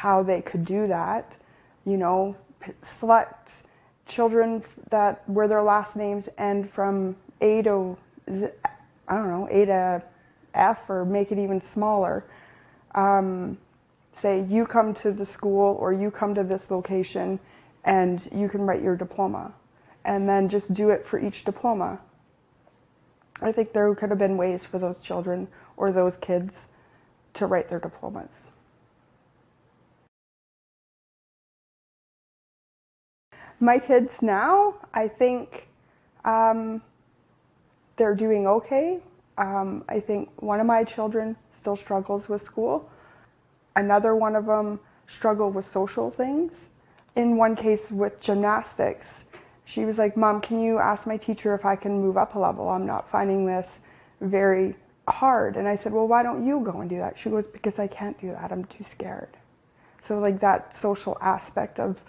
how they could do that, you know, select children that where their last names end from A to Z, I don't know, A to F, or make it even smaller. Say you come to the school or you come to this location and you can write your diploma, and then just do it for each diploma. I think there could have been ways for those children or those kids to write their diplomas. My kids now, I think they're doing okay. I think one of my children still struggles with school. Another one of them struggled with social things. In one case with gymnastics, she was like, "Mom, can you ask my teacher if I can move up a level? I'm not finding this very hard." And I said, "Well, why don't you go and do that?" She goes, "Because I can't do that. I'm too scared." So like that social aspect of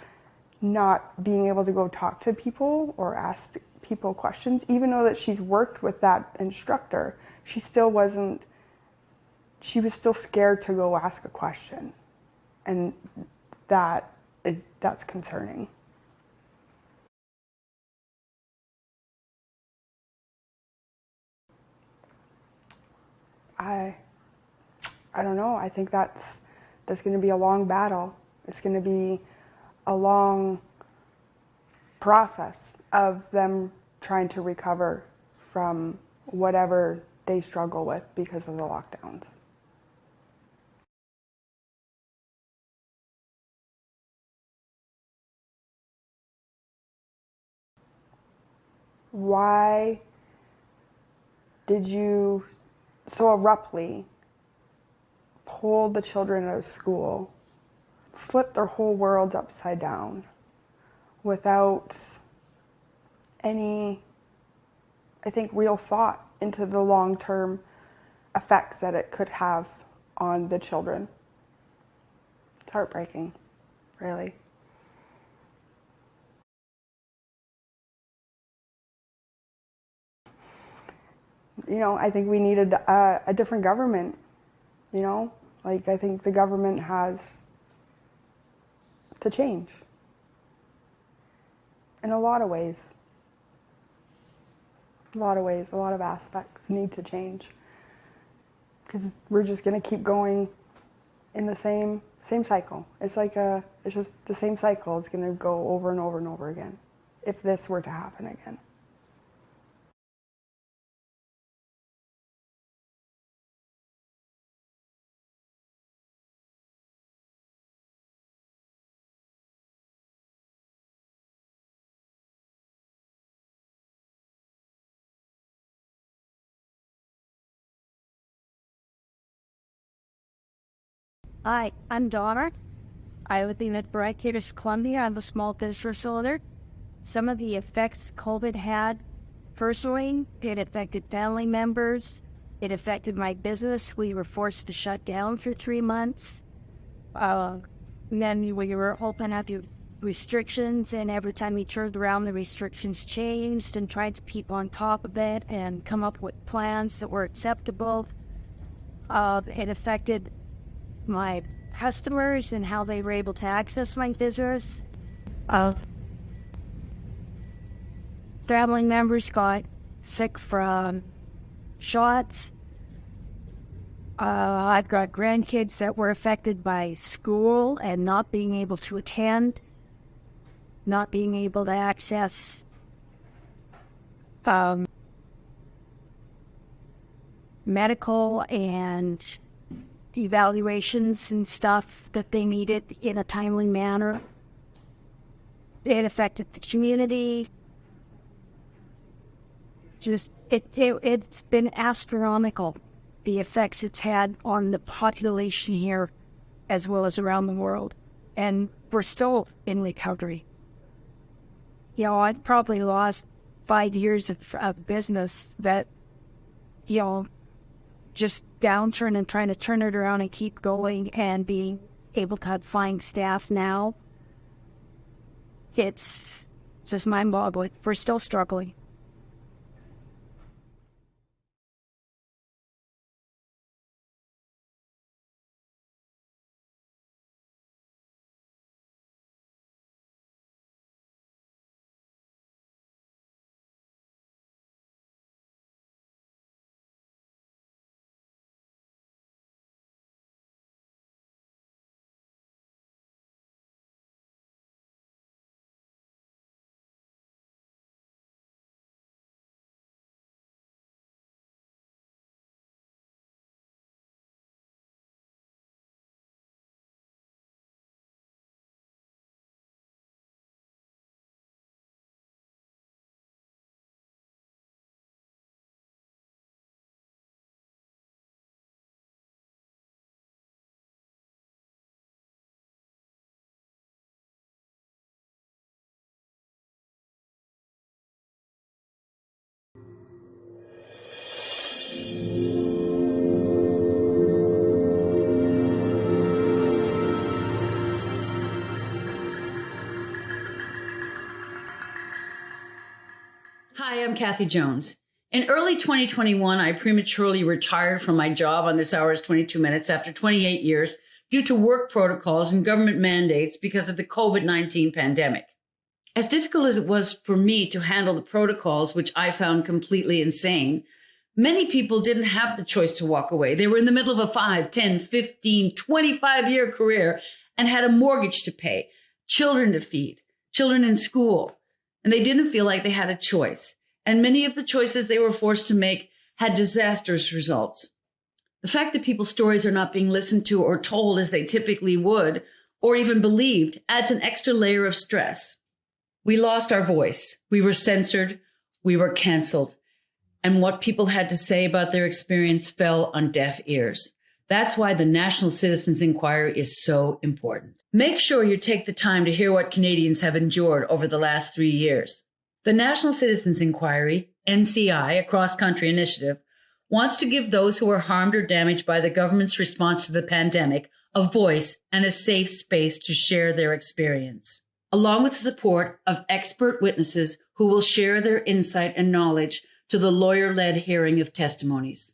not being able to go talk to people or ask people questions, even though that she's worked with that instructor, she was still scared to go ask a question. And that's concerning. I don't know. I think that's going to be a long battle. It's going to be a long process of them trying to recover from whatever they struggle with because of the lockdowns. Why did you so abruptly pull the children out of school, flip their whole worlds upside down without any, I think, real thought into the long-term effects that it could have on the children? It's heartbreaking, really. You know, I think we needed a different government, you know? Like, I think the government has to change in a lot of ways. A lot of ways, a lot of aspects need to change. Because we're just going to keep going in the same cycle. It's just the same cycle. It's going to go over and over and over again if this were to happen again. Hi, I'm Donna. I live in British Columbia. I'm a small business owner. Some of the effects COVID had, personally, it affected family members. It affected my business. We were forced to shut down for 3 months. And then we were open up to restrictions, and every time we turned around, the restrictions changed, and tried to keep on top of it and come up with plans that were acceptable. It affected my customers and how they were able to access my business. Family members got sick from shots. I've got grandkids that were affected by school and not being able to attend, not being able to access medical and evaluations and stuff that they needed in a timely manner. It affected the community. It's been astronomical, the effects it's had on the population here as well as around the world. And we're still in recovery. You know, I've probably lost 5 years of business that, you know, just downturn and trying to turn it around and keep going and being able to find staff now. It's just mind-boggling. We're still struggling. Hi, I'm Kathy Jones. In early 2021, I prematurely retired from my job on This Hour is 22 Minutes after 28 years due to work protocols and government mandates because of the COVID-19 pandemic. As difficult as it was for me to handle the protocols, which I found completely insane, many people didn't have the choice to walk away. They were in the middle of a 5, 10, 15, 25-year career and had a mortgage to pay, children to feed, children in school, and they didn't feel like they had a choice. And many of the choices they were forced to make had disastrous results. The fact that people's stories are not being listened to or told as they typically would, or even believed, adds an extra layer of stress. We lost our voice. We were censored. We were canceled. And what people had to say about their experience fell on deaf ears. That's why the National Citizens Inquiry is so important. Make sure you take the time to hear what Canadians have endured over the last 3 years. The National Citizens Inquiry, NCI, a cross-country initiative, wants to give those who are harmed or damaged by the government's response to the pandemic a voice and a safe space to share their experience, along with the support of expert witnesses who will share their insight and knowledge to the lawyer-led hearing of testimonies.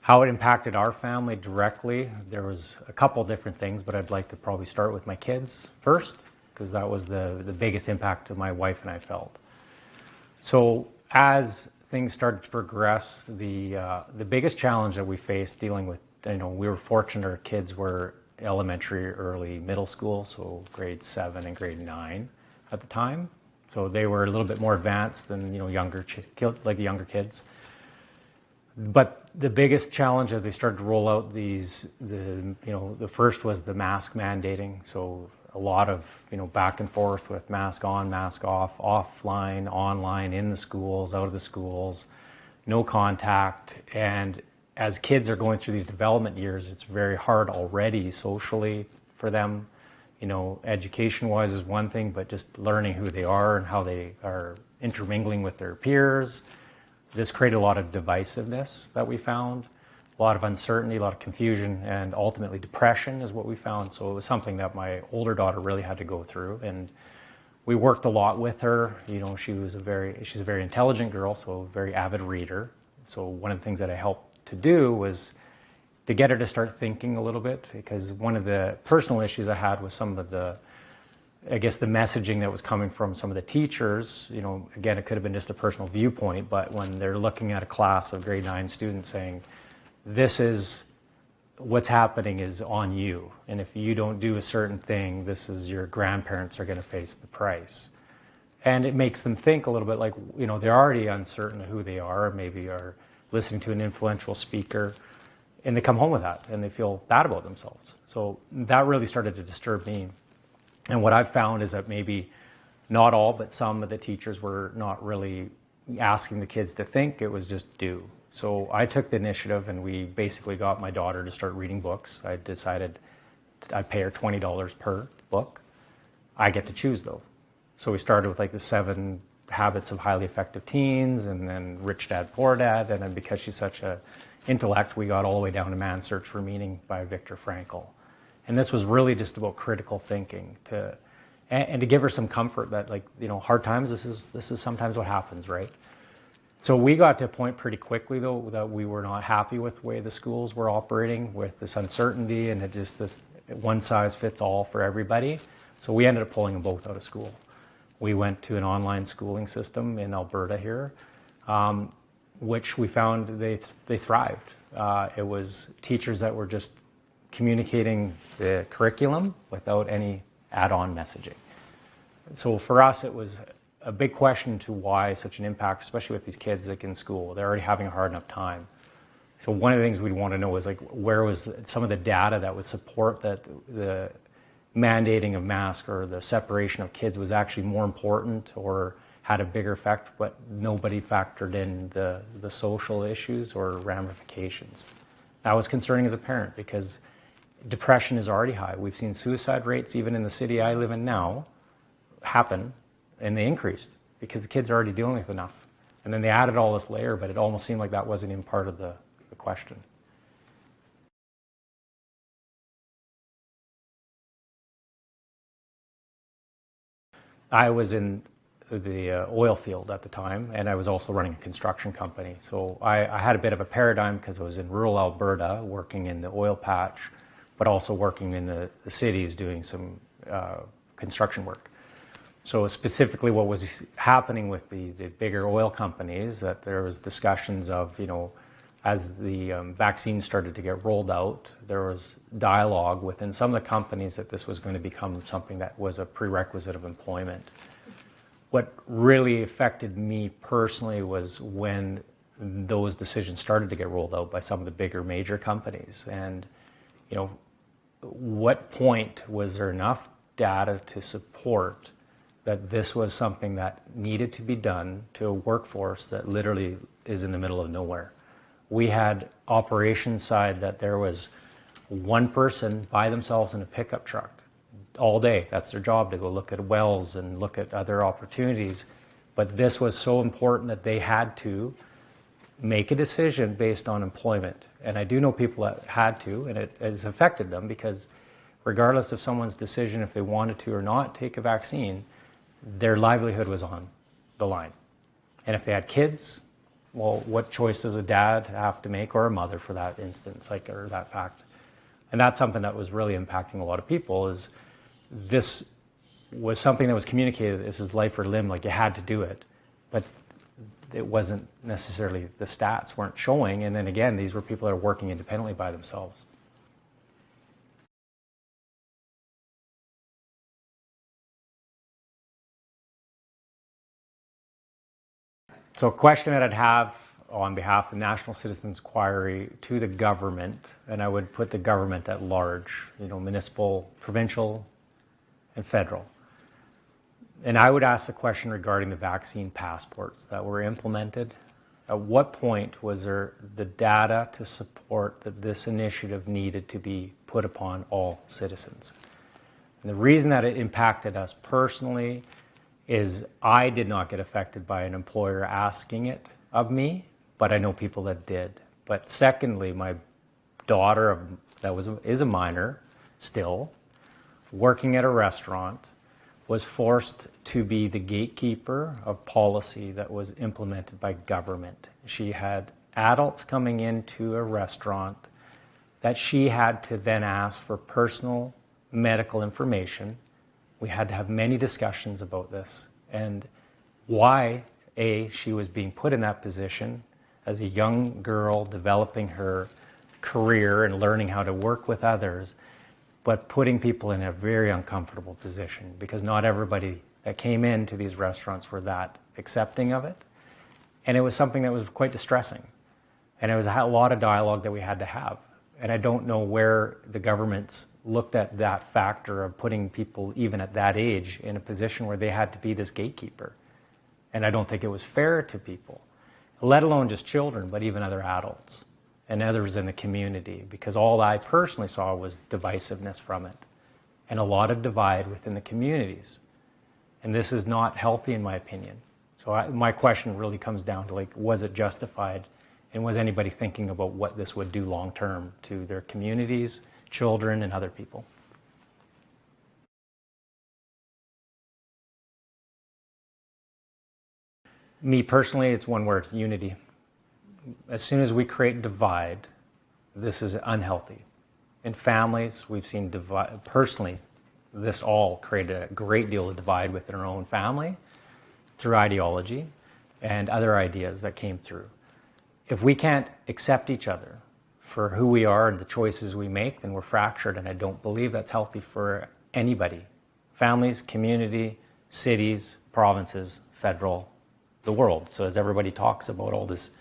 How it impacted our family directly, there was a couple different things, but I'd like to probably start with my kids first, because that was the biggest impact that my wife and I felt. So as things started to progress, the biggest challenge that we faced dealing with, we were fortunate our kids were elementary, early middle school, so grade 7 and grade 9 at the time. So they were a little bit more advanced than younger kids. But the biggest challenge as they started to roll out the first was the mask mandating. So a lot of back and forth with mask on, mask off, offline, online, in the schools, out of the schools, no contact. And as kids are going through these development years, it's very hard already socially for them. Education-wise is one thing, but just learning who they are and how they are intermingling with their peers. This created a lot of divisiveness that we found, a lot of uncertainty, a lot of confusion, and ultimately depression is what we found. So it was something that my older daughter really had to go through, and we worked a lot with her. She's a very intelligent girl, so a very avid reader. So one of the things that I helped to do was to get her to start thinking a little bit, because one of the personal issues I had was some of the messaging that was coming from some of the teachers. Again, it could have been just a personal viewpoint, but when they're looking at a class of grade 9 students saying, this is what's happening is on you, and if you don't do a certain thing, your grandparents are going to face the price. And it makes them think a little bit like, they're already uncertain of who they are, or maybe are listening to an influential speaker, and they come home with that, and they feel bad about themselves. So that really started to disturb me. And what I've found is that maybe not all, but some of the teachers were not really asking the kids to think, it was just do. So I took the initiative, and we basically got my daughter to start reading books. I decided I'd pay her $20 per book. I get to choose though. So we started with the 7 Habits of Highly Effective Teens, and then Rich Dad, Poor Dad, and then because she's such an intellect, we got all the way down to Man's Search for Meaning by Viktor Frankl. And this was really just about critical thinking and to give her some comfort that hard times, this is sometimes what happens, right? So we got to a point pretty quickly though that we were not happy with the way the schools were operating with this uncertainty and just this one size fits all for everybody. So we ended up pulling them both out of school. We went to an online schooling system in Alberta here, which we found they thrived. It was teachers that were just communicating the curriculum without any add-on messaging. So for us, it was a big question to why such an impact, especially with these kids in school. They're already having a hard enough time. So one of the things we'd want to know is where was some of the data that would support that the mandating of masks or the separation of kids was actually more important or had a bigger effect, but nobody factored in the social issues or ramifications. That was concerning as a parent because depression is already high. We've seen suicide rates, even in the city I live in now, happen, and they increased because the kids are already dealing with enough. And then they added all this layer, but it almost seemed like that wasn't even part of the question. I was in the oil field at the time, and I was also running a construction company. So I had a bit of a paradigm because I was in rural Alberta working in the oil patch, but also working in the cities doing some construction work. So specifically what was happening with the bigger oil companies, that there was discussions of, as the vaccines started to get rolled out, there was dialogue within some of the companies that this was going to become something that was a prerequisite of employment. What really affected me personally was when those decisions started to get rolled out by some of the bigger major companies. And, what point was there enough data to support that this was something that needed to be done to a workforce that literally is in the middle of nowhere? We had operations side that there was one person by themselves in a pickup truck all day. That's their job, to go look at wells and look at other opportunities. But this was so important that they had to make a decision based on employment. And I do know people that had to, and it has affected them, because regardless of someone's decision if they wanted to or not take a vaccine, their livelihood was on the line. And if they had kids, well, what choice does a dad have to make, or a mother for that instance, or that fact? And that's something that was really impacting a lot of people. Is this was something that was communicated, this was life or limb, like you had to do it. But it wasn't necessarily, the stats weren't showing. And then again, these were people that are working independently by themselves. So a question that I'd have on behalf of the National Citizens Inquiry to the government, and I would put the government at large, municipal, provincial, and federal. And I would ask the question regarding the vaccine passports that were implemented. At what point was there the data to support that this initiative needed to be put upon all citizens? And the reason that it impacted us personally is I did not get affected by an employer asking it of me, but I know people that did. But secondly, my daughter is a minor still, working at a restaurant, was forced to be the gatekeeper of policy that was implemented by government. She had adults coming into a restaurant that she had to then ask for personal medical information. We had to have many discussions about this and why, she was being put in that position as a young girl developing her career and learning how to work with others, but putting people in a very uncomfortable position, because not everybody that came into these restaurants were that accepting of it. And it was something that was quite distressing. And it was a lot of dialogue that we had to have. And I don't know where the governments looked at that factor of putting people, even at that age, in a position where they had to be this gatekeeper. And I don't think it was fair to people, let alone just children, but even other adults and others in the community, because all I personally saw was divisiveness from it and a lot of divide within the communities. And this is not healthy, in my opinion. So my question really comes down to, was it justified? And was anybody thinking about what this would do long term to their communities, children, and other people? Me personally, it's one word: unity. As soon as we create divide, this is unhealthy. In families, we've seen divide. Personally, this all created a great deal of divide within our own family through ideology and other ideas that came through. If we can't accept each other for who we are and the choices we make, then we're fractured, and I don't believe that's healthy for anybody. Families, community, cities, provinces, federal, the world. So as everybody talks about all this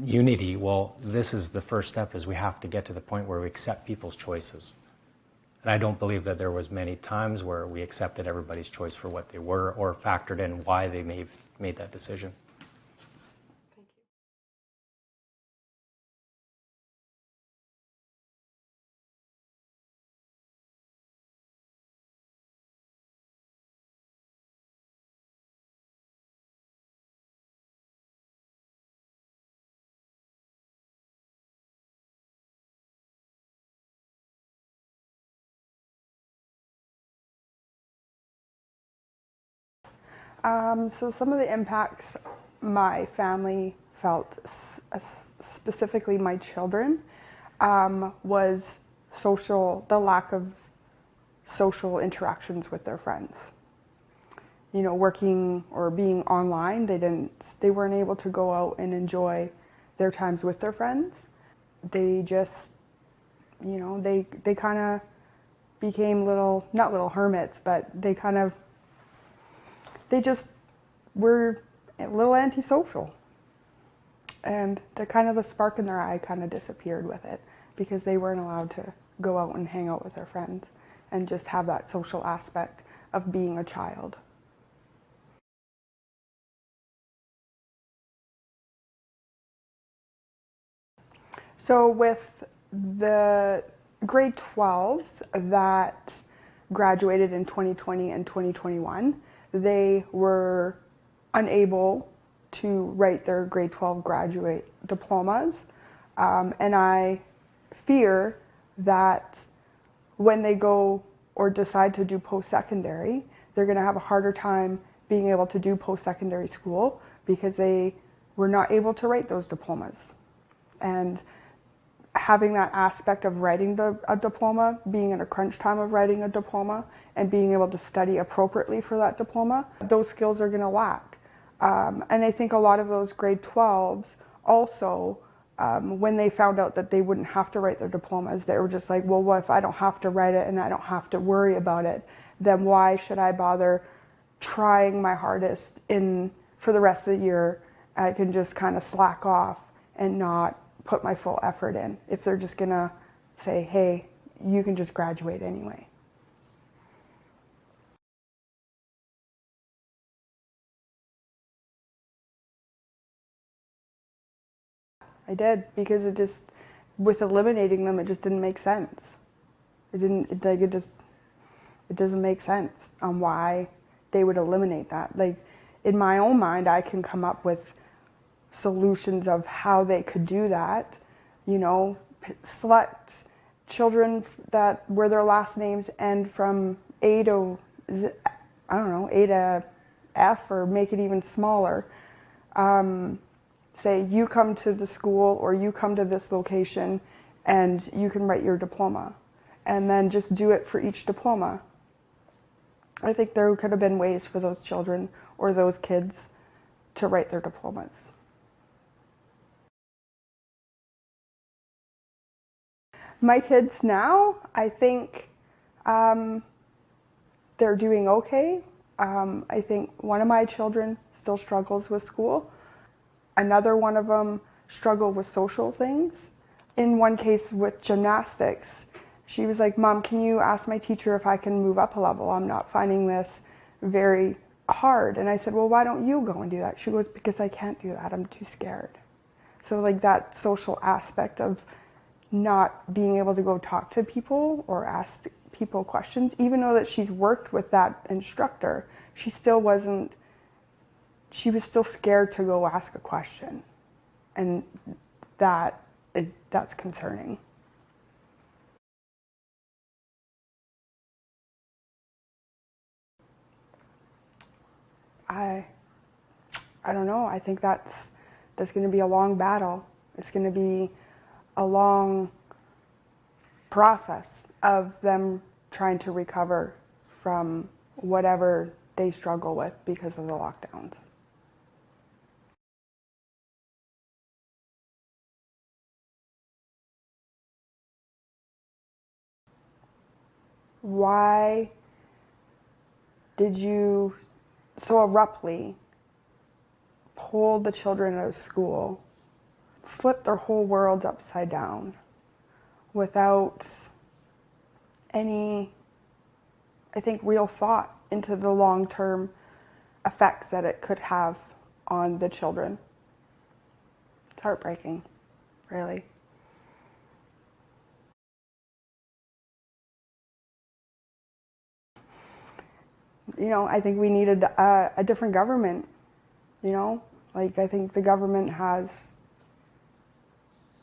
unity, well, this is the first step, is we have to get to the point where we accept people's choices. And I don't believe that there was many times where we accepted everybody's choice for what they were or factored in why they made that decision. So some of the impacts my family felt, specifically my children, was the lack of social interactions with their friends. You know, working or being online, they weren't able to go out and enjoy their times with their friends. They just, you know, they kind of became not little hermits, but they just were a little antisocial. And the spark in their eye kind of disappeared with it, because they weren't allowed to go out and hang out with their friends and just have that social aspect of being a child. So with the grade 12s that graduated in 2020 and 2021, they were unable to write their grade 12 graduate diplomas. And I fear that when they go or decide to do post-secondary, they're going to have a harder time being able to do post-secondary school because they were not able to write those diplomas. And having that aspect of writing a diploma, being in a crunch time of writing a diploma, and being able to study appropriately for that diploma, those skills are going to lack. And I think a lot of those grade 12s also, when they found out that they wouldn't have to write their diplomas, they were just like, well, what if I don't have to write it and I don't have to worry about it? Then why should I bother trying my hardest for the rest of the year? I can just kind of slack off and not put my full effort in if they're just gonna say, hey, you can just graduate anyway. I did, because with eliminating them, it just didn't make sense. It doesn't make sense on why they would eliminate that. Like, in my own mind, I can come up with solutions of how they could do that. You know, select children where their last names end from A to F, or make it even smaller. Say, you come to the school or you come to this location and you can write your diploma, and then just do it for each diploma. I think there could have been ways for those children or those kids to write their diplomas. My kids now, I think they're doing okay. I think one of my children still struggles with school. Another one of them struggled with social things. In one case with gymnastics, she was like, Mom, can you ask my teacher if I can move up a level? I'm not finding this very hard. And I said, well, why don't you go and do that? She goes, because I can't do that. I'm too scared. So like that social aspect of not being able to go talk to people or ask people questions, even though that she's worked with that instructor, she was still scared to go ask a question. And that's concerning. I don't know. I think that's going to be a long battle. It's going to be a long process of them trying to recover from whatever they struggle with because of the lockdowns. Why did you so abruptly pull the children out of school, flip their whole worlds upside down without any, I think, real thought into the long-term effects that it could have on the children? It's heartbreaking, really. You know, I think we needed a different government, you know? Like, I think the government has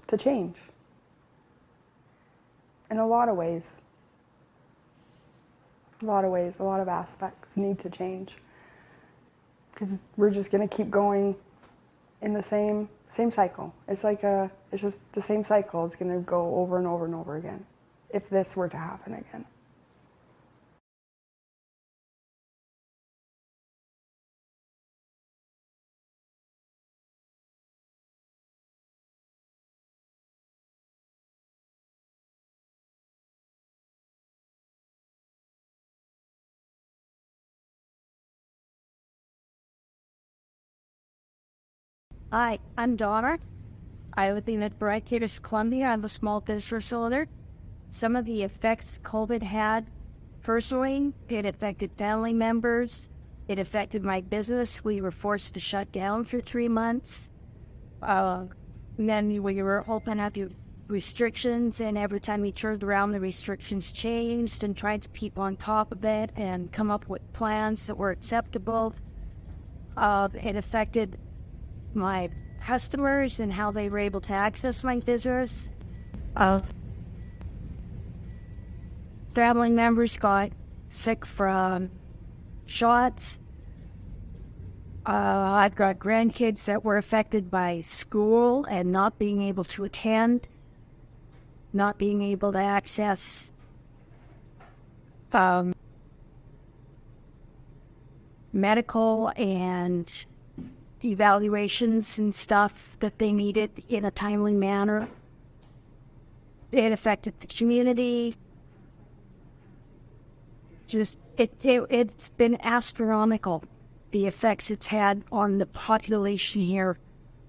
to change in a lot of ways. A lot of ways, a lot of aspects need to change. because we're just going to keep going in the same cycle. It's just the same cycle. It's going to go over and over and over again if this were to happen again. Hi, I'm Donna. I live in British Columbia. I'm a small business owner. Some of the effects COVID had, personally, it affected family members. It affected my business. We were forced to shut down for 3 months. And then we were open up to restrictions, and every time we turned around, the restrictions changed, and tried to keep on top of it and come up with plans that were acceptable. It affected my customers and how they were able to access my business. Family members got sick from shots. I've got grandkids that were affected by school and not being able to attend, not being able to access medical and evaluations and stuff that they needed in a timely manner. It affected the community. It's been astronomical, the effects it's had on the population here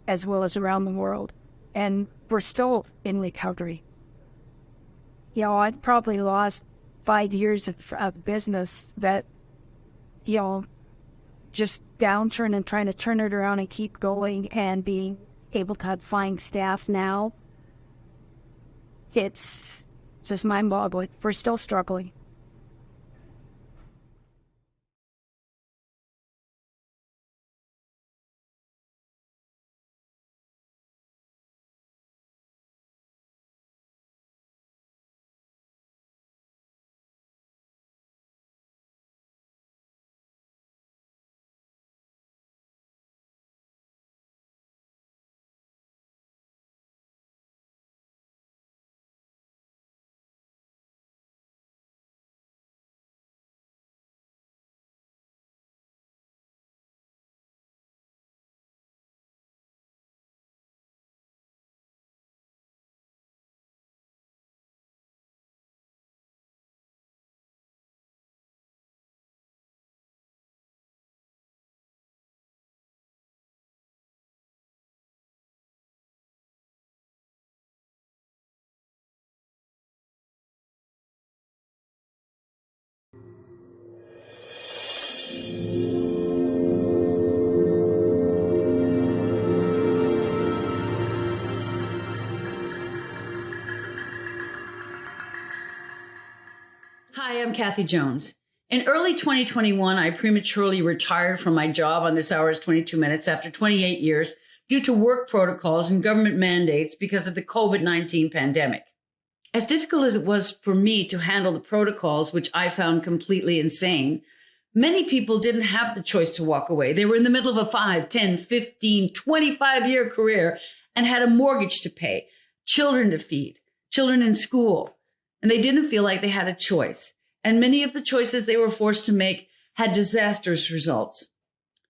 as well as around the world. And we're still in recovery. You know, I've probably lost 5 years of business that, you know, just downturn and trying to turn it around and keep going and being able to find staff now. It's just mind-boggling. We're still struggling. Hi, I'm Kathy Jones. In early 2021, I prematurely retired from my job on This Hour is 22 Minutes after 28 years due to work protocols and government mandates because of the COVID-19 pandemic. As difficult as it was for me to handle the protocols, which I found completely insane, many people didn't have the choice to walk away. They were in the middle of a 5, 10, 15, 25-year career and had a mortgage to pay, children to feed, children in school, and they didn't feel like they had a choice. And many of the choices they were forced to make had disastrous results.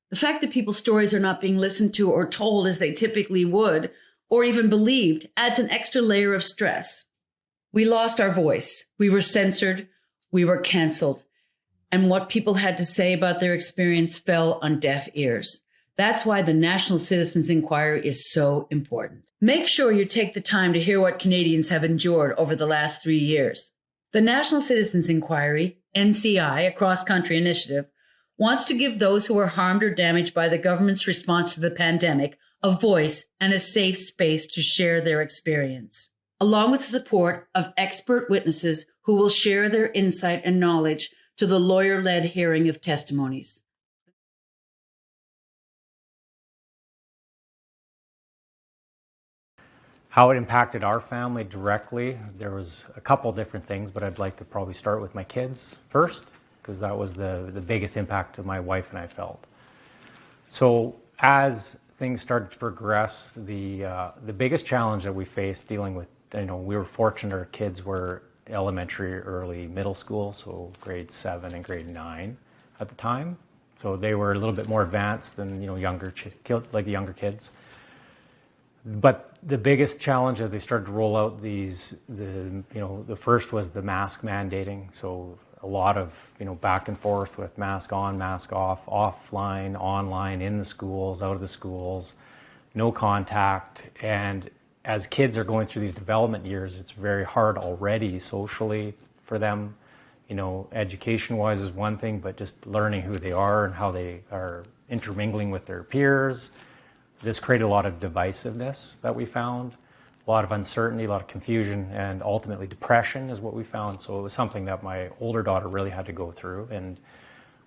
The fact that people's stories are not being listened to or told as they typically would, or even believed, adds an extra layer of stress. We lost our voice. We were censored. We were canceled. And what people had to say about their experience fell on deaf ears. That's why the National Citizens Inquiry is so important. Make sure you take the time to hear what Canadians have endured over the last 3 years. The National Citizens Inquiry, NCI, a cross-country initiative, wants to give those who are harmed or damaged by the government's response to the pandemic a voice and a safe space to share their experience, along with the support of expert witnesses who will share their insight and knowledge to the lawyer-led hearing of testimonies. How it impacted our family directly, there was a couple different things, but I'd like to probably start with my kids first, because that was the biggest impact to my wife and I felt. So as things started to progress, the biggest challenge that we faced dealing with, we were fortunate our kids were elementary, early middle school, so grade 7 and grade 9 at the time. So they were a little bit more advanced than younger kids. But the biggest challenge as they started to roll out the first was the mask mandating. So a lot of back and forth with mask on, mask off, offline, online, in the schools, out of the schools, no contact. And as kids are going through these development years, it's very hard already socially for them. Education-wise is one thing, but just learning who they are and how they are intermingling with their peers. This created a lot of divisiveness that we found, a lot of uncertainty, a lot of confusion, and ultimately depression is what we found. So it was something that my older daughter really had to go through, and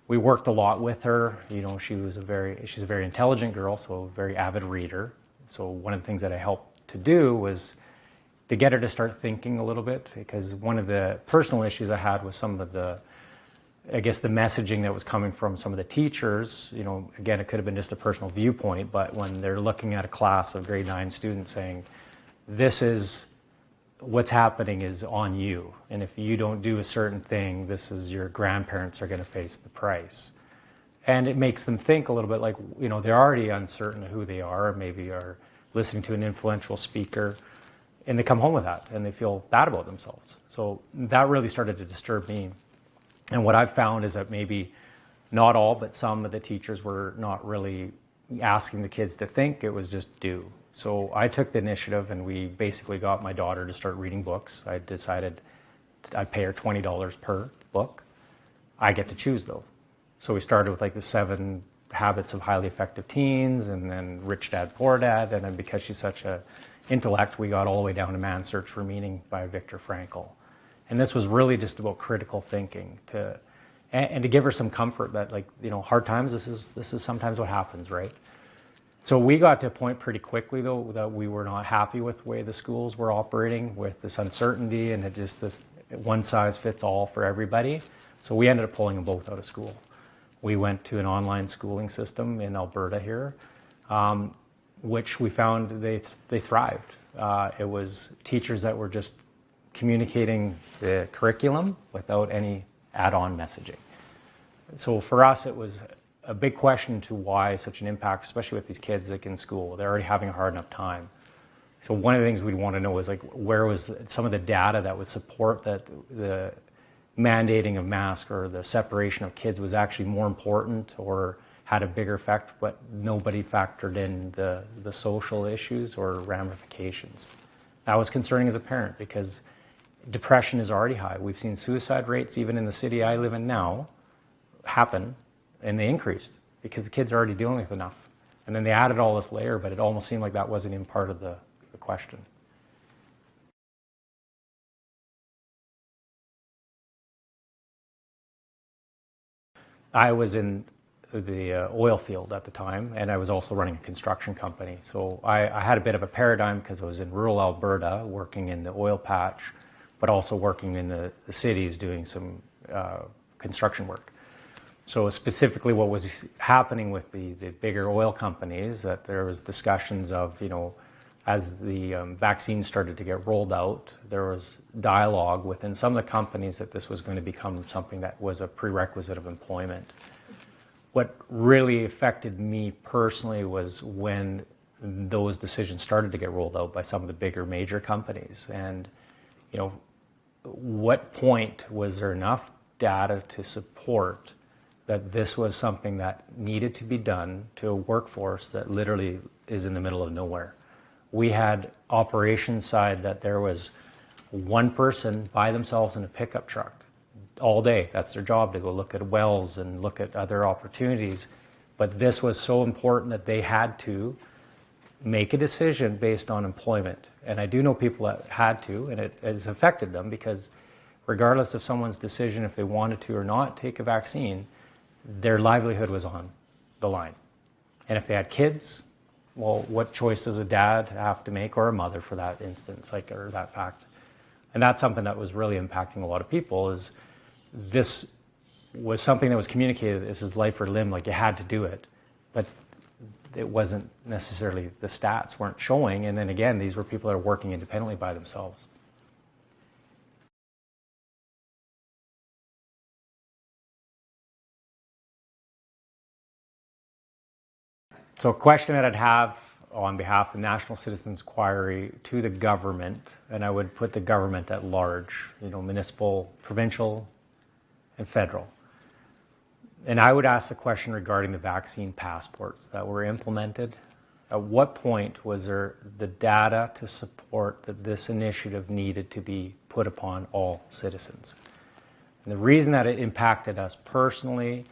we worked a lot with her. She's a very intelligent girl, so a very avid reader. So one of the things that I helped to do was to get her to start thinking a little bit, because one of the personal issues I had was some of the messaging that was coming from some of the teachers. Again, it could have been just a personal viewpoint, but when they're looking at a class of grade 9 students saying, this is what's happening is on you, and if you don't do a certain thing, your grandparents are going to face the price. And it makes them think a little bit like, they're already uncertain of who they are, maybe are listening to an influential speaker, and they come home with that and they feel bad about themselves. So that really started to disturb me. And what I've found is that maybe not all, but some of the teachers were not really asking the kids to think, it was just do. So I took the initiative, and we basically got my daughter to start reading books. I decided I'd pay her $20 per book. I get to choose though. So we started with the 7 Habits of Highly Effective Teens, and then Rich Dad, Poor Dad. And then because she's such an intellect, we got all the way down to Man's Search for Meaning by Viktor Frankl. And this was really just about critical thinking and to give her some comfort that hard times, this is sometimes what happens, right? So we got to a point pretty quickly though that we were not happy with the way the schools were operating with this uncertainty and this one size fits all for everybody. So we ended up pulling them both out of school. We went to an online schooling system in Alberta here, which we found they thrived. It was teachers that were just communicating the curriculum without any add-on messaging. So for us, it was a big question to why such an impact, especially with these kids in school. They're already having a hard enough time. So one of the things we'd want to know is where was some of the data that would support that the mandating of masks or the separation of kids was actually more important or had a bigger effect, but nobody factored in the social issues or ramifications. That was concerning as a parent because depression is already high. We've seen suicide rates, even in the city I live in now, happen, and they increased because the kids are already dealing with enough. And then they added all this layer, but it almost seemed like that wasn't even part of the question. I was in the oil field at the time, and I was also running a construction company. So I had a bit of a paradigm because I was in rural Alberta working in the oil patch, but also working in the cities doing some construction work. So specifically what was happening with the bigger oil companies, that there was discussions of, as the vaccines started to get rolled out, there was dialogue within some of the companies that this was going to become something that was a prerequisite of employment. What really affected me personally was when those decisions started to get rolled out by some of the bigger major companies. And, what point was there enough data to support that this was something that needed to be done to a workforce that literally is in the middle of nowhere? We had operations side that there was one person by themselves in a pickup truck all day. That's their job, to go look at wells and look at other opportunities. But this was so important that they had to make a decision based on employment. And I do know people that had to, and it has affected them because regardless of someone's decision if they wanted to or not take a vaccine, their livelihood was on the line. And if they had kids, well, what choice does a dad have to make, or a mother for that instance, or that fact? And that's something that was really impacting a lot of people. Is this was something that was communicated. This was life or limb, you had to do it. But it wasn't necessarily, the stats weren't showing. And then again, these were people that are working independently by themselves. So a question that I'd have on behalf of the National Citizens Inquiry to the government, and I would put the government at large, municipal, provincial, and federal. And I would ask the question regarding the vaccine passports that were implemented. At what point was there the data to support that this initiative needed to be put upon all citizens? And the reason that it impacted us personally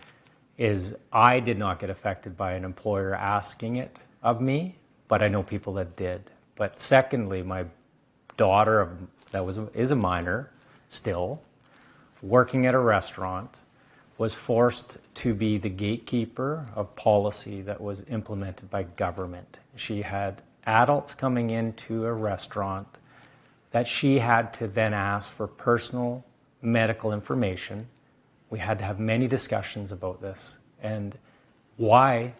is I did not get affected by an employer asking it of me, but I know people that did. But secondly, my daughter is a minor still, working at a restaurant, was forced to be the gatekeeper of policy that was implemented by government. She had adults coming into a restaurant that she had to then ask for personal medical information. We had to have many discussions about this and why,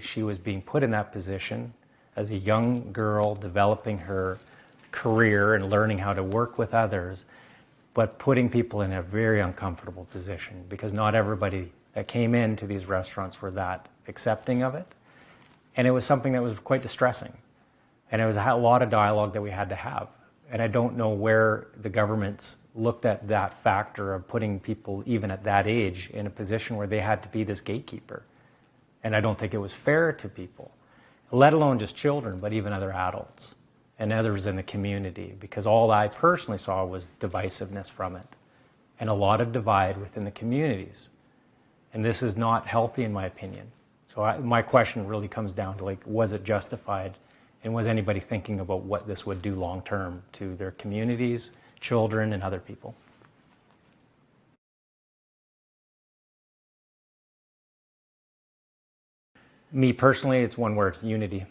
she was being put in that position as a young girl developing her career and learning how to work with others, but putting people in a very uncomfortable position because not everybody that came into these restaurants were that accepting of it. And it was something that was quite distressing. And it was a lot of dialogue that we had to have. And I don't know where the governments looked at that factor of putting people, even at that age, in a position where they had to be this gatekeeper. And I don't think it was fair to people, let alone just children, but even other adults and others in the community, because all I personally saw was divisiveness from it and a lot of divide within the communities. And this is not healthy in my opinion. So my question really comes down to, was it justified? And was anybody thinking about what this would do long term to their communities, children, and other people? Me personally, it's one word: unity.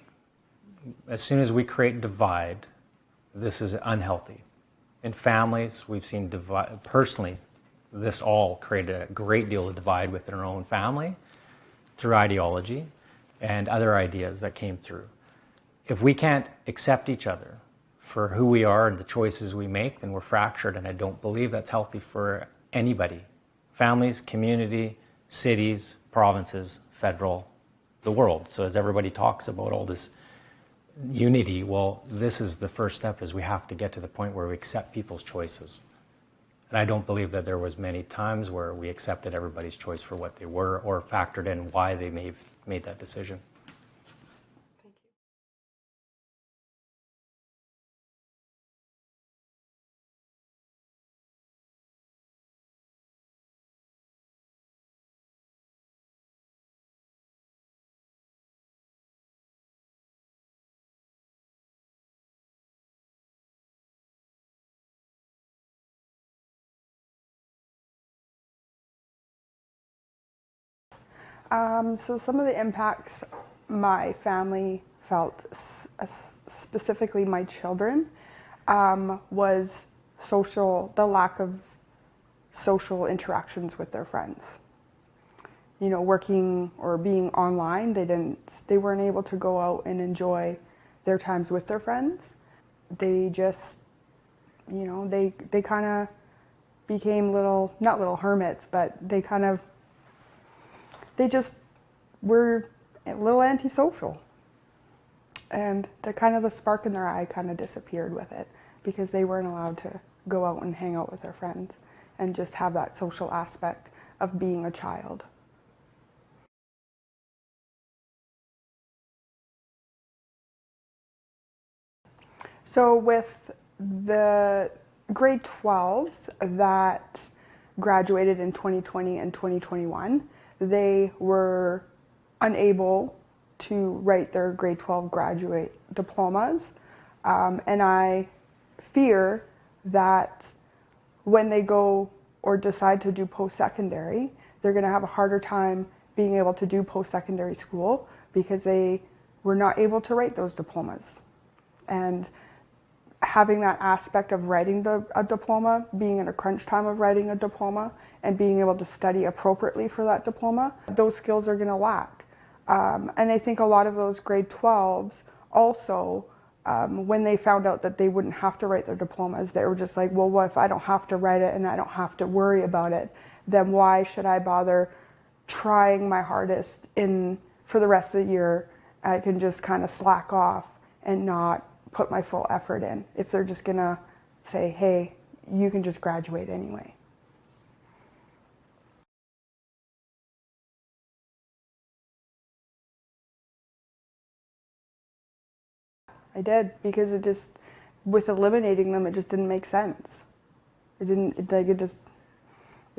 As soon as we create divide, this is unhealthy. In families, we've seen divide. Personally, this all created a great deal of divide within our own family through ideology and other ideas that came through. If we can't accept each other for who we are and the choices we make, then we're fractured, and I don't believe that's healthy for anybody. Families, community, cities, provinces, federal, the world. So as everybody talks about all this unity, well, this is the first step, is we have to get to the point where we accept people's choices. And I don't believe that there was many times where we accepted everybody's choice for what they were or factored in why they made that decision. So some of the impacts my family felt, specifically my children, was the lack of social interactions with their friends. Working or being online, they weren't able to go out and enjoy their times with their friends. They just, they kind of became not little hermits, but they just were a little antisocial. And the spark in their eye kind of disappeared with it, because they weren't allowed to go out and hang out with their friends and just have that social aspect of being a child. So with the grade 12s that graduated in 2020 and 2021, they were unable to write their grade 12 graduate diplomas. And I fear that when they go or decide to do post-secondary, they're going to have a harder time being able to do post-secondary school because they were not able to write those diplomas. And having that aspect of writing a diploma, being in a crunch time of writing a diploma, and being able to study appropriately for that diploma, those skills are going to lack. And I think a lot of those grade 12s also, when they found out that they wouldn't have to write their diplomas, they were just like, well, what if I don't have to write it and I don't have to worry about it? Then why should I bother trying my hardest for the rest of the year? I can just kind of slack off and not put my full effort in if they're just gonna say, hey, you can just graduate anyway. I did, because with eliminating them, it just didn't make sense. It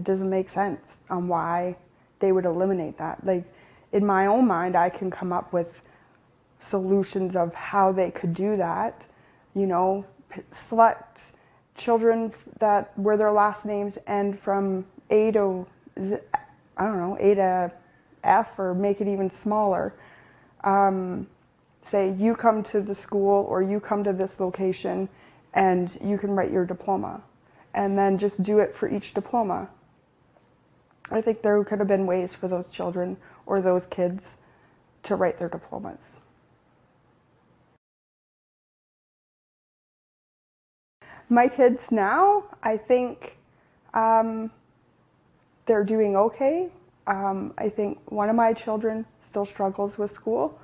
doesn't make sense on why they would eliminate that. Like, in my own mind, I can come up with solutions of how they could do that. You know, select children where their last names end from A to Z, I don't know, A to F, or make it even smaller. Say, you come to the school or you come to this location and you can write your diploma. And then just do it for each diploma. I think there could have been ways for those children or those kids to write their diplomas. My kids now, I think they're doing okay. I think one of my children still struggles with school.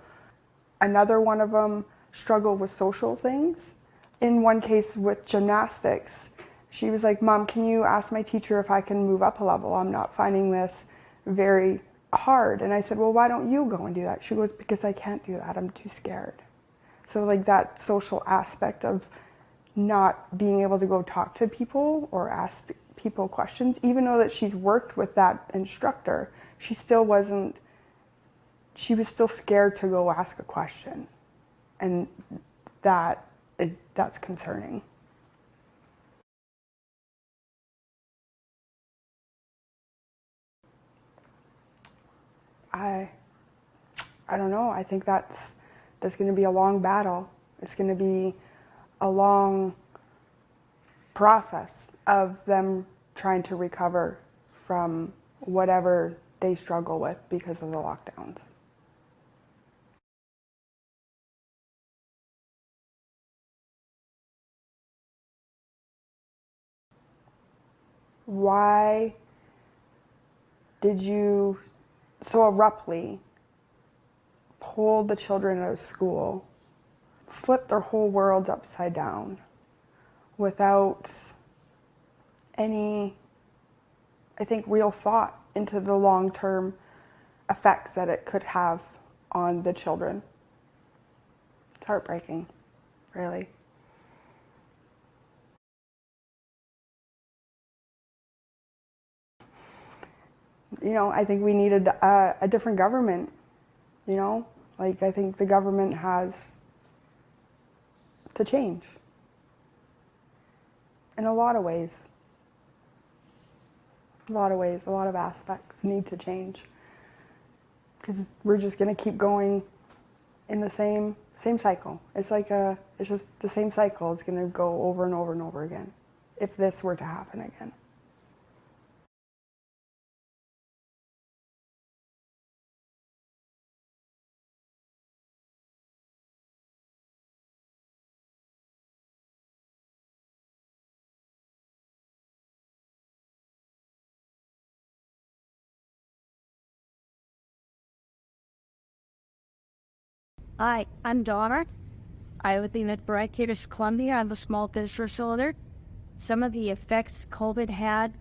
Another one of them struggled with social things. In one case with gymnastics, she was like, Mom, can you ask my teacher if I can move up a level? I'm not finding this very hard. And I said, well, why don't you go and do that? She goes, because I can't do that. I'm too scared. So like that social aspect of not being able to go talk to people or ask people questions, even though that she's worked with that instructor, she was still scared to go ask a question. And that's concerning. I don't know. I think that's going to be a long battle. It's going to be a long process of them trying to recover from whatever they struggle with because of the lockdowns. Why did you so abruptly pull the children out of school, flip their whole worlds upside down without any, I think, real thought into the long-term effects that it could have on the children? It's heartbreaking, really. You know, I think we needed a different government, you know? Like, I think the government has to change in a lot of ways. A lot of aspects need to change, because we're just going to keep going in the same cycle. It's just the same cycle. It's going to go over and over and over again if this were to happen again. Hi, I'm Donna. I live in British Columbia. I'm a small business owner. Some of the effects COVID had,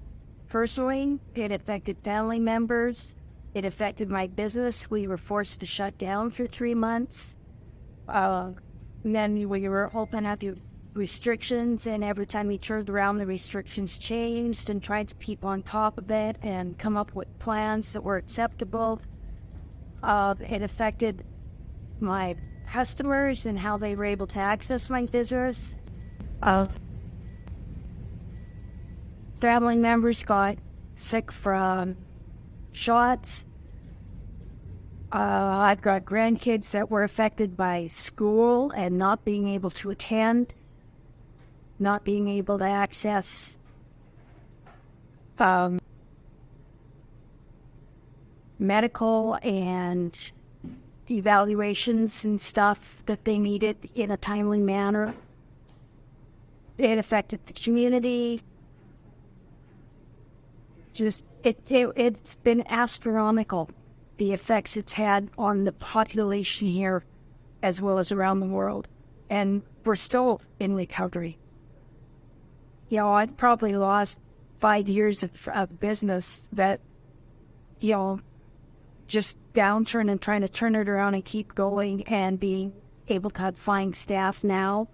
personally, it affected family members. It affected my business. We were forced to shut down for 3 months. And then we were open up to restrictions, and every time we turned around, the restrictions changed, and tried to keep on top of it and come up with plans that were acceptable. It affected my customers and how they were able to access my business. Family members got sick from shots. I've got grandkids that were affected by school and not being able to attend, not being able to access medical and evaluations and stuff that they needed in a timely manner. It affected the community. It's been astronomical, the effects it's had on the population here as well as around the world. And we're still in recovery. I'd probably lost 5 years of business that, just downturn and trying to turn it around and keep going and being able to find staff now.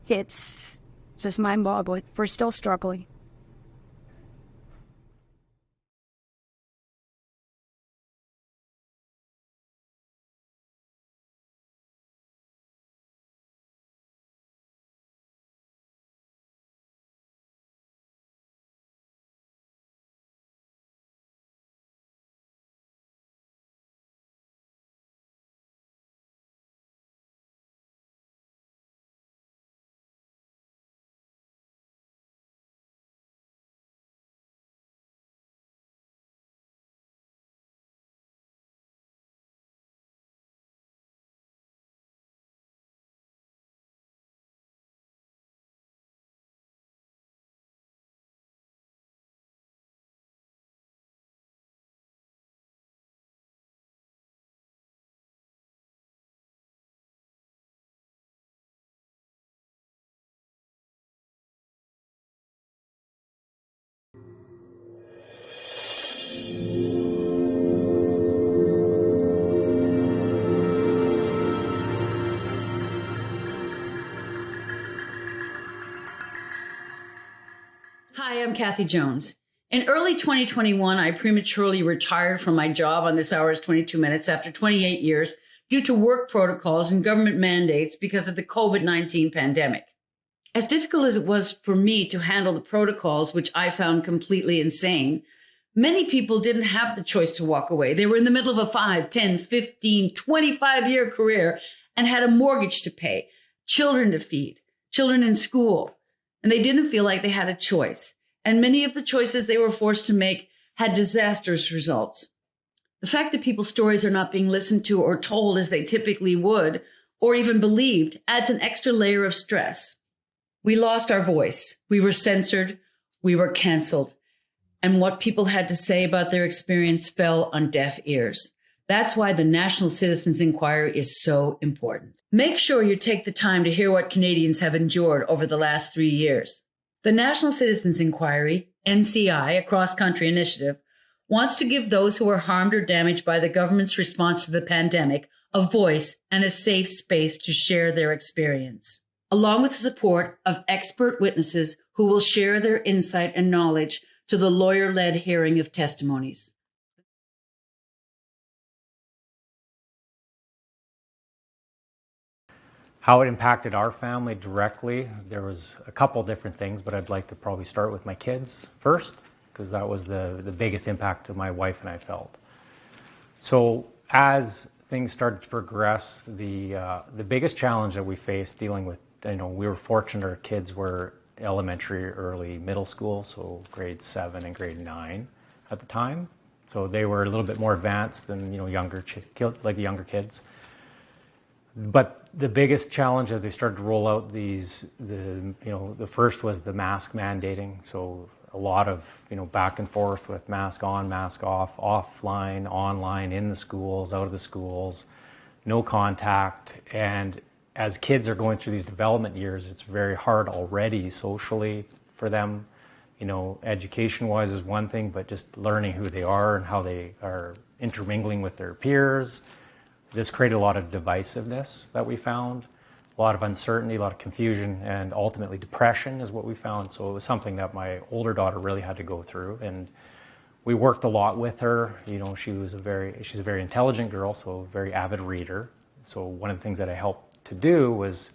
It's just mind-boggling. We're still struggling. Hi, I'm Kathy Jones. In early 2021, I prematurely retired from my job on This Hour is 22 Minutes after 28 years due to work protocols and government mandates because of the COVID-19 pandemic. As difficult as it was for me to handle the protocols, which I found completely insane, many people didn't have the choice to walk away. They were in the middle of a 5, 10, 15, 25-year career and had a mortgage to pay, children to feed, children in school, and they didn't feel like they had a choice. And many of the choices they were forced to make had disastrous results. The fact that people's stories are not being listened to or told as they typically would, or even believed, adds an extra layer of stress. We lost our voice. We were censored. We were canceled. And what people had to say about their experience fell on deaf ears. That's why the National Citizens Inquiry is so important. Make sure you take the time to hear what Canadians have endured over the last 3 years. The National Citizens Inquiry, NCI, a cross-country initiative, wants to give those who are harmed or damaged by the government's response to the pandemic a voice and a safe space to share their experience, along with the support of expert witnesses who will share their insight and knowledge to the lawyer-led hearing of testimonies. How it impacted our family directly, there was a couple different things, but I'd like to probably start with my kids first, because that was the biggest impact to my wife and I felt. So as things started to progress, the biggest challenge that we faced dealing with, we were fortunate our kids were elementary, early middle school, so grade 7 and grade 9 at the time. So they were a little bit more advanced than younger kids. But the biggest challenge as they started to roll out the first was the mask mandating. So a lot of, back and forth with mask on, mask off, offline, online, in the schools, out of the schools, no contact. And as kids are going through these development years, it's very hard already socially for them. Education-wise is one thing, but just learning who they are and how they are intermingling with their peers. This created a lot of divisiveness that we found, a lot of uncertainty, a lot of confusion, and ultimately depression is what we found. So it was something that my older daughter really had to go through, and we worked a lot with her. She's a very intelligent girl, so a very avid reader. So one of the things that I helped to do was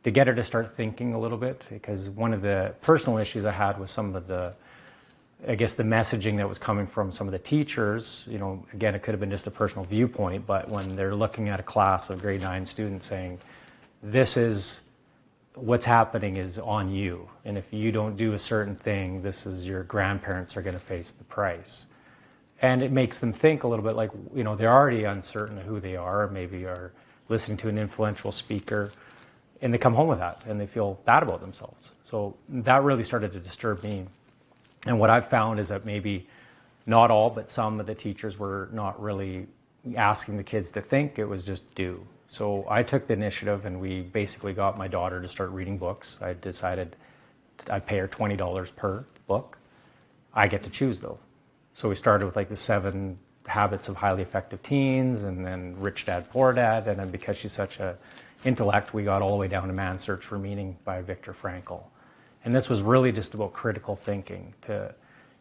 to get her to start thinking a little bit, because one of the personal issues I had was some of the messaging that was coming from some of the teachers. Again, it could have been just a personal viewpoint, but when they're looking at a class of grade 9 students saying, this is what's happening is on you, and if you don't do a certain thing, your grandparents are going to face the price. And it makes them think a little bit like, you know, they're already uncertain of who they are, maybe are listening to an influential speaker, and they come home with that and they feel bad about themselves. So that really started to disturb me. And what I've found is that maybe not all, but some of the teachers were not really asking the kids to think, it was just do. So I took the initiative and we basically got my daughter to start reading books. I decided I'd pay her $20 per book. I get to choose though. So we started with like the 7 Habits of Highly Effective Teens, and then Rich Dad, Poor Dad, and then because she's such a intellect, we got all the way down to Man's Search for Meaning by Viktor Frankl. And this was really just about critical thinking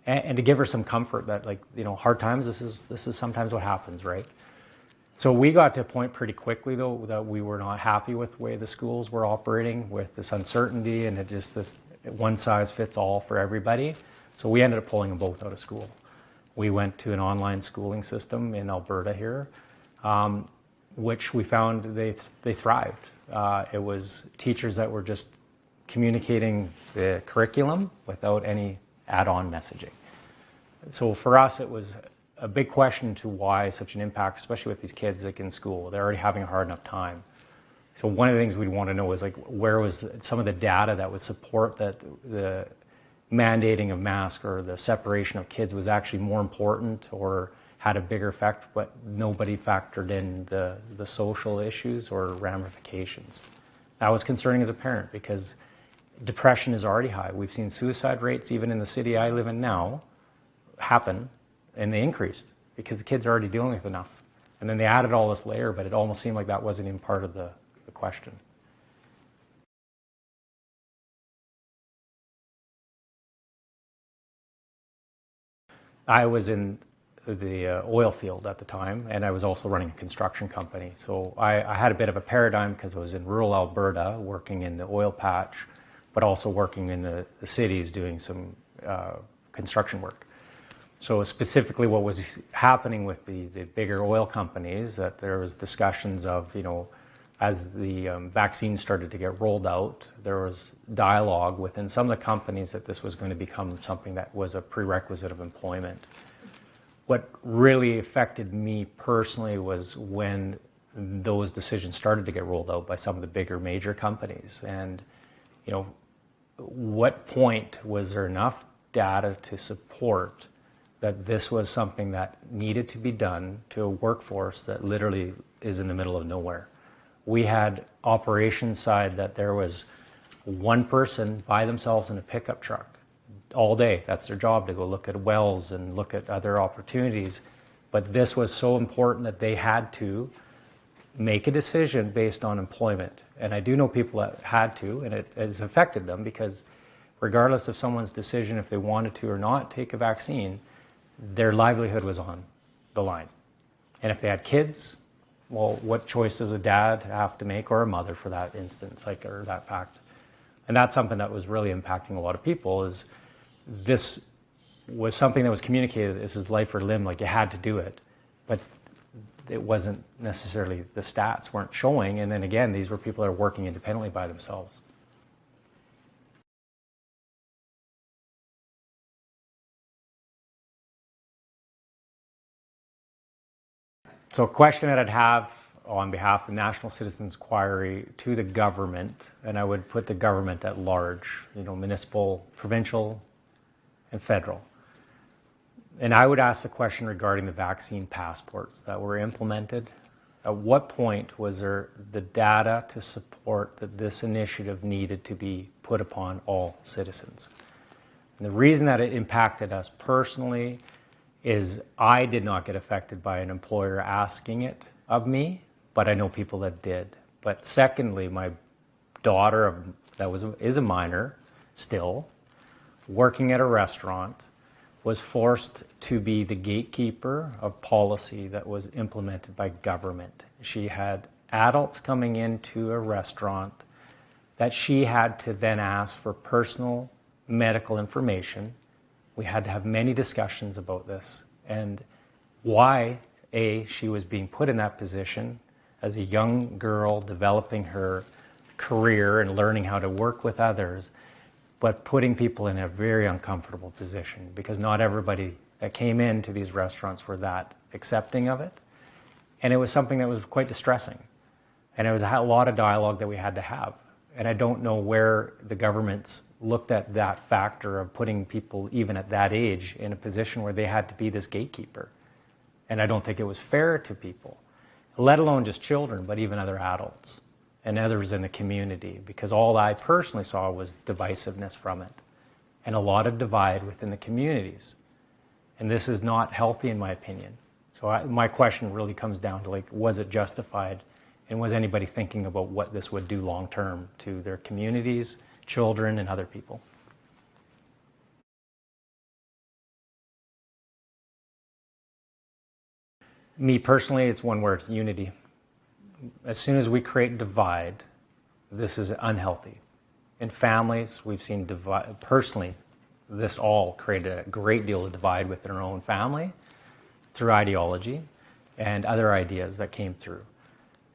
and to give her some comfort that, like, you know, hard times, this is sometimes what happens, right? So we got to a point pretty quickly though that we were not happy with the way the schools were operating with this uncertainty and it just this one size fits all for everybody. So we ended up pulling them both out of school. We went to an online schooling system in Alberta here, which we found they thrived. It was teachers that were just communicating the curriculum without any add-on messaging. So for us, it was a big question to why such an impact, especially with these kids like in school. They're already having a hard enough time. So one of the things we'd want to know is, like, where was some of the data that would support that the mandating of masks or the separation of kids was actually more important or had a bigger effect, but nobody factored in the social issues or ramifications. That was concerning as a parent because depression is already high. We've seen suicide rates, even in the city I live in now, happen, and they increased because the kids are already dealing with enough. And then they added all this layer, but it almost seemed like that wasn't even part of the question. I was in the oil field at the time, and I was also running a construction company. So I had a bit of a paradigm because I was in rural Alberta working in the oil patch, but also working in the cities doing some construction work. So specifically what was happening with the bigger oil companies, that there was discussions of, you know, as the vaccine started to get rolled out, there was dialogue within some of the companies that this was going to become something that was a prerequisite of employment. What really affected me personally was when those decisions started to get rolled out by some of the bigger major companies. And, you know, what point was there enough data to support that this was something that needed to be done to a workforce that literally is in the middle of nowhere? We had operations side that there was one person by themselves in a pickup truck all day. That's their job, to go look at wells and look at other opportunities. But this was so important that they had to make a decision based on employment. And I do know people that had to, and it has affected them because regardless of someone's decision if they wanted to or not take a vaccine, their livelihood was on the line. And if they had kids, well, what choice does a dad have to make, or a mother for that instance, like, or that fact? And that's something that was really impacting a lot of people. Is this was something that was communicated, this was life or limb, like you had to do it, but it wasn't necessarily, the stats weren't showing. And then again, these were people that are working independently by themselves. So a question that I'd have on behalf of the National Citizens Inquiry to the government, and I would put the government at large, you know, municipal, provincial, and federal. And I would ask the question regarding the vaccine passports that were implemented. At what point was there the data to support that this initiative needed to be put upon all citizens? And the reason that it impacted us personally is I did not get affected by an employer asking it of me, but I know people that did. But secondly, my daughter is a minor still, working at a restaurant, was forced to be the gatekeeper of policy that was implemented by government. She had adults coming into a restaurant that she had to then ask for personal medical information. We had to have many discussions about this and why, she was being put in that position as a young girl developing her career and learning how to work with others, but putting people in a very uncomfortable position because not everybody that came into these restaurants were that accepting of it. And it was something that was quite distressing. And it was a lot of dialogue that we had to have. And I don't know where the governments looked at that factor of putting people, even at that age, in a position where they had to be this gatekeeper. And I don't think it was fair to people, let alone just children, but even other adults and others in the community, because all I personally saw was divisiveness from it and a lot of divide within the communities. And this is not healthy, in my opinion. So my question really comes down to, like, was it justified? And was anybody thinking about what this would do long term to their communities, children, and other people? Me personally, it's one word: unity. As soon as we create divide, this is unhealthy. In families, we've seen divide. Personally, this all created a great deal of divide within our own family through ideology and other ideas that came through.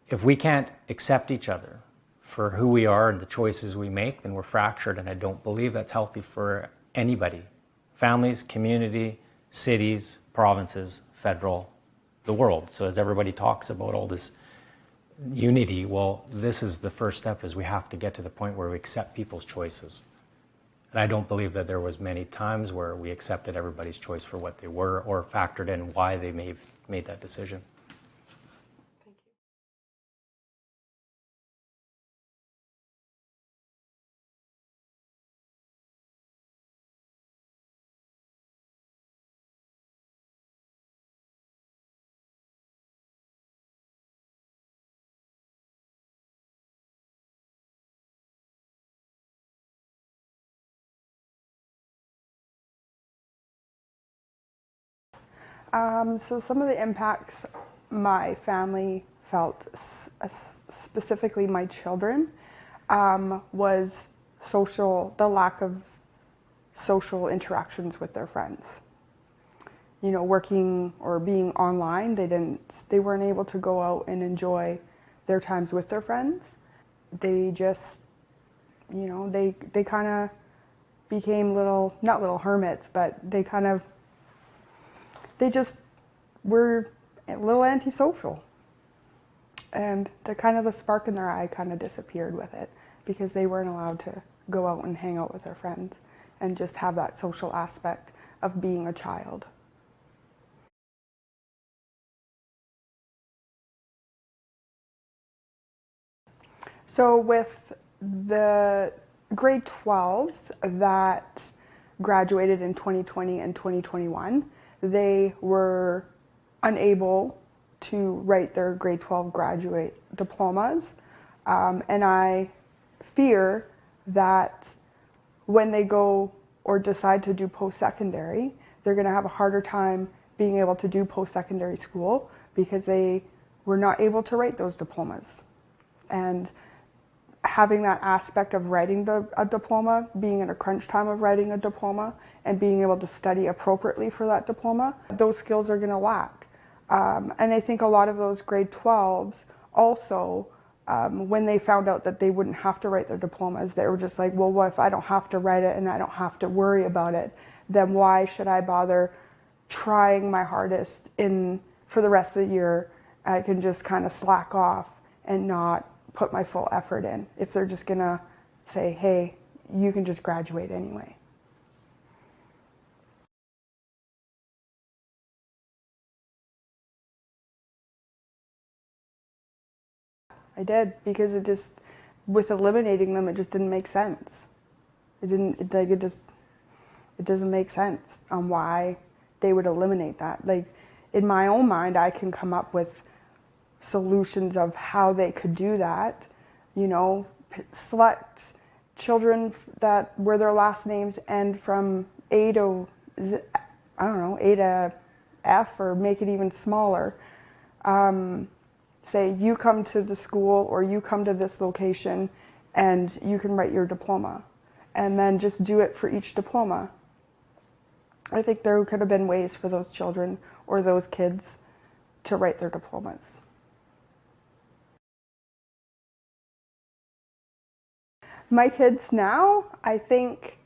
If we can't accept each other for who we are and the choices we make, then we're fractured, and I don't believe that's healthy for anybody. Families, community, cities, provinces, federal, the world. So as everybody talks about all this unity, well, this is the first step, is we have to get to the point where we accept people's choices. And I don't believe that there was many times where we accepted everybody's choice for what they were or factored in why they made that decision. So some of the impacts my family felt, specifically my children, was the lack of social interactions with their friends. You know, working or being online, they weren't able to go out and enjoy their times with their friends. They just, you know, they kind of became not little hermits, but they just were a little antisocial. And the spark in their eye kind of disappeared with it, because they weren't allowed to go out and hang out with their friends and just have that social aspect of being a child. So with the grade 12s that graduated in 2020 and 2021, they were unable to write their grade 12 graduate diplomas. And I fear that when they go or decide to do post-secondary, they're going to have a harder time being able to do post-secondary school, because they were not able to write those diplomas. And having that aspect of writing a diploma, being in a crunch time of writing a diploma, and being able to study appropriately for that diploma, those skills are going to lack. And I think a lot of those grade 12s also, when they found out that they wouldn't have to write their diplomas, they were just like, well, what if I don't have to write it and I don't have to worry about it? Then why should I bother trying my hardest for the rest of the year? I can just kind of slack off and not put my full effort in, if they're just gonna say, hey, you can just graduate anyway. I did, because with eliminating them, it just didn't make sense. It doesn't make sense on why they would eliminate that. Like, in my own mind, I can come up with solutions of how they could do that. You know, select children where their last names end from A to F, or make it even smaller. Say you come to the school, or you come to this location, and you can write your diploma, and then just do it for each diploma. I think there could have been ways for those children or those kids to write their diplomas. My kids now, I think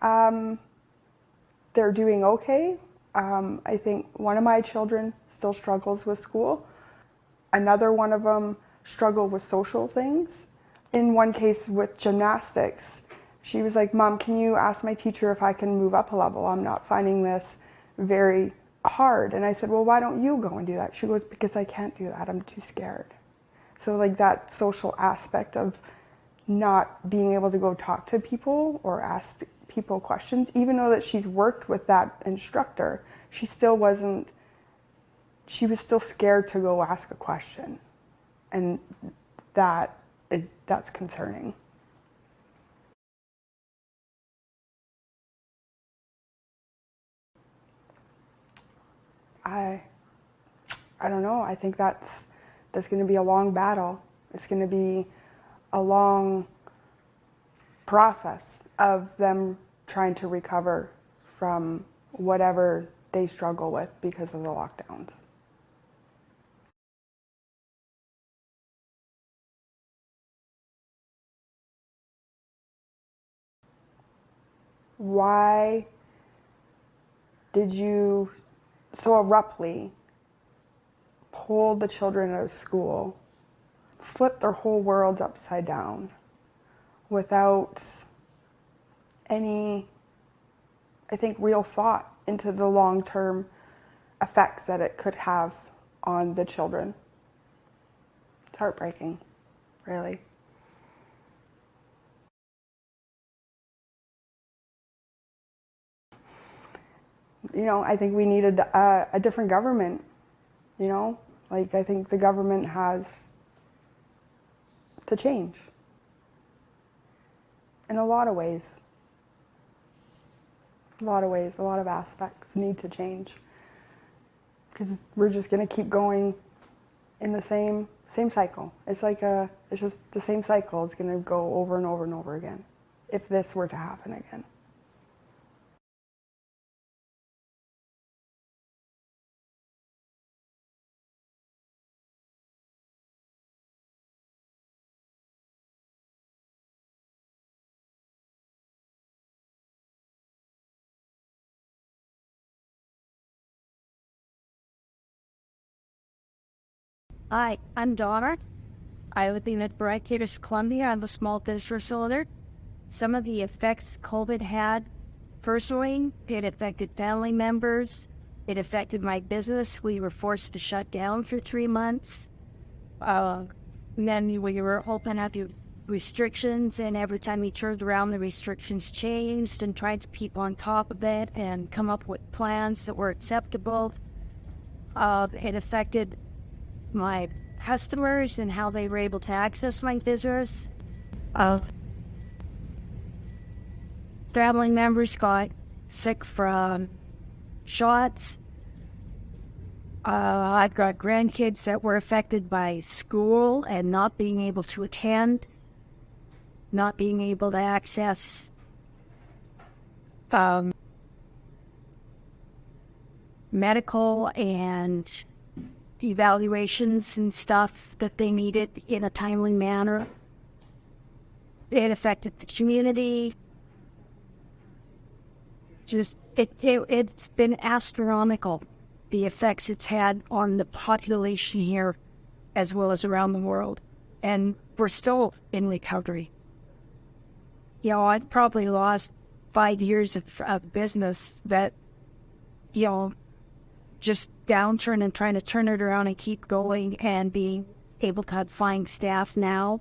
they're doing okay. I think one of my children still struggles with school. Another one of them struggled with social things. In one case with gymnastics, she was like, "Mom, can you ask my teacher if I can move up a level? I'm not finding this very hard." And I said, "Well, why don't you go and do that?" She goes, "Because I can't do that. I'm too scared." So like that social aspect of not being able to go talk to people or ask people questions, even though that she's worked with that instructor, she was still scared to go ask a question. And that's concerning. I don't know. I think that's going to be a long battle. It's going to be a long process of them trying to recover from whatever they struggle with because of the lockdowns. Why did you so abruptly pull the children out of school, flip their whole worlds upside down without any, I think, real thought into the long-term effects that it could have on the children? It's heartbreaking, really. You know, I think we needed a different government, you know? Like, I think the government has to change in a lot of ways. A lot of ways, a lot of aspects need to change. Because we're just going to keep going in the same cycle. It's just the same cycle. It's going to go over and over and over again if this were to happen again. Hi, I'm Donna. I live in British Columbia. I'm a small business owner. Some of the effects COVID had, personally, it affected family members. It affected my business. We were forced to shut down for 3 months. Then we were open up to restrictions, and every time we turned around, the restrictions changed, and tried to keep on top of it and come up with plans that were acceptable. It affected my customers and how they were able to access my business. Family members got sick from shots. I've got grandkids that were affected by school and not being able to attend, not being able to access medical and evaluations and stuff that they needed in a timely manner. It affected the community. It's been astronomical, the effects it's had on the population here as well as around the world. And we're still in recovery. You know, I've probably lost 5 years of business that, you know, just downturn and trying to turn it around and keep going and being able to find staff now.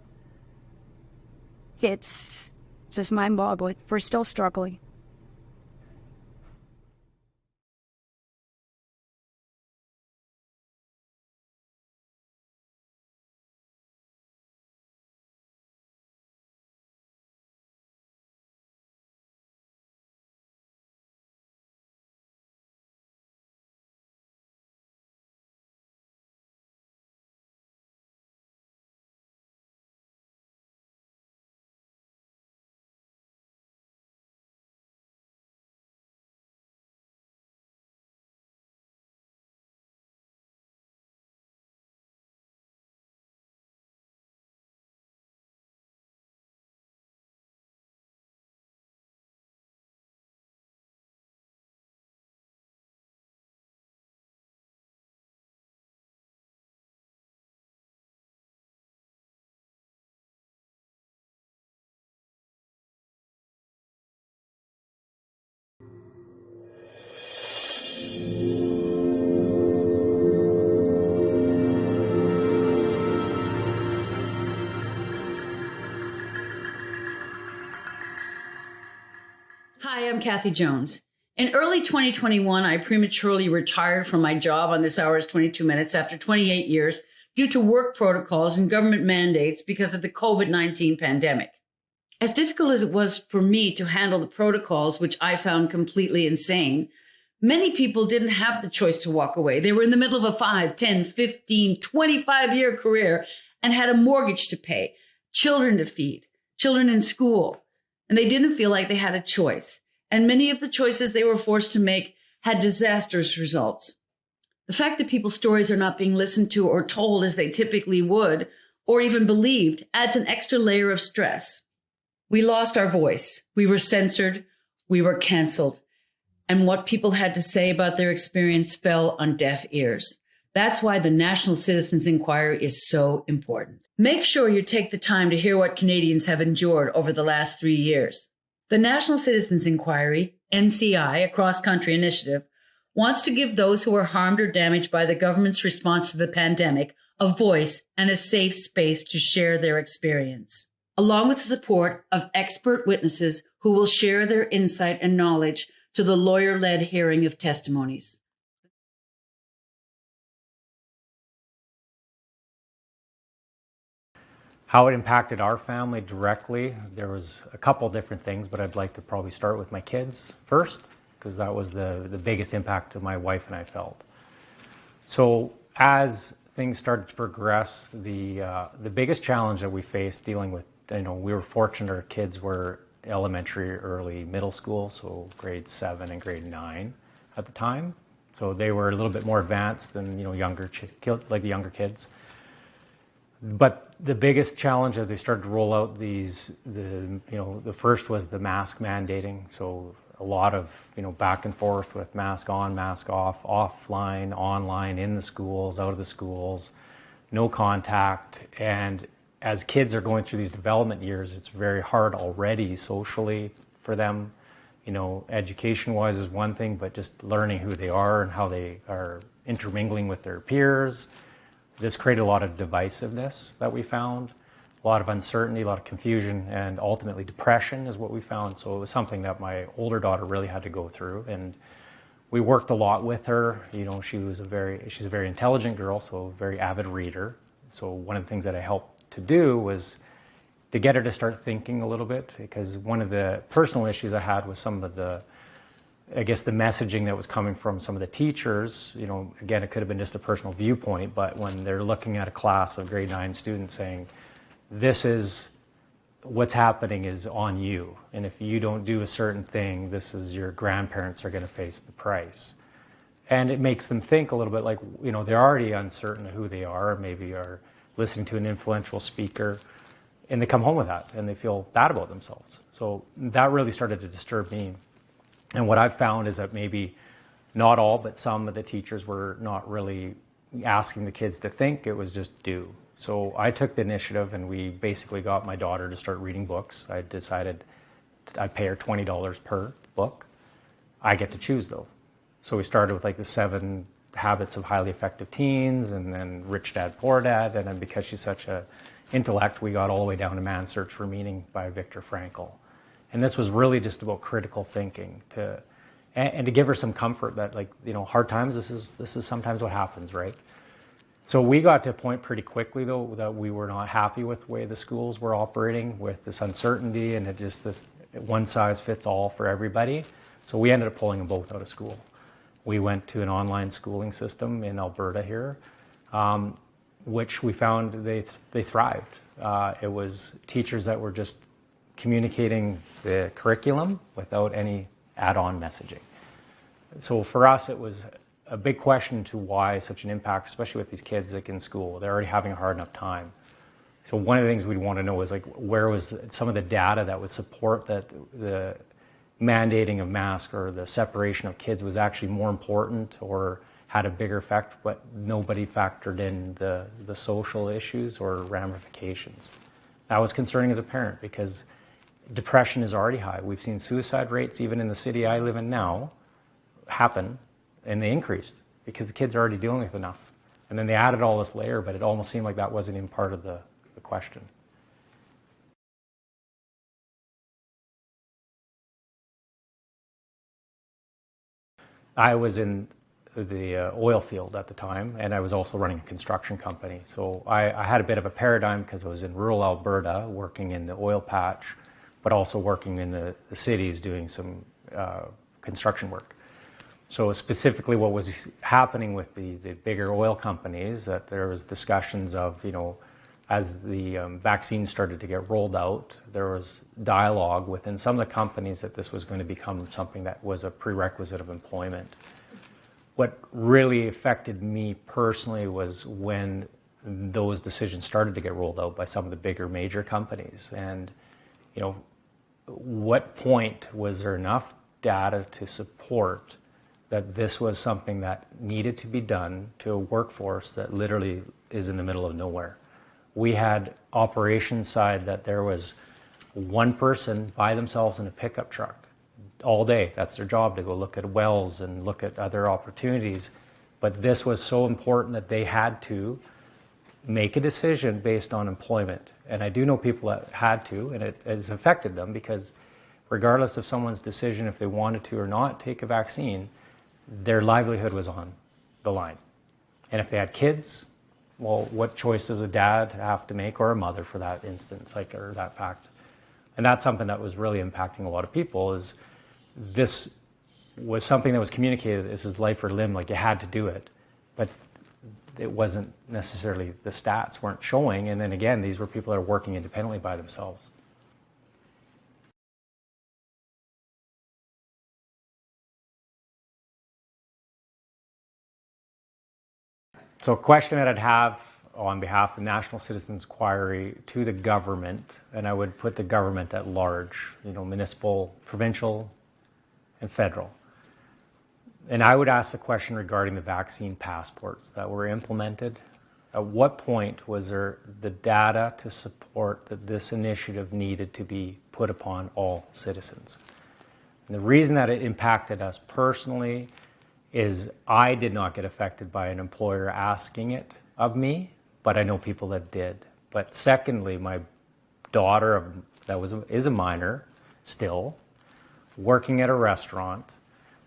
It's just mind-boggling. We're still struggling. Hi, I'm Kathy Jones. In early 2021, I prematurely retired from my job on This Hour is 22 Minutes after 28 years due to work protocols and government mandates because of the COVID-19 pandemic. As difficult as it was for me to handle the protocols, which I found completely insane, many people didn't have the choice to walk away. They were in the middle of a 5, 10, 15, 25-year career and had a mortgage to pay, children to feed, children in school, and they didn't feel like they had a choice. And many of the choices they were forced to make had disastrous results. The fact that people's stories are not being listened to or told as they typically would, or even believed, adds an extra layer of stress. We lost our voice. We were censored. We were canceled. And what people had to say about their experience fell on deaf ears. That's why the National Citizens Inquiry is so important. Make sure you take the time to hear what Canadians have endured over the last 3 years. The National Citizens Inquiry, NCI, a cross-country initiative, wants to give those who are harmed or damaged by the government's response to the pandemic a voice and a safe space to share their experience, along with the support of expert witnesses who will share their insight and knowledge to the lawyer-led hearing of testimonies. How it impacted our family directly, there was a couple different things, but I'd like to probably start with my kids first, because that was the biggest impact to my wife and I felt. So as things started to progress, the biggest challenge that we faced dealing with, we were fortunate our kids were elementary, early middle school, so grade 7 and grade 9 at the time. So they were a little bit more advanced than younger kids. But the biggest challenge as they started to roll out the first was the mask mandating. So a lot of back and forth with mask on, mask off, offline, online, in the schools, out of the schools, no contact. And as kids are going through these development years, it's very hard already socially for them. Education-wise is one thing, but just learning who they are and how they are intermingling with their peers. This created a lot of divisiveness that we found, a lot of uncertainty, a lot of confusion, and ultimately depression is what we found. So it was something that my older daughter really had to go through, and we worked a lot with her. She's a very intelligent girl, so a very avid reader. So one of the things that I helped to do was to get her to start thinking a little bit, because one of the personal issues I had was some of the messaging that was coming from some of the teachers. Again, it could have been just a personal viewpoint, but when they're looking at a class of grade 9 students saying, this is what's happening is on you, and if you don't do a certain thing, your grandparents are going to face the price. And it makes them think a little bit like, they're already uncertain of who they are, maybe are listening to an influential speaker, and they come home with that, and they feel bad about themselves. So that really started to disturb me. And what I've found is that maybe not all, but some of the teachers were not really asking the kids to think, it was just do. So I took the initiative, and we basically got my daughter to start reading books. I decided I'd pay her $20 per book. I get to choose though. So we started with the 7 Habits of Highly Effective Teens, and then Rich Dad, Poor Dad. And then because she's such an intellect, we got all the way down to Man's Search for Meaning by Viktor Frankl. And this was really just about critical thinking and to give her some comfort that hard times, this is sometimes what happens, right? So we got to a point pretty quickly though that we were not happy with the way the schools were operating with this uncertainty and this one size fits all for everybody. So we ended up pulling them both out of school. We went to an online schooling system in Alberta here, which we found they thrived. It was teachers that were just communicating the curriculum without any add-on messaging. So for us, it was a big question to why such an impact, especially with these kids in school. They're already having a hard enough time. So one of the things we'd want to know is where was some of the data that would support that the mandating of masks or the separation of kids was actually more important or had a bigger effect, but nobody factored in the social issues or ramifications. That was concerning as a parent because depression is already high. We've seen suicide rates, even in the city I live in now, happen, and they increased because the kids are already dealing with enough. And then they added all this layer, but it almost seemed like that wasn't even part of the question. I was in the oil field at the time, and I was also running a construction company. So I had a bit of a paradigm because I was in rural Alberta working in the oil patch, but also working in the cities doing some construction work. So specifically what was happening with the bigger oil companies, that there was discussions of, as the vaccine started to get rolled out, there was dialogue within some of the companies that this was going to become something that was a prerequisite of employment. What really affected me personally was when those decisions started to get rolled out by some of the bigger major companies. And, what point was there enough data to support that this was something that needed to be done to a workforce that literally is in the middle of nowhere? We had operations side that there was one person by themselves in a pickup truck all day. That's their job, to go look at wells and look at other opportunities. But this was so important that they had to make a decision based on employment. And I do know people that had to, and it has affected them, because regardless of someone's decision if they wanted to or not take a vaccine, their livelihood was on the line. And if they had kids, well, what choice does a dad have to make, or a mother for that instance, or that fact? And that's something that was really impacting a lot of people. Is this was something that was communicated, this was life or limb, like you had to do it, but it wasn't necessarily, the stats weren't showing. And then again, these were people that are working independently by themselves. So a question that I'd have on behalf of the National Citizens Inquiry to the government, and I would put the government at large, municipal, provincial, and federal. And I would ask the question regarding the vaccine passports that were implemented. At what point was there the data to support that this initiative needed to be put upon all citizens? And the reason that it impacted us personally is I did not get affected by an employer asking it of me, but I know people that did. But secondly, my daughter is a minor still, working at a restaurant,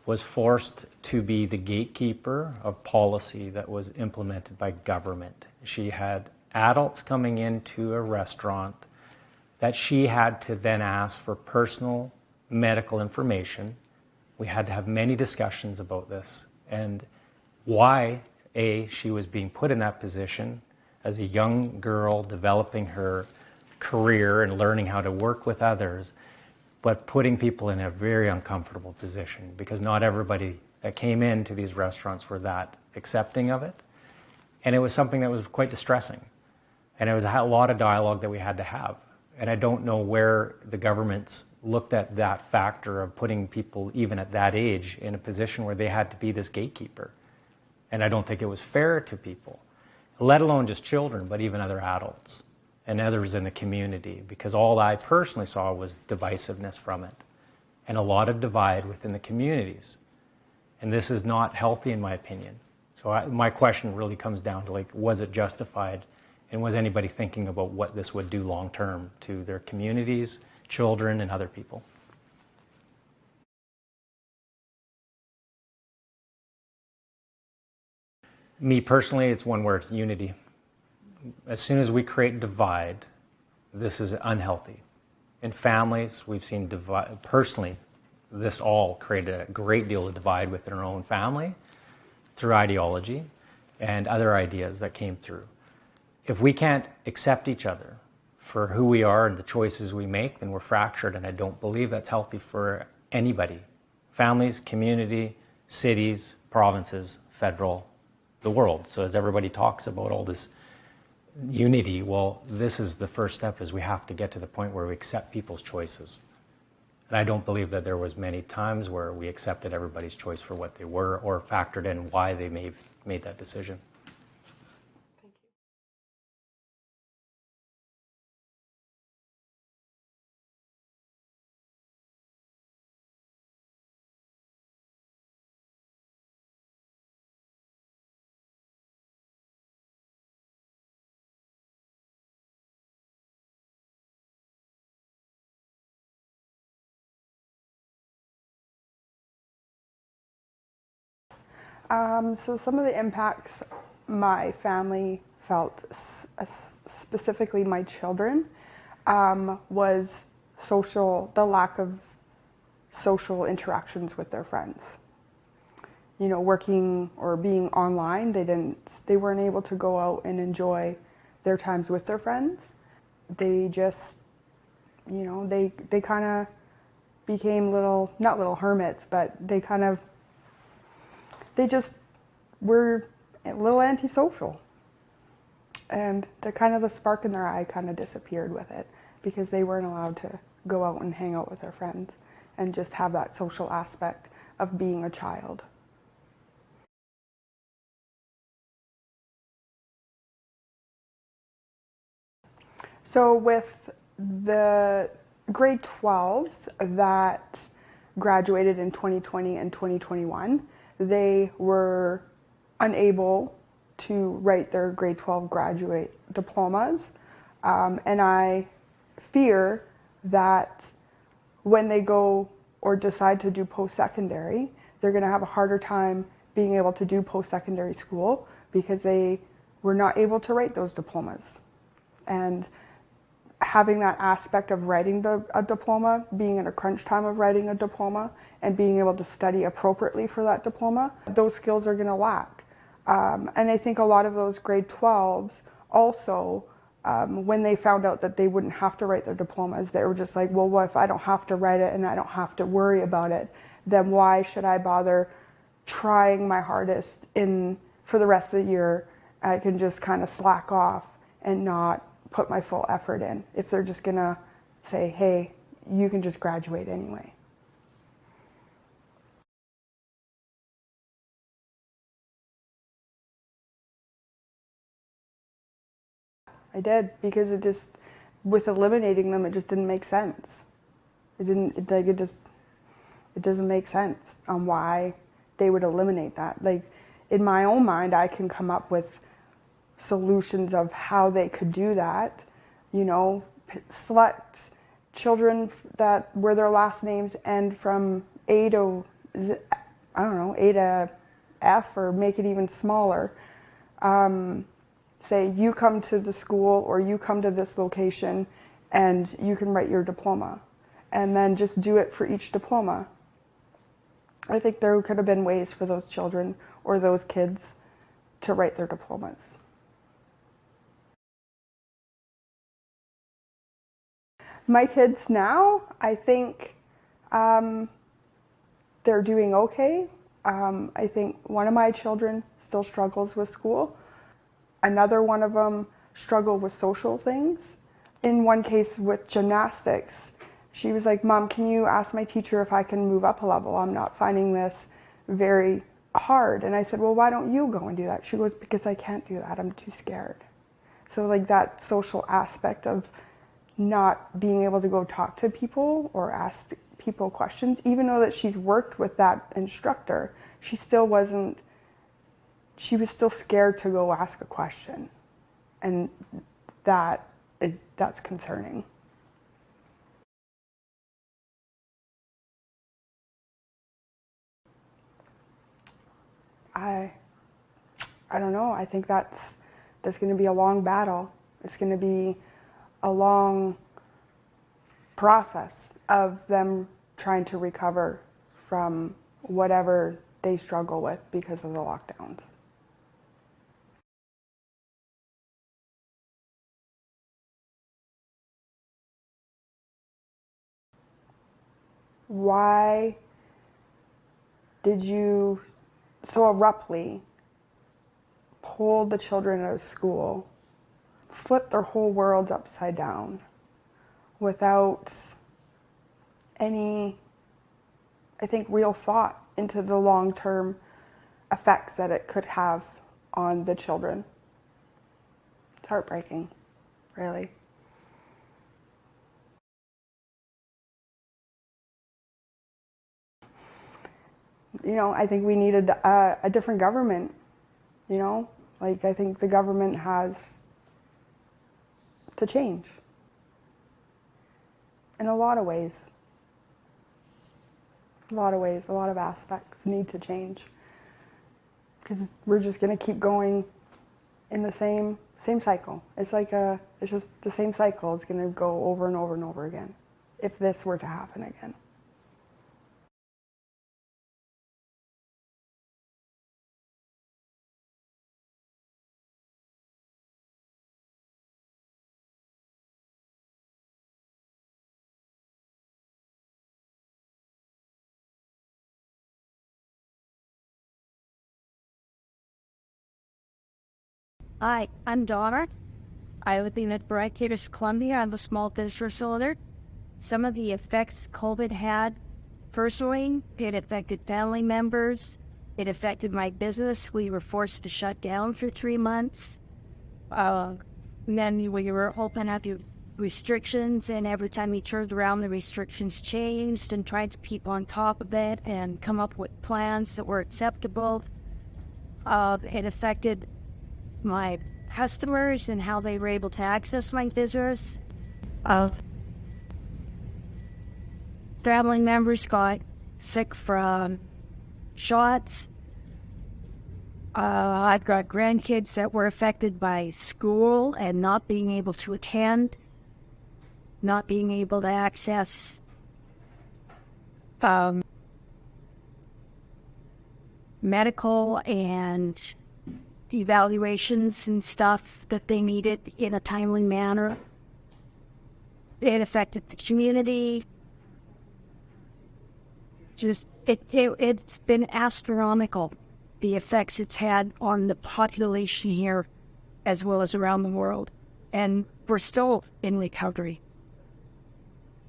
was forced to be the gatekeeper of policy that was implemented by government. She had adults coming into a restaurant that she had to then ask for personal medical information. We had to have many discussions about this and why, she was being put in that position as a young girl developing her career and learning how to work with others, but putting people in a very uncomfortable position, because not everybody that came into these restaurants were that accepting of it. And it was something that was quite distressing. And it was a lot of dialogue that we had to have. And I don't know where the governments looked at that factor of putting people, even at that age, in a position where they had to be this gatekeeper. And I don't think it was fair to people, let alone just children, but even other adults and others in the community, because all I personally saw was divisiveness from it and a lot of divide within the communities. And this is not healthy, in my opinion. So my question really comes down to, was it justified? And was anybody thinking about what this would do long term to their communities, children, and other people? Me personally, it's one word: unity. As soon as we create divide, this is unhealthy. In families, we've seen divide. Personally, this all created a great deal of divide within our own family through ideology and other ideas that came through. If we can't accept each other for who we are and the choices we make, then we're fractured, and I don't believe that's healthy for anybody. Families, community, cities, provinces, federal, the world. So as everybody talks about all this unity, well, this is the first step, is we have to get to the point where we accept people's choices. And I don't believe that there was many times where we accepted everybody's choice for what they were or factored in why they made that decision. So some of the impacts my family felt, specifically my children, was the lack of social interactions with their friends. You know, working or being online, they weren't able to go out and enjoy their times with their friends. They just, you know, they kind of became not little hermits, but they just were a little antisocial. And the spark in their eye kind of disappeared with it, because they weren't allowed to go out and hang out with their friends and just have that social aspect of being a child. So with the grade 12s that graduated in 2020 and 2021, they were unable to write their grade 12 graduate diplomas. And I fear that when they go or decide to do post-secondary, they're going to have a harder time being able to do post-secondary school because they were not able to write those diplomas. And having that aspect of writing a diploma, being in a crunch time of writing a diploma, and being able to study appropriately for that diploma, those skills are going to lack. And I think a lot of those grade 12s also, when they found out that they wouldn't have to write their diplomas, they were just like, well, what if I don't have to write it and I don't have to worry about it? Then why should I bother trying my hardest for the rest of the year? I can just kind of slack off and not put my full effort in if they're just gonna say, hey, you can just graduate anyway. I did, because with eliminating them, it just didn't make sense. It doesn't make sense on why they would eliminate that. Like, in my own mind, I can come up with solutions of how they could do that. You know, select children where their last names end from A to A to F, or make it even smaller. Say you come to the school or you come to this location and you can write your diploma, and then just do it for each diploma. I think there could have been ways for those children or those kids to write their diplomas. My kids now, I think they're doing okay. I think one of my children still struggles with school. Another one of them struggled with social things. In one case with gymnastics, she was like, Mom, can you ask my teacher if I can move up a level? I'm not finding this very hard. And I said, well, why don't you go and do that? She goes, because I can't do that. I'm too scared. So like that social aspect of not being able to go talk to people or ask people questions, even though that she's worked with that instructor, she was still scared to go ask a question. And that's concerning. I don't know. I think that's going to be a long battle. It's going to be a long process of them trying to recover from whatever they struggle with because of the lockdowns. Why did you so abruptly pull the children out of school, flip their whole worlds upside down without any, I think, real thought into the long-term effects that it could have on the children? It's heartbreaking, really. You know, I think we needed a different government, you know? Like, I think the government has to change in a lot of ways. A lot of ways, a lot of aspects need to change. because we're just going to keep going in the same cycle. It's like it's just the same cycle. It's going to go over and over and over again if this were to happen again. Hi, I'm Donna. I live in British Columbia. I'm a small business owner. Some of the effects COVID had, personally, it affected family members. It affected my business. We were forced to shut down for 3 months. Then we were open up to restrictions, and every time we turned around, the restrictions changed, and tried to keep on top of it and come up with plans that were acceptable. It affected my customers and how they were able to access my business. Family members got sick from shots. I've got grandkids that were affected by school and not being able to attend, not being able to access medical and evaluations and stuff that they needed in a timely manner. It affected the community. It's been astronomical, the effects it's had on the population here as well as around the world. And we're still in recovery.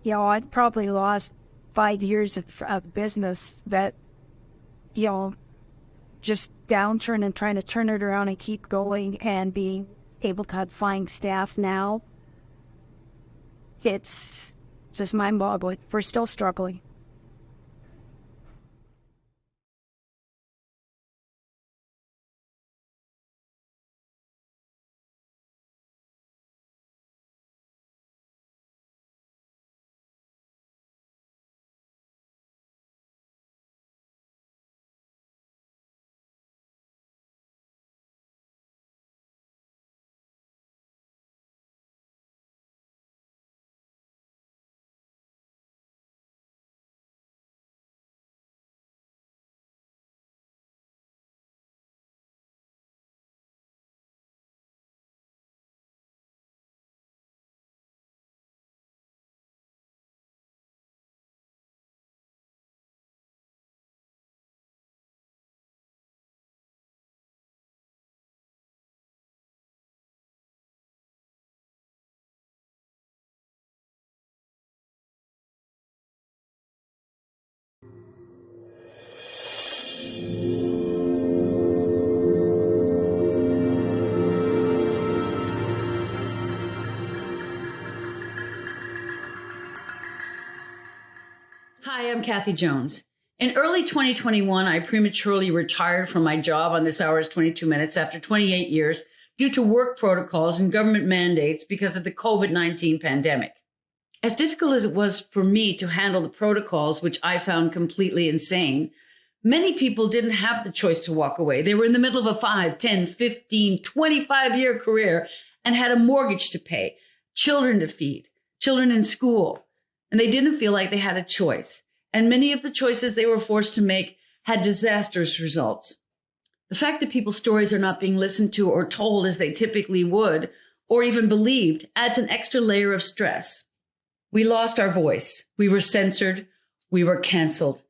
You know, I've probably lost 5 years of business that, you know, just downturn and trying to turn it around and keep going and being able to find staff now. It's just mind-boggling. We're still struggling. Hi, I'm Kathy Jones. In early 2021, I prematurely retired from my job on This Hour is 22 Minutes after 28 years due to work protocols and government mandates because of the COVID-19 pandemic. As difficult as it was for me to handle the protocols, which I found completely insane, many people didn't have the choice to walk away. They were in the middle of a 5, 10, 15, 25-year career and had a mortgage to pay, children to feed, children in school, and they didn't feel like they had a choice. And many of the choices they were forced to make had disastrous results. The fact that people's stories are not being listened to or told as they typically would, or even believed, adds an extra layer of stress. We lost our voice. We were censored. We were canceled.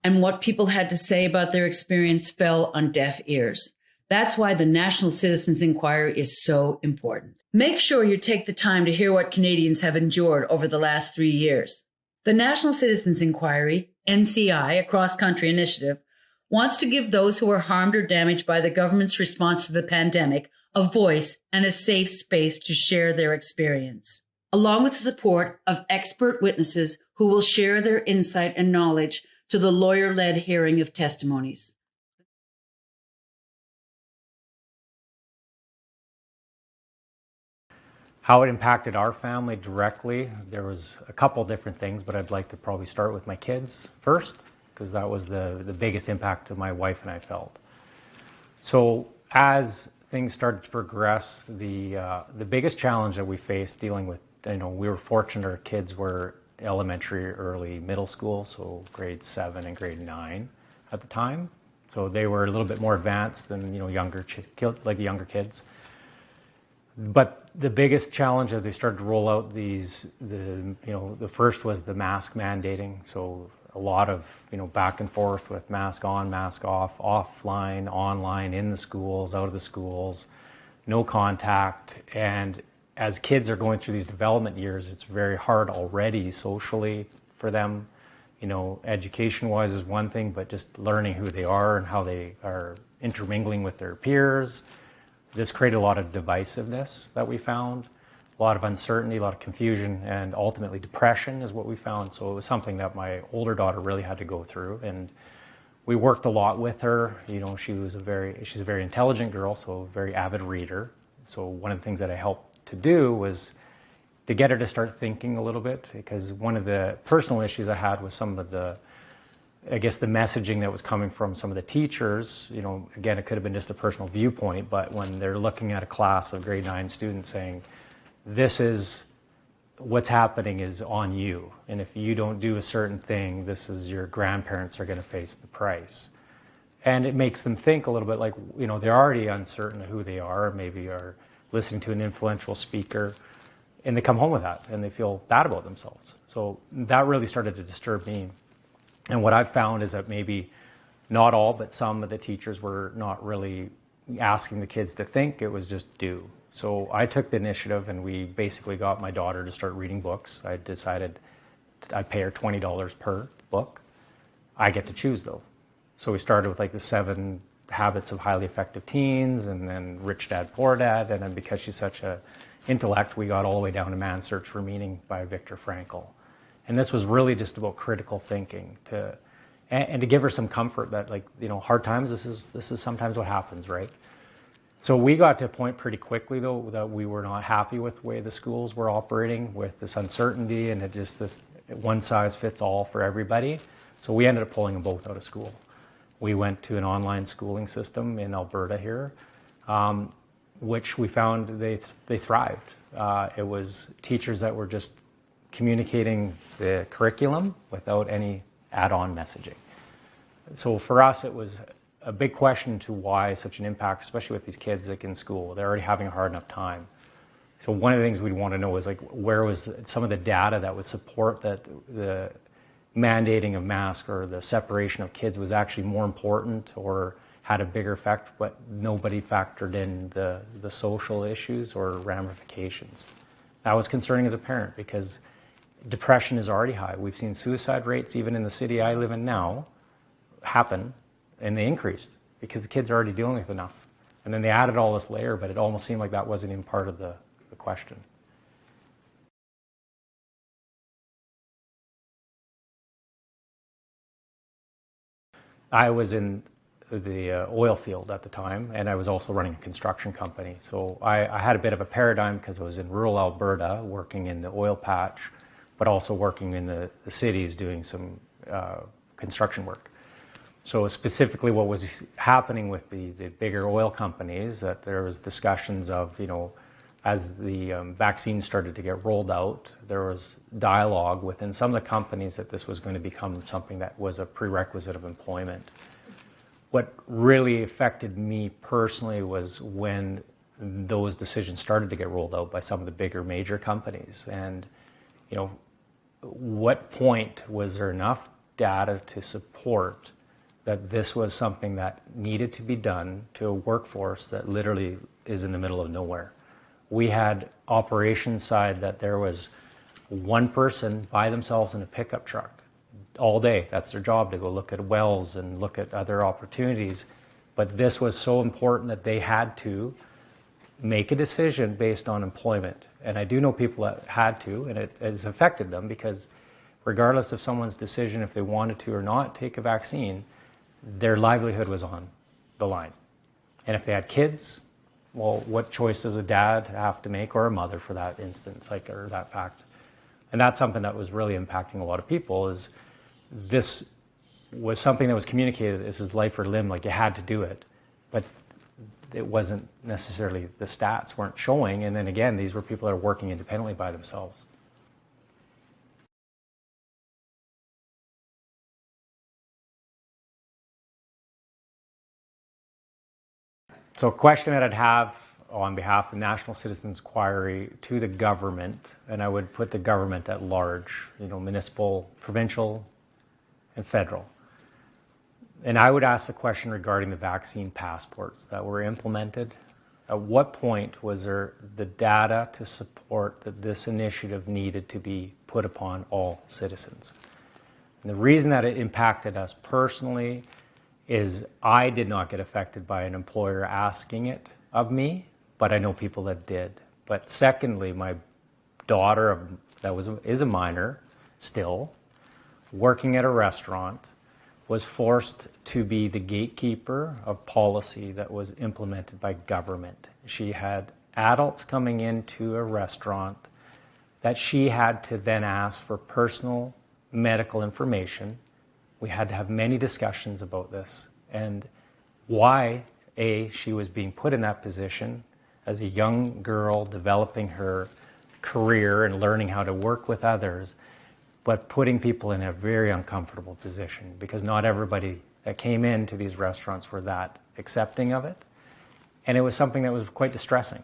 And what people had to say about their experience fell on deaf ears. That's why the National Citizens Inquiry is so important. Make sure you take the time to hear what Canadians have endured over the last 3 years. The National Citizens Inquiry, NCI, a cross-country initiative, wants to give those who are harmed or damaged by the government's response to the pandemic a voice and a safe space to share their experience, along with the support of expert witnesses who will share their insight and knowledge to the lawyer-led hearing of testimonies. How it impacted our family directly, there was a couple different things, but I'd like to probably start with my kids first, because that was the biggest impact to my wife and I felt. So as things started to progress, the biggest challenge that we faced dealing with, we were fortunate our kids were elementary, early middle school, so grade 7 and grade 9 at the time. So they were a little bit more advanced than younger kids. But the biggest challenge as they started to roll out the first was the mask mandating. So a lot of back and forth with mask on, mask off, offline, online, in the schools, out of the schools, no contact. And as kids are going through these development years, it's very hard already socially for them. Education-wise is one thing, but just learning who they are and how they are intermingling with their peers. This created a lot of divisiveness that we found, a lot of uncertainty, a lot of confusion, and ultimately depression is what we found. So it was something that my older daughter really had to go through, and we worked a lot with her. She's a very intelligent girl, so a very avid reader. So one of the things that I helped to do was to get her to start thinking a little bit, because one of the personal issues I had was some of the messaging that was coming from some of the teachers. Again, it could have been just a personal viewpoint, but when they're looking at a class of grade 9 students saying, this is what's happening is on you, and if you don't do a certain thing, your grandparents are going to face the price. And it makes them think a little bit like, they're already uncertain of who they are, maybe are listening to an influential speaker, and they come home with that and they feel bad about themselves. So that really started to disturb me. And what I've found is that maybe not all, but some of the teachers were not really asking the kids to think, it was just do. So I took the initiative, and we basically got my daughter to start reading books. I decided I'd pay her $20 per book. I get to choose though. So we started with the 7 Habits of Highly Effective Teens, and then Rich Dad, Poor Dad, and then because she's such a intellect, we got all the way down to Man's Search for Meaning by Viktor Frankl. And this was really just about critical thinking and to give her some comfort that hard times, this is sometimes what happens, right? So we got to a point pretty quickly though that we were not happy with the way the schools were operating with this uncertainty and this one size fits all for everybody. So we ended up pulling them both out of school. We went to an online schooling system in Alberta here, which we found they thrived. It was teachers that were just communicating the curriculum without any add-on messaging. So for us, it was a big question to why such an impact, especially with these kids in school. They're already having a hard enough time. So one of the things we'd want to know is where was some of the data that would support that the mandating of masks or the separation of kids was actually more important or had a bigger effect, but nobody factored in the social issues or ramifications. That was concerning as a parent because depression is already high. We've seen suicide rates, even in the city I live in now, happen, and they increased because the kids are already dealing with enough. And then they added all this layer, but it almost seemed like that wasn't even part of the question. I was in the oil field at the time, and I was also running a construction company. So I had a bit of a paradigm because I was in rural Alberta working in the oil patch, but also working in the cities doing some construction work. So specifically what was happening with the bigger oil companies, that there was discussions of, as the vaccine started to get rolled out, there was dialogue within some of the companies that this was going to become something that was a prerequisite of employment. What really affected me personally was when those decisions started to get rolled out by some of the bigger major companies. And, what point was there enough data to support that this was something that needed to be done to a workforce that literally is in the middle of nowhere? We had operations side that there was one person by themselves in a pickup truck all day. That's their job, to go look at wells and look at other opportunities. But this was so important that they had to make a decision based on employment. And I do know people that had to, and it has affected them because regardless of someone's decision, if they wanted to or not take a vaccine, their livelihood was on the line. And if they had kids, well, what choice does a dad have to make, or a mother for that instance, or that fact? And that's something that was really impacting a lot of people. Is this was something that was communicated. This was life or limb, you had to do it. But it wasn't necessarily, the stats weren't showing. And then again, these were people that are working independently by themselves. So a question that I'd have on behalf of National Citizens Inquiry to the government, and I would put the government at large, municipal, provincial, and federal. And I would ask the question regarding the vaccine passports that were implemented. At what point was there the data to support that this initiative needed to be put upon all citizens? And the reason that it impacted us personally is I did not get affected by an employer asking it of me, but I know people that did. But secondly, my daughter is a minor still, working at a restaurant, was forced to be the gatekeeper of policy that was implemented by government. She had adults coming into a restaurant that she had to then ask for personal medical information. We had to have many discussions about this and why, she was being put in that position as a young girl developing her career and learning how to work with others, but putting people in a very uncomfortable position because not everybody that came into these restaurants were that accepting of it. And it was something that was quite distressing.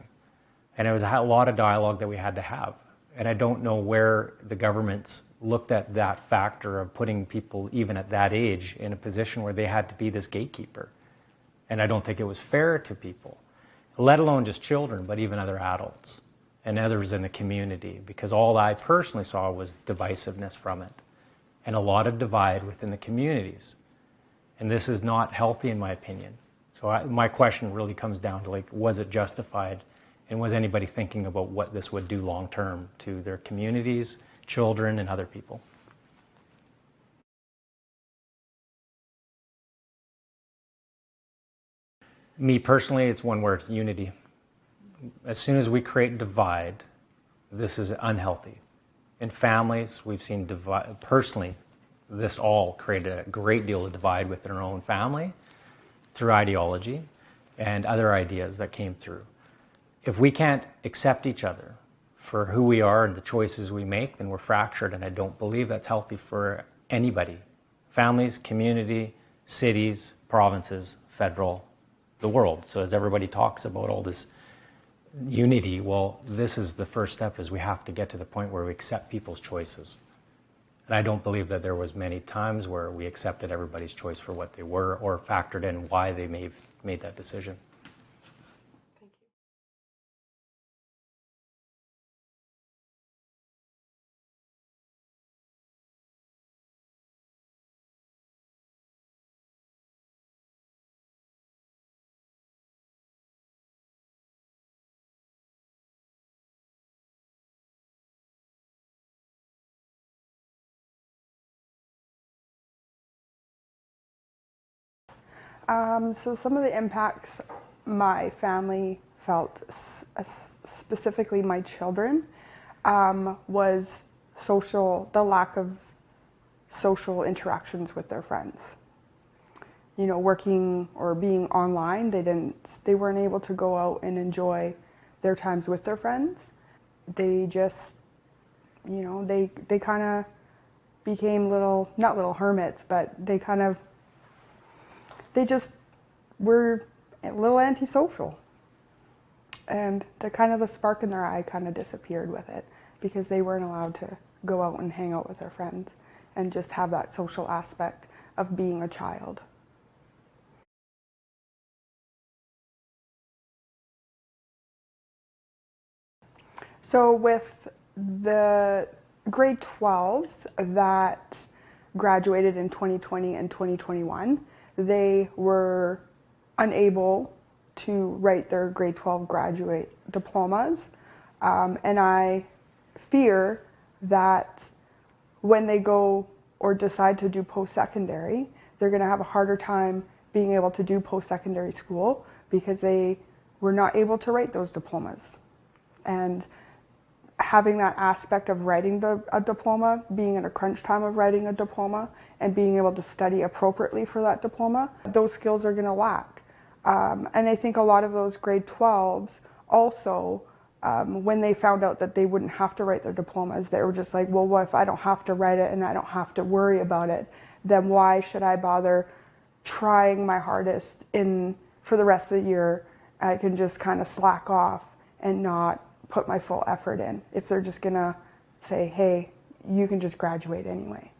And it was a lot of dialogue that we had to have. And I don't know where the governments looked at that factor of putting people, even at that age, in a position where they had to be this gatekeeper. And I don't think it was fair to people, let alone just children, but even other adults and others in the community, because all I personally saw was divisiveness from it and a lot of divide within the communities. And this is not healthy in my opinion. So my question really comes down to, was it justified? And was anybody thinking about what this would do long term to their communities, children, and other people? Me personally, it's one word: unity. As soon as we create divide, this is unhealthy. In families, we've seen divide. Personally, this all created a great deal of divide within our own family through ideology and other ideas that came through. If we can't accept each other for who we are and the choices we make, then we're fractured, and I don't believe that's healthy for anybody. Families, community, cities, provinces, federal, the world. So as everybody talks about all this unity, well, this is the first step, is we have to get to the point where we accept people's choices. And I don't believe that there was many times where we accepted everybody's choice for what they were or factored in why they made that decision. So some of the impacts my family felt, specifically my children, was the lack of social interactions with their friends. Working or being online, they weren't able to go out and enjoy their times with their friends. They just, they kind of became not little hermits, but they just were a little antisocial. And the spark in their eye kind of disappeared with it because they weren't allowed to go out and hang out with their friends and just have that social aspect of being a child. So with the grade 12s that graduated in 2020 and 2021, they were unable to write their grade 12 graduate diplomas. And I fear that when they go or decide to do post-secondary, they're going to have a harder time being able to do post-secondary school because they were not able to write those diplomas. And having that aspect of writing a diploma, being in a crunch time of writing a diploma, and being able to study appropriately for that diploma, those skills are going to lack. And I think a lot of those grade 12s also, when they found out that they wouldn't have to write their diplomas, they were just like, well, what if I don't have to write it and I don't have to worry about it? Then why should I bother trying my hardest for the rest of the year? I can just kind of slack off and not put my full effort in if they're just gonna say, hey, you can just graduate anyway.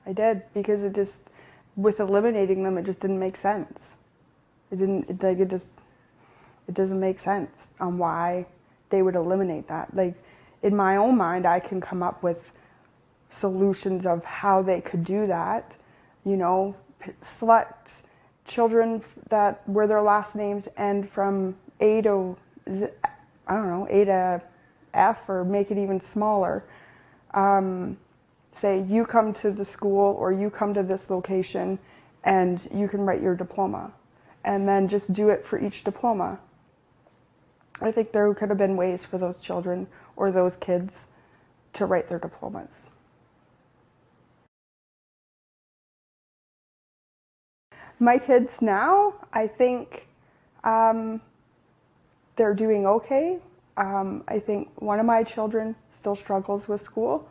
I did, because it just, with eliminating them, it just didn't make sense. It doesn't make sense on why they would eliminate that. Like, in my own mind, I can come up with solutions of how they could do that. You know, select children where their last names end from A to Z, I don't know, A to F, or make it even smaller. Say, you come to the school or you come to this location and you can write your diploma. And then just do it for each diploma. I think there could have been ways for those children or those kids to write their diplomas. My kids now, I think they're doing okay. I think one of my children still struggles with school.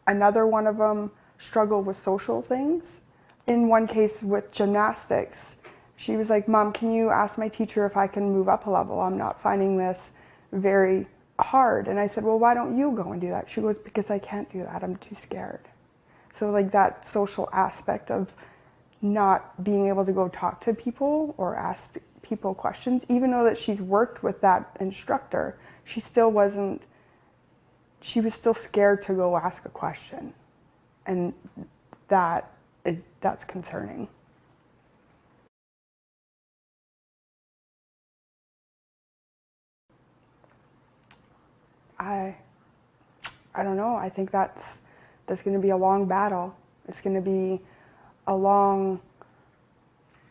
Another one of them struggled with social things. In one case with gymnastics, she was like, Mom, can you ask my teacher if I can move up a level? I'm not finding this very hard. And I said, well, why don't you go and do that? She goes, because I can't do that. I'm too scared. So like that social aspect of not being able to go talk to people or ask people questions, even though that she's worked with that instructor, she was still scared to go ask a question. And that's concerning. I don't know. I think that's going to be a long battle. It's going to be a long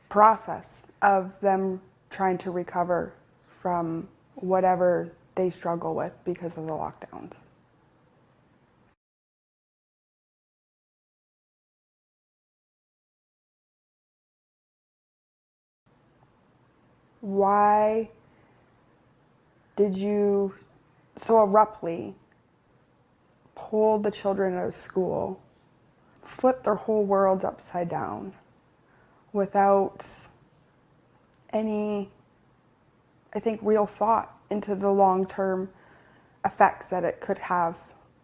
process of them trying to recover from whatever they struggle with because of the lockdowns. Why did you so abruptly pull the children out of school, flip their whole worlds upside down without any, I think, real thought into the long-term effects that it could have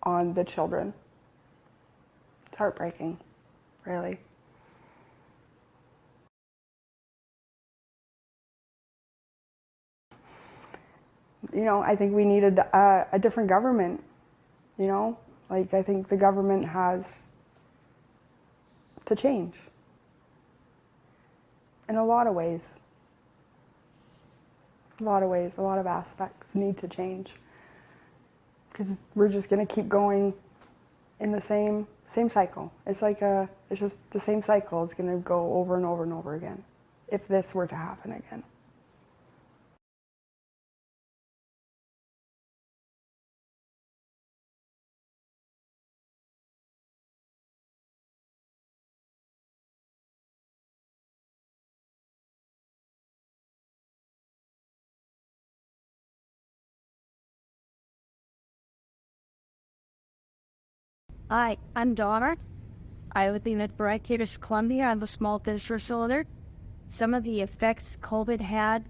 on the children? It's heartbreaking, really. You know, I think we needed a different government, you know? Like, I think the government has to change in a lot of ways. A lot of aspects need to change. Because we're just going to keep going in the same cycle. It's just the same cycle. It's going to go over and over and over again if this were to happen again. Hi, I'm Donna. I live in British Columbia. I'm a small business owner. Some of the effects COVID had,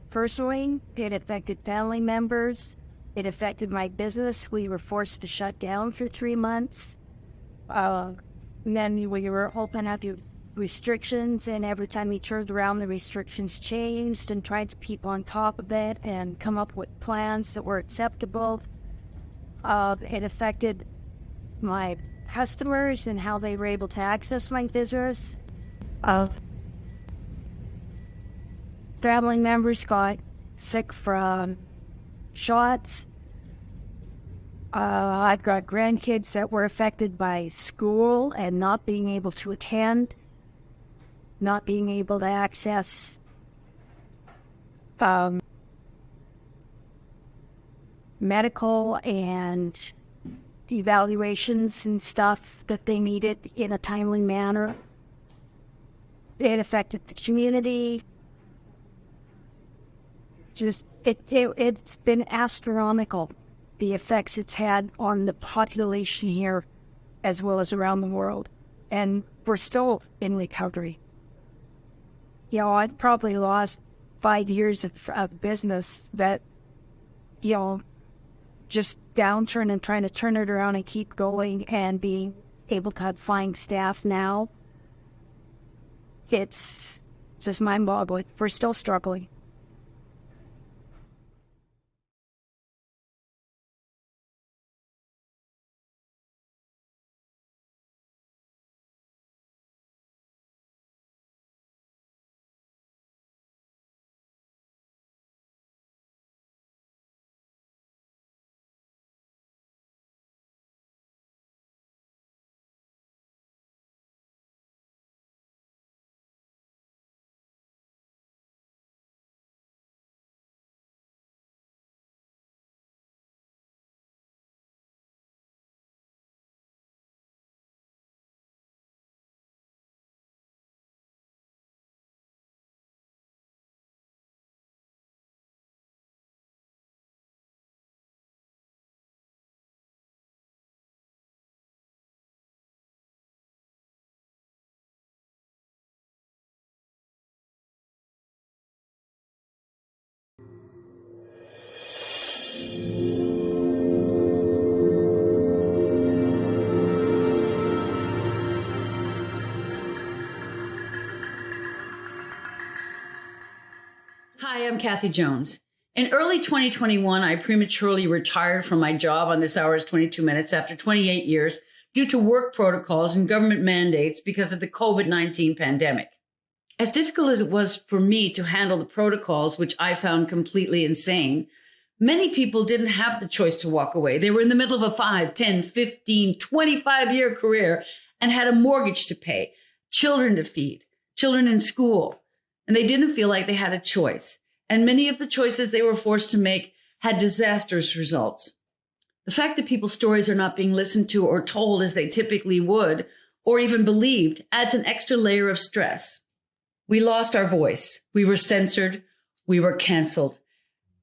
personally, it affected family members. It affected my business. We were forced to shut down for 3 months. And then we were open up to restrictions, and every time we turned around, the restrictions changed, and tried to keep on top of it and come up with plans that were acceptable. It affected my customers and how they were able to access my business. Family members got sick from shots. I've got grandkids that were affected by school and not being able to attend, not being able to access medical and evaluations and stuff that they needed in a timely manner. It affected the community. It's been astronomical, the effects it's had on the population here as well as around the world. And we're still in recovery. I'd probably lost 5 years of business that, just downturn and trying to turn it around and keep going and being able to find staff now. It's just mind-boggling. We're still struggling. Hi, I'm Kathy Jones. In early 2021, I prematurely retired from my job on This Hour is 22 Minutes after 28 years due to work protocols and government mandates because of the COVID-19 pandemic. As difficult as it was for me to handle the protocols, which I found completely insane, many people didn't have the choice to walk away. They were in the middle of a 5, 10, 15, 25-year career and had a mortgage to pay, children to feed, children in school, and they didn't feel like they had a choice. And many of the choices they were forced to make had disastrous results. The fact that people's stories are not being listened to or told as they typically would, or even believed, adds an extra layer of stress. We lost our voice. We were censored. We were canceled.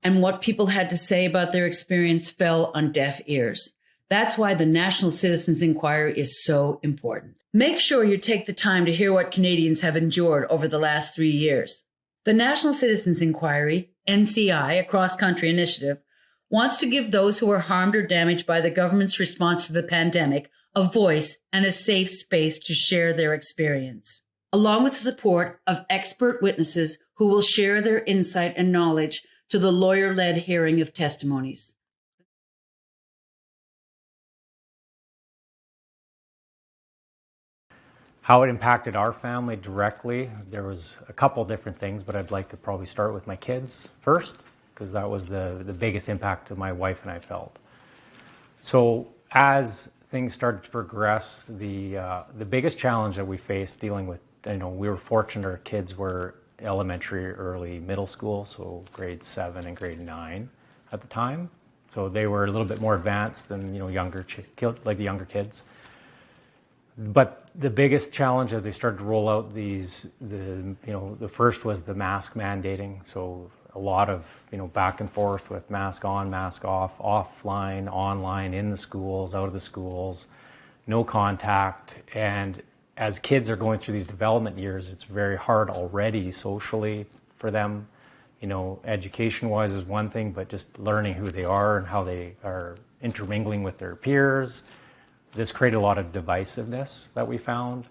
And what people had to say about their experience fell on deaf ears. That's why the National Citizens Inquiry is so important. Make sure you take the time to hear what Canadians have endured over the last 3 years. The National Citizens Inquiry, NCI, a cross-country initiative, wants to give those who are harmed or damaged by the government's response to the pandemic a voice and a safe space to share their experience, along with the support of expert witnesses who will share their insight and knowledge to the lawyer-led hearing of testimonies. How it impacted our family directly, there was a couple different things, but I'd like to probably start with my kids first, because that was the biggest impact that my wife and I felt. So as things started to progress, the biggest challenge that we faced dealing with, we were fortunate our kids were elementary, early middle school, so grade 7 and grade 9 at the time. So they were a little bit more advanced than younger kids. But the biggest challenge as they started to roll out the first was the mask mandating. So a lot of back and forth with mask on, mask off, offline, online, in the schools, out of the schools, no contact. And as kids are going through these development years, it's very hard already socially for them. Education-wise is one thing, but just learning who they are and how they are intermingling with their peers. This created a lot of divisiveness that we found,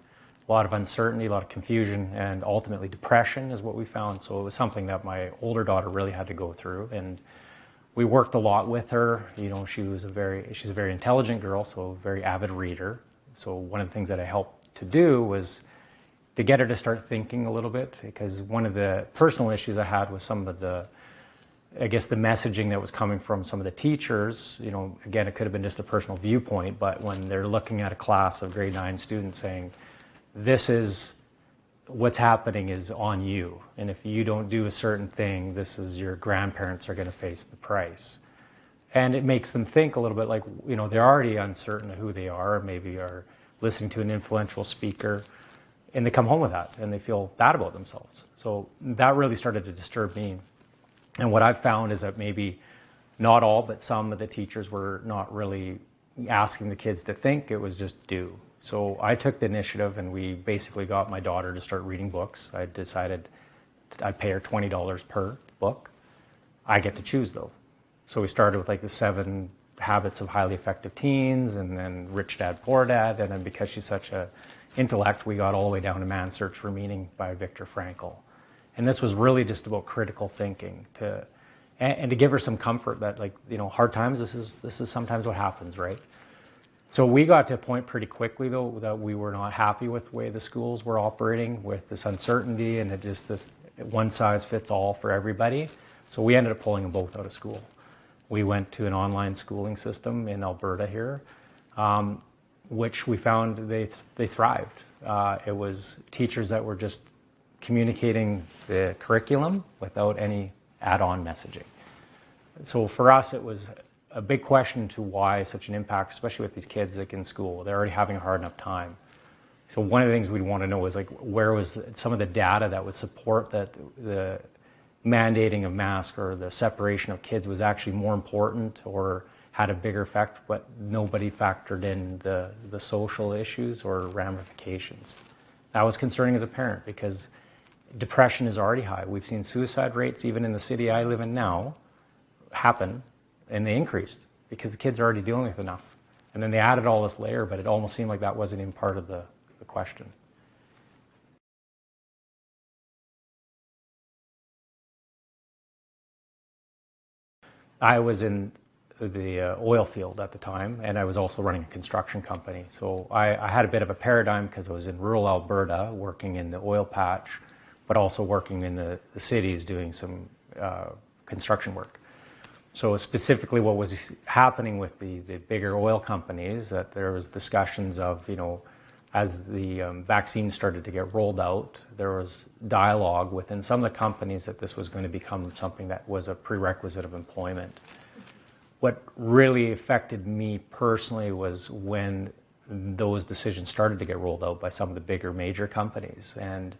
a lot of uncertainty, a lot of confusion, and ultimately depression is what we found. So it was something that my older daughter really had to go through, and we worked a lot with her. She's a very intelligent girl, so a very avid reader. So one of the things that I helped to do was to get her to start thinking a little bit, because one of the personal issues I had was some of the messaging that was coming from some of the teachers. Again, it could have been just a personal viewpoint, but when they're looking at a class of grade 9 students saying, this is what's happening is on you, and if you don't do a certain thing, this is your grandparents are going to face the price. And it makes them think a little bit like, they're already uncertain of who they are, maybe are listening to an influential speaker, and they come home with that and they feel bad about themselves. So that really started to disturb me. And what I've found is that maybe not all, but some of the teachers were not really asking the kids to think, it was just do. So I took the initiative and we basically got my daughter to start reading books. I decided I'd pay her $20 per book. I get to choose though. So we started with like the 7 Habits of Highly Effective Teens, and then Rich Dad, Poor Dad, and then because she's such a intellect, we got all the way down to Man's Search for Meaning by Viktor Frankl. And this was really just about critical thinking and to give her some comfort that, like, hard times, this is sometimes what happens, right? So we got to a point pretty quickly though that we were not happy with the way the schools were operating, with this uncertainty and this one size fits all for everybody. So we ended up pulling them both out of school. We went to an online schooling system in Alberta here, which we found they thrived. It was teachers that were just communicating the curriculum without any add-on messaging. So for us, it was a big question to why such an impact, especially with these kids like in school. They're already having a hard enough time. So one of the things we'd want to know is, like, where was some of the data that would support that the mandating of masks or the separation of kids was actually more important or had a bigger effect, but nobody factored in the social issues or ramifications. That was concerning as a parent because depression is already high. We've seen suicide rates, even in the city I live in now, happen, and they increased because the kids are already dealing with enough. And then they added all this layer, but it almost seemed like that wasn't even part of the question. I was in the oil field at the time, and I was also running a construction company. So I had a bit of a paradigm because I was in rural Alberta working in the oil patch, but also working in the cities doing some construction work. So specifically what was happening with the bigger oil companies, that there was discussions of, as the vaccine started to get rolled out, there was dialogue within some of the companies that this was going to become something that was a prerequisite of employment. What really affected me personally was when those decisions started to get rolled out by some of the bigger major companies. And,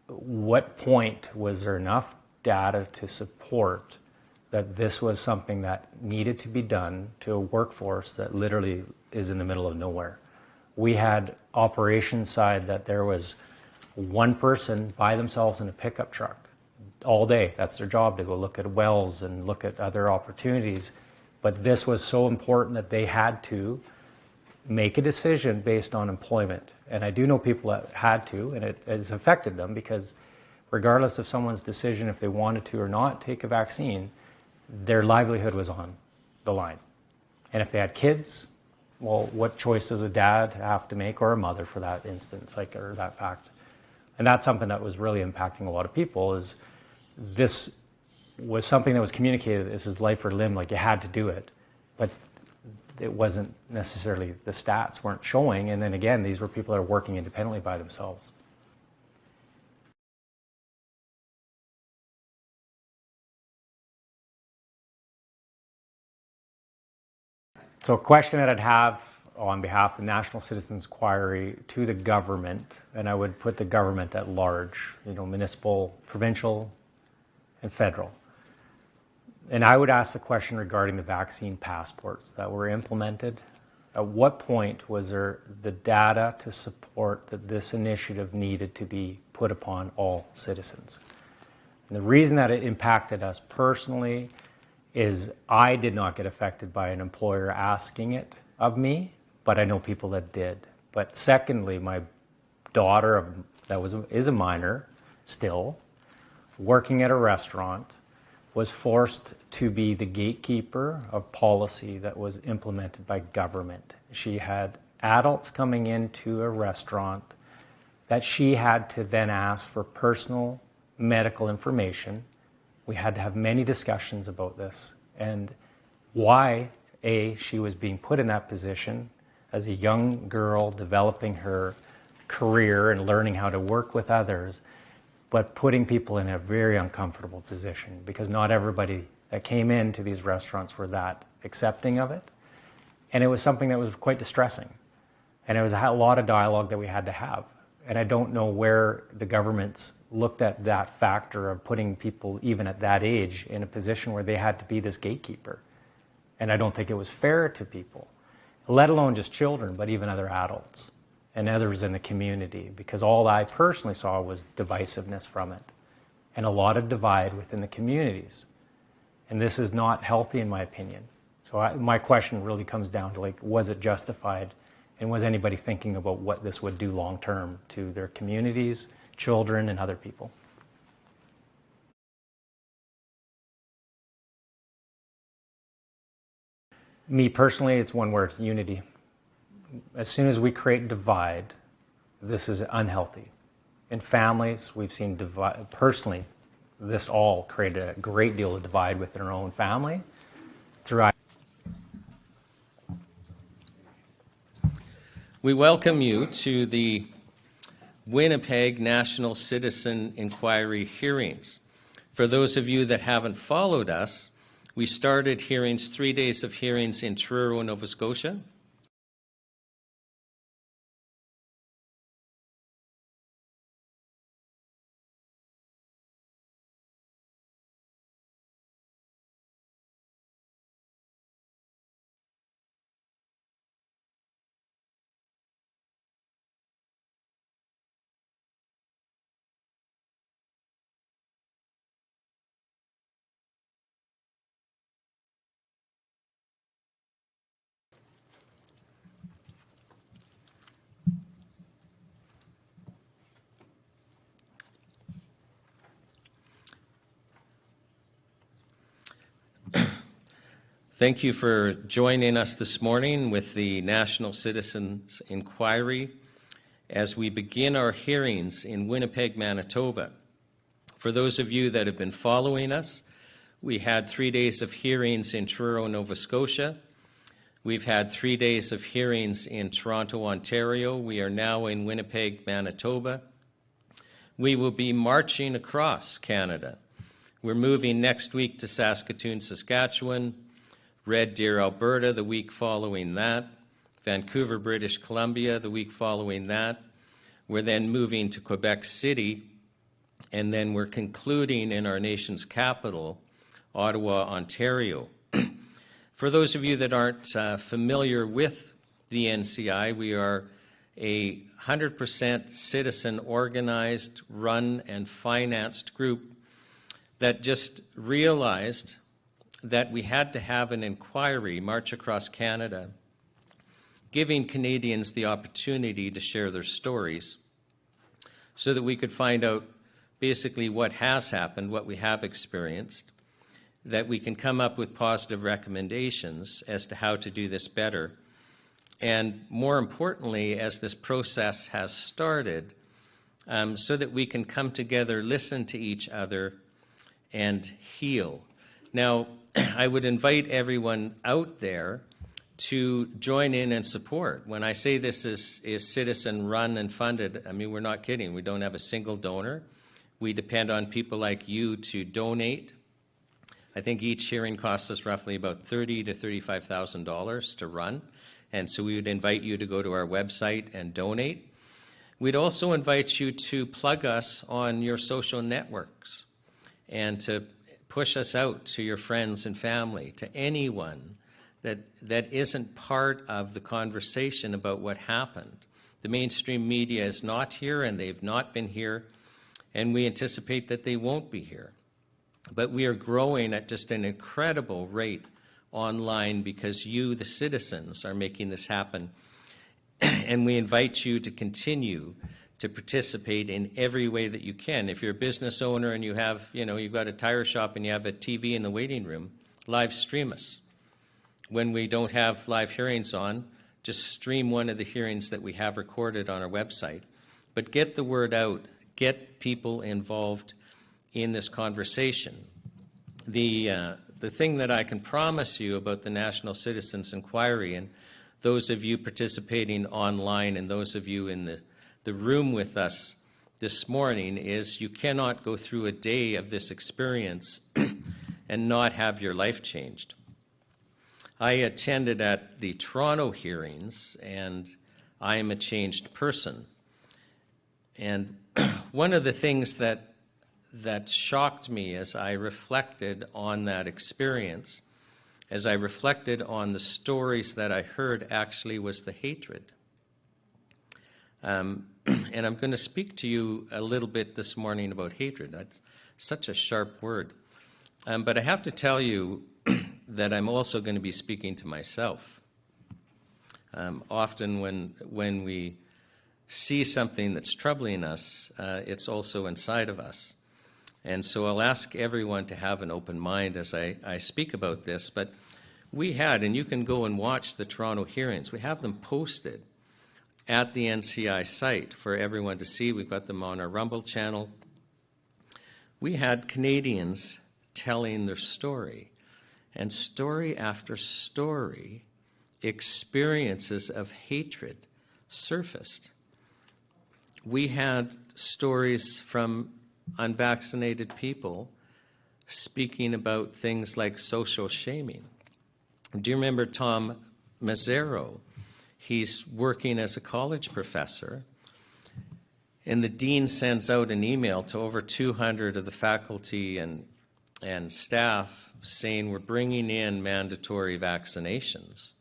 what point was there enough data to support that this was something that needed to be done to a workforce that literally is in the middle of nowhere? We had operations side that there was one person by themselves in a pickup truck all day. That's their job, to go look at wells and look at other opportunities. But this was so important that they had to make a decision based on employment. And I do know people that had to, and it has affected them because regardless of someone's decision if they wanted to or not take a vaccine, their livelihood was on the line. And if they had kids, well, what choice does a dad have to make, or a mother for that instance, or that fact? And that's something that was really impacting a lot of people. Is this was something that was communicated, this was life or limb, like you had to do it, but it wasn't necessarily, the stats weren't showing. And then again, these were people that are working independently by themselves. So a question that I'd have on behalf of the National Citizens Inquiry to the government, and I would put the government at large, municipal, provincial, and federal. And I would ask the question regarding the vaccine passports that were implemented. At what point was there the data to support that this initiative needed to be put upon all citizens? And the reason that it impacted us personally is I did not get affected by an employer asking it of me, but I know people that did. But secondly, my daughter is a minor still, working at a restaurant, was forced to be the gatekeeper of policy that was implemented by government. She had adults coming into a restaurant that she had to then ask for personal medical information. We had to have many discussions about this and why, she was being put in that position as a young girl developing her career and learning how to work with others, but putting people in a very uncomfortable position because not everybody that came into these restaurants were that accepting of it. And it was something that was quite distressing. And it was a lot of dialogue that we had to have. And I don't know where the governments looked at that factor of putting people, even at that age, in a position where they had to be this gatekeeper. And I don't think it was fair to people, let alone just children, but even other adults and others in the community, because all I personally saw was divisiveness from it and a lot of divide within the communities. And this is not healthy, in my opinion. So my question really comes down to, like, was it justified? And was anybody thinking about what this would do long term to their communities, children, and other people? Me personally, it's one word: unity. As soon as we create divide, this is unhealthy. In families, we've seen divide. Personally, this all created a great deal of divide within our own family. We welcome you to the Winnipeg National Citizen Inquiry hearings. For those of you that haven't followed us, we started hearings, 3 days of hearings in Truro, Nova Scotia. Thank you for joining us this morning with the National Citizens Inquiry as we begin our hearings in Winnipeg, Manitoba. For those of you that have been following us, we had 3 days of hearings in Truro, Nova Scotia. We've had 3 days of hearings in Toronto, Ontario. We are now in Winnipeg, Manitoba. We will be marching across Canada. We're moving next week to Saskatoon, Saskatchewan, Red Deer, Alberta, the week following that, Vancouver, British Columbia, the week following that. We're then moving to Quebec City, and then we're concluding in our nation's capital, Ottawa, Ontario. For those of you that aren't familiar with the NCI, we are a 100% citizen organized, run, and financed group that just realized that we had to have an inquiry march across Canada, giving Canadians the opportunity to share their stories so that we could find out basically what has happened, what we have experienced, that we can come up with positive recommendations as to how to do this better. And more importantly, as this process has started, so that we can come together, listen to each other, and heal. Now, I would invite everyone out there to join in and support. When I say this is citizen run and funded, I mean, we're not kidding. We don't have a single donor. We depend on people like you to donate. I think each hearing costs us roughly about $30,000 to $35,000 to run. And so we would invite you to go to our website and donate. We'd also invite you to plug us on your social networks and to push us out to your friends and family, to anyone that isn't part of the conversation about what happened. The mainstream media is not here, and they've not been here, and we anticipate that they won't be here. But we are growing at just an incredible rate online because you, the citizens, are making this happen. And we invite you to continue to participate in every way that you can. If you're a business owner and you have, you've got a tire shop and you have a TV in the waiting room, live stream us. When we don't have live hearings on, just stream one of the hearings that we have recorded on our website. But get the word out. Get people involved in this conversation. The thing that I can promise you about the National Citizens Inquiry, and those of you participating online and those of you in the room with us this morning, is you cannot go through a day of this experience and not have your life changed. I attended at the Toronto hearings, and I am a changed person. And one of the things that shocked me as I reflected on that experience, as I reflected on the stories that I heard, actually was the hatred. And I'm going to speak to you a little bit this morning about hatred. That's such a sharp word. But I have to tell you that I'm also going to be speaking to myself. Often when we see something that's troubling us, it's also inside of us. And so I'll ask everyone to have an open mind as I speak about this. But we had, and you can go and watch the Toronto hearings, we have them posted at the NCI site for everyone to see. We've got them on our Rumble channel. We had Canadians telling their story, and story after story, experiences of hatred surfaced. We had stories from unvaccinated people speaking about things like social shaming. Do you remember Tom Mazzaro? He's working as a college professor, and the dean sends out an email to over 200 of the faculty and staff saying we're bringing in mandatory vaccinations.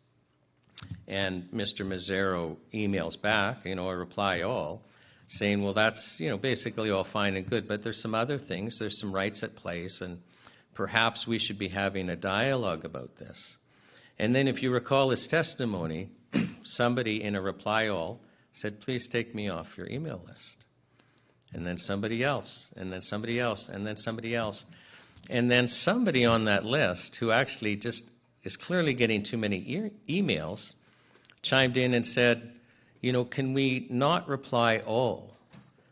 And Mr. Mazzaro emails back, a reply all, saying, well, that's, basically all fine and good, but there's some other things, there's some rights at place, and perhaps we should be having a dialogue about this. And then if you recall his testimony, somebody in a reply all said, please take me off your email list. And then somebody else, and then somebody else, and then somebody else. And then somebody on that list who actually just is clearly getting too many emails chimed in and said, can we not reply all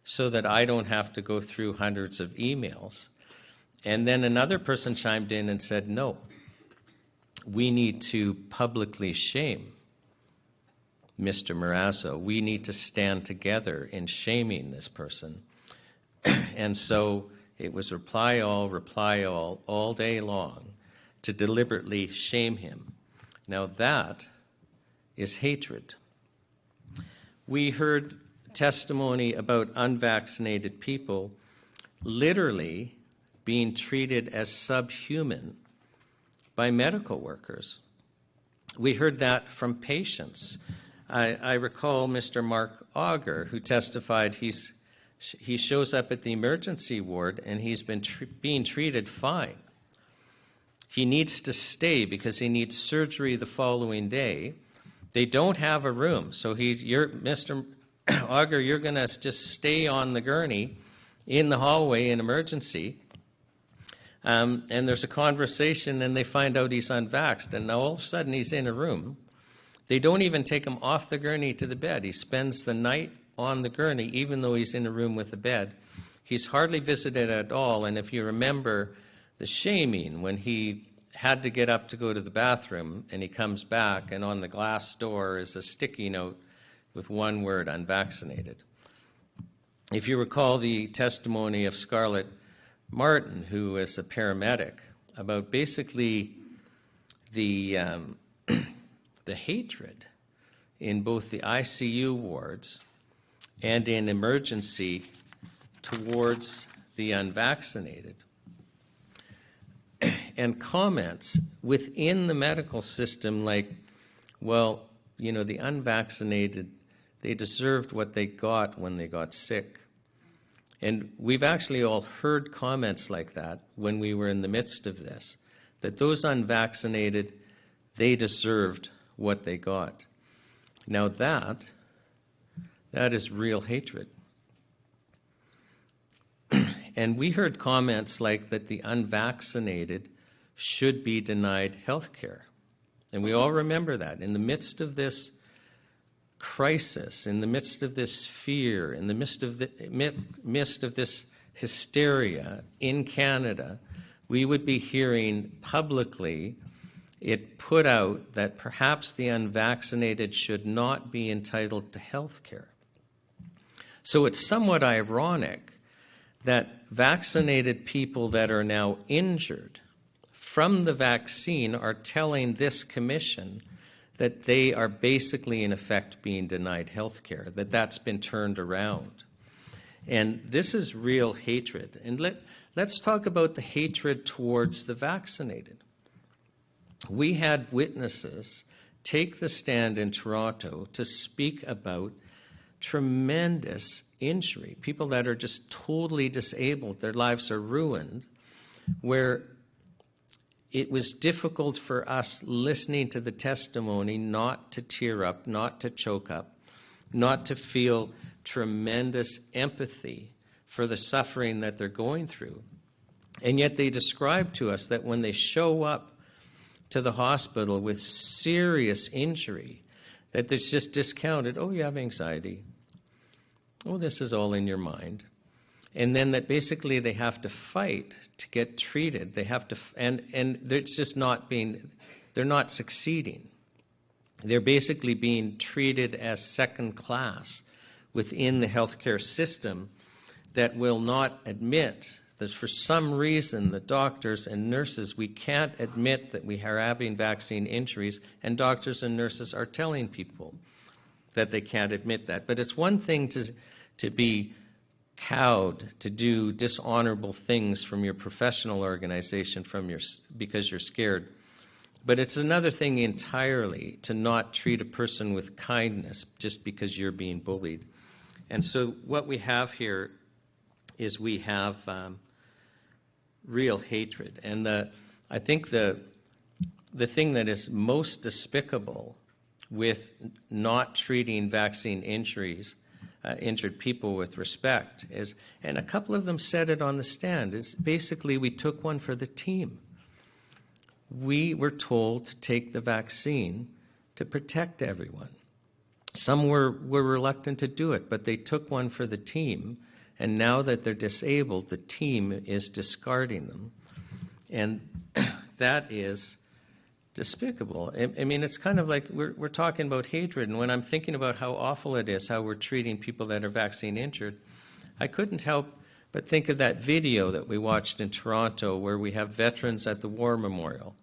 so that I don't have to go through hundreds of emails? And then another person chimed in and said, no, we need to publicly shame Mr. Marazzo. We need to stand together in shaming this person. And so it was reply all day long to deliberately shame him. Now that is hatred. We heard testimony about unvaccinated people literally being treated as subhuman by medical workers. We heard that from patients. I recall Mr. Mark Auger, who testified he shows up at the emergency ward and he's been being treated fine. He needs to stay because he needs surgery the following day. They don't have a room, so Mr. Auger, you're going to just stay on the gurney in the hallway in emergency. And there's a conversation, and they find out he's unvaxxed, and now all of a sudden he's in a room. They don't even take him off the gurney to the bed. He spends the night on the gurney, even though he's in a room with a bed. He's hardly visited at all, and if you remember the shaming, when he had to get up to go to the bathroom, and he comes back, and on the glass door is a sticky note with one word, unvaccinated. If you recall the testimony of Scarlett Martin, who is a paramedic, about basically the hatred in both the ICU wards and in emergency towards the unvaccinated. And comments within the medical system like, well, the unvaccinated, they deserved what they got when they got sick. And we've actually all heard comments like that when we were in the midst of this, that those unvaccinated, they deserved what they got. Now that is real hatred. And we heard comments like that the unvaccinated should be denied health care. And we all remember that. In the midst of this crisis, in the midst of this fear, in the midst of this hysteria in Canada, we would be hearing publicly it put out that perhaps the unvaccinated should not be entitled to health care. So it's somewhat ironic that vaccinated people that are now injured from the vaccine are telling this commission that they are basically, in effect, being denied health care, that that's been turned around. And this is real hatred. And let's talk about the hatred towards the vaccinated. We had witnesses take the stand in Toronto to speak about tremendous injury, people that are just totally disabled, their lives are ruined, where it was difficult for us listening to the testimony not to tear up, not to choke up, not to feel tremendous empathy for the suffering that they're going through. And yet they describe to us that when they show up to the hospital with serious injury, that it's just discounted. Oh, you have anxiety. Oh, this is all in your mind. And then that basically they have to fight to get treated. They have to, and it's just not being, they're not succeeding. They're basically being treated as second class within the healthcare system that will not admit that for some reason the doctors and nurses, we can't admit that we are having vaccine injuries, and doctors and nurses are telling people that they can't admit that. But it's one thing to be cowed, to do dishonorable things from your professional organization because you're scared. But it's another thing entirely to not treat a person with kindness just because you're being bullied. And so what we have here is we have real hatred. And I think the thing that is most despicable with not treating vaccine injured people with respect is, and a couple of them said it on the stand, is basically we took one for the team. We were told to take the vaccine to protect everyone. Some were reluctant to do it, but they took one for the team, and now that they're disabled, the team is discarding them. And that is despicable. I mean, it's kind of like we're talking about hatred, and when I'm thinking about how awful it is, how we're treating people that are vaccine injured, I couldn't help but think of that video that we watched in Toronto where we have veterans at the War Memorial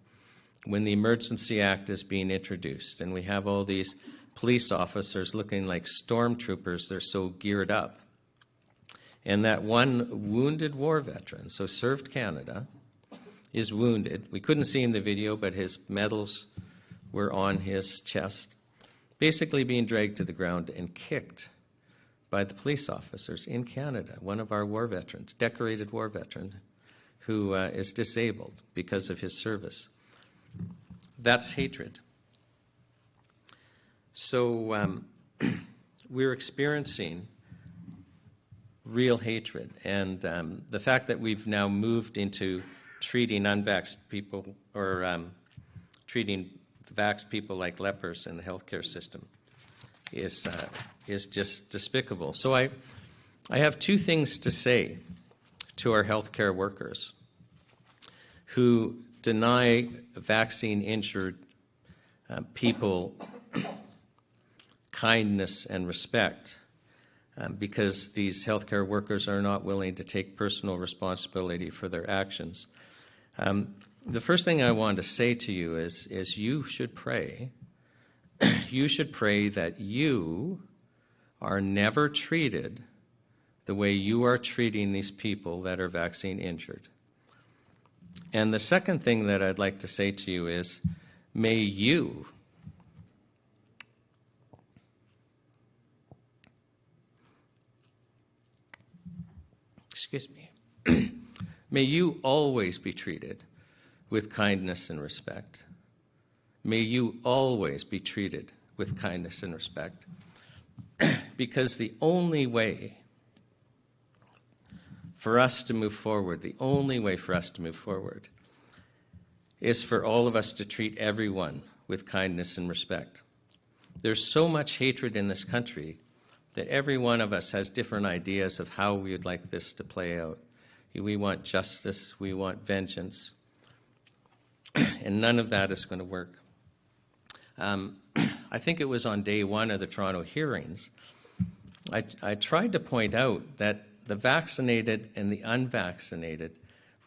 when the Emergency Act is being introduced, and we have all these police officers looking like stormtroopers. They're so geared up. And that one wounded war veteran, so served Canada, is wounded. We couldn't see in the video, but his medals were on his chest, basically being dragged to the ground and kicked by the police officers in Canada, one of our war veterans, decorated war veteran, who is disabled because of his service. That's hatred. So we're experiencing real hatred, and the fact that we've now moved into treating unvaxxed people or treating vaxxed people like lepers in the healthcare system is just despicable. So I have two things to say to our healthcare workers who deny vaccine-injured people kindness and respect because these healthcare workers are not willing to take personal responsibility for their actions. The first thing I want to say to you is you should pray. You should pray that you are never treated the way you are treating these people that are vaccine injured. And the second thing that I'd like to say to you is, may you may you always be treated with kindness and respect. May you always be treated with kindness and respect. Because the only way for us to move forward, is for all of us to treat everyone with kindness and respect. There's so much hatred in this country that every one of us has different ideas of how we would like this to play out. We want justice, we want vengeance, and none of that is going to work. I think it was on day one of the Toronto hearings, I tried to point out that the vaccinated and the unvaccinated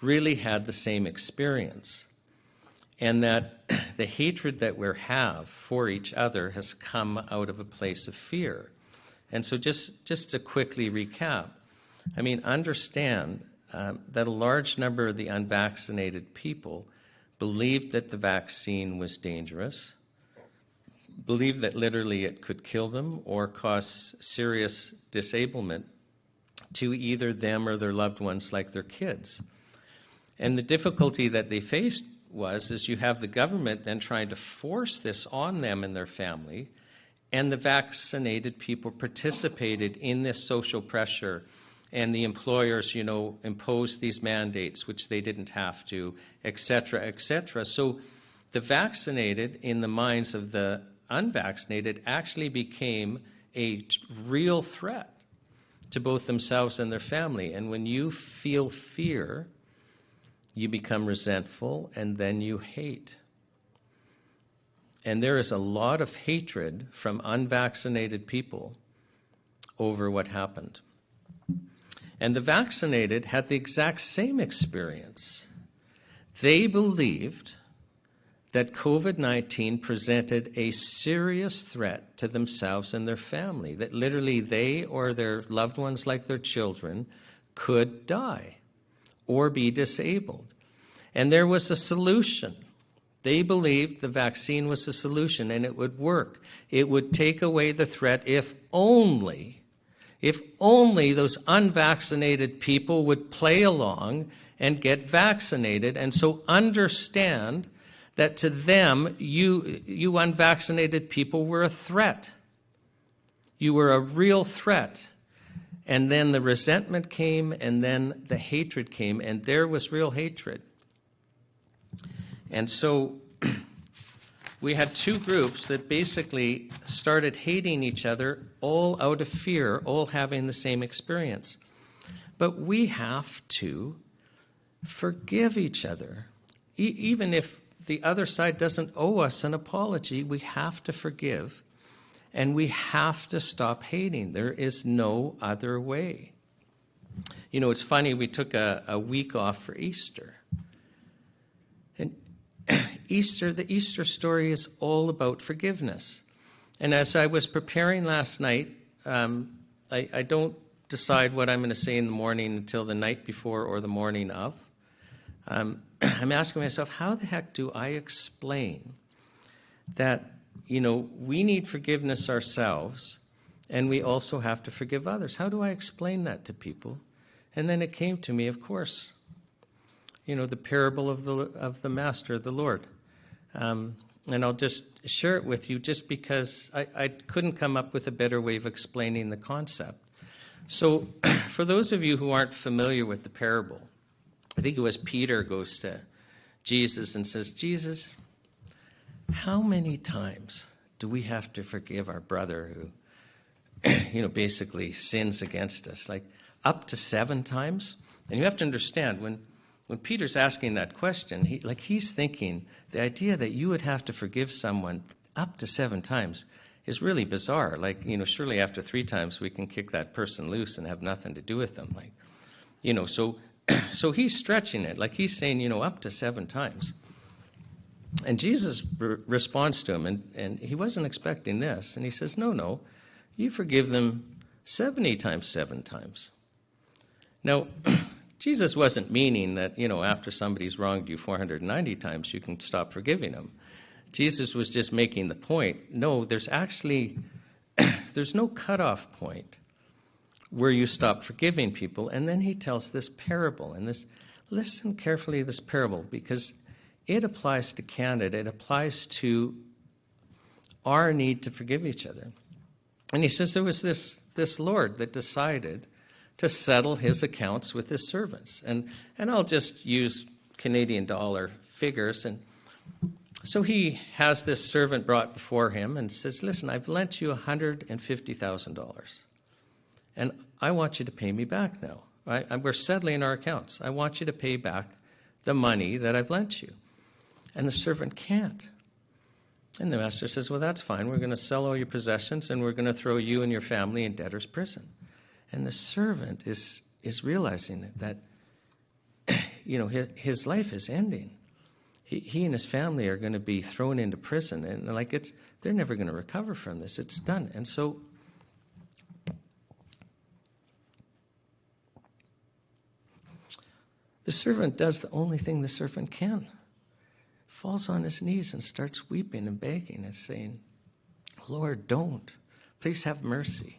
really had the same experience. and that the hatred that we have for each other has come out of a place of fear. And so just to quickly recap, I mean, understand that a large number of the unvaccinated people believed that the vaccine was dangerous, believed that literally it could kill them or cause serious disablement to either them or their loved ones, like their kids. And the difficulty that they faced is you have the government then trying to force this on them and their family, and the vaccinated people participated in this social pressure, and the employers, imposed these mandates, which they didn't have to, et cetera, et cetera. So the vaccinated, in the minds of the unvaccinated, actually became a real threat to both themselves and their family. And when you feel fear, you become resentful, and then you hate. And there is a lot of hatred from unvaccinated people over what happened. And the vaccinated had the exact same experience. They believed that COVID-19 presented a serious threat to themselves and their family, that literally they or their loved ones, like their children, could die or be disabled. And there was a solution. They believed the vaccine was a solution and it would work. It would take away the threat if only those unvaccinated people would play along and get vaccinated. And so understand that to them, you unvaccinated people were a threat. You were a real threat. And then the resentment came, and then the hatred came, and there was real hatred. And so we had two groups that basically started hating each other, all out of fear, all having the same experience. But we have to forgive each other. Even if the other side doesn't owe us an apology, we have to forgive, and we have to stop hating. There is no other way. It's funny, we took a week off for Easter. And the Easter story is all about forgiveness. And as I was preparing last night, I don't decide what I'm going to say in the morning until the night before or the morning of. I'm asking myself, how the heck do I explain that, we need forgiveness ourselves, and we also have to forgive others? How do I explain that to people? And then it came to me, of course, the parable of the Master, the Lord. And I'll just share it with you just because I couldn't come up with a better way of explaining the concept. So for those of you who aren't familiar with the parable, I think it was Peter goes to Jesus and says, Jesus, how many times do we have to forgive our brother who, basically sins against us? Like up to 7 times? And you have to understand, when Peter's asking that question, he's thinking the idea that you would have to forgive someone up to 7 times is really bizarre. Surely after 3 times we can kick that person loose and have nothing to do with them. So he's stretching it, he's saying, up to 7 times. And Jesus responds to him, and he wasn't expecting this. And he says, no, you forgive them 70 times 7 times. Now, Jesus wasn't meaning that, after somebody's wronged you 490 times, you can stop forgiving them. Jesus was just making the point, no, there's no cutoff point where you stop forgiving people. And then he tells this parable, and listen carefully to this parable, because it applies to Canada. It applies to our need to forgive each other. And he says there was this Lord that decided to settle his accounts with his servants. And I'll just use Canadian dollar figures. And so he has this servant brought before him and says, listen, I've lent you $150,000. And I want you to pay me back now. Right? We're settling our accounts. I want you to pay back the money that I've lent you. And the servant can't. And the master says, well, that's fine. We're going to sell all your possessions, and we're going to throw you and your family in debtor's prison. And the servant is realizing that his life is ending. he and his family are going to be thrown into prison, and they're never going to recover from this. It's done. And so the servant does the only thing the servant can. Falls on his knees and starts weeping and begging and saying, Lord, don't. Please have mercy.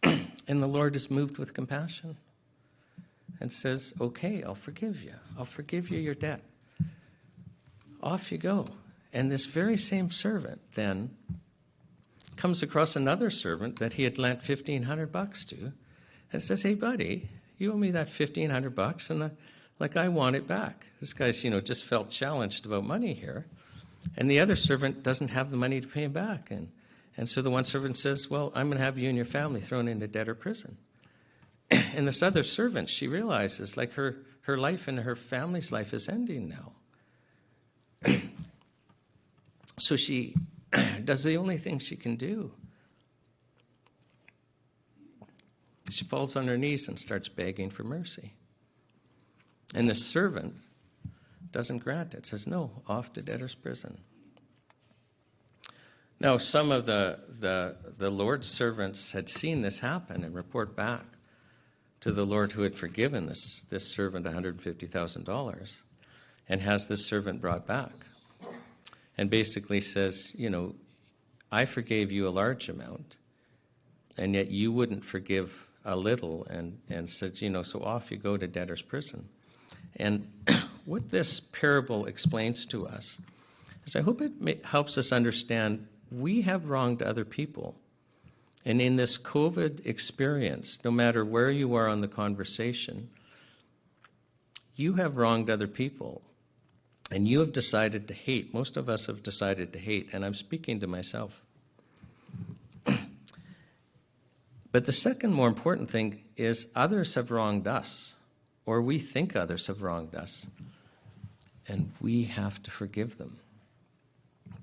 And the Lord is moved with compassion and says, okay, I'll forgive you. I'll forgive you your debt. Off you go. And this very same servant then comes across another servant that he had lent $1,500 to and says, hey, buddy, you owe me that $1,500 and I want it back. This guy's, just felt challenged about money here. And the other servant doesn't have the money to pay him back. And so the one servant says, well, I'm going to have you and your family thrown into debtor prison. And this other servant, she realizes her life and her family's life is ending now. So she does the only thing she can do. She falls on her knees and starts begging for mercy. And the servant doesn't grant it, says, no, off to debtor's prison. Now, some of the Lord's servants had seen this happen and report back to the Lord who had forgiven this servant $150,000 and has this servant brought back and basically says, I forgave you a large amount and yet you wouldn't forgive a little, and says, so off you go to debtor's prison. And what this parable explains to us is I hope it helps us understand we have wronged other people. And in this COVID experience, no matter where you are on the conversation, you have wronged other people. And you have decided to hate. Most of us have decided to hate, and I'm speaking to myself. But the second more important thing is others have wronged us, or we think others have wronged us, and we have to forgive them.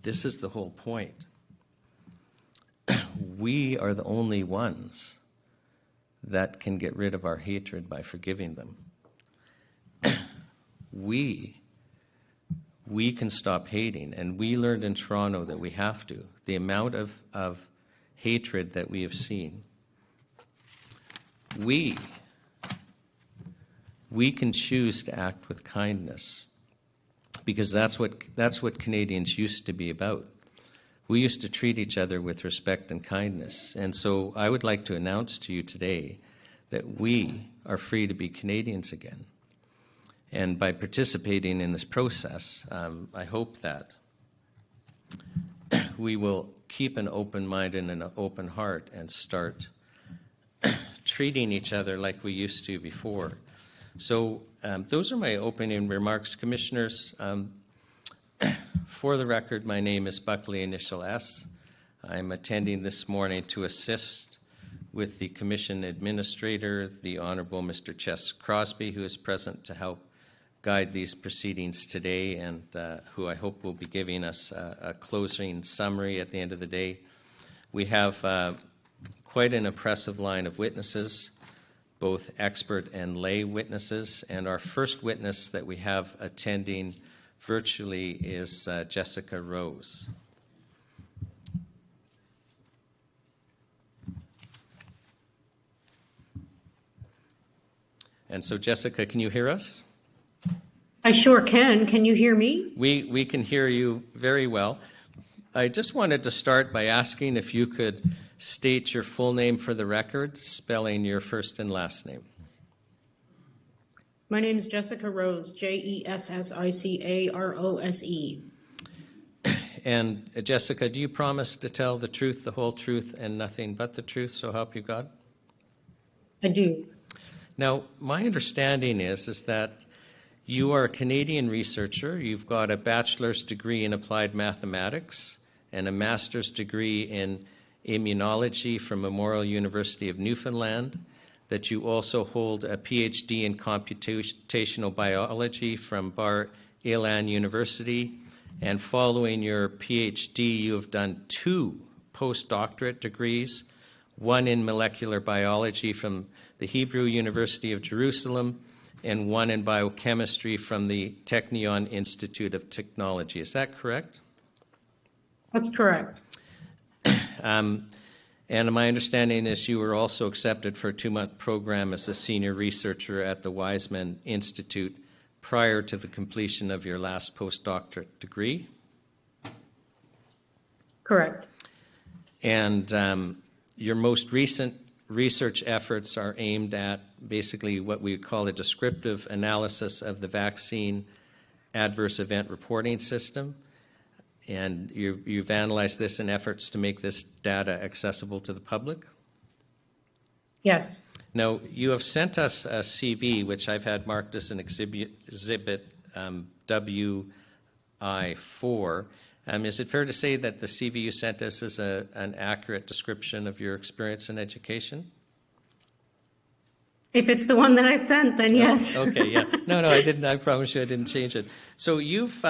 This is the whole point. We are the only ones that can get rid of our hatred by forgiving them. We can stop hating, and we learned in Toronto that we have to. The amount of hatred that we have seen. We can choose to act with kindness because that's what Canadians used to be about. We used to treat each other with respect and kindness. And so I would like to announce to you today that we are free to be Canadians again. And by participating in this process, I hope that we will keep an open mind and an open heart and start treating each other like we used to before. So those are my opening remarks. Commissioners, for the record, my name is Buckley, initial S. I'm attending this morning to assist with the Commission Administrator, the Honourable Mr. Chess Crosby, who is present to help guide these proceedings today and who I hope will be giving us a closing summary at the end of the day. We have quite an impressive line of witnesses, both expert and lay witnesses, and our first witness that we have attending virtually is Jessica Rose. And so, Jessica, can you hear us? I sure can. Can you hear me? We can hear you very well. I just wanted to start by asking if you could state your full name for the record, spelling your first and last name. My name is Jessica Rose, Jessica-Rose. And Jessica, do you promise to tell the truth, the whole truth, and nothing but the truth, so help you God? I do. Now, my understanding is that you are a Canadian researcher. You've got a bachelor's degree in applied mathematics and a master's degree in immunology from Memorial University of Newfoundland, that you also hold a PhD in computational biology from Bar Ilan University, and following your PhD, you have done 2 postdoctorate degrees, one in molecular biology from the Hebrew University of Jerusalem, and one in biochemistry from the Technion Institute of Technology. Is that correct? That's correct. And my understanding is you were also accepted for a 2-month program as a senior researcher at the Wiseman Institute prior to the completion of your last postdoctorate degree. Correct. And your most recent research efforts are aimed at basically what we would call a descriptive analysis of the vaccine adverse event reporting system. And you've analyzed this in efforts to make this data accessible to the public? Yes. Now, you have sent us a CV, which I've had marked as an exhibit WI4. Is it fair to say that the CV you sent us is an accurate description of your experience in education? If it's the one that I sent, then yes. Okay, yeah. No, I didn't. I promise you I didn't change it. So you've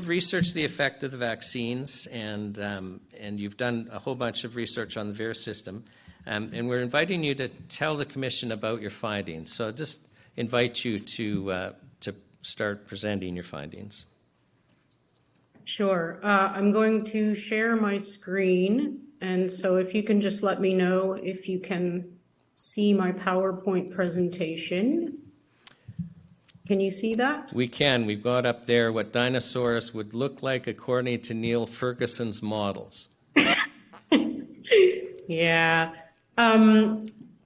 researched the effect of the vaccines, and you've done a whole bunch of research on the VAERS system, and we're inviting you to tell the Commission about your findings. So I'll just invite you to start presenting your findings. Sure. I'm going to share my screen, and so if you can just let me know if you can see my PowerPoint presentation. Can you see that? We can. We've got up there what dinosaurs would look like according to Neil Ferguson's models. Yeah.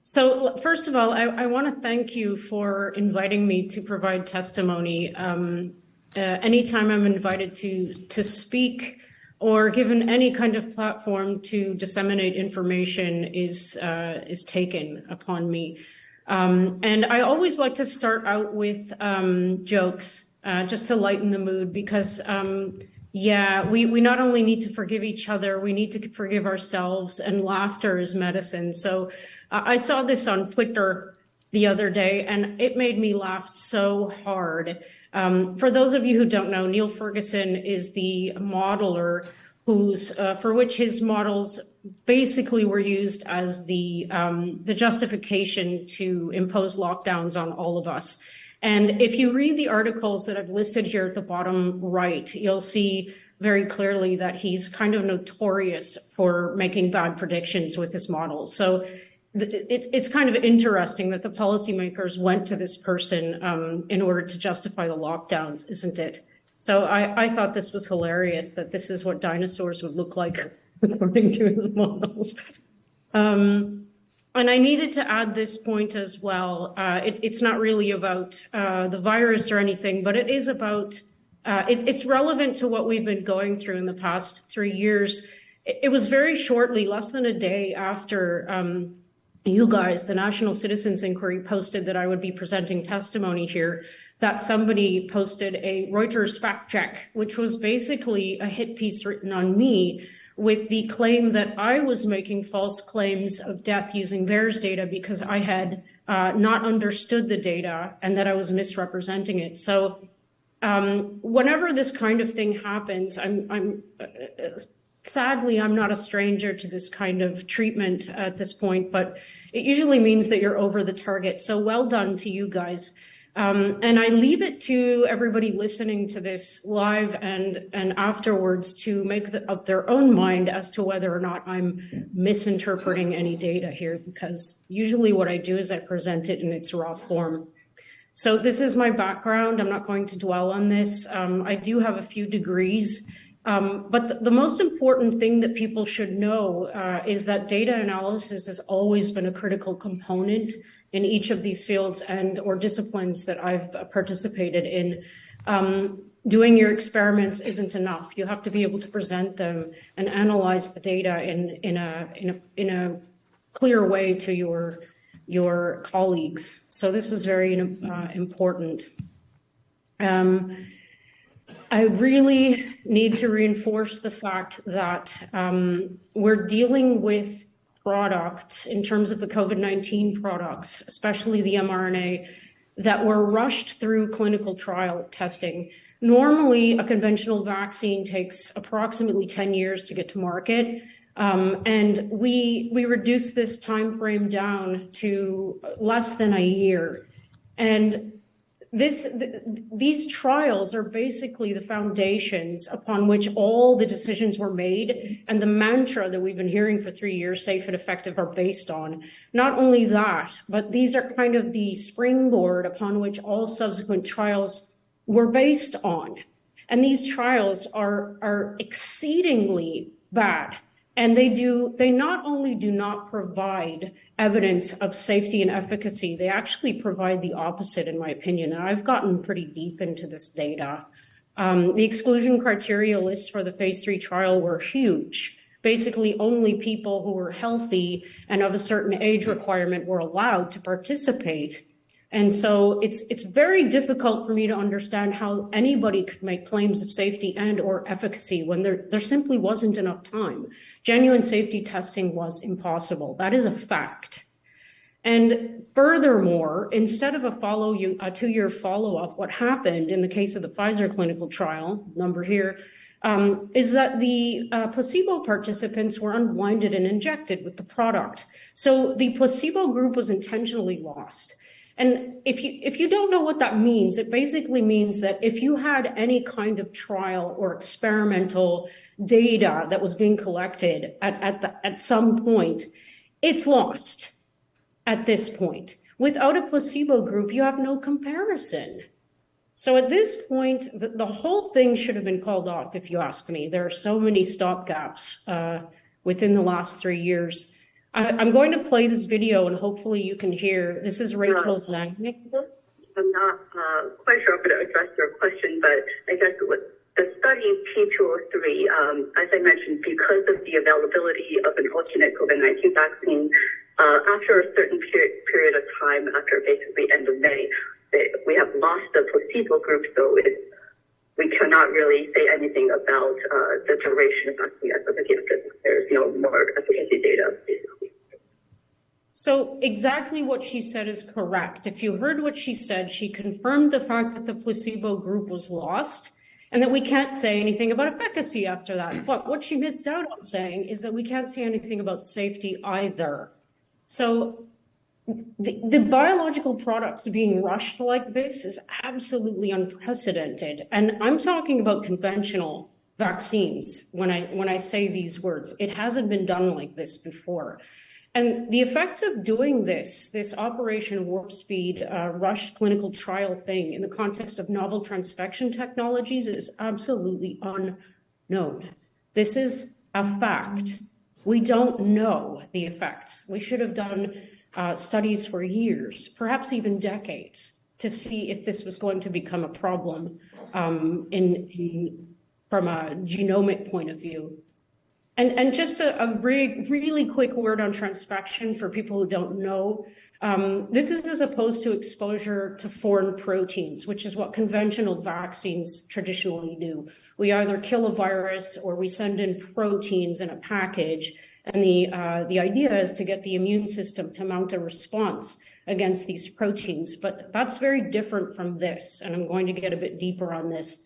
So first of all, I want to thank you for inviting me to provide testimony. Anytime I'm invited to speak or given any kind of platform to disseminate information is taken upon me. And I always like to start out with jokes, just to lighten the mood, because we not only need to forgive each other, we need to forgive ourselves, and laughter is medicine. So I saw this on Twitter the other day, and it made me laugh so hard. For those of you who don't know, Neil Ferguson is the modeler for which his models basically were used as the justification to impose lockdowns on all of us. And if you read the articles that I've listed here at the bottom right, you'll see very clearly that he's kind of notorious for making bad predictions with his models. So it's kind of interesting that the policymakers went to this person in order to justify the lockdowns, isn't it? So I thought this was hilarious, that this is what dinosaurs would look like according to his models. And I needed to add this point as well. It's not really about the virus or anything, but it is about, it's relevant to what we've been going through in the past 3 years. It was very shortly, less than a day after you guys, the National Citizens Inquiry, posted that I would be presenting testimony here, that somebody posted a Reuters fact check, which was basically a hit piece written on me with the claim that I was making false claims of death using VAERS data because I had not understood the data and that I was misrepresenting it. So whenever this kind of thing happens, sadly, I'm not a stranger to this kind of treatment at this point, but it usually means that you're over the target. So well done to you guys. And I leave it to everybody listening to this live and afterwards to make up their own mind as to whether or not I'm misinterpreting any data here, because usually what I do is I present it in its raw form. So this is my background. I'm not going to dwell on this. I do have a few degrees. But the most important thing that people should know is that data analysis has always been a critical component in each of these fields or disciplines that I've participated in. Doing your experiments isn't enough. You have to be able to present them and analyze the data in a clear way to your colleagues. So this is very important. I really need to reinforce the fact that we're dealing with products in terms of the COVID-19 products, especially the mRNA, that were rushed through clinical trial testing. Normally, a conventional vaccine takes approximately 10 years to get to market. And we reduced this time frame down to less than a year. And these trials are basically the foundations upon which all the decisions were made, and the mantra that we've been hearing for 3 years, safe and effective, are based on. Not only that, but these are kind of the springboard upon which all subsequent trials were based on. And these trials are exceedingly bad. And they not only do not provide evidence of safety and efficacy, they actually provide the opposite, in my opinion. And I've gotten pretty deep into this data. The exclusion criteria lists for the phase 3 trial were huge. Basically, only people who were healthy and of a certain age requirement were allowed to participate. And so it's very difficult for me to understand how anybody could make claims of safety and or efficacy when there simply wasn't enough time. Genuine safety testing was impossible. That is a fact. And furthermore, instead of a 2-year follow-up, what happened in the case of the Pfizer clinical trial, number here, is that the placebo participants were unblinded and injected with the product. So the placebo group was intentionally lost. And if you don't know what that means, it basically means that if you had any kind of trial or experimental data that was being collected at some point, it's lost at this point. Without a placebo group, you have no comparison. So at this point, the whole thing should have been called off, if you ask me. There are so many stopgaps within the last 3 years. I'm going to play this video and hopefully you can hear. This is Rachel Zhang. I'm not quite sure I'm going to address your question, but I guess with the study P203, as I mentioned, because of the availability of an alternate COVID-19 vaccine, after a certain period of time, after basically end of May, we have lost the placebo group, so we cannot really say anything about the duration of vaccine efficacy because there's no more efficacy data, basically. So exactly what she said is correct. If you heard what she said, she confirmed the fact that the placebo group was lost and that we can't say anything about efficacy after that. But what she missed out on saying is that we can't say anything about safety either. So the biological products being rushed like this is absolutely unprecedented. And I'm talking about conventional vaccines when I say these words. It hasn't been done like this before. And the effects of doing this Operation Warp Speed rushed clinical trial thing in the context of novel transfection technologies is absolutely unknown. This is a fact. We don't know the effects. We should have done studies for years, perhaps even decades, to see if this was going to become a problem from a genomic point of view. And just a really quick word on transfection for people who don't know. This is as opposed to exposure to foreign proteins, which is what conventional vaccines traditionally do. We either kill a virus or we send in proteins in a package. And the idea is to get the immune system to mount a response against these proteins. But that's very different from this. And I'm going to get a bit deeper on this.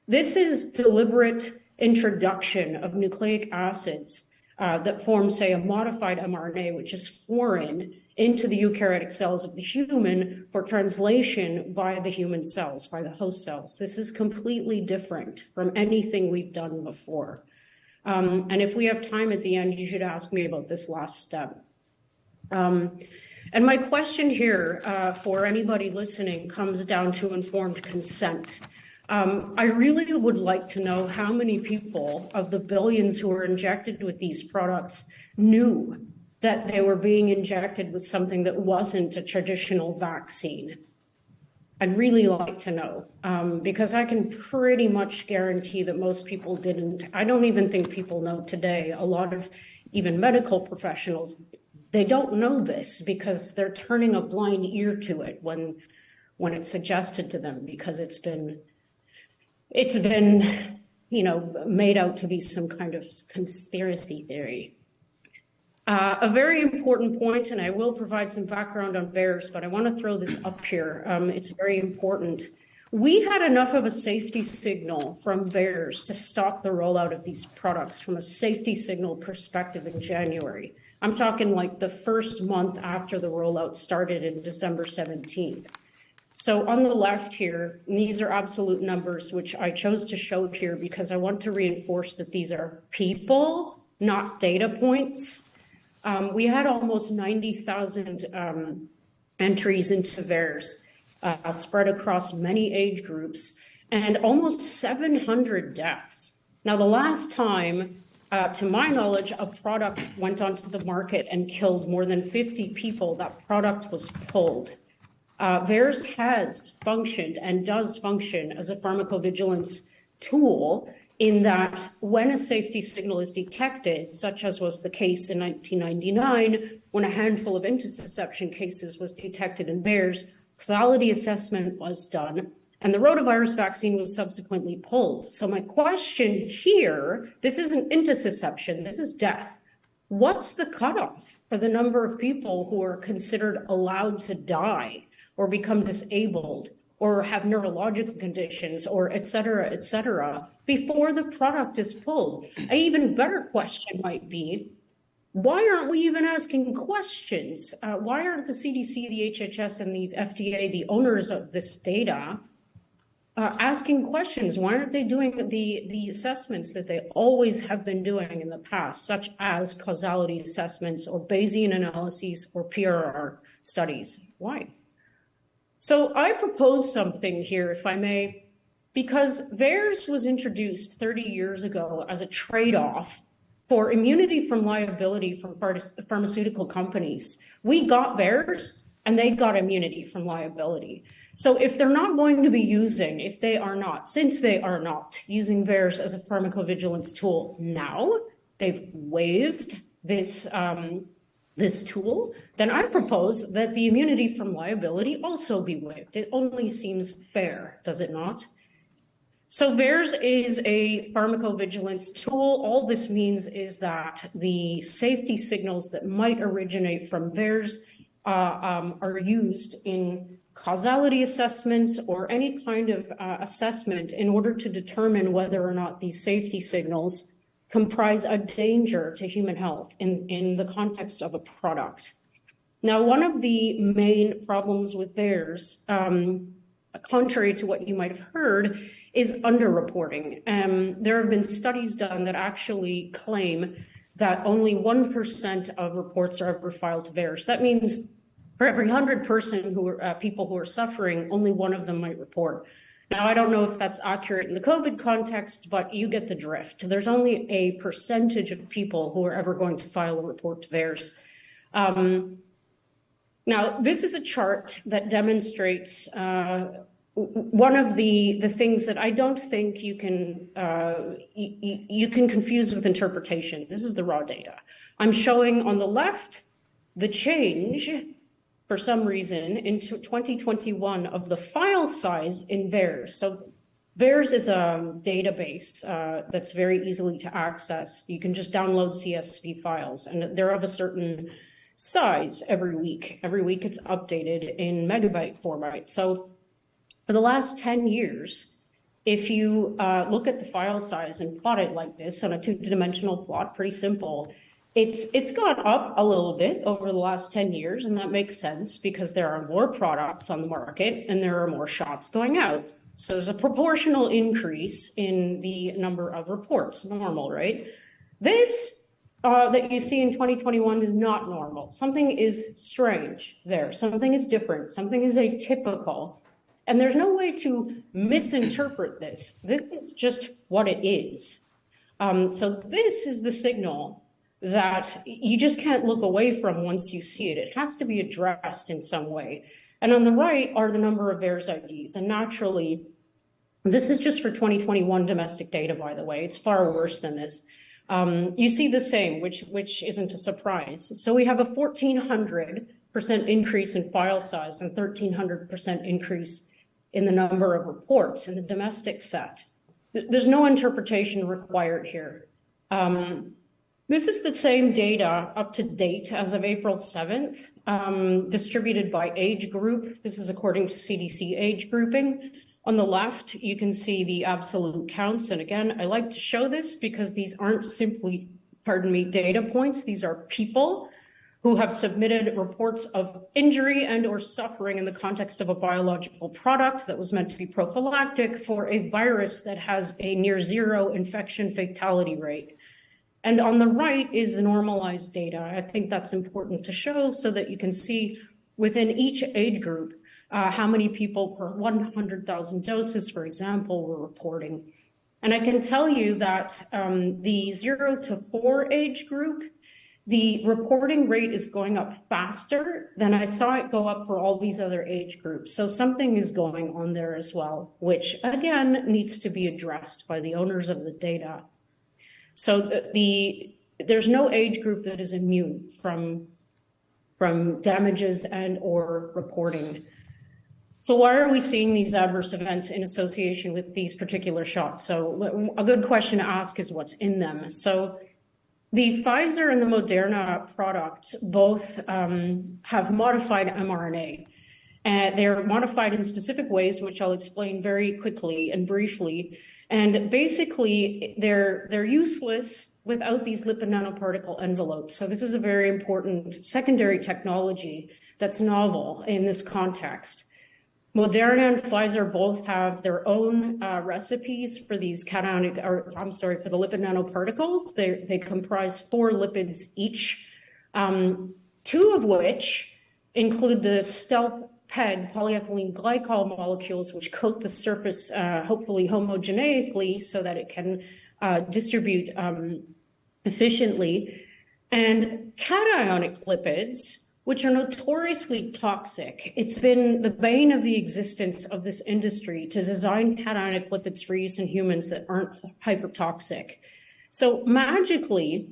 This is deliberate introduction of nucleic acids that form, say, a modified mRNA, which is foreign, into the eukaryotic cells of the human for translation by the human cells, by the host cells. This is completely different from anything we've done before. And if we have time at the end, you should ask me about this last step. And my question here for anybody listening comes down to informed consent. I really would like to know how many people of the billions who were injected with these products knew that they were being injected with something that wasn't a traditional vaccine. I'd really like to know, because I can pretty much guarantee that most people didn't. I don't even think people know today. A lot of even medical professionals, they don't know this because they're turning a blind ear to it when it's suggested to them, because it's been, made out to be some kind of conspiracy theory. A very important point, and I will provide some background on VAERS, but I want to throw this up here. It's very important. We had enough of a safety signal from VAERS to stop the rollout of these products from a safety signal perspective in January. I'm talking like the first month after the rollout started in December 17th. So on the left here, these are absolute numbers, which I chose to show here because I want to reinforce that these are people, not data points. We had almost 90,000 entries into VAERS spread across many age groups and almost 700 deaths. Now, the last time, to my knowledge, a product went onto the market and killed more than 50 people, that product was pulled. VAERS has functioned and does function as a pharmacovigilance tool in that when a safety signal is detected, such as was the case in 1999, when a handful of intussusception cases was detected in VAERS, causality assessment was done, and the rotavirus vaccine was subsequently pulled. So my question here, this isn't intussusception, this is death. What's the cutoff for the number of people who are considered allowed to die or become disabled or have neurological conditions or et cetera, before the product is pulled? An even better question might be, why aren't we even asking questions? Why aren't the CDC, the HHS, and the FDA, the owners of this data, asking questions? Why aren't they doing the assessments that they always have been doing in the past, such as causality assessments or Bayesian analyses or PRR studies? Why? So I propose something here, if I may, because VAERS was introduced 30 years ago as a trade-off for immunity from liability from pharmaceutical companies. We got VAERS and they got immunity from liability. So if they're not going to be using, since they are not using VAERS as a pharmacovigilance tool now, they've waived this this tool, then I propose that the immunity from liability also be waived. It only seems fair, does it not? So VAERS is a pharmacovigilance tool. All this means is that the safety signals that might originate from VAERS are used in causality assessments or any kind of assessment in order to determine whether or not these safety signals comprise a danger to human health in the context of a product. Now, one of the main problems with VAERS, contrary to what you might have heard, is underreporting. There have been studies done that actually claim that only 1% of reports are ever filed to VAERS. That means for every 100 people who are suffering, only one of them might report. Now, I don't know if that's accurate in the COVID context, but you get the drift. There's only a percentage of people who are ever going to file a report to VAERS. Now, this is a chart that demonstrates one of the things that I don't think you can confuse with interpretation. This is the raw data. I'm showing on the left the change, for some reason, into 2021 of the file size in VAERS. So VAERS is a database that's very easily to access. You can just download CSV files, and they're of a certain size every week. Every week it's updated in megabyte format. So for the last 10 years, if you look at the file size and plot it like this on a two-dimensional plot, pretty simple, it's gone up a little bit over the last 10 years, and that makes sense because there are more products on the market and there are more shots going out. So there's a proportional increase in the number of reports, normal, right? This that you see in 2021 is not normal. Something is strange there. Something is different. Something is atypical. And there's no way to misinterpret this. This is just what it is. So this is the signal that you just can't look away from once you see it. It has to be addressed in some way. And on the right are the number of VAERS IDs. And naturally, this is just for 2021 domestic data, by the way. It's far worse than this. You see the same, which isn't a surprise. So we have a 1,400% increase in file size and 1,300% increase in the number of reports in the domestic set. There's no interpretation required here. This is the same data up to date as of April 7th, distributed by age group. This is according to CDC age grouping. On the left, you can see the absolute counts. And again, I like to show this because these aren't simply, data points. These are people. who have submitted reports of injury and or suffering in the context of a biological product that was meant to be prophylactic for a virus that has a near zero infection fatality rate. And on the right is the normalized data. I think that's important to show so that you can see within each age group how many people per 100,000 doses, for example, were reporting. And I can tell you that the 0 to 4 age group, the reporting rate is going up faster than I saw it go up for all these other age groups. So something is going on there as well, which again needs to be addressed by the owners of the data. So there's no age group that is immune from damages and or reporting. So why are we seeing these adverse events in association with these particular shots? So a good question to ask is what's in them. So the Pfizer and the Moderna products both have modified mRNA. They're modified in specific ways, which I'll explain very quickly and briefly. And basically, they're useless without these lipid nanoparticle envelopes. So this is a very important secondary technology that's novel in this context. Moderna and Pfizer both have their own recipes for these for the lipid nanoparticles. They comprise 4 lipids each, 2 of which include the stealth PEG, polyethylene glycol molecules, which coat the surface hopefully homogeneically so that it can distribute efficiently, and cationic lipids, which are notoriously toxic. It's been the bane of the existence of this industry to design cationic lipids for use in humans that aren't hypertoxic. So magically,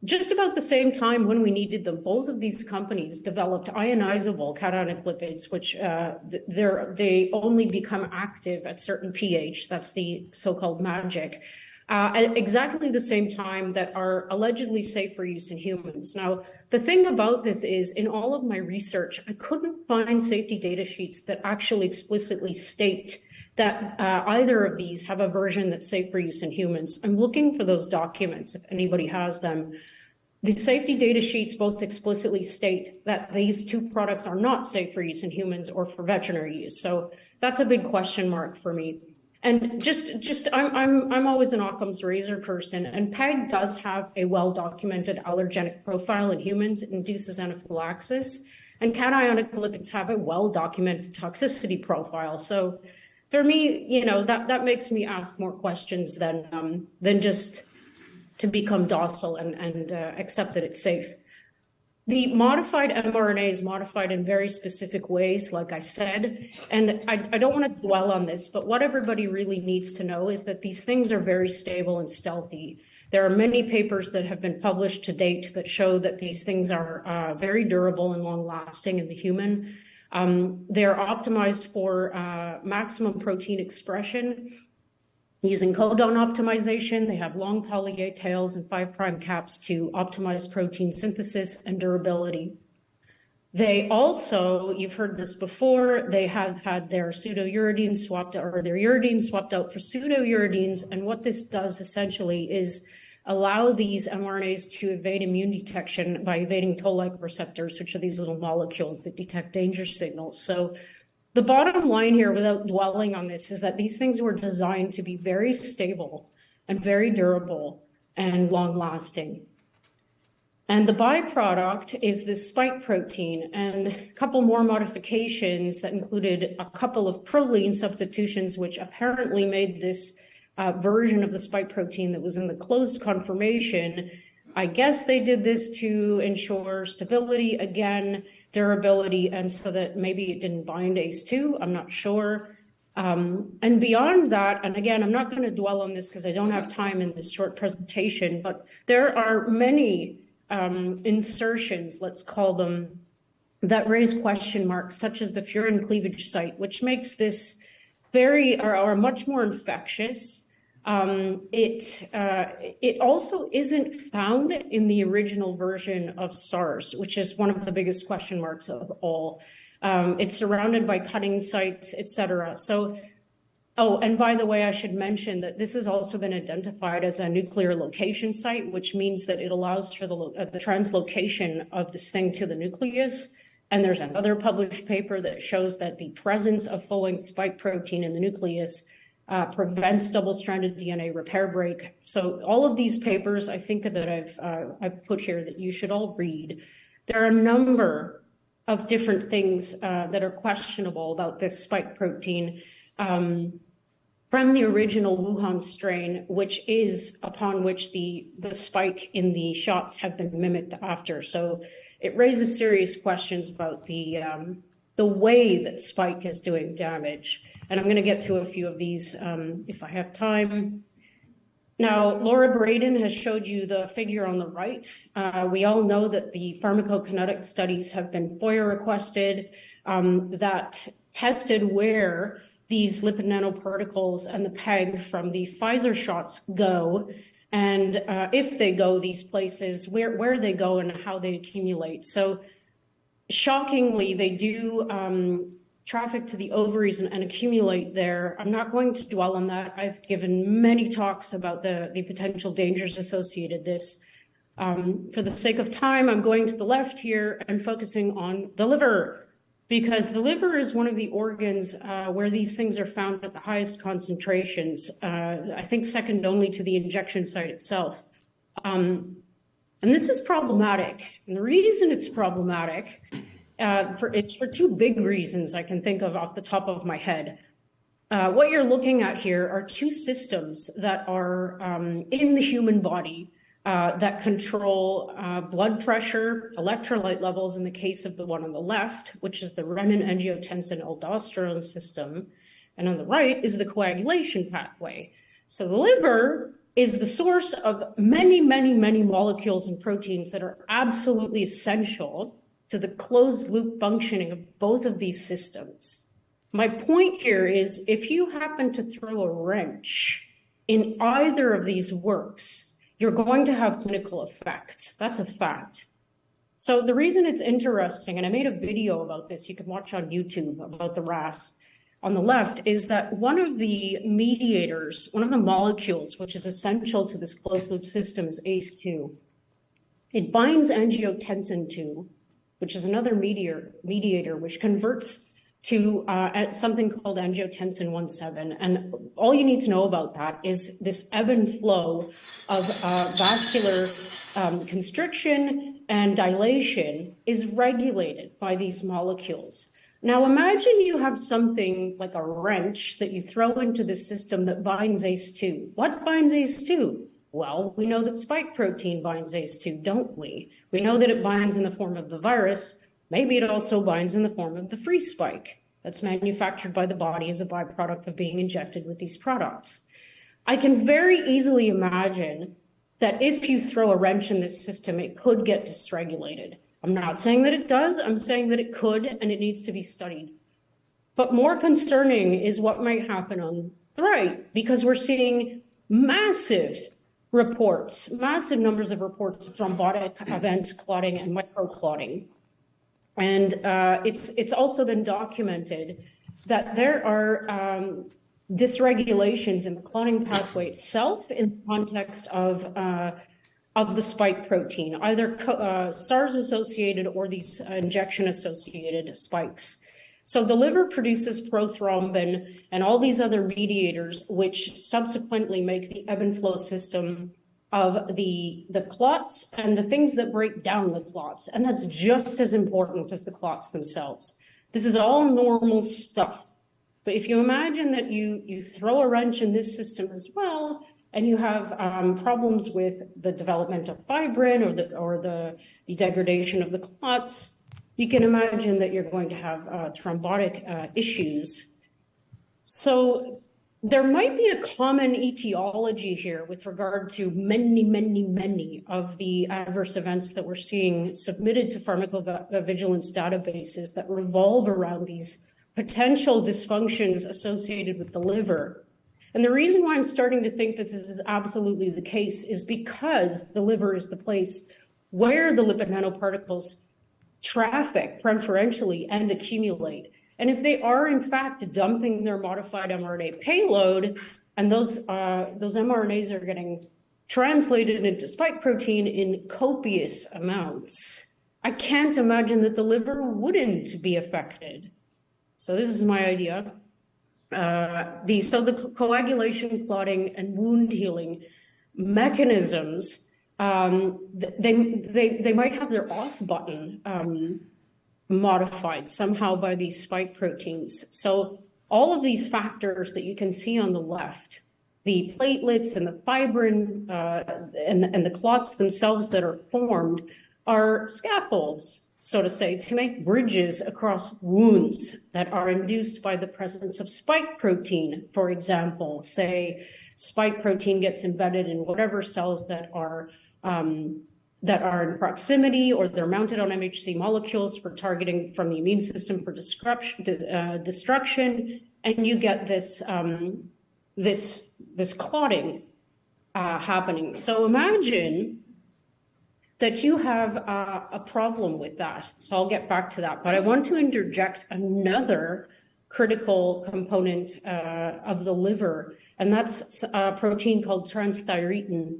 just about the same time when we needed them, both of these companies developed ionizable cationic lipids, which they only become active at certain pH. That's the so-called magic. At exactly the same time that are allegedly safe for use in humans. Now, the thing about this is, in all of my research, I couldn't find safety data sheets that actually explicitly state that either of these have a version that's safe for use in humans. I'm looking for those documents if anybody has them. The safety data sheets both explicitly state that these 2 products are not safe for use in humans or for veterinary use. So that's a big question mark for me. And I'm always an Occam's razor person, and PEG does have a well-documented allergenic profile in humans. It induces anaphylaxis, and cationic lipids have a well-documented toxicity profile. So for me, that makes me ask more questions than just to become docile and accept that it's safe. The modified mRNA is modified in very specific ways, like I said, and I don't want to dwell on this, but what everybody really needs to know is that these things are very stable and stealthy. There are many papers that have been published to date that show that these things are very durable and long-lasting in the human. They're optimized for maximum protein expression using codon optimization. They have long poly A tails and 5' caps to optimize protein synthesis and durability. They also, you've heard this before, they have had their pseudouridines swapped, or their uridines swapped out for pseudouridines. And what this does essentially is allow these mRNAs to evade immune detection by evading toll-like receptors, which are these little molecules that detect danger signals. So the bottom line here, without dwelling on this, is that these things were designed to be very stable and very durable and long-lasting. And the byproduct is this spike protein and a couple more modifications that included a couple of proline substitutions, which apparently made this version of the spike protein that was in the closed conformation. I guess they did this to ensure stability, again, durability, and so that maybe it didn't bind ACE2, I'm not sure. And beyond that, and again, I'm not going to dwell on this because I don't have time in this short presentation, but there are many insertions, let's call them, that raise question marks, such as the furin cleavage site, which makes this much more infectious. It also isn't found in the original version of SARS, which is one of the biggest question marks of all. It's surrounded by cutting sites, etc. So Oh, and by the way, I should mention that this has also been identified as a nuclear location site, which means that it allows for the translocation of this thing to the nucleus. And there's another published paper that shows that the presence of full-length spike protein in the nucleus prevents double-stranded DNA repair break. So all of these papers, I think that I've put here that you should all read. There are a number of different things that are questionable about this spike protein. From the original Wuhan strain, which is upon which the spike in the shots have been mimicked after. So it raises serious questions about the way that spike is doing damage. And I'm going to get to a few of these if I have time. Now, Laura Braden has showed you the figure on the right. We all know that the pharmacokinetic studies have been FOIA requested that tested where these lipid nanoparticles and the PEG from the Pfizer shots go, and if they go these places, where they go and how they accumulate. So shockingly, they do traffic to the ovaries and accumulate there. I'm not going to dwell on that. I've given many talks about the potential dangers associated this. For the sake of time, I'm going to the left here and focusing on the liver, because the liver is one of the organs where these things are found at the highest concentrations, I think second only to the injection site itself. And this is problematic. And the reason it's problematic, it's for two big reasons I can think of off the top of my head. What you're looking at here are two systems that are in the human body that control blood pressure, electrolyte levels in the case of the one on the left, which is the renin-angiotensin-aldosterone system. And on the right is the coagulation pathway. So the liver is the source of many, many, many molecules and proteins that are absolutely essential to the closed loop functioning of both of these systems. My point here is if you happen to throw a wrench in either of these works, you're going to have clinical effects. That's a fact. So the reason it's interesting, and I made a video about this, you can watch on YouTube about the RAS on the left, is that one of the mediators, one of the molecules, which is essential to this closed loop system is ACE2. It binds angiotensin 2, which is another mediator, which converts to something called angiotensin 1,7. And all you need to know about that is this ebb and flow of vascular constriction and dilation is regulated by these molecules. Now imagine you have something like a wrench that you throw into the system that binds ACE2. What binds ACE2? Well, we know that spike protein binds ACE2, don't we? We know that it binds in the form of the virus. Maybe it also binds in the form of the free spike that's manufactured by the body as a byproduct of being injected with these products. I can very easily imagine that if you throw a wrench in this system, it could get dysregulated. I'm not saying that it does, I'm saying that it could, and it needs to be studied. But more concerning is what might happen on the right, because we're seeing massive reports, massive numbers of reports of thrombotic events, clotting, and microclotting. And it's also been documented that there are dysregulations in the clotting pathway itself in the context of the spike protein, either SARS-associated or these injection-associated spikes. So the liver produces prothrombin and all these other mediators, which subsequently make the ebb and flow system of the clots and the things that break down the clots. And that's just as important as the clots themselves. This is all normal stuff. But if you imagine that you throw a wrench in this system as well, and you have problems with the development of fibrin or the degradation of the clots, you can imagine that you're going to have thrombotic issues. So there might be a common etiology here with regard to many, many, many of the adverse events that we're seeing submitted to pharmacovigilance databases that revolve around these potential dysfunctions associated with the liver. And the reason why I'm starting to think that this is absolutely the case is because the liver is the place where the lipid nanoparticles traffic preferentially and accumulate. And if they are in fact dumping their modified mRNA payload, and those mRNAs are getting translated into spike protein in copious amounts, I can't imagine that the liver wouldn't be affected. So this is my idea. The coagulation, clotting, and wound healing mechanisms, they might have their off button modified somehow by these spike proteins. So all of these factors that you can see on the left, the platelets and the fibrin and the clots themselves that are formed, are scaffolds, so to say, to make bridges across wounds that are induced by the presence of spike protein. For example, say spike protein gets embedded in whatever cells that are in proximity, or they're mounted on MHC molecules for targeting from the immune system for destruction, and you get this this clotting happening. So imagine that you have a problem with that. So I'll get back to that, but I want to interject another critical component of the liver, and that's a protein called transthyretin.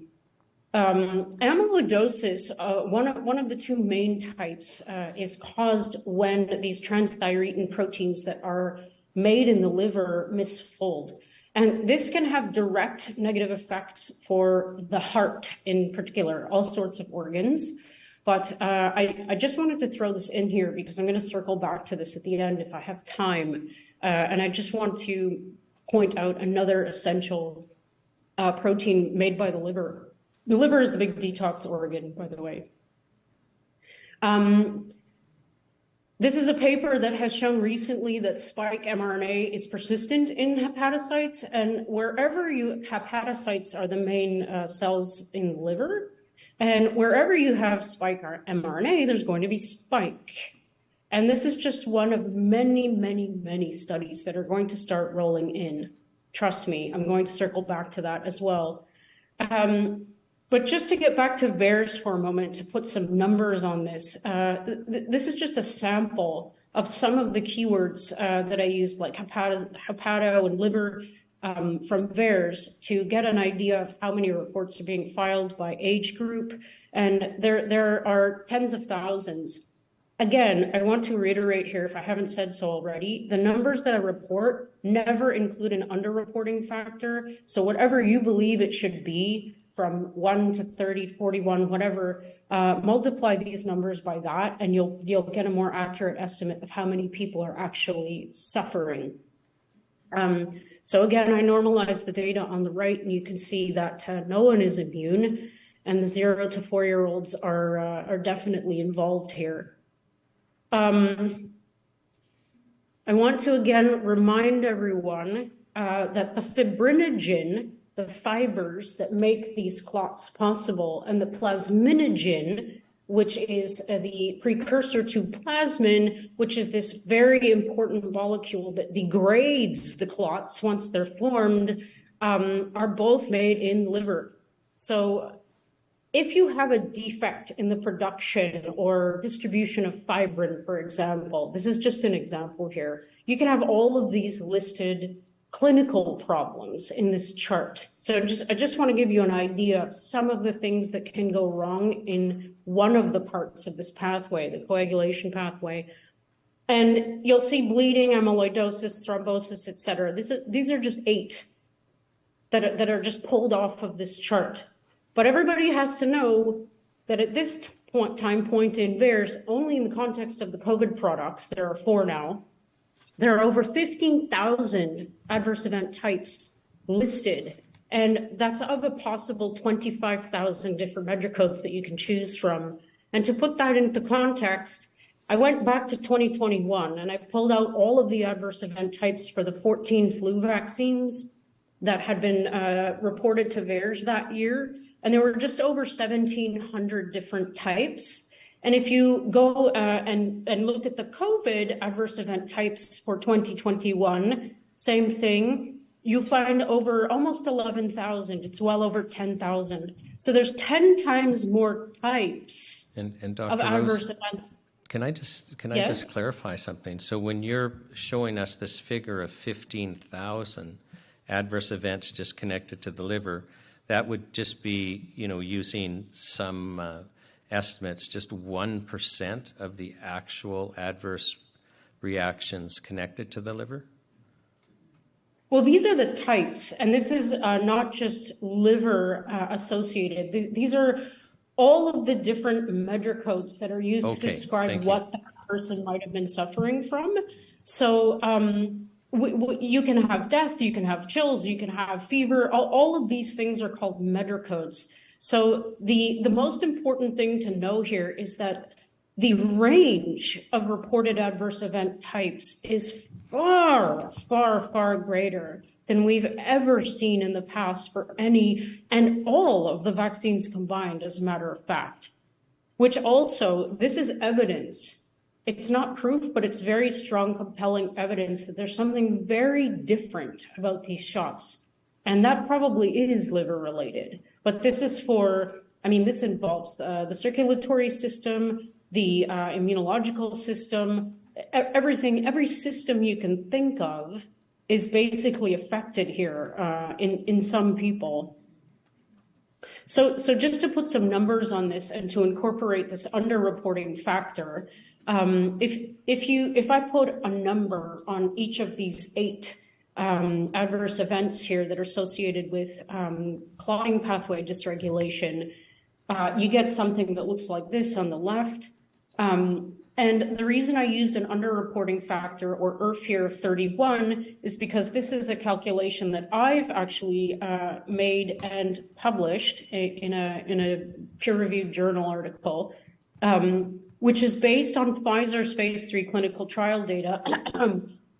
Amyloidosis, one of the two main types, is caused when these transthyretin proteins that are made in the liver misfold. And this can have direct negative effects for the heart in particular, all sorts of organs. But I just wanted to throw this in here because I'm going to circle back to this at the end if I have time. And I just want to point out another essential protein made by the liver. The liver is the big detox organ, by the way. This is a paper that has shown recently that spike mRNA is persistent in hepatocytes, and hepatocytes are the main cells in the liver, and wherever you have spike mRNA, there's going to be spike. And this is just one of many, many, many studies that are going to start rolling in. Trust me, I'm going to circle back to that as well. But just to get back to VAERS for a moment, to put some numbers on this, this is just a sample of some of the keywords that I used, like hepato and liver from VAERS, to get an idea of how many reports are being filed by age group. And there are tens of thousands. Again, I want to reiterate here, if I haven't said so already, the numbers that I report never include an underreporting factor. So whatever you believe it should be, from 1 to 30, 41, whatever, multiply these numbers by that, and you'll get a more accurate estimate of how many people are actually suffering. So again, I normalize the data on the right, and you can see that no one is immune, and the 0 to 4-year-olds are definitely involved here. I want to again remind everyone that the fibrinogen, the fibers that make these clots possible, and the plasminogen, which is the precursor to plasmin, which is this very important molecule that degrades the clots once they're formed, are both made in the liver. So if you have a defect in the production or distribution of fibrin, for example, this is just an example here, you can have all of these listed clinical problems in this chart. So I just want to give you an idea of some of the things that can go wrong in one of the parts of this pathway, the coagulation pathway. And you'll see bleeding, amyloidosis, thrombosis, et cetera. These are just 8 that are just pulled off of this chart. But everybody has to know that at this time point in VAERS, only in the context of the COVID products, there are 4 now, there are over 15,000 adverse event types listed, and that's of a possible 25,000 different measure codes that you can choose from. And to put that into context, I went back to 2021 and I pulled out all of the adverse event types for the 14 flu vaccines that had been reported to VAERS that year, and there were just over 1,700 different types. And if you go and look at the COVID adverse event types for 2021, same thing, you find over almost 11,000. It's well over 10,000. So there's 10 times more types and of adverse events. Can I just Yes. clarify something? So when you're showing us this figure of 15,000 adverse events just connected to the liver, that would just be, using some estimates, just 1% of the actual adverse reactions connected to the liver? Well, these are the types, and this is not just liver associated. These are all of the different measure codes that are used to describe what that person might have been suffering from. So you can have death, you can have chills, you can have fever. All of these things are called measure codes. So the most important thing to know here is that the range of reported adverse event types is far, far, far greater than we've ever seen in the past for any and all of the vaccines combined, as a matter of fact, which also, this is evidence. It's not proof, but it's very strong, compelling evidence that there's something very different about these shots. And that probably is liver related. But this is this involves the circulatory system, the immunological system, everything, every system you can think of is basically affected here in some people. So just to put some numbers on this and to incorporate this underreporting factor, if I put a number on each of these 8 adverse events here that are associated with clotting pathway dysregulation, you get something that looks like this on the left. And the reason I used an underreporting factor, or ERF here, of 31 is because this is a calculation that I've actually made and published in a peer-reviewed journal article, which is based on Pfizer's phase 3 clinical trial data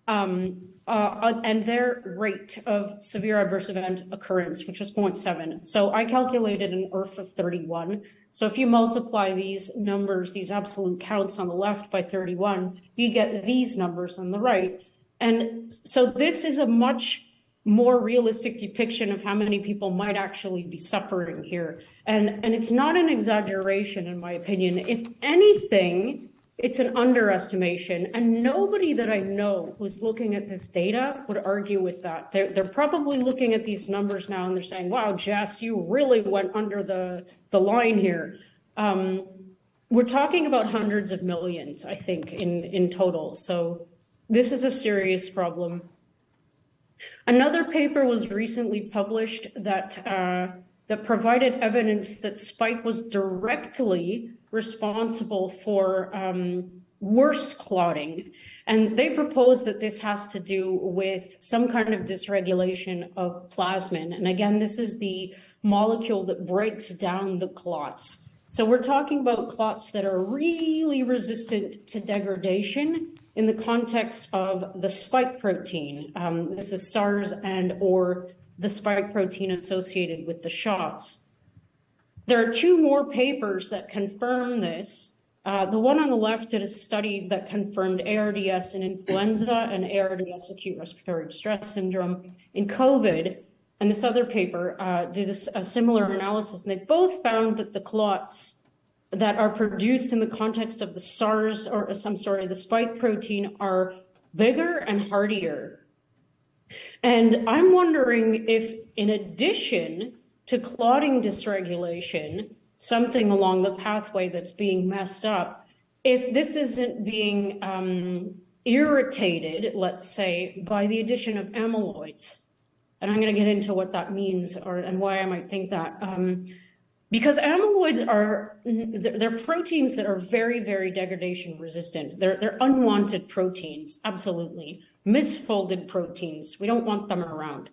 and their rate of severe adverse event occurrence, which was 0.7. So I calculated an ERF of 31. So if you multiply these numbers, these absolute counts on the left by 31, you get these numbers on the right. And so this is a much more realistic depiction of how many people might actually be suffering here. And it's not an exaggeration, in my opinion. If anything, it's an underestimation. And nobody that I know who's looking at this data would argue with that. They're probably looking at these numbers now and they're saying, wow, Jess, you really went under the line here. We're talking about hundreds of millions, I think, in total. So this is a serious problem. Another paper was recently published that provided evidence that spike was directly responsible for worse clotting. And they propose that this has to do with some kind of dysregulation of plasmin. And again, this is the molecule that breaks down the clots. So we're talking about clots that are really resistant to degradation in the context of the spike protein. This is SARS or the spike protein associated with the shots. There are 2 more papers that confirm this. The one on the left did a study that confirmed ARDS in influenza and ARDS, acute respiratory distress syndrome, in COVID. And this other paper did a similar analysis, and they both found that the clots that are produced in the context of the the spike protein are bigger and hardier. And I'm wondering if, in addition to clotting dysregulation, something along the pathway that's being messed up, if this isn't being irritated, let's say, by the addition of amyloids. And I'm going to get into what that means and why I might think that. Because amyloids they're proteins that are very, very degradation resistant. They're unwanted proteins, absolutely. Misfolded proteins. We don't want them around.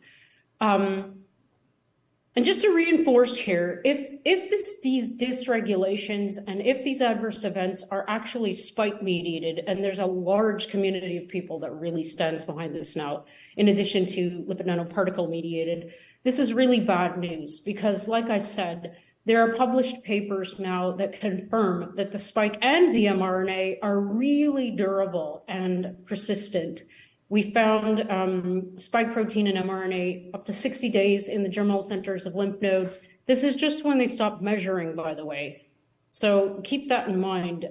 And just to reinforce here, if these dysregulations and if these adverse events are actually spike mediated, and there's a large community of people that really stands behind this now, in addition to lipid nanoparticle mediated, this is really bad news because, like I said, there are published papers now that confirm that the spike and the mRNA are really durable and persistent. We found spike protein and mRNA up to 60 days in the germinal centers of lymph nodes. This is just when they stopped measuring, by the way. So keep that in mind.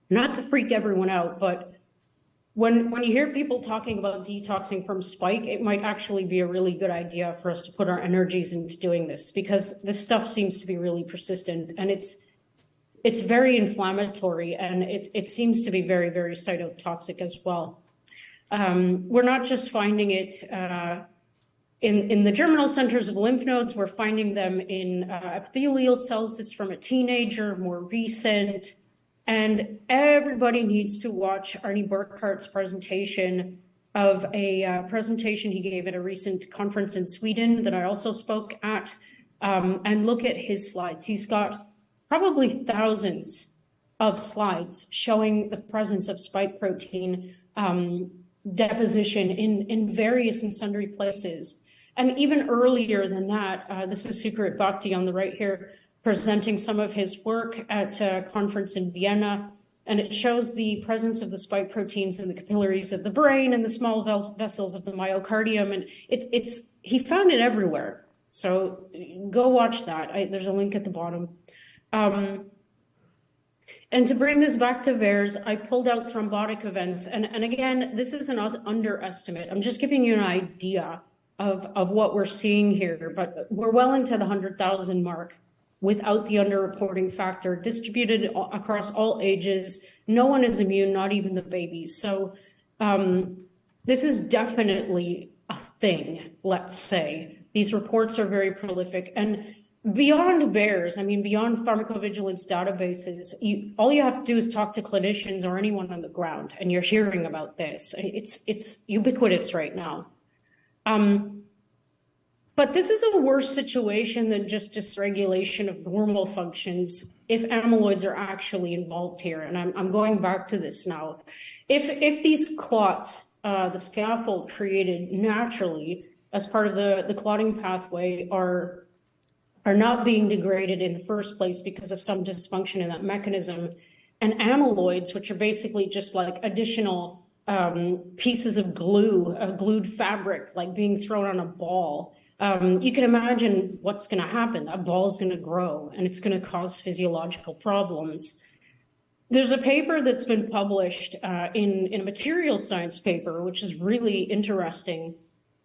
not to freak everyone out, but when you hear people talking about detoxing from spike, it might actually be a really good idea for us to put our energies into doing this, because this stuff seems to be really persistent, and it's very inflammatory, and it seems to be very, very cytotoxic as well. We're not just finding it in the germinal centers of lymph nodes, we're finding them in epithelial cells. This is from a teenager, more recent. And everybody needs to watch Arnie Burkhardt's presentation of a presentation he gave at a recent conference in Sweden that I also spoke at, and look at his slides. He's got probably thousands of slides showing the presence of spike protein deposition in various and sundry places. And even earlier than that, this is Sukarit Bhakti on the right here, presenting some of his work at a conference in Vienna, and it shows the presence of the spike proteins in the capillaries of the brain and the small vessels of the myocardium, and he found it everywhere. So go watch that. There's a link at the bottom. And to bring this back to VAERS, I pulled out thrombotic events, and again, this is an underestimate. I'm just giving you an idea of what we're seeing here, but we're well into the 100,000 mark without the underreporting factor, distributed across all ages. No one is immune, not even the babies. So this is definitely a thing, let's say. These reports are very prolific. And beyond VAERS, I mean, beyond pharmacovigilance databases, all you have to do is talk to clinicians or anyone on the ground, and you're hearing about this. It's ubiquitous right now. But this is a worse situation than just dysregulation of normal functions if amyloids are actually involved here. And I'm going back to this now. If these clots, the scaffold created naturally as part of the clotting pathway, are not being degraded in the first place because of some dysfunction in that mechanism, and amyloids, which are basically just like additional pieces of glue, a glued fabric, like being thrown on a ball, you can imagine what's going to happen. That ball is going to grow, and it's going to cause physiological problems. There's a paper that's been published in a material science paper, which is really interesting,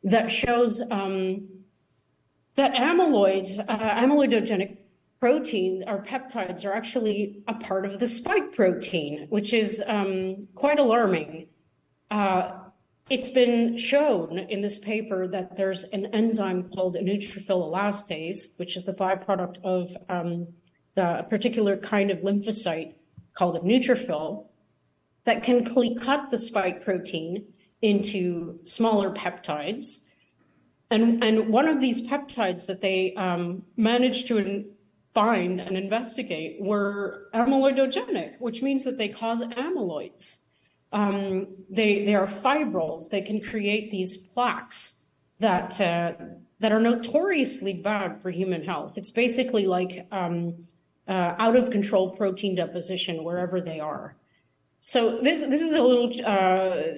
that shows that amyloidogenic protein or peptides are actually a part of the spike protein, which is quite alarming. It's been shown in this paper that there's an enzyme called a neutrophil elastase, which is the byproduct of a particular kind of lymphocyte called a neutrophil, that can cut the spike protein into smaller peptides. And one of these peptides that they managed to find and investigate were amyloidogenic, which means that they cause amyloids. They are fibrils. They can create these plaques that are notoriously bad for human health. It's basically like out of control protein deposition wherever they are. So this is a little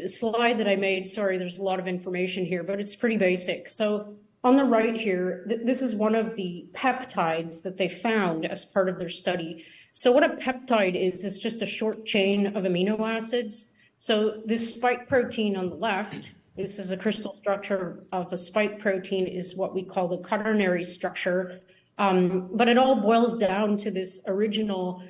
slide that I made. Sorry, there's a lot of information here, but it's pretty basic. So on the right here, this is one of the peptides that they found as part of their study. So what a peptide is just a short chain of amino acids. So this spike protein on the left, this is a crystal structure of a spike protein, is what we call the quaternary structure. But it all boils down to this original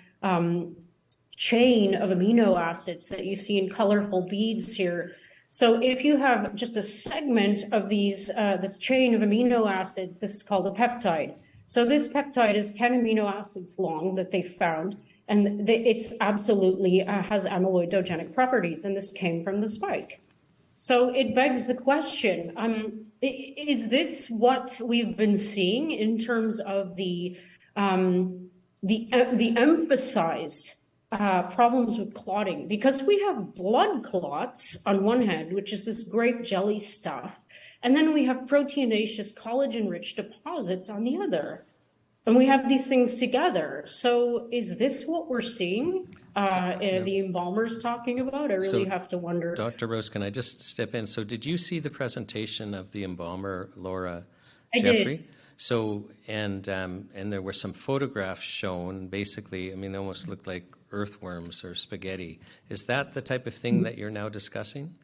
chain of amino acids that you see in colorful beads here. So if you have just a segment of these, this chain of amino acids, this is called a peptide. So this peptide is 10 amino acids long that they found, and it's absolutely has amyloidogenic properties, and this came from the spike. So it begs the question, is this what we've been seeing in terms of the emphasized problems with clotting? Because we have blood clots on one hand, which is this grape jelly stuff, and then we have proteinaceous collagen-rich deposits on the other. And we have these things together. So is this what we're seeing? The embalmers talking about? I really have to wonder. Dr. Rose, can I just step in? So did you see the presentation of the embalmer, Laura Jeffrey? Did. So, and there were some photographs shown, basically, I mean, they almost looked like earthworms or spaghetti. Is that the type of thing that you're now discussing?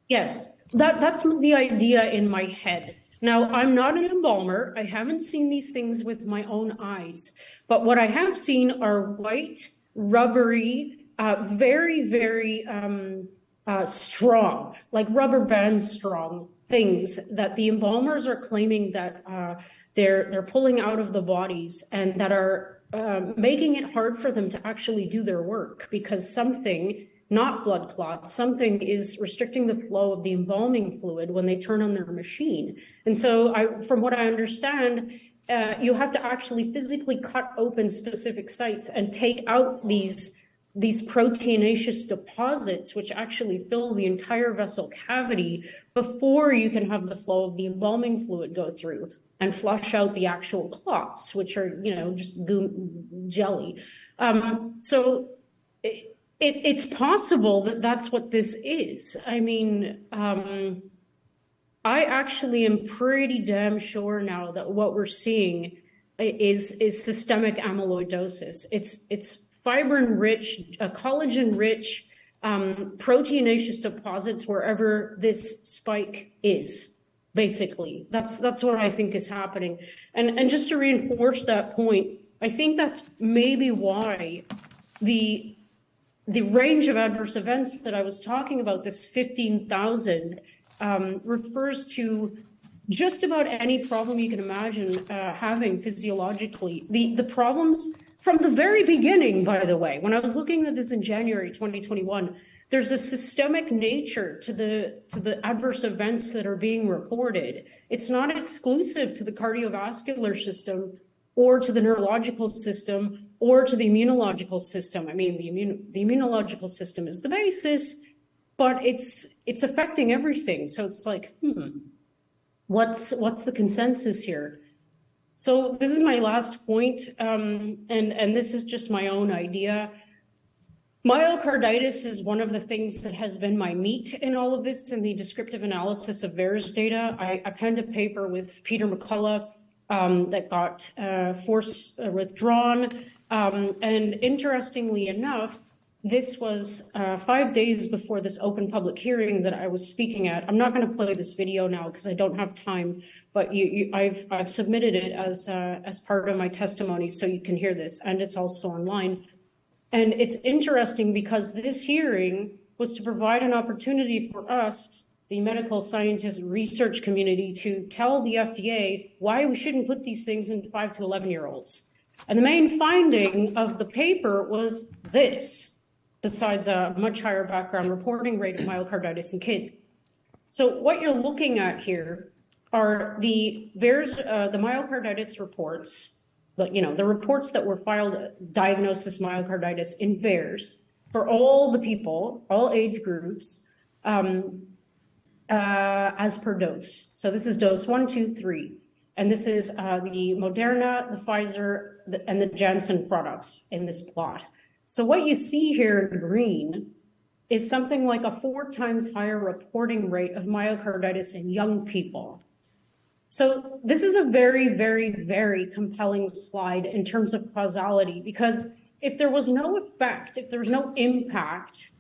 Yes, that's the idea in my head. Now, I'm not an embalmer. I haven't seen these things with my own eyes, but what I have seen are white, rubbery, very, very strong, like rubber band strong things that the embalmers are claiming that they're pulling out of the bodies, and that are making it hard for them to actually do their work, because something, not blood clots, something is restricting the flow of the embalming fluid when they turn on their machine. And so from what I understand, you have to actually physically cut open specific sites and take out these proteinaceous deposits, which actually fill the entire vessel cavity, before you can have the flow of the embalming fluid go through and flush out the actual clots, which are, just jelly. So it's possible that that's what this is. I mean, I actually am pretty damn sure now that what we're seeing is systemic amyloidosis. It's fibrin-rich, collagen-rich, proteinaceous deposits wherever this spike is. Basically, that's what I think is happening. And just to reinforce that point, I think that's maybe why the range of adverse events that I was talking about, this 15,000, refers to just about any problem you can imagine having physiologically. The problems from the very beginning, by the way, when I was looking at this in January 2021, there's a systemic nature to the adverse events that are being reported. It's not exclusive to the cardiovascular system or to the neurological system or to the immunological system. I mean, the immunological system is the basis, but it's affecting everything. So it's like, what's the consensus here? So this is my last point, and this is just my own idea. Myocarditis is one of the things that has been my meat in all of this, in the descriptive analysis of VAERS data. I penned a paper with Peter McCullough that got withdrawn. And interestingly enough, this was 5 days before this open public hearing that I was speaking at. I'm not going to play this video now because I don't have time, but I've submitted it as part of my testimony, so you can hear this, and it's also online. And it's interesting because this hearing was to provide an opportunity for us, the medical scientists research community, to tell the FDA why we shouldn't put these things in 5 to 11-year-olds. And the main finding of the paper was this, besides a much higher background reporting rate of myocarditis in kids. So what you're looking at here are the myocarditis reports, the reports that were filed, diagnosis myocarditis in VAERS for all the people, all age groups, as per dose. So this is dose 1, 2, 3. And this is the Moderna, the Pfizer, and the Janssen products in this plot. So what you see here in green is something like a 4 times higher reporting rate of myocarditis in young people. So this is a very, very, very compelling slide in terms of causality, because if there was no effect, if there was no impact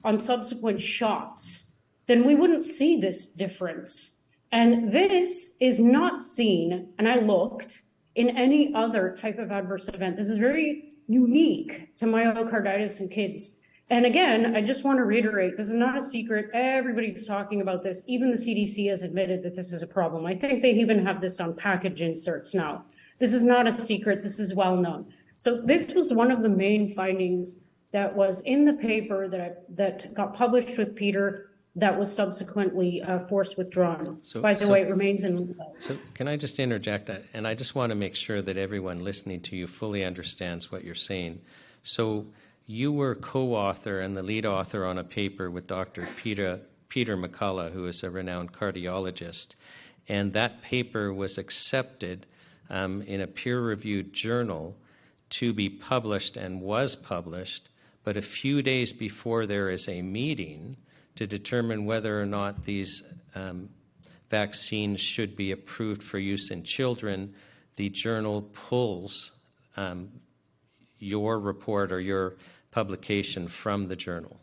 on subsequent shots, then we wouldn't see this difference. And this is not seen, and I looked, in any other type of adverse event. This is very unique to myocarditis in kids. And again, I just want to reiterate, this is not a secret. Everybody's talking about this. Even the CDC has admitted that this is a problem. I think they even have this on package inserts now. This is not a secret. This is well known. So this was one of the main findings that was in the paper that got published with Peter, that was subsequently forced withdrawn. By the way, it remains in. So can I just interject? And I just want to make sure that everyone listening to you fully understands what you're saying. So you were co-author and the lead author on a paper with Dr. Peter McCullough, who is a renowned cardiologist. And that paper was accepted in a peer-reviewed journal to be published, and was published. But a few days before there is a meeting to determine whether or not these vaccines should be approved for use in children, the journal pulls your report or your publication from the journal.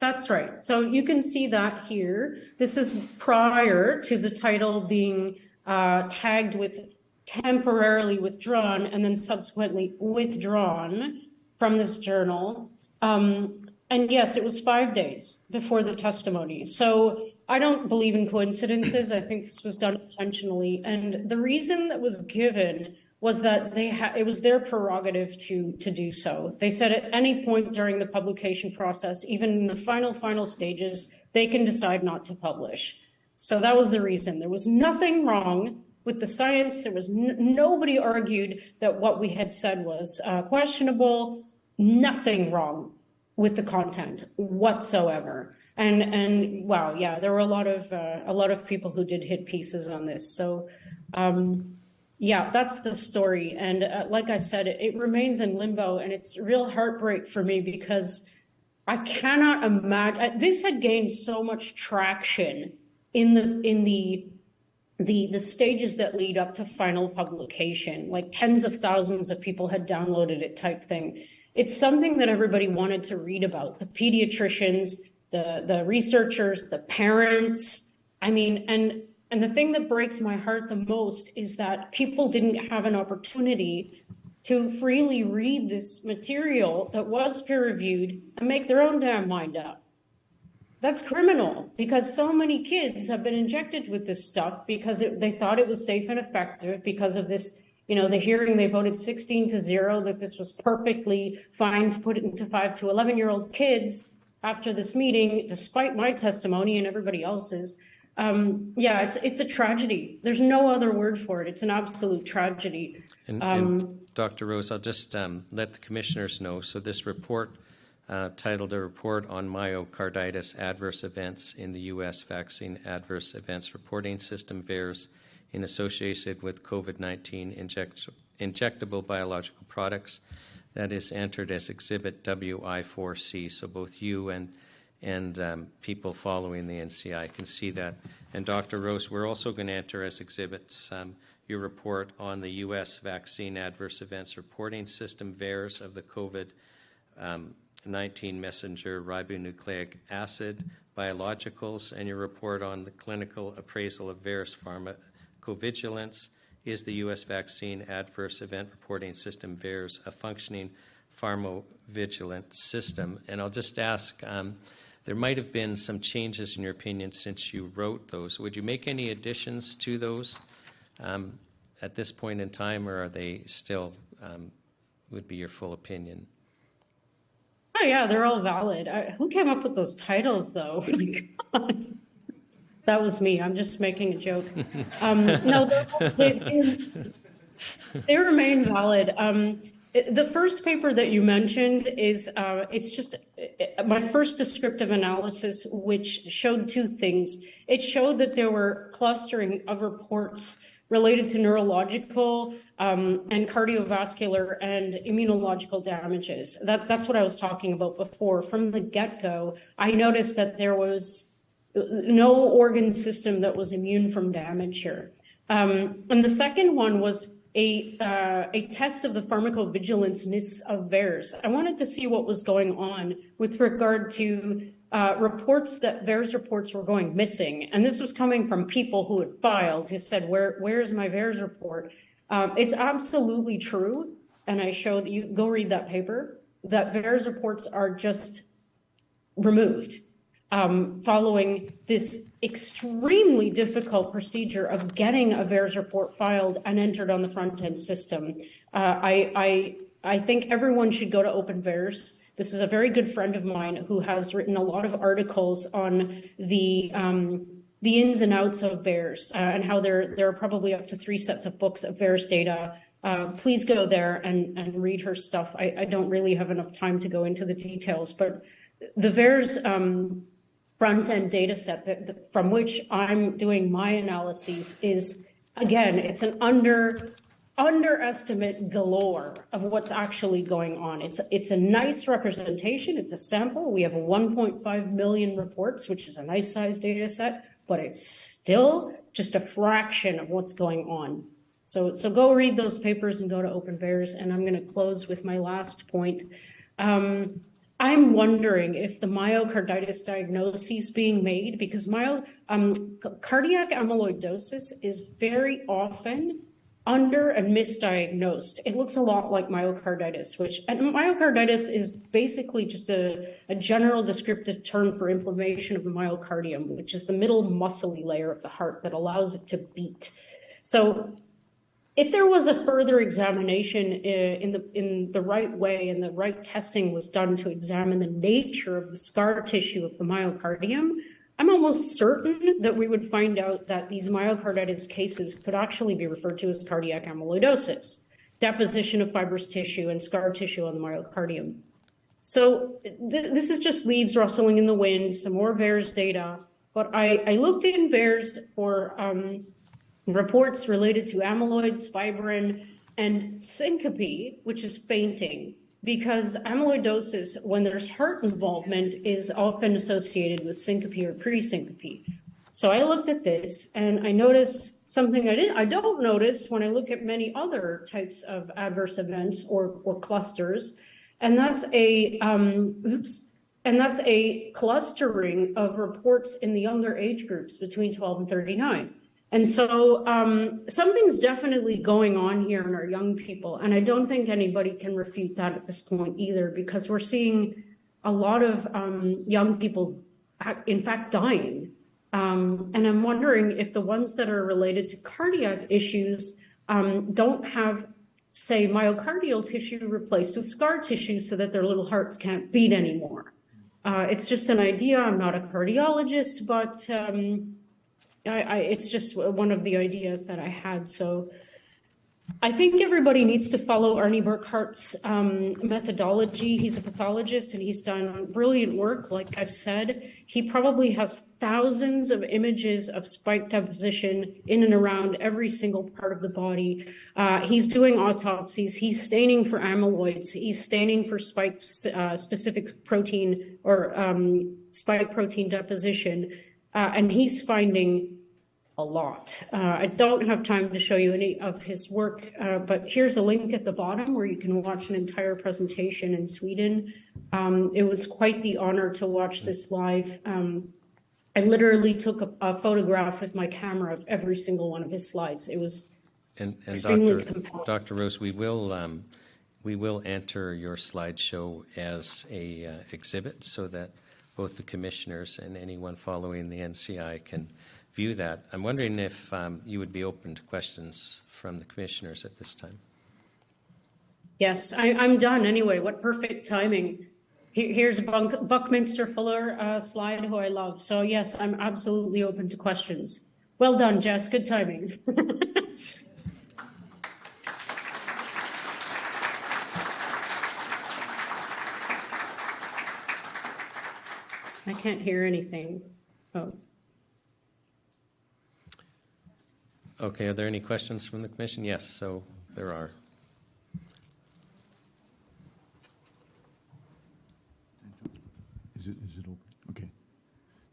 That's right. So you can see that here. This is prior to the title being tagged with temporarily withdrawn and then subsequently withdrawn from this journal. And yes, it was 5 days before the testimony. So I don't believe in coincidences. I think this was done intentionally. And the reason that was given was that it was their prerogative to do so. They said at any point during the publication process, even in the final stages, they can decide not to publish. So that was the reason. There was nothing wrong with the science. There was nobody argued that what we had said was questionable. Nothing wrong with the content whatsoever. And wow, yeah, there were a lot of people who did hit pieces on this. So. Yeah, that's the story. And like I said, it remains in limbo, and it's real heartbreak for me because I cannot imagine this had gained so much traction in the stages that lead up to final publication. Like tens of thousands of people had downloaded it type thing. It's something that everybody wanted to read about. The pediatricians, the researchers, the parents. I mean, and the thing that breaks my heart the most is that people didn't have an opportunity to freely read this material that was peer-reviewed and make their own damn mind up. That's criminal because so many kids have been injected with this stuff because they thought it was safe and effective because of this, the hearing they voted 16-0 that this was perfectly fine to put it into 5 to 11-year-old kids after this meeting, despite my testimony and everybody else's. Yeah, it's a tragedy. There's no other word for it. It's an absolute tragedy. And Dr. Rose, I'll just let the commissioners know. So this report, titled A Report on Myocarditis Adverse Events in the U.S. Vaccine Adverse Events Reporting System, VAERS, in association with COVID-19 injectable biological products, that is entered as Exhibit WI4C. So both you and people following the NCI can see that. And Dr. Rose, we're also going to enter as exhibits your report on the U.S. Vaccine Adverse Events Reporting System, VAERS, of the COVID-19 messenger ribonucleic acid biologicals, and your report on the clinical appraisal of VAERS pharmacovigilance. Is the U.S. Vaccine Adverse Event Reporting System, VAERS, a functioning pharmacovigilance system? And I'll just ask, there might have been some changes in your opinion since you wrote those. Would you make any additions to those at this point in time, or are they still would be your full opinion? Oh yeah, they're all valid. Who came up with those titles though? Oh my God. That was me. I'm just making a joke. No, they remain valid. The first paper that you mentioned is, it's just my first descriptive analysis, which showed two things. It showed that there were clustering of reports related to neurological and cardiovascular and immunological damages. That's what I was talking about before. From the get-go, I noticed that there was no organ system that was immune from damage here. And the second one was a test of the pharmacovigilance of VAERS. I wanted to see what was going on with regard to reports that VAERS reports were going missing. And this was coming from people who had filed, who said, where's my VAERS report? It's absolutely true. And I showed you, go read that paper, that VAERS reports are just removed. Following this extremely difficult procedure of getting a VAERS report filed and entered on the front-end system. I think everyone should go to Open VAERS. This is a very good friend of mine who has written a lot of articles on the ins and outs of VAERS and how there are probably up to 3 sets of books of VAERS data. Please go there and read her stuff. I don't really have enough time to go into the details, but the VAERS front-end data set from which I'm doing my analyses is, again, it's an underestimate galore of what's actually going on. It's a nice representation. It's a sample. We have 1.5 million reports, which is a nice size data set, but it's still just a fraction of what's going on. So go read those papers and go to Open VAERS. And I'm going to close with my last point. I'm wondering if the myocarditis diagnosis being made, because cardiac amyloidosis is very often under and misdiagnosed. It looks a lot like myocarditis, and myocarditis is basically just a general descriptive term for inflammation of the myocardium, which is the middle muscly layer of the heart that allows it to beat. So if there was a further examination in the right way and the right testing was done to examine the nature of the scar tissue of the myocardium, I'm almost certain that we would find out that these myocarditis cases could actually be referred to as cardiac amyloidosis, deposition of fibrous tissue and scar tissue on the myocardium. So this is just leaves rustling in the wind, some more VAERS data, but I looked in VAERS for reports related to amyloids, fibrin, and syncope, which is fainting, because amyloidosis, when there's heart involvement, is often associated with syncope or pre-syncope. So I looked at this and I noticed something I don't notice when I look at many other types of adverse events or clusters, and that's a clustering of reports in the younger age groups between 12 and 39. And so something's definitely going on here in our young people. And I don't think anybody can refute that at this point either, because we're seeing a lot of young people, in fact, dying. And I'm wondering if the ones that are related to cardiac issues don't have, say, myocardial tissue replaced with scar tissue so that their little hearts can't beat anymore. It's just an idea. I'm not a cardiologist, but it's just one of the ideas that I had. So I think everybody needs to follow Arnie Burkhart's methodology. He's a pathologist and he's done brilliant work. Like I've said, he probably has thousands of images of spike deposition in and around every single part of the body. He's doing autopsies. He's staining for amyloids. He's staining for spike specific protein or spike protein deposition. And he's finding a lot. I don't have time to show you any of his work, but here's a link at the bottom where you can watch an entire presentation in Sweden. It was quite the honor to watch this live. I literally took a photograph with my camera of every single one of his slides. It was extremely compelling. Dr. Rose, we will enter your slideshow as a exhibit so that both the commissioners and anyone following the NCI can view that. I'm wondering if you would be open to questions from the commissioners at this time. Yes, I'm done anyway. What perfect timing. Here's Buckminster Fuller slide, who I love. So yes, I'm absolutely open to questions. Well done, Jess. Good timing. I can't hear anything. Oh. Okay, are there any questions from the commission? Yes, so there are. Is it open? Okay.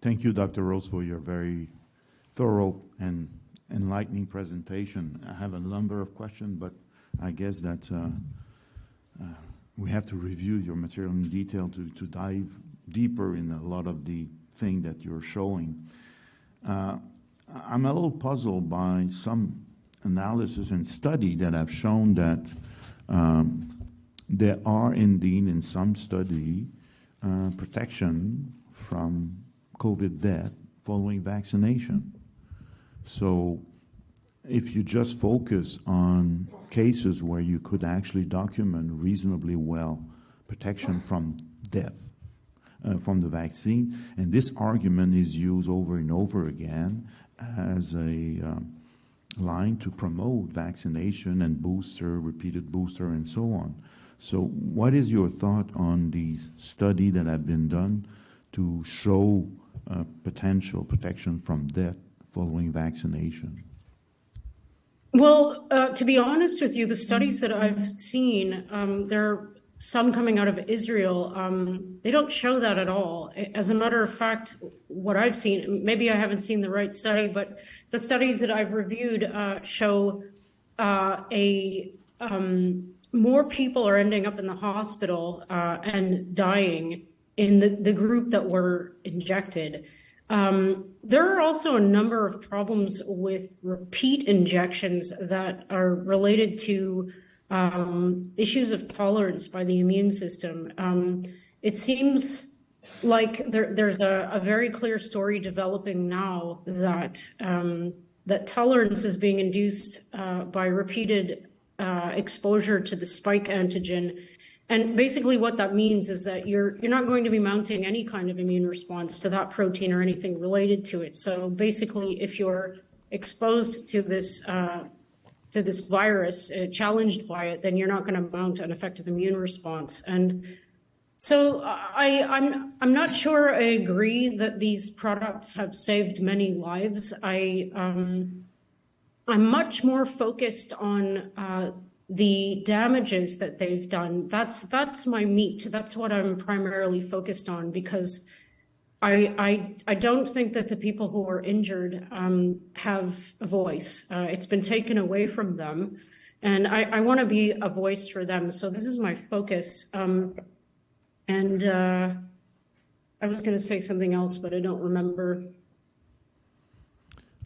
Thank you, Dr. Rose, for your very thorough and enlightening presentation. I have a number of questions, but I guess that we have to review your material in detail to dive deeper in a lot of the thing that you're showing. I'm a little puzzled by some analysis and study that have shown that there are indeed in some study protection from COVID death following vaccination. So if you just focus on cases where you could actually document reasonably well protection from death from the vaccine, and this argument is used over and over again as a line to promote vaccination and booster, repeated booster, and so on. So what is your thought on these studies that have been done to show potential protection from death following vaccination? Well, to be honest with you, the studies that I've seen, there are some coming out of Israel, they don't show that at all. As a matter of fact, what I've seen, maybe I haven't seen the right study, but the studies that I've reviewed show more people are ending up in the hospital and dying in the group that were injected. There are also a number of problems with repeat injections that are related to issues of tolerance by the immune system. It seems like there's a very clear story developing now that that tolerance is being induced by repeated exposure to the spike antigen. And basically what that means is that you're not going to be mounting any kind of immune response to that protein or anything related to it. So basically, if you're exposed to this virus, challenged by it, then you're not going to mount an effective immune response. And so I'm not sure I agree that these products have saved many lives. I'm much more focused on the damages that they've done. That's my meat. That's what I'm primarily focused on, because I don't think that the people who are injured have a voice. It's been taken away from them, and I want to be a voice for them. So this is my focus. And I was going to say something else, but I don't remember.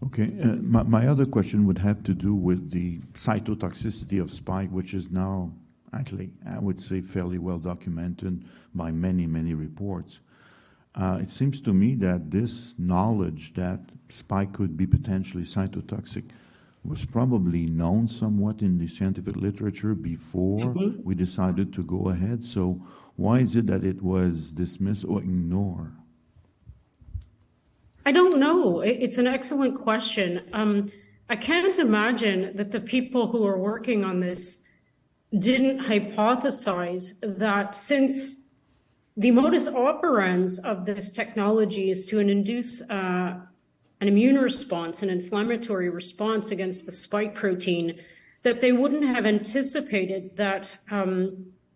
Okay, my other question would have to do with the cytotoxicity of spike, which is now actually, I would say, fairly well documented by many, many reports. It seems to me that this knowledge that spike could be potentially cytotoxic was probably known somewhat in the scientific literature before we decided to go ahead. So why is it that it was dismissed or ignored? I don't know. It's an excellent question. I can't imagine that the people who are working on this didn't hypothesize that since the modus operans of this technology is to induce an immune response, an inflammatory response against the spike protein, that they wouldn't have anticipated that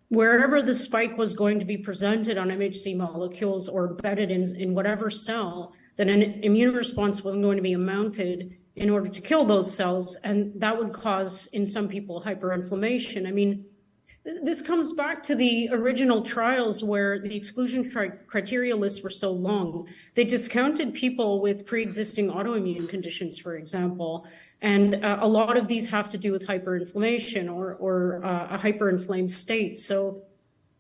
wherever the spike was going to be presented on MHC molecules or embedded in whatever cell, that an immune response wasn't going to be mounted in order to kill those cells, and that would cause, in some people, hyperinflammation. I mean, this comes back to the original trials where the exclusion criteria lists were so long. They discounted people with pre-existing autoimmune conditions, for example, and a lot of these have to do with hyperinflammation or a hyperinflamed state. So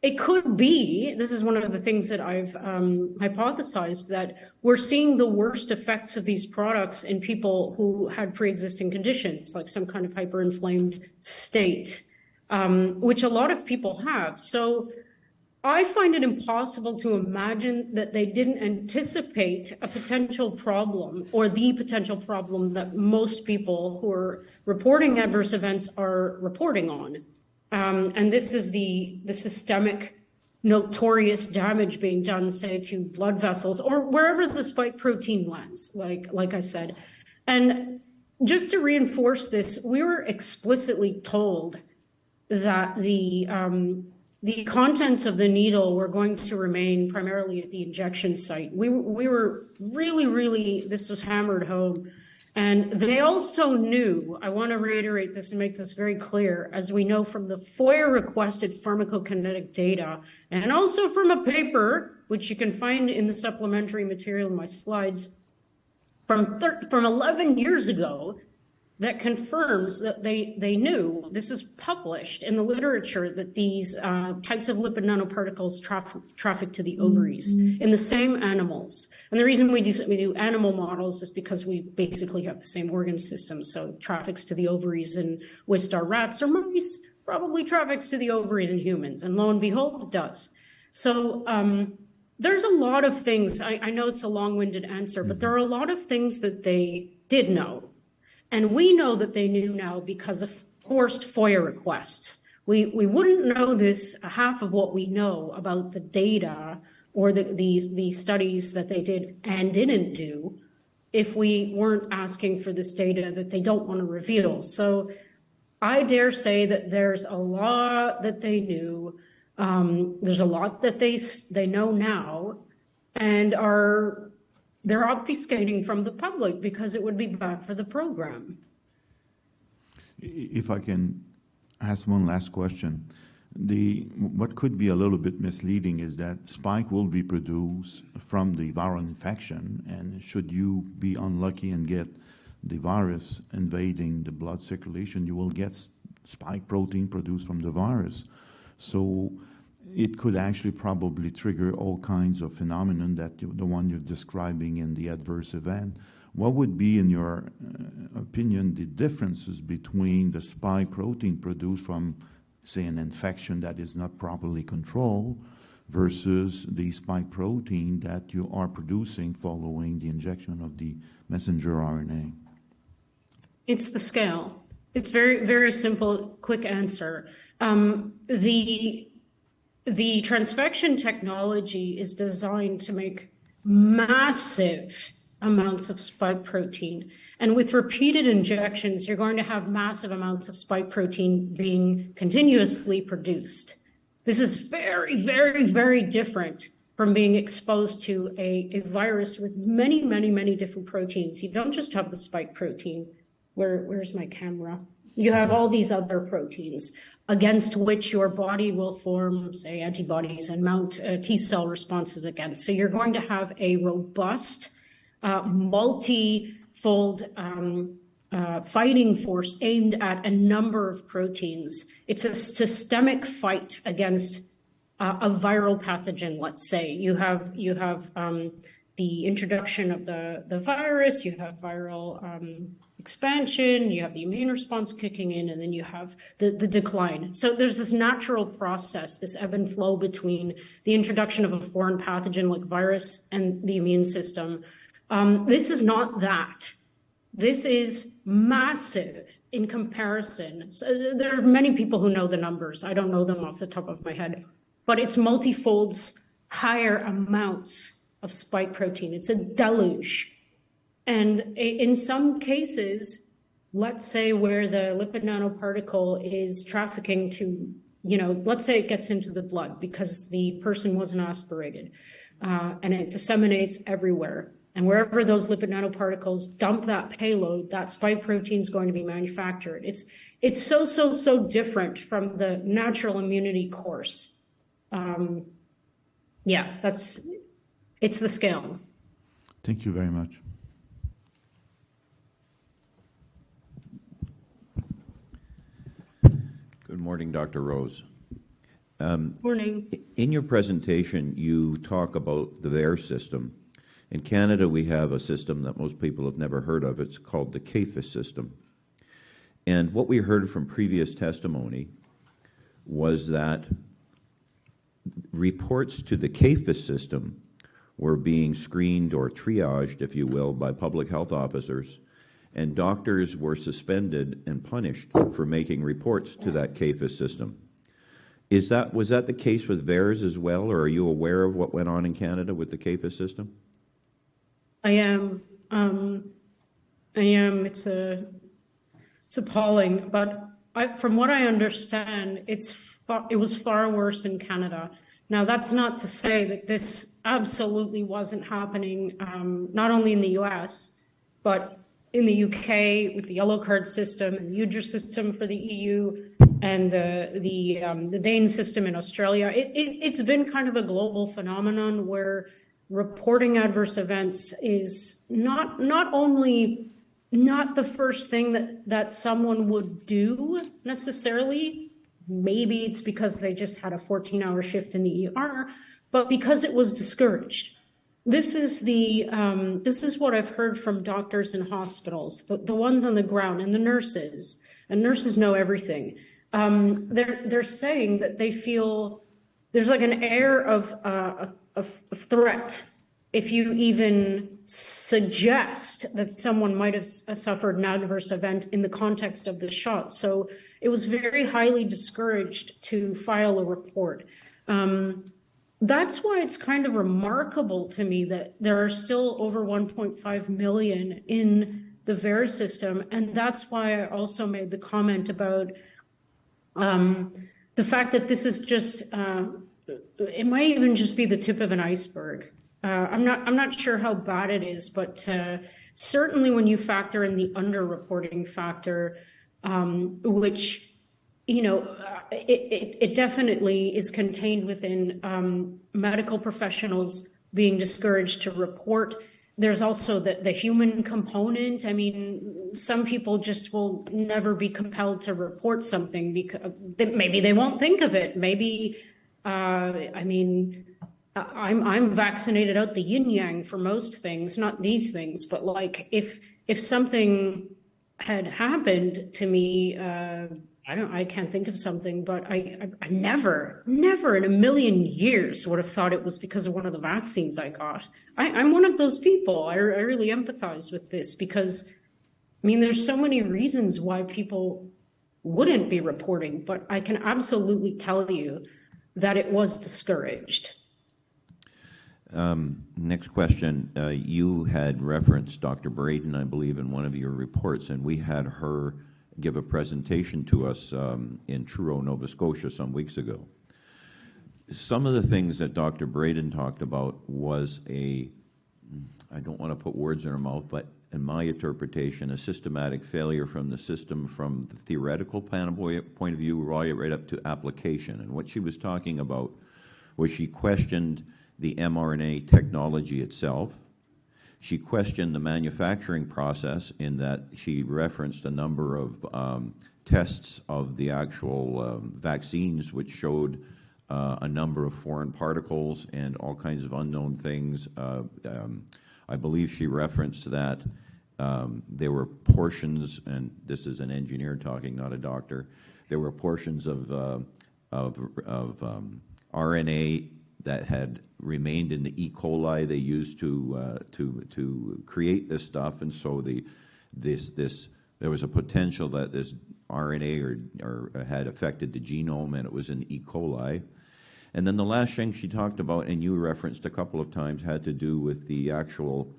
it could be, this is one of the things that I've hypothesized, that we're seeing the worst effects of these products in people who had pre-existing conditions, like some kind of hyperinflamed state, which a lot of people have. So I find it impossible to imagine that they didn't anticipate a potential problem, or the potential problem that most people who are reporting adverse events are reporting on. And this is the systemic notorious damage being done, say, to blood vessels or wherever the spike protein lands, like I said. And just to reinforce this, we were explicitly told that the contents of the needle were going to remain primarily at the injection site. We were really, this was hammered home. And they also knew, I want to reiterate this and make this very clear, as we know from the FOIA requested pharmacokinetic data, and also from a paper, which you can find in the supplementary material in my slides, from 11 years ago, that confirms that they knew, this is published in the literature, that these types of lipid nanoparticles traffic to the ovaries in the same animals. And the reason we do animal models is because we basically have the same organ system. So it traffics to the ovaries in Wistar rats or mice, probably traffics to the ovaries in humans. And lo and behold, it does. So there's a lot of things, I know it's a long-winded answer, but there are a lot of things that they did know. And we know that they knew now because of forced FOIA requests. We wouldn't know this, half of what we know about the data or the studies that they did and didn't do, if we weren't asking for this data that they don't want to reveal. So I dare say that there's a lot that they knew. There's a lot that they know now, and they're obfuscating from the public because it would be bad for the program. if I can ask one last question. What could be a little bit misleading is that spike will be produced from the viral infection, and should you be unlucky and get the virus invading the blood circulation, you will get spike protein produced from the virus. So it could actually probably trigger all kinds of phenomenon that the one you're describing in the adverse event. What would be, in your opinion, the differences between the spike protein produced from, say, an infection that is not properly controlled versus the spike protein that you are producing following the injection of the messenger RNA? It's the scale. It's very, very simple, quick answer. The transfection technology is designed to make massive amounts of spike protein. And with repeated injections, you're going to have massive amounts of spike protein being continuously produced. This is very, very, very different from being exposed to a virus with many, many, many different proteins. You don't just have the spike protein. Where's my camera? You have all these other proteins against which your body will form, say, antibodies and mount T-cell responses against. So you're going to have a robust, multi-fold fighting force aimed at a number of proteins. It's a systemic fight against a viral pathogen, let's say. You have the introduction of the virus, you have viral expansion, you have the immune response kicking in, and then you have the decline. So there's this natural process, this ebb and flow between the introduction of a foreign pathogen like virus and the immune system. This is not that. This is massive in comparison. So there are many people who know the numbers. I don't know them off the top of my head, but it's multi-folds higher amounts of spike protein. It's a deluge. And in some cases, let's say where the lipid nanoparticle is trafficking to, let's say it gets into the blood because the person wasn't aspirated, and it disseminates everywhere. And wherever those lipid nanoparticles dump that payload, that spike protein is going to be manufactured. It's so different from the natural immunity course. It's the scale. Thank you very much. Good morning, Dr. Rose. Morning. In your presentation, you talk about the VAERS system. In Canada, we have a system that most people have never heard of. It's called the CAFIS system. And what we heard from previous testimony was that reports to the CAFIS system were being screened or triaged, if you will, by public health officers, and doctors were suspended and punished for making reports to that CAFIS system. Was that the case with VAERS as well, or are you aware of what went on in Canada with the CAFIS system? I am. It's appalling, but from what I understand, it was far worse in Canada. Now, that's not to say that this absolutely wasn't happening, not only in the US, but in the UK with the yellow card system and the UDRA system for the EU and the Dane system in Australia. It's been kind of a global phenomenon where reporting adverse events is not only not the first thing that someone would do necessarily. Maybe it's because they just had a 14-hour shift in the ER, but because it was discouraged. This is what I've heard from doctors in hospitals, the ones on the ground, and the nurses. And nurses know everything. They're saying that they feel there's like an air of threat if you even suggest that someone might have suffered an adverse event in the context of the shot. So it was very highly discouraged to file a report. That's why it's kind of remarkable to me that there are still over 1.5 million in the VAERS system. And that's why I also made the comment about the fact that this is just, it might even just be the tip of an iceberg. I'm not sure how bad it is, but certainly when you factor in the underreporting factor, which, it definitely is contained within medical professionals being discouraged to report. There's also the human component. I mean, some people just will never be compelled to report something because maybe they won't think of it. Maybe, I'm vaccinated out the yin yang for most things, not these things, but like if something had happened to me, I can't think of something, but I never in a million years would have thought it was because of one of the vaccines I got. I'm one of those people. I really empathize with this because, there's so many reasons why people wouldn't be reporting, but I can absolutely tell you that it was discouraged. Next question. You had referenced Dr. Braden, I believe, in one of your reports, and we had her give a presentation to us in Truro, Nova Scotia some weeks ago. Some of the things that Dr. Braden talked about was I don't want to put words in her mouth, but in my interpretation, a systematic failure from the system from the theoretical point of view right up to application. And what she was talking about was she questioned the mRNA technology itself. She questioned the manufacturing process in that she referenced a number of tests of the actual vaccines, which showed a number of foreign particles and all kinds of unknown things. I believe she referenced that there were portions, and this is an engineer talking, not a doctor, there were portions of RNA that had remained in the E. coli they used to create this stuff, and so there was a potential that this RNA or had affected the genome, and it was in E. coli. And then the last thing she talked about, and you referenced a couple of times, had to do with the actual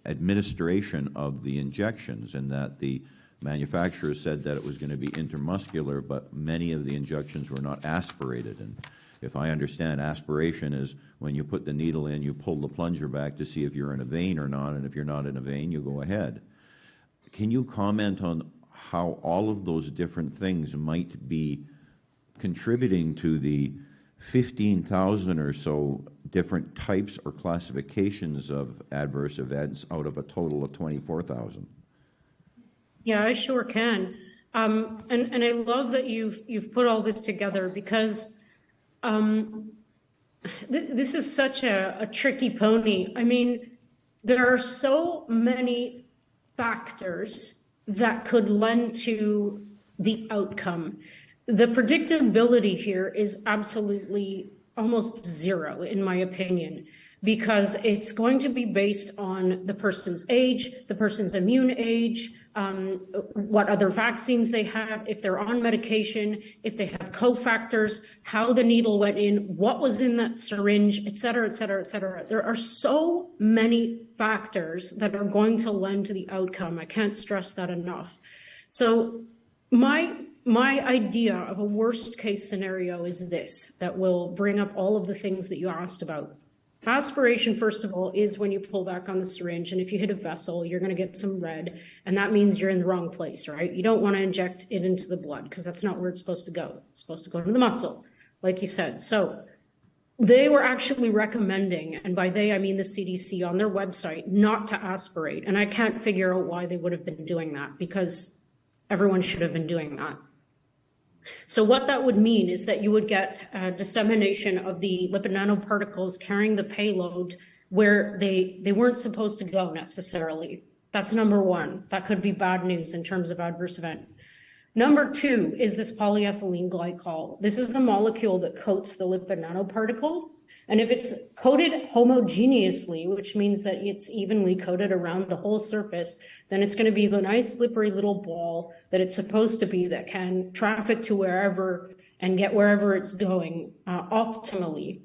administration of the injections, and that the manufacturers said that it was going to be intramuscular, but many of the injections were not aspirated. And if I understand, aspiration is when you put the needle in, you pull the plunger back to see if you're in a vein or not, and if you're not in a vein, you go ahead. Can you comment on how all of those different things might be contributing to the 15,000 or so different types or classifications of adverse events out of a total of 24,000? Yeah, I sure can. And I love that you've put all this together because this is such a tricky pony. There are so many factors that could lend to the outcome. The predictability here is absolutely almost zero, in my opinion, because it's going to be based on the person's age, the person's immune age, what other vaccines they have, if they're on medication, if they have cofactors, how the needle went in, what was in that syringe, et cetera, et cetera, et cetera. There are so many factors that are going to lend to the outcome. I can't stress that enough. So my idea of a worst case scenario is this, that will bring up all of the things that you asked about. Aspiration, first of all, is when you pull back on the syringe, and if you hit a vessel, you're going to get some red, and that means you're in the wrong place, right? You don't want to inject it into the blood because that's not where it's supposed to go. It's supposed to go into the muscle, like you said. So they were actually recommending, and by they I mean the CDC, on their website, not to aspirate. And I can't figure out why they would have been doing that, because everyone should have been doing that. So what that would mean is that you would get dissemination of the lipid nanoparticles carrying the payload where they weren't supposed to go necessarily. That's number one. That could be bad news in terms of adverse event. Number two is this polyethylene glycol. This is the molecule that coats the lipid nanoparticle. And if it's coated homogeneously, which means that it's evenly coated around the whole surface, then it's going to be the nice slippery little ball that it's supposed to be, that can traffic to wherever and get wherever it's going optimally.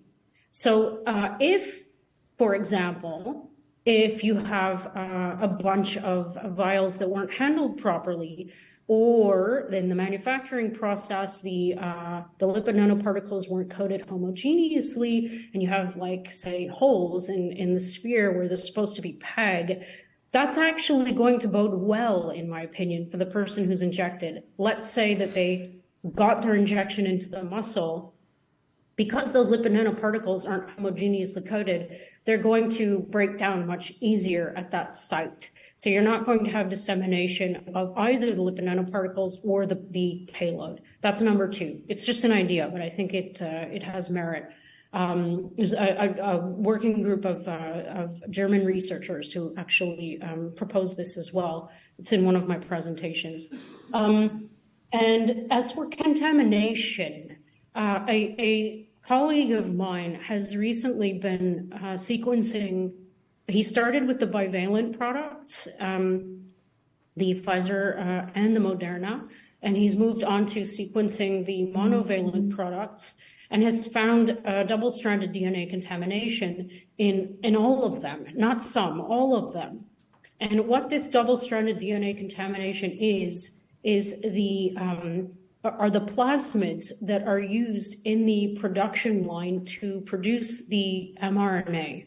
So if, for example, if you have a bunch of vials that weren't handled properly, or in the manufacturing process, the lipid nanoparticles weren't coated homogeneously, and you have, like, say, holes in the sphere where they're supposed to be PEG, that's actually going to bode well, in my opinion, for the person who's injected. Let's say that they got their injection into the muscle. Because those lipid nanoparticles aren't homogeneously coated, they're going to break down much easier at that site. So you're not going to have dissemination of either the lipid nanoparticles or the payload. That's number two. It's just an idea, but I think it has merit. There's a working group of German researchers who actually proposed this as well. It's in one of my presentations. And as for contamination, a colleague of mine has recently been sequencing. He started with the bivalent products, the Pfizer and the Moderna, and he's moved on to sequencing the monovalent products and has found double-stranded DNA contamination in all of them, not some, all of them. And what this double-stranded DNA contamination are the plasmids that are used in the production line to produce the mRNA.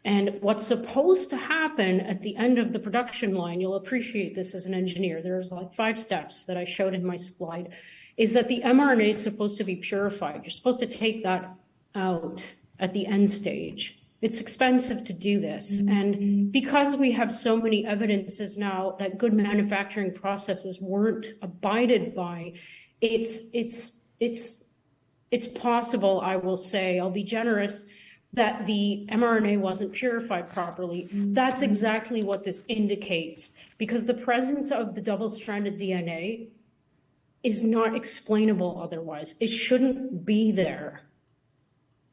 And what's supposed to happen at the end of the production line, you'll appreciate this as an engineer, there's like 5 steps that I showed in my slide, is that the mRNA is supposed to be purified. You're supposed to take that out at the end stage. It's expensive to do this. And because we have so many evidences now that good manufacturing processes weren't abided by, it's possible, I will say, I'll be generous, that the mRNA wasn't purified properly. That's exactly what this indicates, because the presence of the double-stranded DNA is not explainable otherwise. It shouldn't be there.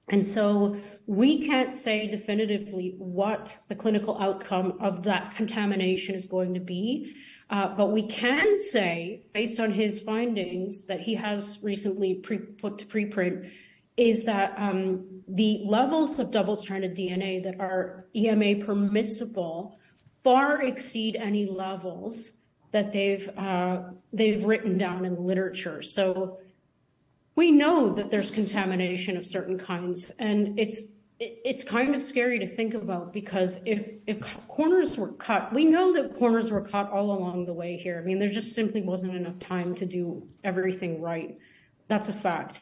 And so we can't say definitively what the clinical outcome of that contamination is going to be, but we can say, based on his findings that he has recently put to preprint, is that the levels of double-stranded DNA that are EMA permissible far exceed any levels that they've written down in the literature. So we know that there's contamination of certain kinds, and it's kind of scary to think about, because if corners were cut, we know that corners were cut all along the way here. I mean, there just simply wasn't enough time to do everything right. That's a fact.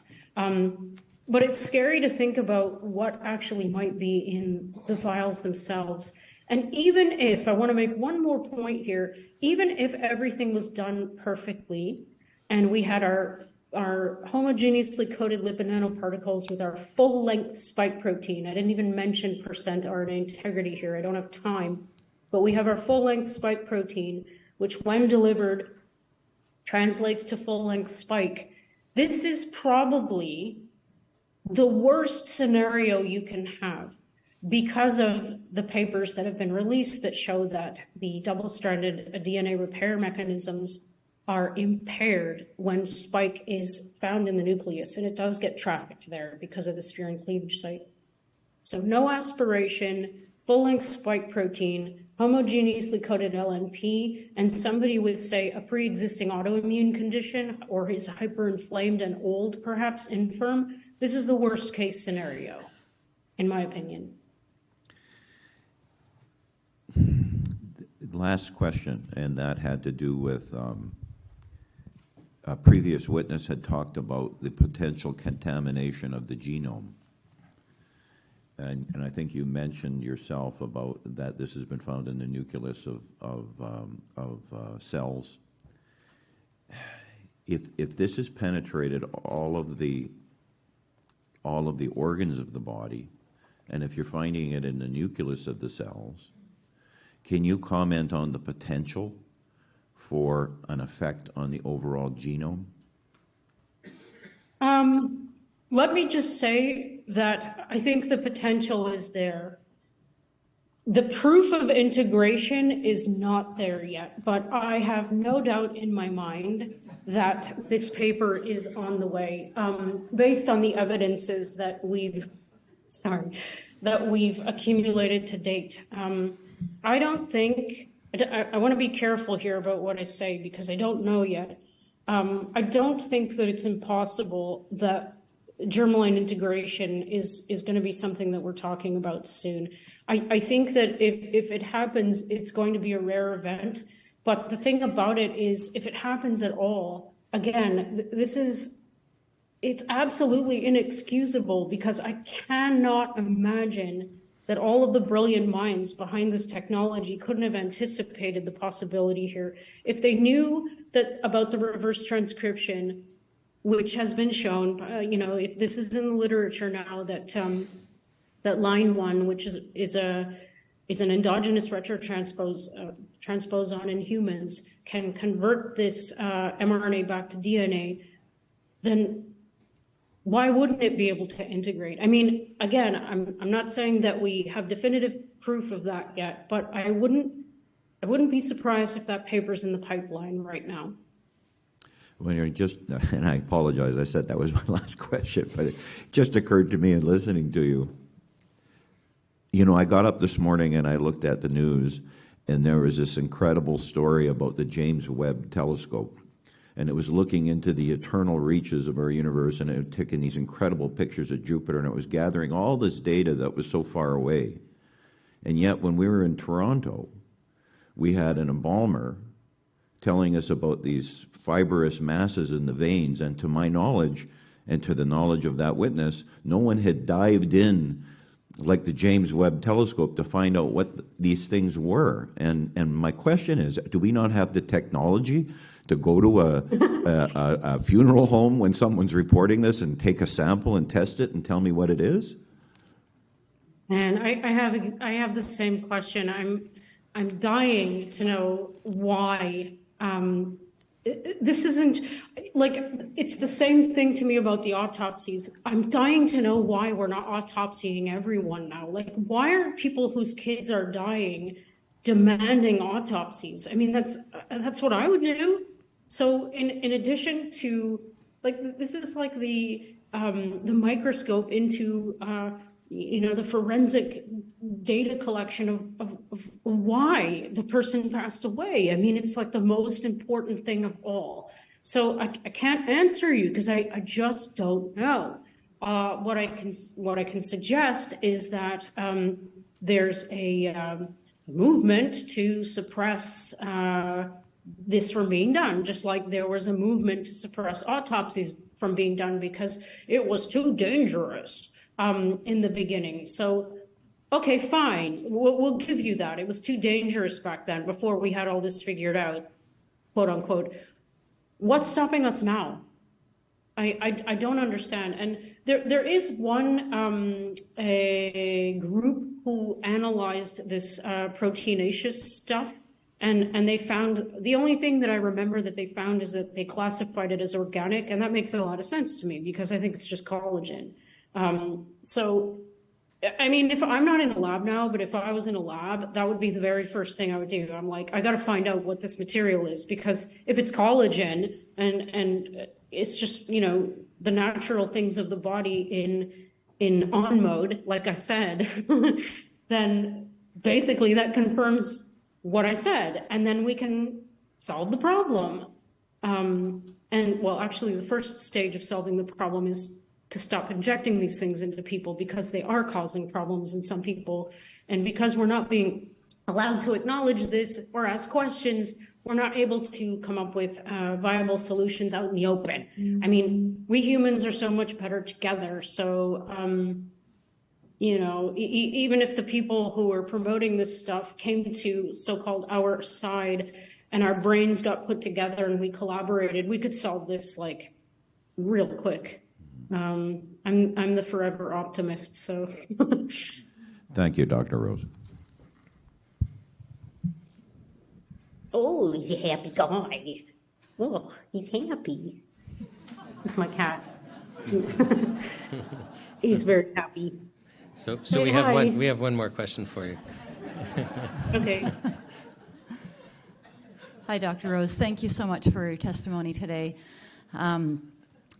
But it's scary to think about what actually might be in the vials themselves. And even if, I want to make one more point here, even if everything was done perfectly and we had our homogeneously coated lipid nanoparticles with our full-length spike protein, I didn't even mention percent RNA integrity here, I don't have time, but we have our full-length spike protein, which when delivered translates to full-length spike. This is probably the worst scenario you can have, because of the papers that have been released that show that the double-stranded DNA repair mechanisms are impaired when spike is found in the nucleus, and it does get trafficked there because of the serine cleavage site. So no aspiration, full-length spike protein, homogeneously coated LNP, and somebody with, say, a pre-existing autoimmune condition or is hyperinflamed and old, perhaps infirm. This is the worst case scenario, in my opinion. Last question, and that had to do with a previous witness had talked about the potential contamination of the genome. And I think you mentioned yourself about that this has been found in the nucleus of cells. If this has penetrated all of the organs of the body, and if you're finding it in the nucleus of the cells, can you comment on the potential for an effect on the overall genome? Let me just say that I think the potential is there. The proof of integration is not there yet, but I have no doubt in my mind that this paper is on the way, based on the evidences that we've accumulated to date. I don't think, I want to be careful here about what I say because I don't know yet. I don't think that it's impossible that germline integration is going to be something that we're talking about soon. I think that if it happens, it's going to be a rare event. But the thing about it is, if it happens at all, again, it's absolutely inexcusable, because I cannot imagine that all of the brilliant minds behind this technology couldn't have anticipated the possibility here. If they knew that about the reverse transcription, which has been shown, if this is in the literature now, that that line 1, which is an endogenous retrotransposon in humans, can convert this mRNA back to DNA, then why wouldn't it be able to integrate? I mean, again, I'm not saying that we have definitive proof of that yet, but I wouldn't be surprised if that paper's in the pipeline right now. When you're just, and I apologize, I said that was my last question, but it just occurred to me in listening to you. I got up this morning and I looked at the news, and there was this incredible story about the James Webb Telescope. And it was looking into the eternal reaches of our universe, and it was taking these incredible pictures of Jupiter, and it was gathering all this data that was so far away. And yet, when we were in Toronto, we had an embalmer telling us about these fibrous masses in the veins, and to my knowledge, and to the knowledge of that witness, no one had dived in like the James Webb Telescope to find out what these things were. And my question is, do we not have the technology to go to a funeral home when someone's reporting this and take a sample and test it and tell me what it is? And I have the same question. I'm dying to know why. This isn't like, it's the same thing to me about the autopsies. I'm dying to know why we're not autopsying everyone now. Like, why are people whose kids are dying demanding autopsies? I mean, that's what I would do. So in addition to, like, this is like the microscope into the forensic data collection of why the person passed away. I mean, it's like the most important thing of all. So I can't answer you because I just don't know. What I can suggest is that there's a movement to suppress this from being done, just like there was a movement to suppress autopsies from being done because it was too dangerous in the beginning. So, okay, fine, we'll give you that. It was too dangerous back then, before we had all this figured out, quote unquote. What's stopping us now? I don't understand. And there is one a group who analyzed this proteinaceous stuff. And they found, the only thing that I remember that they found is that they classified it as organic, and that makes a lot of sense to me because I think it's just collagen. So, I mean, if I'm not in a lab now, but if I was in a lab, that would be the very first thing I would do. I'm like, I got to find out what this material is, because if it's collagen and it's just, the natural things of the body in on mode, like I said, then basically that confirms what I said, and then we can solve the problem. And well, actually, the first stage of solving the problem is to stop injecting these things into people, because they are causing problems in some people. And because we're not being allowed to acknowledge this or ask questions, we're not able to come up with viable solutions out in the open. I mean, we humans are so much better together. So, even if the people who are promoting this stuff came to so-called our side and our brains got put together and we collaborated, we could solve this like real quick. I'm the forever optimist, so. Thank you, Dr. Rose. Oh, he's a happy guy. Oh, he's happy. It's my cat. He's very happy. So Hey, we have one more question for you. Okay. Hi, Dr. Rose. Thank you so much for your testimony today.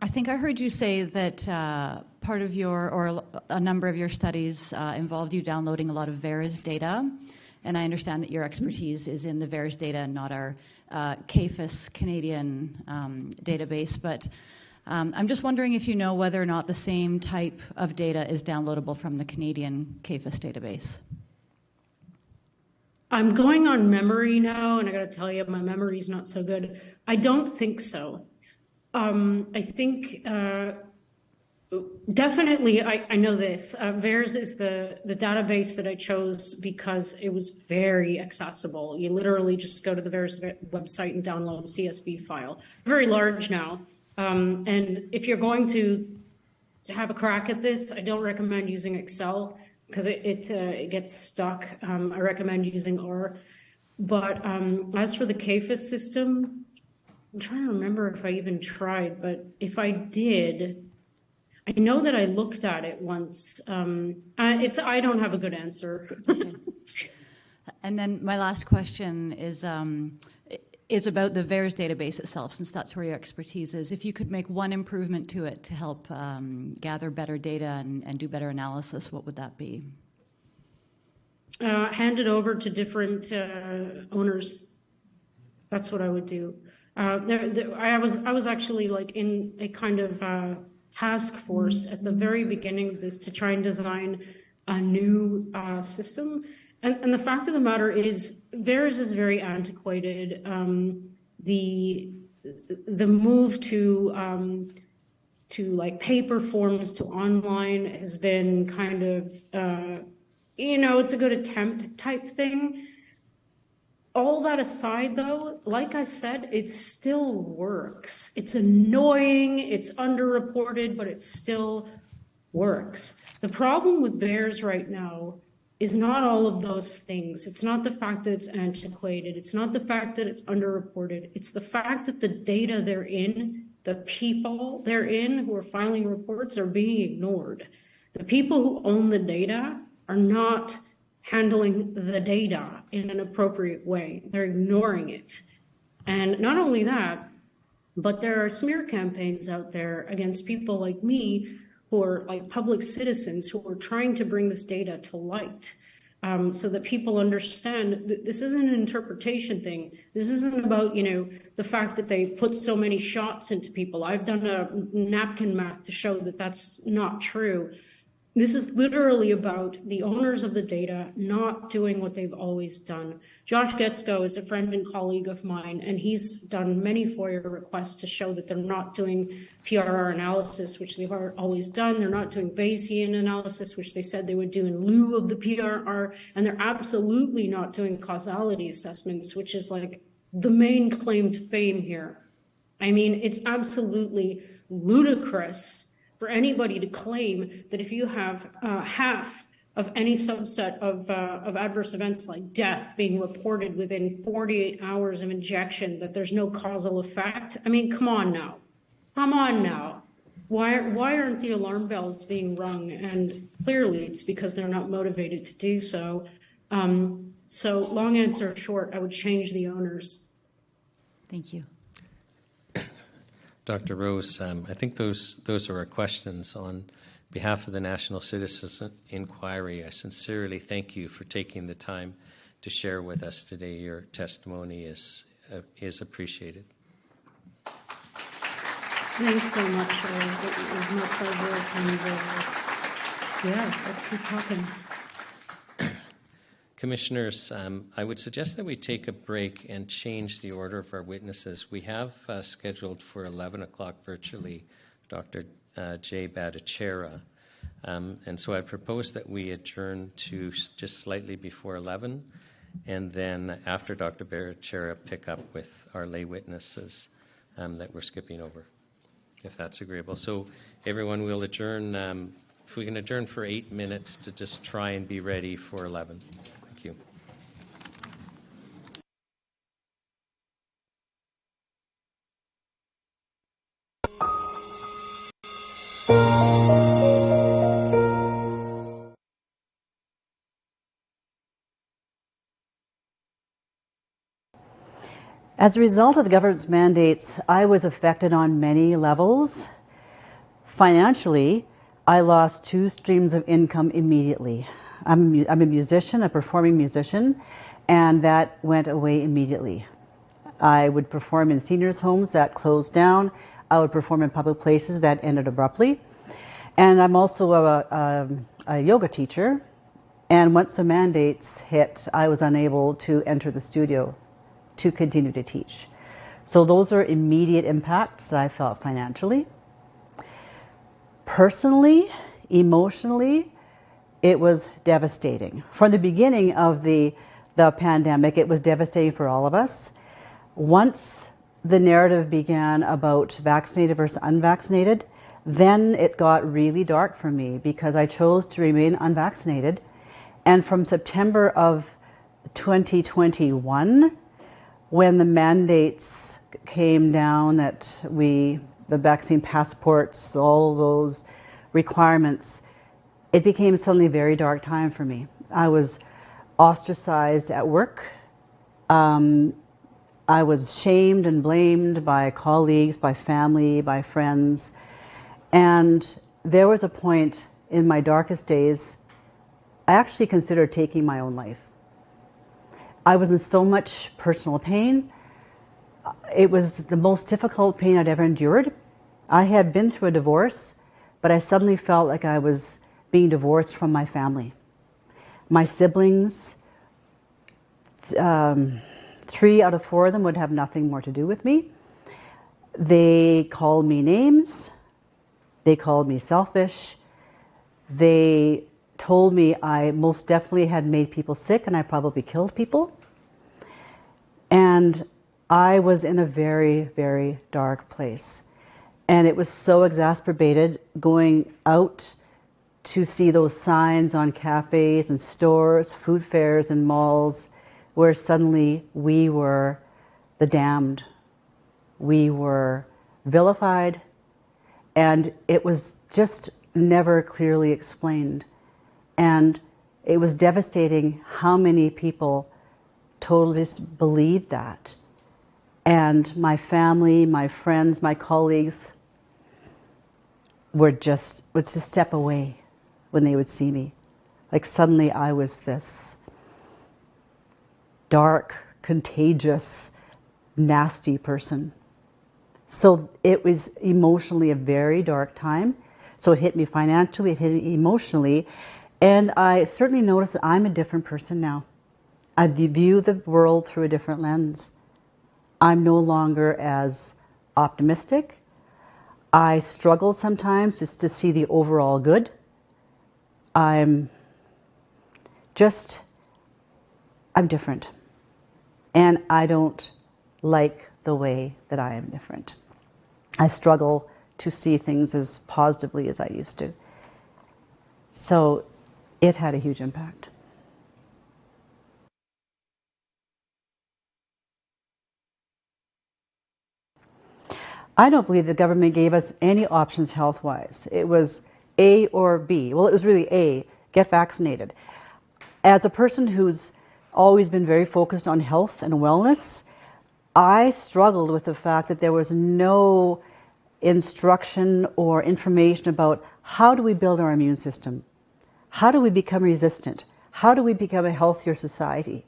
I think I heard you say that part of your, or a number of your studies involved you downloading a lot of VAERS data. And I understand that your expertise is in the VAERS data and not our CAFIS Canadian database. But I'm just wondering if you know whether or not the same type of data is downloadable from the Canadian CAFIS database. I'm going on memory now, and I got to tell you, my memory's not so good. I don't think so. I think definitely, I know this. VAERS is the database that I chose because it was very accessible. You literally just go to the VAERS website and download a CSV file. Very large now. And if you're going to have a crack at this, I don't recommend using Excel because it gets stuck. I recommend using R. But as for the CAFIS system, I'm trying to remember if I even tried, but if I did, I know that I looked at it once. I don't have a good answer. Okay. And then my last question is about the VAERS database itself, since that's where your expertise is. If you could make one improvement to it to help gather better data and do better analysis, what would that be? Hand it over to different owners. That's what I would do. I was actually like in a kind of task force at the very beginning of this to try and design a new system. And the fact of the matter is, VAERS is very antiquated. The move to like paper forms to online has been kind of, it's a good attempt type thing. All that aside, though, like I said, it still works. It's annoying, it's underreported, but it still works. The problem with VAERS right now is not all of those things. It's not the fact that it's antiquated. It's not the fact that it's underreported. It's the fact that the data they're in, the people they're in who are filing reports are being ignored. The people who own the data are not handling the data in an appropriate way. They're ignoring it. And not only that, but there are smear campaigns out there against people like me who are like public citizens who are trying to bring this data to light so that people understand that this isn't an interpretation thing. This isn't about, the fact that they put so many shots into people. I've done a napkin math to show that that's not true. This is literally about the owners of the data not doing what they've always done. Josh Getsko is a friend and colleague of mine, and he's done many FOIA requests to show that they're not doing PRR analysis, which they've always done. They're not doing Bayesian analysis, which they said they would do in lieu of the PRR, and they're absolutely not doing causality assessments, which is like the main claim to fame here. I mean, it's absolutely ludicrous for anybody to claim that if you have half of any subset of adverse events like death being reported within 48 hours of injection, that there's no causal effect. I mean, come on now. Come on now. Why aren't the alarm bells being rung? And clearly it's because they're not motivated to do so. So long answer short, I would change the owners. Thank you. Dr. Rose, I think those are our questions. On behalf of the National Citizens Inquiry, I sincerely thank you for taking the time to share with us today. Your testimony is appreciated. Thanks so much. It was my pleasure. And let's keep talking. Commissioners, I would suggest that we take a break and change the order of our witnesses. We have scheduled for 11 o'clock virtually Dr. Jay Bhattacharya. And so I propose that we adjourn to just slightly before 11, and then after Dr. Bhattacharya pick up with our lay witnesses that we're skipping over, if that's agreeable. So everyone will adjourn, if we can adjourn for 8 minutes to just try and be ready for 11. Thank you. As a result of the government's mandates, I was affected on many levels. Financially, I lost 2 streams of income immediately. I'm a musician, a performing musician, and that went away immediately. I would perform in seniors' homes that closed down. I would perform in public places. That ended abruptly. And I'm also a yoga teacher. And once the mandates hit, I was unable to enter the studio to continue to teach. So those are immediate impacts that I felt financially. Personally, emotionally, it was devastating. From the beginning of the pandemic, it was devastating for all of us. Once the narrative began about vaccinated versus unvaccinated, then it got really dark for me because I chose to remain unvaccinated. And from September of 2021, when the mandates came down that the vaccine passports, all those requirements, it became suddenly a very dark time for me. I was ostracized at work. I was shamed and blamed by colleagues, by family, by friends. And there was a point in my darkest days, I actually considered taking my own life. I was in so much personal pain. It was the most difficult pain I'd ever endured. I had been through a divorce, but I suddenly felt like I was being divorced from my family. My siblings, 3 out of 4 of them would have nothing more to do with me. They called me names. They called me selfish. They told me I most definitely had made people sick and I probably killed people. And I was in a very, very dark place. And it was so exacerbated going out to see those signs on cafes and stores, food fairs and malls, where suddenly we were the damned. We were vilified, and it was just never clearly explained. And it was devastating how many people totally just believed that. And my family, my friends, my colleagues would just step away when they would see me. Like suddenly I was this dark, contagious, nasty person. So it was emotionally a very dark time. So it hit me financially, it hit me emotionally. And I certainly noticed that I'm a different person now. I view the world through a different lens. I'm no longer as optimistic. I struggle sometimes just to see the overall good. I'm different. And I don't like the way that I am different. I struggle to see things as positively as I used to. So it had a huge impact. I don't believe the government gave us any options health-wise. It was A or B. Well, it was really A, get vaccinated. As a person who's always been very focused on health and wellness, I struggled with the fact that there was no instruction or information about how do we build our immune system? How do we become resistant? How do we become a healthier society?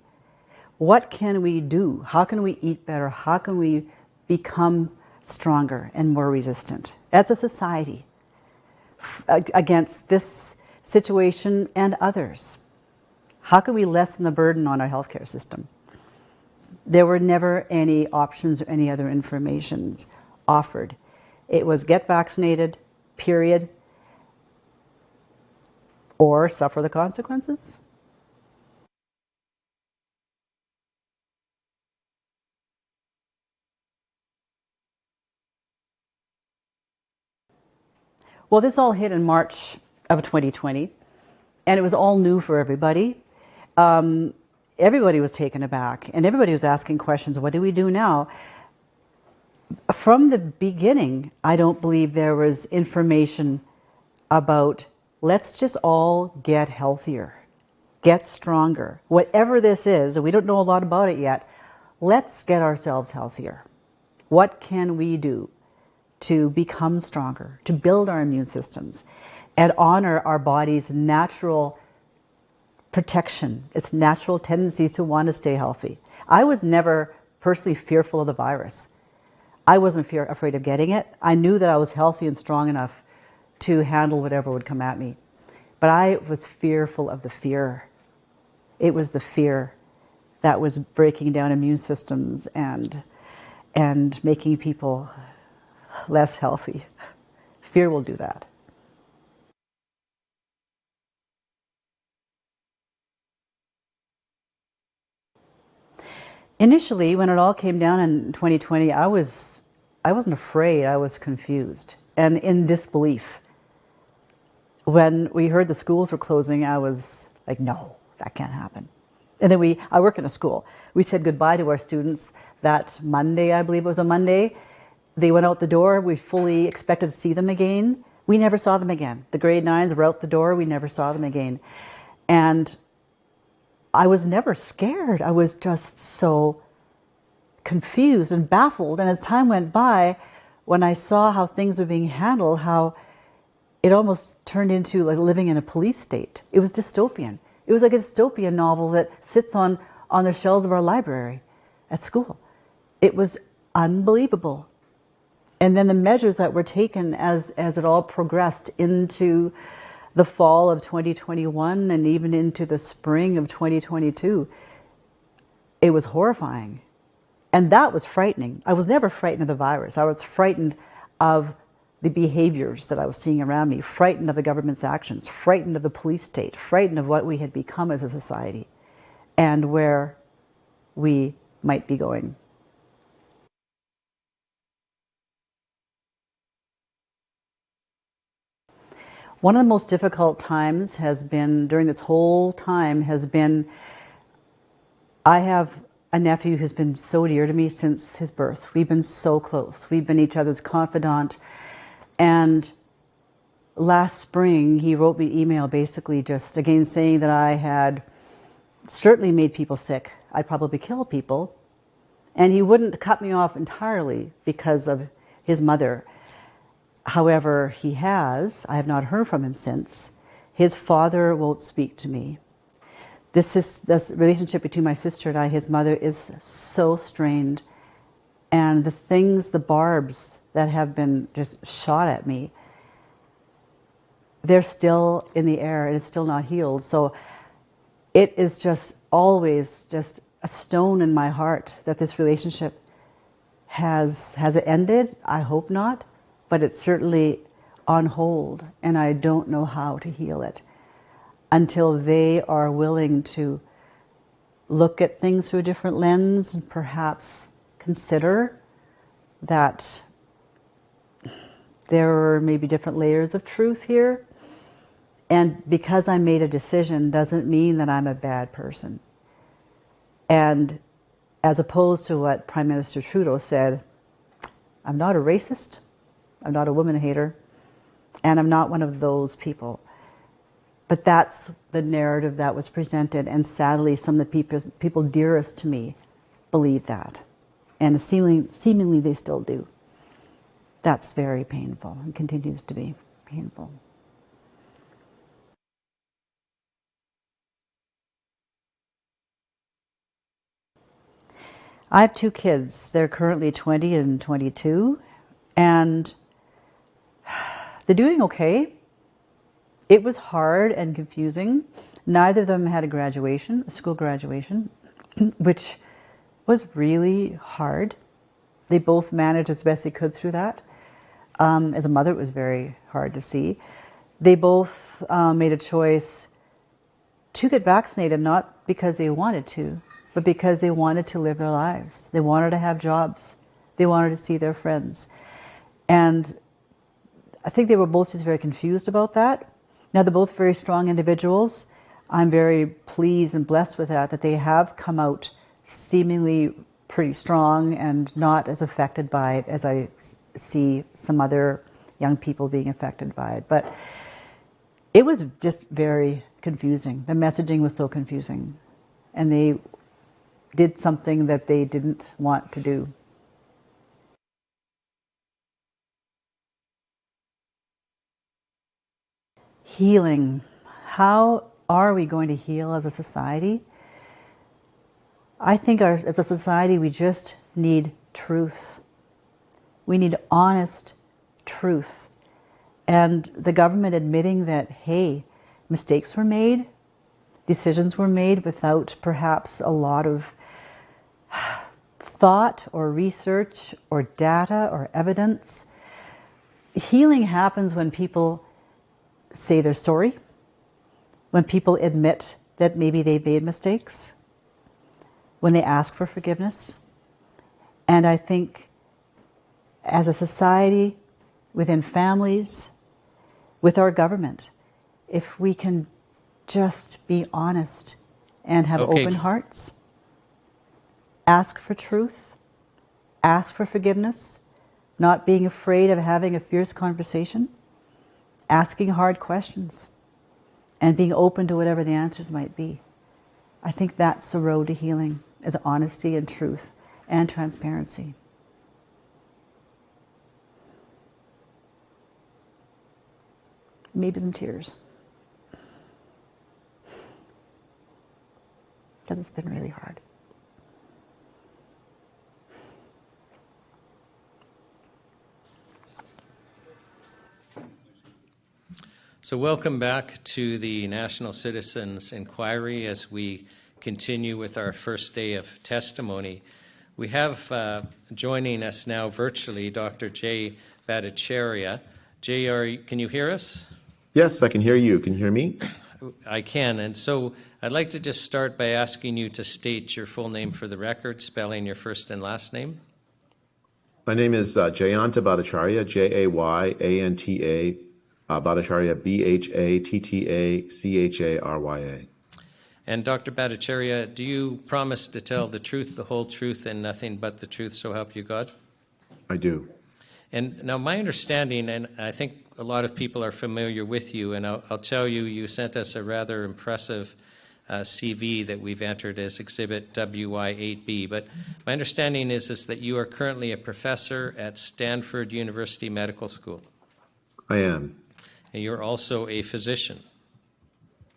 What can we do? How can we eat better? How can we become stronger and more resistant as a society against this situation and others? How can we lessen the burden on our healthcare system? There were never any options or any other information offered. It was get vaccinated, period, or suffer the consequences. Well, this all hit in March of 2020, and it was all new for everybody. Everybody was taken aback, and everybody was asking questions, what do we do now? From the beginning, I don't believe there was information about let's just all get healthier, get stronger. Whatever this is, and we don't know a lot about it yet, let's get ourselves healthier. What can we do to become stronger, to build our immune systems, and honor our body's natural protection, its natural tendencies to want to stay healthy? I was never personally fearful of the virus. I wasn't afraid of getting it. I knew that I was healthy and strong enough to handle whatever would come at me. But I was fearful of the fear. It was the fear that was breaking down immune systems and making people less healthy. Fear will do that. Initially, when it all came down in 2020, I wasn't afraid, I was confused and in disbelief. When we heard the schools were closing, I was like, no, that can't happen. And then I work in a school. We said goodbye to our students that Monday, I believe it was a Monday. They went out the door. We fully expected to see them again. We never saw them again. The grade 9s were out the door. We never saw them again. And I was never scared. I was just so confused and baffled. And as time went by, when I saw how things were being handled, how it almost turned into like living in a police state. It was dystopian. It was like a dystopian novel that sits on the shelves of our library at school. It was unbelievable. And then the measures that were taken as it all progressed into the fall of 2021 and even into the spring of 2022, it was horrifying. And that was frightening. I was never frightened of the virus. I was frightened of the behaviors that I was seeing around me, frightened of the government's actions, frightened of the police state, frightened of what we had become as a society and where we might be going. One of the most difficult times has been, during this whole time, has been, I have a nephew who's been so dear to me since his birth. We've been so close. We've been each other's confidant. And last spring, he wrote me an email basically just again saying that I had certainly made people sick. I'd probably kill people. And he wouldn't cut me off entirely because of his mother. However, I have not heard from him since. His father won't speak to me. This relationship between my sister and I, his mother, is so strained. And the barbs that have been just shot at me, they're still in the air and it's still not healed. So it is just always just a stone in my heart that this relationship has it ended? I hope not, but it's certainly on hold and I don't know how to heal it until they are willing to look at things through a different lens and perhaps consider that there are maybe different layers of truth here. And because I made a decision doesn't mean that I'm a bad person. And as opposed to what Prime Minister Trudeau said, I'm not a racist, I'm not a woman hater, and I'm not one of those people. But that's the narrative that was presented, and sadly some of the people dearest to me believe that. And seemingly they still do. That's very painful and continues to be painful. I have 2 kids. They're currently 20 and 22, and they're doing okay. It was hard and confusing. Neither of them had a school graduation, which was really hard. They both managed as best they could through that. As a mother, it was very hard to see. They both made a choice to get vaccinated, not because they wanted to, but because they wanted to live their lives. They wanted to have jobs. They wanted to see their friends. And I think they were both just very confused about that. Now, they're both very strong individuals. I'm very pleased and blessed with that they have come out seemingly pretty strong and not as affected by it as I see some other young people being affected by it. But it was just very confusing. The messaging was so confusing. And they did something that they didn't want to do. Healing. How are we going to heal as a society? I think as a society we just need truth. We need honest truth. And the government admitting that, hey, mistakes were made, decisions were made without perhaps a lot of thought or research or data or evidence. Healing happens when people say they're sorry, when people admit that maybe they've made mistakes, when they ask for forgiveness. And I think as a society, within families, with our government, if we can just be honest and have open hearts, ask for truth, ask for forgiveness, not being afraid of having a fierce conversation, asking hard questions, and being open to whatever the answers might be. I think that's the road to healing, is honesty and truth and transparency. Maybe some tears. Because it's been really hard. So welcome back to the National Citizens Inquiry as we continue with our first day of testimony. We have joining us now virtually Dr. Jay Bhattacharya. Jay, can you hear us? Yes, I can hear you. Can you hear me? I can. And so I'd like to just start by asking you to state your full name for the record, spelling your first and last name. My name is Jayanta Bhattacharya, Jayanta, Bhattacharya, Bhattacharya. And Dr. Bhattacharya, do you promise to tell the truth, the whole truth, and nothing but the truth, so help you God? I do. And now my understanding, and I think a lot of people are familiar with you, and I'll tell you, you sent us a rather impressive CV that we've entered as Exhibit WI8B. But my understanding is that you are currently a professor at Stanford University Medical School. I am. And you're also a physician.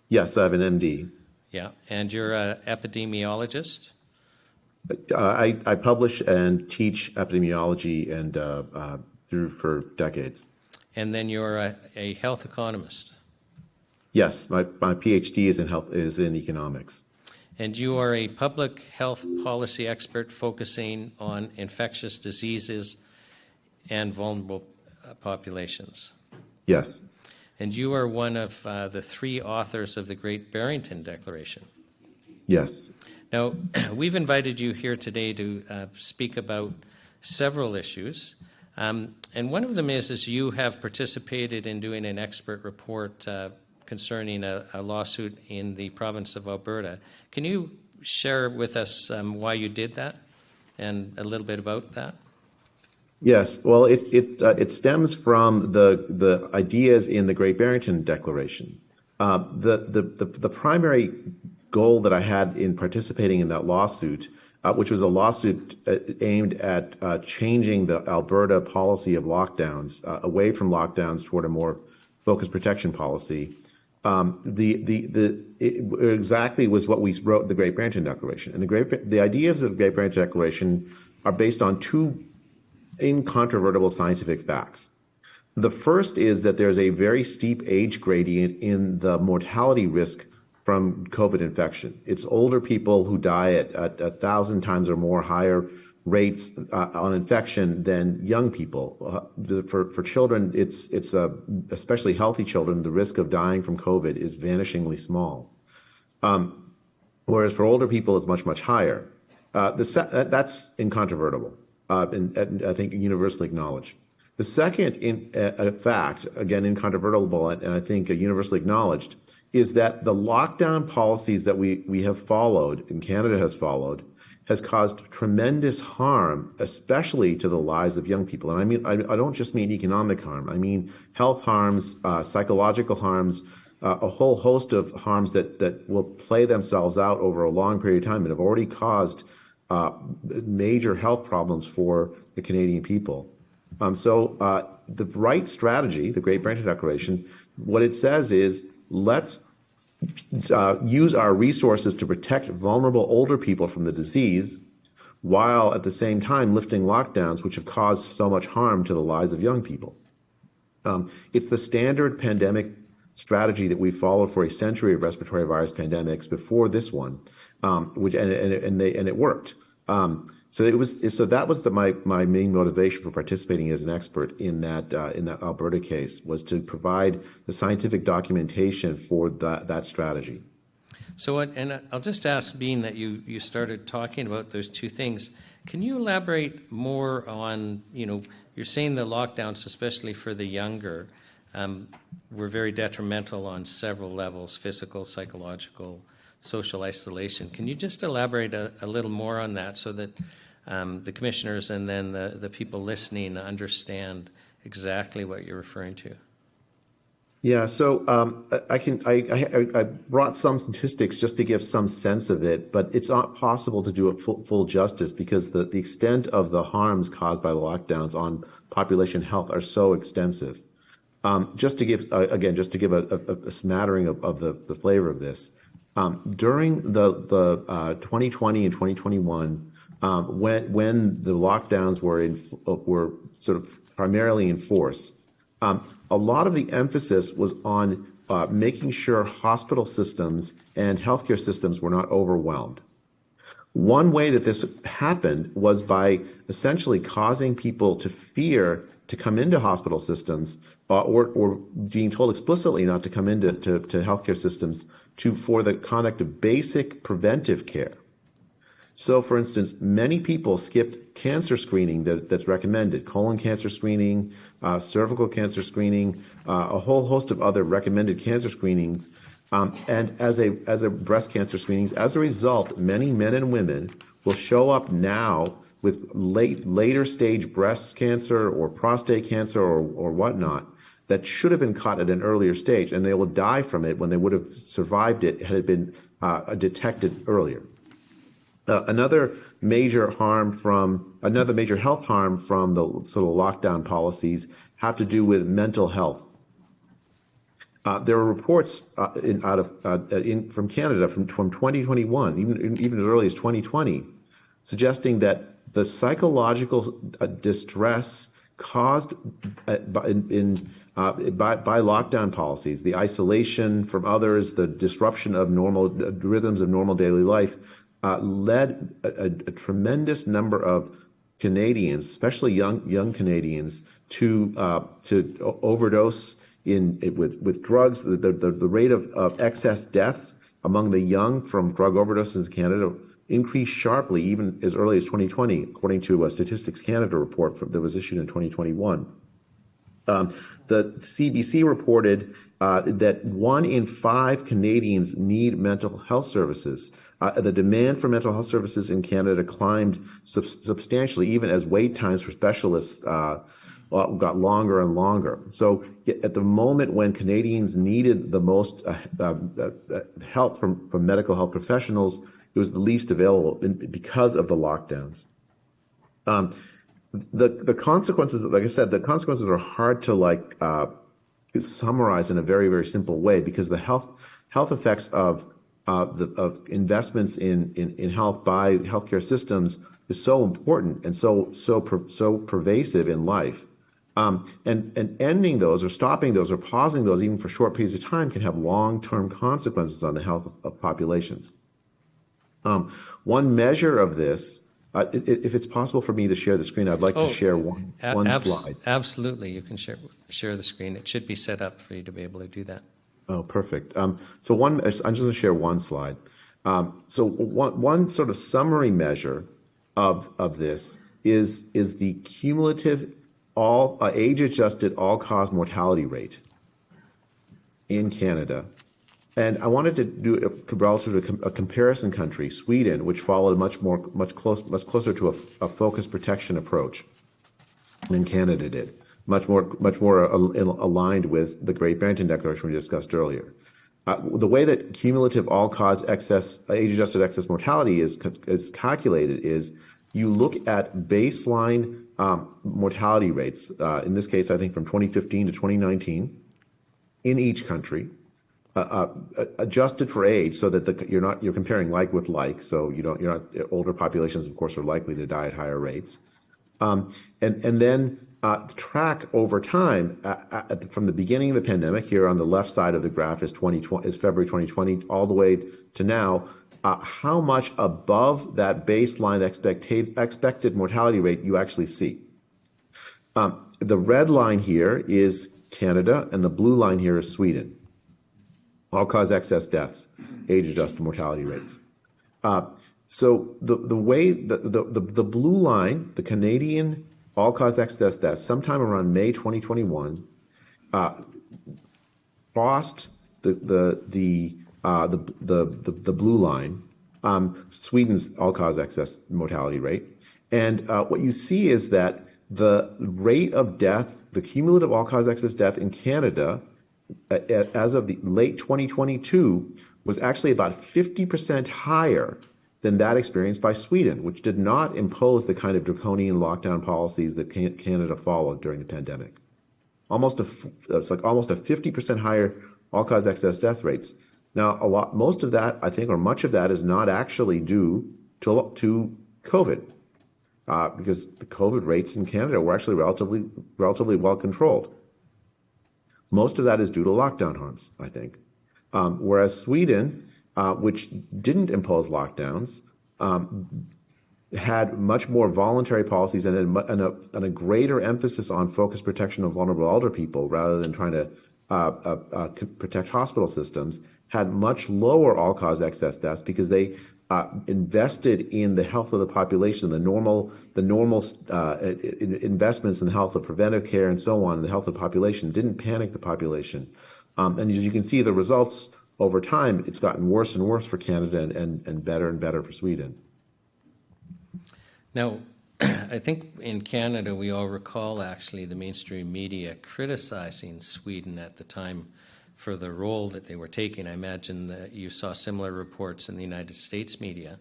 Yes, I have an MD. Yeah, and you're an epidemiologist? I publish and teach epidemiology and through for decades. And then you're a health economist. Yes, my PhD is in economics. And you are a public health policy expert focusing on infectious diseases and vulnerable populations. Yes. And you are one of the three authors of the Great Barrington Declaration. Yes. Now, we've invited you here today to speak about several issues. And one of them is you have participated in doing an expert report concerning a lawsuit in the province of Alberta. Can you share with us why you did that and a little bit about that? Yes. Well, it stems from the ideas in the Great Barrington Declaration. The primary goal that I had in participating in that lawsuit, which was a lawsuit aimed at changing the Alberta policy of lockdowns away from lockdowns toward a more focused protection policy. It exactly was what we wrote in the Great Barrington Declaration. And the ideas of the Great Barrington Declaration are based on two incontrovertible scientific facts. The first is that there's a very steep age gradient in the mortality risk from COVID infection. It's older people who die at 1,000 times or more higher rates on infection than young people. For children, it's especially healthy children, the risk of dying from COVID is vanishingly small. Whereas for older people, it's much, much higher. That's incontrovertible, and I think universally acknowledged. The second fact, again, incontrovertible, and I think universally acknowledged, is that the lockdown policies that we have followed, and Canada has followed, has caused tremendous harm, especially to the lives of young people. And I mean, I don't just mean economic harm. I mean health harms, psychological harms, a whole host of harms that will play themselves out over a long period of time and have already caused major health problems for the Canadian people. So the right strategy, the Great Barrington Declaration, what it says is, let's use our resources to protect vulnerable older people from the disease, while at the same time lifting lockdowns, which have caused so much harm to the lives of young people. It's the standard pandemic strategy that we followed for a century of respiratory virus pandemics before this one, which and it worked. So that was my main motivation for participating as an expert in that Alberta case, was to provide the scientific documentation for that strategy. So, and I'll just ask, being that you started talking about those two things, can you elaborate more on, you're saying the lockdowns, especially for the younger, were very detrimental on several levels: physical, psychological, social isolation. Can you just elaborate a little more on that so that the commissioners and then the people listening understand exactly what you're referring to? Yeah, so I brought some statistics just to give some sense of it, but it's not possible to do it full justice because the extent of the harms caused by the lockdowns on population health are so extensive. Just to give a smattering of the flavor of this, during the 2020 and 2021, when the lockdowns were sort of primarily in force, a lot of the emphasis was on making sure hospital systems and healthcare systems were not overwhelmed. One way that this happened was by essentially causing people to fear to come into hospital systems, or being told explicitly not to come into healthcare systems for the conduct of basic preventive care. So, for instance, many people skipped cancer screening that's recommended: colon cancer screening, cervical cancer screening, a whole host of other recommended cancer screenings, and as a breast cancer screenings. As a result, many men and women will show up now with later stage breast cancer or prostate cancer or whatnot that should have been caught at an earlier stage, and they will die from it when they would have survived it had it been detected earlier. Another major health harm from the sort of lockdown policies have to do with mental health. There are reports from Canada from 2021, even as early as 2020, suggesting that the psychological distress caused by lockdown policies, the isolation from others, the disruption of normal rhythms of normal daily life, led a tremendous number of Canadians, especially young Canadians, to overdose with drugs. The rate of excess death among the young from drug overdoses in Canada increased sharply, even as early as 2020, according to a Statistics Canada report that was issued in 2021. The CBC reported that 1 in 5 Canadians need mental health services. The demand for mental health services in Canada climbed substantially, even as wait times for specialists got longer and longer. So at the moment when Canadians needed the most help from medical health professionals, it was the least available because of the lockdowns. The consequences, like I said, the consequences are hard to summarize in a very, very simple way, because the health effects of investments in health by healthcare systems is so important and so pervasive in life. And ending those or stopping those or pausing those even for short periods of time can have long-term consequences on the health of populations. One measure of this, if it's possible for me to share the screen, I'd like to share one slide. Absolutely, you can share the screen. It should be set up for you to be able to do that. Oh, perfect. I'm just going to share one slide. So one sort of summary measure of this is the cumulative age-adjusted all-cause mortality rate in Canada. And I wanted to do it relative to a comparison country, Sweden, which followed much closer to a focused protection approach than Canada did. Much more aligned with the Great Barrington Declaration we discussed earlier. The way that cumulative all-cause age-adjusted excess mortality is calculated is you look at baseline mortality rates. In this case, I think from 2015 to 2019 in each country. adjusted for age, so that you're comparing like with like. So older populations, of course, are likely to die at higher rates, and then track over time from the beginning of the pandemic. Here on the left side of the graph is February 2020 all the way to now. How much above that baseline expected mortality rate you actually see. The red line here is Canada, and the blue line here is Sweden. All-cause excess deaths, age-adjusted mortality rates. So the way the blue line, the Canadian all-cause excess deaths, sometime around May 2021, crossed the blue line, Sweden's all-cause excess mortality rate, and what you see is that the rate of death, the cumulative all-cause excess death in Canada, as of the late 2022, was actually about 50% higher than that experienced by Sweden, which did not impose the kind of draconian lockdown policies that Canada followed during the pandemic. It's like almost a 50% higher all-cause excess death rates. Now, most of that, I think, or much of that, is not actually due to COVID, because the COVID rates in Canada were actually relatively well controlled. Most of that is due to lockdown harms, I think. Whereas Sweden, which didn't impose lockdowns, had much more voluntary policies and a greater emphasis on focused protection of vulnerable elder people rather than trying to protect hospital systems, had much lower all-cause excess deaths because they invested in the health of the population, the normal investments in the health of preventive care and so on, the health of the population, didn't panic the population. And as you can see, the results over time, it's gotten worse and worse for Canada and better for Sweden. Now, I think in Canada, we all recall actually the mainstream media criticizing Sweden at the time for the role that they were taking. I imagine that you saw similar reports in the United States media.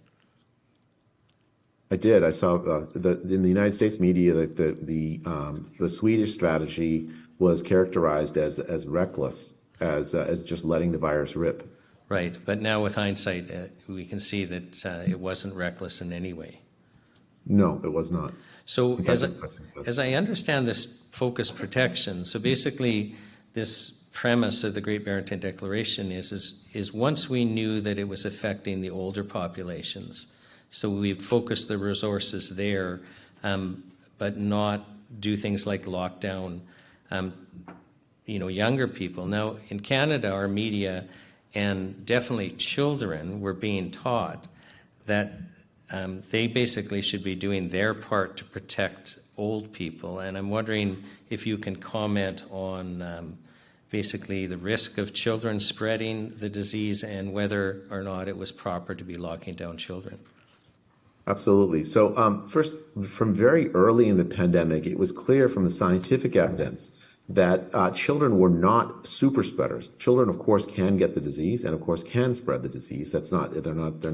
I did. I saw in the United States media that the Swedish strategy was characterized as reckless, as just letting the virus rip. Right, but now with hindsight, we can see that it wasn't reckless in any way. No, it was not. So as I understand this focused protection, so basically this premise of the Great Barrington Declaration is once we knew that it was affecting the older populations, so we focused the resources there, but not do things like lockdown, younger people. Now, in Canada, our media and definitely children were being taught that they basically should be doing their part to protect old people. And I'm wondering if you can comment on basically the risk of children spreading the disease and whether or not it was proper to be locking down children. Absolutely. So first, from very early in the pandemic, it was clear from the scientific evidence that children were not super spreaders. Children, of course, can get the disease and, of course, can spread the disease. They're not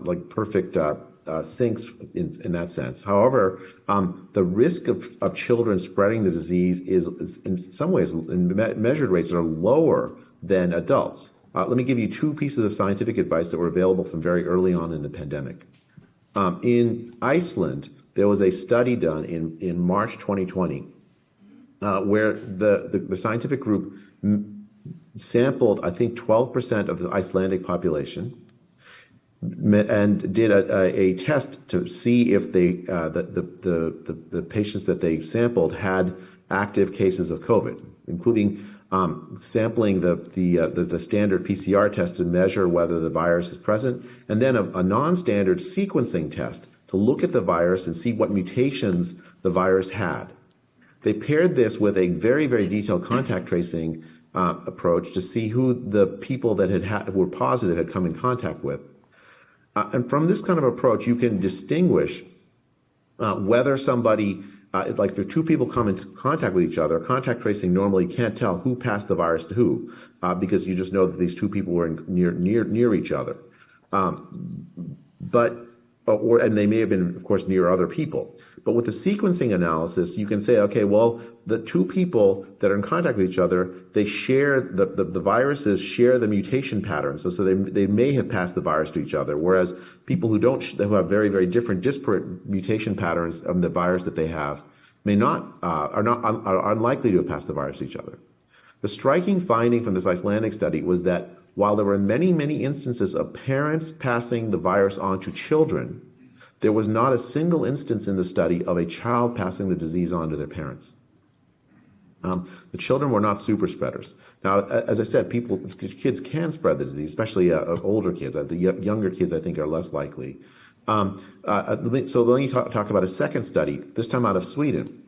like perfect sinks in that sense. However, the risk of children spreading the disease is in some ways, in measured rates, are lower than adults. Let me give you two pieces of scientific advice that were available from very early on in the pandemic. In Iceland, there was a study done in March 2020 where the scientific group sampled, I think, 12% of the Icelandic population and did a test to see if the patients that they sampled had active cases of COVID, including sampling the standard PCR test to measure whether the virus is present, and then a non-standard sequencing test to look at the virus and see what mutations the virus had. They paired this with a very, very detailed contact tracing approach to see who the people that who were positive had come in contact with. And from this kind of approach, you can distinguish whether somebody, like if two people come into contact with each other, contact tracing normally can't tell who passed the virus to who, because you just know that these two people were near each other. And they may have been, of course, near other people. But with the sequencing analysis, you can say, okay, well, the two people that are in contact with each other, they share the viruses share the mutation patterns. So they may have passed the virus to each other, whereas people who have very, very different disparate mutation patterns of the virus that they have are unlikely to have passed the virus to each other. The striking finding from this Icelandic study was that while there were many, many instances of parents passing the virus on to children, there was not a single instance in the study of a child passing the disease on to their parents. The children were not super spreaders. Now, as I said, kids can spread the disease, especially older kids. The younger kids, I think, are less likely. So let me talk about a second study, this time out of Sweden.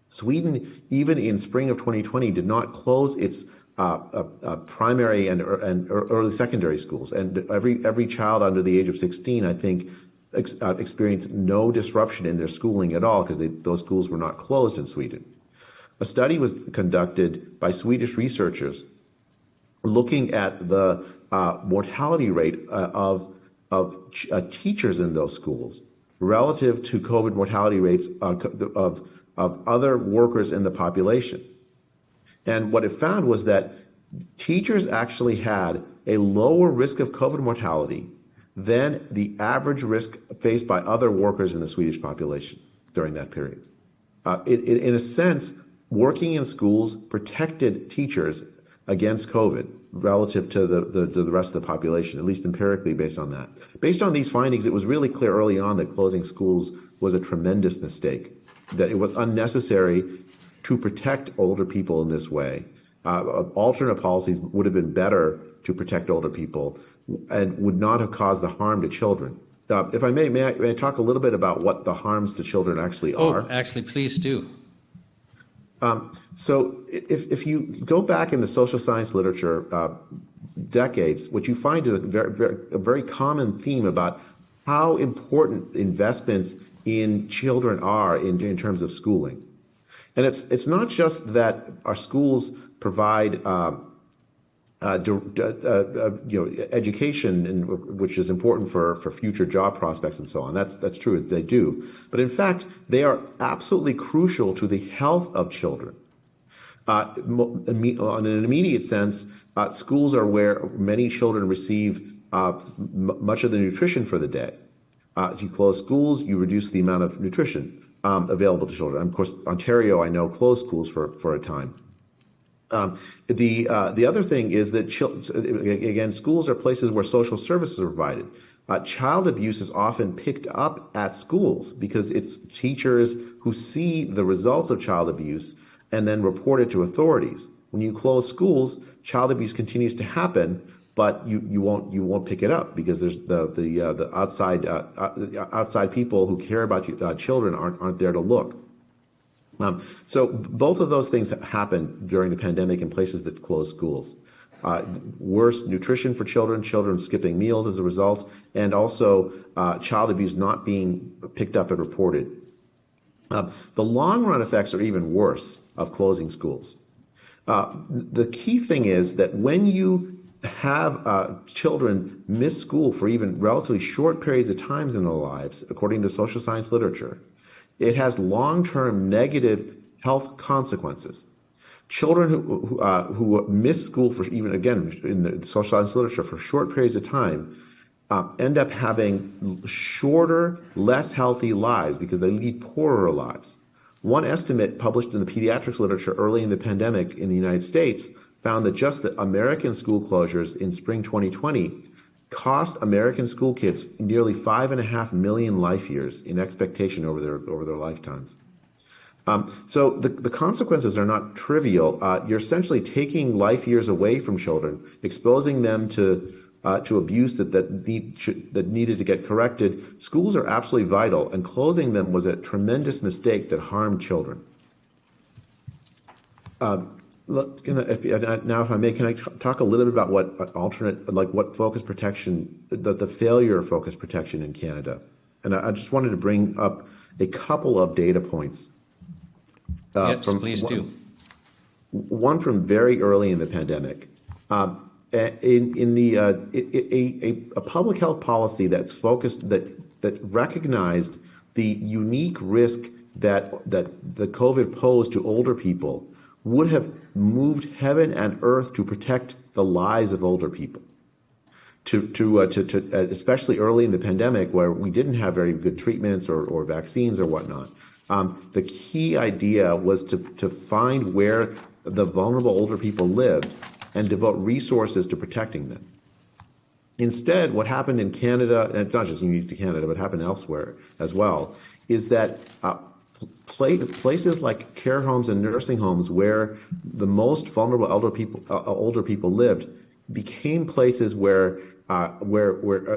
Sweden, even in spring of 2020, did not close its primary and early secondary schools. And every child under the age of 16, I think, experienced no disruption in their schooling at all because those schools were not closed in Sweden. A study was conducted by Swedish researchers looking at the mortality rate of teachers in those schools relative to COVID mortality rates of other workers in the population. And what it found was that teachers actually had a lower risk of COVID mortality than the average risk faced by other workers in the Swedish population during that period. In a sense, working in schools protected teachers against COVID relative to the rest of the population, at least empirically based on that. Based on these findings, it was really clear early on that closing schools was a tremendous mistake, that it was unnecessary to protect older people in this way. Alternate policies would have been better to protect older people and would not have caused the harm to children. If I may I talk a little bit about what the harms to children actually are? Oh, actually, please do. So if you go back in the social science literature decades, what you find is a very common theme about how important investments in children are in terms of schooling. And it's not just that our schools provide education, which is important for future job prospects and so on. That's true, they do. But in fact, they are absolutely crucial to the health of children. On an immediate sense, schools are where many children receive much of the nutrition for the day. If you close schools, you reduce the amount of nutrition available to children. Of course, Ontario, I know, closed schools for a time. The other thing is that, again, schools are places where social services are provided. Child abuse is often picked up at schools because it's teachers who see the results of child abuse and then report it to authorities. When you close schools, child abuse continues to happen, but you won't pick it up because there's the outside people who care about children aren't there to look. So both of those things happened during the pandemic in places that closed schools. Worse nutrition for children skipping meals as a result, and also child abuse not being picked up and reported. The long run effects are even worse of closing schools. The key thing is that when you have children miss school for even relatively short periods of times in their lives, according to social science literature, it has long-term negative health consequences. Children who miss school for even, again, in the social science literature for short periods of time end up having shorter, less healthy lives because they lead poorer lives. One estimate published in the pediatrics literature early in the pandemic in the United States found that just the American school closures in spring 2020 cost American school kids nearly 5.5 million life years in expectation over their lifetimes. So the consequences are not trivial. You're essentially taking life years away from children, exposing them to abuse that needed to get corrected. Schools are absolutely vital, and closing them was a tremendous mistake that harmed children. If I may, can I talk a little bit about what focus protection, the failure of focus protection in Canada? And I just wanted to bring up a couple of data points. Yes, please do. One from very early in the pandemic. A public health policy that's focused, that recognized the unique risk that the COVID posed to older people would have moved heaven and earth to protect the lives of older people. Especially early in the pandemic, where we didn't have very good treatments or vaccines or whatnot. The key idea was to find where the vulnerable older people lived and devote resources to protecting them. Instead, what happened in Canada, and it's not just unique to Canada, but happened elsewhere as well, is that places like care homes and nursing homes where the most vulnerable older people lived became places where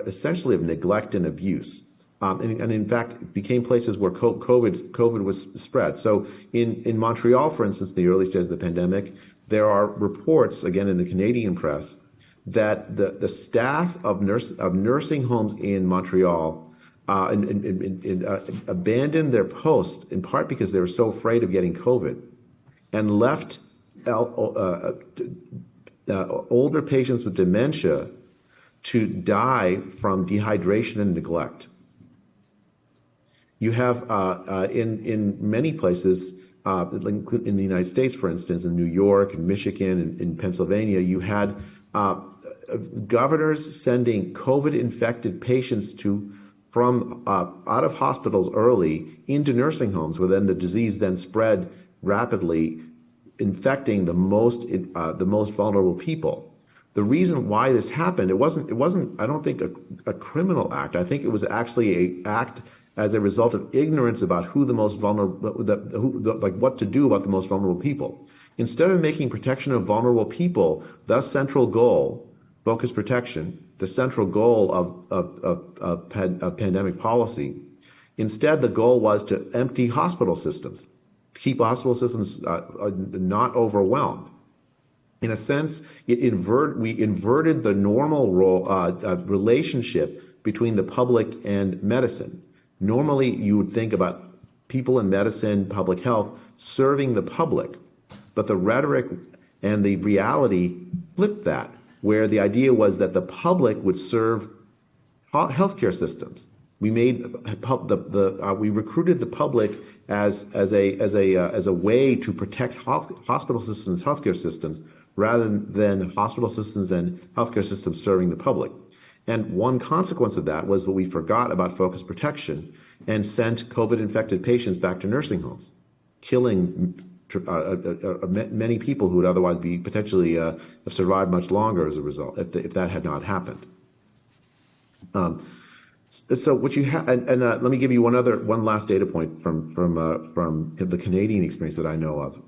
essentially of neglect and abuse. And in fact, became places where COVID was spread. So in Montreal, for instance, in the early stages of the pandemic, there are reports, again in the Canadian press, that the staff of nursing homes in Montreal abandoned their post, in part because they were so afraid of getting COVID, and left older patients with dementia to die from dehydration and neglect. You have in many places, in the United States, for instance, in New York, in Michigan, in Pennsylvania, you had governors sending COVID-infected patients from out of hospitals early into nursing homes, where then the disease then spread rapidly, infecting the most vulnerable people. The reason why this happened, it wasn't I don't think a criminal act. I think it was actually an act as a result of ignorance about who the most vulnerable, what to do about the most vulnerable people. Instead of making protection of vulnerable people the central goal, focused protection, the central goal of pandemic policy, instead the goal was to empty hospital systems, keep hospital systems not overwhelmed. In a sense, we inverted the normal relationship between the public and medicine. Normally, you would think about people in medicine, public health, serving the public, but the rhetoric and the reality flipped that, where the idea was that the public would serve healthcare systems. We made we recruited the public as a way to protect hospital systems, healthcare systems, rather than hospital systems and healthcare systems serving the public. And one consequence of that was that we forgot about focused protection and sent COVID-infected patients back to nursing homes, killing many people who would otherwise be potentially have survived much longer as a result if that had not happened. So what you have, and let me give you one last data point from the Canadian experience that I know of.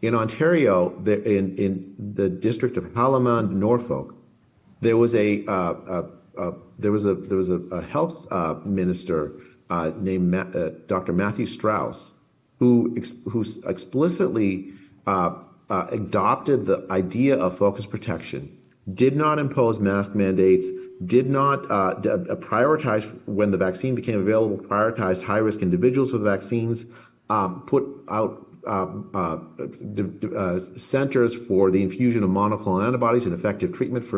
In Ontario, in the district of Haldimand, Norfolk, there was a health minister named Dr. Matthew Strauss, who explicitly adopted the idea of focused protection, did not impose mask mandates, did not prioritize, when the vaccine became available, prioritized high-risk individuals for the vaccines, put out centers for the infusion of monoclonal antibodies, an effective treatment for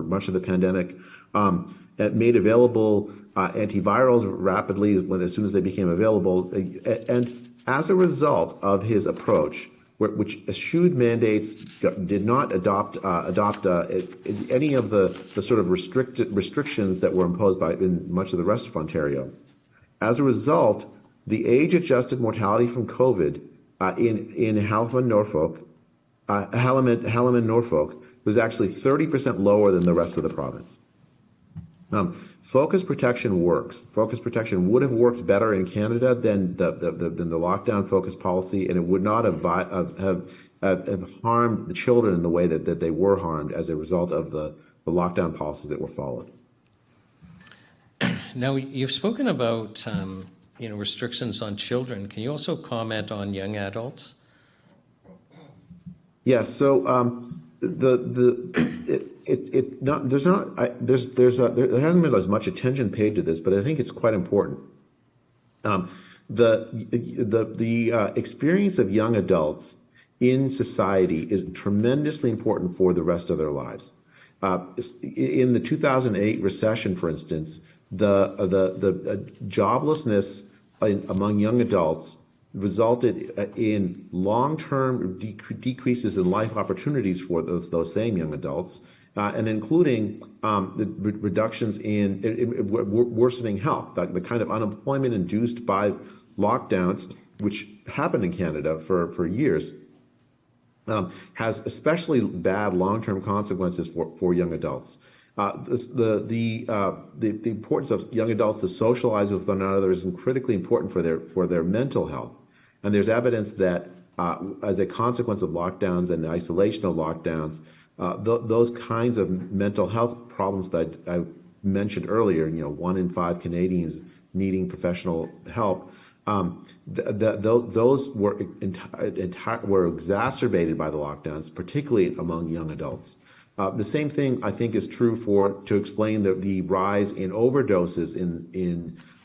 much of the pandemic, and made available antivirals rapidly as soon as they became available. And as a result of his approach, which eschewed mandates, did not adopt any of the sort of restrictions that were imposed in much of the rest of Ontario. As a result, the age-adjusted mortality from COVID in Haldimand, Norfolk was actually 30% lower than the rest of the province. Focused protection works. Focused protection would have worked better in Canada than the lockdown focused policy, and it would not have harmed the children in the way that they were harmed as a result of the lockdown policies that were followed. Now, you've spoken about restrictions on children. Can you also comment on young adults? Yes. So there hasn't been as much attention paid to this, but I think it's quite important. The experience of young adults in society is tremendously important for the rest of their lives. In the 2008 recession, for instance, the joblessness among young adults resulted in long-term decreases in life opportunities for those same young adults, and including the reductions in worsening health, the kind of unemployment induced by lockdowns, which happened in Canada for years, has especially bad long-term consequences for young adults. The importance of young adults to socialize with one another is critically important for their mental health. And there's evidence that as a consequence of lockdowns and the isolation of lockdowns, those kinds of mental health problems that I mentioned earlier, 1 in 5 Canadians needing professional help, those were exacerbated by the lockdowns, particularly among young adults. The same thing I think is true to explain the rise in overdoses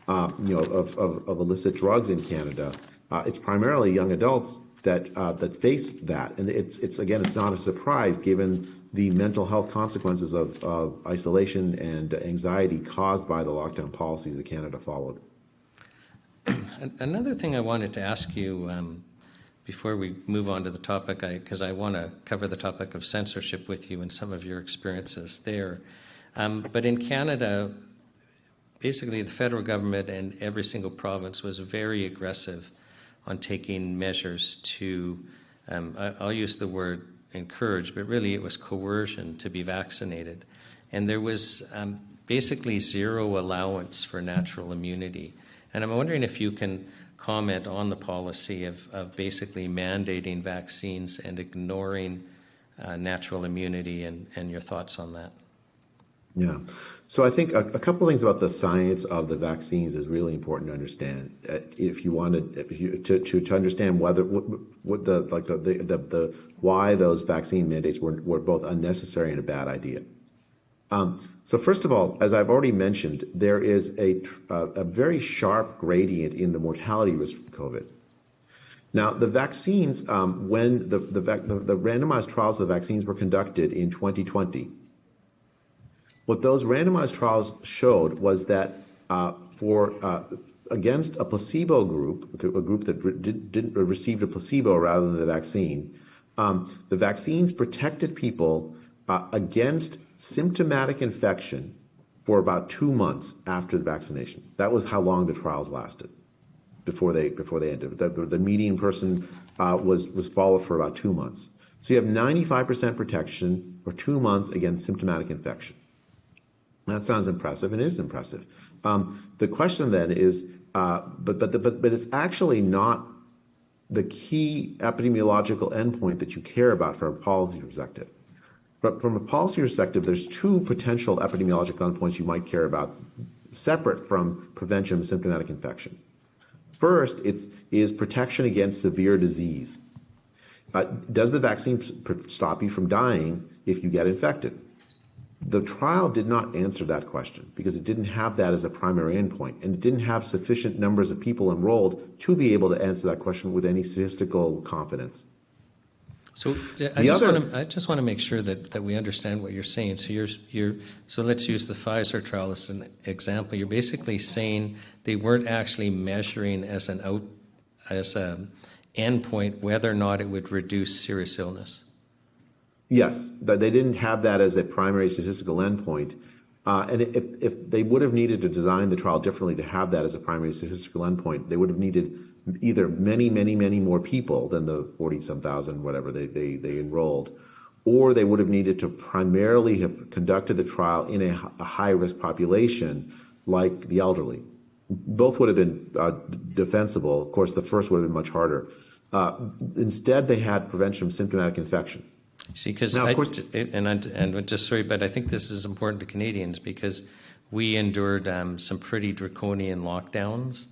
of illicit drugs in Canada. It's primarily young adults that face that, and it's not a surprise given the mental health consequences of isolation and anxiety caused by the lockdown policies that Canada followed. Another thing I wanted to ask you before we move on to the topic, because I want to cover the topic of censorship with you and some of your experiences there. But in Canada, basically the federal government and every single province was very aggressive on taking measures to, I'll use the word encourage, but really it was coercion to be vaccinated. And there was basically zero allowance for natural immunity. And I'm wondering if you can comment on the policy of basically mandating vaccines and ignoring natural immunity and your thoughts on that. Yeah. So I think a couple of things about the science of the vaccines is really important to understand. If you wanted to understand whether why those vaccine mandates were both unnecessary and a bad idea. So first of all, as I've already mentioned, there is a very sharp gradient in the mortality risk from COVID. Now, the vaccines, when the randomized trials of the vaccines were conducted in 2020, what those randomized trials showed was that against a placebo group, a group that received a placebo rather than the vaccines protected people against symptomatic infection for about 2 months after the vaccination. That was how long the trials lasted before they ended. The median person was followed for about 2 months. So you have 95% protection for 2 months against symptomatic infection. That sounds impressive, and it is impressive. The question then is, but it's actually not the key epidemiological endpoint that you care about from a policy perspective. But from a policy perspective, there's 2 potential epidemiological endpoints you might care about, separate from prevention of symptomatic infection. First, is protection against severe disease. Does the vaccine stop you from dying if you get infected? The trial did not answer that question because it didn't have that as a primary endpoint, and it didn't have sufficient numbers of people enrolled to be able to answer that question with any statistical confidence. So I just want to make sure that we understand what you're saying. So so let's use the Pfizer trial as an example. You're basically saying they weren't actually measuring as an endpoint whether or not it would reduce serious illness. Yes, but they didn't have that as a primary statistical endpoint. And if they would have needed to design the trial differently to have that as a primary statistical endpoint, they would have needed either many more people than the 40-some thousand, whatever they enrolled, or they would have needed to primarily have conducted the trial in a high-risk population like the elderly. Both would have been defensible. Of course, the first would have been much harder. Instead, they had prevention of symptomatic infection. See, because but I think this is important to Canadians because we endured some pretty draconian lockdowns,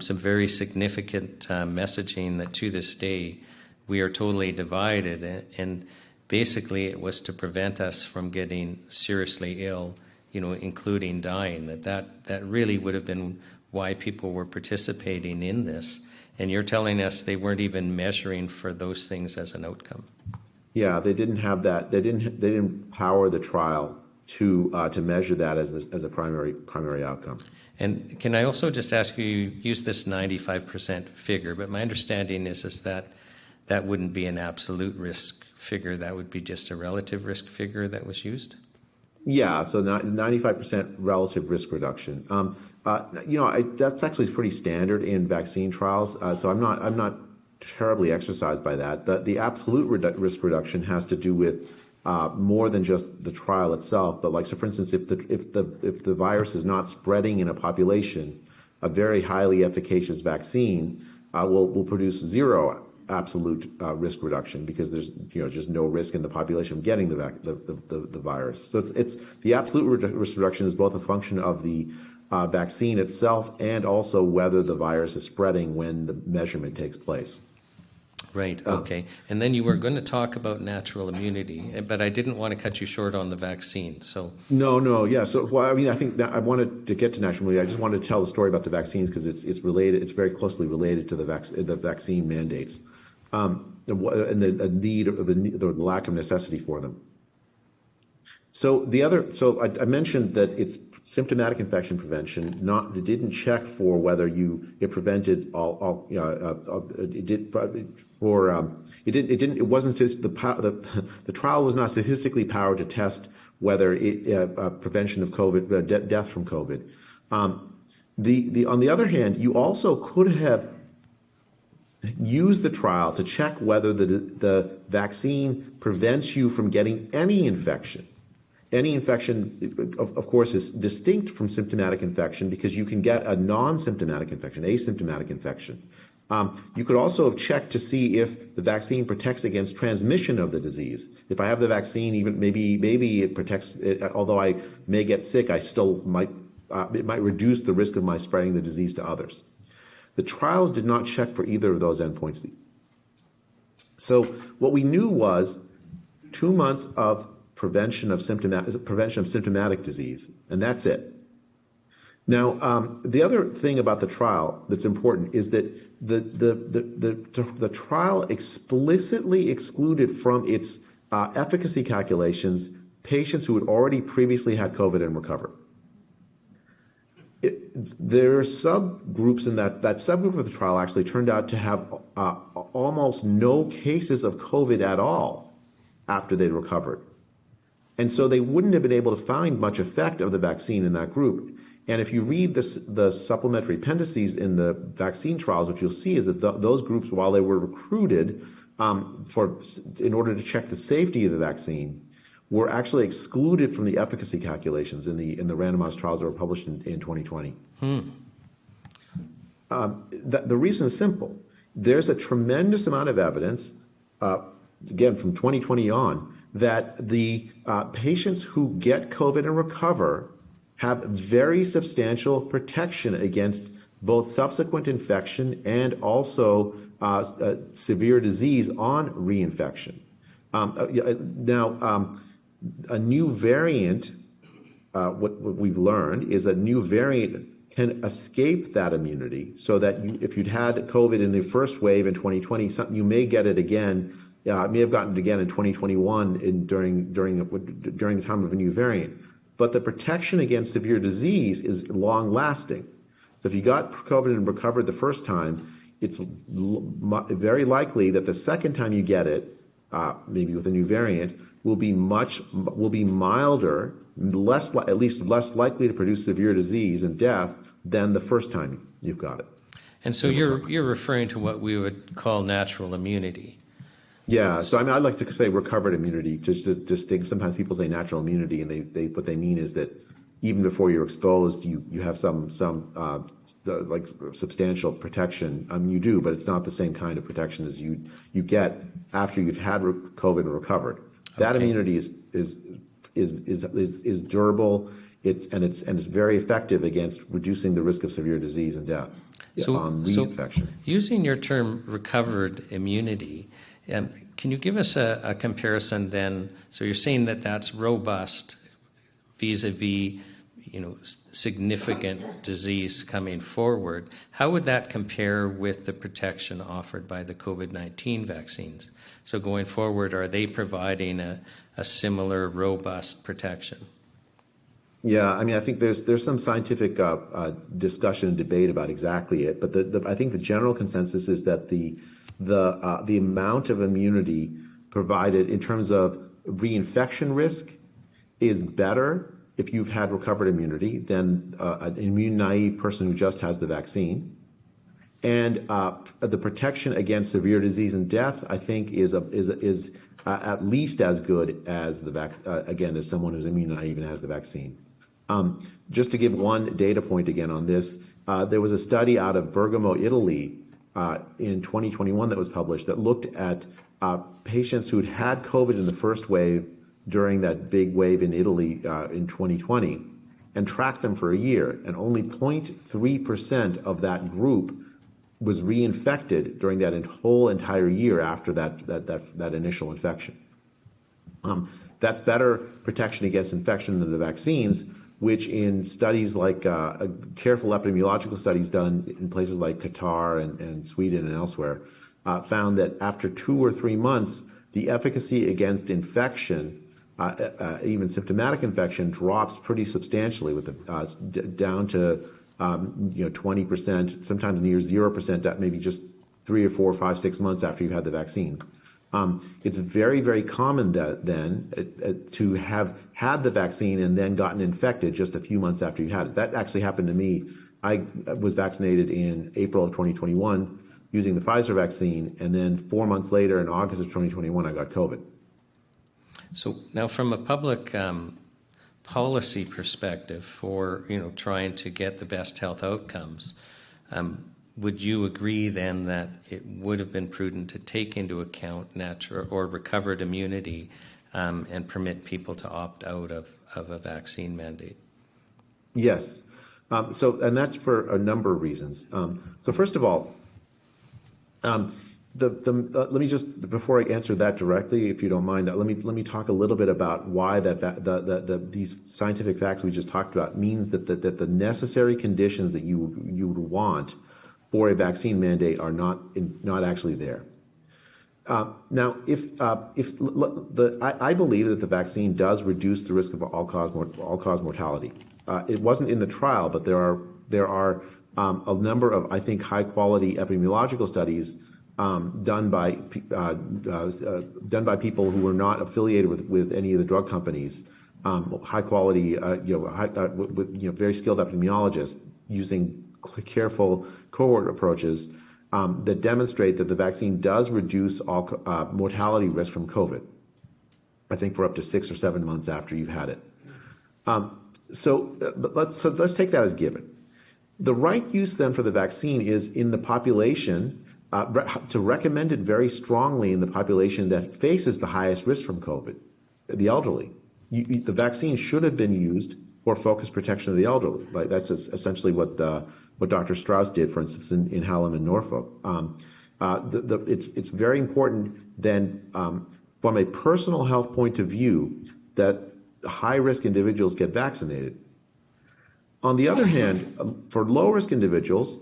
some very significant messaging that to this day we are totally divided, and basically it was to prevent us from getting seriously ill, including dying. That really would have been why people were participating in this, and you're telling us they weren't even measuring for those things as an outcome. Yeah, they didn't have that. They didn't power the trial to measure that as a primary outcome. And can I also just ask you use this 95% figure, but my understanding is that that wouldn't be an absolute risk figure. That would be just a relative risk figure that was used? Yeah, so 95% relative risk reduction. That's actually pretty standard in vaccine trials. So I'm not terribly exercised by that. The absolute risk reduction has to do with more than just the trial itself. But like, so for instance, if the virus is not spreading in a population, a very highly efficacious vaccine will produce zero absolute risk reduction, because there's just no risk in the population of getting the virus. So it's the absolute risk reduction is both a function of the vaccine itself and also whether the virus is spreading when the measurement takes place. Right, okay. And then you were going to talk about natural immunity, but I didn't want to cut you short on the vaccine, so. No, yeah. So, I think I wanted to get to natural immunity. I just wanted to tell the story about the vaccines because it's related. It's very closely related to the vaccine mandates. And the need, the lack of necessity for them. So I mentioned that it's symptomatic infection prevention. It didn't check for whether it prevented all. It wasn't the trial was not statistically powered to test whether prevention of COVID, death from COVID. On the other hand, you also could have use the trial to check whether the vaccine prevents you from getting any infection. Any infection, of course, is distinct from symptomatic infection because you can get a non-symptomatic infection, asymptomatic infection. You could also have checked to see if the vaccine protects against transmission of the disease. If I have the vaccine, even maybe it protects, although I may get sick, I still might, it might reduce the risk of my spreading the disease to others. The trials did not check for either of those endpoints. So what we knew was 2 months of prevention of symptomatic disease, and that's it. Now, the other thing about the trial that's important is that the trial explicitly excluded from its efficacy calculations patients who had already previously had COVID and recovered. There are subgroups in that subgroup of the trial actually turned out to have almost no cases of COVID at all after they'd recovered. And so they wouldn't have been able to find much effect of the vaccine in that group. And if you read the supplementary appendices in the vaccine trials, what you'll see is that those groups, while they were recruited in order to check the safety of the vaccine, were actually excluded from the efficacy calculations in the randomized trials that were published in 2020. The reason is simple. There's a tremendous amount of evidence, again, from 2020 on, that the patients who get COVID and recover have very substantial protection against both subsequent infection and also severe disease on reinfection. Now, a new variant, what we've learned is a new variant can escape that immunity, so that if you'd had COVID in the first wave in 2020, you may get it again. May have gotten it again in 2021 during the time of a new variant. But the protection against severe disease is long lasting. So if you got COVID and recovered the first time, it's very likely that the second time you get it, maybe with a new variant, will be milder, at least less likely to produce severe disease and death than the first time you've got it. And so you're referring to what we would call natural immunity. Yeah, so I mean, I'd like to say recovered immunity, just to distinguish. Sometimes people say natural immunity, and they what they mean is that even before you're exposed, you have some like substantial protection. I mean, you do, but it's not the same kind of protection as you get after you've had COVID and recovered. That immunity is durable. It's very effective against reducing the risk of severe disease and death on reinfection. Using your term recovered immunity, can you give us a comparison then? So you're saying that that's robust vis-a-vis, significant disease coming forward. How would that compare with the protection offered by the COVID-19 vaccines? So going forward, are they providing a similar robust protection? Yeah, I mean, I think there's some scientific discussion and debate about exactly it, but I think the general consensus is that the amount of immunity provided in terms of reinfection risk is better if you've had recovered immunity than an immune naive person who just has the vaccine. And the protection against severe disease and death, I think, is at least as good as as someone who's immune naive and has the vaccine. Just to give one data point again on this, there was a study out of Bergamo, Italy, in 2021 that was published that looked at patients who'd had COVID in the first wave during that big wave in Italy in 2020 and tracked them for a year, and only 0.3% of that group was reinfected during that whole entire year after that initial infection. That's better protection against infection than the vaccines, which in studies like careful epidemiological studies done in places like Qatar and Sweden and elsewhere, found that after 2 or 3 months, the efficacy against infection, even symptomatic infection, drops pretty substantially, down to 20%, sometimes near 0%, maybe just 3 or 4 or 5, 6 months after you've had the vaccine. It's very, very common then to have had the vaccine and then gotten infected just a few months after you had it. That actually happened to me. I was vaccinated in April of 2021 using the Pfizer vaccine, and then 4 months later, in August of 2021, I got COVID. So now, from a public policy perspective, for trying to get the best health outcomes, would you agree then that it would have been prudent to take into account natural or recovered immunity and permit people to opt out of a vaccine mandate? Yes. And that's for a number of reasons. So first of all, let me just, before I answer that directly, if you don't mind, let me talk a little bit about why these scientific facts we just talked about means that the necessary conditions that you would want for a vaccine mandate are not actually there. Now, I believe that the vaccine does reduce the risk of all-cause mortality. It wasn't in the trial, but there are a number of, I think, high-quality epidemiological studies done by people who were not affiliated with any of the drug companies, high-quality, very skilled epidemiologists using careful cohort approaches that demonstrate that the vaccine does reduce all mortality risk from COVID, I think for up to 6 or 7 months after you've had it. So let's take that as given. The right use then for the vaccine is in the population, to recommend it very strongly in the population that faces the highest risk from COVID, the elderly. The vaccine should have been used for focused protection of the elderly. Right? That's essentially what Dr. Strauss did, for instance, in Hallam and Norfolk. It's very important then, from a personal health point of view, that high-risk individuals get vaccinated. On the other hand, for low-risk individuals,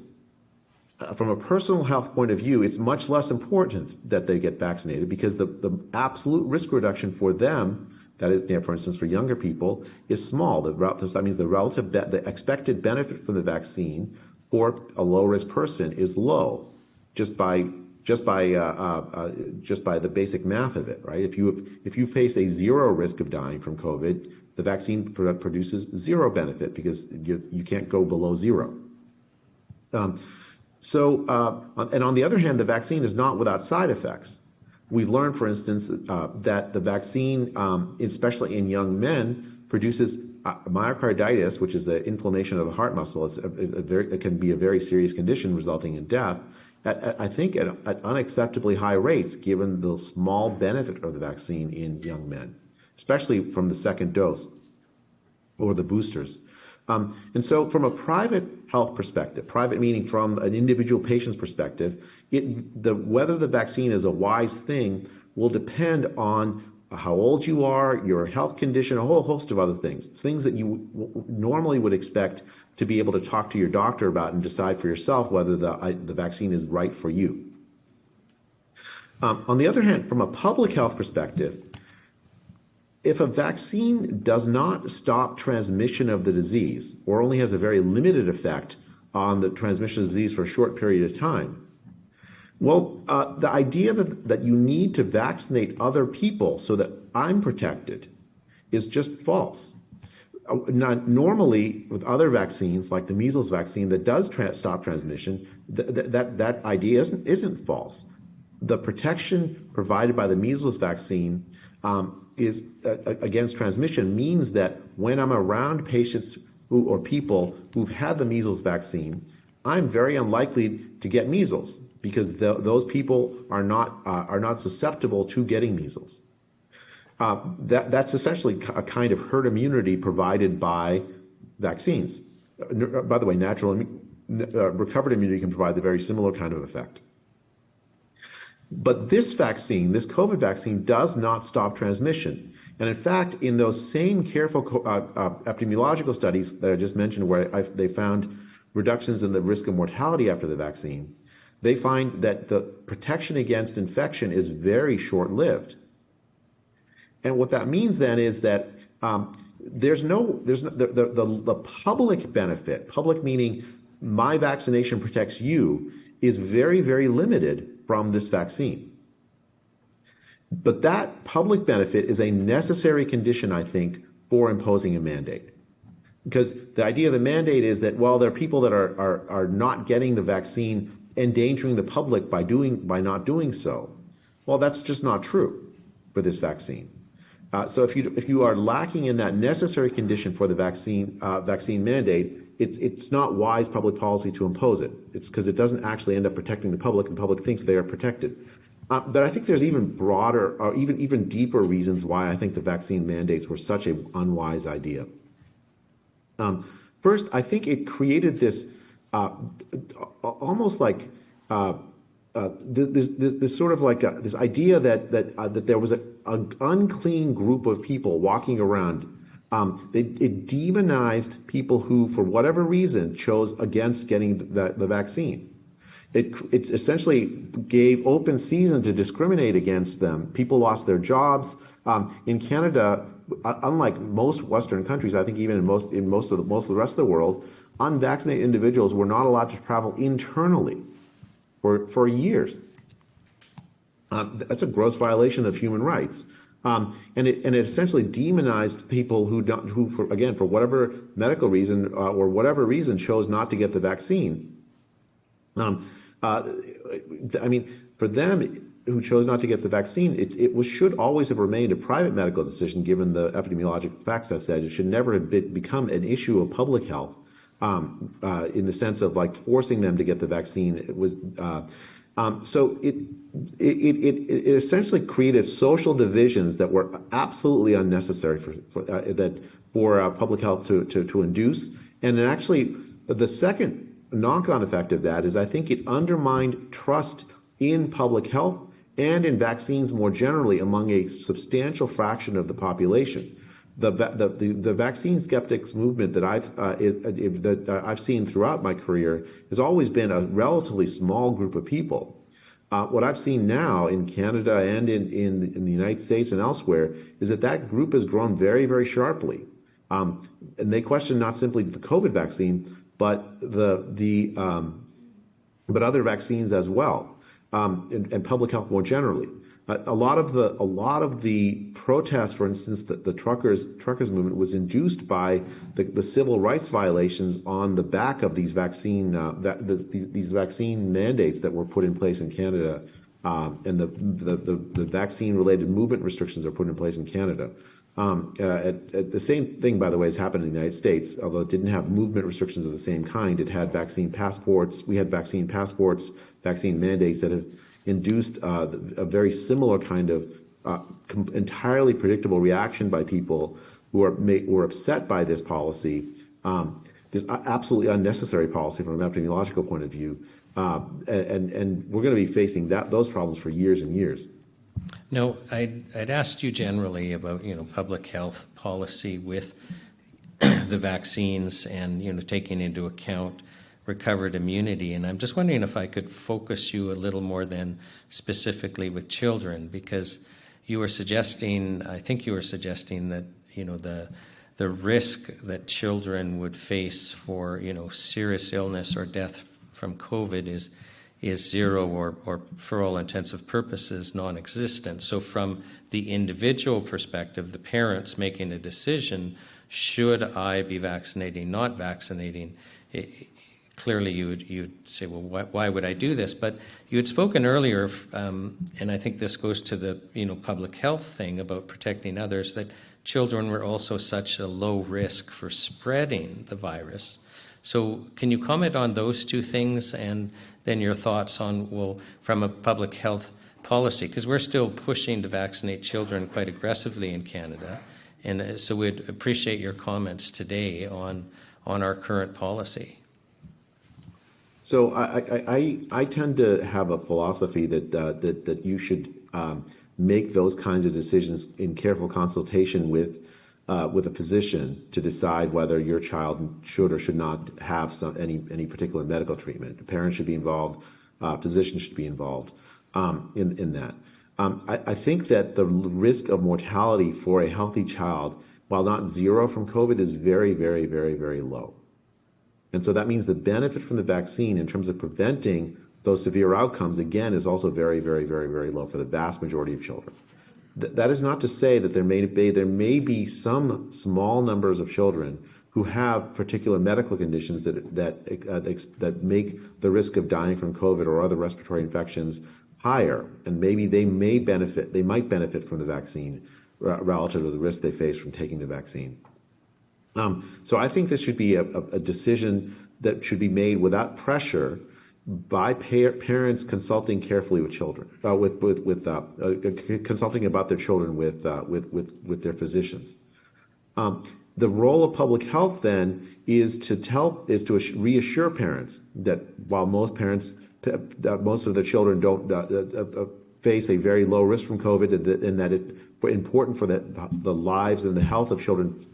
from a personal health point of view, it's much less important that they get vaccinated because the absolute risk reduction for them, that is, for instance, for younger people, is small. That means the expected benefit from the vaccine for a low-risk person is low, just by the basic math of it, right? If you face a zero risk of dying from COVID, the vaccine produces zero benefit because you can't go below zero. And on the other hand, the vaccine is not without side effects. We've learned, for instance, that the vaccine, especially in young men, produces myocarditis, which is the inflammation of the heart muscle. It can be a very serious condition resulting in death, I think at unacceptably high rates, given the small benefit of the vaccine in young men, especially from the second dose or the boosters. And so from a private health perspective, private meaning from an individual patient's perspective, whether the vaccine is a wise thing will depend on how old you are, your health condition, a whole host of other things. It's things that you normally would expect to be able to talk to your doctor about and decide for yourself whether the vaccine is right for you. On the other hand, from a public health perspective, if a vaccine does not stop transmission of the disease or only has a very limited effect on the transmission of the disease for a short period of time, well, the idea that you need to vaccinate other people so that I'm protected is just false. Normally, with other vaccines, like the measles vaccine that does stop transmission, that idea isn't false. The protection provided by the measles vaccine is against transmission means that when I'm around patients or people who've had the measles vaccine, I'm very unlikely to get measles because those people are not susceptible to getting measles. That's essentially a kind of herd immunity provided by vaccines. By the way, recovered immunity can provide the very similar kind of effect. But this vaccine, this COVID vaccine, does not stop transmission. And in fact, in those same careful epidemiological studies that I just mentioned, where they found reductions in the risk of mortality after the vaccine, they find that the protection against infection is very short-lived. And what that means then is that the public benefit, public meaning my vaccination protects you, is very, very limited from this vaccine. But that public benefit is a necessary condition, I think, for imposing a mandate. Because the idea of the mandate is that, well, there are people that are not getting the vaccine, endangering the public by not doing so. Well, that's just not true for this vaccine. So if you are lacking in that necessary condition for the vaccine mandate, it's not wise public policy to impose it. It's because it doesn't actually end up protecting the public, and the public thinks they are protected. But I think there's even broader or even deeper reasons why I think the vaccine mandates were such an unwise idea. First, I think it created this almost like this sort of like this idea that there was an unclean group of people walking around. It demonized people who, for whatever reason, chose against getting the vaccine. It essentially gave open season to discriminate against them. People lost their jobs. In Canada, unlike most Western countries, I think even in most of the rest of the world, unvaccinated individuals were not allowed to travel internally for years. That's a gross violation of human rights. And it essentially demonized people who for whatever medical reason or whatever reason chose not to get the vaccine. I mean, for them who chose not to get the vaccine, it should always have remained a private medical decision, given the epidemiologic facts I've said. It should never have become an issue of public health in the sense of like forcing them to get the vaccine. It was so it essentially created social divisions that were absolutely unnecessary for public health to induce. And then actually, the second knock-on effect of that is I think it undermined trust in public health and in vaccines more generally among a substantial fraction of the population. The vaccine skeptics movement that I've seen throughout my career has always been a relatively small group of people. What I've seen now in Canada and in the United States and elsewhere is that group has grown very, very sharply. And they question not simply the COVID vaccine, but but other vaccines as well, and public health more generally. A lot of the protests, for instance, the truckers movement was induced by the civil rights violations on the back of these vaccine mandates that were put in place in Canada, and the vaccine related movement restrictions that were put in place in Canada. The same thing, by the way, has happened in the United States, although it didn't have movement restrictions of the same kind. It had vaccine passports. We had vaccine passports, vaccine mandates that have induced a very similar kind of entirely predictable reaction by people who were upset by this policy, this absolutely unnecessary policy from an epidemiological point of view. And we're going to be facing those problems for years and years. No, I'd asked you generally about public health policy with the vaccines and taking into account recovered immunity, and I'm just wondering if I could focus you a little more then specifically with children, because you were suggesting, I think you were suggesting that, the risk that children would face for, serious illness or death from COVID is zero or for all intensive purposes non-existent. So from the individual perspective, the parents making a decision, should I be vaccinating, not vaccinating, clearly you'd say, well, why would I do this? But you had spoken earlier, and I think this goes to the public health thing about protecting others, that children were also such a low risk for spreading the virus. So can you comment on those two things, and then your thoughts on, well, from a public health policy, because we're still pushing to vaccinate children quite aggressively in Canada, and so we'd appreciate your comments today on our current policy. So I tend to have a philosophy that you should make those kinds of decisions in careful consultation with a physician to decide whether your child should or should not have any particular medical treatment. Parents should be involved, physicians should be involved in that. I think that the risk of mortality for a healthy child, while not zero from COVID, is very, very, very, very low. And so that means the benefit from the vaccine in terms of preventing those severe outcomes, again, is also very, very, very, very low for the vast majority of children. That is not to say that there may be some small numbers of children who have particular medical conditions that make the risk of dying from COVID or other respiratory infections higher, and maybe they might benefit from the vaccine relative to the risk they face from taking the vaccine. So I think this should be a decision that should be made without pressure by parents consulting carefully with children, consulting about their children with their physicians. The role of public health then is to reassure parents that while most of their children don't face a very low risk from COVID, and that it's important for the lives and the health of children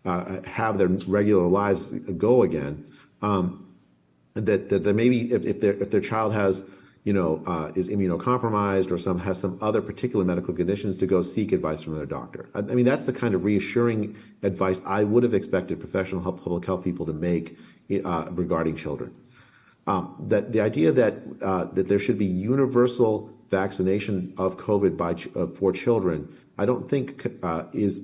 have their regular lives go again. That there may be, if their child has is immunocompromised or has some other particular medical conditions, to go seek advice from their doctor. I mean, that's the kind of reassuring advice I would have expected professional public health people to make regarding children. That the idea that there should be universal vaccination of COVID for children, I don't think is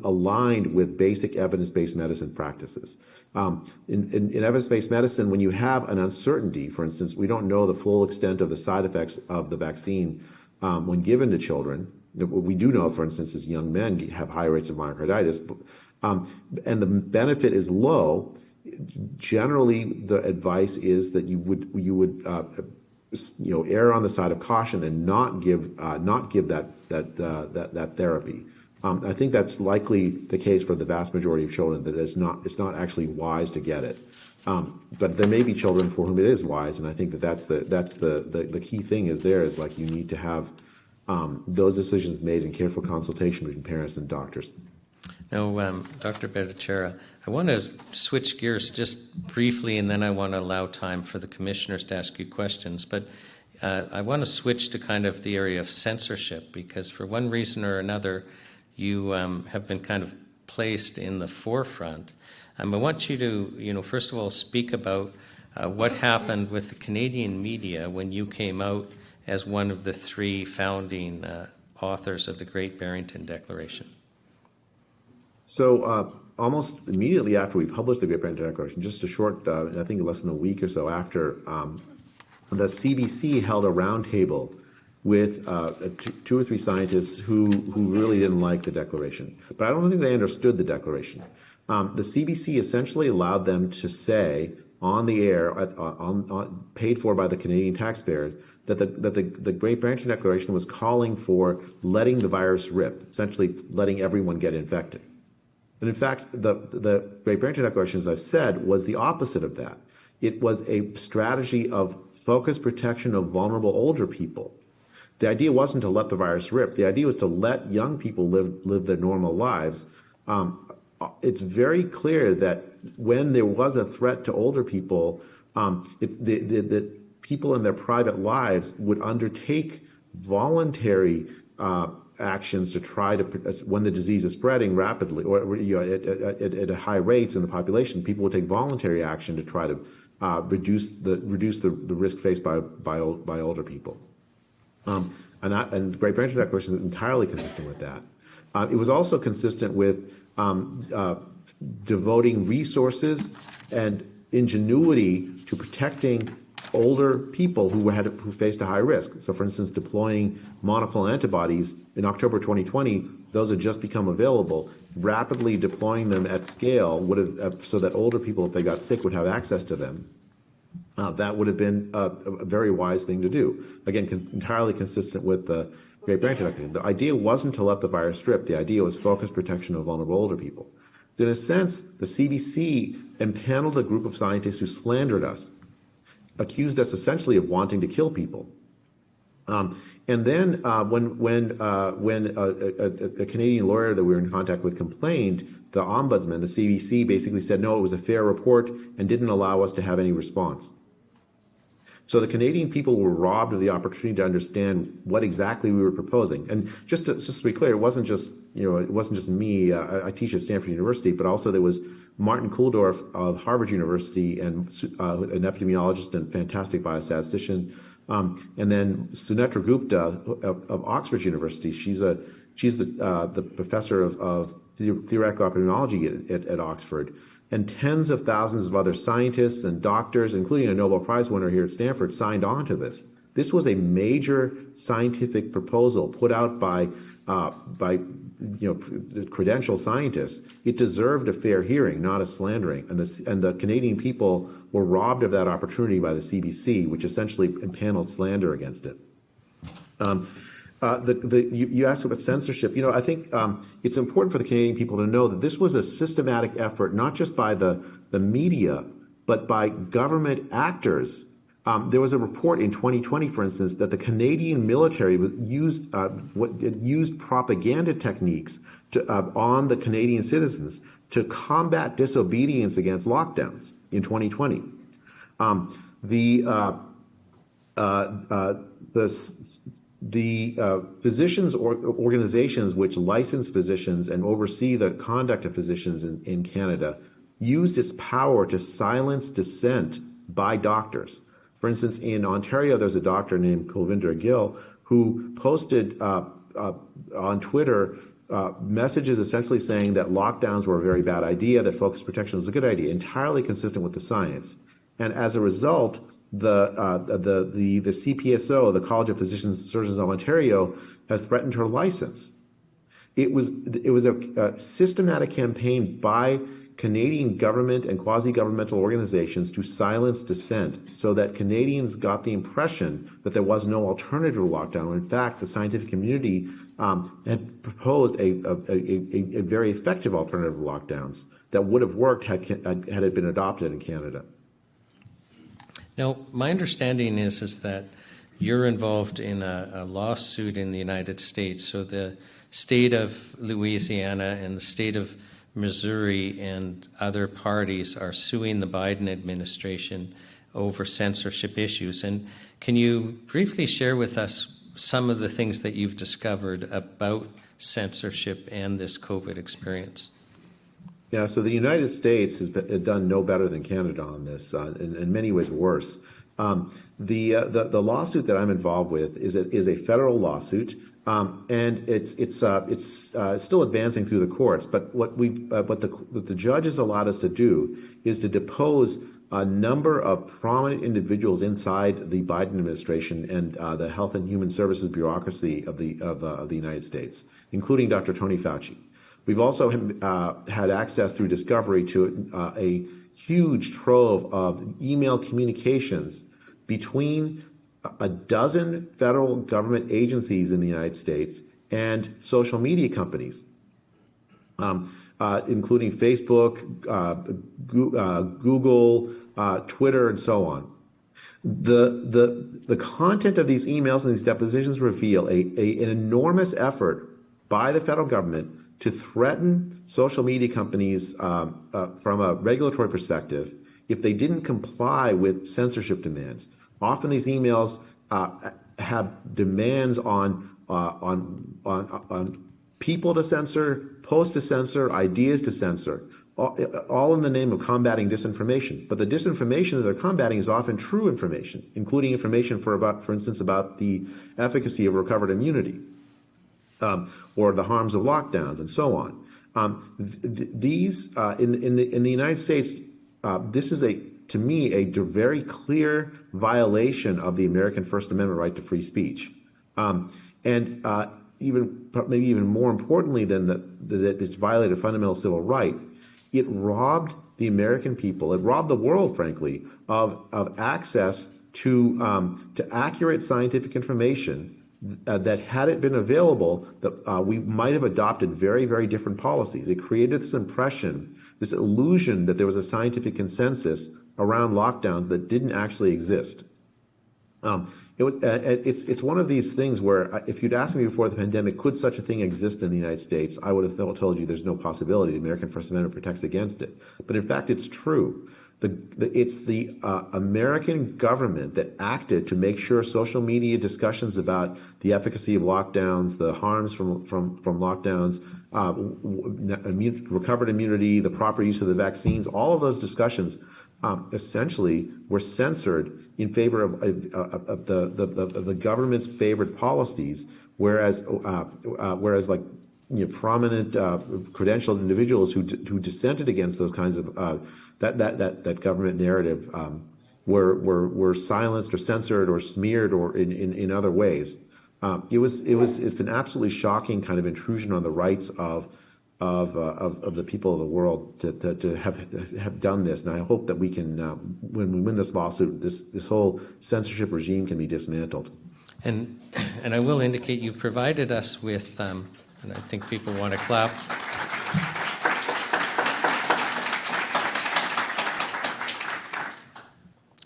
aligned with basic evidence-based medicine practices. In evidence-based medicine, when you have an uncertainty, for instance, we don't know the full extent of the side effects of the vaccine when given to children. We do know, for instance, as young men have high rates of myocarditis, and the benefit is low. Generally, the advice is that you would err on the side of caution and not give that therapy. I think that's likely the case for the vast majority of children, that it's not actually wise to get it. But there may be children for whom it is wise, and I think that's the key thing is like you need to have those decisions made in careful consultation between parents and doctors. Now, Dr. Bhattacharya, I want to switch gears just briefly, and then I want to allow time for the commissioners to ask you questions. But I want to switch to kind of the area of censorship, because for one reason or another, you have been kind of placed in the forefront. I want you to, first of all, speak about what happened with the Canadian media when you came out as one of the three founding authors of the Great Barrington Declaration. So almost immediately after we published the Great Barrington Declaration, just a short, I think less than a week or so after, the CBC held a roundtable with two or three scientists who really didn't like the declaration. But I don't think they understood the declaration. The CBC essentially allowed them to say on the air, paid for by the Canadian taxpayers, that the Great Barrington Declaration was calling for letting the virus rip, essentially letting everyone get infected. And in fact, the Great Barrington Declaration, as I've said, was the opposite of that. It was a strategy of focused protection of vulnerable older people. The idea wasn't to let the virus rip. The idea was to let young people live their normal lives. It's very clear that when there was a threat to older people, the people in their private lives would undertake voluntary actions to try to, when the disease is spreading rapidly or at high rates in the population, people would take voluntary action to try to reduce the risk faced by older people. And Great Barrington Declaration is entirely consistent with that. It was also consistent with devoting resources and ingenuity to protecting older people who faced a high risk. So, for instance, deploying monoclonal antibodies in October 2020, those had just become available. Rapidly deploying them at scale would have, so that older people, if they got sick, would have access to them. That would have been a very wise thing to do. Again, entirely consistent with the Great Barrington Declaration. The idea wasn't to let the virus strip. The idea was focused protection of vulnerable older people. In a sense, the CBC impaneled a group of scientists who slandered us, accused us essentially of wanting to kill people. And then when a Canadian lawyer that we were in contact with complained, the ombudsman, the CBC, basically said, no, it was a fair report and didn't allow us to have any response. So the Canadian people were robbed of the opportunity to understand what exactly we were proposing. And just to be clear, it wasn't just me. I teach at Stanford University, but also there was Martin Kulldorff of Harvard University and an epidemiologist and fantastic biostatistician, and then Sunetra Gupta of Oxford University. She's the professor of theoretical epidemiology at Oxford. And tens of thousands of other scientists and doctors, including a Nobel Prize winner here at Stanford, signed on to this. This was a major scientific proposal put out by credentialed scientists. It deserved a fair hearing, not a slandering. And the Canadian people were robbed of that opportunity by the CBC, which essentially impaneled slander against it. You asked about censorship. I think it's important for the Canadian people to know that this was a systematic effort, not just by the media, but by government actors. There was a report in 2020, for instance, that the Canadian military used propaganda techniques on the Canadian citizens to combat disobedience against lockdowns in 2020. The physicians organizations which license physicians and oversee the conduct of physicians in Canada used its power to silence dissent by doctors. For instance, in Ontario, there's a doctor named Kulvinder Gill who posted on Twitter messages essentially saying that lockdowns were a very bad idea, that focused protection was a good idea, entirely consistent with the science. And as a result, the CPSO, the College of Physicians and Surgeons of Ontario, has threatened her license. It was a systematic campaign by Canadian government and quasi-governmental organizations to silence dissent, so that Canadians got the impression that there was no alternative to lockdown. When in fact, the scientific community had proposed a very effective alternative to lockdowns that would have worked had it been adopted in Canada. Now, my understanding is that you're involved in a lawsuit in the United States. So the state of Louisiana and the state of Missouri and other parties are suing the Biden administration over censorship issues. And can you briefly share with us some of the things that you've discovered about censorship and this COVID experience? Yeah, so the United States has done no better than Canada on this, in many ways worse. The lawsuit that I'm involved with is a federal lawsuit, and it's still advancing through the courts. But what the judges allowed us to do is to depose a number of prominent individuals inside the Biden administration and the Health and Human Services bureaucracy of the United States, including Dr. Tony Fauci. We've also had access through discovery to a huge trove of email communications between a dozen federal government agencies in the United States and social media companies, including Facebook, Google, Twitter, and so on. The content of these emails and these depositions reveal an enormous effort by the federal government to threaten social media companies from a regulatory perspective if they didn't comply with censorship demands. Often these emails have demands on people to censor, posts to censor, ideas to censor, all in the name of combating disinformation. But the disinformation that they're combating is often true information, including information for instance, about the efficacy of recovered immunity, or the harms of lockdowns, and so on. These in the United States, this is to me a very clear violation of the American First Amendment right to free speech, and maybe even more importantly than that it's violated a fundamental civil right. It robbed the American people, it robbed the world, frankly, of access to accurate scientific information that, had it been available, that we might have adopted very, very different policies. It created this impression, this illusion that there was a scientific consensus around lockdowns that didn't actually exist. It's one of these things where, if you'd asked me before the pandemic, could such a thing exist in the United States, I would have told you there's no possibility. The American First Amendment protects against it. But in fact, it's true. It's the American government that acted to make sure social media discussions about the efficacy of lockdowns, the harms from lockdowns, recovered immunity, the proper use of the vaccines, all of those discussions essentially were censored in favor of the government's favored policies, whereas like prominent credentialed individuals who dissented against those kinds of that government narrative were silenced or censored or smeared or in other ways. It's an absolutely shocking kind of intrusion on the rights of the people of the world to have done this, and I hope that we can, when we win this lawsuit, this whole censorship regime can be dismantled. And I will indicate you've provided us with, and I think people want to clap.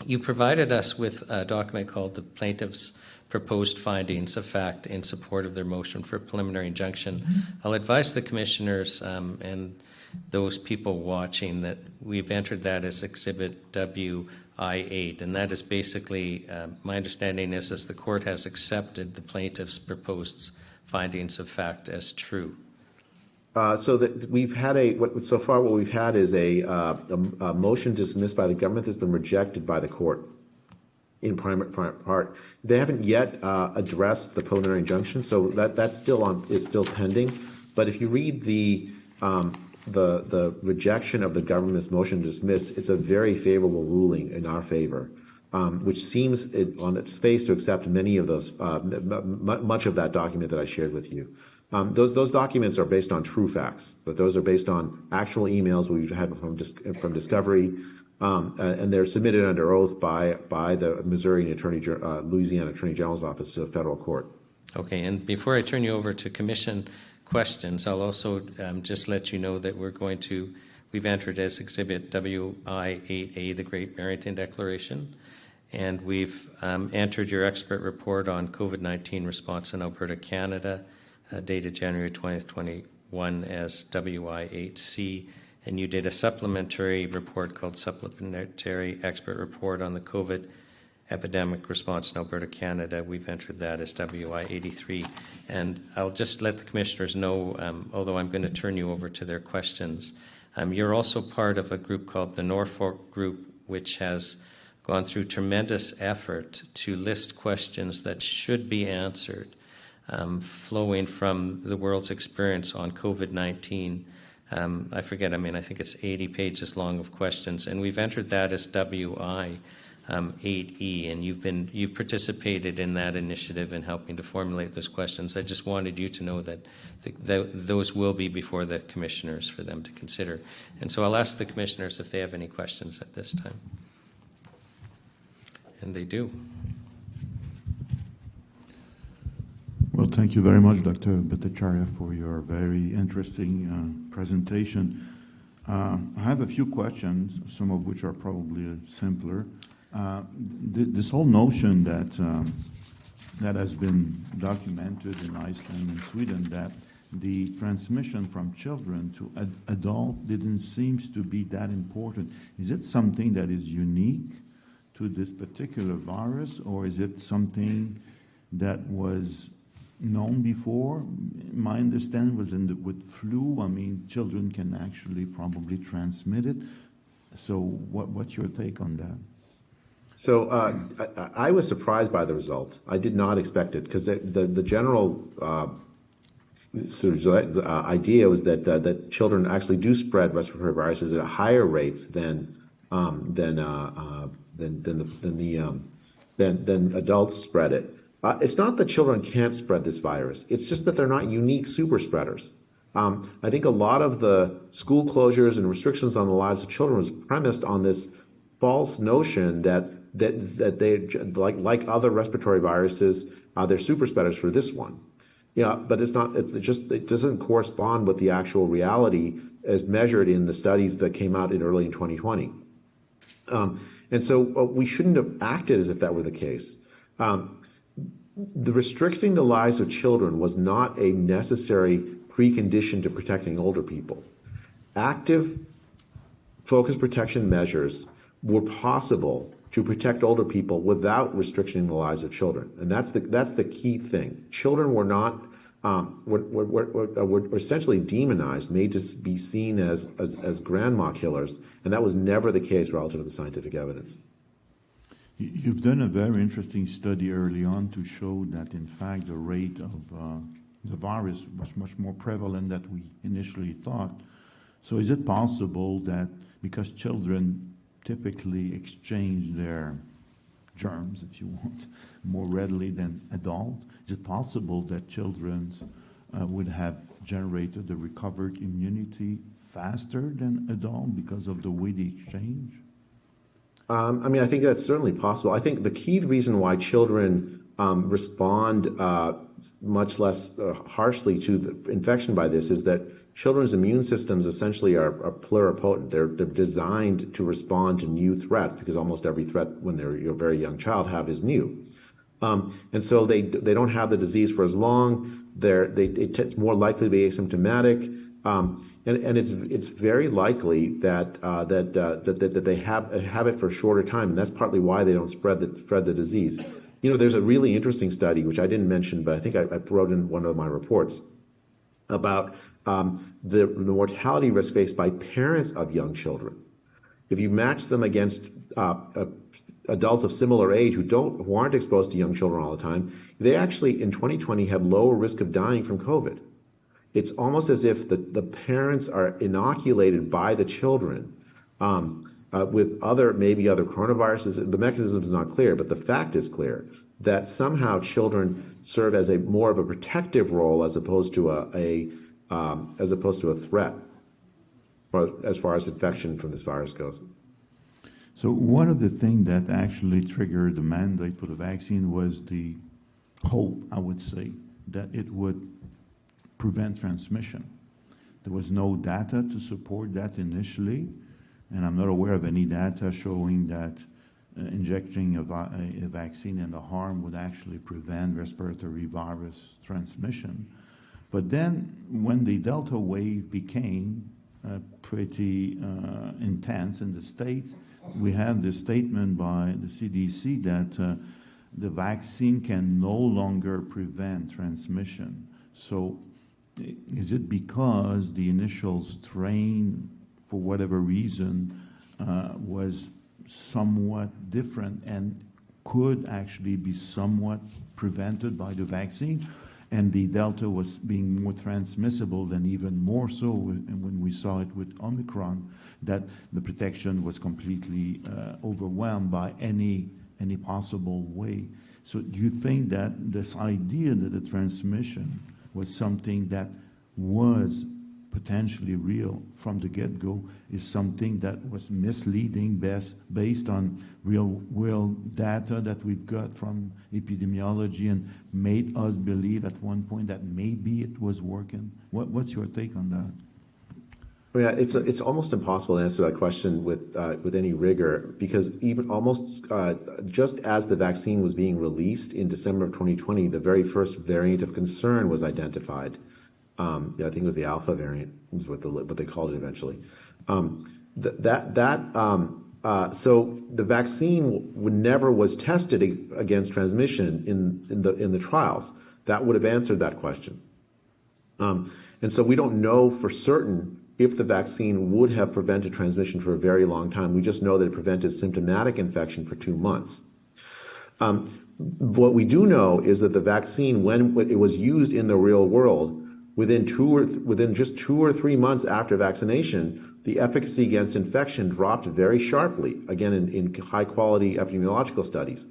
You provided us with a document called the Plaintiff's Proposed Findings of Fact in support of their motion for preliminary injunction. Mm-hmm. I'll advise the commissioners and those people watching that we've entered that as Exhibit WI-8, and that is basically, my understanding is the court has accepted the plaintiff's proposed findings of fact as true. So that we've had so far what we've had is a motion dismissed by the government that's been rejected by the court in primary part. They haven't yet addressed the preliminary injunction, so that's still pending. But if you read the rejection of the government's motion to dismiss, it's a very favorable ruling in our favor, which seems on its face to accept many of those, much of that document that I shared with you. Those documents are based on true facts, but those are based on actual emails we've had from Discovery, and they're submitted under oath by the Louisiana Attorney General's Office to a federal court. Okay, and before I turn you over to commission questions, I'll also just let you know that we've entered as Exhibit WI-8A, the Great Barrington Declaration, and we've entered your expert report on COVID-19 response in Alberta, Canada, dated January 20th, 21 as WI-8C, and you did a supplementary report called Supplementary Expert Report on the COVID Epidemic Response in Alberta, Canada. We've entered that as WI-83. And I'll just let the commissioners know, although I'm going to turn you over to their questions, you're also part of a group called the Norfolk Group, which has gone through tremendous effort to list questions that should be answered, flowing from the world's experience on COVID-19. I forget, I think it's 80 pages long of questions, and we've entered that as WI-8E, and you've participated in that initiative in helping to formulate those questions. I just wanted you to know that those will be before the commissioners for them to consider. And so I'll ask the commissioners if they have any questions at this time. And they do. Well, thank you very much, Dr. Bhattacharya, for your very interesting presentation. I have a few questions, some of which are probably simpler. This whole notion that has been documented in Iceland and Sweden, that the transmission from children to adult didn't seem to be that important. Is it something that is unique to this particular virus, or is it something that was known before? My understanding was with flu, I mean, children can actually probably transmit it. So what's your take on that? So I was surprised by the result. I did not expect it, because the general idea was that children actually do spread respiratory viruses at higher rates than adults spread it. It's not that children can't spread this virus. It's just that they're not unique super spreaders. I think a lot of the school closures and restrictions on the lives of children was premised on this false notion that they, like other respiratory viruses, they're super spreaders for this one. Yeah, but it's not. It doesn't correspond with the actual reality as measured in the studies that came out early in 2020. And so we shouldn't have acted as if that were the case. The restricting the lives of children was not a necessary precondition to protecting older people. Active focused protection measures were possible to protect older people without restricting the lives of children, and that's the key thing. Children were not were essentially demonized, made to be seen as grandma killers, and that was never the case relative to the scientific evidence. You've done a very interesting study early on to show that, in fact, the rate of the virus was much more prevalent than we initially thought. So is it possible that because children typically exchange their germs, if you want, more readily than adults, is it possible that children would have generated the recovered immunity faster than adults because of the way they exchange? I mean, I think that's certainly possible. I think the key reason why children respond much less harshly to the infection by this is that children's immune systems essentially are pluripotent. They're designed to respond to new threats, because almost every threat when they're a very young child is new. And so they don't have the disease for as long. It's more likely to be asymptomatic. And it's very likely that they have it for a shorter time, and that's partly why they don't spread the disease. You know, there's a really interesting study which I didn't mention, but I think I wrote in one of my reports about the mortality risk faced by parents of young children. If you match them against adults of similar age who aren't exposed to young children all the time, they actually in 2020 have lower risk of dying from COVID. It's almost as if the parents are inoculated by the children with maybe other coronaviruses. The mechanism is not clear, but the fact is clear that somehow children serve as more of a protective role as opposed to a threat, as far as infection from this virus goes. So one of the things that actually triggered the mandate for the vaccine was the hope, I would say, that it would prevent transmission. There was no data to support that initially, and I'm not aware of any data showing that injecting a vaccine in the arm would actually prevent respiratory virus transmission. But then when the Delta wave became pretty intense in the States, we had this statement by the CDC that the vaccine can no longer prevent transmission. So is it because the initial strain, for whatever reason, was somewhat different and could actually be somewhat prevented by the vaccine, and the Delta was being more transmissible than even more so when we saw it with Omicron, that the protection was completely overwhelmed by any possible way? So do you think that this idea that the transmission was something that was potentially real from the get-go is something that was misleading based on real data that we've got from epidemiology and made us believe at one point that maybe it was working? What's your take on that? Yeah, it's almost impossible to answer that question with any rigor, because even almost just as the vaccine was being released in December of 2020, the very first variant of concern was identified. I think it was the alpha variant, is what they called it eventually. That So the vaccine never was tested against transmission in the trials. That would have answered that question. And so we don't know for certain if the vaccine would have prevented transmission for a very long time. We just know that it prevented symptomatic infection for 2 months. What we do know is that the vaccine, when it was used in the real world, within just 2 or 3 months after vaccination, the efficacy against infection dropped very sharply, again, in high-quality epidemiological studies.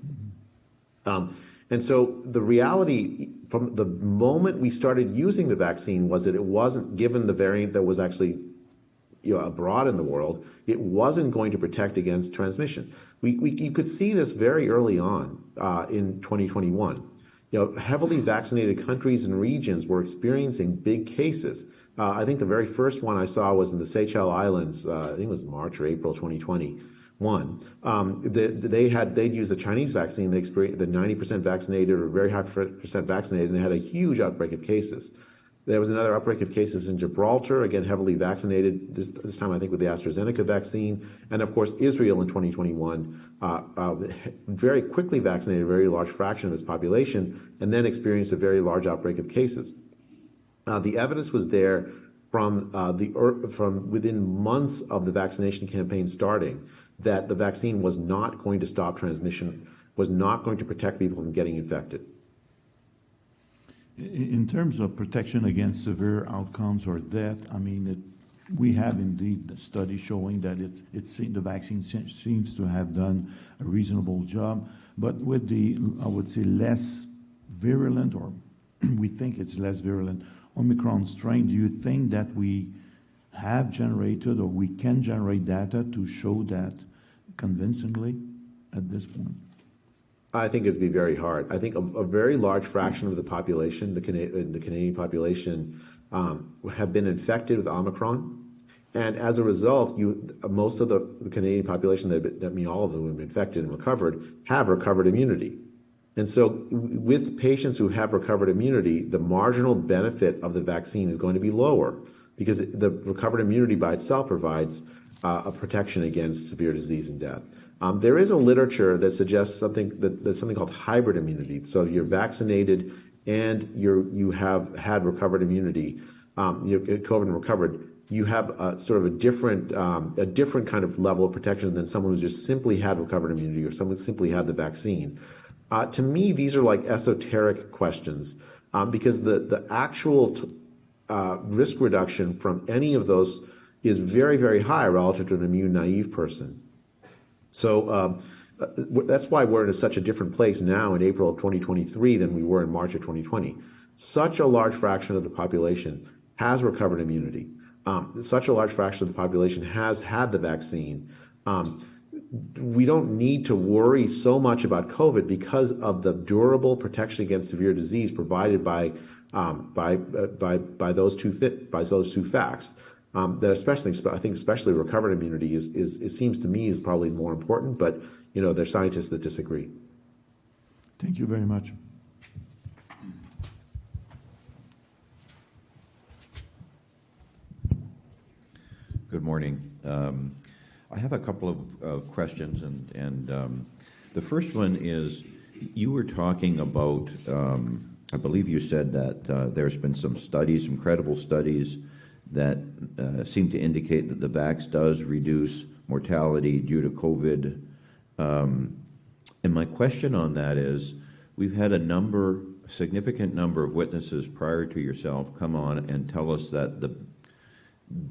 And so the reality from the moment we started using the vaccine was that it wasn't, given the variant that was actually abroad in the world, it wasn't going to protect against transmission. You could see this very early on in 2021. Heavily vaccinated countries and regions were experiencing big cases. I think the very first one I saw was in the Seychelles Islands. I think it was March or April 2021. They'd used the Chinese vaccine. They experienced the 90% vaccinated or very high percent vaccinated, and they had a huge outbreak of cases. There was another outbreak of cases in Gibraltar, again heavily vaccinated, this time I think with the AstraZeneca vaccine, and of course Israel in 2021 very quickly vaccinated a very large fraction of its population, and then experienced a very large outbreak of cases. The evidence was there from within months of the vaccination campaign starting that the vaccine was not going to stop transmission, was not going to protect people from getting infected. In terms of protection against severe outcomes or death, I mean, we have indeed studies showing that the vaccine seems to have done a reasonable job, but with the, I would say, less virulent, or we think it's less virulent, Omicron strain, do you think that we have generated or we can generate data to show that convincingly at this point? I think it'd be very hard. I think a very large fraction of the population, the Canadian population, have been infected with Omicron, and as a result, most of the Canadian population, that mean all of them who have been infected and recovered, have recovered immunity. And so with patients who have recovered immunity, the marginal benefit of the vaccine is going to be lower because the recovered immunity by itself provides a protection against severe disease and death. There is a literature that suggests that's something called hybrid immunity. So you're vaccinated and you have had recovered immunity, COVID and recovered. You have sort of a different kind of level of protection than someone who's just simply had recovered immunity or someone who simply had the vaccine. To me, these are like esoteric questions because the actual risk reduction from any of those is very, very high relative to an immune naive person. So that's why we're in such a different place now in April of 2023 than we were in March of 2020. Such a large fraction of the population has recovered immunity. Such a large fraction of the population has had the vaccine. We don't need to worry so much about COVID because of the durable protection against severe disease provided by those two facts. That especially recovered immunity it seems to me is probably more important, but there's scientists that disagree. Thank you very much. Good morning. I have a couple of questions, and the first one is, you were talking about, I believe you said that there's been some studies, some credible studies, that seem to indicate that the vax does reduce mortality due to COVID. And my question on that is, we've had a significant number of witnesses prior to yourself come on and tell us that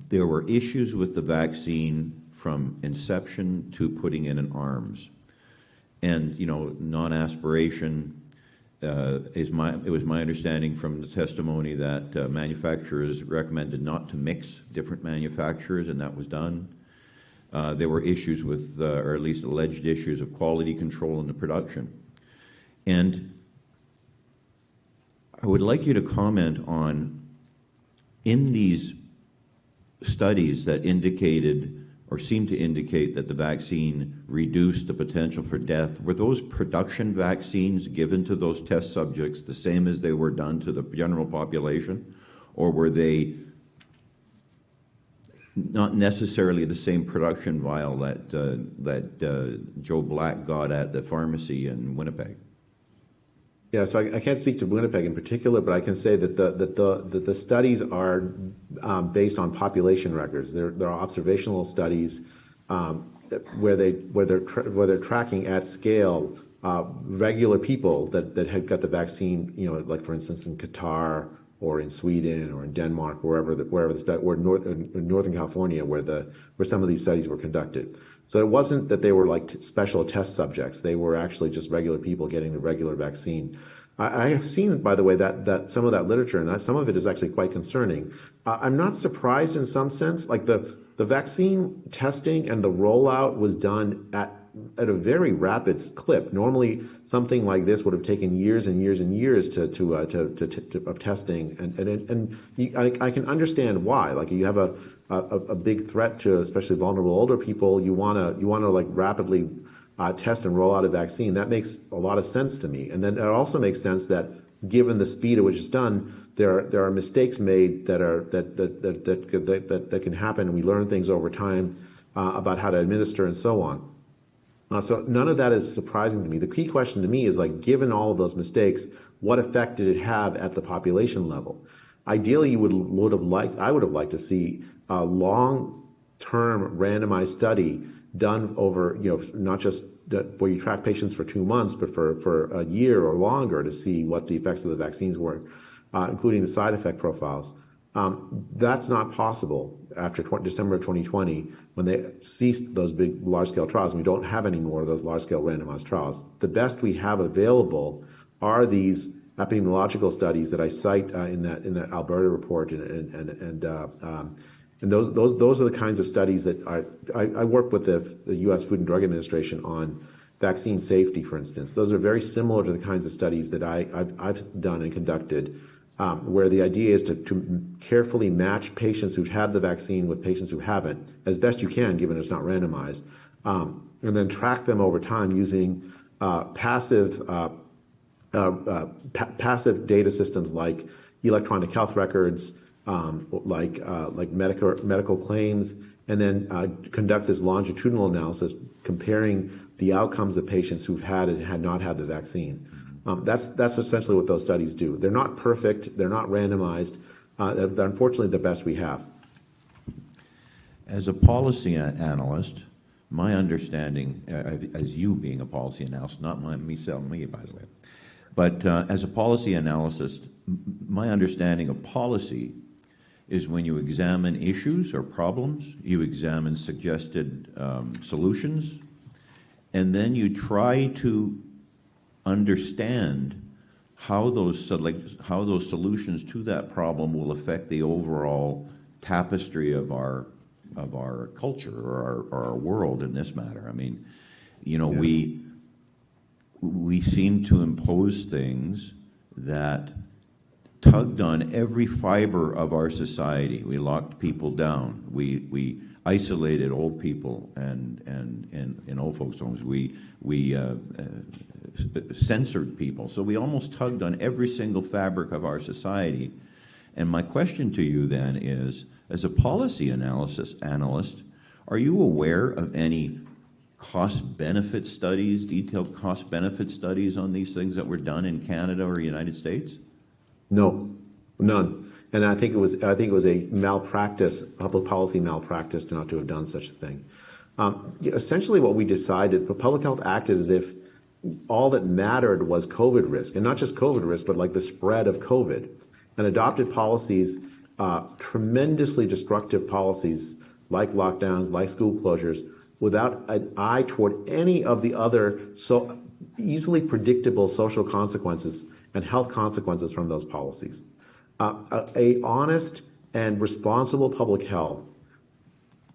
there were issues with the vaccine from inception to putting it in arms. And, non-aspiration, it was my understanding from the testimony that manufacturers recommended not to mix different manufacturers, and that was done. There were issues with, or at least alleged issues of quality control in the production. And I would like you to comment on, in these studies that indicated or seemed to indicate that the vaccine reduced the potential for death, were those production vaccines given to those test subjects the same as they were done to the general population? Or were they not necessarily the same production vial that Joe Black got at the pharmacy in Winnipeg. Yeah, so I can't speak to Winnipeg in particular, but I can say that the studies are based on population records. There are observational studies where they're tracking at scale regular people that had got the vaccine. You know, like for instance in Qatar or in Sweden or in Denmark, wherever the study, or Northern California, where some of these studies were conducted. So it wasn't that they were like special test subjects. They were actually just regular people getting the regular vaccine. I have seen, by the way, that some of that literature, and some of it is actually quite concerning. I'm not surprised in some sense. Like the vaccine testing and the rollout was done at a very rapid clip. Normally, something like this would have taken years and years and years of testing, and I can understand why. Like you have a big threat to especially vulnerable older people. You wanna like rapidly test and roll out a vaccine. That makes a lot of sense to me. And then it also makes sense that given the speed at which it's done, there are mistakes made that can happen, and we learn things over time about how to administer and so on. So none of that is surprising to me. The key question to me is, like, given all of those mistakes, what effect did it have at the population level? Ideally, I would have liked to see a long-term randomized study done over, not just where you track patients for 2 months, but for a year or longer to see what the effects of the vaccines were, including the side effect profiles. That's not possible after December of 2020, when they ceased those big large-scale trials, and we don't have any more of those large-scale randomized trials. The best we have available are these epidemiological studies that I cite in that Alberta report, and those are the kinds of studies that I work with the U.S. Food and Drug Administration on vaccine safety, for instance. Those are very similar to the kinds of studies that I've done and conducted, where the idea is to carefully match patients who've had the vaccine with patients who haven't, as best you can, given it's not randomized, and then track them over time using passive data systems like electronic health records, like medical claims, and then conduct this longitudinal analysis comparing the outcomes of patients who've had and had not had the vaccine. That's essentially what those studies do. They're not perfect. They're not randomized. They're unfortunately the best we have. As a policy analyst, my understanding, as you being a policy analyst, not me, by the way, but as a policy analyst, my understanding of policy is when you examine issues or problems, you examine suggested solutions, and then you try to understand how those solutions to that problem will affect the overall tapestry of our culture or our world in this matter. I mean, we seem to impose things that tugged on every fiber of our society. We locked people down. We isolated old people and in old folks' homes. We censored people. So we almost tugged on every single fabric of our society. And my question to you then is, as a policy analyst, are you aware of any cost-benefit studies, detailed cost-benefit studies on these things that were done in Canada or United States? No, none. And I think it was a malpractice, public policy malpractice, not to have done such a thing. Essentially, what we decided, but public health acted as if all that mattered was COVID risk, and not just COVID risk, but like the spread of COVID, and adopted policies, tremendously destructive policies like lockdowns, like school closures, without an eye toward any of the other so easily predictable social consequences and health consequences from those policies. A honest and responsible public health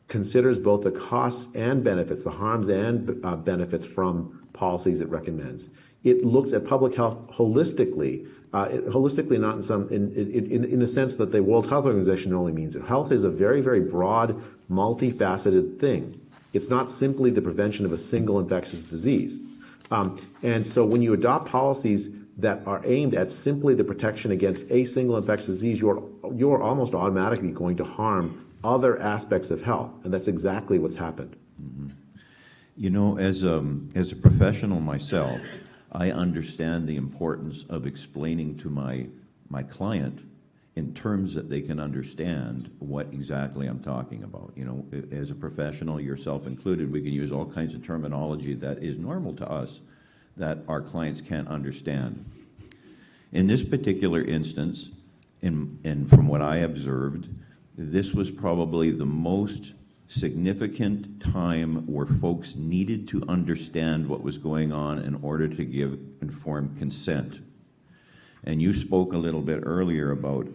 considers both the costs and benefits, the harms and benefits from policies it recommends. It looks at public health holistically, not in the sense that the World Health Organization only means it. Health is a very, very broad, multifaceted thing. It's not simply the prevention of a single infectious disease. And so when you adopt policies that are aimed at simply the protection against a single infectious disease, you're almost automatically going to harm other aspects of health, and that's exactly what's happened. Mm-hmm. You know, as a professional myself, I understand the importance of explaining to my client in terms that they can understand what exactly I'm talking about. You know, as a professional, yourself included, we can use all kinds of terminology that is normal to us that our clients can't understand. In this particular instance, and from what I observed, this was probably the most significant time where folks needed to understand what was going on in order to give informed consent. And you spoke a little bit earlier about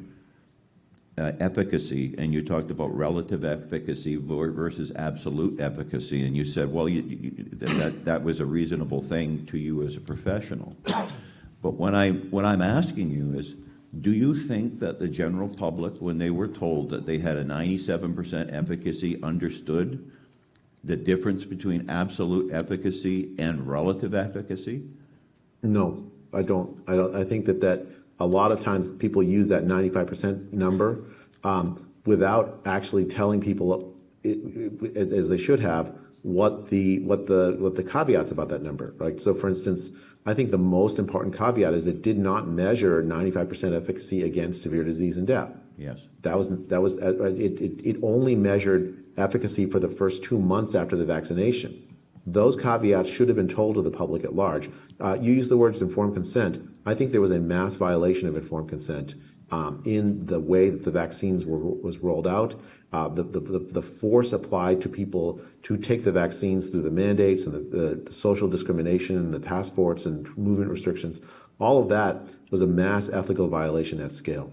efficacy, and you talked about relative efficacy versus absolute efficacy, and you said, well, that was a reasonable thing to you as a professional. But what I'm asking you is, do you think that the general public, when they were told that they had a 97% efficacy, understood the difference between absolute efficacy and relative efficacy? No, I don't. I think that a lot of times people use that 95% number without actually telling people, as they should have, what the caveats about that number, right? So, for instance, I think the most important caveat is it did not measure 95% efficacy against severe disease and death. Yes. It only measured efficacy for the first 2 months after the vaccination. Those caveats should have been told to the public at large. You used the words informed consent. I think there was a mass violation of informed consent in the way that the vaccines was rolled out. The force applied to people to take the vaccines through the mandates and the social discrimination and the passports and movement restrictions, all of that was a mass ethical violation at scale.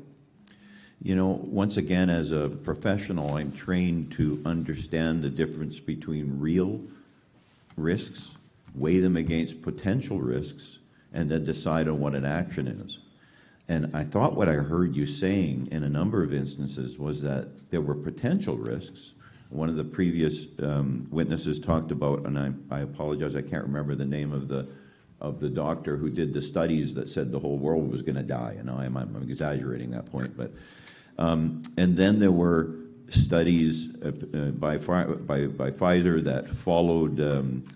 You know, once again, as a professional, I'm trained to understand the difference between real risks, weigh them against potential risks, and then decide on what an action is. And I thought what I heard you saying in a number of instances was that there were potential risks. One of the previous witnesses talked about, and I apologize, I can't remember the name of the doctor who did the studies that said the whole world was going to die. And I'm exaggerating that point, but and then there were studies by Pfizer that followed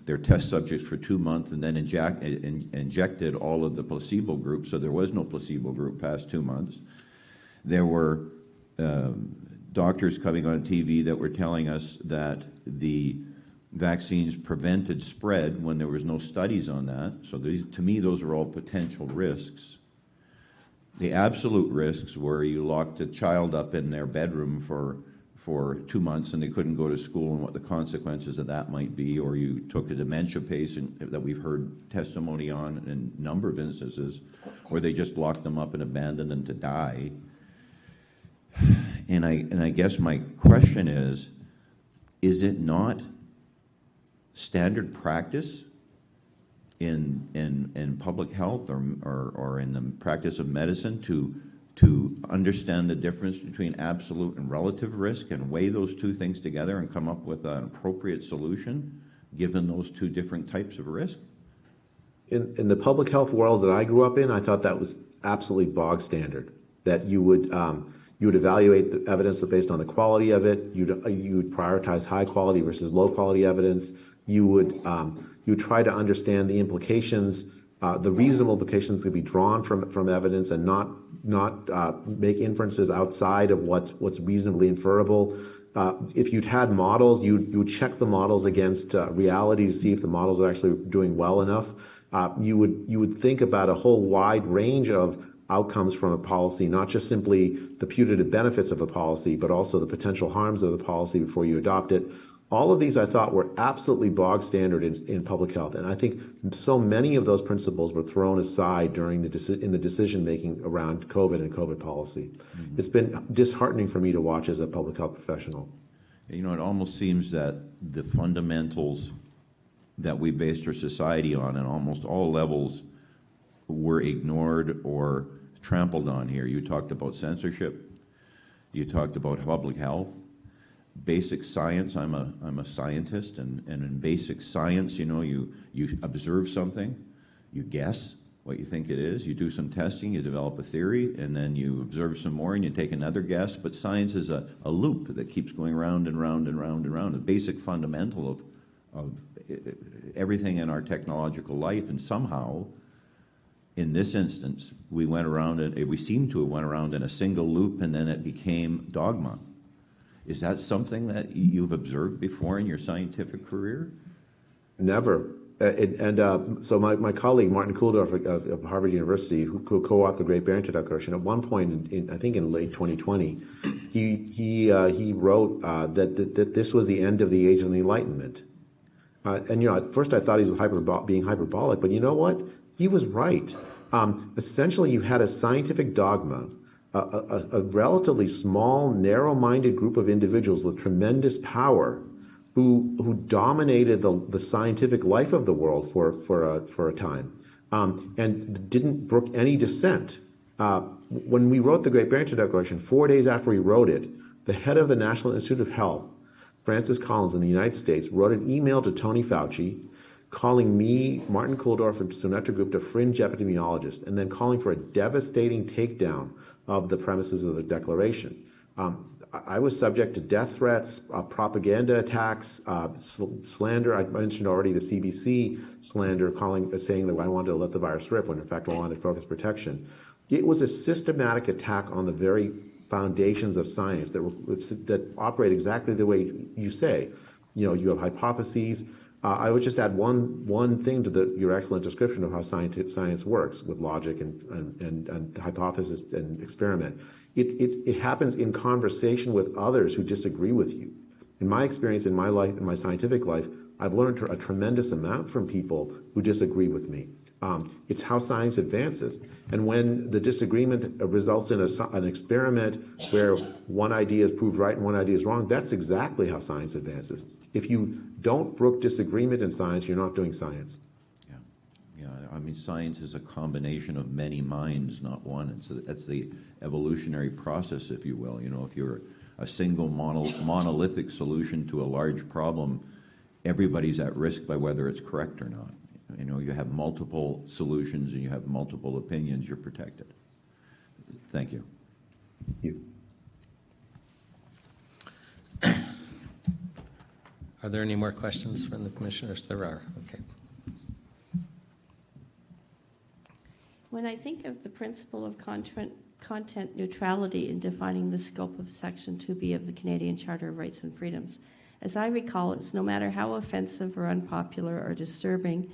their test subjects for 2 months and then injected all of the placebo group, so there was no placebo group past 2 months. There were doctors coming on TV that were telling us that the vaccines prevented spread when there was no studies on that. So to me, those are all potential risks. The absolute risks were you locked a child up in their bedroom for 2 months and they couldn't go to school and what the consequences of that might be, or you took a dementia patient that we've heard testimony on in a number of instances, or they just locked them up and abandoned them to die. And I guess my question is it not standard practice in public health or in the practice of medicine to understand the difference between absolute and relative risk and weigh those two things together and come up with an appropriate solution given those two different types of risk? In the public health world that I grew up in, I thought that was absolutely bog standard, that you would evaluate the evidence based on the quality of it. You would prioritize high quality versus low quality evidence. You would try to understand the implications, the reasonable implications that could be drawn from evidence, and not make inferences outside of what's reasonably inferable. If you'd had models, you would check the models against reality to see if the models are actually doing well enough. You would think about a whole wide range of outcomes from a policy, not just simply the putative benefits of a policy, but also the potential harms of the policy before you adopt it. All of these I thought were absolutely bog standard in public health, and I think so many of those principles were thrown aside during in the decision making around COVID and COVID policy. Mm-hmm. It's been disheartening for me to watch as a public health professional. You know, it almost seems that the fundamentals that we based our society on at almost all levels were ignored or trampled on here. You talked about censorship. You talked about public health. Basic science, I'm a scientist, and in basic science, you know, you observe something, you guess, what you think it is. You do some testing, you develop a theory, and then you observe some more and you take another guess. But science is a loop that keeps going round and round and round and round, a basic fundamental of everything in our technological life. And somehow, in this instance, we went around it, we seem to have went around in a single loop, and then it became dogma. Is that something that you've observed before in your scientific career? Never. So my colleague, Martin Kulldorff of Harvard University, who co-authored the Great Barrington Declaration, at one point, I think in late 2020, he wrote that this was the end of the age of the Enlightenment. And at first I thought he was being hyperbolic, but you know what? He was right. Essentially, you had a scientific dogma, a relatively small, narrow-minded group of individuals with tremendous power who dominated the scientific life of the world for a time, and didn't brook any dissent. When we wrote the Great Barrington Declaration, 4 days after we wrote it, the head of the National Institute of Health, Francis Collins in the United States, wrote an email to Tony Fauci calling me, Martin Kulldorff, and Sunetra Gupta fringe epidemiologists, and then calling for a devastating takedown of the premises of the declaration. I was subject to death threats, propaganda attacks, slander. I mentioned already the CBC slander, saying that I wanted to let the virus rip when in fact I wanted focused protection. It was a systematic attack on the very foundations of science that operate exactly the way you say. You have hypotheses. I would just add one thing to your excellent description of how science works with logic and hypothesis and experiment. It happens in conversation with others who disagree with you. In my experience, in my life, in my scientific life, I've learned a tremendous amount from people who disagree with me. It's how science advances. And when the disagreement results in an experiment where one idea is proved right and one idea is wrong, that's exactly how science advances. If you don't brook disagreement in science, you're not doing science. Yeah, I mean, science is a combination of many minds, not one. That's the evolutionary process, if you will. If you're a single monolithic solution to a large problem, everybody's at risk by whether it's correct or not. You have multiple solutions and you have multiple opinions, you're protected. Thank you. Thank you. Are there any more questions from the commissioners? There are. Okay. When I think of the principle of content neutrality in defining the scope of Section 2B of the Canadian Charter of Rights and Freedoms, as I recall, it's no matter how offensive or unpopular or disturbing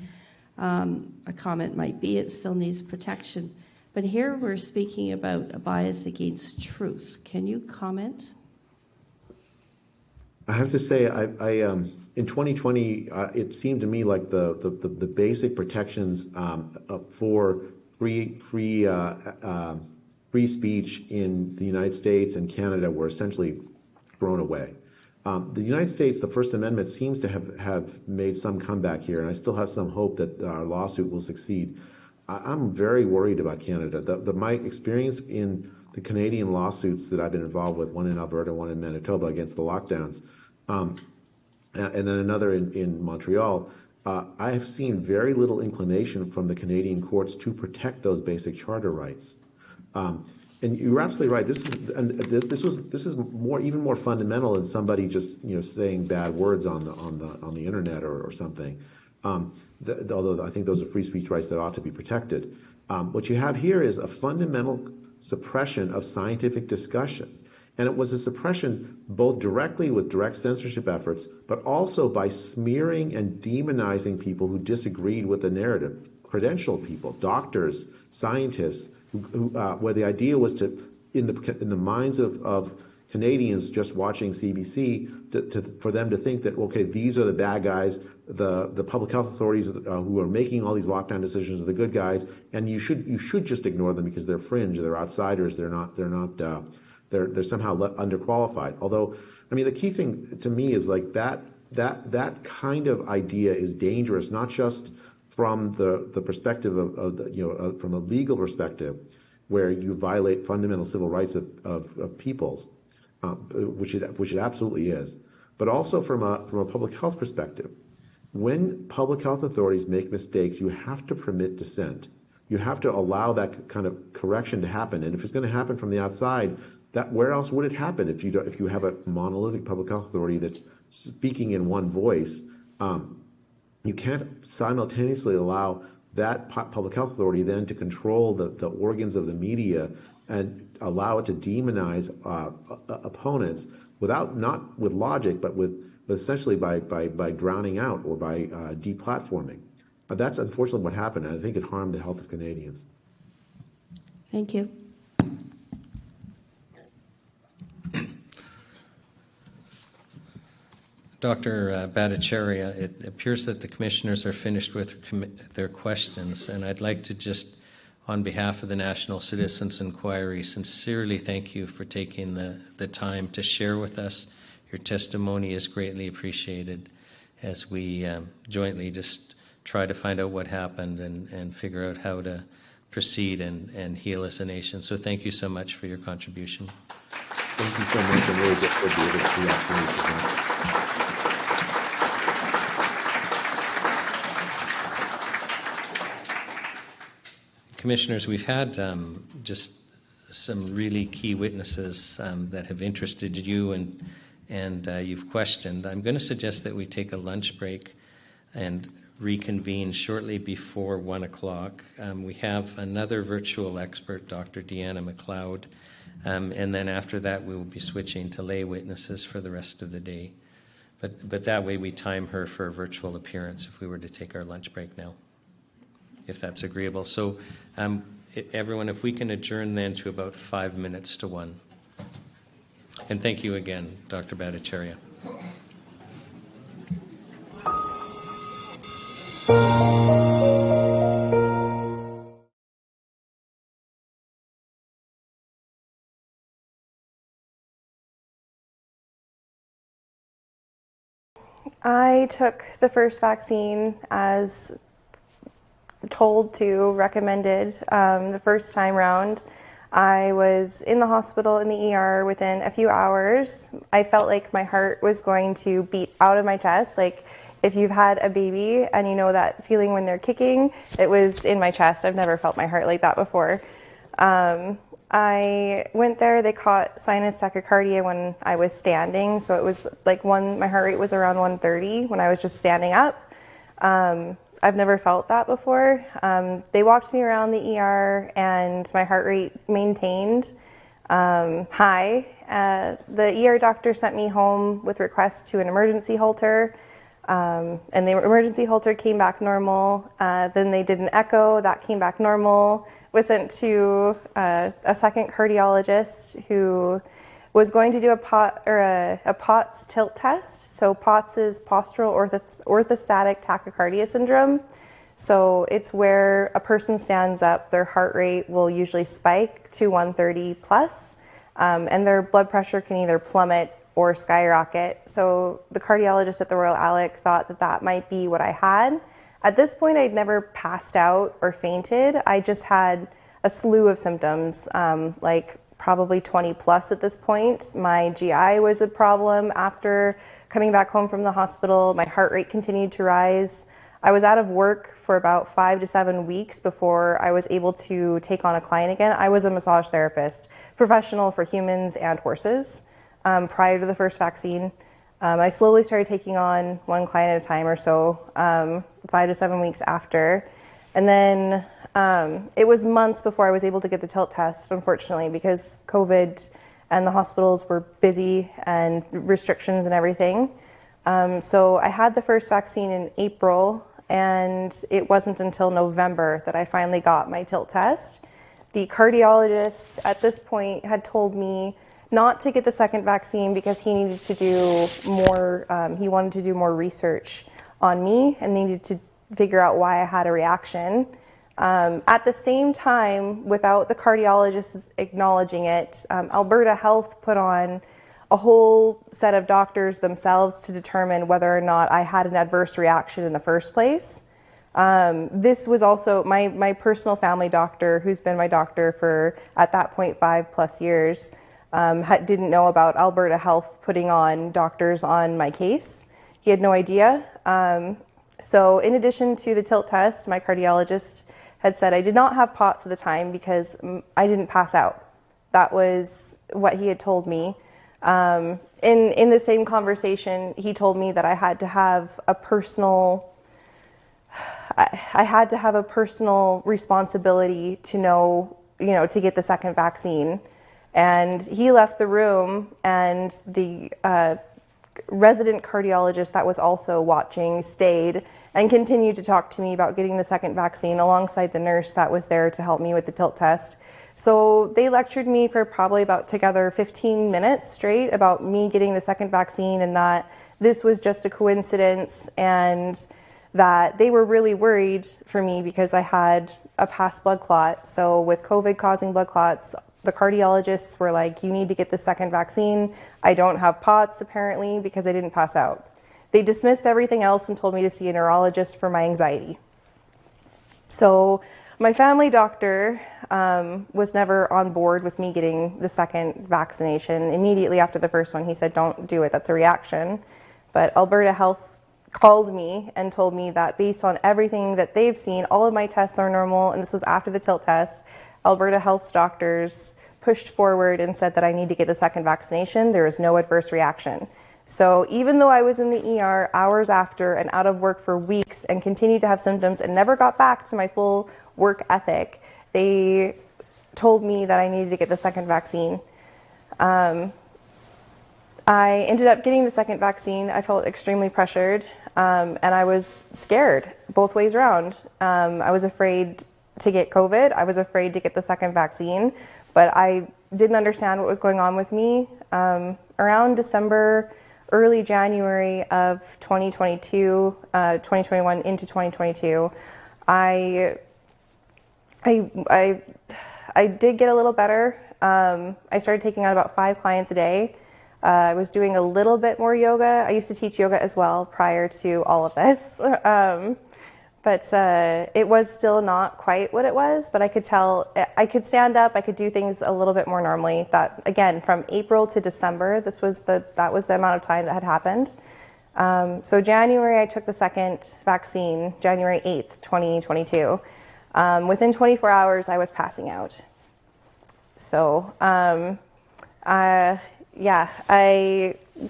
a comment might be, it still needs protection. But here we're speaking about a bias against truth. Can you comment? I have to say, in 2020, it seemed to me like the basic protections for free speech in the United States and Canada were essentially thrown away. The United States, the First Amendment seems to have made some comeback here, and I still have some hope that our lawsuit will succeed. I'm very worried about Canada. My experience in the Canadian lawsuits that I've been involved with, one in Alberta, one in Manitoba against the lockdowns, and then another in Montreal, I have seen very little inclination from the Canadian courts to protect those basic charter rights. And you're absolutely right. This is even more fundamental than somebody just saying bad words on the internet or something. Although I think those are free speech rights that ought to be protected. What you have here is a fundamental suppression of scientific discussion. And it was a suppression both directly with direct censorship efforts, but also by smearing and demonizing people who disagreed with the narrative. Credentialed people, doctors, scientists, where the idea was to, in the minds of Canadians just watching CBC, for them to think that, okay, these are the bad guys, the public health authorities who are making all these lockdown decisions are the good guys, and you should just ignore them because they're fringe, they're outsiders, they're somehow underqualified. Although, I mean, the key thing to me is like that kind of idea is dangerous, not just from the perspective from a legal perspective, where you violate fundamental civil rights of peoples, which it absolutely is, but also from a public health perspective. When public health authorities make mistakes, you have to permit dissent. You have to allow that kind of correction to happen. And if it's going to happen from the outside, where else would it happen if you have a monolithic public health authority that's speaking in one voice? You can't simultaneously allow that public health authority then to control the organs of the media and allow it to demonize opponents not with logic, but essentially by drowning out or by deplatforming. That's unfortunately what happened, and I think it harmed the health of Canadians. Thank you. Dr. Bhattacharya, it appears that the commissioners are finished with their questions, and I'd like to just, on behalf of the National Citizens Inquiry, sincerely thank you for taking the time to share with us. Your testimony is greatly appreciated as we jointly just try to find out what happened and figure out how to proceed and heal as a nation. So thank you so much for your contribution. Thank you so much. I'm really grateful to be able to do that. Commissioners, we've had just some really key witnesses that have interested you and you've questioned. I'm going to suggest that we take a lunch break and reconvene shortly before 1 o'clock. We have another virtual expert, Dr. Deanna McLeod, and then after that we will be switching to lay witnesses for the rest of the day. But that way we time her for a virtual appearance if we were to take our lunch break now, if that's agreeable. So everyone, if we can adjourn then to about 5 minutes to 1. And thank you again, Dr. Bhattacharya. I took the first vaccine as told to, recommended. The first time round, I was in the hospital in the ER within a few hours. I felt like my heart was going to beat out of my chest. Like if you've had a baby and you know that feeling when they're kicking, it was in my chest. I've never felt my heart like that before. I went there, they caught sinus tachycardia when I was standing. So it was like my heart rate was around 130 when I was just standing up. I've never felt that before. They walked me around the ER and my heart rate maintained high. The ER doctor sent me home with request to an emergency Holter, and the emergency Holter came back normal. Then they did an echo, that came back normal. Was sent to a second cardiologist who was going to do a POTS tilt test. So POTS is postural orthostatic tachycardia syndrome. So it's where a person stands up, their heart rate will usually spike to 130 plus, and their blood pressure can either plummet or skyrocket. So the cardiologist at the Royal Alec thought that might be what I had. At this point, I'd never passed out or fainted. I just had a slew of symptoms, like probably 20 plus at this point. My GI was a problem after coming back home from the hospital. My heart rate continued to rise. I was out of work for about 5 to 7 weeks before I was able to take on a client again. I was a massage therapist, professional for humans and horses prior to the first vaccine. I slowly started taking on one client at a time or so, 5 to 7 weeks after. And then it was months before I was able to get the tilt test, unfortunately, because COVID and the hospitals were busy and restrictions and everything. So I had the first vaccine in April, and it wasn't until November that I finally got my tilt test. The cardiologist at this point had told me not to get the second vaccine because he needed to do more, he wanted to do more research on me and needed to figure out why I had a reaction. At the same time, without the cardiologists acknowledging it, Alberta Health put on a whole set of doctors themselves to determine whether or not I had an adverse reaction in the first place. This was also my personal family doctor, who's been my doctor for, at that point, 5+ years, didn't know about Alberta Health putting on doctors on my case. He had no idea. So in addition to the tilt test, my cardiologist had said I did not have POTS at the time because I didn't pass out. That was what he had told me. In the same conversation, he told me that I had to have a personal responsibility to know, to get the second vaccine. And he left the room, and the resident cardiologist that was also watching stayed and continued to talk to me about getting the second vaccine alongside the nurse that was there to help me with the tilt test. So they lectured me for probably about together 15 minutes straight about me getting the second vaccine, and that this was just a coincidence, and that they were really worried for me because I had a past blood clot. So with COVID causing blood clots, the cardiologists were like, you need to get the second vaccine. I don't have POTS apparently because I didn't pass out. They dismissed everything else and told me to see a neurologist for my anxiety. So my family doctor was never on board with me getting the second vaccination. Immediately after the first one, he said, don't do it, that's a reaction. But Alberta Health called me and told me that based on everything that they've seen, all of my tests are normal, and this was after the tilt test. Alberta Health's doctors pushed forward and said that I need to get the second vaccination. There is no adverse reaction. So even though I was in the ER hours after and out of work for weeks and continued to have symptoms and never got back to my full work ethic, they told me that I needed to get the second vaccine. I ended up getting the second vaccine. I felt extremely pressured, and I was scared both ways around. I was afraid to get COVID. I was afraid to get the second vaccine, but I didn't understand what was going on with me. Around December, early January of 2022, 2021 into 2022, I did get a little better. I started taking on about 5 clients a day. I was doing a little bit more yoga. I used to teach yoga as well prior to all of this. But it was still not quite what it was, but I could tell, I could stand up, I could do things a little bit more normally. That, again, from April to December, that was the amount of time that had happened. So January, I took the second vaccine, January 8th, 2022. Within 24 hours, I was passing out. So,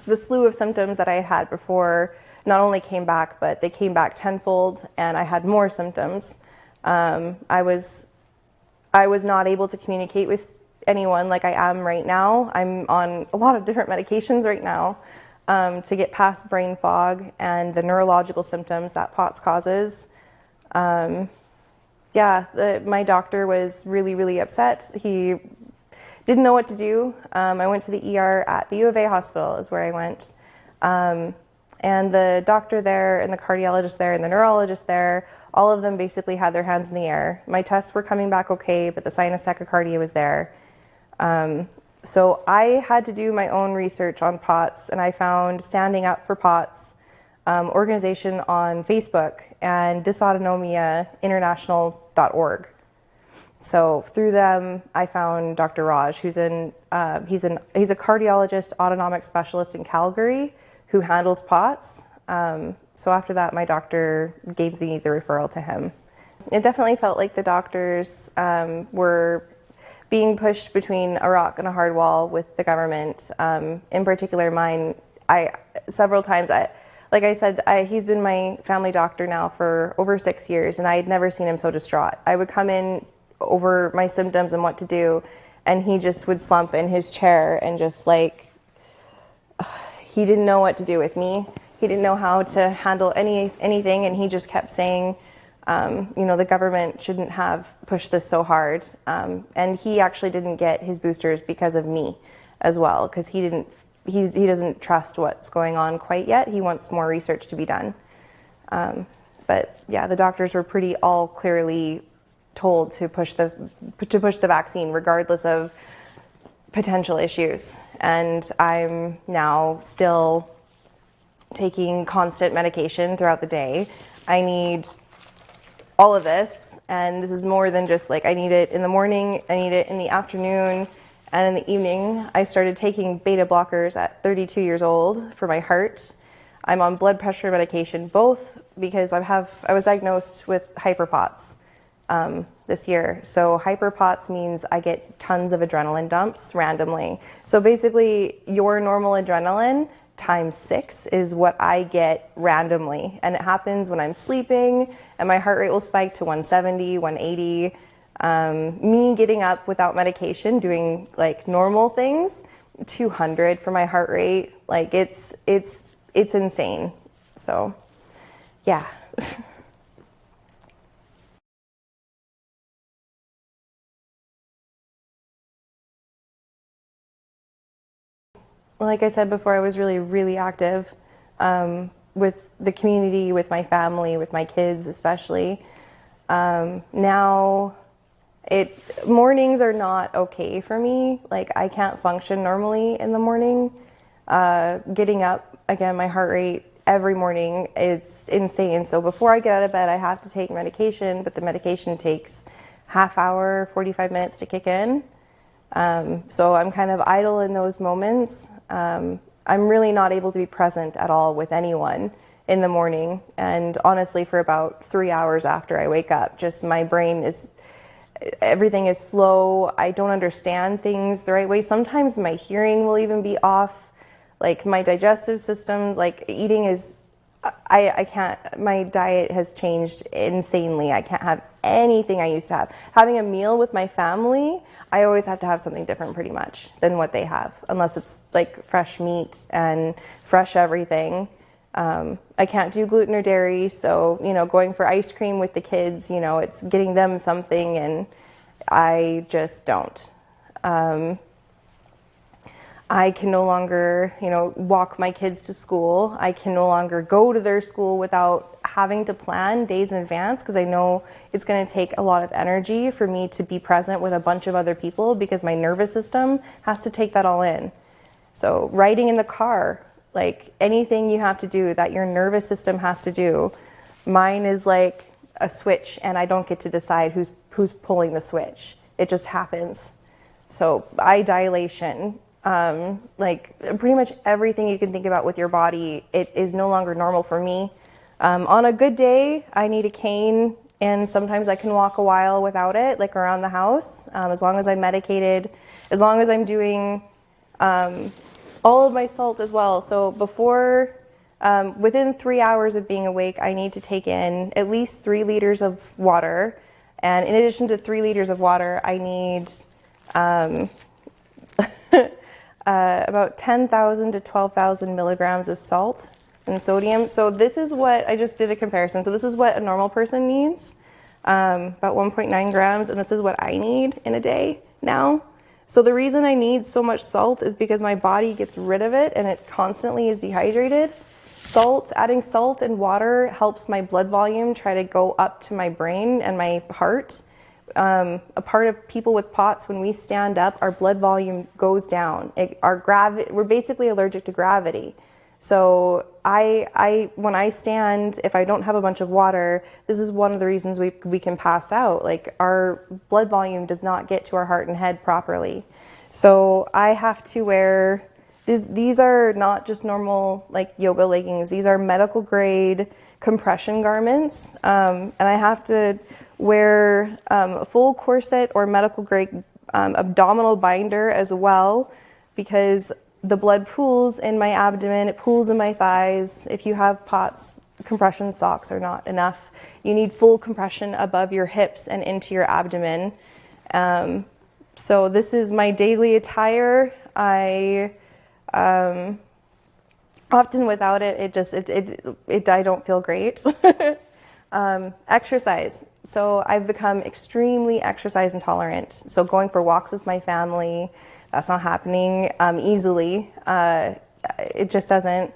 the slew of symptoms that I had before not only came back, but they came back tenfold, and I had more symptoms. I was not able to communicate with anyone like I am right now. I'm on a lot of different medications right now to get past brain fog and the neurological symptoms that POTS causes. My doctor was really, really upset. He didn't know what to do. I went to the ER at the U of A hospital is where I went. And the doctor there and the cardiologist there and the neurologist there, all of them basically had their hands in the air. My tests were coming back okay, but the sinus tachycardia was there. So I had to do my own research on POTS, and I found Standing Up for POTS organization on Facebook and dysautonomiainternational.org. So through them, I found Dr. Raj, he's a cardiologist, autonomic specialist in Calgary, who handles POTS. So after that, my doctor gave me the referral to him. It definitely felt like the doctors were being pushed between a rock and a hard wall with the government. In particular, mine, several times, like I said, he's been my family doctor now for over 6 years, and I had never seen him so distraught. I would come in over my symptoms and what to do, and he just would slump in his chair and just like, he didn't know what to do with me. He didn't know how to handle anything, and he just kept saying, the government shouldn't have pushed this so hard. And he actually didn't get his boosters because of me as well, because he doesn't trust what's going on quite yet. He wants more research to be done. But yeah, the doctors were pretty all clearly told to push the vaccine regardless of potential issues. And I'm now still taking constant medication throughout the day. I need all of this, and this is more than just like I need it in the morning, I need it in the afternoon, and in the evening. I started taking beta blockers at 32 years old for my heart. I'm on blood pressure medication, both because I was diagnosed with hyperPOTS. this year. So hyperpots means I get tons of adrenaline dumps randomly. So basically your normal adrenaline times 6 is what I get randomly. And it happens when I'm sleeping and my heart rate will spike to 170, 180. Me getting up without medication, doing like normal things, 200 for my heart rate. Like it's insane. So yeah. Like I said before, I was really active with the community, with my family, with my kids especially. Now, mornings are not okay for me. Like I can't function normally in the morning. Getting up, again, my heart rate every morning, it's insane. So before I get out of bed, I have to take medication, but the medication takes half hour, 45 minutes to kick in. So I'm kind of idle in those moments. I'm really not able to be present at all with anyone in the morning. And honestly, for about 3 hours after I wake up, just my brain everything is slow. I don't understand things the right way. Sometimes my hearing will even be off. Like my digestive system, like eating is, I can't, my diet has changed insanely. I can't have anything I used to have. Having a meal with my family, I always have to have something different pretty much than what they have, unless it's like fresh meat and fresh everything. I can't do gluten or dairy, so, going for ice cream with the kids, it's getting them something, and I just don't. I can no longer, walk my kids to school. I can no longer go to their school without having to plan days in advance, because I know it's going to take a lot of energy for me to be present with a bunch of other people, because my nervous system has to take that all in. So riding in the car, like anything you have to do that your nervous system has to do, mine is like a switch, and I don't get to decide who's pulling the switch. It just happens. So eye dilation, like pretty much everything you can think about with your body, it is no longer normal for me. On a good day, I need a cane, and sometimes I can walk a while without it, like around the house, as long as I'm medicated, as long as I'm doing all of my salt as well. So before, within 3 hours of being awake, I need to take in at least 3 liters of water. And in addition to 3 liters of water, I need about 10,000 to 12,000 milligrams of salt and sodium. So this is what, I just did a comparison. So this is what a normal person needs, about 1.9 grams, and this is what I need in a day now. So the reason I need so much salt is because my body gets rid of it and it constantly is dehydrated. Adding salt and water helps my blood volume try to go up to my brain and my heart. A part of people with POTS, when we stand up, our blood volume goes down. We're basically allergic to gravity. So when I stand, if I don't have a bunch of water, this is one of the reasons we can pass out. Like our blood volume does not get to our heart and head properly. So I have to wear, these are not just normal like yoga leggings. These are medical grade compression garments. And I have to wear a full corset or medical grade abdominal binder as well, because the blood pools in my abdomen, it pools in my thighs. If you have POTS, compression socks are not enough. You need full compression above your hips and into your abdomen. So this is my daily attire. I often without it, I don't feel great. Exercise. So I've become extremely exercise intolerant. So going for walks with my family, that's not happening easily. It just doesn't.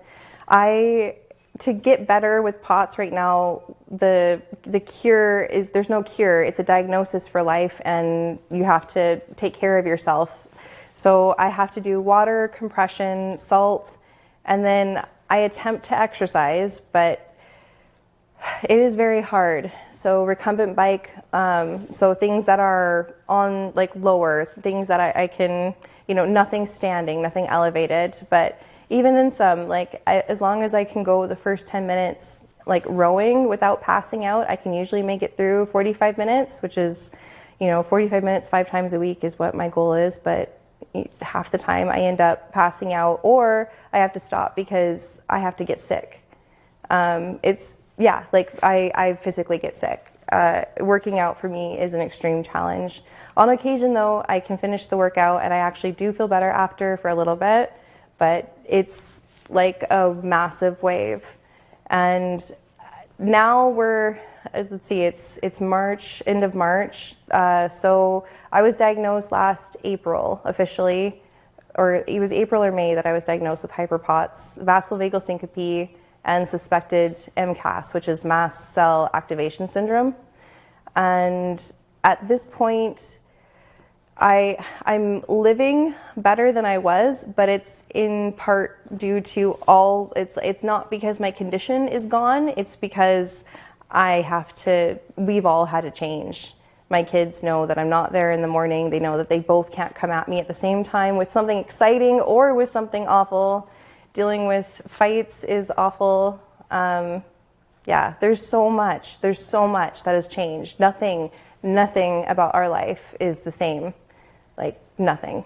To get better with POTS right now, the cure is, there's no cure. It's a diagnosis for life, and you have to take care of yourself. So I have to do water, compression, salt, and then I attempt to exercise, but it is very hard. So recumbent bike, so things that are on like lower, things that I can, nothing standing, nothing elevated. But even then some, like as long as I can go the first 10 minutes like rowing without passing out. I can usually make it through 45 minutes, which is, 45 minutes 5 times a week is what my goal is, but half the time I end up passing out or I have to stop because I have to get sick. I physically get sick. Working out for me is an extreme challenge. On occasion though, I can finish the workout and I actually do feel better after for a little bit, but it's like a massive wave. And now we're, let's see, it's March, end of March. So I was diagnosed last April officially, or it was April or May that I was diagnosed with hyperPOTS, vasovagal syncope, and suspected MCAS, which is mast cell activation syndrome. And at this point, I'm living better than I was, but it's in part due to it's not because my condition is gone, it's because we've all had to change. My kids know that I'm not there in the morning. They know that they both can't come at me at the same time with something exciting or with something awful. Dealing with fights is awful. There's so much that has changed. Nothing about our life is the same. Like, nothing.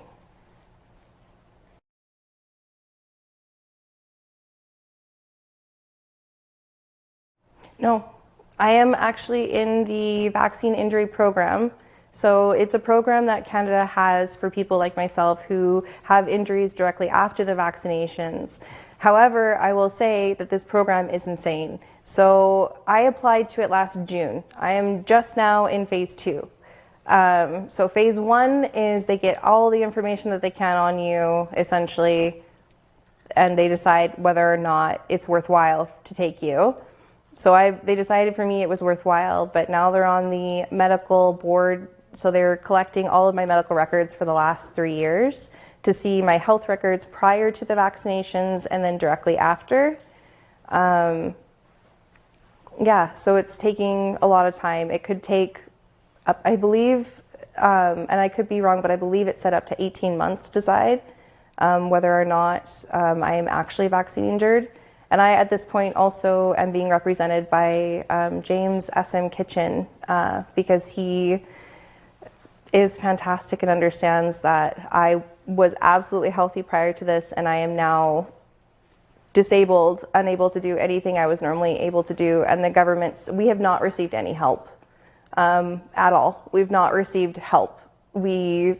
No, I am actually in the vaccine injury program. So it's a program that Canada has for people like myself who have injuries directly after the vaccinations. However, I will say that this program is insane. So I applied to it last June. I am just now in phase 2. So phase 1 is they get all the information that they can on you, essentially, and they decide whether or not it's worthwhile to take you. So they decided for me it was worthwhile, but now they're on the medical board, so they're collecting all of my medical records for the last 3 years to see my health records prior to the vaccinations and then directly after. So it's taking a lot of time. It could take, I believe, and I could be wrong, but I believe it's set up to 18 months to decide whether or not I am actually vaccine injured. And I, at this point, also am being represented by James S.M. Kitchen because he is fantastic and understands that I was absolutely healthy prior to this and I am now disabled, unable to do anything I was normally able to do. And the government's, we have not received any help at all. We've not received help. I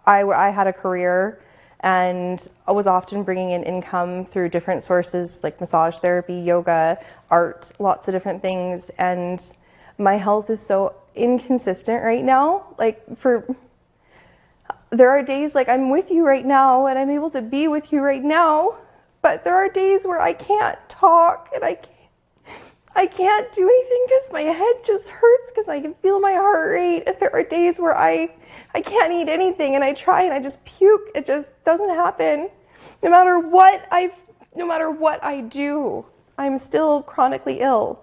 had a career and I was often bringing in income through different sources like massage therapy, yoga, art, lots of different things. And my health is so inconsistent right now. There are days like I'm with you right now and I'm able to be with you right now, but there are days where I can't talk and I can't do anything because my head just hurts because I can feel my heart rate. And there are days where I can't eat anything and I try and I just puke. It just doesn't happen. No matter what I do, I'm still chronically ill.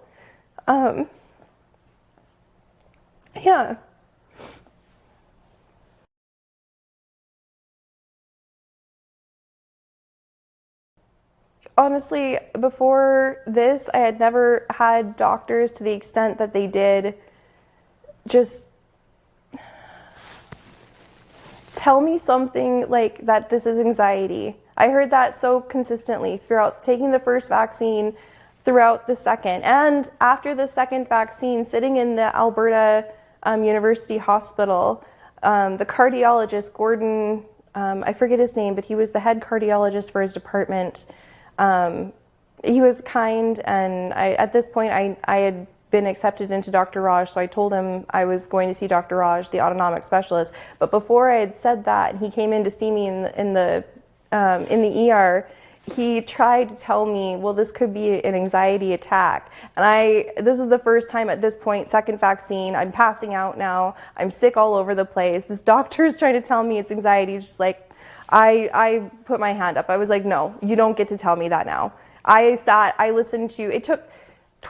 Yeah. Honestly, before this, I had never had doctors to the extent that they did just tell me something like that this is anxiety. I heard that so consistently throughout taking the first vaccine, throughout the second, and after the second vaccine, sitting in the Alberta University Hospital, the cardiologist, Gordon, I forget his name, but he was the head cardiologist for his department. He was kind, and at this point I had been accepted into Dr. Raj, so I told him I was going to see Dr. Raj, the autonomic specialist. But before I had said that, and he came in to see me in the ER, he tried to tell me, well, this could be an anxiety attack. And this is the first time at this point, second vaccine, I'm passing out now, I'm sick all over the place. This doctor is trying to tell me it's anxiety, just like, I put my hand up. I was like, no, you don't get to tell me that now. I listened to, it took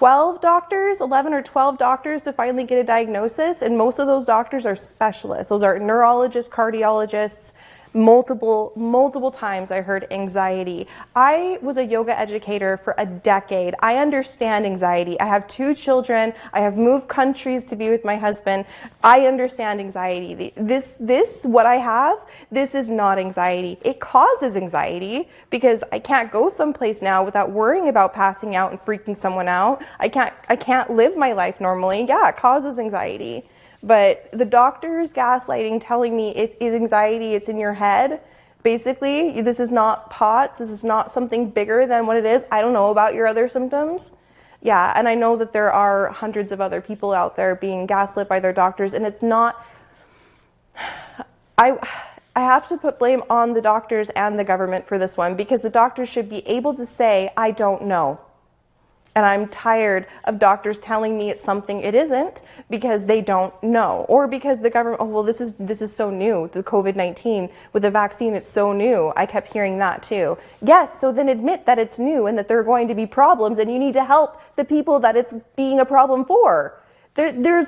11 or 12 doctors to finally get a diagnosis, and most of those doctors are specialists. Those are neurologists, cardiologists, Multiple times I heard anxiety. I was a yoga educator for a decade. I understand anxiety. I have 2 children. I have moved countries to be with my husband. I understand anxiety. What I have, this is not anxiety. It causes anxiety because I can't go someplace now without worrying about passing out and freaking someone out. I can't live my life normally. Yeah, it causes anxiety. But the doctor's gaslighting, telling me it is anxiety, it's in your head. Basically, this is not POTS, this is not something bigger than what it is. I don't know about your other symptoms. Yeah, and I know that there are hundreds of other people out there being gaslit by their doctors, and it's not, I have to put blame on the doctors and the government for this one, because the doctors should be able to say, I don't know. And I'm tired of doctors telling me it's something it isn't because they don't know. Or because the government, oh, well, this is so new, the COVID-19. With the vaccine, it's so new. I kept hearing that too. Yes, so then admit that it's new and that there are going to be problems and you need to help the people that it's being a problem for. There's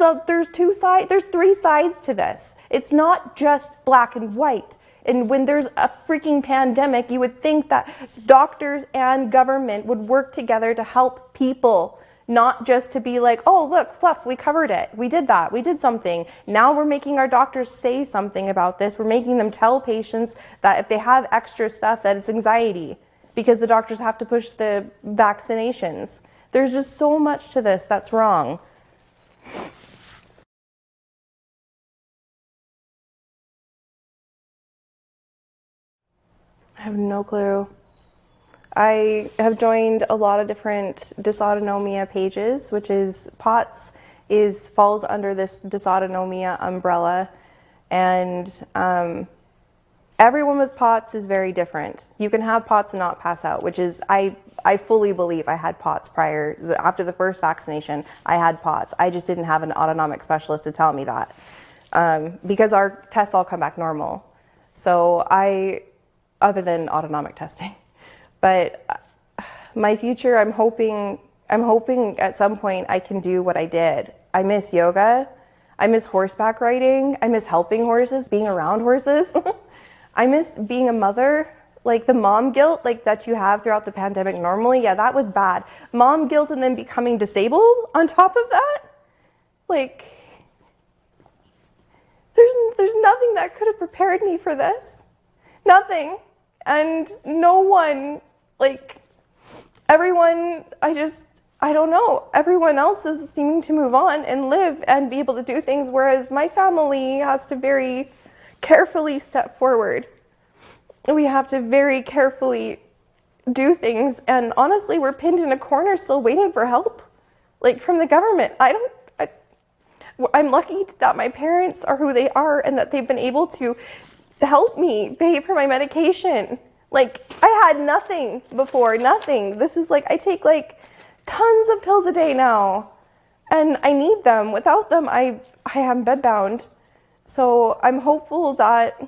3 sides to this. It's not just black and white. And when there's a freaking pandemic, you would think that doctors and government would work together to help people, not just to be like, oh, look, fluff, we covered it. We did that. We did something. Now we're making our doctors say something about this. We're making them tell patients that if they have extra stuff, that it's anxiety because the doctors have to push the vaccinations. There's just so much to this that's wrong. I have no clue. I have joined a lot of different dysautonomia pages, which is POTS falls under this dysautonomia umbrella, and everyone with POTS is very different. You can have POTS and not pass out, which is I fully believe I had POTS after the first vaccination. I had POTS. I just didn't have an autonomic specialist to tell me that because our tests all come back normal. So other than autonomic testing. But my future, I'm hoping at some point I can do what I did. I miss yoga. I miss horseback riding. I miss helping horses, being around horses. I miss being a mother, like the mom guilt like that you have throughout the pandemic normally. Yeah, that was bad. Mom guilt and then becoming disabled on top of that. Like, there's nothing that could have prepared me for this. Nothing. And no one, like, everyone, I don't know. Everyone else is seeming to move on and live and be able to do things, whereas my family has to very carefully step forward. We have to very carefully do things, and honestly, we're pinned in a corner still waiting for help, like, from the government. I'm lucky that my parents are who they are and that they've been able to help me pay for my medication. Like, I had nothing before, nothing. This is like, I take like tons of pills a day now and I need them. Without them, I am bedbound. So I'm hopeful that,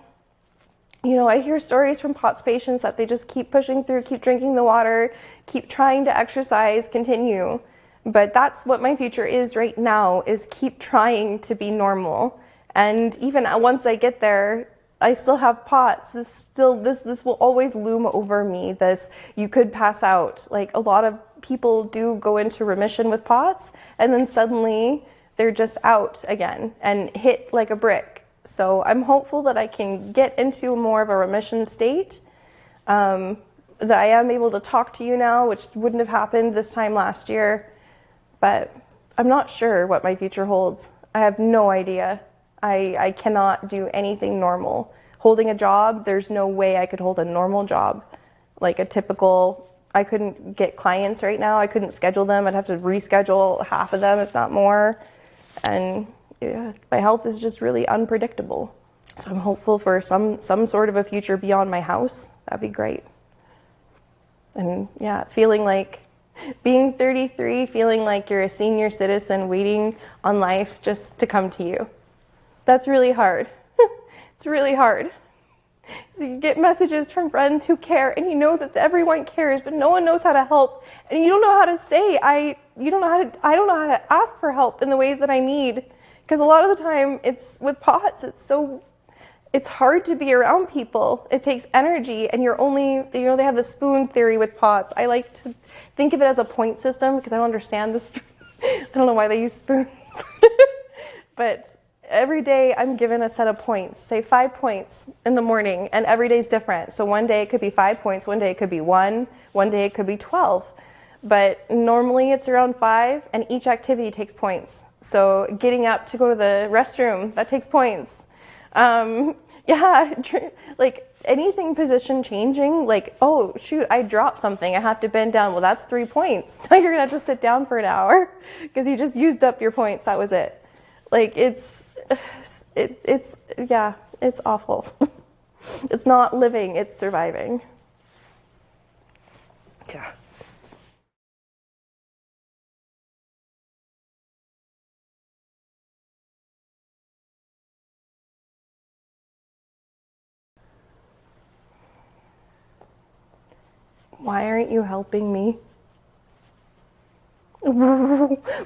you know, I hear stories from POTS patients that they just keep pushing through, keep drinking the water, keep trying to exercise, continue. But that's what my future is right now, is keep trying to be normal. And even once I get there, I still have POTS. This will always loom over me. You could pass out. Like, a lot of people do go into remission with POTS, and then suddenly they're just out again and hit like a brick. So I'm hopeful that I can get into more of a remission state, that I am able to talk to you now, which wouldn't have happened this time last year. But I'm not sure what my future holds. I have no idea. I cannot do anything normal. Holding a job, there's no way I could hold a normal job. Like a typical, I couldn't get clients right now. I couldn't schedule them. I'd have to reschedule half of them, if not more. And yeah, my health is just really unpredictable. So I'm hopeful for some sort of a future beyond my house. That'd be great. And yeah, feeling like being 33, feeling like you're a senior citizen waiting on life just to come to you. That's really hard. It's really hard. So you get messages from friends who care, and you know that everyone cares, but no one knows how to help, and you don't know how to say, I don't know how to ask for help in the ways that I need, because a lot of the time it's with POTS, it's hard to be around people. It takes energy, and you're only, you know, they have the spoon theory with pots. I like to think of it as a point system because I don't understand this. I don't know why they use spoons. But every day I'm given a set of points, say 5 points in the morning, and every day's different. So one day it could be 5 points, one day it could be 1, one day it could be 12. But normally it's around 5, and each activity takes points. So getting up to go to the restroom, that takes points. Yeah, like anything position changing, like, oh shoot, I dropped something, I have to bend down. Well, that's 3 points. Now you're gonna have to sit down for an hour because you just used up your points, that was it. Like yeah, it's awful. It's not living, it's surviving. Yeah. Why aren't you helping me?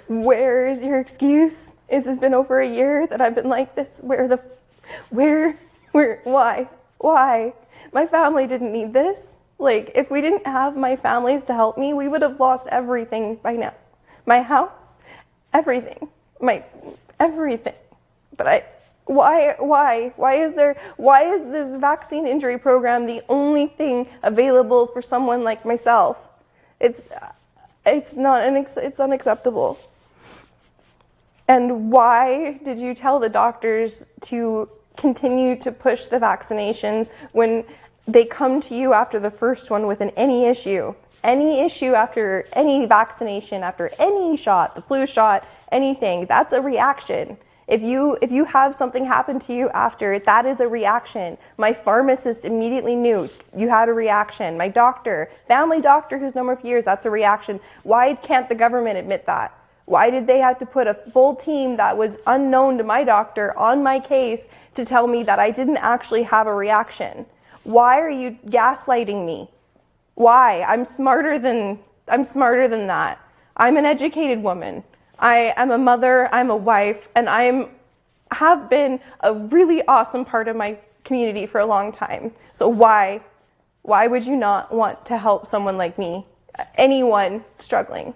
Where's your excuse? Has this been over a year that I've been like this? Why? My family didn't need this. Like, if we didn't have my families to help me, we would have lost everything by now. My house, everything, everything. But why is this vaccine injury program the only thing available for someone like myself? It's unacceptable. And why did you tell the doctors to continue to push the vaccinations when they come to you after the first one with any issue after any vaccination, after any shot, the flu shot, anything? That's a reaction. If you have something happen to you after, that is a reaction. My pharmacist immediately knew you had a reaction. My doctor, family doctor who's known me for years, that's a reaction. Why can't the government admit that? Why did they have to put a full team that was unknown to my doctor on my case to tell me that I didn't actually have a reaction? Why are you gaslighting me? Why? I'm smarter than that. I'm an educated woman. I am a mother, I'm a wife, and have been a really awesome part of my community for a long time. So why would you not want to help someone like me, anyone struggling?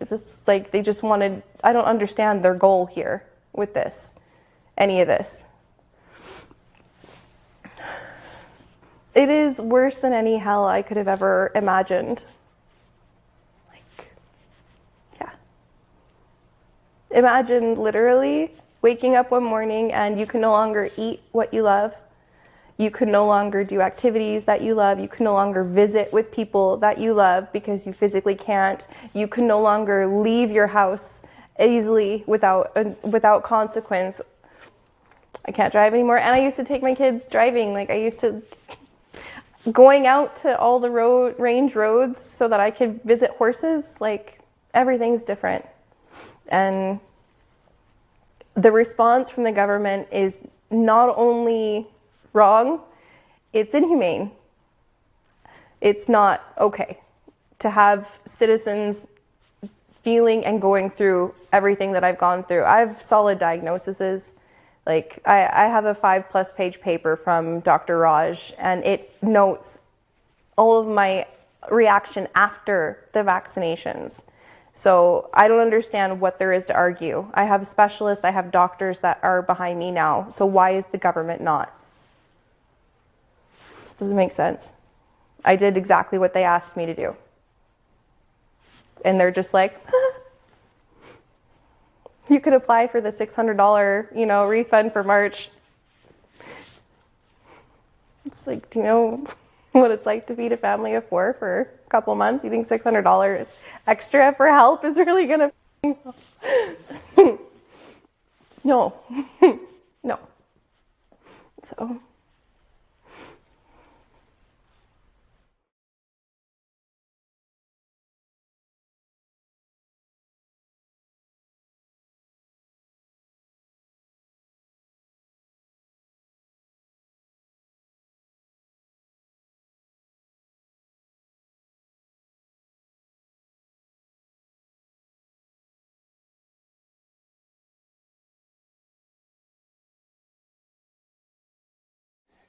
It's just like they just wanted, I don't understand their goal here with this, any of this. It is worse than any hell I could have ever imagined. Imagine literally waking up one morning and you can no longer eat what you love. You can no longer do activities that you love. You can no longer visit with people that you love because you physically can't. You can no longer leave your house easily without consequence. I can't drive anymore. And I used to take my kids driving. Like, I used to going out to all the range roads so that I could visit horses. Like, everything's different. And the response from the government is not only wrong, it's inhumane. It's not okay to have citizens feeling and going through everything that I've gone through. I have solid diagnoses. Like, I have a 5+ page paper from Dr. Raj, and it notes all of my reaction after the vaccinations. So I don't understand what there is to argue. I have specialists, I have doctors that are behind me now. So why is the government not? Doesn't make sense. I did exactly what they asked me to do. And they're just like, you could apply for the $600, refund for March. It's like, do you know what it's like to feed a family of 4 for a couple months? You think $600 extra for help is really gonna no. No. So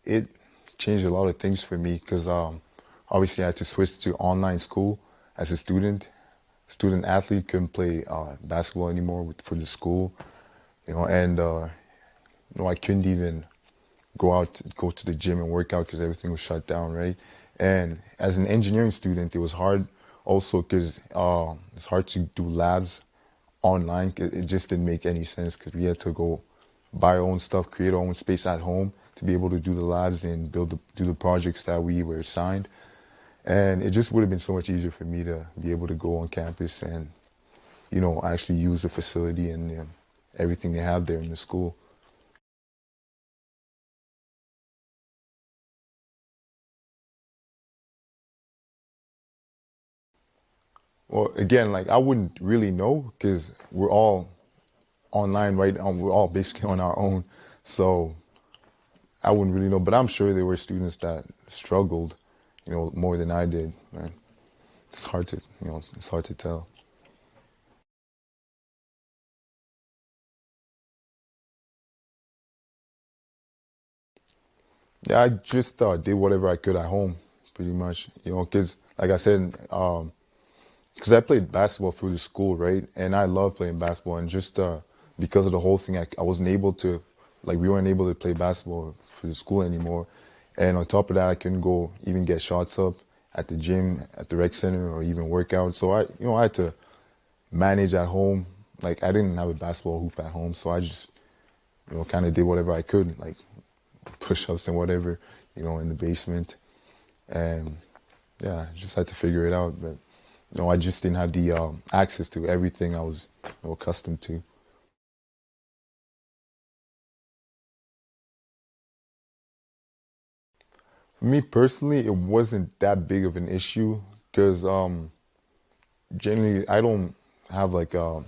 it changed a lot of things for me because obviously I had to switch to online school as a student. Student athlete, couldn't play basketball anymore for the school, and I couldn't even go to the gym and work out because everything was shut down, right? And as an engineering student, it was hard also because it's hard to do labs online. It just didn't make any sense because we had to go buy our own stuff, create our own space at home to be able to do the labs and do the projects that we were assigned. And it just would have been so much easier for me to be able to go on campus and, actually use the facility and everything they have there in the school. Well, again, like I wouldn't really know because we're all online right now. We're all basically on our own. So I wouldn't really know, but I'm sure there were students that struggled, more than I did, man. It's hard to, it's hard to tell. Yeah, I just did whatever I could at home, pretty much, because like I said, because I played basketball through the school, right? And I love playing basketball, and just because of the whole thing, I wasn't able to, like we weren't able to play basketball for the school anymore. And on top of that, I couldn't go even get shots up at the gym, at the rec center, or even work out. So I had to manage at home. Like I didn't have a basketball hoop at home, so I just, kind of did whatever I could, like push-ups and whatever, in the basement. And yeah, just had to figure it out. But I just didn't have the access to everything I was accustomed to. For me personally, it wasn't that big of an issue because generally I don't have like a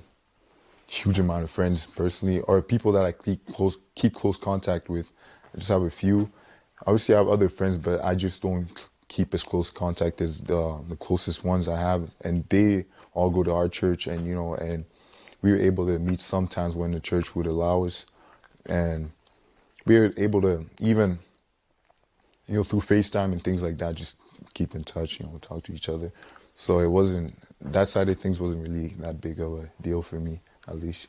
huge amount of friends personally or people that I keep close contact with. I just have a few. Obviously, I have other friends, but I just don't keep as close contact as the closest ones I have, and they all go to our church, and and we were able to meet sometimes when the church would allow us, and we were able to even through FaceTime and things like that, just keep in touch, talk to each other. So it wasn't, that side of things wasn't really that big of a deal for me, at least.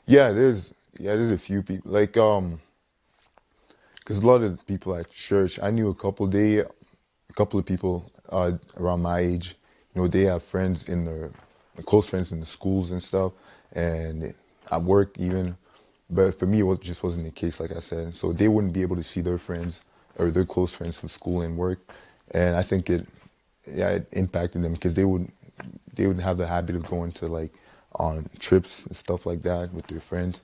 Yeah, there's a few people like because a lot of people at church, I knew a couple of people around my age, they have friends in their close friends in the schools and stuff, and at work even. But for me, just wasn't the case, like I said. So they wouldn't be able to see their friends or their close friends from school and work, and I think it impacted them because they would have the habit of going to like on trips and stuff like that with their friends.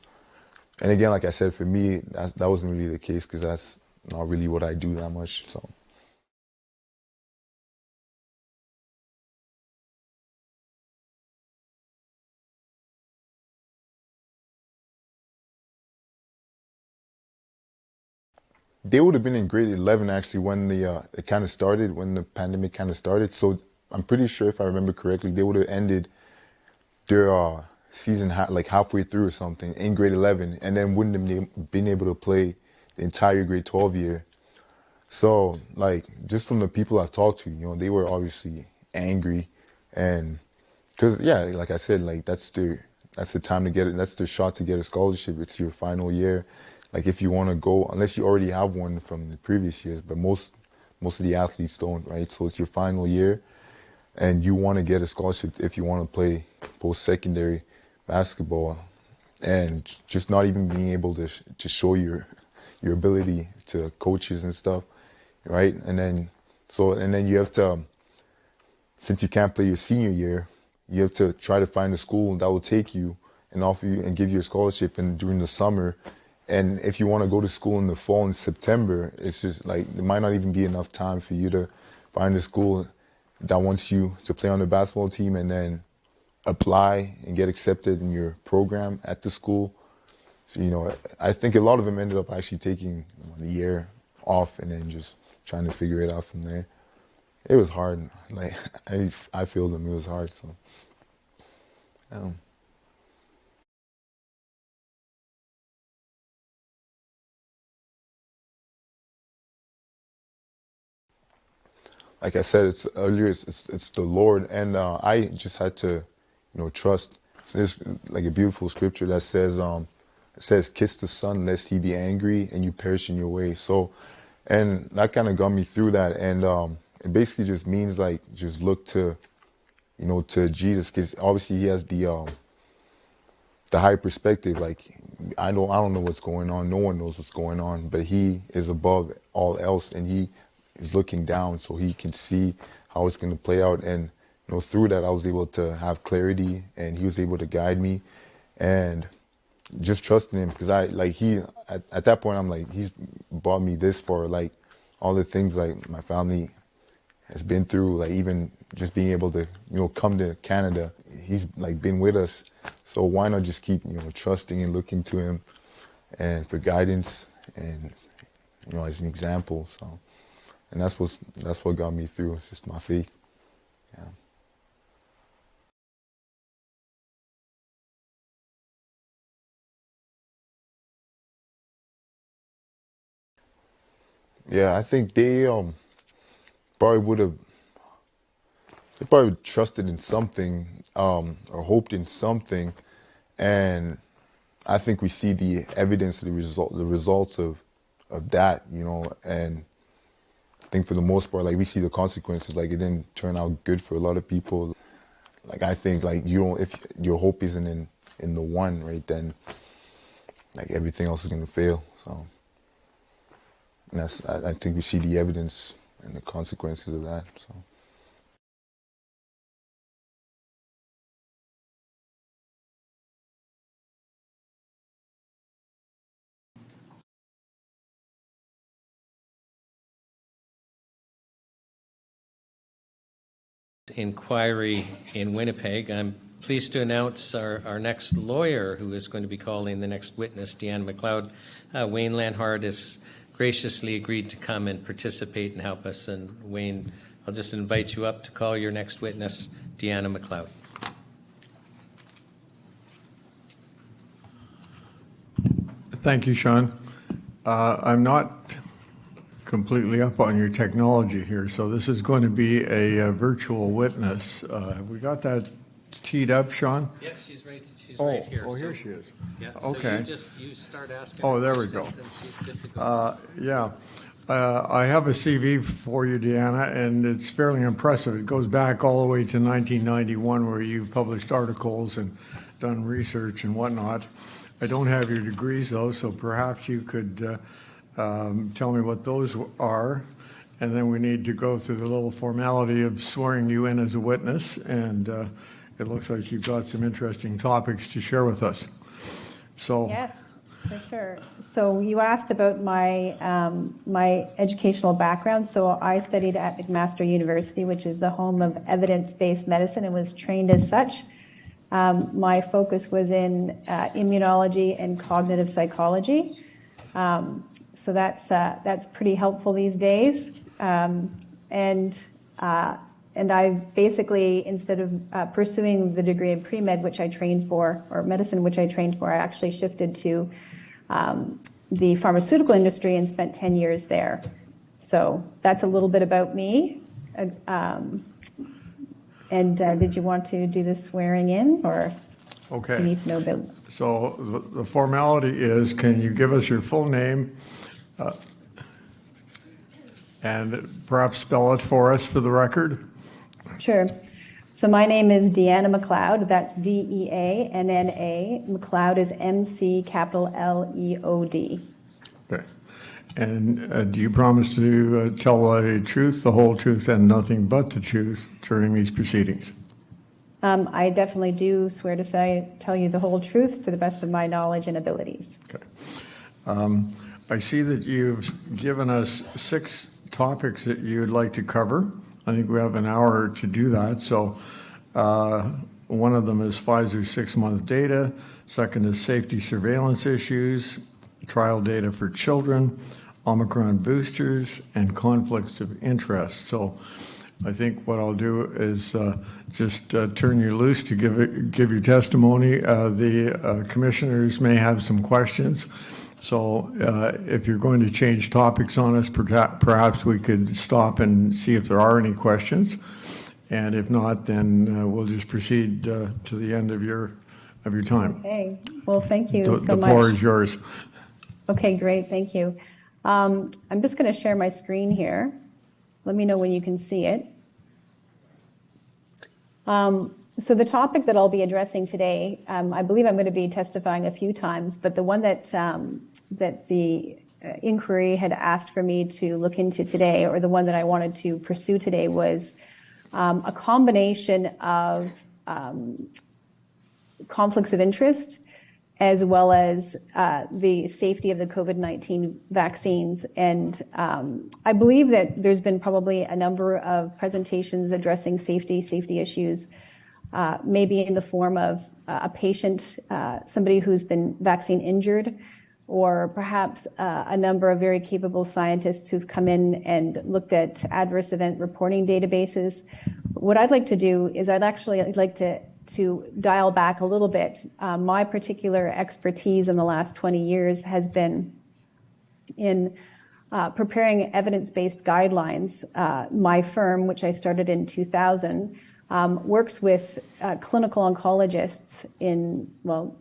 And again, like I said, for me, that wasn't really the case because that's not really what I do that much. So. They would have been in grade 11 actually when it kind of started, when the pandemic kind of started. So I'm pretty sure if I remember correctly, they would have ended their season like halfway through or something in grade 11, and then wouldn't have been able to play the entire grade 12 year. So like just from the people I've talked to, they were obviously angry, and because yeah, like I said, like that's the time to get it. That's the shot to get a scholarship. It's your final year. Like if you want to go, unless you already have one from the previous years, but most of the athletes don't, right? So it's your final year, and you want to get a scholarship if you want to play post-secondary basketball, and just not even being able to show your ability to coaches and stuff, right? And then you have to, since you can't play your senior year, you have to try to find a school that will take you and offer you and give you a scholarship during the summer. And if you want to go to school in the fall in September, it's just like there might not even be enough time for you to find a school that wants you to play on the basketball team and then apply and get accepted in your program at the school. So, I think a lot of them ended up actually taking the year off and then just trying to figure it out from there. it was hard. Like I feel them. It was hard. So. Like I said, it's earlier. It's the Lord, and I just had to, trust. So there's like a beautiful scripture that says, it says, "Kiss the Son, lest he be angry, and you perish in your way." So, and that kind of got me through that, and it basically just means like just look to, to Jesus, because obviously he has the high perspective. Like I don't know what's going on. No one knows what's going on, but he is above all else, and he is looking down, so he can see how it's going to play out. And through that, I was able to have clarity, and he was able to guide me, and just trusting him, because at that point I'm like, he's brought me this far, like all the things like my family has been through, like even just being able to come to Canada, he's like been with us. So why not just keep trusting and looking to him and for guidance and as an example. So, and that's what got me through. It's just my faith. Yeah. Yeah, I think they probably would have. They probably trusted in something or hoped in something, and I think we see the evidence, the results of that, and I think for the most part, like we see the consequences. Like it didn't turn out good for a lot of people. Like I think like if your hope isn't in the one, right, then like everything else is gonna fail. So, and I think we see the evidence and the consequences of that. So. Inquiry in Winnipeg. I'm pleased to announce our next lawyer who is going to be calling the next witness, Deanna McLeod. Wayne Lanhard has graciously agreed to come and participate and help us. And Wayne, I'll just invite you up to call your next witness, Deanna McLeod. Thank you, Sean. I'm not completely up on your technology here, so this is going to be a virtual witness. Have we got that teed up, Sean? Yeah, she's right. She's right here. Oh, here she is. Yeah. Okay. So you start asking. Oh, there we go. And she's good to go. Yeah. I have a CV for you, Deanna, and it's fairly impressive. It goes back all the way to 1991, where you've published articles and done research and whatnot. I don't have your degrees, though, so perhaps you could tell me what those are, and then we need to go through the little formality of swearing you in as a witness, and it looks like you've got some interesting topics to share with us. So yes, for sure. So you asked about my my educational background. So I studied at McMaster University, which is the home of evidence-based medicine, and was trained as such. My focus was in immunology and cognitive psychology. So that's pretty helpful these days. And I basically, instead of pursuing the degree in pre-med, which I trained for, or medicine, which I trained for, I actually shifted to the pharmaceutical industry and spent 10 years there. So that's a little bit about me. And did you want to do the swearing in, or okay. do you need to know about? So the formality is, can you give us your full name and perhaps spell it for us for the record? Sure. So my name is Deanna McLeod. That's D-E-A-N-N-A. McLeod is M-C capital L-E-O-D. Okay. And do you promise to tell the truth, the whole truth, and nothing but the truth during these proceedings? I definitely do swear to tell you the whole truth to the best of my knowledge and abilities. Okay. I see that you've given us 6 topics that you'd like to cover. I think we have an hour to do that. So one of them is Pfizer's 6-month data. Second is safety surveillance issues, trial data for children, Omicron boosters, and conflicts of interest. So I think what I'll do is just turn you loose to give your testimony. The commissioners may have some questions. So if you're going to change topics on us, perhaps we could stop and see if there are any questions. And if not, then we'll just proceed to the end of your time. Okay. Well, thank you so much. The floor is yours. Okay, great. Thank you. I'm just going to share my screen here. Let me know when you can see it. So the topic that I'll be addressing today, I believe I'm going to be testifying a few times, but the one that that the inquiry had asked for me to look into today, or the one that I wanted to pursue today, was a combination of conflicts of interest as well as the safety of the COVID-19 vaccines. And I believe that there's been probably a number of presentations addressing safety issues, maybe in the form of a patient, somebody who's been vaccine injured, or perhaps a number of very capable scientists who've come in and looked at adverse event reporting databases. What I'd like to do is I'd like to dial back a little bit. My particular expertise in the last 20 years has been in preparing evidence-based guidelines. My firm, which I started in 2000, works with clinical oncologists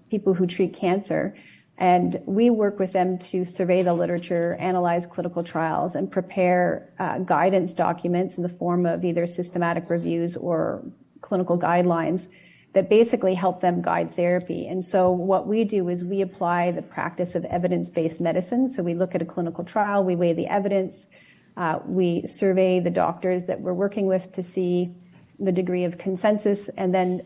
people who treat cancer. And we work with them to survey the literature, analyze clinical trials, and prepare guidance documents in the form of either systematic reviews or clinical guidelines that basically help them guide therapy. And so what we do is we apply the practice of evidence-based medicine. So we look at a clinical trial, we weigh the evidence, we survey the doctors that we're working with to see the degree of consensus, and then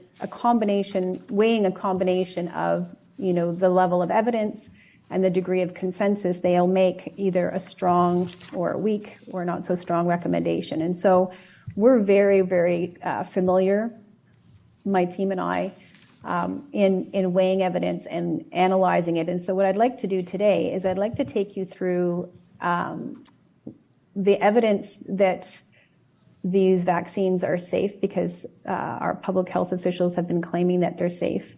weighing a combination of the level of evidence and the degree of consensus, they'll make either a strong or a weak or not so strong recommendation. And so we're very, very familiar, my team and I, in weighing evidence and analyzing it. And so what I'd like to do today is I'd like to take you through the evidence that these vaccines are safe, because our public health officials have been claiming that they're safe.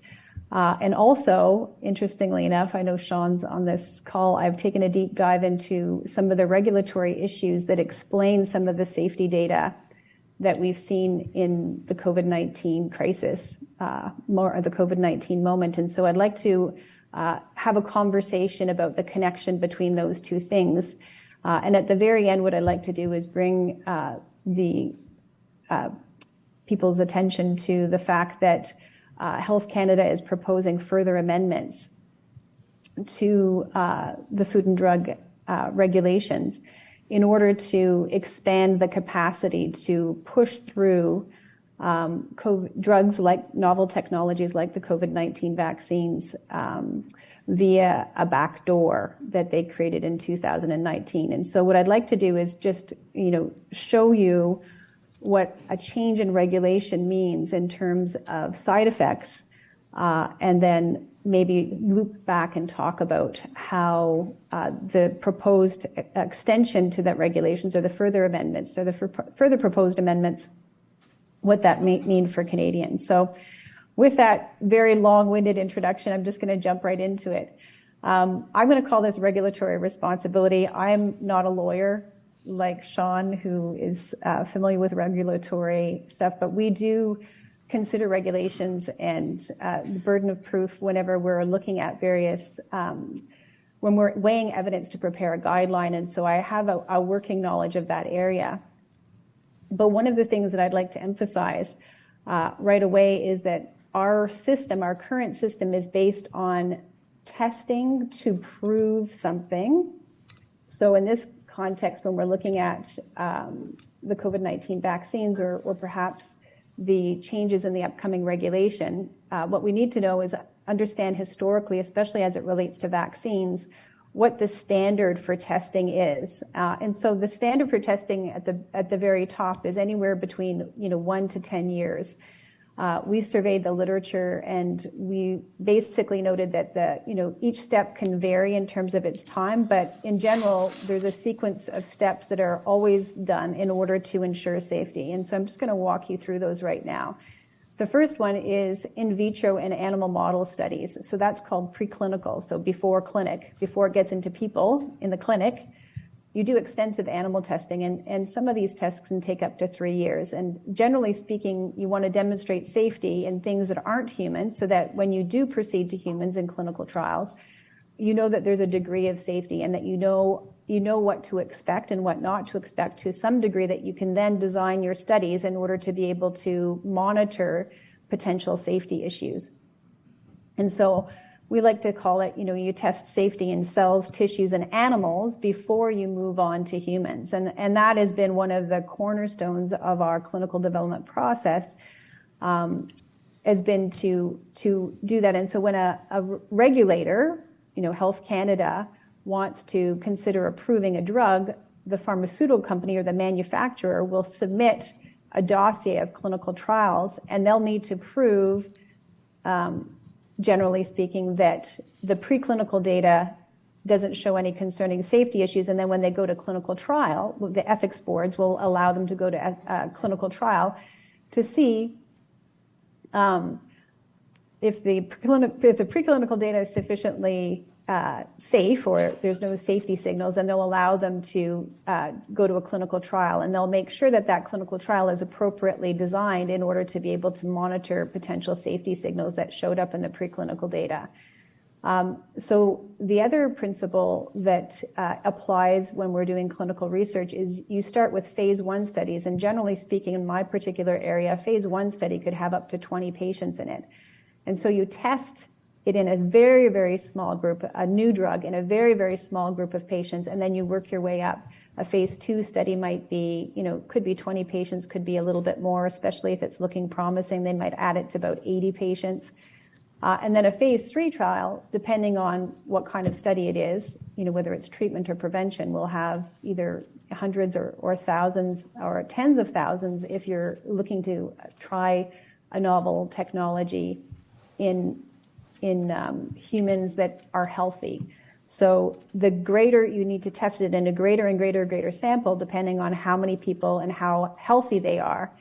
And also, interestingly enough, I know Sean's on this call, I've taken a deep dive into some of the regulatory issues that explain some of the safety data that we've seen in the COVID-19 crisis, more of the COVID-19 moment. And so I'd like to have a conversation about the connection between those two things. And at the very end, what I'd like to do is bring the people's attention to the fact that Health Canada is proposing further amendments to the food and drug regulations in order to expand the capacity to push through drugs like novel technologies like the COVID-19 vaccines via a back door that they created in 2019. And so what I'd like to do is just, show you what a change in regulation means in terms of side effects, and then maybe loop back and talk about how the proposed extension to that regulations, or the further amendments, or the further proposed amendments, what that may mean for Canadians. So with that very long-winded introduction, I'm just going to jump right into it. I'm going to call this regulatory responsibility. I am not a lawyer like Sean, who is familiar with regulatory stuff, but we do consider regulations and the burden of proof whenever we're looking at various, when we're weighing evidence to prepare a guideline. And so I have a working knowledge of that area. But one of the things that I'd like to emphasize right away is that our current system is based on testing to prove something. So in this context, when we're looking at the COVID-19 vaccines, or perhaps the changes in the upcoming regulation, what we need to know is understand historically, especially as it relates to vaccines, what the standard for testing is. And so the standard for testing at the very top is anywhere between 1 to 10 years. we surveyed the literature, and we basically noted that each step can vary in terms of its time, but in general, there's a sequence of steps that are always done in order to ensure safety. And so I'm just going to walk you through those right now. The first one is in vitro and animal model studies. So that's called preclinical. So before clinic, before it gets into people in the clinic, you do extensive animal testing, and some of these tests can take up to 3 years. And generally speaking, you want to demonstrate safety in things that aren't human so that when you do proceed to humans in clinical trials, you know that there's a degree of safety and that you know what to expect and what not to expect to some degree, that you can then design your studies in order to be able to monitor potential safety issues. And so we like to call it, you test safety in cells, tissues, and animals before you move on to humans. And that has been one of the cornerstones of our clinical development process, has been to do that. And so when a regulator, Health Canada, wants to consider approving a drug, the pharmaceutical company or the manufacturer will submit a dossier of clinical trials, and they'll need to prove, generally speaking, that the preclinical data doesn't show any concerning safety issues. And then when they go to clinical trial, the ethics boards will allow them to go to a clinical trial to see if the preclinical data is sufficiently safe or there's no safety signals, and they'll allow them to go to a clinical trial, and they'll make sure that that clinical trial is appropriately designed in order to be able to monitor potential safety signals that showed up in the preclinical data. So the other principle that applies when we're doing clinical research is you start with phase 1 studies, and generally speaking, in my particular area, a phase 1 study could have up to 20 patients in it. And so you test it in a very, very small group, a new drug in a very, very small group of patients, and then you work your way up. A phase 2 study might be, could be 20 patients, could be a little bit more, especially if it's looking promising. They might add it to about 80 patients. And then a phase 3 trial, depending on what kind of study it is, whether it's treatment or prevention, will have either hundreds or thousands or tens of thousands if you're looking to try a novel technology in humans that are healthy. So the greater you need to test it in a greater and greater sample, depending on how many people and how healthy they are.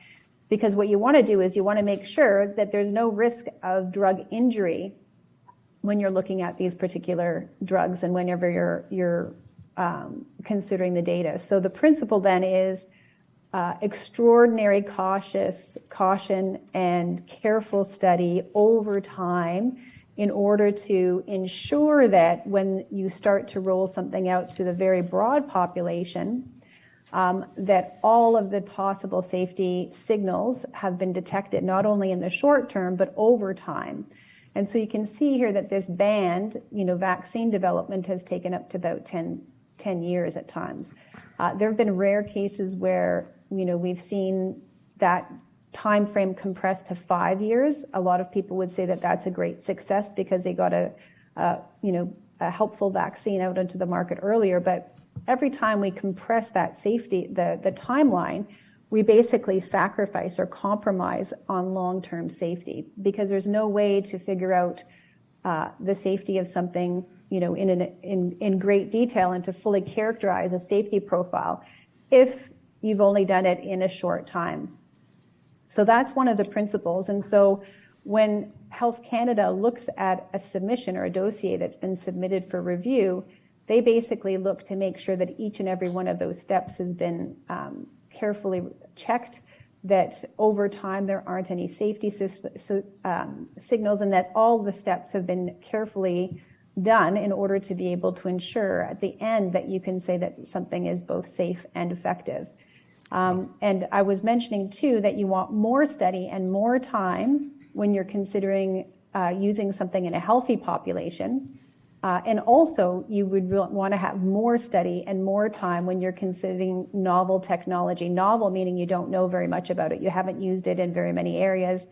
Because what you want to do is you want to make sure that there's no risk of drug injury when you're looking at these particular drugs and whenever you're considering the data. So the principle then is extraordinary caution and careful study over time in order to ensure that when you start to roll something out to the very broad population, that all of the possible safety signals have been detected, not only in the short term, but over time. And so you can see here that this band, vaccine development has taken up to about 10 years at times. There have been rare cases where, we've seen that time frame compressed to 5 years. A lot of people would say that that's a great success because they got a helpful vaccine out into the market earlier. But every time we compress that safety, the timeline, we basically sacrifice or compromise on long-term safety, because there's no way to figure out the safety of something, in great detail and to fully characterize a safety profile if you've only done it in a short time. So that's one of the principles. And so when Health Canada looks at a submission or a dossier that's been submitted for review, they basically look to make sure that each and every one of those steps has been carefully checked, that over time there aren't any safety signals, and that all the steps have been carefully done in order to be able to ensure at the end that you can say that something is both safe and effective. And I was mentioning too that you want more study and more time when you're considering using something in a healthy population. And also you would want to have more study and more time when you're considering novel technology. Novel meaning you don't know very much about it. You haven't used it in very many areas.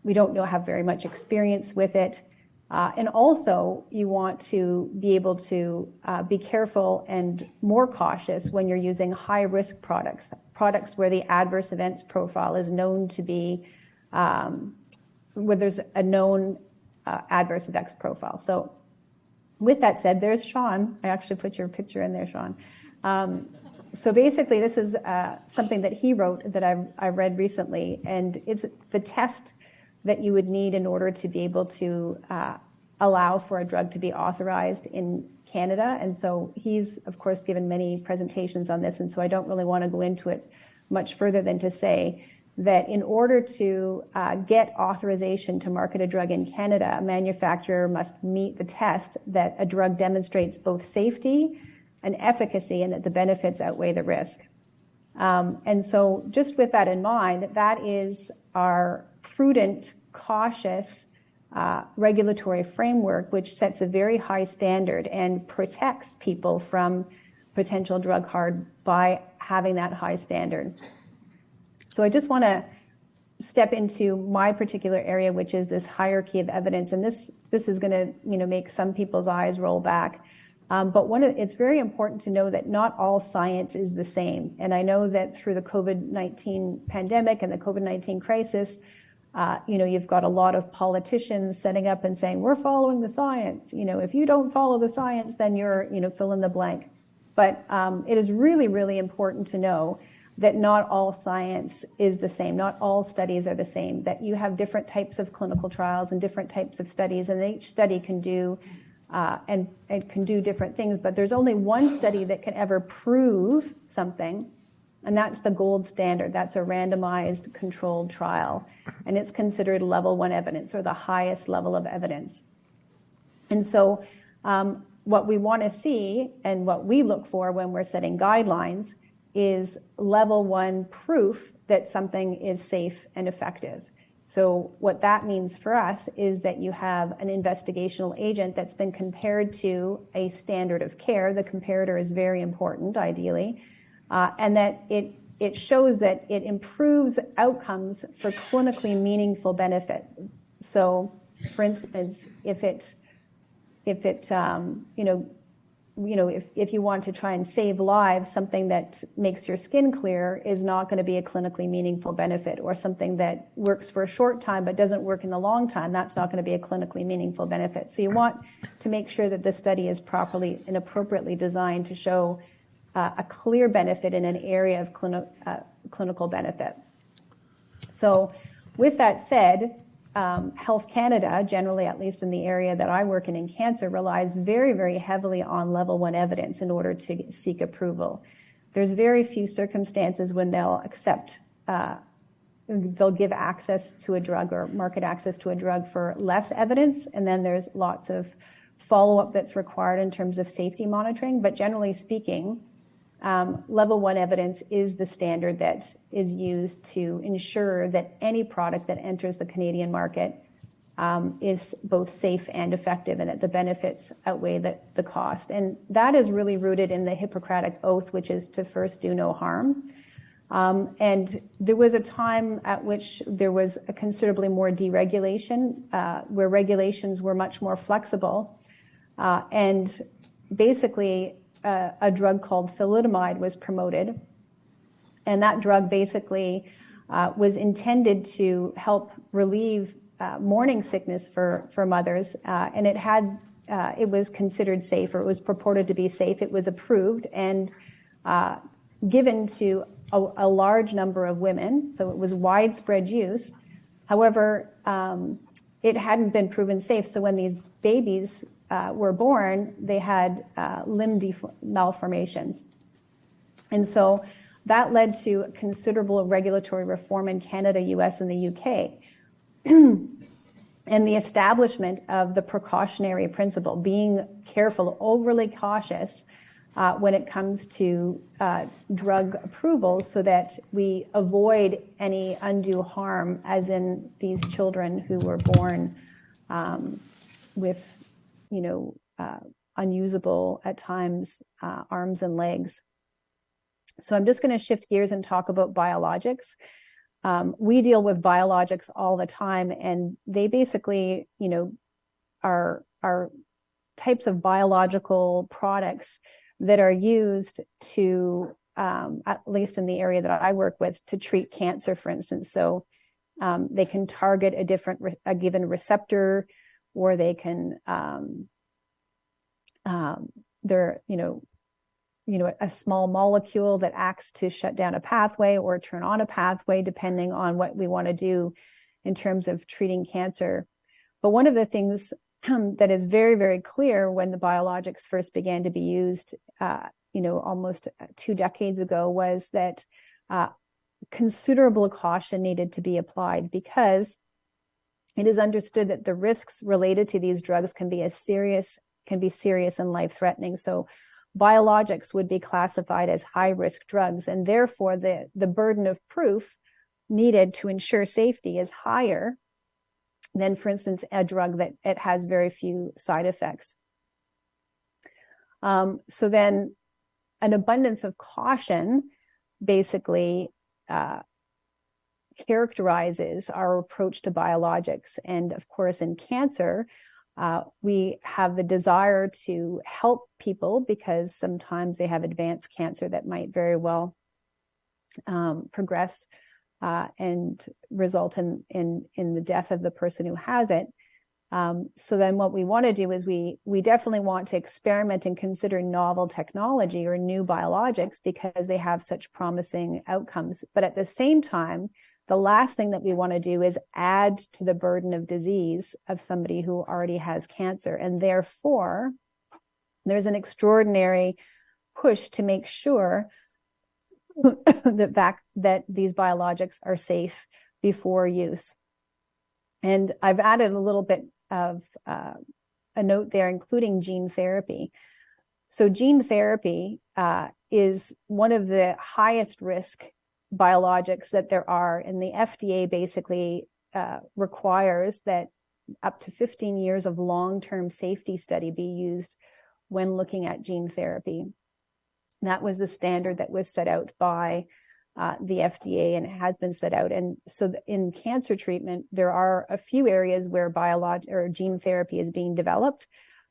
We don't have very much experience with it. And also you want to be able to be careful and more cautious when you're using high-risk products where the adverse events profile is known to be where there's a known adverse effects profile. So with that said, there's Sean. I actually put your picture in there, Sean. So basically, this is something that he wrote that I read recently, and it's the test that you would need in order to be able to allow for a drug to be authorized in Canada. And so he's, of course, given many presentations on this, and so I don't really want to go into it much further than to say that in order to get authorization to market a drug in Canada, a manufacturer must meet the test that a drug demonstrates both safety and efficacy and that the benefits outweigh the risk. And so just with that in mind, that is our prudent, cautious regulatory framework, which sets a very high standard and protects people from potential drug harm by having that high standard. So I just want to step into my particular area, which is this hierarchy of evidence. And this is going to, make some people's eyes roll back. But it's very important to know that not all science is the same. And I know that through the COVID-19 pandemic and the COVID-19 crisis, you've got a lot of politicians setting up and saying, we're following the science. If you don't follow the science, then you're, fill in the blank. But it is really, really important to know that not all science is the same. Not all studies are the same, that you have different types of clinical trials and different types of studies, and each study can do and can do different things, but there's only one study that can ever prove something, and that's the gold standard. That's a randomized controlled trial, and it's considered level 1 evidence, or the highest level of evidence. And so what we want to see and what we look for when we're setting guidelines is level 1 proof that something is safe and effective. So what that means for us is that you have an investigational agent that's been compared to a standard of care. The comparator is very important, ideally, and that it shows that it improves outcomes for clinically meaningful benefit. So, for instance, if you want to try and save lives, something that makes your skin clear is not going to be a clinically meaningful benefit, or something that works for a short time but doesn't work in the long time, that's not going to be a clinically meaningful benefit. So you want to make sure that the study is properly and appropriately designed to show a clear benefit in an area of clinical benefit. So with that said, Health Canada, generally, at least in the area that I work in cancer, relies very, very heavily on level 1 evidence in order to seek approval. There's very few circumstances when they'll give access to a drug or market access to a drug for less evidence, and then there's lots of follow-up that's required in terms of safety monitoring. But generally speaking, level 1 evidence is the standard that is used to ensure that any product that enters the Canadian market is both safe and effective, and that the benefits outweigh the cost. And that is really rooted in the Hippocratic Oath, which is to first do no harm. And there was a time at which there was a considerably more deregulation, where regulations were much more flexible. And basically, a drug called thalidomide was promoted, and that drug basically was intended to help relieve morning sickness for mothers, and it was considered safe, or it was purported to be safe. It was approved and given to a large number of women, so it was widespread use. However, it hadn't been proven safe, so when these babies were born, they had limb malformations. And so that led to considerable regulatory reform in Canada, US, and the UK. And the establishment of the precautionary principle, being careful, overly cautious when it comes to drug approvals, so that we avoid any undue harm, as in these children who were born with unusable, at times, arms and legs. So I'm just going to shift gears and talk about biologics. We deal with biologics all the time, and they basically, are types of biological products that are used to, at least in the area that I work with, to treat cancer, for instance. So They can target a given receptor, or they can they're a small molecule that acts to shut down a pathway or turn on a pathway, depending on what we want to do in terms of treating cancer. But one of the things that is very, very clear when the biologics first began to be used, almost 2 decades ago, was that considerable caution needed to be applied, because it is understood that the risks related to these drugs can be serious and life-threatening. So biologics would be classified as high-risk drugs, and therefore the burden of proof needed to ensure safety is higher than, for instance, a drug that it has very few side effects. So then an abundance of caution basically characterizes our approach to biologics. And of course, in cancer, we have the desire to help people, because sometimes they have advanced cancer that might very well progress and result in the death of the person who has it. So then what we want to do is we definitely want to experiment and consider novel technology or new biologics, because they have such promising outcomes. But at the same time, the last thing that we want to do is add to the burden of disease of somebody who already has cancer. And therefore, there's an extraordinary push to make sure that these biologics are safe before use. And I've added a little bit of a note there, including gene therapy. So gene therapy is one of the highest risk biologics that there are, and the FDA basically requires that up to 15 years of long-term safety study be used when looking at gene therapy. That was the standard that was set out by the FDA, and it has been set out. And so in cancer treatment, there are a few areas where gene therapy is being developed.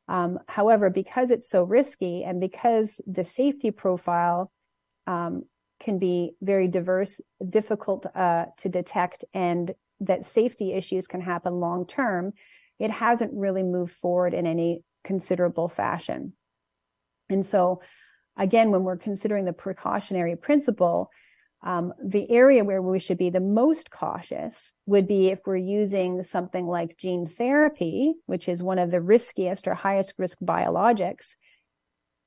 However, because it's so risky, and because the safety profile can be very diverse, difficult to detect, and that safety issues can happen long term, it hasn't really moved forward in any considerable fashion. And so, again, when we're considering the precautionary principle, the area where we should be the most cautious would be if we're using something like gene therapy, which is one of the riskiest or highest risk biologics,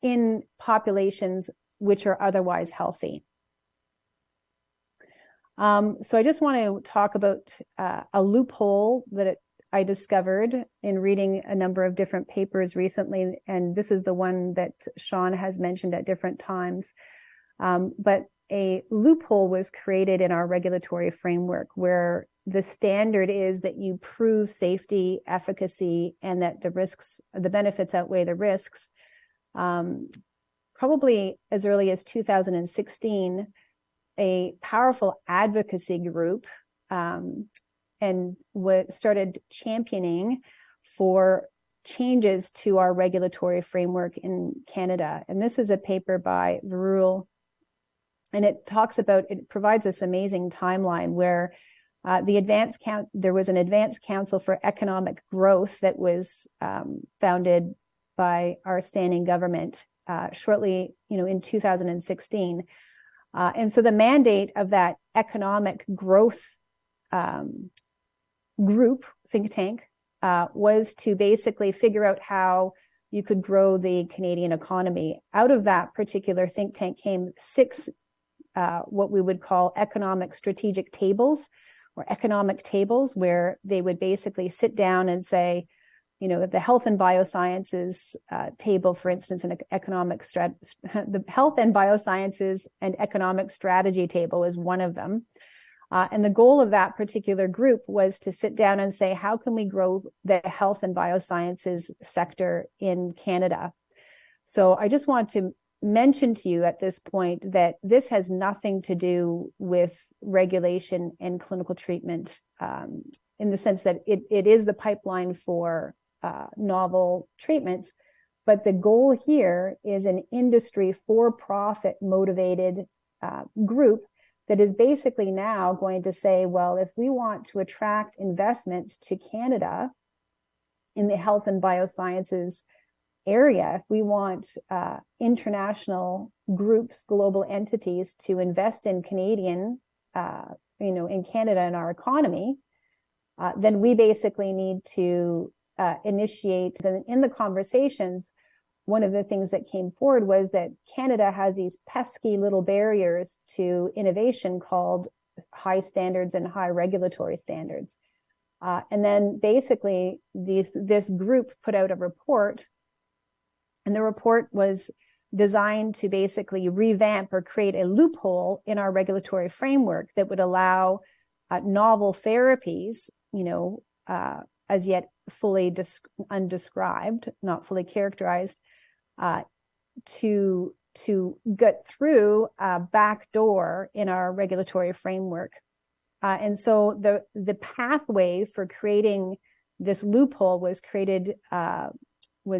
in populations which are otherwise healthy. So I just want to talk about a loophole that I discovered in reading a number of different papers recently, and this is the one that Sean has mentioned at different times. But a loophole was created in our regulatory framework, where the standard is that you prove safety, efficacy, and that the benefits outweigh the risks. Probably as early as 2016, a powerful advocacy group started championing for changes to our regulatory framework in Canada. And this is a paper by Varul, and it provides this amazing timeline where there was an advanced council for economic growth that was founded by our standing government shortly, in 2016. And so the mandate of that economic growth group, think tank, was to basically figure out how you could grow the Canadian economy. Out of that particular think tank came 6 what we would call economic strategic tables, or economic tables, where they would basically sit down and say, the health and biosciences table, for instance, the health and biosciences and economic strategy table is one of them. And the goal of that particular group was to sit down and say, how can we grow the health and biosciences sector in Canada? So I just want to mention to you at this point that this has nothing to do with regulation and clinical treatment, in the sense that it is the pipeline for novel treatments, but the goal here is an industry for-profit motivated group that is basically now going to say, well, if we want to attract investments to Canada in the health and biosciences area, if we want international groups, global entities to invest in Canadian, in Canada and our economy, then we basically need to initiate. And in the conversations, one of the things that came forward was that Canada has these pesky little barriers to innovation called high standards and high regulatory standards. And then basically this group put out a report, and the report was designed to basically revamp or create a loophole in our regulatory framework that would allow novel therapies, as yet fully undescribed, not fully characterized, to get through a back door in our regulatory framework. And so the pathway for creating this loophole was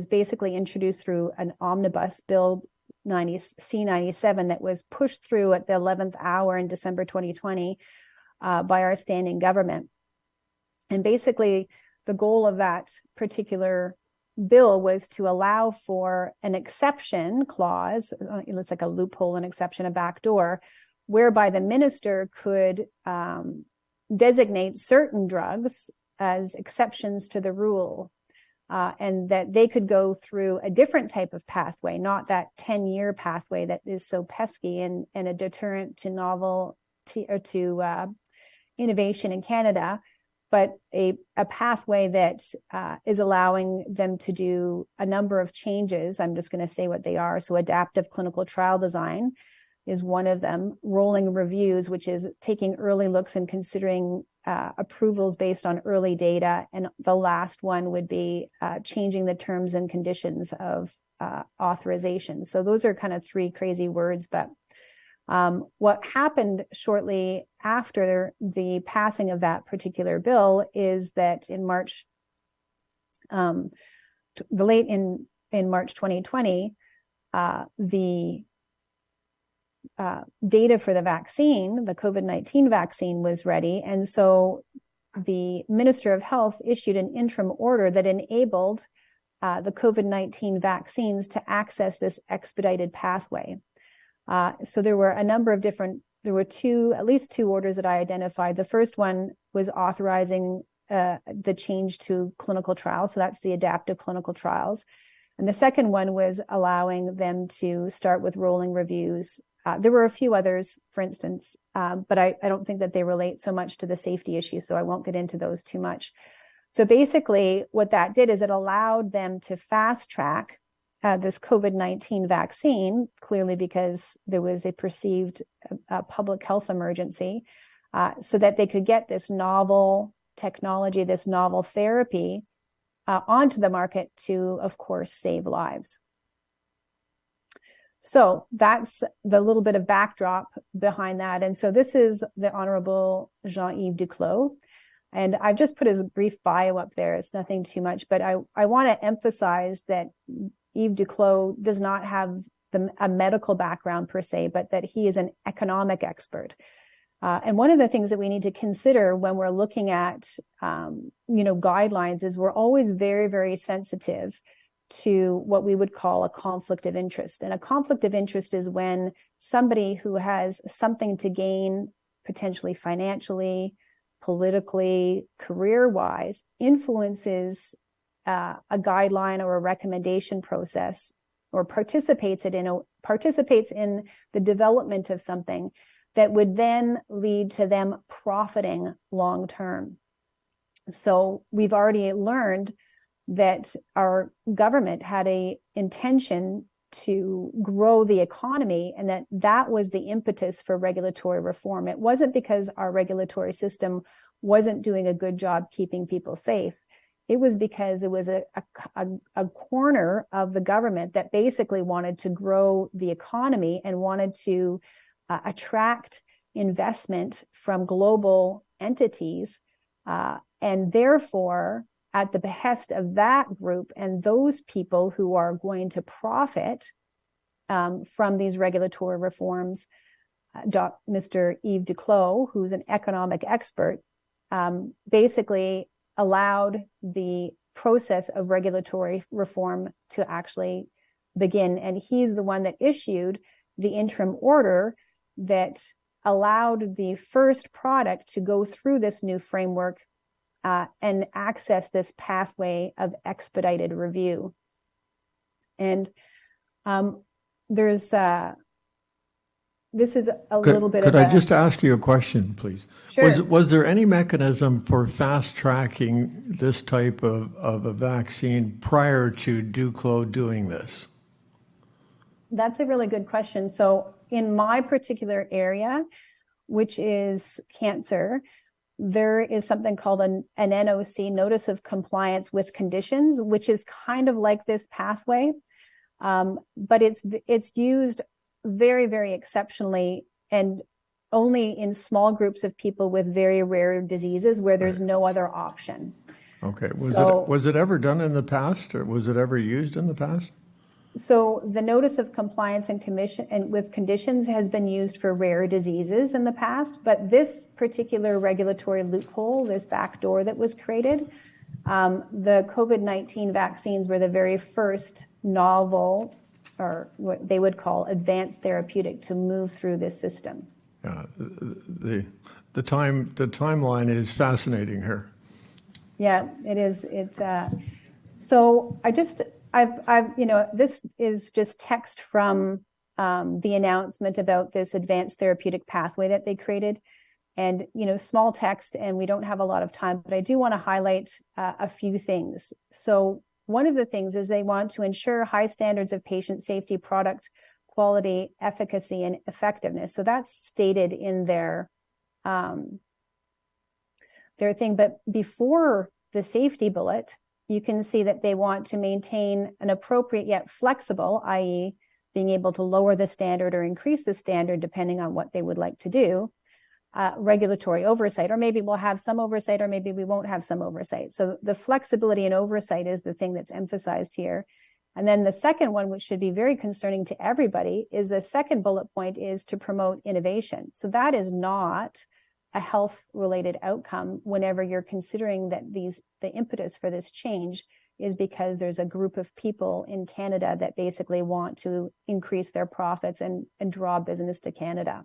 basically introduced through an omnibus bill C-97 that was pushed through at the 11th hour in December 2020 by our standing government. And basically the goal of that particular bill was to allow for an exception clause, it's like a loophole, an exception, a backdoor, whereby the minister could designate certain drugs as exceptions to the rule, and that they could go through a different type of pathway, not that 10-year pathway that is so pesky and a deterrent to innovation in Canada, but a pathway that is allowing them to do a number of changes. I'm just going to say what they are. So adaptive clinical trial design is one of them. Rolling reviews, which is taking early looks and considering approvals based on early data. And the last one would be changing the terms and conditions of authorization. So those are kind of three crazy words, but what happened shortly after the passing of that particular bill is that in March, late in March 2020, the data for the vaccine, the COVID-19 vaccine, was ready. And so the Minister of Health issued an interim order that enabled the COVID-19 vaccines to access this expedited pathway. So there were a number of at least two orders that I identified. The first one was authorizing the change to clinical trials. So that's the adaptive clinical trials. And the second one was allowing them to start with rolling reviews. There were a few others, for instance, but I don't think that they relate so much to the safety issue, so I won't get into those too much. So basically what that did is it allowed them to fast track this COVID-19 vaccine, clearly because there was a perceived public health emergency, so that they could get this novel technology, this novel therapy onto the market to, of course, save lives. So that's the little bit of backdrop behind that. And so this is the Honorable Jean-Yves Duclos. And I've just put his brief bio up there. It's nothing too much, but I want to emphasize that Yves Duclos does not have a medical background per se, but that he is an economic expert. And one of the things that we need to consider when we're looking at, guidelines is we're always very, very sensitive to what we would call a conflict of interest. And a conflict of interest is when somebody who has something to gain, potentially financially, politically, career-wise, influences a guideline or a recommendation process, or participates in the development of something that would then lead to them profiting long term. So we've already learned that our government had an intention to grow the economy, and that was the impetus for regulatory reform. It wasn't because our regulatory system wasn't doing a good job keeping people safe. It was because it was a corner of the government that basically wanted to grow the economy and wanted to attract investment from global entities, and therefore, at the behest of that group and those people who are going to profit from these regulatory reforms, Mr. Yves Duclos, who's an economic expert, basically allowed the process of regulatory reform to actually begin. And he's the one that issued the interim order that allowed the first product to go through this new framework and access this pathway of expedited review. And there's this is a little bit of Could I just ask you a question, please? Sure. Was there any mechanism for fast-tracking this type of a vaccine prior to Duclos doing this? That's a really good question. So in my particular area, which is cancer, there is something called an NOC, Notice of Compliance with Conditions, which is kind of like this pathway, but it's used very, very exceptionally and only in small groups of people with very rare diseases where there's no other option. Okay. Was it ever done in the past, or was it ever used in the past? So the Notice of Compliance with Conditions has been used for rare diseases in the past, but this particular regulatory loophole, this backdoor that was created, the COVID-19 vaccines were the very first novel, or what they would call advanced therapeutic, to move through this system. Yeah, the timeline is fascinating here. Yeah, it is. So I've this is just text from the announcement about this advanced therapeutic pathway that they created, and small text, and we don't have a lot of time, but I do want to highlight a few things. So one of the things is they want to ensure high standards of patient safety, product quality, efficacy, and effectiveness. So that's stated in their thing. But before the safety bullet, you can see that they want to maintain an appropriate yet flexible, i.e., being able to lower the standard or increase the standard depending on what they would like to do, regulatory oversight, or maybe we'll have some oversight, or maybe we won't have some oversight. So the flexibility and oversight is the thing that's emphasized here. And then the second one, which should be very concerning to everybody, is the second bullet point is to promote innovation. So that is not a health-related outcome whenever you're considering that the impetus for this change is because there's a group of people in Canada that basically want to increase their profits and draw business to Canada.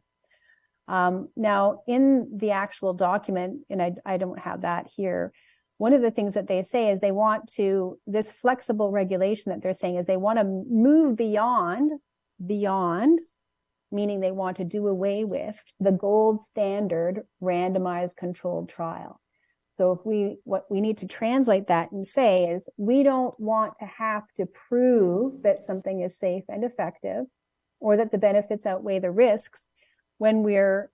Now, in the actual document, and I don't have that here, one of the things that they say is they want to, this flexible regulation that they're saying is they want to move beyond, meaning they want to do away with the gold standard randomized controlled trial. So what we need to translate that and say is we don't want to have to prove that something is safe and effective or that the benefits outweigh the risks when we're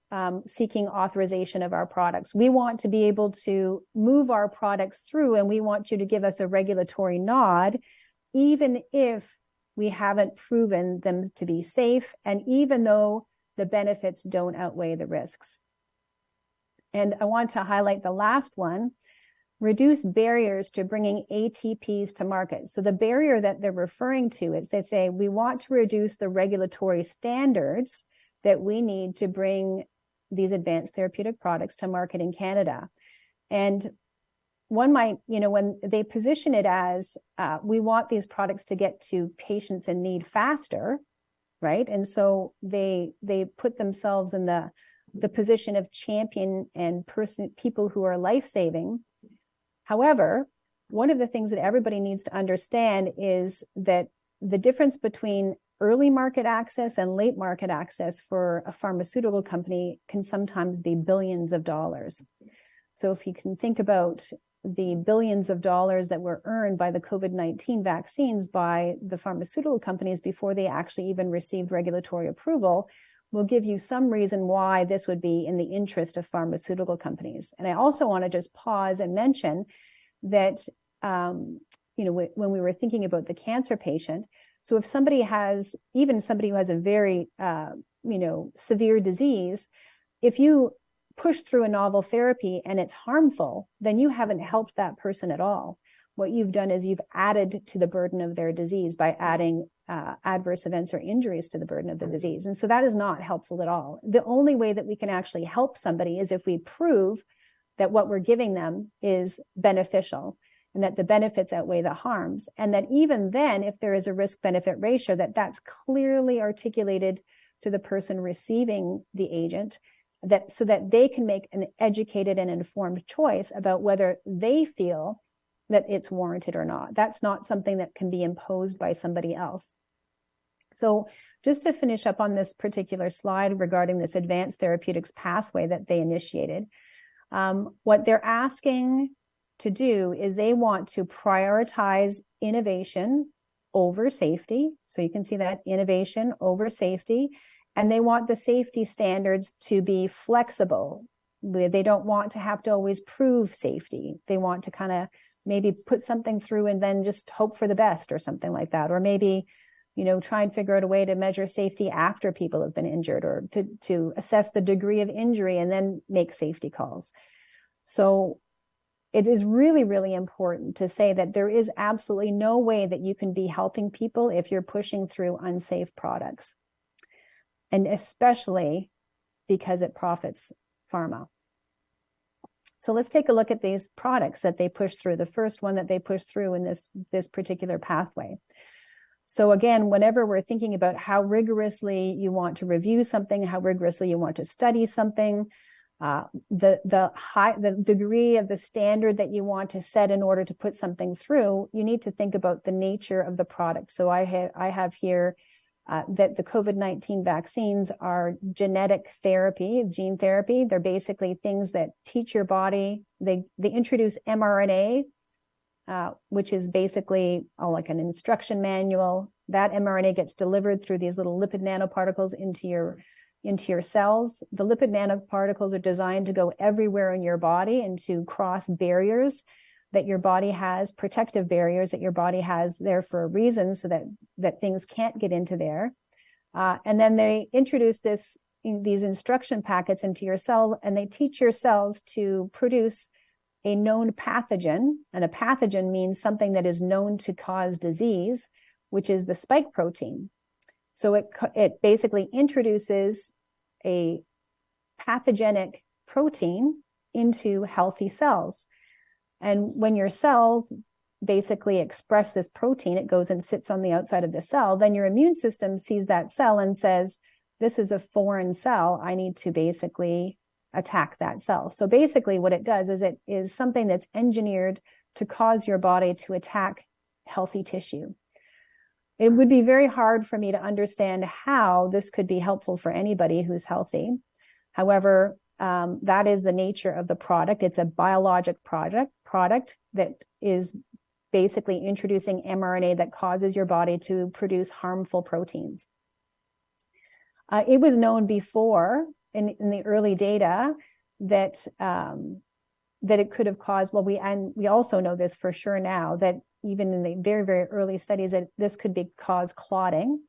seeking authorization of our products. We want to be able to move our products through, and we want you to give us a regulatory nod, even if we haven't proven them to be safe, and even though the benefits don't outweigh the risks. And I want to highlight the last one, reduce barriers to bringing ATPs to market. So the barrier that they're referring to is they say, we want to reduce the regulatory standards that we need to bring these advanced therapeutic products to market in Canada. And one might, when they position it as, we want these products to get to patients in need faster, right? And so they put themselves in the position of champion and people who are life-saving. However, one of the things that everybody needs to understand is that the difference between early market access and late market access for a pharmaceutical company can sometimes be billions of dollars. So if you can think about the billions of dollars that were earned by the COVID-19 vaccines by the pharmaceutical companies before they actually even received regulatory approval, will give you some reason why this would be in the interest of pharmaceutical companies. And I also want to just pause and mention that, when we were thinking about the cancer patient, so if somebody has, even somebody who has a very, severe disease, if you push through a novel therapy and it's harmful, then you haven't helped that person at all. What you've done is you've added to the burden of their disease by adding adverse events or injuries to the burden of the disease. And so that is not helpful at all. The only way that we can actually help somebody is if we prove that what we're giving them is beneficial and that the benefits outweigh the harms. And that even then, if there is a risk-benefit ratio, that's clearly articulated to the person receiving the agent, so that they can make an educated and informed choice about whether they feel that it's warranted or not. That's not something that can be imposed by somebody else. So just to finish up on this particular slide regarding this advanced therapeutics pathway that they initiated, what they're asking to do is they want to prioritize innovation over safety. So you can see that innovation over safety. And they want the safety standards to be flexible. They don't want to have to always prove safety. They want to kind of maybe put something through and then just hope for the best or something like that. Or maybe, try and figure out a way to measure safety after people have been injured, or to assess the degree of injury and then make safety calls. So it is really, really important to say that there is absolutely no way that you can be helping people if you're pushing through unsafe products. And especially because it profits pharma. So let's take a look at these products that they push through. The first one that they push through in this particular pathway. So again, whenever we're thinking about how rigorously you want to review something, how rigorously you want to study something, the degree of the standard that you want to set in order to put something through, you need to think about the nature of the product. So I have here that the COVID-19 vaccines are genetic therapy, gene therapy. They're basically things that teach your body. They introduce mRNA, which is basically like an instruction manual. That mRNA gets delivered through these little lipid nanoparticles into your cells. The lipid nanoparticles are designed to go everywhere in your body and to cross barriers that your body has, protective barriers that your body has there for a reason, so that things can't get into there. And then they introduce these instruction packets into your cell, and they teach your cells to produce a known pathogen. And a pathogen means something that is known to cause disease, which is the spike protein. So it basically introduces a pathogenic protein into healthy cells. And when your cells basically express this protein, it goes and sits on the outside of the cell, then your immune system sees that cell and says, this is a foreign cell. I need to basically attack that cell. So basically what it does is it is something that's engineered to cause your body to attack healthy tissue. It would be very hard for me to understand how this could be helpful for anybody who's healthy. However, that is the nature of the product. It's a biologic product that is basically introducing mRNA that causes your body to produce harmful proteins. It was known before in the early data that it could have caused, we also know this for sure now, that even in the very, very early studies, that this could cause clotting,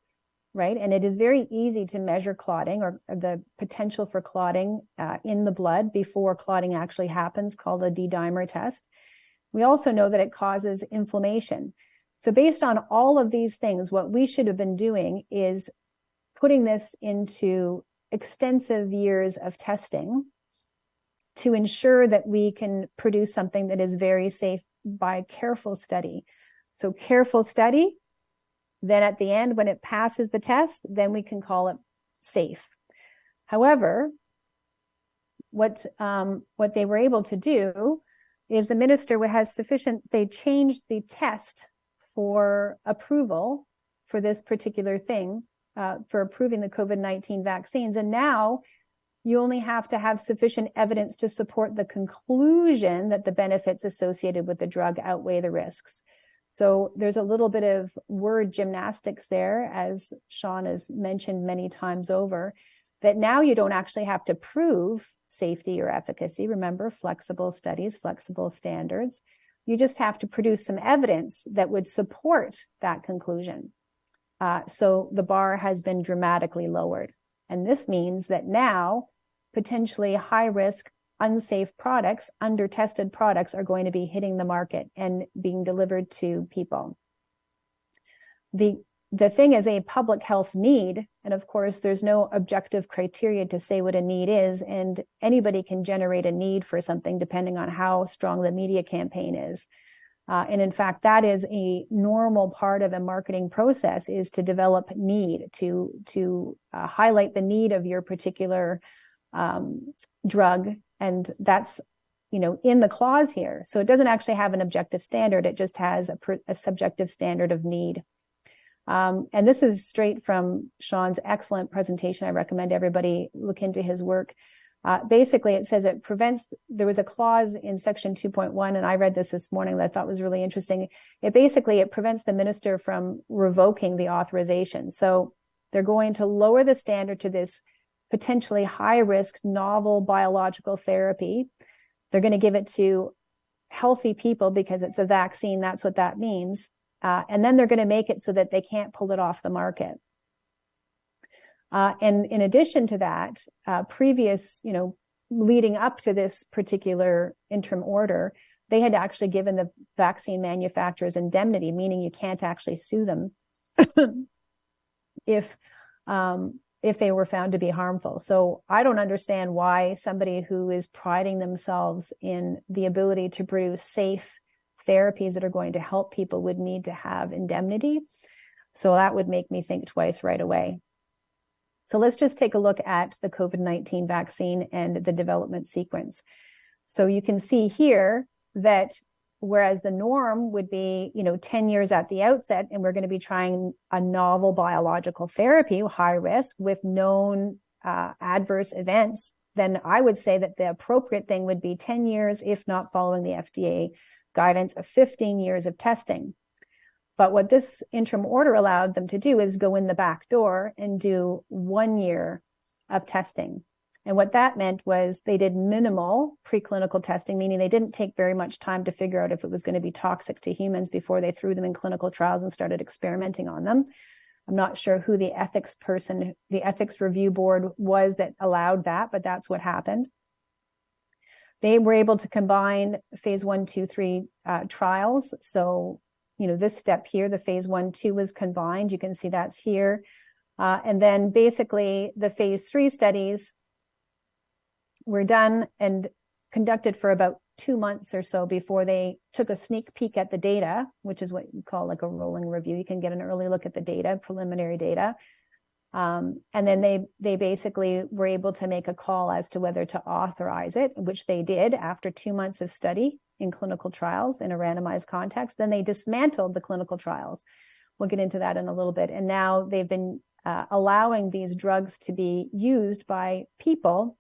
right? And it is very easy to measure clotting, or the potential for clotting in the blood before clotting actually happens, called a D-dimer test. We also know that it causes inflammation. So based on all of these things, what we should have been doing is putting this into extensive years of testing to ensure that we can produce something that is very safe by careful study. So careful study, then at the end, when it passes the test, then we can call it safe. However, what they were able to do is the minister has they changed the test for approval for this particular thing, for approving the COVID-19 vaccines. And now you only have to have sufficient evidence to support the conclusion that the benefits associated with the drug outweigh the risks. So there's a little bit of word gymnastics there, as Sean has mentioned many times over, that now you don't actually have to prove safety or efficacy. Remember, flexible studies, flexible standards. You just have to produce some evidence that would support that conclusion. So the bar has been dramatically lowered. And this means that now potentially high risk, unsafe products, under-tested products are going to be hitting the market and being delivered to people. The the thing is a public health need. And of course, there's no objective criteria to say what a need is. And anybody can generate a need for something depending on how strong the media campaign is. And in fact, that is a normal part of a marketing process, is to develop need, to highlight the need of your particular drug. And that's, in the clause here. So it doesn't actually have an objective standard. It just has a subjective standard of need. And this is straight from Sean's excellent presentation. I recommend everybody look into his work. Basically, it says it prevents, there was a clause in section 2.1, and I read this morning that I thought was really interesting. It prevents the minister from revoking the authorization. So they're going to lower the standard to this potentially high risk novel biological therapy. They're going to give it to healthy people because it's a vaccine. That's what that means. And then they're going to make it so that they can't pull it off the market. And in addition to that, leading up to this particular interim order, they had actually given the vaccine manufacturers indemnity, meaning you can't actually sue them if they were found to be harmful. So I don't understand why somebody who is priding themselves in the ability to produce safe therapies that are going to help people would need to have indemnity. So that would make me think twice right away. So let's just take a look at the COVID-19 vaccine and the development sequence. So you can see here that whereas the norm would be, 10 years at the outset, and we're going to be trying a novel biological therapy, high risk, with known adverse events, then I would say that the appropriate thing would be 10 years, if not following the FDA guidance of 15 years of testing. But what this interim order allowed them to do is go in the back door and do 1 year of testing. And what that meant was they did minimal preclinical testing, meaning they didn't take very much time to figure out if it was going to be toxic to humans before they threw them in clinical trials and started experimenting on them. I'm not sure who the ethics review board was that allowed that, but that's what happened. They were able to combine phase 1, 2, 3 trials. So, this step here, the phase 1, 2 was combined. You can see that's here. And then basically the phase 3 studies were done and conducted for about 2 months or so before they took a sneak peek at the data, which is what you call like a rolling review. You can get an early look at the data, preliminary data. And then they basically were able to make a call as to whether to authorize it, which they did after 2 months of study in clinical trials in a randomized context. Then they dismantled the clinical trials. We'll get into that in a little bit. And now they've been allowing these drugs to be used by people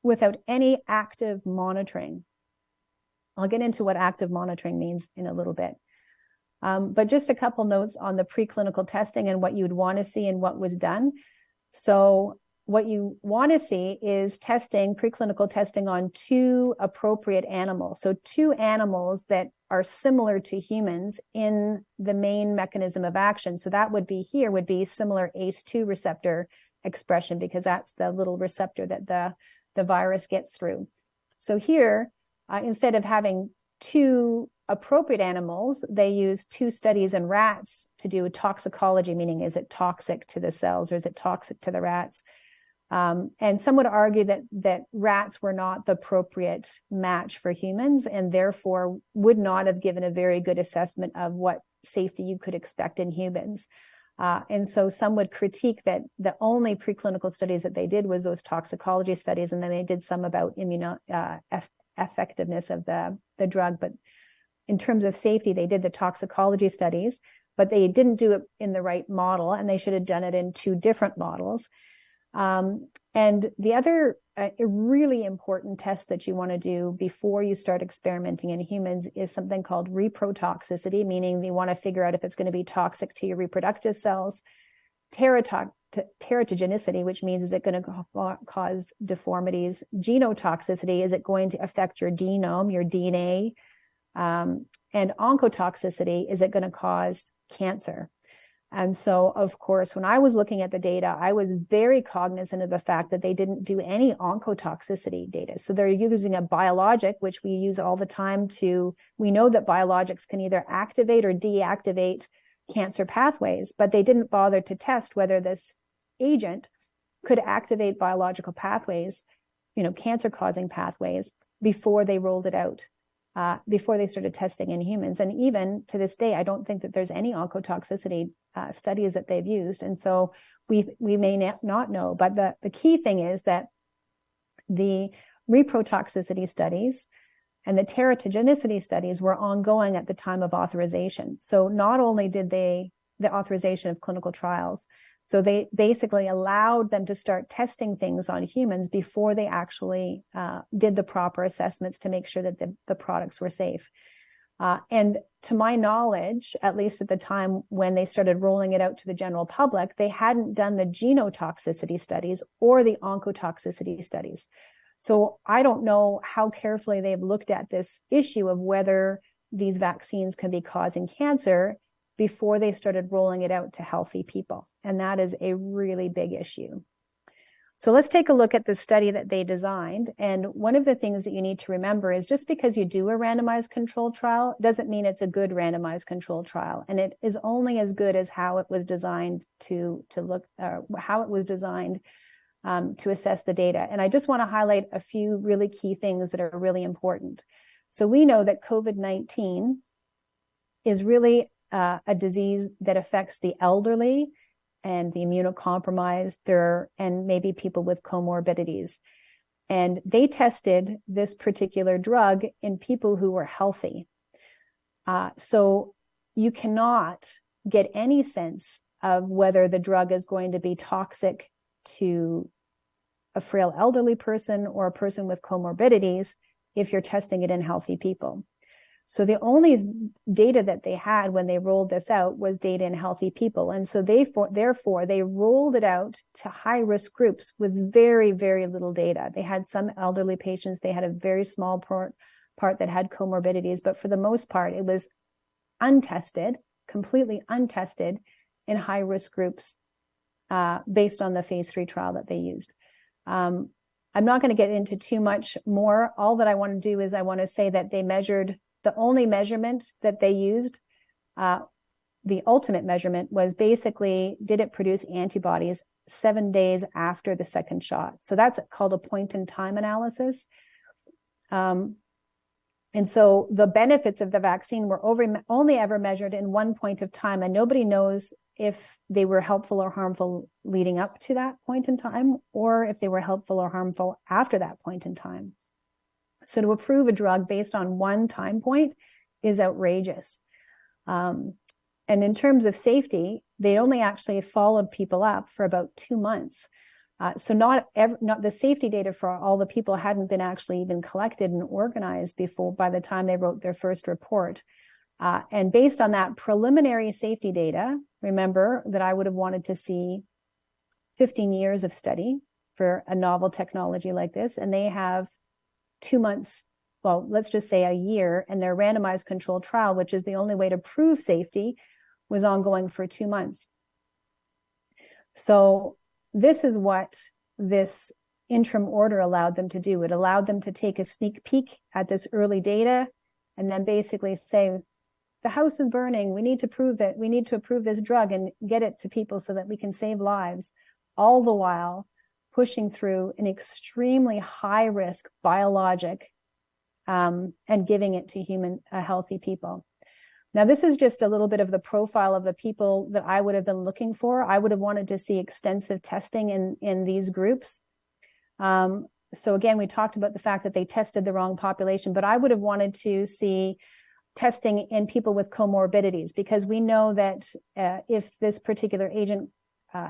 without any active monitoring. I'll get into what active monitoring means in a little bit. But just a couple notes on the preclinical testing and what you'd want to see and what was done. So what you want to see is preclinical testing on 2 appropriate animals. So 2 animals that are similar to humans in the main mechanism of action. So that would be similar ACE2 receptor expression, because that's the little receptor that the virus gets through. So here, instead of having 2 appropriate animals, they use 2 studies in rats to do toxicology, meaning is it toxic to the cells or is it toxic to the rats? And some would argue that rats were not the appropriate match for humans and therefore would not have given a very good assessment of what safety you could expect in humans. And so some would critique that the only preclinical studies that they did was those toxicology studies, and then they did some about effectiveness of the drug. But in terms of safety, they did the toxicology studies, but they didn't do it in the right model, and they should have done it in 2 different models. And the other really important test that you want to do before you start experimenting in humans is something called reprotoxicity, meaning you want to figure out if it's going to be toxic to your reproductive cells. Teratogenicity, which means is it going to cause deformities? Genotoxicity, is it going to affect your genome, your DNA? And oncotoxicity, is it going to cause cancer? And so, of course, when I was looking at the data, I was very cognizant of the fact that they didn't do any oncotoxicity data. So they're using a biologic, which we use all the time we know that biologics can either activate or deactivate cancer pathways, but they didn't bother to test whether this agent could activate biological pathways, cancer-causing pathways, before they rolled it out, before they started testing in humans. And even to this day, I don't think that there's any oncotoxicity studies that they've used. And so we may not know. But the key thing is that the reprotoxicity studies and the teratogenicity studies were ongoing at the time of authorization. So not only did the authorization of clinical trials, so they basically allowed them to start testing things on humans before they actually did the proper assessments to make sure that the products were safe. And to my knowledge, at least at the time when they started rolling it out to the general public, they hadn't done the genotoxicity studies or the oncotoxicity studies. So I don't know how carefully they've looked at this issue of whether these vaccines can be causing cancer before they started rolling it out to healthy people. And that is a really big issue. So let's take a look at the study that they designed. And one of the things that you need to remember is just because you do a randomized controlled trial doesn't mean it's a good randomized controlled trial. And it is only as good as how it was designed to assess the data. And I just want to highlight a few really key things that are really important. So we know that COVID-19 is really a disease that affects the elderly and the immunocompromised, and maybe people with comorbidities. And they tested this particular drug in people who were healthy. So you cannot get any sense of whether the drug is going to be toxic to a frail elderly person or a person with comorbidities if you're testing it in healthy people. So the only data that they had when they rolled this out was data in healthy people. And so therefore, they rolled it out to high-risk groups with very, very little data. They had some elderly patients. They had a very small part that had comorbidities. But for the most part, it was untested, completely untested in high-risk groups based on the phase 3 trial that they used. I'm not going to get into too much more. All that I want to do is I want to say that they measured. The only measurement that they used, the ultimate measurement, was basically, did it produce antibodies 7 days after the second shot? So that's called a point-in-time analysis. And so the benefits of the vaccine were only ever measured in one point of time, and nobody knows if they were helpful or harmful leading up to that point in time, or if they were helpful or harmful after that point in time. So to approve a drug based on one time point is outrageous. And in terms of safety, they only actually followed people up for about 2 months. So not the safety data for all the people hadn't been actually even collected and organized by the time they wrote their first report. And based on that preliminary safety data, remember that I would have wanted to see 15 years of study for a novel technology like this, and they have 2 months, well, let's just say a year, and their randomized controlled trial, which is the only way to prove safety, was ongoing for 2 months. So this is what this interim order allowed them to do. It allowed them to take a sneak peek at this early data and then basically say, the house is burning. We need to approve this drug and get it to people so that we can save lives, all the while pushing through an extremely high-risk biologic and giving it to healthy people. Now, this is just a little bit of the profile of the people that I would have been looking for. I would have wanted to see extensive testing in these groups. So again, we talked about the fact that they tested the wrong population, but I would have wanted to see testing in people with comorbidities, because we know that if this particular agent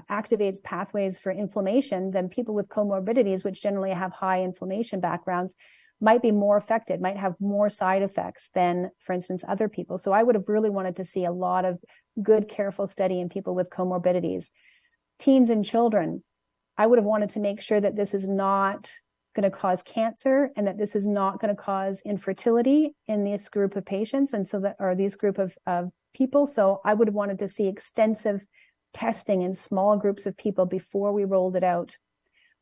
activates pathways for inflammation, then people with comorbidities, which generally have high inflammation backgrounds, might be more affected, might have more side effects than, for instance, other people. So I would have really wanted to see a lot of good, careful study in people with comorbidities. Teens and children, I would have wanted to make sure that this is not going to cause cancer and that this is not going to cause infertility in this group of patients, and so that, or these group of people. So I would have wanted to see extensive testing in small groups of people before we rolled it out.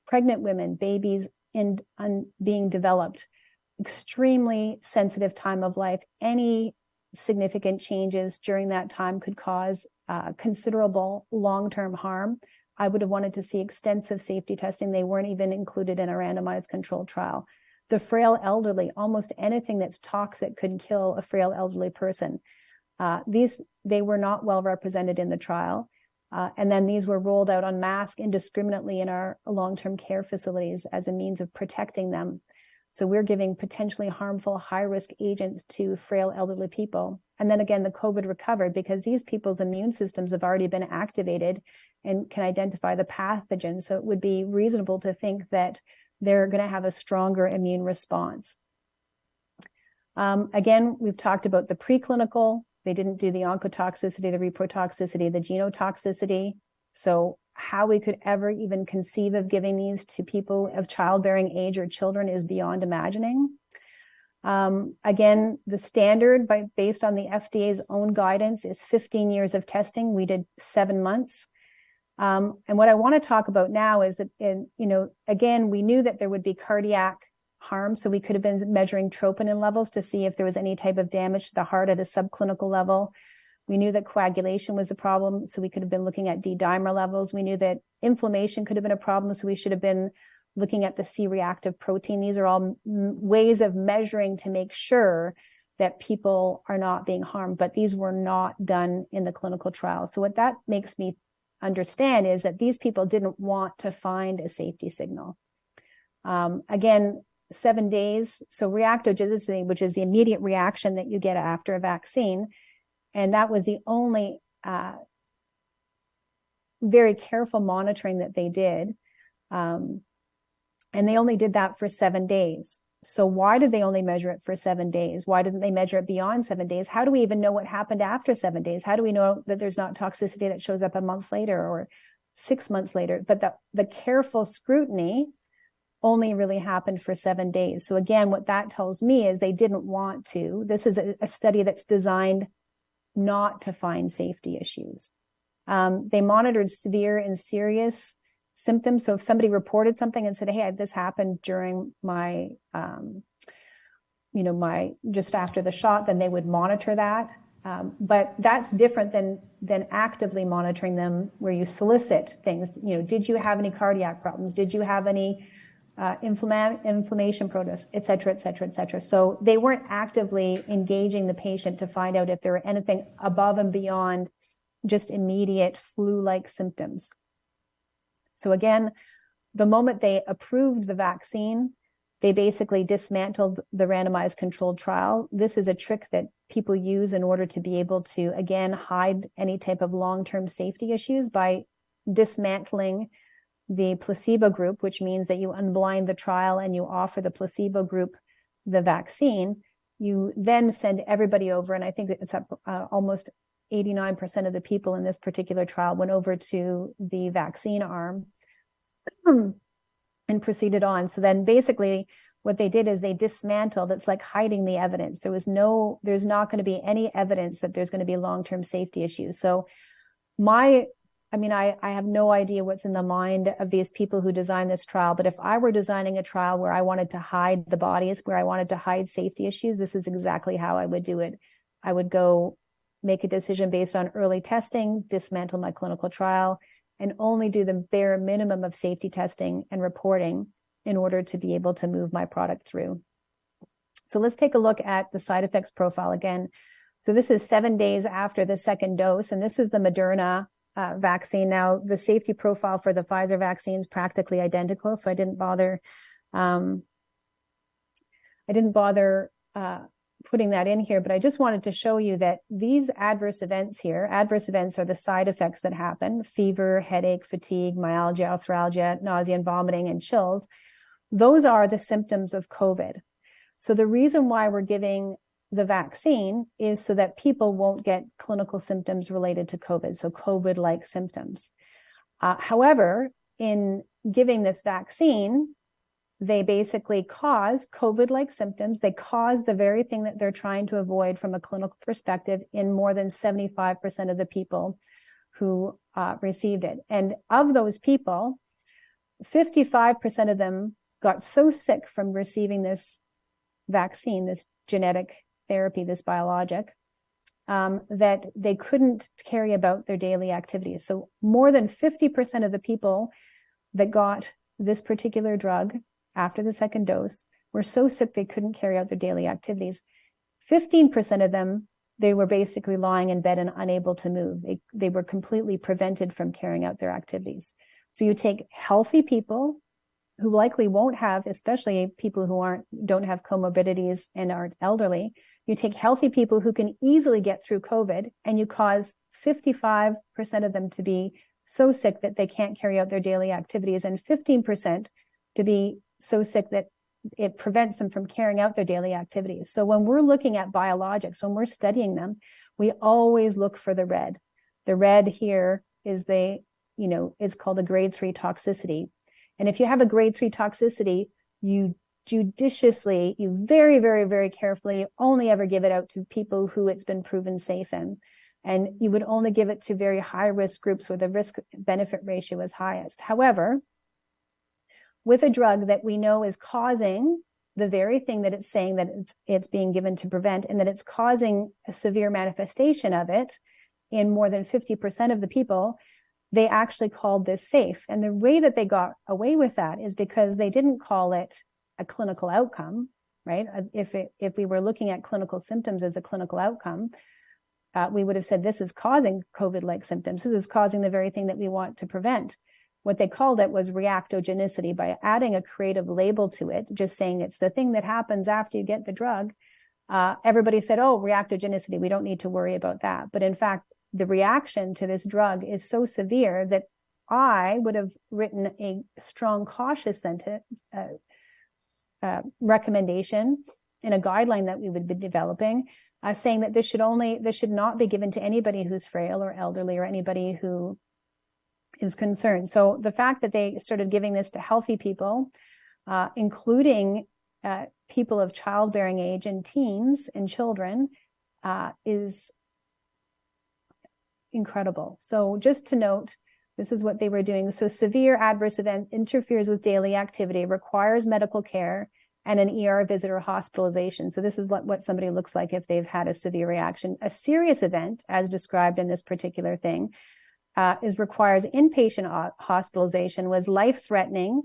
Pregnant women, babies being developed, extremely sensitive time of life. Any significant changes during that time could cause considerable long-term harm. I would have wanted to see extensive safety testing. They weren't even included in a randomized controlled trial. The frail elderly, almost anything that's toxic could kill a frail elderly person. They were not well represented in the trial. And then these were rolled out en masse indiscriminately in our long-term care facilities as a means of protecting them. So we're giving potentially harmful high-risk agents to frail elderly people. And then again, the COVID recovered because these people's immune systems have already been activated and can identify the pathogen. So it would be reasonable to think that they're going to have a stronger immune response. Again, we've talked about the preclinical. They didn't do the oncotoxicity, the reprotoxicity, the genotoxicity. So how we could ever even conceive of giving these to people of childbearing age or children is beyond imagining. Again, the standard based on the FDA's own guidance is 15 years of testing. We did 7 months. And what I want to talk about now is that, again, we knew that there would be cardiac harm. So we could have been measuring troponin levels to see if there was any type of damage to the heart at a subclinical level. We knew that coagulation was a problem, so we could have been looking at D-dimer levels. We knew that inflammation could have been a problem, so we should have been looking at the C-reactive protein. These are all ways of measuring to make sure that people are not being harmed, but these were not done in the clinical trial. So what that makes me understand is that these people didn't want to find a safety signal. Again, 7 days, so reactogenicity, which is the immediate reaction that you get after a vaccine, and that was the only very careful monitoring that they did. And they only did that for 7 days. So why did they only measure it for 7 days? Why didn't they measure it beyond 7 days? How do we even know what happened after 7 days? How do we know that there's not toxicity that shows up a month later or 6 months later? But the careful scrutiny only really happened for 7 days. So again, what that tells me is they didn't want to. This is a study that's designed not to find safety issues. They monitored severe and serious symptoms. So if somebody reported something and said, hey, this happened during my, just after the shot, then they would monitor that. But that's different than actively monitoring them where you solicit things. Did you have any cardiac problems? Did you have any inflammation protests, et cetera, et cetera, et cetera. So they weren't actively engaging the patient to find out if there were anything above and beyond just immediate flu-like symptoms. So again, the moment they approved the vaccine, they basically dismantled the randomized controlled trial. This is a trick that people use in order to be able to, again, hide any type of long-term safety issues by dismantling the placebo group, which means that you unblind the trial and you offer the placebo group the vaccine. You then send everybody over, and I think that it's almost 89% of the people in this particular trial went over to the vaccine arm and proceeded on. So then basically what they did is they dismantled, it's like hiding the evidence. There's not going to be any evidence that there's going to be long-term safety issues. So I have no idea what's in the mind of these people who designed this trial, but if I were designing a trial where I wanted to hide the bodies, where I wanted to hide safety issues, this is exactly how I would do it. I would go make a decision based on early testing, dismantle my clinical trial, and only do the bare minimum of safety testing and reporting in order to be able to move my product through. So let's take a look at the side effects profile again. So this is 7 days after the second dose, and this is the Moderna vaccine. Now, the safety profile for the Pfizer vaccine is practically identical, so I didn't bother putting that in here, but I just wanted to show you that these adverse events are the side effects that happen: fever, headache, fatigue, myalgia, arthralgia, nausea and vomiting, and chills. Those are the symptoms of COVID. So the reason why we're giving the vaccine is so that people won't get clinical symptoms related to COVID, so COVID-like symptoms. However, in giving this vaccine, they basically cause COVID-like symptoms. They cause the very thing that they're trying to avoid from a clinical perspective in more than 75% of the people who received it. And of those people, 55% of them got so sick from receiving this vaccine, this genetic therapy, this biologic, that they couldn't carry about their daily activities. So more than 50% of the people that got this particular drug after the second dose were so sick they couldn't carry out their daily activities. 15% of them, they were basically lying in bed and unable to move. They were completely prevented from carrying out their activities. So you take healthy people who likely won't have, especially people who don't have comorbidities and aren't elderly. You take healthy people who can easily get through COVID, and you cause 55% of them to be so sick that they can't carry out their daily activities, and 15% to be so sick that it prevents them from carrying out their daily activities. So when we're looking at biologics, when we're studying them, we always look for the red. The red here is is called a grade 3 toxicity. And if you have a grade 3 toxicity, you judiciously, you very, very, very carefully only ever give it out to people who it's been proven safe in. And you would only give it to very high risk groups where the risk benefit ratio is highest. However, with a drug that we know is causing the very thing that it's saying that it's being given to prevent, and that it's causing a severe manifestation of it in more than 50% of the people, they actually called this safe. And the way that they got away with that is because they didn't call it a clinical outcome, right? If we were looking at clinical symptoms as a clinical outcome, we would have said this is causing COVID-like symptoms. This is causing the very thing that we want to prevent. What they called it was reactogenicity. By adding a creative label to it, just saying it's the thing that happens after you get the drug, everybody said, oh, reactogenicity, we don't need to worry about that. But in fact, the reaction to this drug is so severe that I would have written a strong cautious sentence, recommendation in a guideline that we would be developing, saying that this should not be given to anybody who's frail or elderly or anybody who is concerned. So the fact that they started giving this to healthy people, including people of childbearing age and teens and children, is incredible. So just to note, this is what they were doing. So severe adverse event interferes with daily activity, requires medical care, and an ER visit or hospitalization. So this is what somebody looks like if they've had a severe reaction. A serious event, as described in this particular thing, requires inpatient hospitalization, was life-threatening,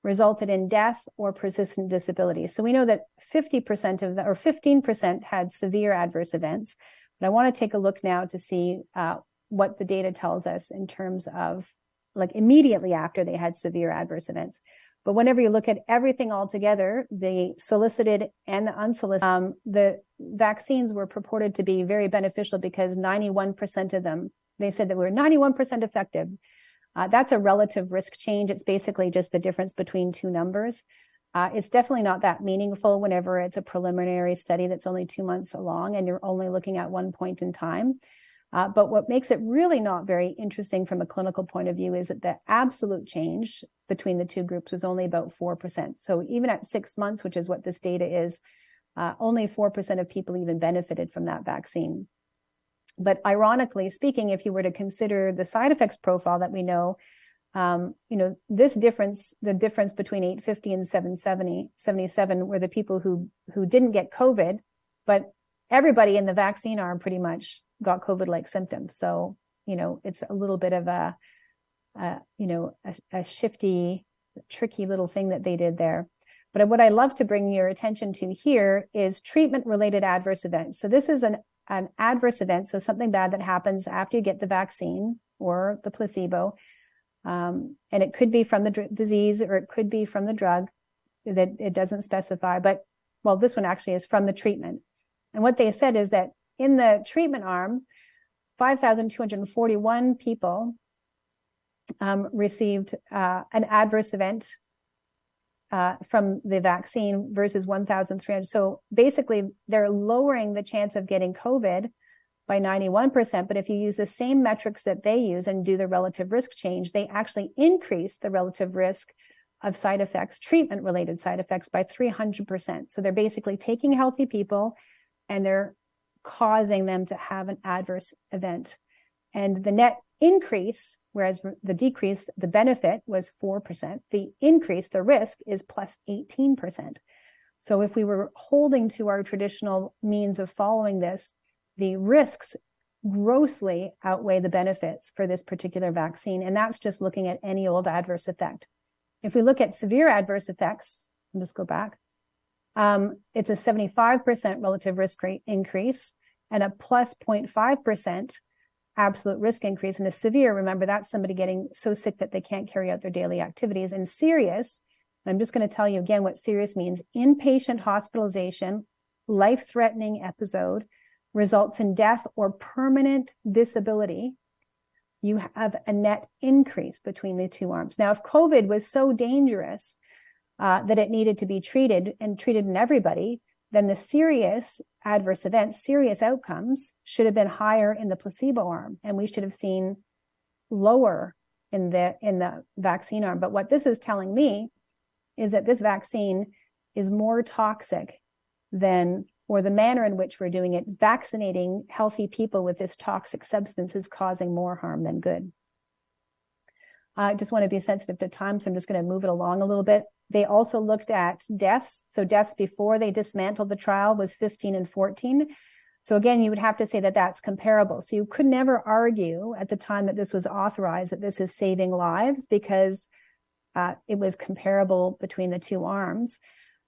resulted in death or persistent disability. So we know that 50% of or 15% had severe adverse events. But I want to take a look now to see what the data tells us in terms of like immediately after they had severe adverse events. But whenever you look at everything all together, the solicited and the unsolicited, the vaccines were purported to be very beneficial because 91% of them, they said that we were 91% effective. That's a relative risk change. It's basically just the difference between two numbers. It's definitely not that meaningful whenever it's a preliminary study that's only 2 months along and you're only looking at one point in time. But what makes it really not very interesting from a clinical point of view is that the absolute change between the two groups was only about 4%. So even at 6 months, which is what this data is, only 4% of people even benefited from that vaccine. But ironically speaking, if you were to consider the side effects profile that we know, this difference, the difference between 850 and 777 were the people who didn't get COVID, but everybody in the vaccine arm pretty much got COVID-like symptoms. So, it's a little bit of a shifty, tricky little thing that they did there. But what I love to bring your attention to here is treatment-related adverse events. So this is an adverse event, so something bad that happens after you get the vaccine or the placebo. And it could be from the disease or it could be from the drug that it doesn't specify. But, well, this one actually is from the treatment. And what they said is that in the treatment arm, 5,241 people received an adverse event from the vaccine versus 1,300. So basically, they're lowering the chance of getting COVID by 91%. But if you use the same metrics that they use and do the relative risk change, they actually increase the relative risk of side effects, treatment-related side effects, by 300%. So they're basically taking healthy people and they're causing them to have an adverse event. And the net increase, whereas the decrease, the benefit was 4%, the increase, the risk, is plus 18%. So if we were holding to our traditional means of following this, the risks grossly outweigh the benefits for this particular vaccine. And that's just looking at any old adverse effect. If we look at severe adverse effects, I'll just go back. It's a 75% relative risk rate increase and a plus 0.5% absolute risk increase. And a severe, remember, that's somebody getting so sick that they can't carry out their daily activities. And serious, I'm just going to tell you again what serious means. Inpatient hospitalization, life-threatening episode, results in death or permanent disability. You have a net increase between the two arms. Now, if COVID was so dangerous that it needed to be treated and treated in everybody, then the serious adverse events, serious outcomes should have been higher in the placebo arm, and we should have seen lower in the vaccine arm. But what this is telling me is that this vaccine is more toxic than, or the manner in which we're doing it, vaccinating healthy people with this toxic substance is causing more harm than good. I just want to be sensitive to time, so I'm just going to move it along a little bit. They also looked at deaths. So deaths before they dismantled the trial was 15 and 14. So again, you would have to say that that's comparable. So you could never argue at the time that this was authorized that this is saving lives, because it was comparable between the two arms.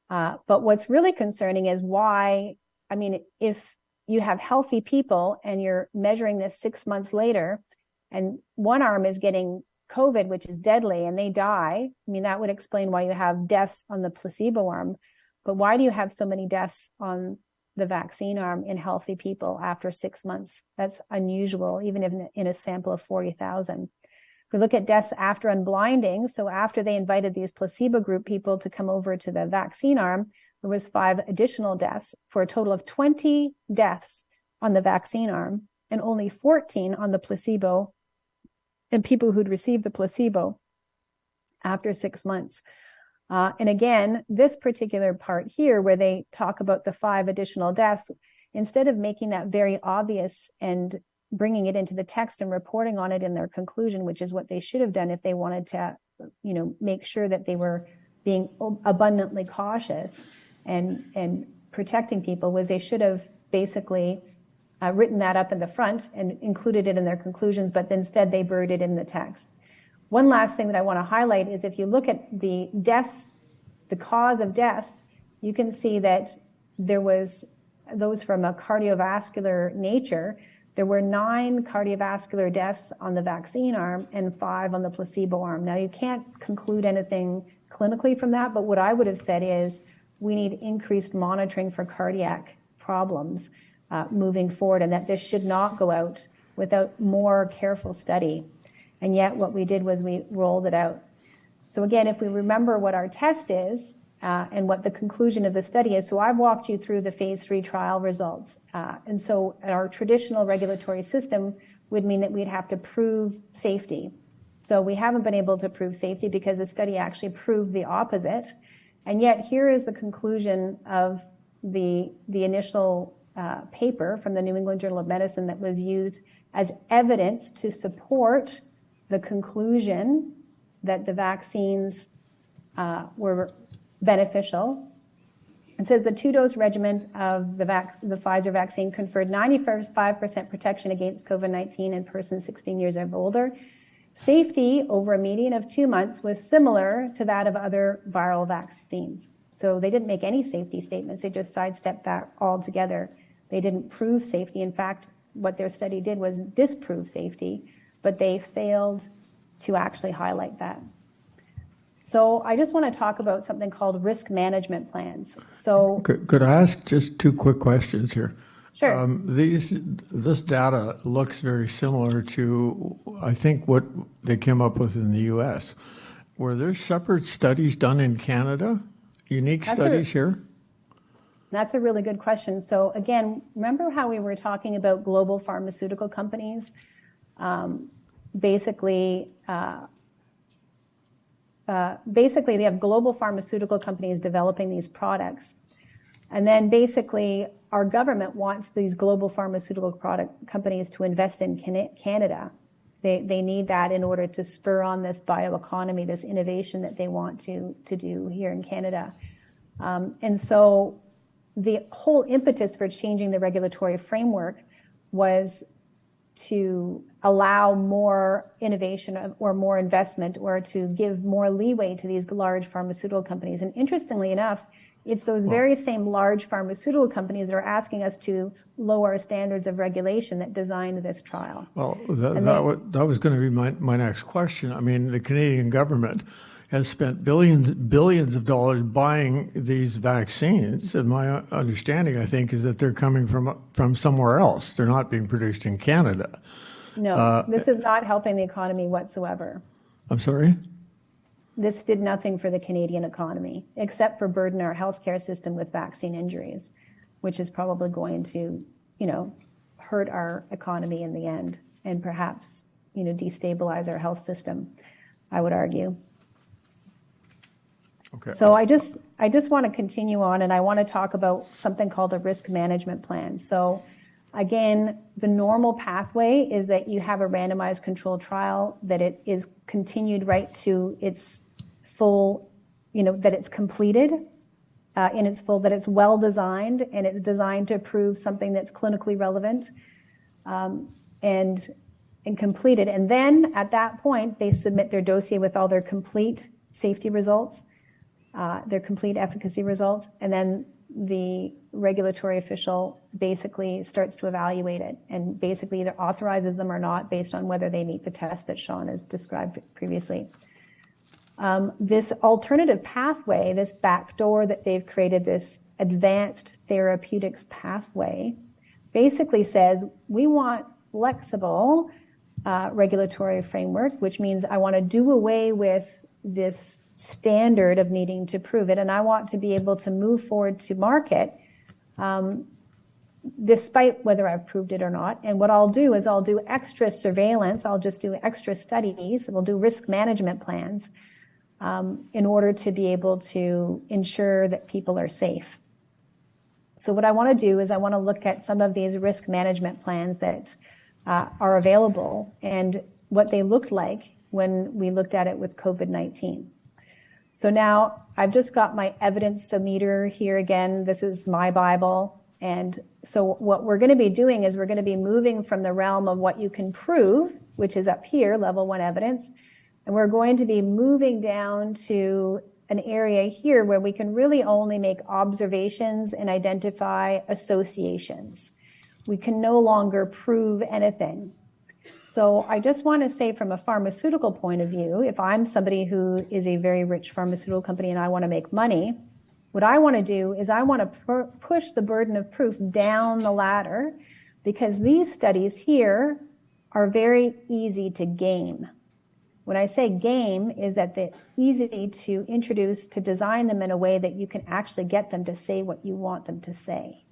But what's really concerning is why, I mean, if you have healthy people and you're measuring this 6 months later, and one arm is getting COVID, which is deadly, and they die, I mean, that would explain why you have deaths on the placebo arm. But why do you have so many deaths on the vaccine arm in healthy people after 6 months? That's unusual, even if in a sample of 40,000. If we look at deaths after unblinding, so after they invited these placebo group people to come over to the vaccine arm, there was 5 additional deaths for a total of 20 deaths on the vaccine arm and only 14 on the placebo, and people who'd received the placebo after 6 months. And again, this particular part here where they talk about the 5 additional deaths, instead of making that very obvious and bringing it into the text and reporting on it in their conclusion, which is what they should have done if they wanted to, you know, make sure that they were being abundantly cautious and protecting people, was they should have basically written that up in the front and included it in their conclusions, but instead they buried it in the text. One last thing that I want to highlight is if you look at the deaths, the cause of deaths, you can see that there was those from a cardiovascular nature. There were 9 cardiovascular deaths on the vaccine arm and 5 on the placebo arm. Now, you can't conclude anything clinically from that, but what I would have said is we need increased monitoring for cardiac problems moving forward, and that this should not go out without more careful study. And yet what we did was we rolled it out. So again, if we remember what our test is and what the conclusion of the study is, so I've walked you through the phase 3 trial results. And so our traditional regulatory system would mean that we'd have to prove safety. So we haven't been able to prove safety because the study actually proved the opposite. And yet here is the conclusion of the initial paper from the New England Journal of Medicine that was used as evidence to support the conclusion that the vaccines were beneficial. It says the 2-dose regimen of the Pfizer vaccine conferred 95% protection against COVID-19 in persons 16 years or older. Safety over a median of 2 months was similar to that of other viral vaccines. So they didn't make any safety statements. They just sidestepped that altogether. They didn't prove safety. In fact, what their study did was disprove safety, but they failed to actually highlight that. So I just want to talk about something called risk management plans. So could I ask just 2 quick questions here? Sure. This data looks very similar to, I think, what they came up with in the U.S. Were there separate studies done in Canada? Unique studies here? That's a really good question. So again, remember how we were talking about global pharmaceutical companies? Basically, they have global pharmaceutical companies developing these products. And then basically, our government wants these global pharmaceutical product companies to invest in Canada. They need that in order to spur on this bioeconomy, this innovation that they want to do here in Canada. And so the whole impetus for changing the regulatory framework was to allow more innovation or more investment or to give more leeway to these large pharmaceutical companies. And interestingly enough, it's those very same large pharmaceutical companies that are asking us to lower standards of regulation that designed this trial. Well, that was going to be my next question. I mean, the Canadian government has spent billions of dollars buying these vaccines, and my understanding, I think, is that they're coming from somewhere else. They're not being produced in Canada. No, this is not helping the economy whatsoever. I'm sorry? This did nothing for the Canadian economy, except for burden our healthcare system with vaccine injuries, which is probably going to, hurt our economy in the end and perhaps, destabilize our health system, I would argue. Okay. So I just want to continue on, and I want to talk about something called a risk management plan. So again, the normal pathway is that you have a randomized controlled trial, that it is continued right to its full, that it's completed in its full, that it's well designed, and it's designed to prove something that's clinically relevant and completed. And then at that point, they submit their dossier with all their complete safety results, their complete efficacy results, and then the regulatory official basically starts to evaluate it and basically either authorizes them or not based on whether they meet the test that Sean has described previously. This alternative pathway, this backdoor that they've created, this advanced therapeutics pathway, basically says we want flexible regulatory framework, which means I want to do away with this standard of needing to prove it, and I want to be able to move forward to market despite whether I've proved it or not. And what I'll do is I'll do extra surveillance, I'll just do extra studies, we'll do risk management plans in order to be able to ensure that people are safe. So what I want to do is I want to look at some of these risk management plans that are available and what they looked like when we looked at it with COVID-19. So now I've just got my evidence meter here again. This is my Bible. And so what we're going to be doing is we're going to be moving from the realm of what you can prove, which is up here, level 1 evidence. And we're going to be moving down to an area here where we can really only make observations and identify associations. We can no longer prove anything. So I just want to say from a pharmaceutical point of view, if I'm somebody who is a very rich pharmaceutical company and I want to make money, what I want to do is I want to push the burden of proof down the ladder, because these studies here are very easy to game. When I say game is that it's easy to introduce, to design them in a way that you can actually get them to say what you want them to say.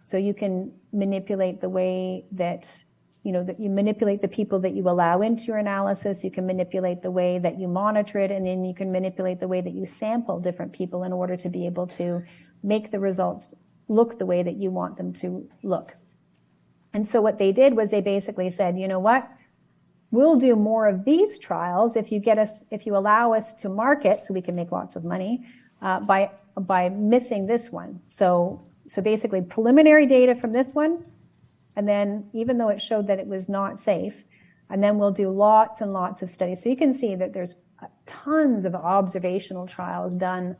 So you can manipulate the way that that you manipulate the people that you allow into your analysis, you can manipulate the way that you monitor it, and then you can manipulate the way that you sample different people in order to be able to make the results look the way that you want them to look. And so what they did was they basically said, you know what, we'll do more of these trials if you allow us to market so we can make lots of money by missing this one. So basically preliminary data from this one, and then even though it showed that it was not safe, and then we'll do lots and lots of studies. So you can see that there's tons of observational trials done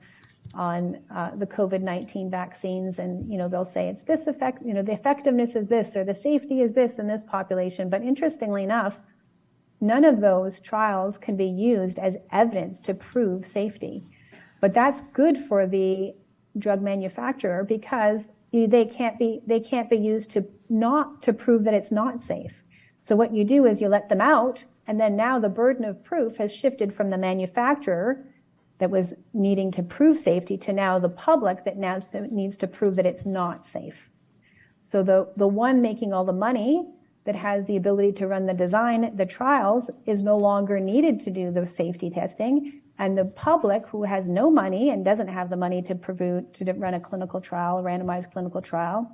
on the COVID-19 vaccines, and they'll say it's this effect, the effectiveness is this, or the safety is this in this population. But interestingly enough, none of those trials can be used as evidence to prove safety. But that's good for the drug manufacturer, because they can't be used to prove that it's not safe. So what you do is you let them out, and then now the burden of proof has shifted from the manufacturer that was needing to prove safety to now the public that now needs to prove that it's not safe. So the one making all the money that has the ability to run the trials is no longer needed to do the safety testing. And the public, who has no money and doesn't have the money to run a clinical trial, a randomized clinical trial,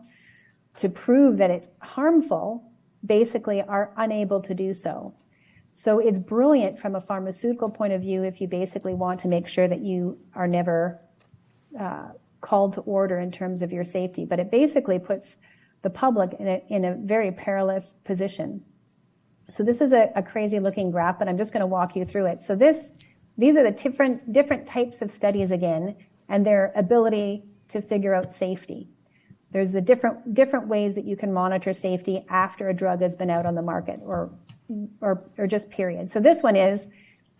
to prove that it's harmful, basically are unable to do so. So it's brilliant from a pharmaceutical point of view if you basically want to make sure that you are never called to order in terms of your safety. But it basically puts the public in a very perilous position. So this is a crazy looking graph, but I'm just going to walk you through it. So these are the different types of studies again, and their ability to figure out safety. There's the different ways that you can monitor safety after a drug has been out on the market or just period. So this one is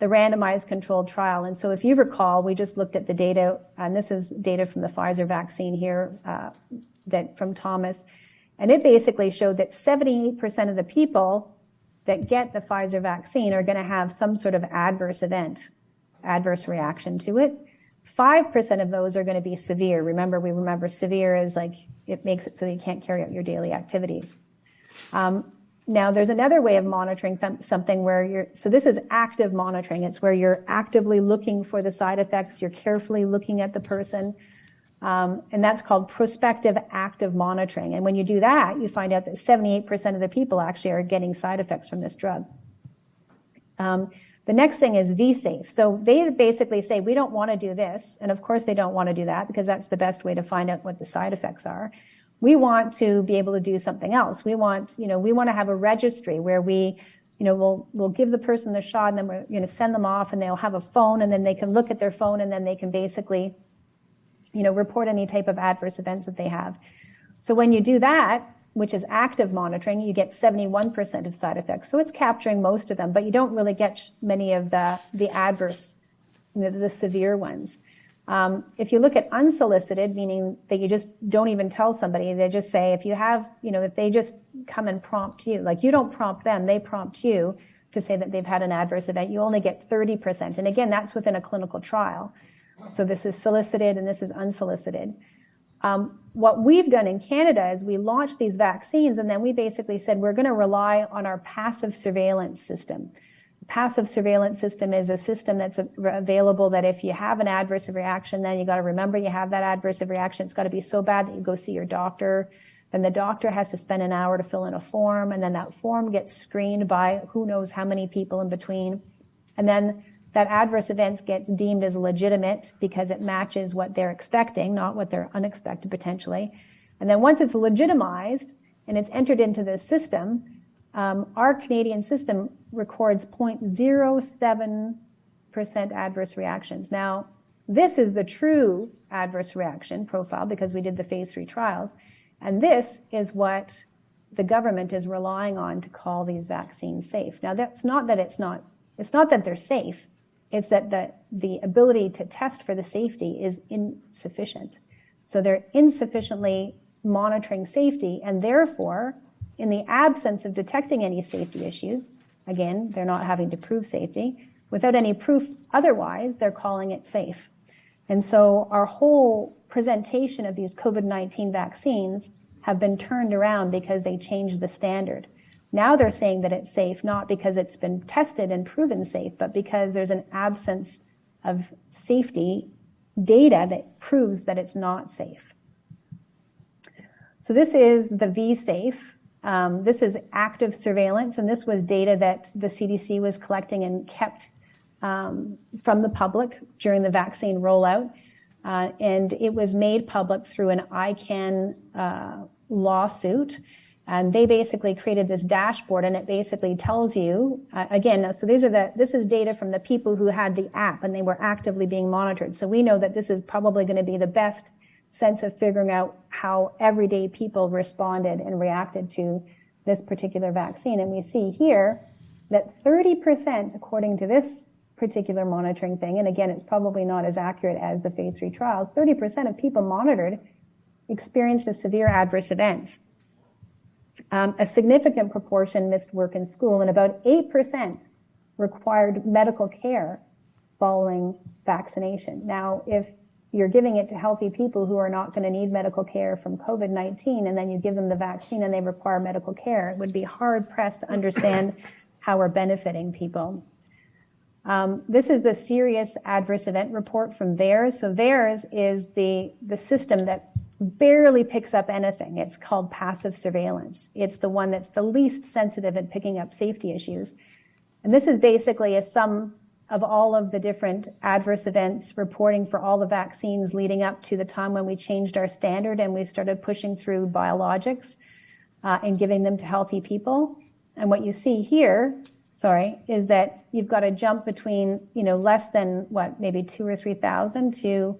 the randomized controlled trial. And so if you recall, we just looked at the data, and this is data from the Pfizer vaccine here, that from Thomas. And it basically showed that 78% of the people that get the Pfizer vaccine are going to have some sort of adverse reaction to it. 5% of those are going to be severe. Remember severe is like, it makes it so you can't carry out your daily activities. Now, there's another way of monitoring something where so this is active monitoring. It's where you're actively looking for the side effects. You're carefully looking at the person. And that's called prospective active monitoring. And when you do that, you find out that 78% of the people actually are getting side effects from this drug. The next thing is V-safe. So they basically say, we don't want to do this. And of course they don't want to do that because that's the best way to find out what the side effects are. We want to be able to do something else. We want to have a registry where we'll give the person the shot and then we're going to send them off and they'll have a phone and then they can look at their phone and then they can basically, report any type of adverse events that they have. So when you do that, which is active monitoring, you get 71% of side effects. So it's capturing most of them, but you don't really get many of the adverse, the severe ones. If you look at unsolicited, meaning that you just don't even tell somebody, they just say, if you have, if they just come and prompt you, like you don't prompt them, they prompt you to say that they've had an adverse event, you only get 30%. And again, that's within a clinical trial. So this is solicited and this is unsolicited. What we've done in Canada is we launched these vaccines and then we basically said we're going to rely on our passive surveillance system. The passive surveillance system is a system that's available that if you have an adverse reaction, then you got to remember you have that adverse reaction. It's got to be so bad that you go see your doctor. Then the doctor has to spend an hour to fill in a form, and then that form gets screened by who knows how many people in between. And then that adverse event gets deemed as legitimate because it matches what they're expecting, not what they're unexpected potentially. And then once it's legitimized and it's entered into the system, our Canadian system records 0.07% adverse reactions. Now, this is the true adverse reaction profile because we did the phase 3 trials. And this is what the government is relying on to call these vaccines safe. Now, that's not that it's not that they're safe. It's that the ability to test for the safety is insufficient. So they're insufficiently monitoring safety, and therefore, in the absence of detecting any safety issues, again, they're not having to prove safety. Without any proof otherwise, they're calling it safe. And so our whole presentation of these COVID-19 vaccines have been turned around because they changed the standard. Now they're saying that it's safe, not because it's been tested and proven safe, but because there's an absence of safety data that proves that it's not safe. So this is the V-safe. This is active surveillance, and this was data that the CDC was collecting and kept from the public during the vaccine rollout. And it was made public through an ICANN lawsuit. And they basically created this dashboard, and it basically tells you, again, so this is data from the people who had the app, and they were actively being monitored. So we know that this is probably going to be the best sense of figuring out how everyday people responded and reacted to this particular vaccine. And we see here that 30%, according to this particular monitoring thing, and again, it's probably not as accurate as the phase 3 trials, 30% of people monitored experienced a severe adverse events. A significant proportion missed work and school, and about 8% required medical care following vaccination. Now, if you're giving it to healthy people who are not going to need medical care from COVID-19, and then you give them the vaccine and they require medical care, it would be hard-pressed to understand how we're benefiting people. This is the serious adverse event report from VAERS. So VAERS is the system that barely picks up anything. It's called passive surveillance. It's the one that's the least sensitive at picking up safety issues. And this is basically a sum of all of the different adverse events reporting for all the vaccines leading up to the time when we changed our standard and we started pushing through biologics. and giving them to healthy people. And what you see here, is that you've got a jump between, less than maybe 2,000 or 3,000 to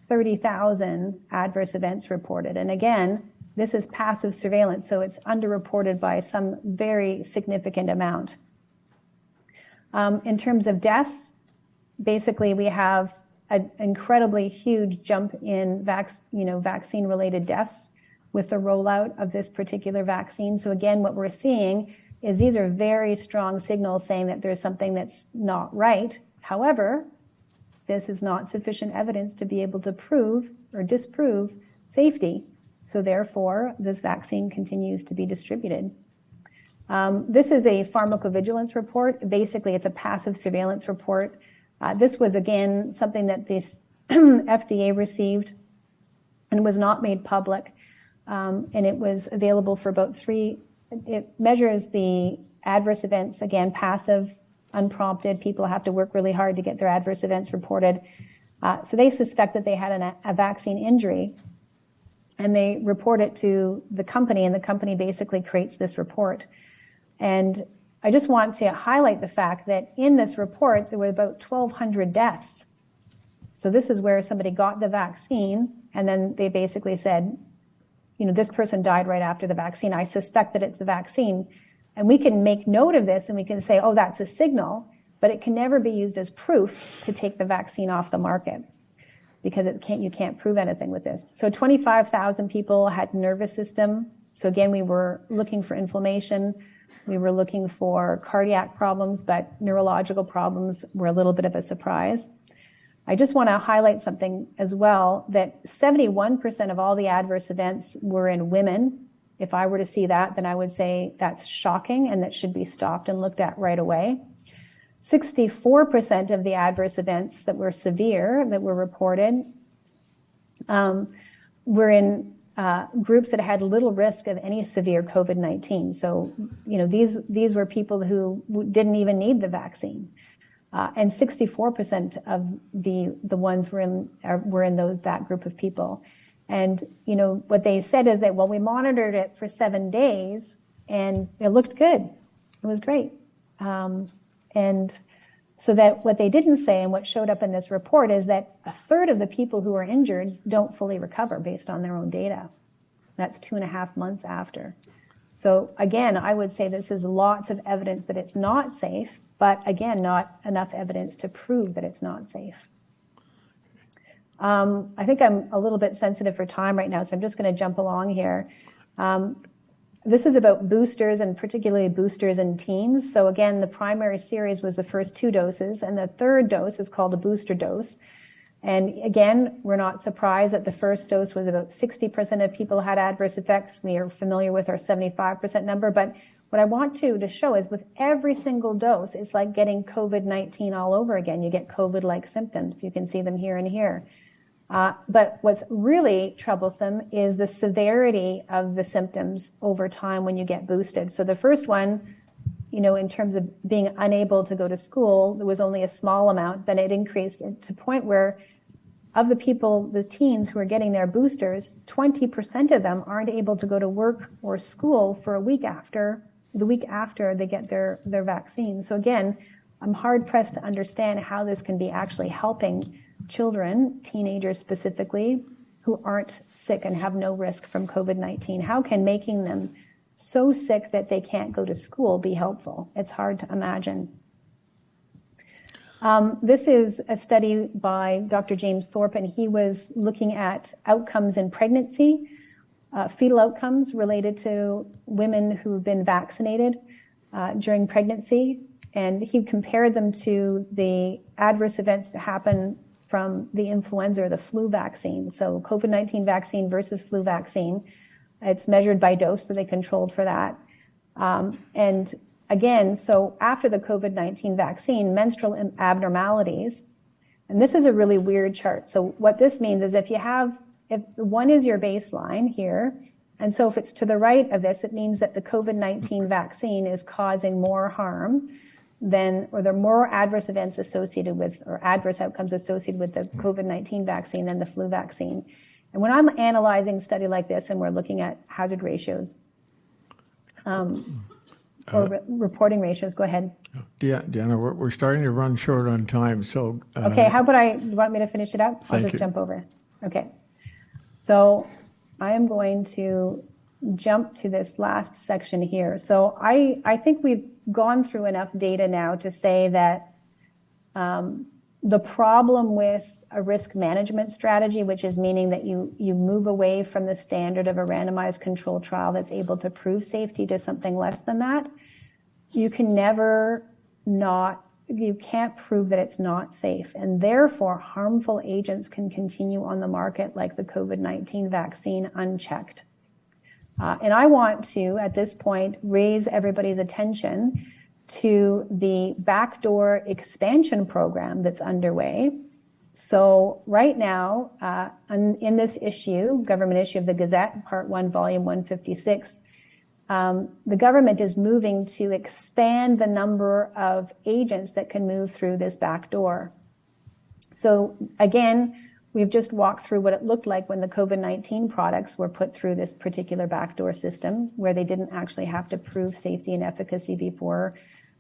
30,000 adverse events reported. And again, this is passive surveillance, so it's underreported by some very significant amount. In terms of deaths, basically we have an incredibly huge jump in vaccine-related deaths with the rollout of this particular vaccine. So again, what we're seeing is these are very strong signals saying that there's something that's not right. However, this is not sufficient evidence to be able to prove or disprove safety. So therefore, this vaccine continues to be distributed. This is a pharmacovigilance report. Basically, it's a passive surveillance report. This was, again, something that this FDA received and was not made public. And it was available for about it measures the adverse events, again, passive, unprompted. People have to work really hard to get their adverse events reported. So they suspect that they had a vaccine injury, and they report it to the company, and the company basically creates this report. And I just want to highlight the fact that in this report, there were about 1,200 deaths. So this is where somebody got the vaccine, and then they basically said, this person died right after the vaccine. I suspect that it's the vaccine. And we can make note of this, and we can say, oh, that's a signal, but it can never be used as proof to take the vaccine off the market, because you can't prove anything with this. So 25,000 people had nervous system. So again, we were looking for inflammation. We were looking for cardiac problems, but neurological problems were a little bit of a surprise. I just want to highlight something as well, that 71% of all the adverse events were in women. If I were to see that, then I would say that's shocking and that should be stopped and looked at right away. 64% of the adverse events that were severe, that were reported, were in groups that had little risk of any severe COVID-19. So, these were people who didn't even need the vaccine. And 64% of the ones were in that group of people. And, what they said is that, well, we monitored it for 7 days and it looked good. It was great. And so that what they didn't say, and what showed up in this report, is that a third of the people who are injured don't fully recover based on their own data. That's 2.5 months after. So again, I would say this is lots of evidence that it's not safe, but again, not enough evidence to prove that it's not safe. I think I'm a little bit sensitive for time right now, so I'm just going to jump along here. This is about boosters, and particularly boosters in teens. So again, the primary series was the first 2 doses, and the third dose is called a booster dose. And again, we're not surprised that the first dose was about 60% of people had adverse effects. We are familiar with our 75% number, but what I want to show is with every single dose, it's like getting COVID-19 all over again. You get COVID-like symptoms. You can see them here and here. But what's really troublesome is the severity of the symptoms over time when you get boosted. So the first one, in terms of being unable to go to school, there was only a small amount. Then it increased to the point where of the people, the teens who are getting their boosters, 20% of them aren't able to go to work or school for the week after they get their vaccine. So again, I'm hard pressed to understand how this can be actually helping children, teenagers specifically, who aren't sick and have no risk from COVID-19. How can making them so sick that they can't go to school be helpful? It's hard to imagine. This is a study by Dr. James Thorpe, and he was looking at outcomes in pregnancy, fetal outcomes related to women who've been vaccinated during pregnancy. And he compared them to the adverse events that happen from the influenza or the flu vaccine. So COVID-19 vaccine versus flu vaccine. It's measured by dose, so they controlled for that. And again, so after the COVID-19 vaccine, menstrual abnormalities, and this is a really weird chart. So what this means is if one is your baseline here, and so if it's to the right of this, it means that the COVID-19 vaccine is causing more harm or there are more adverse events associated with, or adverse outcomes associated with the COVID-19 vaccine than the flu vaccine. And when I'm analyzing a study like this and we're looking at hazard ratios, reporting ratios. Go ahead. Deanna, we're starting to run short on time, so. Okay, how about you want me to finish it up? I'll just jump over. Okay. So I am going to jump to this last section here. So I think we've gone through enough data now to say that the problem with a risk management strategy, which is meaning that you move away from the standard of a randomized controlled trial that's able to prove safety to something less than that, you can't prove that it's not safe. And therefore, harmful agents can continue on the market like the COVID-19 vaccine unchecked. And I want to, at this point, raise everybody's attention to the backdoor expansion program that's underway. So right now, in this issue, government issue of the Gazette, Part 1, Volume 156, the government is moving to expand the number of agents that can move through this back door. So again, we've just walked through what it looked like when the COVID-19 products were put through this particular backdoor system, where they didn't actually have to prove safety and efficacy before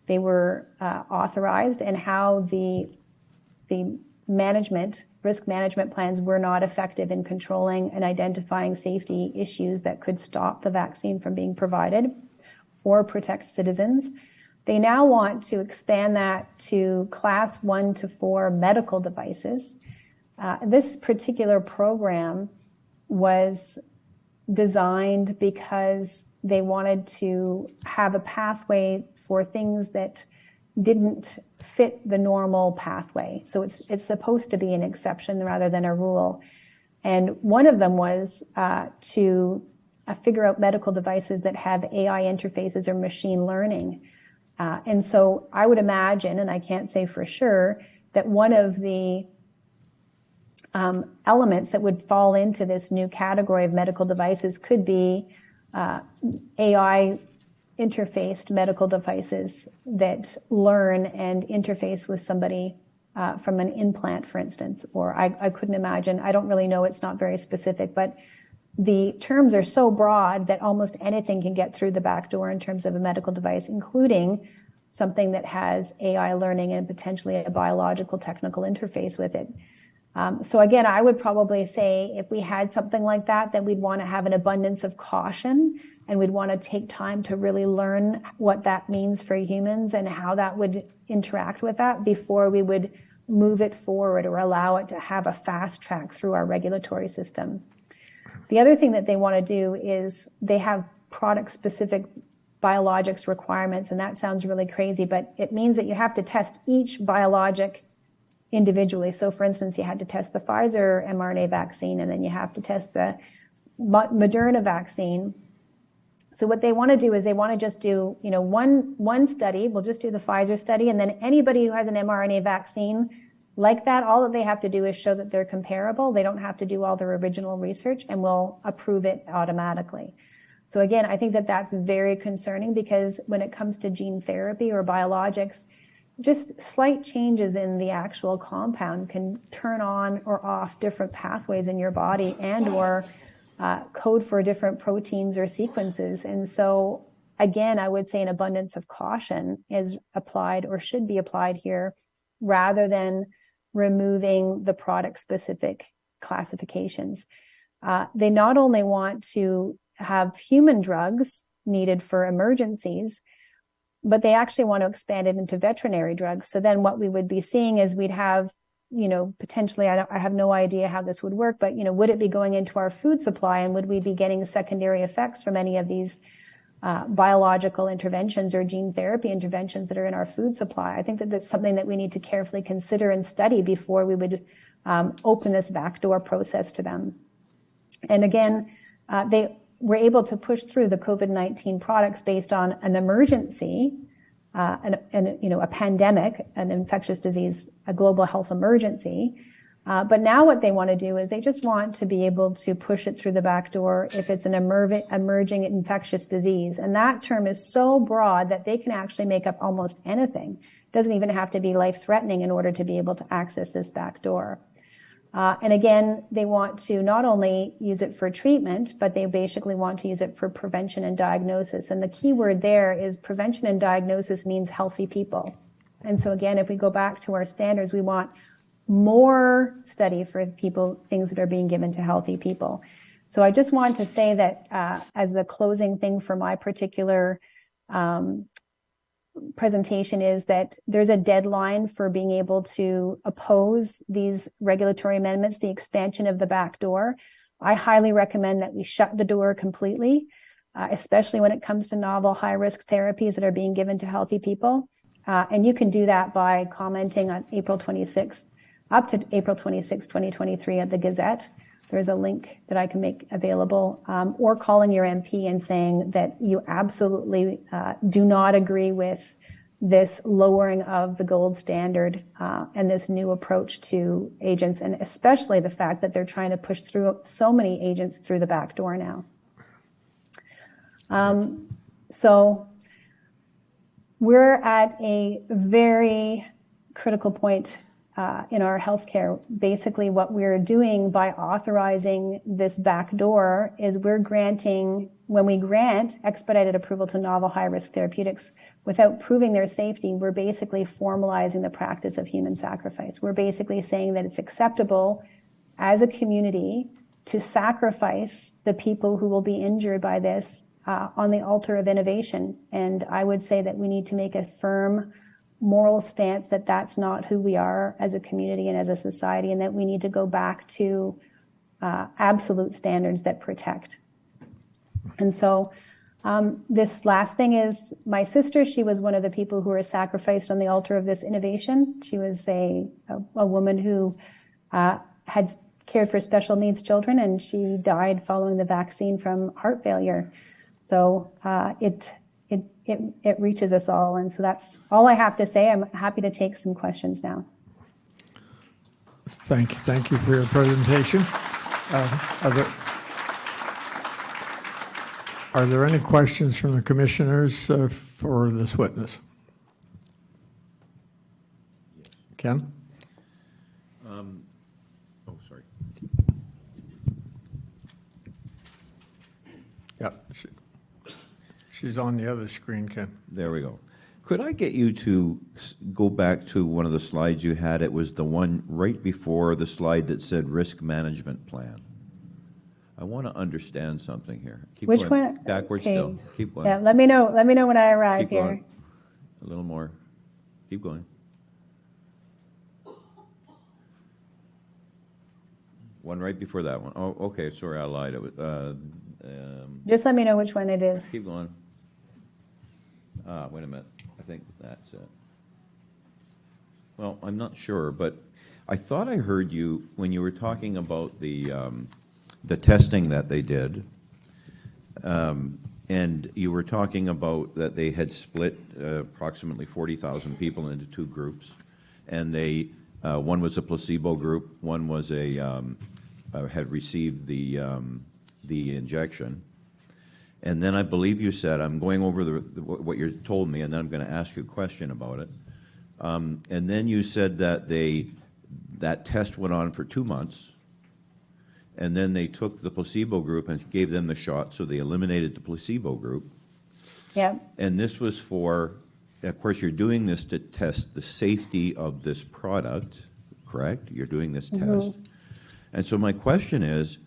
they were authorized, and how the risk management plans were not effective in controlling and identifying safety issues that could stop the vaccine from being provided or protect citizens. They now want to expand that to class 1 to 4 medical devices. This particular program was designed because they wanted to have a pathway for things that didn't fit the normal pathway. So it's supposed to be an exception rather than a rule. And one of them was to figure out medical devices that have AI interfaces or machine learning. And so I would imagine, and I can't say for sure, that one of the elements that would fall into this new category of medical devices could be AI interfaced medical devices that learn and interface with somebody from an implant, for instance. Or I couldn't imagine, I don't really know, it's not very specific, but the terms are so broad that almost anything can get through the back door in terms of a medical device, including something that has AI learning and potentially a biological technical interface with it. So again, I would probably say if we had something like that, then we'd want to have an abundance of caution, and we'd want to take time to really learn what that means for humans and how that would interact with that before we would move it forward or allow it to have a fast track through our regulatory system. The other thing that they want to do is they have product-specific biologics requirements, and that sounds really crazy, but it means that you have to test each biologic individually. So for instance, you had to test the Pfizer mRNA vaccine, and then you have to test the Moderna vaccine. So what they want to do is they want to just do, one study. We'll just do the Pfizer study, and then anybody who has an mRNA vaccine like that, all that they have to do is show that they're comparable. They don't have to do all their original research, and we'll approve it automatically. So again, I think that that's very concerning, because when it comes to gene therapy or biologics, just slight changes in the actual compound can turn on or off different pathways in your body and or code for different proteins or sequences. And so again, I would say an abundance of caution is applied or should be applied here, rather than removing the product-specific classifications. They not only want to have human drugs needed for emergencies, but they actually want to expand it into veterinary drugs. So then what we would be seeing is we'd have, potentially, I have no idea how this would work, but, would it be going into our food supply, and would we be getting secondary effects from any of these biological interventions or gene therapy interventions that are in our food supply? I think that that's something that we need to carefully consider and study before we would open this backdoor process to them. And again, they were able to push through the COVID-19 products based on an emergency, a pandemic, an infectious disease, a global health emergency. But now what they want to do is they just want to be able to push it through the back door if it's an emerging infectious disease. And that term is so broad that they can actually make up almost anything. It doesn't even have to be life-threatening in order to be able to access this back door. And again, they want to not only use it for treatment, but they basically want to use it for prevention and diagnosis. And the key word there is prevention and diagnosis means healthy people. And so again, if we go back to our standards, we want more study for people, things that are being given to healthy people. So I just want to say that as the closing thing for my particular presentation is that there's a deadline for being able to oppose these regulatory amendments, the expansion of the back door. I highly recommend that we shut the door completely, especially when it comes to novel high-risk therapies that are being given to healthy people. And you can do that by commenting on April 26th, up to April 26, 2023 at the Gazette. There's a link that I can make available, or calling your MP and saying that you absolutely do not agree with this lowering of the gold standard and this new approach to agents, and especially the fact that they're trying to push through so many agents through the back door now. So we're at a very critical point in our healthcare. Basically, what we're doing by authorizing this back door is we're granting, when we grant expedited approval to novel high-risk therapeutics without proving their safety, we're basically formalizing the practice of human sacrifice. We're basically saying that it's acceptable as a community to sacrifice the people who will be injured by this on the altar of innovation. And I would say that we need to make a firm moral stance that that's not who we are as a community and as a society, and that we need to go back to absolute standards that protect. And so this last thing is my sister. She was one of the people who were sacrificed on the altar of this innovation. She was a woman who had cared for special needs children, and she died following the vaccine from heart failure. So it reaches us all. And so that's all I have to say. I'm happy to take some questions now. Thank you for your presentation. Are there any questions from the commissioners for this witness? Ken? Oh, sorry. Yeah, she's on the other screen, Ken. There we go. Could I get you to go back to one of the slides you had? It was the one right before the slide that said risk management plan. I want to understand something here. Keep Which going. one? Backwards Okay. still. Keep going. Yeah, let me know when I arrive Keep here. going. A little more. Keep going. One right before that one. Oh, okay. Sorry, I lied. It was, Just let me know which one it is. keep going. Wait a minute. I think that's it. Well, I'm not sure, but I thought I heard you when you were talking about the testing that they did, and you were talking about that they had split approximately 40,000 people into two groups, and they one was a placebo group, one was had received the injection. And then I believe you said, I'm going over what you told me, and then I'm going to ask you a question about it. And then you said that that test went on for 2 months, and then they took the placebo group and gave them the shot, so they eliminated the placebo group. Yeah. And this was for, of course, you're doing this to test the safety of this product, correct? You're doing this test. And so my question is,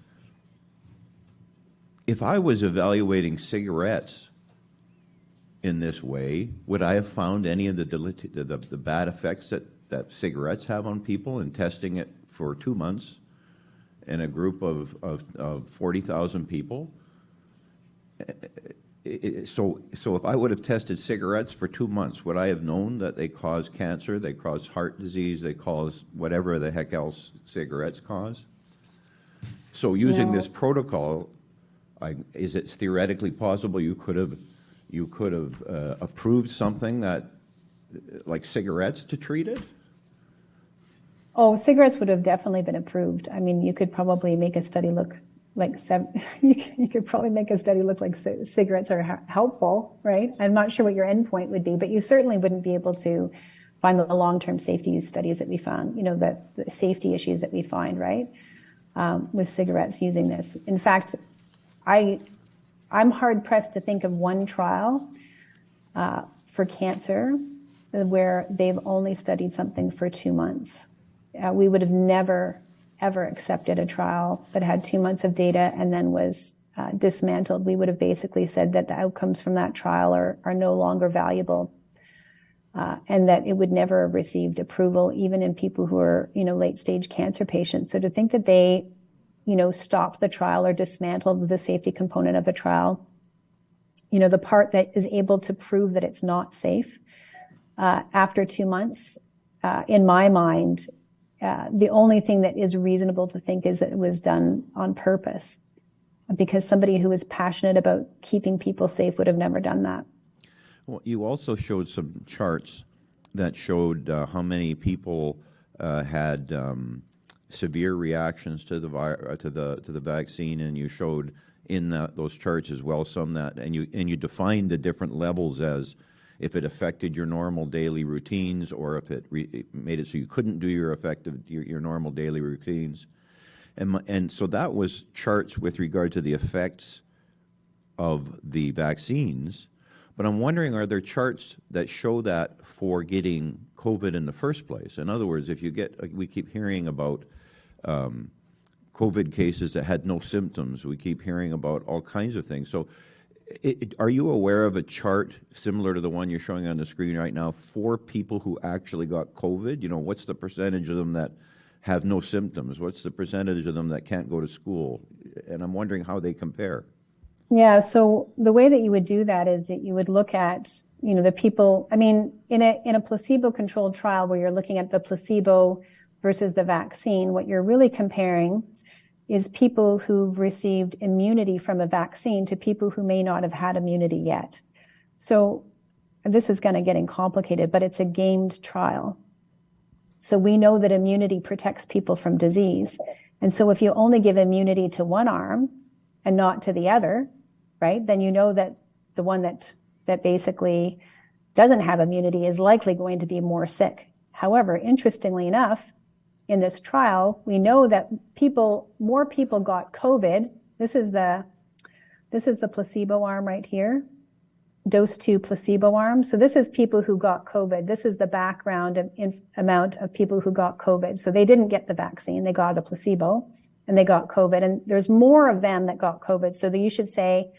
if I was evaluating cigarettes in this way, would I have found any of the bad effects that cigarettes have on people in testing it for 2 months in a group of 40,000 people? So if I would have tested cigarettes for 2 months, would I have known that they cause cancer, they cause heart disease, they cause whatever the heck else cigarettes cause? So using this protocol, is it theoretically possible you could have approved something that, like cigarettes, to treat it? Oh, cigarettes would have definitely been approved. I mean, you could probably make a study look like cigarettes are helpful, right? I'm not sure what your endpoint would be, but you certainly wouldn't be able to find the long-term safety studies that we found, the safety issues that we find, right, with cigarettes using this. In fact, I'm hard-pressed to think of one trial for cancer where they've only studied something for 2 months. We would have never, ever accepted a trial that had 2 months of data and then was dismantled. We would have basically said that the outcomes from that trial are no longer valuable, and that it would never have received approval, even in people who are, late-stage cancer patients. So to think that they, stopped the trial or dismantled the safety component of the trial, the part that is able to prove that it's not safe after 2 months, in my mind, the only thing that is reasonable to think is that it was done on purpose, because somebody who is passionate about keeping people safe would have never done that. Well, you also showed some charts that showed how many people had severe reactions to the vaccine, and you showed in those charts as well some that, and you defined the different levels as if it affected your normal daily routines, or if it made it so you couldn't do your normal daily routines, and so that was charts with regard to the effects of the vaccines. But I'm wondering, are there charts that show that for getting COVID in the first place? In other words, if you we keep hearing about COVID cases that had no symptoms. We keep hearing about all kinds of things. So are you aware of a chart similar to the one you're showing on the screen right now for people who actually got COVID? What's the percentage of them that have no symptoms? What's the percentage of them that can't go to school? And I'm wondering how they compare. Yeah, so the way that you would do that is that you would look at, the people, in a placebo-controlled trial where you're looking at the placebo versus the vaccine, what you're really comparing is people who've received immunity from a vaccine to people who may not have had immunity yet. So this is kind of getting complicated, but it's a gamed trial. So we know that immunity protects people from disease. And so if you only give immunity to one arm and not to the other, right, then you know that the one that basically doesn't have immunity is likely going to be more sick. However, interestingly enough, in this trial, we know that more people got COVID. This is the placebo arm right here, dose 2 placebo arm. So this is people who got COVID. This is the background amount of people who got COVID. So they didn't get the vaccine, they got a placebo, and they got COVID. And there's more of them that got COVID. So that you should say,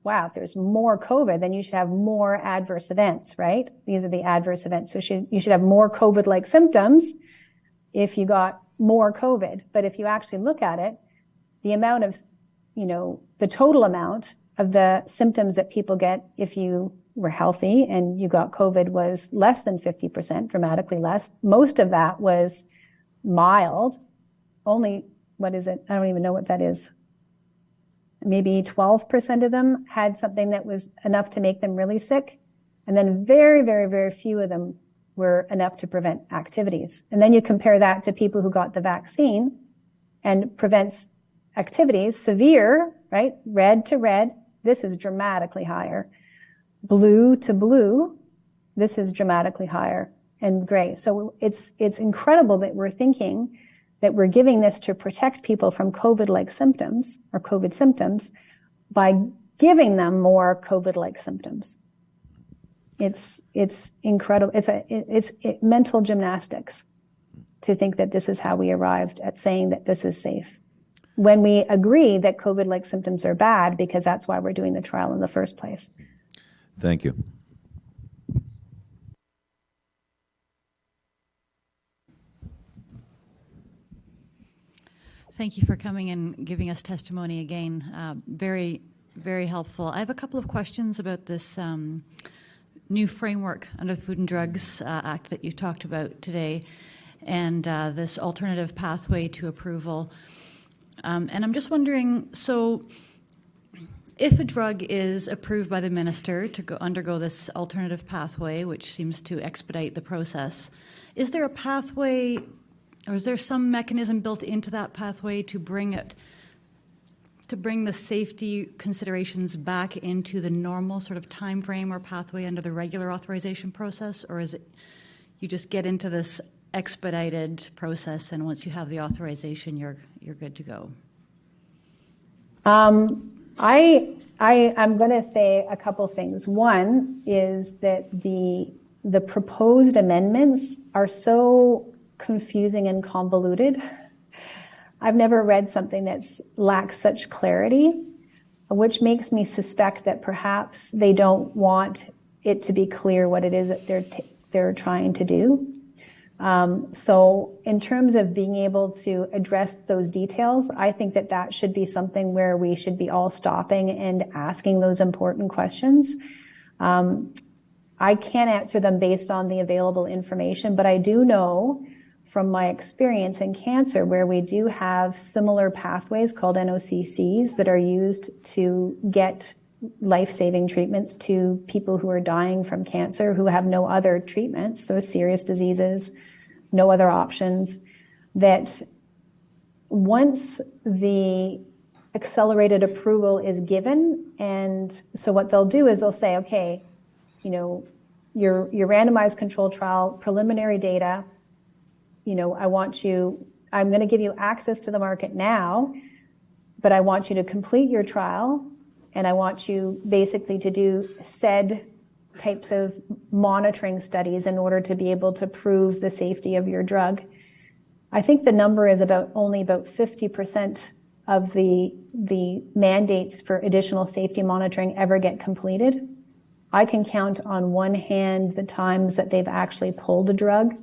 wow, if there's more COVID, then you should have more adverse events, right? These are the adverse events. So you should have more COVID-like symptoms if you got more COVID. But if you actually look at it, the amount of, the total amount of the symptoms that people get if you were healthy and you got COVID was less than 50%, dramatically less. Most of that was mild. Only, what is it? I don't even know what that is. Maybe 12% of them had something that was enough to make them really sick. And then very, very, very few of them were enough to prevent activities. And then you compare that to people who got the vaccine and prevents activities, severe, right? Red to red, this is dramatically higher. Blue to blue, this is dramatically higher, and gray. So it's incredible that we're thinking that we're giving this to protect people from COVID-like symptoms or COVID symptoms by giving them more COVID-like symptoms. It's incredible. It's mental gymnastics to think that this is how we arrived at saying that this is safe, when we agree that COVID-like symptoms are bad, because that's why we're doing the trial in the first place. Thank you. Thank you for coming and giving us testimony again. Very, very helpful. I have a couple of questions about this new framework under the Food and Drugs Act that you talked about today, and this alternative pathway to approval. And I'm just wondering, so if a drug is approved by the minister to undergo this alternative pathway, which seems to expedite the process, is there a pathway, or is there some mechanism built into that pathway to bring the safety considerations back into the normal sort of time frame or pathway under the regular authorization process? Or is it you just get into this expedited process, and once you have the authorization, you're good to go? I'm going to say a couple things. One is that the proposed amendments are so confusing and convoluted. I've never read something that lacks such clarity, which makes me suspect that perhaps they don't want it to be clear what it is that they're trying to do. So in terms of being able to address those details, I think that should be something where we should be all stopping and asking those important questions. I can't answer them based on the available information, but I do know from my experience in cancer where we do have similar pathways called NOCCs that are used to get life-saving treatments to people who are dying from cancer who have no other treatments, so serious diseases, no other options, that once the accelerated approval is given, and so what they'll do is they'll say, okay, your randomized controlled trial, preliminary data, I'm going to give you access to the market now, but I want you to complete your trial, and I want you basically to do said types of monitoring studies in order to be able to prove the safety of your drug. I think the number is only about 50% of the mandates for additional safety monitoring ever get completed. I can count on one hand the times that they've actually pulled a drug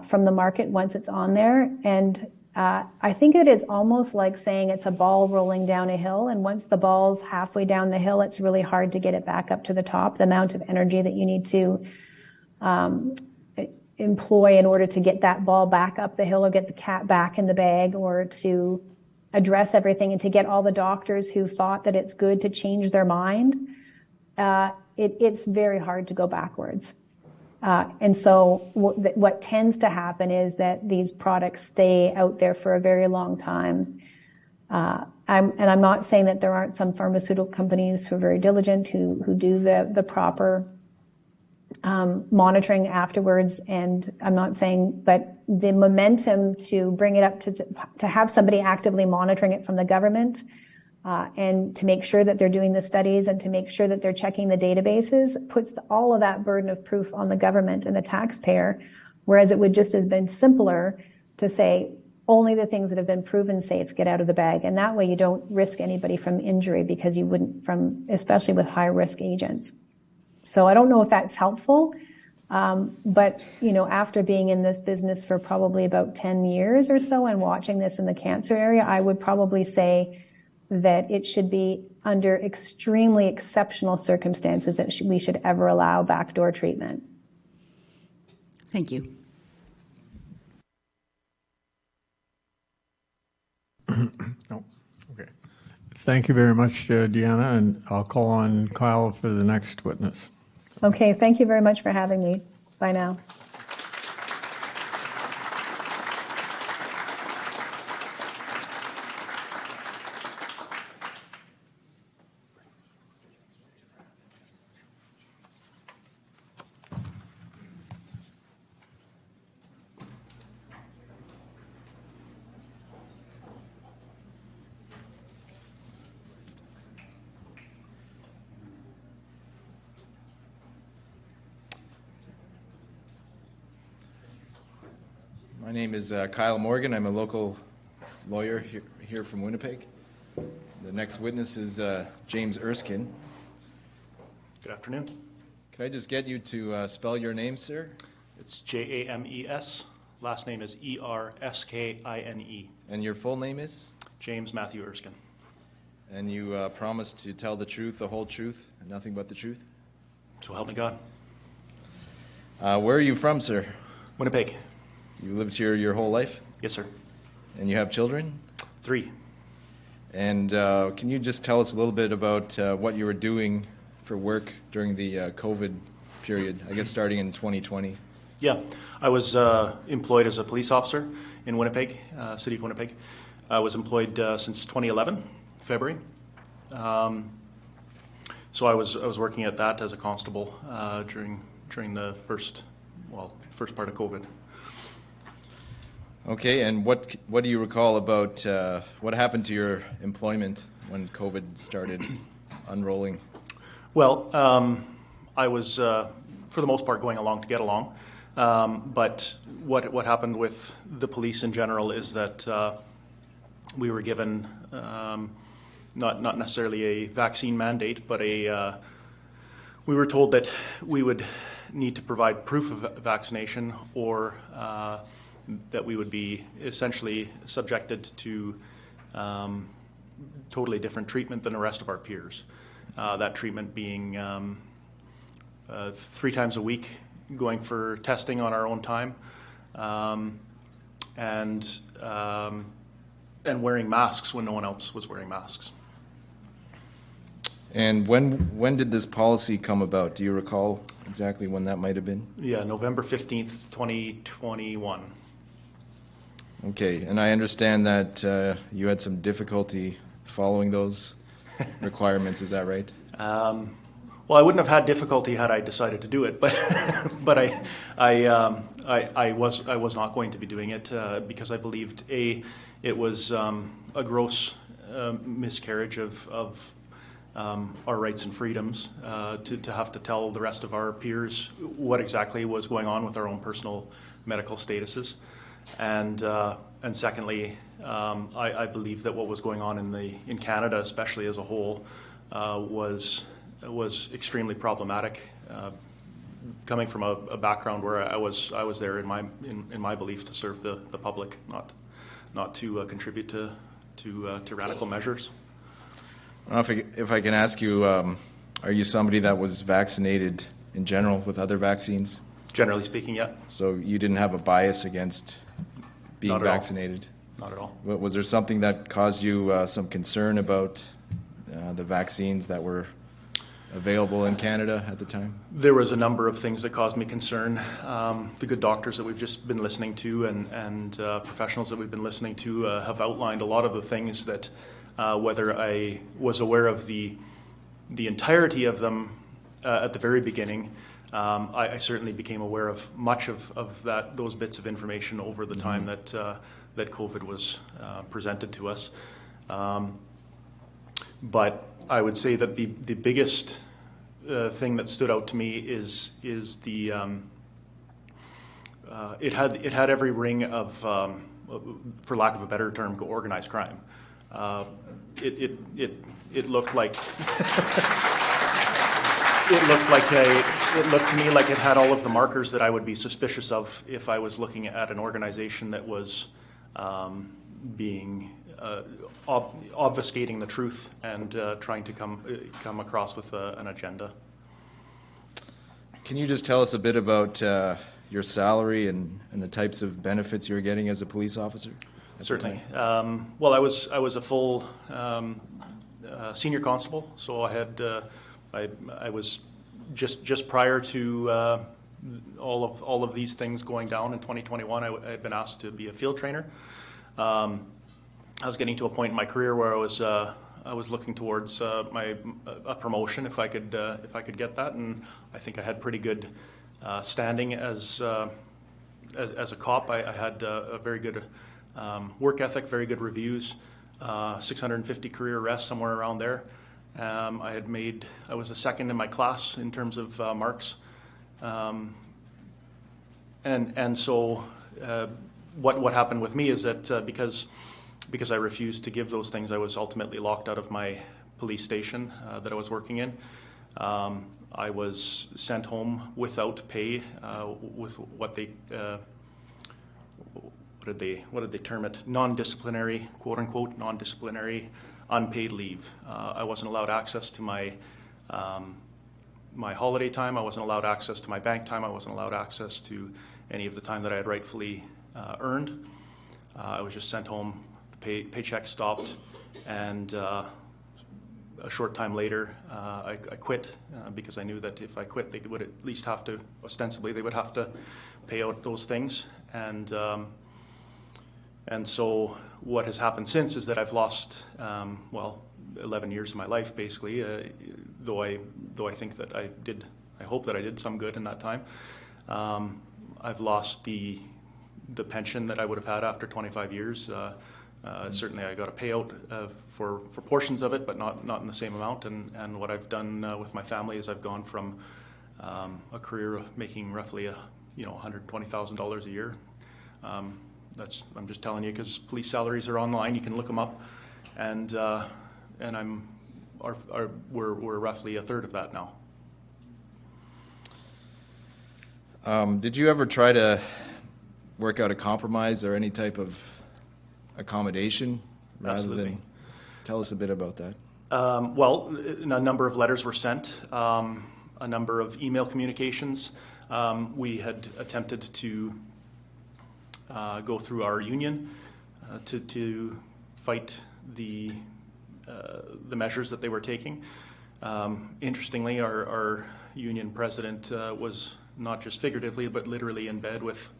from the market once it's on there. And I think it is almost like saying it's a ball rolling down a hill, and once the ball's halfway down the hill, it's really hard to get it back up to the top. The amount of energy that you need to employ in order to get that ball back up the hill or get the cat back in the bag or to address everything and to get all the doctors who thought that it's good to change their mind, it's very hard to go backwards. And so what tends to happen is that these products stay out there for a very long time. I'm not saying that there aren't some pharmaceutical companies who are very diligent, who do the proper monitoring afterwards. And I'm not saying, but the momentum to bring it up to have somebody actively monitoring it from the government, and to make sure that they're doing the studies and to make sure that they're checking the databases puts all of that burden of proof on the government and the taxpayer, whereas it would just have been simpler to say only the things that have been proven safe get out of the bag. And that way you don't risk anybody from injury because you wouldn't especially with high risk agents. So I don't know if that's helpful. But, after being in this business for probably about 10 years or so and watching this in the cancer area, I would probably say that it should be under extremely exceptional circumstances that we should ever allow backdoor treatment. Thank you. No. Okay. Thank you very much, Deanna, and I'll call on Kyle for the next witness. Okay, thank you very much for having me. Bye now. My name is Kyle Morgan. I'm a local lawyer here from Winnipeg. The next witness is James Erskine. Good afternoon. Can I just get you to spell your name, sir? It's James. Last name is Erskine. And your full name is? James Matthew Erskine. And you promise to tell the truth, the whole truth, and nothing but the truth? So help me God. Where are you from, sir? Winnipeg. You lived here your whole life? Yes, sir. And you have children? 3. And can you just tell us a little bit about what you were doing for work during the COVID period, I guess starting in 2020? Yeah, I was employed as a police officer in Winnipeg, city of Winnipeg. I was employed since 2011, February. So I was working at that as a constable during the first first part of COVID. Okay, and what do you recall about what happened to your employment when COVID started unrolling? Well, I was, for the most part, going along to get along. But what happened with the police in general is that we were given not necessarily a vaccine mandate, but we were told that we would need to provide proof of vaccination, or that we would be essentially subjected to totally different treatment than the rest of our peers. That treatment being 3 times a week, going for testing on our own time, and wearing masks when no one else was wearing masks. And when did this policy come about? Do you recall exactly when that might have been? Yeah, November 15th, 2021. Okay, and I understand that you had some difficulty following those requirements. Is that right? Well, I wouldn't have had difficulty had I decided to do it, but I was not going to be doing it because I believed it was a gross miscarriage of our rights and freedoms to have to tell the rest of our peers what exactly was going on with our own personal medical statuses, and secondly, I believe that what was going on in Canada, especially as a whole, was extremely problematic. Coming from a background where I was there in my belief to serve the public, not to contribute to tyrannical measures. If I can ask you, are you somebody that was vaccinated in general with other vaccines? Generally speaking, yeah. So you didn't have a bias against being vaccinated? Not at all. Was there something that caused you some concern about the vaccines that were available in Canada at the time? There was a number of things that caused me concern. The good doctors that we've just been listening to and professionals that we've been listening to have outlined a lot of the things that, whether I was aware of the entirety of them at the very beginning, I certainly became aware of much of those bits of information over the time that COVID was presented to us. But I would say that the biggest thing that stood out to me is the it had every ring of, for lack of a better term, organized crime. It looked like it looked to me like it had all of the markers that I would be suspicious of if I was looking at an organization that was being obfuscating the truth and trying to come across with an agenda. Can you just tell us a bit about your salary and the types of benefits you were getting as a police officer? Certainly. Well, I was a full senior constable, so I had I was just prior to all of these things going down in 2021. I had been asked to be a field trainer. I was getting to a point in my career where I was looking towards a promotion if I could get that, and I think I had pretty good standing as a cop. I had a very good work ethic, very good reviews, 650 career arrests, somewhere around there. I was the second in my class in terms of marks, and so what happened with me is that because I refused to give those things, I was ultimately locked out of my police station that I was working in. I was sent home without pay, with what did they term it? Non-disciplinary, quote unquote, non-disciplinary unpaid leave. I wasn't allowed access to my holiday time. I wasn't allowed access to my bank time. I wasn't allowed access to any of the time that I had rightfully earned. I was just sent home. The paycheck stopped, and a short time later, I quit because I knew that if I quit, they would at least have to, ostensibly, they would have to pay out those things. And so what has happened since is that I've lost 11 years of my life, basically. Though I think that I hope that I did some good in that time. I've lost the pension that I would have had after 25 years. Certainly I got a payout for portions of it, but not in the same amount. And what I've done with my family is I've gone from a career of making roughly $120,000 a year. I'm just telling you because police salaries are online. You can look them up, and we're roughly a third of that now. Did you ever try to work out a compromise or any type of accommodation? Absolutely. Tell us a bit about that. Well, a number of letters were sent, a number of email communications. We had attempted to go through our union to fight the measures that they were taking. Interestingly, our union president was not just figuratively but literally in bed with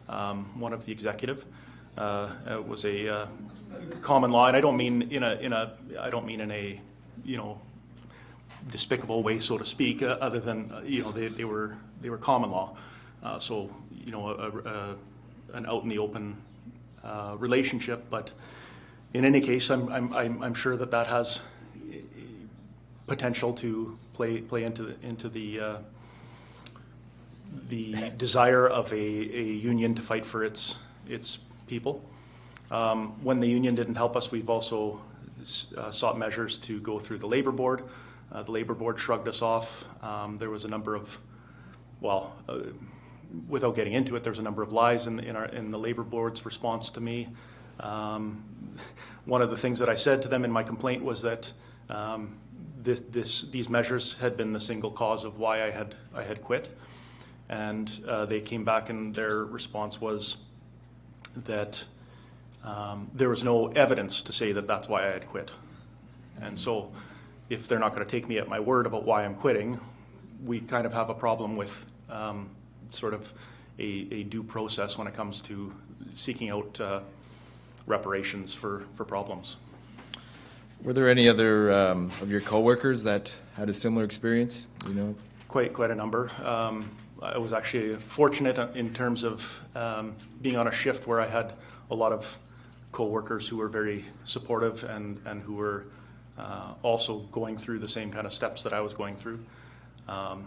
one of the executive. It was a common law, and I don't mean in a despicable way, so to speak. Other than they were common law. So an out in the open relationship. But in any case, I'm sure that has potential to play into the desire of a union to fight for its people. When the union didn't help us, we've also sought measures to go through the labor board. The labor board shrugged us off. There was a number of, without getting into it, there's a number of lies in the labor board's response to me. One of the things that I said to them in my complaint was that these measures had been the single cause of why I had quit, and they came back and their response was that there was no evidence to say that that's why I had quit. And so if they're not going to take me at my word about why I'm quitting, we kind of have a problem with sort of a due process when it comes to seeking out reparations for problems. Were there any other of your coworkers that had a similar experience? Quite a number. I was actually fortunate in terms of being on a shift where I had a lot of co-workers who were very supportive and who were also going through the same kind of steps that I was going through. But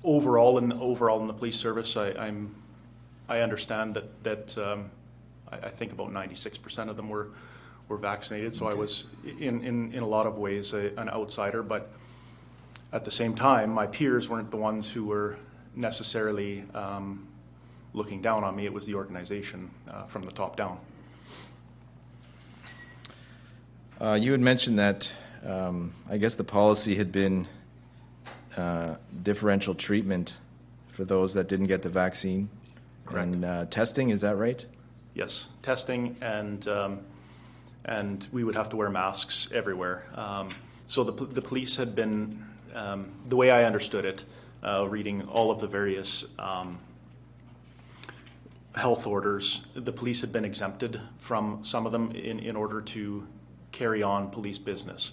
overall in the police service, I understand that I think about 96% of them were vaccinated. So I was in a lot of ways an outsider, but at the same time, my peers weren't the ones who were necessarily looking down on me. It was the organization from the top down. You had mentioned that I guess the policy had been differential treatment for those that didn't get the vaccine. Correct. And testing, is that right? Yes, testing and we would have to wear masks everywhere. So the police had been, the way I understood it, reading all of the various health orders, the police had been exempted from some of them in order to carry on police business.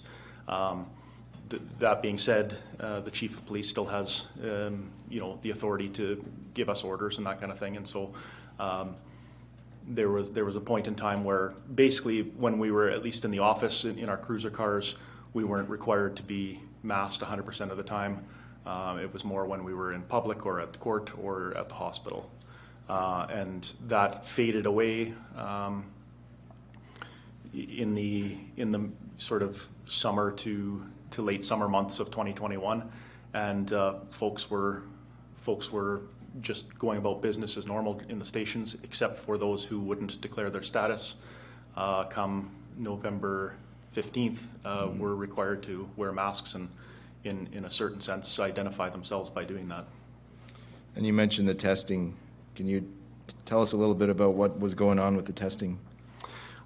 That being said, the chief of police still has the authority to give us orders and that kind of thing, and so there was a point in time where basically when we were at least in the office in our cruiser cars, we weren't required to be masked 100% of the time. It was more when we were in public or at the court or at the hospital, and that faded away in the sort of summer to late summer months of 2021, and folks were just going about business as normal in the stations, except for those who wouldn't declare their status. Come November 15th, were required to wear masks and, in a certain sense, identify themselves by doing that. And you mentioned the testing. Can you tell us a little bit about what was going on with the testing?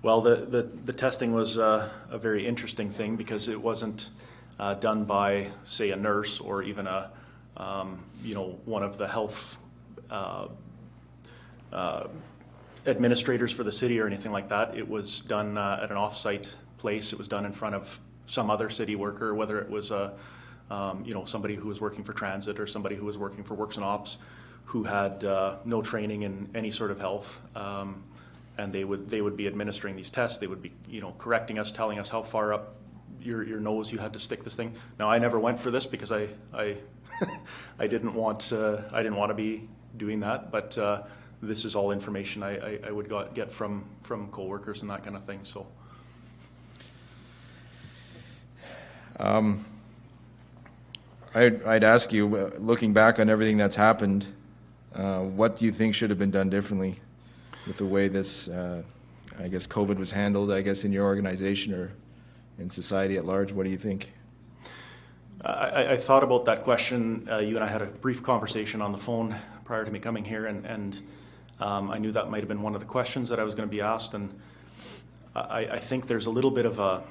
Well, the testing was a very interesting thing because it wasn't done by, say, a nurse or even a one of the health administrators for the city or anything like that. It was done at an off-site place. It was done in front of some other city worker, whether it was a somebody who was working for transit or somebody who was working for works and ops who had no training in any sort of health, and they would be administering these tests. They would be correcting us, telling us how far up your nose you had to stick this thing. Now, I never went for this because I I didn't want to be doing that, but this is all information I would get from coworkers and that kind of thing. So. I'd ask you, looking back on everything that's happened, what do you think should have been done differently with the way this, I guess, COVID was handled, I guess, in your organization or in society at large? What do you think? I thought about that question. You and I had a brief conversation on the phone prior to me coming here, and I knew that might have been one of the questions that I was going to be asked, and I think there's a little bit of a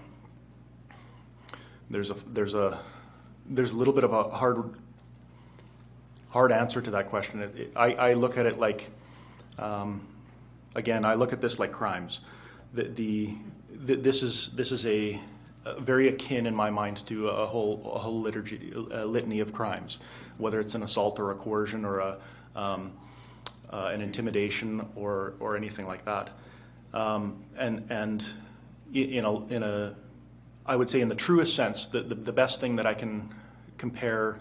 there's a little bit of a hard answer to that question. I look at it like, again, I look at this like crimes. This is a very akin in my mind to a whole litany of crimes, whether it's an assault or a coercion or an intimidation or anything like that. And I would say in the truest sense, the best thing that I can compare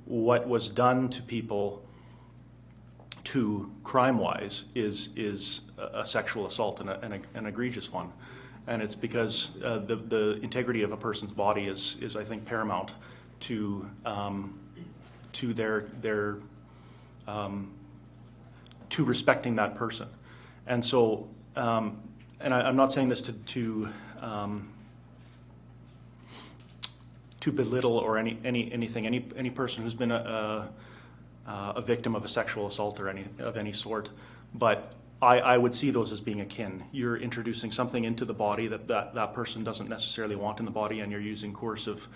what was done to people to crime-wise is a sexual assault and an egregious one. And it's because the integrity of a person's body is I think paramount to their to respecting that person. And so and I'm not saying this to belittle or anything. Any person who's been a victim of a sexual assault or any sort, but I would see those as being akin. You're introducing something into the body that person doesn't necessarily want in the body, and you're using coercive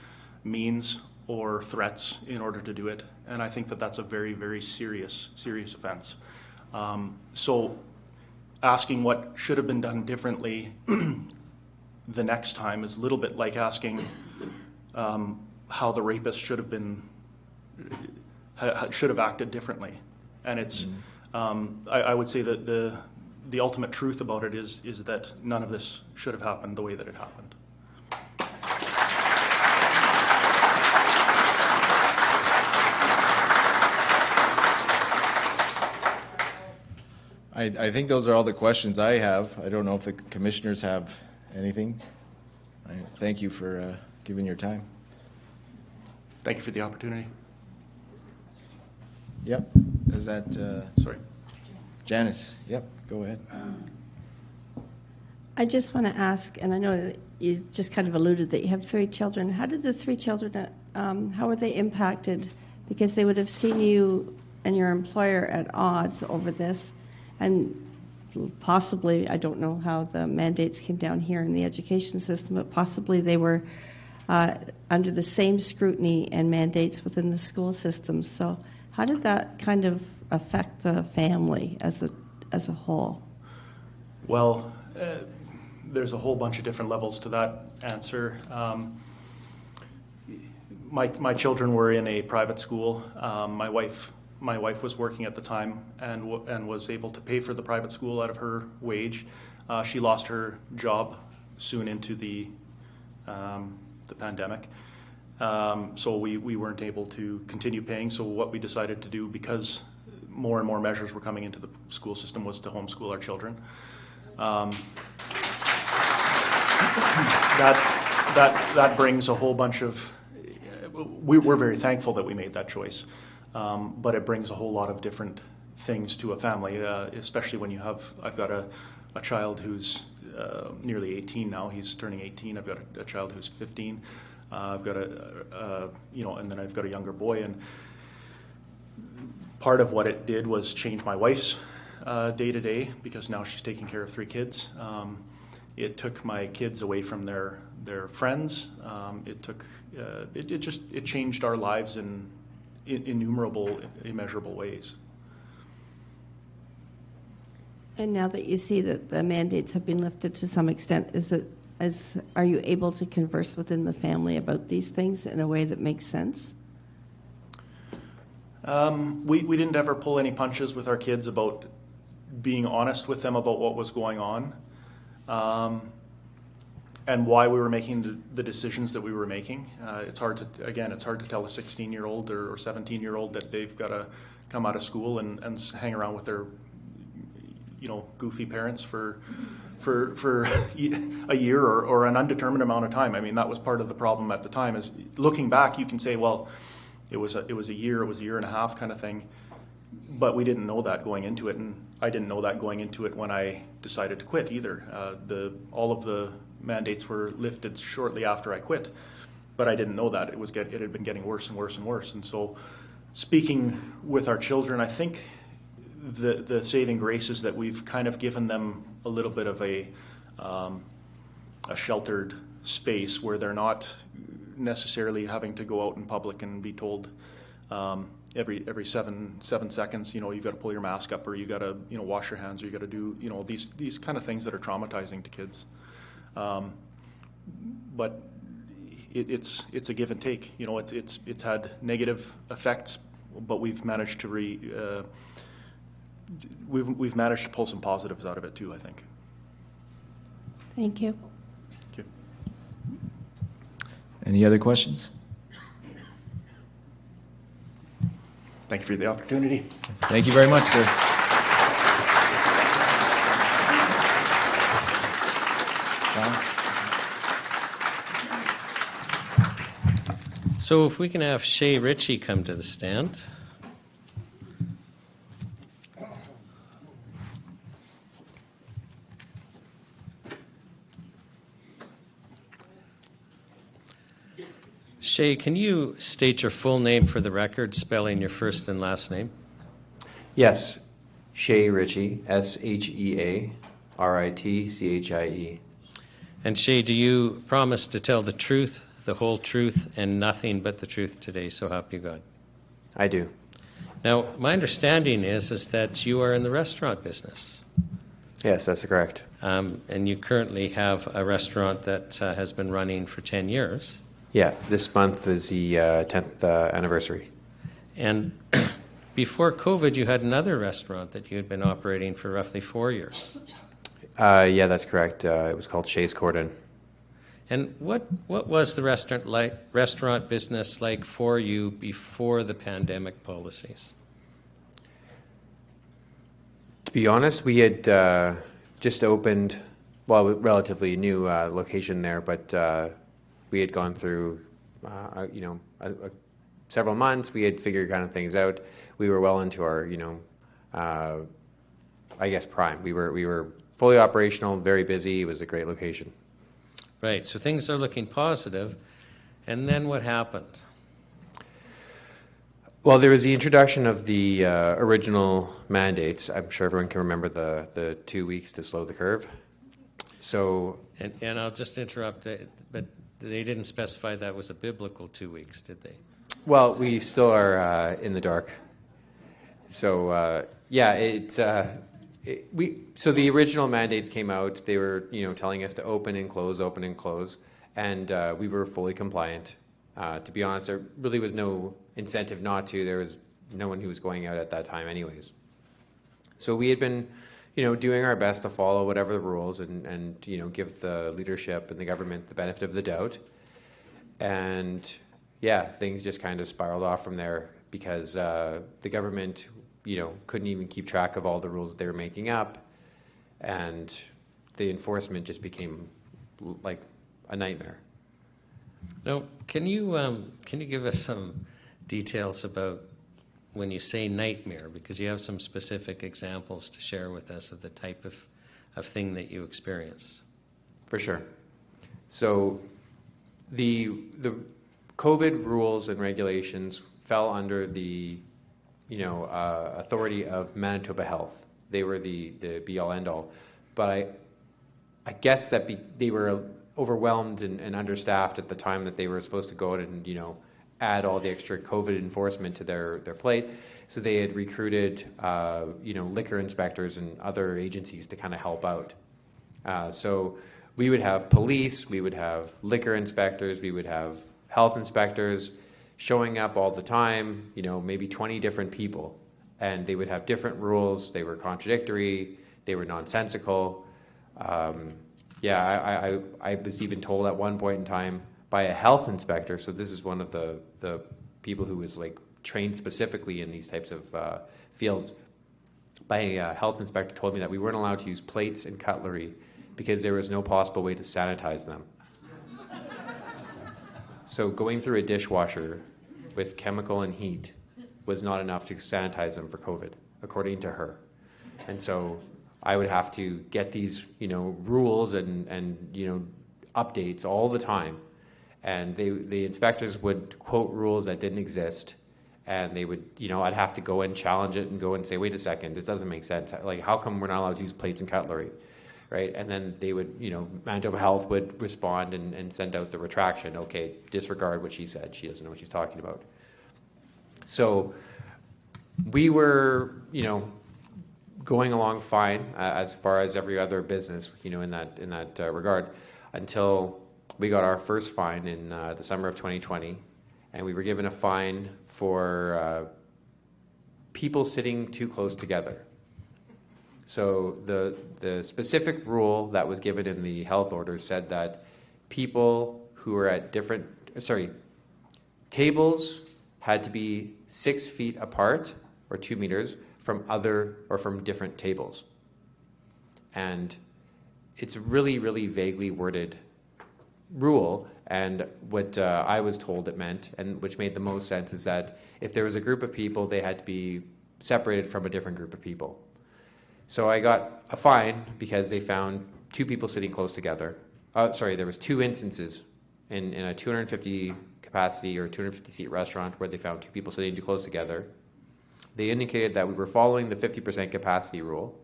means or threats in order to do it. And I think that's a very, very serious offense. So asking what should have been done differently the next time is a little bit like asking how the rapist should have acted differently. And it's I would say that the ultimate truth about it is that none of this should have happened the way that it happened. I think those are all the questions I have. I don't know if the commissioners have anything. I thank you for giving your time. Thank you for the opportunity. Yep. Is that... Sorry. Janice, yep, go ahead. I just want to ask, and I know that you just kind of alluded that you have 3 children. How did the 3 children, how were they impacted? Because they would have seen you and your employer at odds over this, and possibly, I don't know how the mandates came down here in the education system, but possibly they were under the same scrutiny and mandates within the school system. So how did that kind of affect the family as a whole? Well, there's a whole bunch of different levels to that answer. My children were in a private school. My wife was working at the time and was able to pay for the private school out of her wage. She lost her job soon into the pandemic. So we weren't able to continue paying. So what we decided to do, because more and more measures were coming into the school system, was to homeschool our children. That brings a whole bunch of... We're very thankful that we made that choice, but it brings a whole lot of different things to a family, especially when you have... I've got a child who's nearly 18 now. He's turning 18. I've got a child who's 15. I've got and then I've got a younger boy, and part of what it did was change my wife's day to day, because now she's taking care of 3 kids. It took my kids away from their friends. It changed our lives in innumerable, immeasurable ways. And now that you see that the mandates have been lifted to some extent, is it are you able to converse within the family about these things in a way that makes sense? We didn't ever pull any punches with our kids about being honest with them about what was going on, and why we were making the decisions that we were making. It's hard to tell a 16-year-old or 17-year-old that they've got to come out of school and hang around with their, goofy parents for a year or an undetermined amount of time. I mean, that was part of the problem at the time. Is looking back, you can say, well, it was a year and a half kind of thing, but we didn't know that going into it, and I didn't know that going into it when I decided to quit either. All of the mandates were lifted shortly after I quit, but I didn't know that it had been getting worse and worse and worse. And so, speaking with our children, I think the saving grace is that we've kind of given them a little bit of a sheltered space where they're not necessarily having to go out in public and be told every 7 seconds, you've got to pull your mask up, or you got to wash your hands, or you got to do these kind of things that are traumatizing to kids. But it's a give and take. It's had negative effects, but we've managed to we've managed to pull some positives out of it too, I think. Thank you. Thank you. Any other questions? Thank you for the opportunity. Thank you very much, sir. So if we can have Shay Ritchie come to the stand. Shay, can you state your full name for the record, spelling your first and last name? Yes, Shay Ritchie, Shearitchie. And Shay, do you promise to tell the truth, the whole truth, and nothing but the truth today, so help you God? I do. Now, my understanding is that you are in the restaurant business. Yes, that's correct. And you currently have a restaurant that has been running for 10 years. Yeah, this month is the 10th anniversary. And before COVID, you had another restaurant that you had been operating for roughly 4 years. Yeah, that's correct. It was called Shay's Cordon. And what was the restaurant business like for you before the pandemic policies? To be honest, we had just opened, well, a relatively new location there, but we had gone through, several months. We had figured kind of things out. We were well into our, I guess, prime. We were fully operational, very busy. It was a great location. Right. So things are looking positive. And then what happened? Well, there was the introduction of the original mandates. I'm sure everyone can remember the 2 weeks to slow the curve. So, and I'll just interrupt, but they didn't specify that was a biblical 2 weeks, did they? Well, we still are in the dark. So so the original mandates came out. They were telling us to open and close, and we were fully compliant. To be honest, there really was no incentive not to. There was no one who was going out at that time, anyways. So we had been doing our best to follow whatever the rules and give the leadership and the government the benefit of the doubt. And yeah, things just kind of spiraled off from there because the government, couldn't even keep track of all the rules that they were making up, and the enforcement just became like a nightmare. Now, can you give us some details about when you say nightmare, because you have some specific examples to share with us of the type of thing that you experienced? For sure. So the COVID rules and regulations fell under the authority of Manitoba Health. They were the be-all, end-all. But I guess that they were overwhelmed and understaffed at the time that they were supposed to go out and add all the extra COVID enforcement to their plate. So they had recruited liquor inspectors and other agencies to kind of help out. So we would have police, we would have liquor inspectors, we would have health inspectors showing up all the time, maybe 20 different people. And they would have different rules. They were contradictory. They were nonsensical. I was even told at one point in time by a health inspector, so this is one of the people who was like trained specifically in these types of fields, by a health inspector told me that we weren't allowed to use plates and cutlery because there was no possible way to sanitize them. So going through a dishwasher with chemical and heat was not enough to sanitize them for COVID, according to her. And so I would have to get these, rules and updates all the time. And the inspectors would quote rules that didn't exist. And they would, I'd have to go and challenge it and go and say, wait a second, this doesn't make sense. Like, how come we're not allowed to use plates and cutlery, right? And then they would, Manitoba Health would respond and send out the retraction. Okay, disregard what she said. She doesn't know what she's talking about. So we were, going along fine as far as every other business, in that regard, until we got our first fine in the summer of 2020. And we were given a fine for people sitting too close together. So the specific rule that was given in the health order said that people who were at tables had to be 6 feet apart, or 2 meters, from different tables. And it's a really, really vaguely worded rule. And what I was told it meant, and which made the most sense, is that if there was a group of people, they had to be separated from a different group of people. So I got a fine because they found 2 people sitting close together. There was 2 instances in a 250 capacity or 250 seat restaurant where they found 2 people sitting too close together. They indicated that we were following the 50% capacity rule.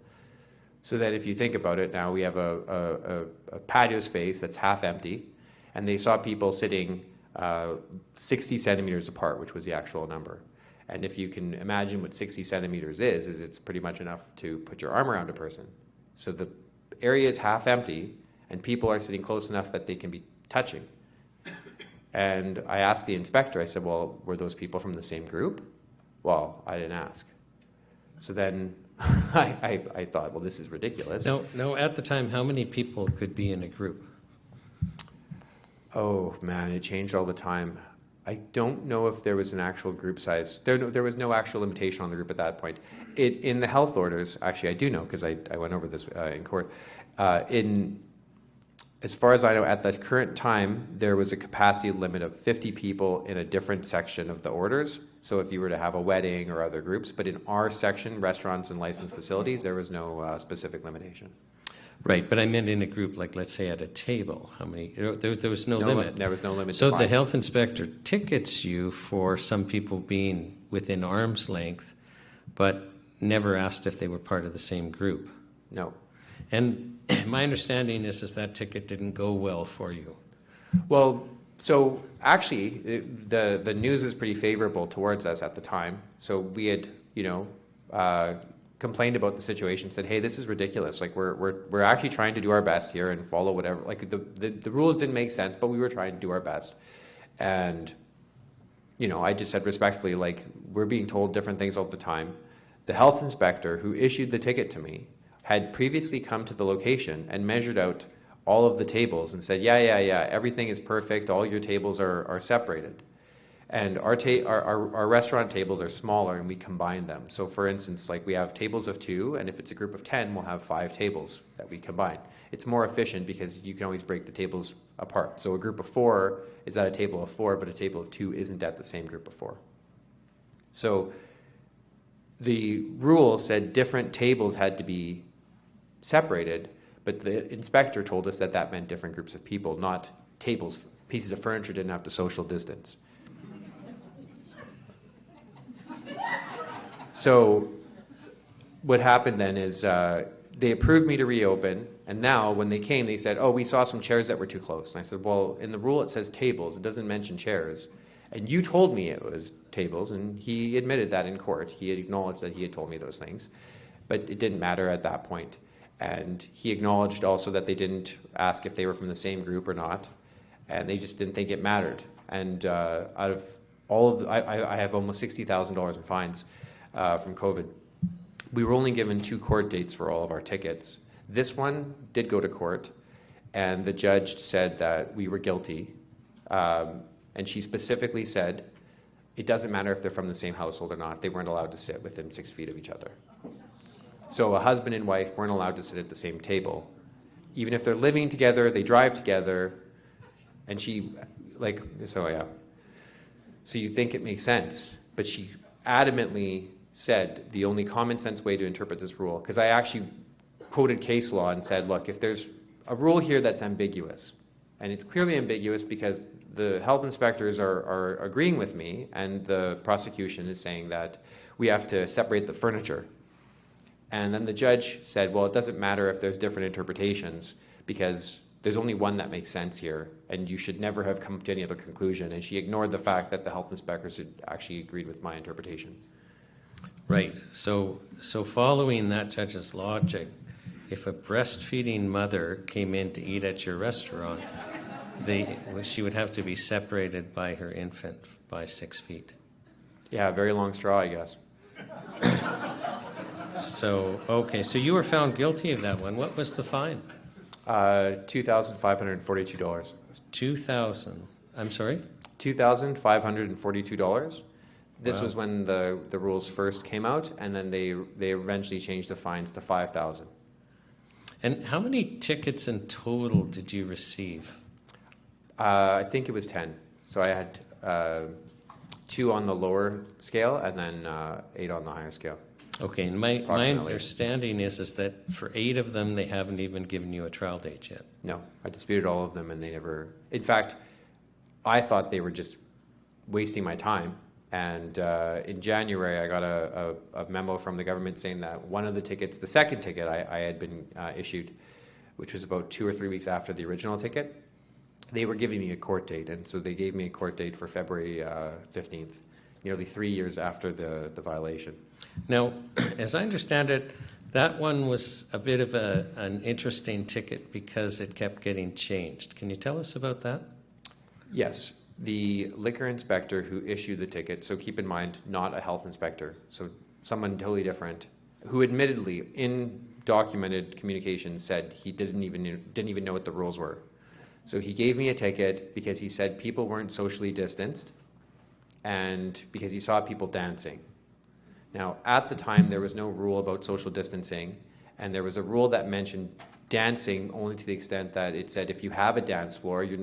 So that if you think about it, now we have a patio space that's half empty, and they saw people sitting 60 centimeters apart, which was the actual number. And if you can imagine what 60 centimeters is it's pretty much enough to put your arm around a person. So the area is half empty, and people are sitting close enough that they can be touching. And I asked the inspector, I said, well, were those people from the same group? Well, I didn't ask. So then I thought, well, this is ridiculous. No, at the time, how many people could be in a group? Oh, man, it changed all the time. I don't know if there was an actual group size. There was no actual limitation on the group at that point. In the health orders, actually, I do know because I went over this in court. As far as I know, at the current time, there was a capacity limit of 50 people in a different section of the orders. So if you were to have a wedding or other groups, but in our section, restaurants and licensed facilities, there was no specific limitation. Right, but I meant in a group, like let's say at a table, how many? There was no limit. There was no limit. So the health inspector tickets you for some people being within arm's length, but never asked if they were part of the same group. No. And my understanding is that ticket didn't go well for you. Well, so actually, the news is pretty favorable towards us at the time. So we had, complained about the situation, said, hey, this is ridiculous. Like we're actually trying to do our best here and follow whatever. Like the rules didn't make sense, but we were trying to do our best. And I just said respectfully, like, we're being told different things all the time. The health inspector who issued the ticket to me had previously come to the location and measured out all of the tables and said, yeah, everything is perfect. All your tables are separated. And our restaurant tables are smaller, and we combine them. So for instance, like we have tables of 2, and if it's a group of 10, we'll have 5 tables that we combine. It's more efficient because you can always break the tables apart. So a group of 4 is at a table of 4, but a table of 2 isn't at the same group of 4. So the rule said different tables had to be separated, but the inspector told us that meant different groups of people, not tables. Pieces of furniture didn't have to social distance. So what happened then is they approved me to reopen, and now when they came, they said, oh, we saw some chairs that were too close. And I said, well, in the rule it says tables. It doesn't mention chairs. And you told me it was tables, and he admitted that in court. He had acknowledged that he had told me those things. But it didn't matter at that point. And he acknowledged also that they didn't ask if they were from the same group or not, and they just didn't think it mattered. And out of all of I have almost $60,000 in fines from COVID. We were only given 2 court dates for all of our tickets. This one did go to court, and the judge said that we were guilty. And she specifically said, it doesn't matter if they're from the same household or not. They weren't allowed to sit within 6 feet of each other. So a husband and wife weren't allowed to sit at the same table. Even if they're living together, they drive together, and she, so you think it makes sense, but she adamantly said the only common sense way to interpret this rule, because I actually quoted case law and said, look, if there's a rule here that's ambiguous, and it's clearly ambiguous because the health inspectors are agreeing with me, and the prosecution is saying that we have to separate the furniture. And then the judge said, well, it doesn't matter if there's different interpretations because there's only one that makes sense here, and you should never have come to any other conclusion. And she ignored the fact that the health inspectors had actually agreed with my interpretation. Right. So following that judge's logic, if a breastfeeding mother came in to eat at your restaurant, she would have to be separated by her infant by 6 feet. Yeah, very long straw, I guess. So, okay, so you were found guilty of that one. What was the fine? $2,542. I'm sorry? $2,542. This Wow. was when the rules first came out, and then they eventually changed the fines to $5,000. And how many tickets in total did you receive? I think it was 10. So I had 2 on the lower scale and then 8 on the higher scale. Okay, and my understanding is that for 8 of them, they haven't even given you a trial date yet. No, I disputed all of them, and they never. In fact, I thought they were just wasting my time. And in January, I got a memo from the government saying that one of the tickets, the second ticket I had been issued, which was about 2 or 3 weeks after the original ticket, they were giving me a court date. And so they gave me a court date for February 15th, nearly 3 years after the violation. Now, as I understand it, that one was a bit of an interesting ticket because it kept getting changed. Can you tell us about that? Yes. The liquor inspector who issued the ticket, so keep in mind, not a health inspector, so someone totally different, who admittedly, in documented communication, said he didn't even know what the rules were. So he gave me a ticket because he said people weren't socially distanced and because he saw people dancing. Now, at the time, there was no rule about social distancing, and there was a rule that mentioned dancing only to the extent that it said if you have a dance floor, you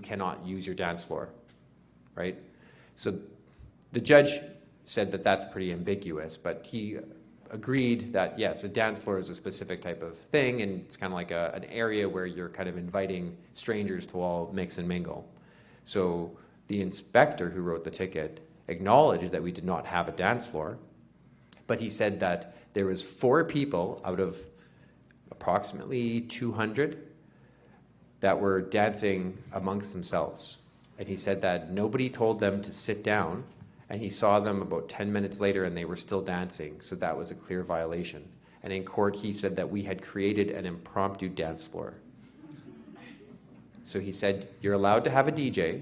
cannot use your dance floor, right? So the judge said that that's pretty ambiguous, but he agreed that, yes, a dance floor is a specific type of thing, and it's kind of like an area where you're kind of inviting strangers to all mix and mingle. So the inspector who wrote the ticket acknowledged that we did not have a dance floor, but he said that there was 4 people out of approximately 200 that were dancing amongst themselves. And he said that nobody told them to sit down, and he saw them about 10 minutes later and they were still dancing, so that was a clear violation. And in court he said that we had created an impromptu dance floor. So he said, you're allowed to have a DJ,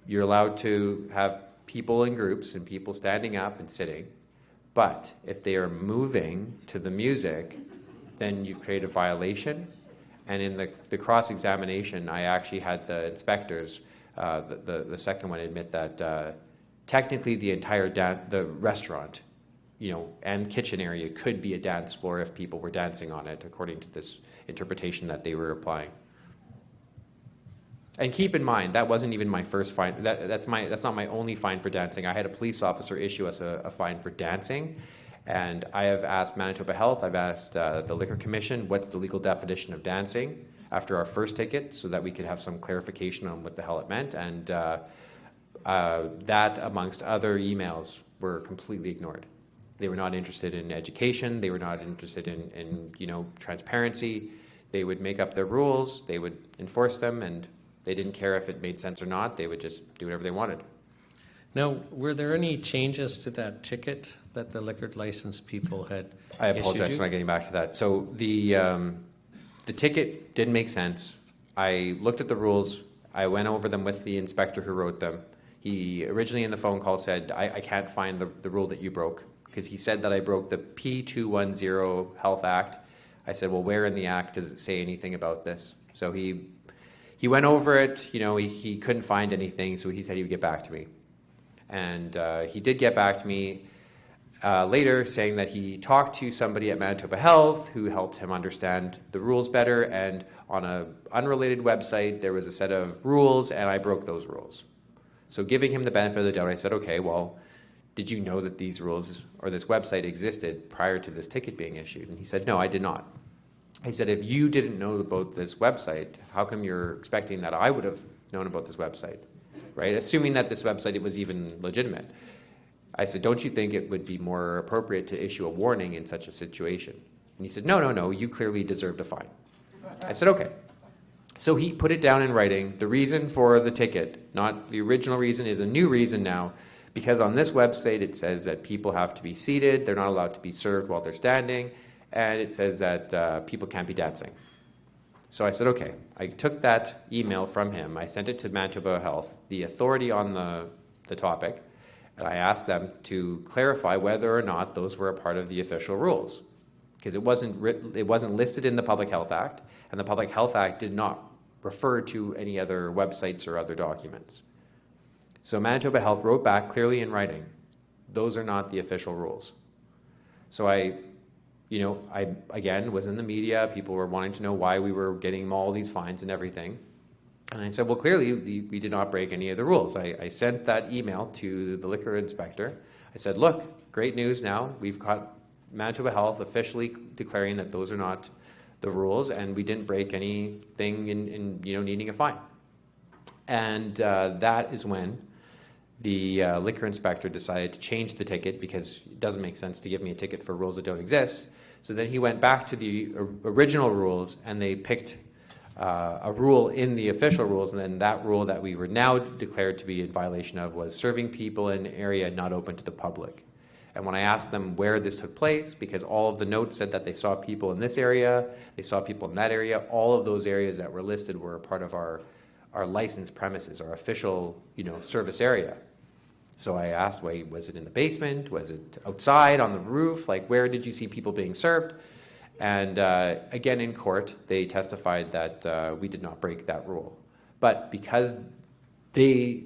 you're allowed to have people in groups and people standing up and sitting, but if they are moving to the music, then you've created a violation. And in the cross-examination, I actually had the inspectors, the second one, admit that technically the entire the restaurant, and kitchen area could be a dance floor if people were dancing on it, according to this interpretation that they were applying. And keep in mind, that wasn't even my first fine. That's not my only fine for dancing. I had a police officer issue us a fine for dancing, and I have asked Manitoba Health, I've asked the Liquor Commission, what's the legal definition of dancing after our first ticket, so that we could have some clarification on what the hell it meant. And that, amongst other emails, were completely ignored. They were not interested in education. They were not interested in transparency. They would make up their rules. They would enforce them, and they didn't care if it made sense or not. They would just do whatever they wanted. Now, were there any changes to that ticket that the liquor license people had I apologize issued you? for not getting back to that. So the ticket didn't make sense. I looked at the rules. I went over them with the inspector who wrote them. He originally in the phone call said, I can't find the rule that you broke, because he said that I broke the P210 Health Act. I said, well, where in the act does it say anything about this? So he went over it. You know, he couldn't find anything, so he said he would get back to me. And he did get back to me later, saying that he talked to somebody at Manitoba Health who helped him understand the rules better, and on an unrelated website there was a set of rules and I broke those rules. So giving him the benefit of the doubt, I said, okay, well, did you know that these rules or this website existed prior to this ticket being issued? And he said, no, I did not. He said, if you didn't know about this website, how come you're expecting that I would have known about this website, right? Assuming that this website was even legitimate. I said, don't you think it would be more appropriate to issue a warning in such a situation? And he said, no, you clearly deserved a fine. I said, okay. So he put it down in writing. The reason for the ticket, not the original reason, is a new reason now, because on this website it says that people have to be seated, they're not allowed to be served while they're standing, and it says that people can't be dancing. So I said, okay. I took that email from him, I sent it to Manitoba Health, the authority on the topic, and I asked them to clarify whether or not those were a part of the official rules, because it wasn't listed in the Public Health Act, and the Public Health Act did not refer to any other websites or other documents. So Manitoba Health wrote back clearly in writing, those are not the official rules. So I again was in the media, people were wanting to know why we were getting all these fines and everything. And I said, well, clearly we did not break any of the rules. I sent that email to the liquor inspector. I said, look, great news now. We've got Manitoba Health officially declaring that those are not the rules, and we didn't break anything in needing a fine. And that is when the liquor inspector decided to change the ticket, because it doesn't make sense to give me a ticket for rules that don't exist. So then he went back to the original rules, and they picked a rule in the official rules, and then that rule that we were now declared to be in violation of was serving people in an area not open to the public. And when I asked them where this took place, because all of the notes said that they saw people in this area, they saw people in that area, all of those areas that were listed were a part of our licensed premises, our official service area. So I asked, wait, was it in the basement? Was it outside on the roof? Like, where did you see people being served? And again, in court, they testified that we did not break that rule. But because they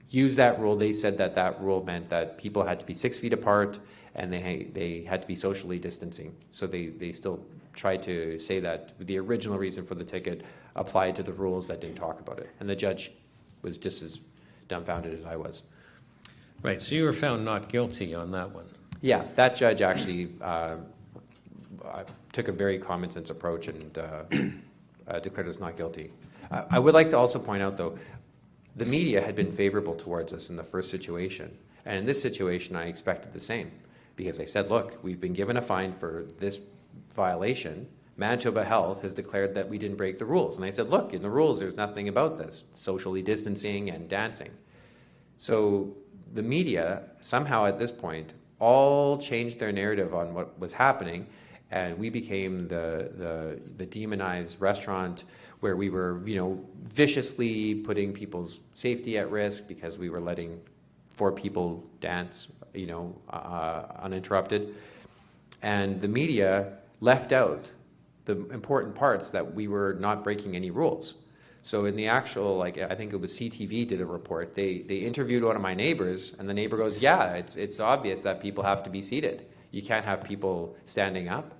used that rule, they said that that rule meant that people had to be 6 feet apart and they had to be socially distancing. So they still tried to say that the original reason for the ticket applied to the rules that didn't talk about it. And the judge was just as dumbfounded as I was. Right, so you were found not guilty on that one. Yeah, that judge actually took a very common sense approach and declared us not guilty. I would like to also point out, though, the media had been favorable towards us in the first situation. And in this situation, I expected the same, because I said, look, we've been given a fine for this violation. Manitoba Health has declared that we didn't break the rules. And I said, look, in the rules, there's nothing about this, socially distancing and dancing. So the media, somehow at this point, all changed their narrative on what was happening, and we became the demonized restaurant where we were, viciously putting people's safety at risk because we were letting 4 people dance, uninterrupted. And the media left out the important parts, that we were not breaking any rules. So in the actual, I think it was CTV did a report, they interviewed one of my neighbors, and the neighbor goes, yeah, it's obvious that people have to be seated. You can't have people standing up.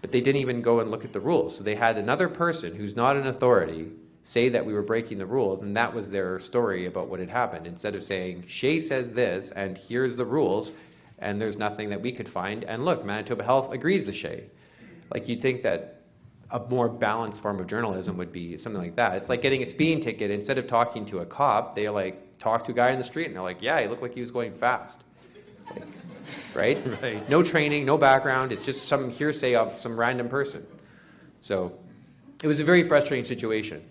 But they didn't even go and look at the rules. So they had another person who's not an authority say that we were breaking the rules, and that was their story about what had happened. Instead of saying, Shay says this, and here's the rules, and there's nothing that we could find, and look, Manitoba Health agrees with Shay. You'd think that a more balanced form of journalism would be something like that. It's like getting a speeding ticket. Instead of talking to a cop, they talk to a guy in the street, and they're like, yeah, he looked like he was going fast. Right? No training, no background. It's just some hearsay of some random person. So it was a very frustrating situation.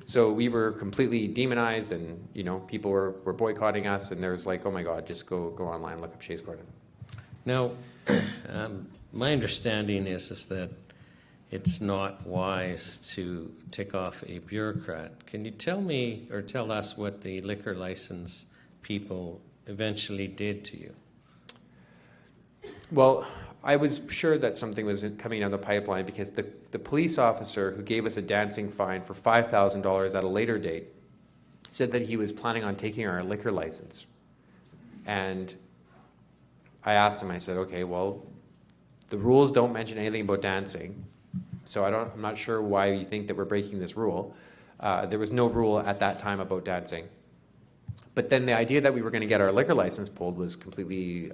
So we were completely demonized, and people were boycotting us, and there was like, oh my God, just go online, look up Shays Gordon. Now, my understanding is that it's not wise to tick off a bureaucrat. Can you tell me or tell us what the liquor license people eventually did to you? Well, I was sure that something was coming down the pipeline because the police officer who gave us a dancing fine for $5,000 at a later date said that he was planning on taking our liquor license. And I asked him, I said, okay, well, the rules don't mention anything about dancing, so I'm not sure why you think that we're breaking this rule. There was no rule at that time about dancing. But then the idea that we were going to get our liquor license pulled was completely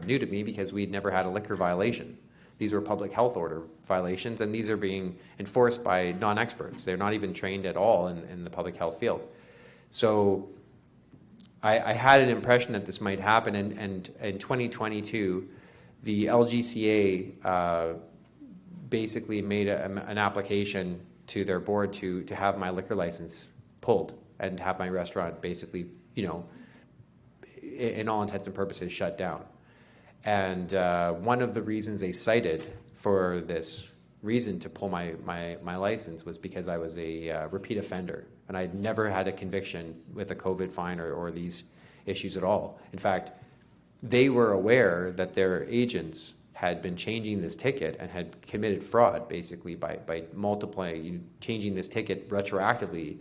new to me because we'd never had a liquor violation. These were public health order violations, and these are being enforced by non-experts. They're not even trained at all in the public health field. So I had an impression that this might happen, and in 2022, the LGCA basically made an application to their board to have my liquor license pulled and have my restaurant basically, in all intents and purposes, shut down. And one of the reasons they cited for this reason to pull my license was because I was a repeat offender, and I'd never had a conviction with a COVID fine or these issues at all. In fact, they were aware that their agents had been changing this ticket and had committed fraud basically by multiplying, changing this ticket retroactively,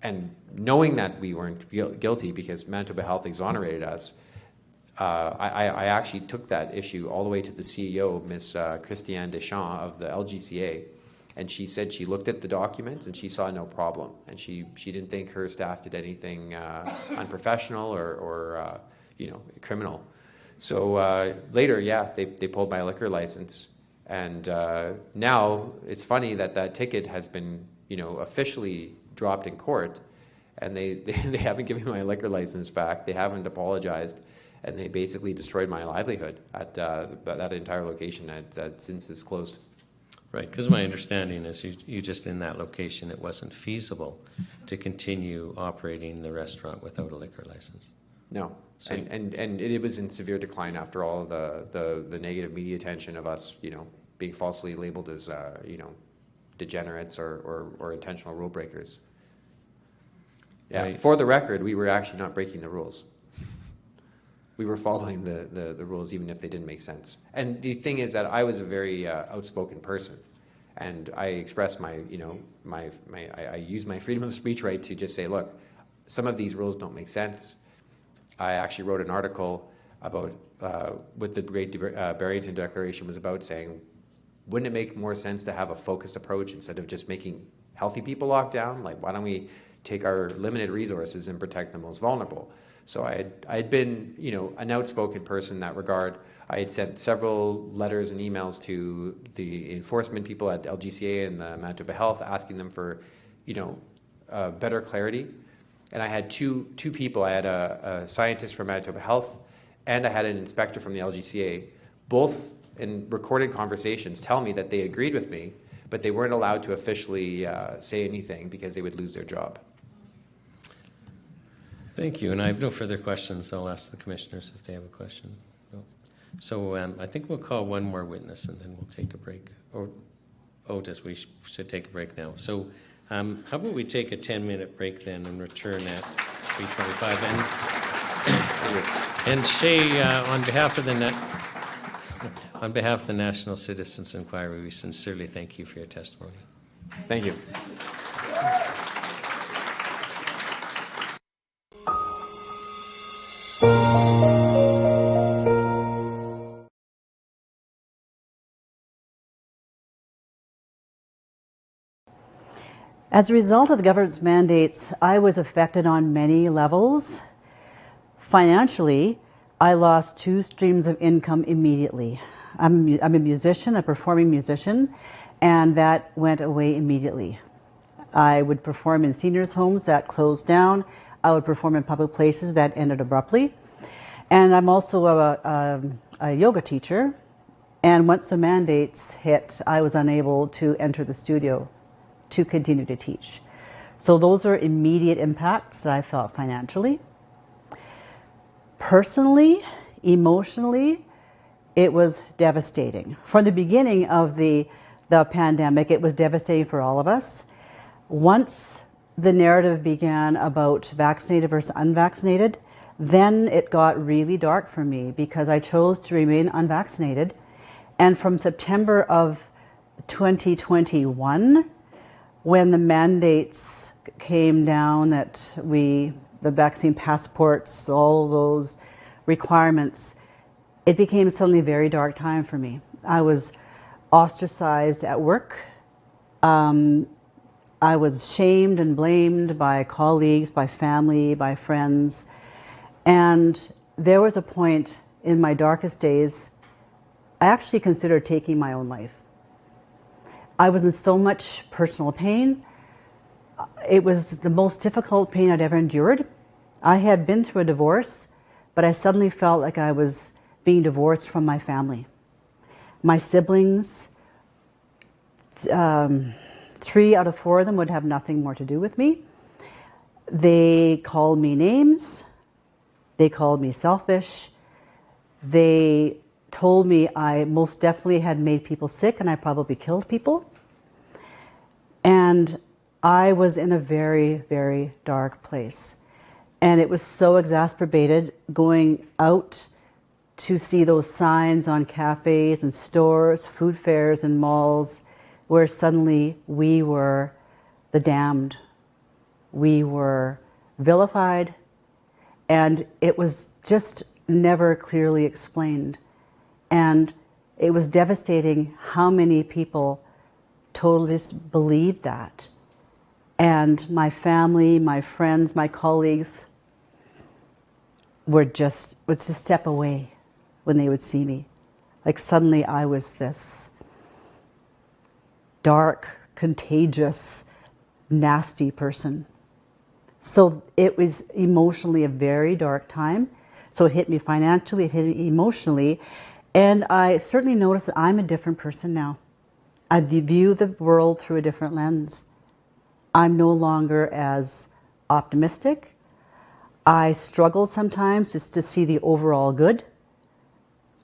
and knowing that we weren't guilty because Manitoba Health exonerated us. I actually took that issue all the way to the CEO, Ms. Christiane Deschamps of the LGCA, and she said she looked at the documents and she saw no problem, and she didn't think her staff did anything unprofessional or criminal. So later, yeah, they pulled my liquor license, and now it's funny that ticket has been officially dropped in court, and they haven't given me my liquor license back. They haven't apologized, and they basically destroyed my livelihood at that entire location since it's closed. Right, because my understanding is you just in that location, it wasn't feasible to continue operating the restaurant without a liquor license. No, so and it was in severe decline after all the negative media attention of us, being falsely labeled as degenerates or intentional rule breakers. Yeah, right. For the record, we were actually not breaking the rules. We were following the rules even if they didn't make sense. And the thing is that I was a very outspoken person, and I expressed I used my freedom of speech right to just say, look, some of these rules don't make sense. I actually wrote an article about what the Great Barrington Declaration was about, saying, wouldn't it make more sense to have a focused approach instead of just making healthy people lock down? Like, why don't we take our limited resources and protect the most vulnerable? So I had been, an outspoken person in that regard. I had sent several letters and emails to the enforcement people at LGCA and the Manitoba Health, asking them for, better clarity. And I had two people. I had a scientist from Manitoba Health, and I had an inspector from the LGCA, both in recorded conversations, tell me that they agreed with me, but they weren't allowed to officially say anything because they would lose their job. Thank you, and I have no further questions. I'll ask the commissioners if they have a question. No. So I think we'll call one more witness, and then we'll take a break. We should take a break now. So how about we take a 10-minute break then and return at 3:25? And Shay, on behalf of the National Citizens Inquiry, we sincerely thank you for your testimony. Thank you. As a result of the government's mandates, I was affected on many levels. Financially, I lost 2 streams of income immediately. I'm a musician, a performing musician, and that went away immediately. I would perform in seniors' homes that closed down. I would perform in public places that ended abruptly. And I'm also a yoga teacher. And once the mandates hit, I was unable to enter the studio to continue to teach. So those are immediate impacts that I felt financially. Personally, emotionally, it was devastating. From the beginning of the pandemic, it was devastating for all of us. Once the narrative began about vaccinated versus unvaccinated, then it got really dark for me because I chose to remain unvaccinated. And from September of 2021, when the mandates came down that the vaccine passports, all those requirements, it became suddenly a very dark time for me. I was ostracized at work. I was shamed and blamed by colleagues, by family, by friends. And there was a point in my darkest days, I actually considered taking my own life. I was in so much personal pain. It was the most difficult pain I'd ever endured. I had been through a divorce, but I suddenly felt like I was being divorced from my family. My siblings, 3 out of 4 of them would have nothing more to do with me. They called me names. They called me selfish. They told me I most definitely had made people sick and I probably killed people. And I was in a very, very dark place. And it was so exacerbated going out to see those signs on cafes and stores, food fairs and malls, where suddenly we were the damned. We were vilified, and it was just never clearly explained. And it was devastating how many people totally just believed that. And my family, my friends, my colleagues would just step away when they would see me. Like suddenly I was this dark, contagious, nasty person. So it was emotionally a very dark time. So it hit me financially, it hit me emotionally. And I certainly noticed that I'm a different person now. I view the world through a different lens. I'm no longer as optimistic. I struggle sometimes just to see the overall good.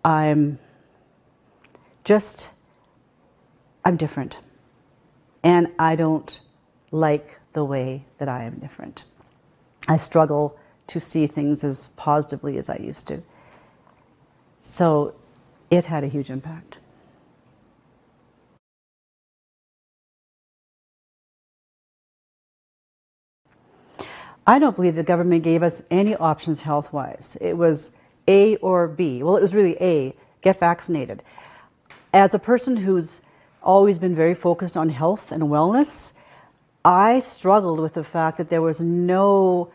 I'm different. And I don't like the way that I am different. I struggle to see things as positively as I used to. So it had a huge impact. I don't believe the government gave us any options health-wise. It was A or B. Well, it was really A, get vaccinated. As a person who's always been very focused on health and wellness, I struggled with the fact that there was no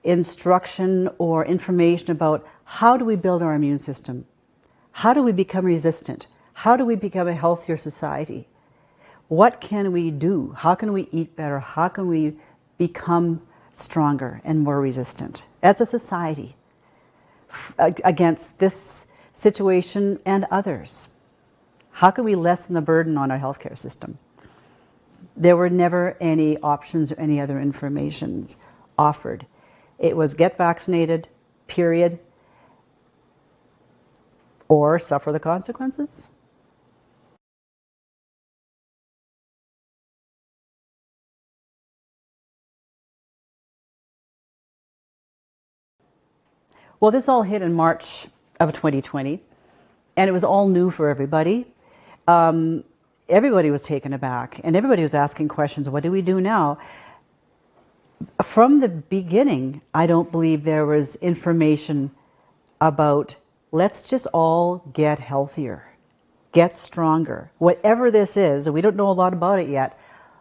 instruction or information about how do we build our immune system? How do we become resistant? How do we become a healthier society? What can we do? How can we eat better? How can we become stronger and more resistant as a society against this situation and others? How can we lessen the burden on our healthcare system? There were never any options or any other information offered. It was get vaccinated, period, or suffer the consequences. Well, this all hit in March of 2020, and it was all new for everybody. Everybody was taken aback, and everybody was asking questions, what do we do now? From the beginning, I don't believe there was information about let's just all get healthier, get stronger. Whatever this is, and we don't know a lot about it yet,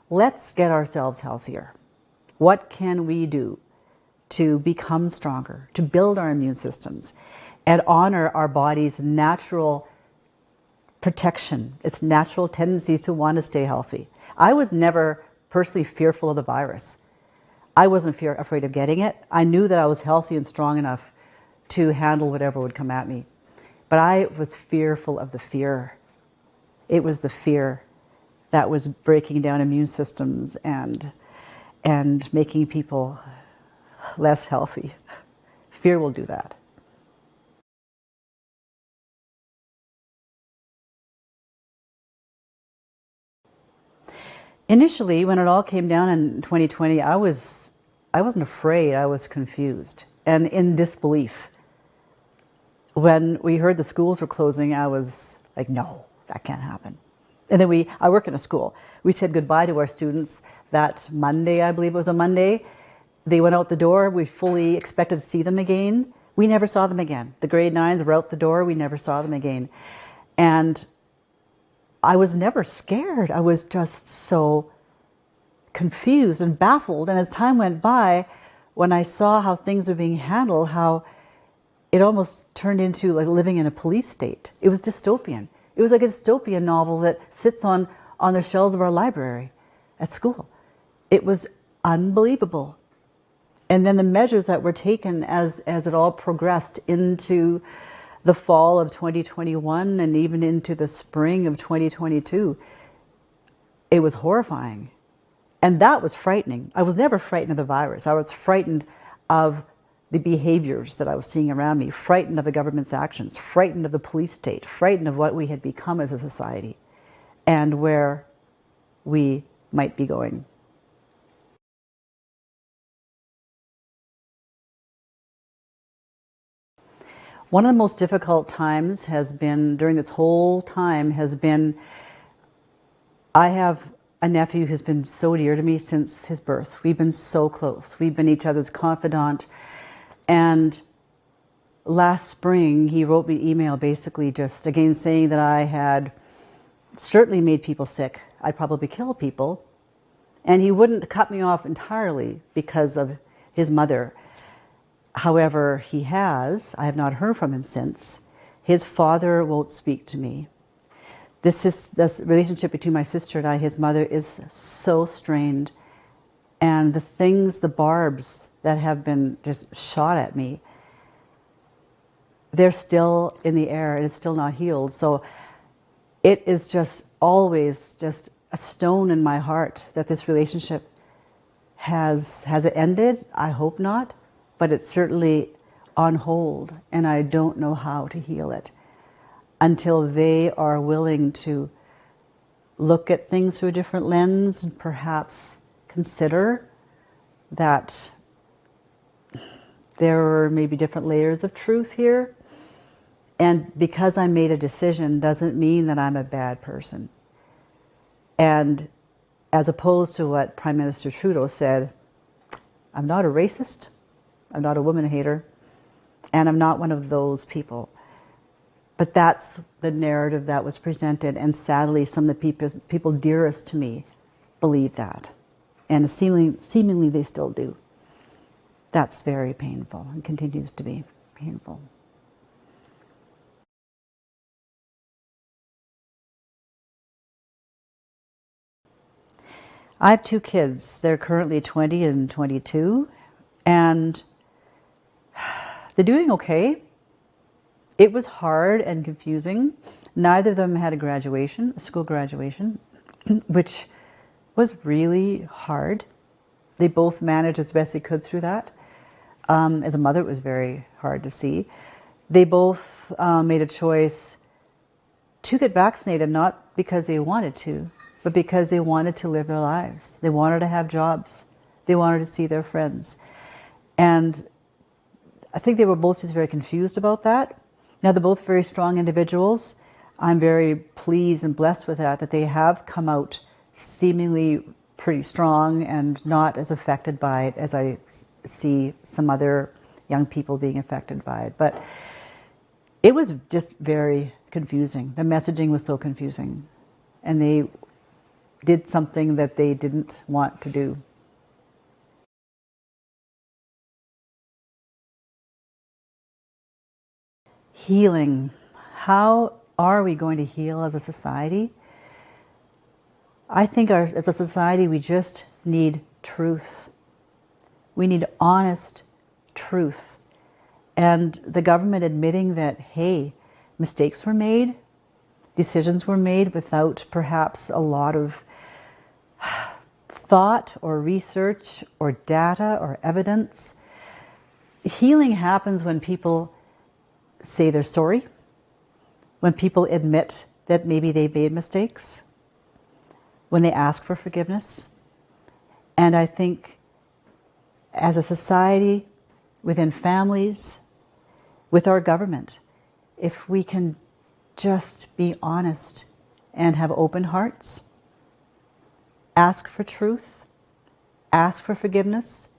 let's get ourselves healthier. What can we do to become stronger, to build our immune systems, and honor our body's natural protection, its natural tendencies to want to stay healthy? I was never personally fearful of the virus. I wasn't afraid of getting it. I knew that I was healthy and strong enough to handle whatever would come at me. But I was fearful of the fear. It was the fear that was breaking down immune systems and and making people less healthy. Fear will do that. Initially, when it all came down in 2020, I wasn't afraid, I was confused and in disbelief. When we heard the schools were closing, I was like, no, that can't happen. And then I work in a school. We said goodbye to our students that Monday, I believe it was a Monday. They went out the door. We fully expected to see them again. We never saw them again. The grade 9s were out the door. We never saw them again. And I was never scared. I was just so confused and baffled. And as time went by, when I saw how things were being handled, how it almost turned into like living in a police state. It was dystopian. It was like a dystopian novel that sits on the shelves of our library at school. It was unbelievable. And then the measures that were taken as it all progressed into the fall of 2021 and even into the spring of 2022, it was horrifying. And that was frightening. I was never frightened of the virus. I was frightened of the behaviors that I was seeing around me, frightened of the government's actions, frightened of the police state, frightened of what we had become as a society and where we might be going. One of the most difficult times has been, during this whole time, has been, I have a nephew who's been so dear to me since his birth. We've been so close. We've been each other's confidant. And last spring, he wrote me an email basically just again saying that I had certainly made people sick. I'd probably kill people. And he wouldn't cut me off entirely because of his mother. However, I have not heard from him since. His father won't speak to me. This relationship between my sister and I, his mother, is so strained. And the barbs that have been just shot at me, they're still in the air and it's still not healed. So it is just always just a stone in my heart that this relationship has it ended? I hope not, but it's certainly on hold and I don't know how to heal it until they are willing to look at things through a different lens and perhaps consider that there are maybe different layers of truth here. And because I made a decision doesn't mean that I'm a bad person. And as opposed to what Prime Minister Trudeau said, I'm not a racist, I'm not a woman hater, and I'm not one of those people. But that's the narrative that was presented, and sadly some of the people dearest to me believe that. And seemingly they still do. That's very painful and continues to be painful. I have 2 kids. They're currently 20 and 22, and they're doing okay. It was hard and confusing. Neither of them had a school graduation, which was really hard. They both managed as best they could through that. As a mother, it was very hard to see. They both made a choice to get vaccinated, not because they wanted to, but because they wanted to live their lives. They wanted to have jobs. They wanted to see their friends. And I think they were both just very confused about that. Now, they're both very strong individuals. I'm very pleased and blessed with that they have come out seemingly pretty strong and not as affected by it as I see some other young people being affected by it. But it was just very confusing. The messaging was so confusing. And they did something that they didn't want to do. Healing. How are we going to heal as a society? I think as a society, we just need truth. We need honest truth. And the government admitting that, hey, mistakes were made, decisions were made without perhaps a lot of thought or research or data or evidence. Healing happens when people say they're sorry, when people admit that maybe they made mistakes, when they ask for forgiveness. And I think as a society, within families, with our government, if we can just be honest and have open hearts, ask for truth, ask for forgiveness,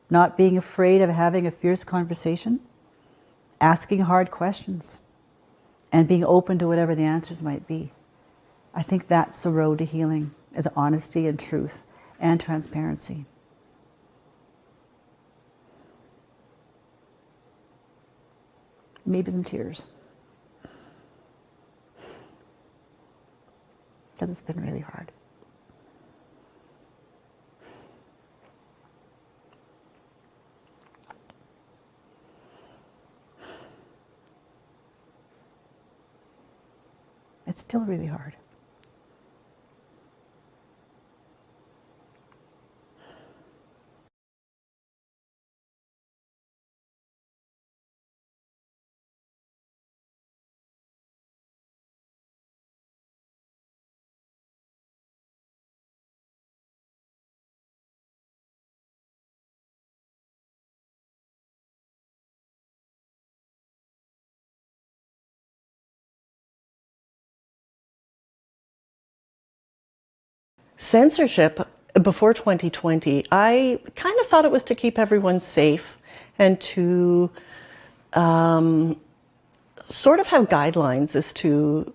not being afraid of having a fierce conversation, asking hard questions, and being open to whatever the answers might be. I think that's the road to healing, is honesty and truth and transparency. Maybe some tears. Because it's been really hard. It's still really hard. Censorship before 2020, I kind of thought it was to keep everyone safe and to sort of have guidelines as to.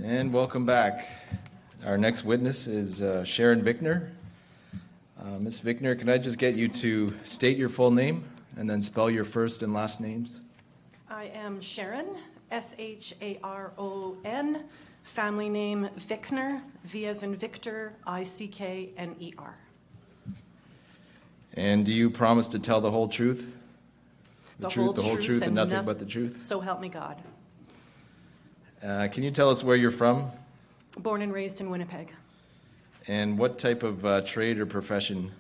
And welcome back. Our next witness is Sharon Vickner. Ms. Vickner, can I just get you to state your full name and then spell your first and last names? I am Sharon, S-H-A-R-O-N, family name Vickner, V as in Victor, I-C-K-N-E-R. And do you promise to tell the whole truth? The whole truth, and nothing but the truth? So help me God. Can you tell us where you're from? Born and raised in Winnipeg. And what type of trade or profession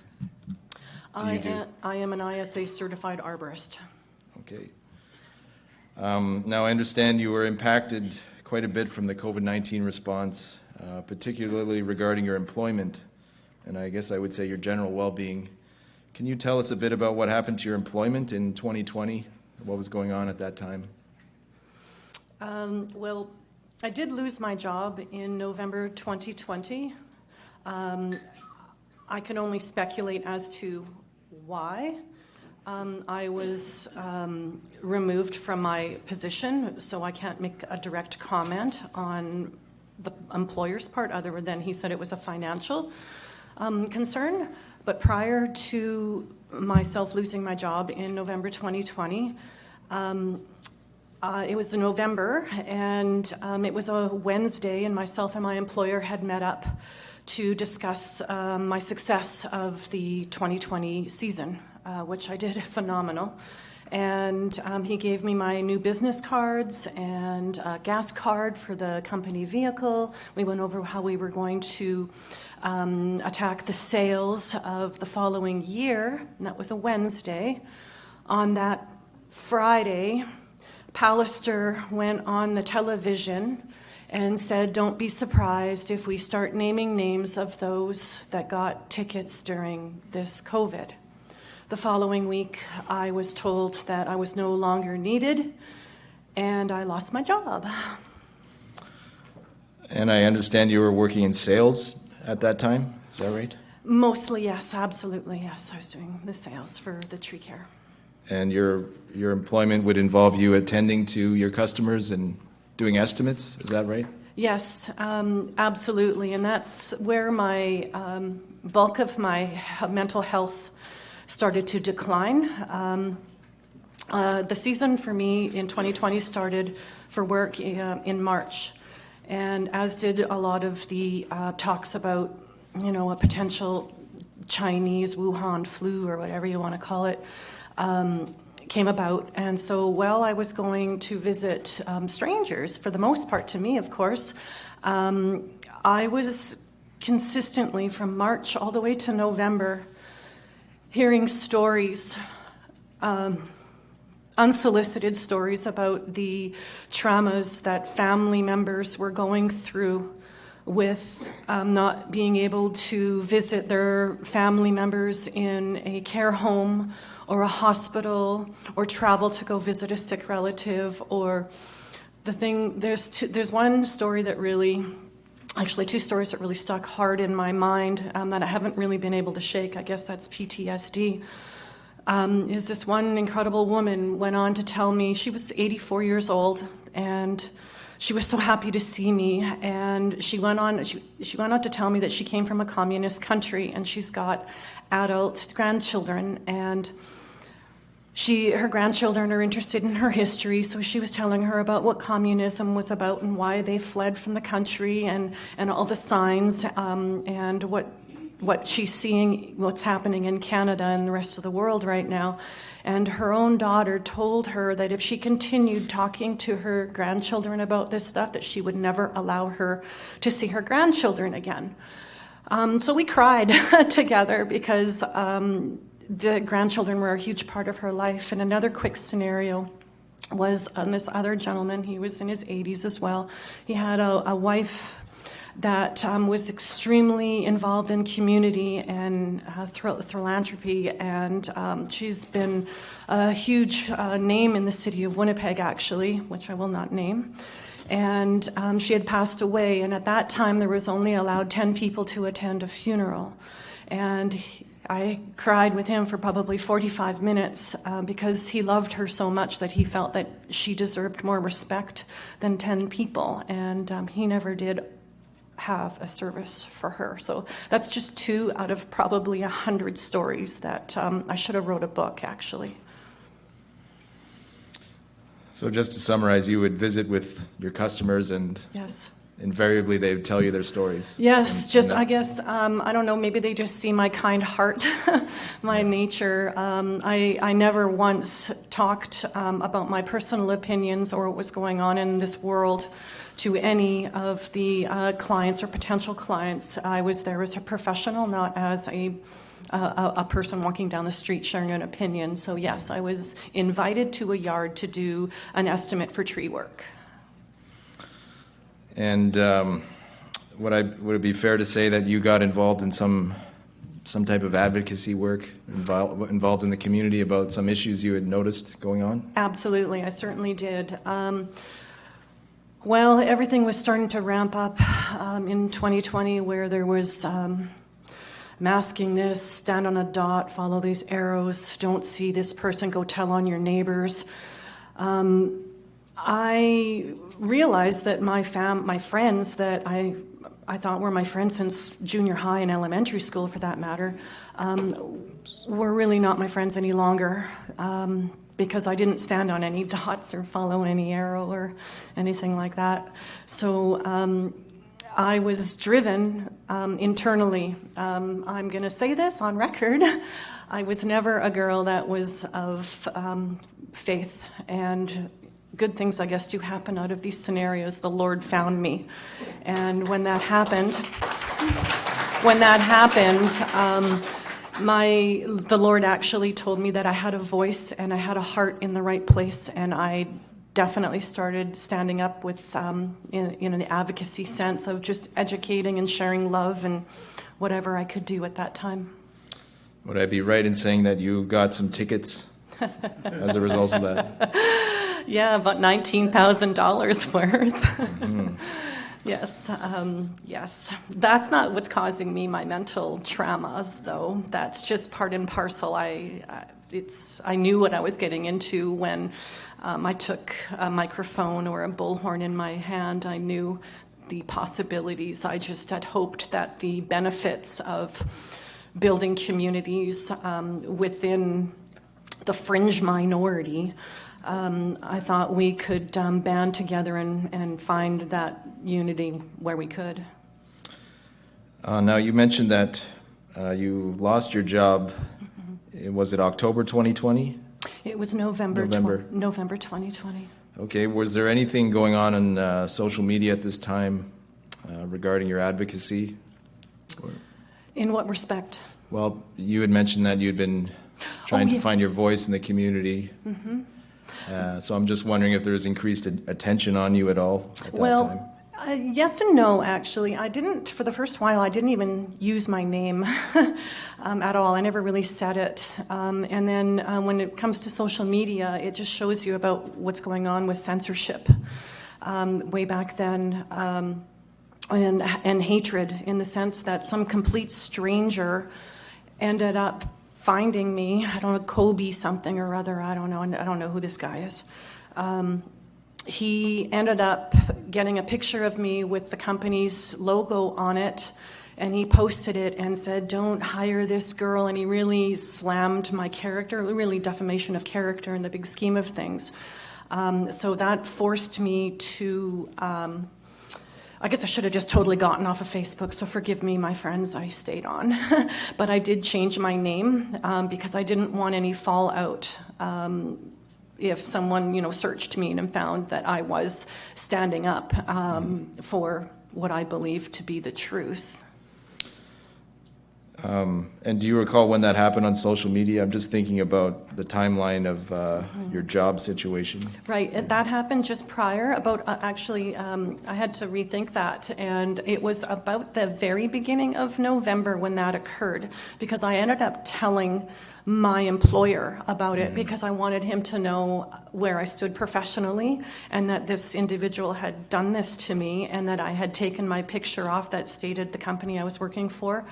do you do? I am an ISA certified arborist. Okay. Now, I understand you were impacted quite a bit from the COVID-19 response, particularly regarding your employment, and I guess I would say your general well-being. Can you tell us a bit about what happened to your employment in 2020? What was going on at that time? Well, I did lose my job in November 2020. I can only speculate as to why. I was removed from my position, so I can't make a direct comment on the employer's part other than he said it was a financial concern. But prior to myself losing my job in November 2020, it was in November, and it was a Wednesday, and myself and my employer had met up to discuss my success of the 2020 season. Which I did phenomenal. And he gave me my new business cards and a gas card for the company vehicle. We went over how we were going to attack the sales of the following year, and that was a Wednesday. On that Friday, Pallister went on the television and said, "Don't be surprised if we start naming names of those that got tickets during this COVID." The following week, I was told that I was no longer needed, and I lost my job. And I understand you were working in sales at that time, is that right? Mostly, yes, absolutely, yes. I was doing the sales for the tree care. And your employment would involve you attending to your customers and doing estimates, is that right? Yes, absolutely, and that's where my bulk of my mental health started to decline. The season for me in 2020 started for work in March, and as did a lot of the talks about, you know, a potential Chinese Wuhan flu or whatever you want to call it, came about. And so while I was going to visit strangers, for the most part to me, of course, I was consistently from March all the way to November hearing stories, unsolicited stories about the traumas that family members were going through with not being able to visit their family members in a care home or a hospital, or travel to go visit a sick relative, or there's one story that really, actually two stories that really stuck hard in my mind that I haven't really been able to shake. I guess that's PTSD. Is this one incredible woman went on to tell me, she was 84 years old, and she was so happy to see me, and she went on to tell me that she came from a communist country, and she's got adult grandchildren, and her grandchildren are interested in her history, so she was telling her about what communism was about and why they fled from the country, and all the signs, and what she's seeing, what's happening in Canada and the rest of the world right now. And her own daughter told her that if she continued talking to her grandchildren about this stuff, that she would never allow her to see her grandchildren again. So we cried together because the grandchildren were a huge part of her life. And another quick scenario was this other gentleman. He was in his 80s as well. He had a wife that was extremely involved in community and philanthropy, and she's been a huge name in the city of Winnipeg, actually, which I will not name. And she had passed away, and at that time there was only allowed 10 people to attend a funeral. And I cried with him for probably 45 minutes because he loved her so much that he felt that she deserved more respect than 10 people, and he never did have a service for her. So that's just 2 out of probably 100 stories that I should have wrote a book, actually. So just to summarize, you would visit with your customers, and yes, invariably they would tell you their stories. Yes, I guess, I don't know, maybe they just see my kind heart, my nature. I never once talked about my personal opinions or what was going on in this world to any of the clients or potential clients. I was there as a professional, not as a person walking down the street sharing an opinion. So yes, I was invited to a yard to do an estimate for tree work. And would it be fair to say that you got involved in some type of advocacy work, involved in the community about some issues you had noticed going on? Absolutely, I certainly did. Well, everything was starting to ramp up in 2020, where there was masking this, stand on a dot, follow these arrows, don't see this person, go tell on your neighbors. I realized that my friends that I thought were my friends since junior high and elementary school, for that matter, were really not my friends any longer, because I didn't stand on any dots or follow any arrow or anything like that. So I was driven internally. I'm going to say this on record. I was never a girl that was of faith, and good things, I guess, do happen out of these scenarios. The Lord found me. And when that happened, the Lord actually told me that I had a voice and I had a heart in the right place, and I definitely started standing up with in an advocacy sense of just educating and sharing love and whatever I could do at that time. Would I be right in saying that you got some tickets as a result of that? Yeah, about $19,000 worth. Mm-hmm. Yes, yes. That's not what's causing me my mental traumas, though. That's just part and parcel. I knew what I was getting into when I took a microphone or a bullhorn in my hand. I knew the possibilities. I just had hoped that the benefits of building communities within the fringe minority, I thought we could band together and find that unity where we could. Now, you mentioned that you lost your job. Was it October 2020? It was November November. November 2020. Okay, was there anything going on social media at this time regarding your advocacy? In what respect? Well, you had mentioned that you'd been trying to find your voice in the community. Mm-hmm. So I'm just wondering if there was increased attention on you at all at that time. Yes and no, actually. I didn't, for the first while, I didn't even use my name at all. I never really said it. And then when it comes to social media, it just shows you about what's going on with censorship way back then. And hatred, in the sense that some complete stranger ended up finding me. I don't know, Kobe something or other. I don't know who this guy is. He ended up getting a picture of me with the company's logo on it, and he posted it and said, "Don't hire this girl," and he really slammed my character, really defamation of character in the big scheme of things. So that forced me to, I guess I should have just totally gotten off of Facebook, so forgive me, my friends, I stayed on. But I did change my name because I didn't want any fallout. If someone, searched me and found that I was standing up for what I believe to be the truth. And do you recall when that happened on social media? I'm just thinking about the timeline of your job situation. Right, that happened just prior, about actually, I had to rethink that, and it was about the very beginning of November when that occurred, because I ended up telling my employer about it because I wanted him to know where I stood professionally, and that this individual had done this to me, and that I had taken my picture off that stated the company I was working for.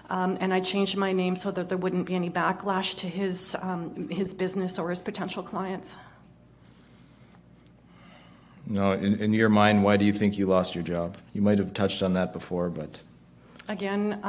And I changed my name so that there wouldn't be any backlash to his business or his potential clients. No, in your mind, why do you think you lost your job? You might have touched on that before, but... Again,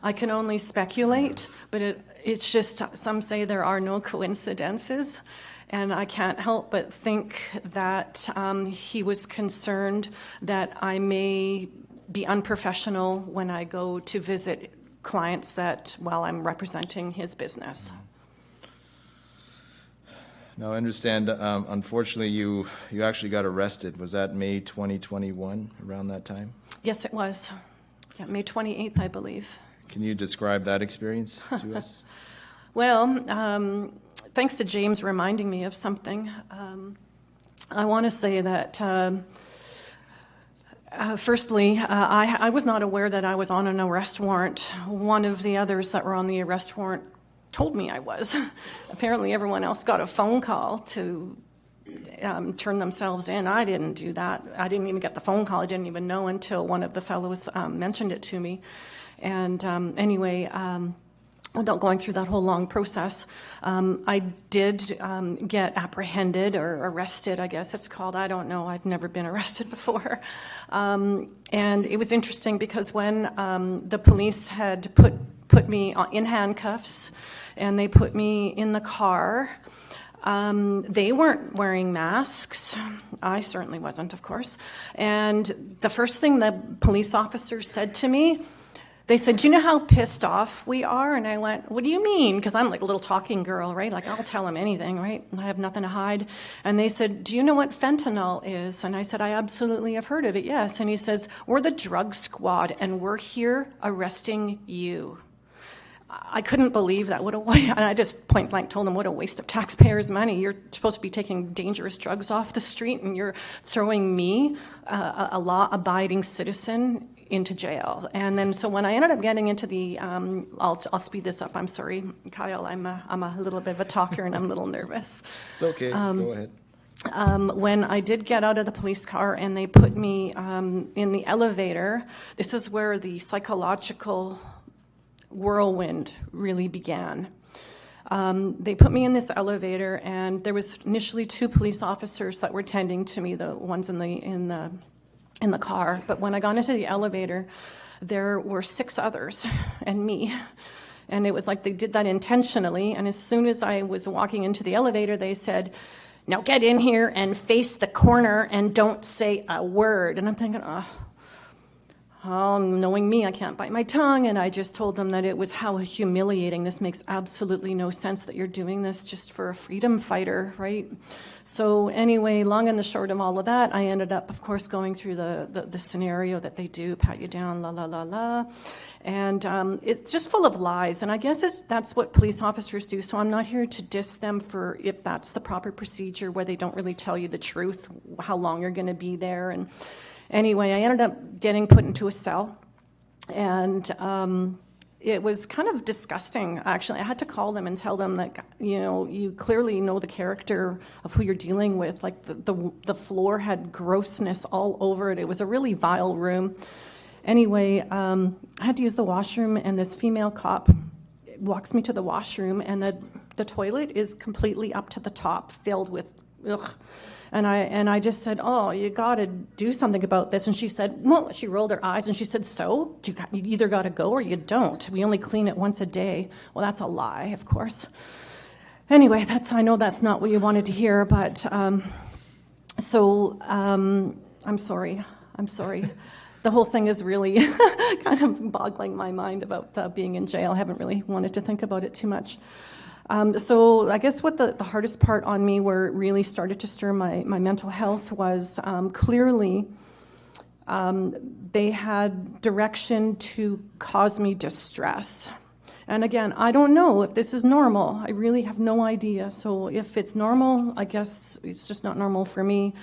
I can only speculate, but it's just, some say there are no coincidences, and I can't help but think that he was concerned that I may be unprofessional when I go to visit clients that, while I'm representing his business. Now, I understand, unfortunately, you actually got arrested. Was that May 2021, around that time? Yes, it was. Yeah, May 28th, I believe. Can you describe that experience to us? Well, thanks to James reminding me of something, I want to say that firstly, I was not aware that I was on an arrest warrant. One of the others that were on the arrest warrant told me I was. Apparently everyone else got a phone call to turn themselves in. I didn't do that. I didn't even get the phone call. I didn't even know until one of the fellows mentioned it to me. And anyway, without going through that whole long process, I did get apprehended or arrested, I guess it's called. I don't know. I've never been arrested before. And it was interesting because when the police had put me in handcuffs and they put me in the car, they weren't wearing masks. I certainly wasn't, of course. And the first thing the police officers said to me, they said, "Do you know how pissed off we are?" And I went, "What do you mean?" Because I'm like a little talking girl, right? Like, I'll tell them anything, right? I have nothing to hide. And they said, "Do you know what fentanyl is?" And I said, "I absolutely have heard of it, yes." And he says, "We're the drug squad, and we're here arresting you." I couldn't believe that. And I just point blank told them, what a waste of taxpayers' money. You're supposed to be taking dangerous drugs off the street, and you're throwing me, a law-abiding citizen, into jail. And then, so when I ended up getting into the, I'll speed this up. I'm sorry, Kyle. I'm a little bit of a talker, and I'm a little nervous. It's okay. Go ahead. When I did get out of the police car and they put me in the elevator, this is where the psychological whirlwind really began. They put me in this elevator, and there was initially 2 police officers that were tending to me, the ones in the car. But when I got into the elevator, there were 6 others and me. And it was like they did that intentionally. And as soon as I was walking into the elevator, they said, "Now get in here and face the corner and don't say a word." And I'm thinking, oh, knowing me, I can't bite my tongue, and I just told them that it was how humiliating. This makes absolutely no sense that you're doing this just for a freedom fighter, right? So anyway, long and the short of all of that, I ended up, of course, going through the scenario that they do, pat you down, la, la, la, la. And it's just full of lies. And I guess that's what police officers do. So I'm not here to diss them for if that's the proper procedure where they don't really tell you the truth, how long you're going to be there. And anyway, I ended up getting put into a cell. And it was kind of disgusting, actually. I had to call them and tell them that, you clearly know the character of who you're dealing with. Like the floor had grossness all over it. It was a really vile room. Anyway, I had to use the washroom, and this female cop walks me to the washroom, and the toilet is completely up to the top, filled with ugh. And I just said, oh, you got to do something about this. And she said, well, she rolled her eyes, and she said, so? You either got to go or you don't. We only clean it once a day. Well, that's a lie, of course. Anyway, I know that's not what you wanted to hear, but I'm sorry. The whole thing is really kind of boggling my mind about being in jail. I haven't really wanted to think about it too much. So I guess what the hardest part on me, where it really started to stir my mental health, was clearly they had direction to cause me distress. And again, I don't know if this is normal. I really have no idea. So if it's normal, I guess it's just not normal for me.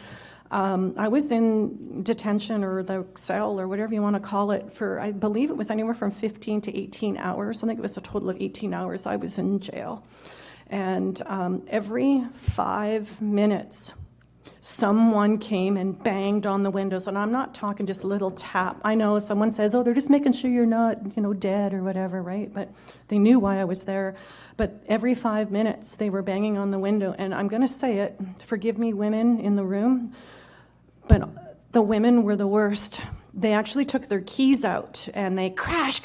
I was in detention, or the cell, or whatever you want to call it, for, I believe it was anywhere from 15 to 18 hours. I think it was a total of 18 hours I was in jail. And every 5 minutes, someone came and banged on the windows. And I'm not talking just a little tap. I know someone says, oh, they're just making sure you're not, dead or whatever, right? But they knew why I was there. But every 5 minutes, they were banging on the window. And I'm going to say it, forgive me, women in the room, but the women were the worst. They actually took their keys out, and they crash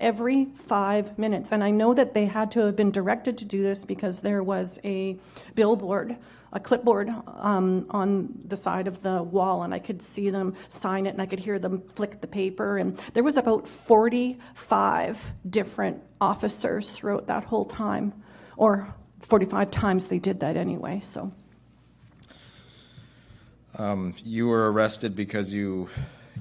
every 5 minutes. And I know that they had to have been directed to do this because there was a billboard, a clipboard on the side of the wall, and I could see them sign it, and I could hear them flick the paper. And there was about 45 different officers throughout that whole time, or 45 times they did that anyway, so. You were arrested because you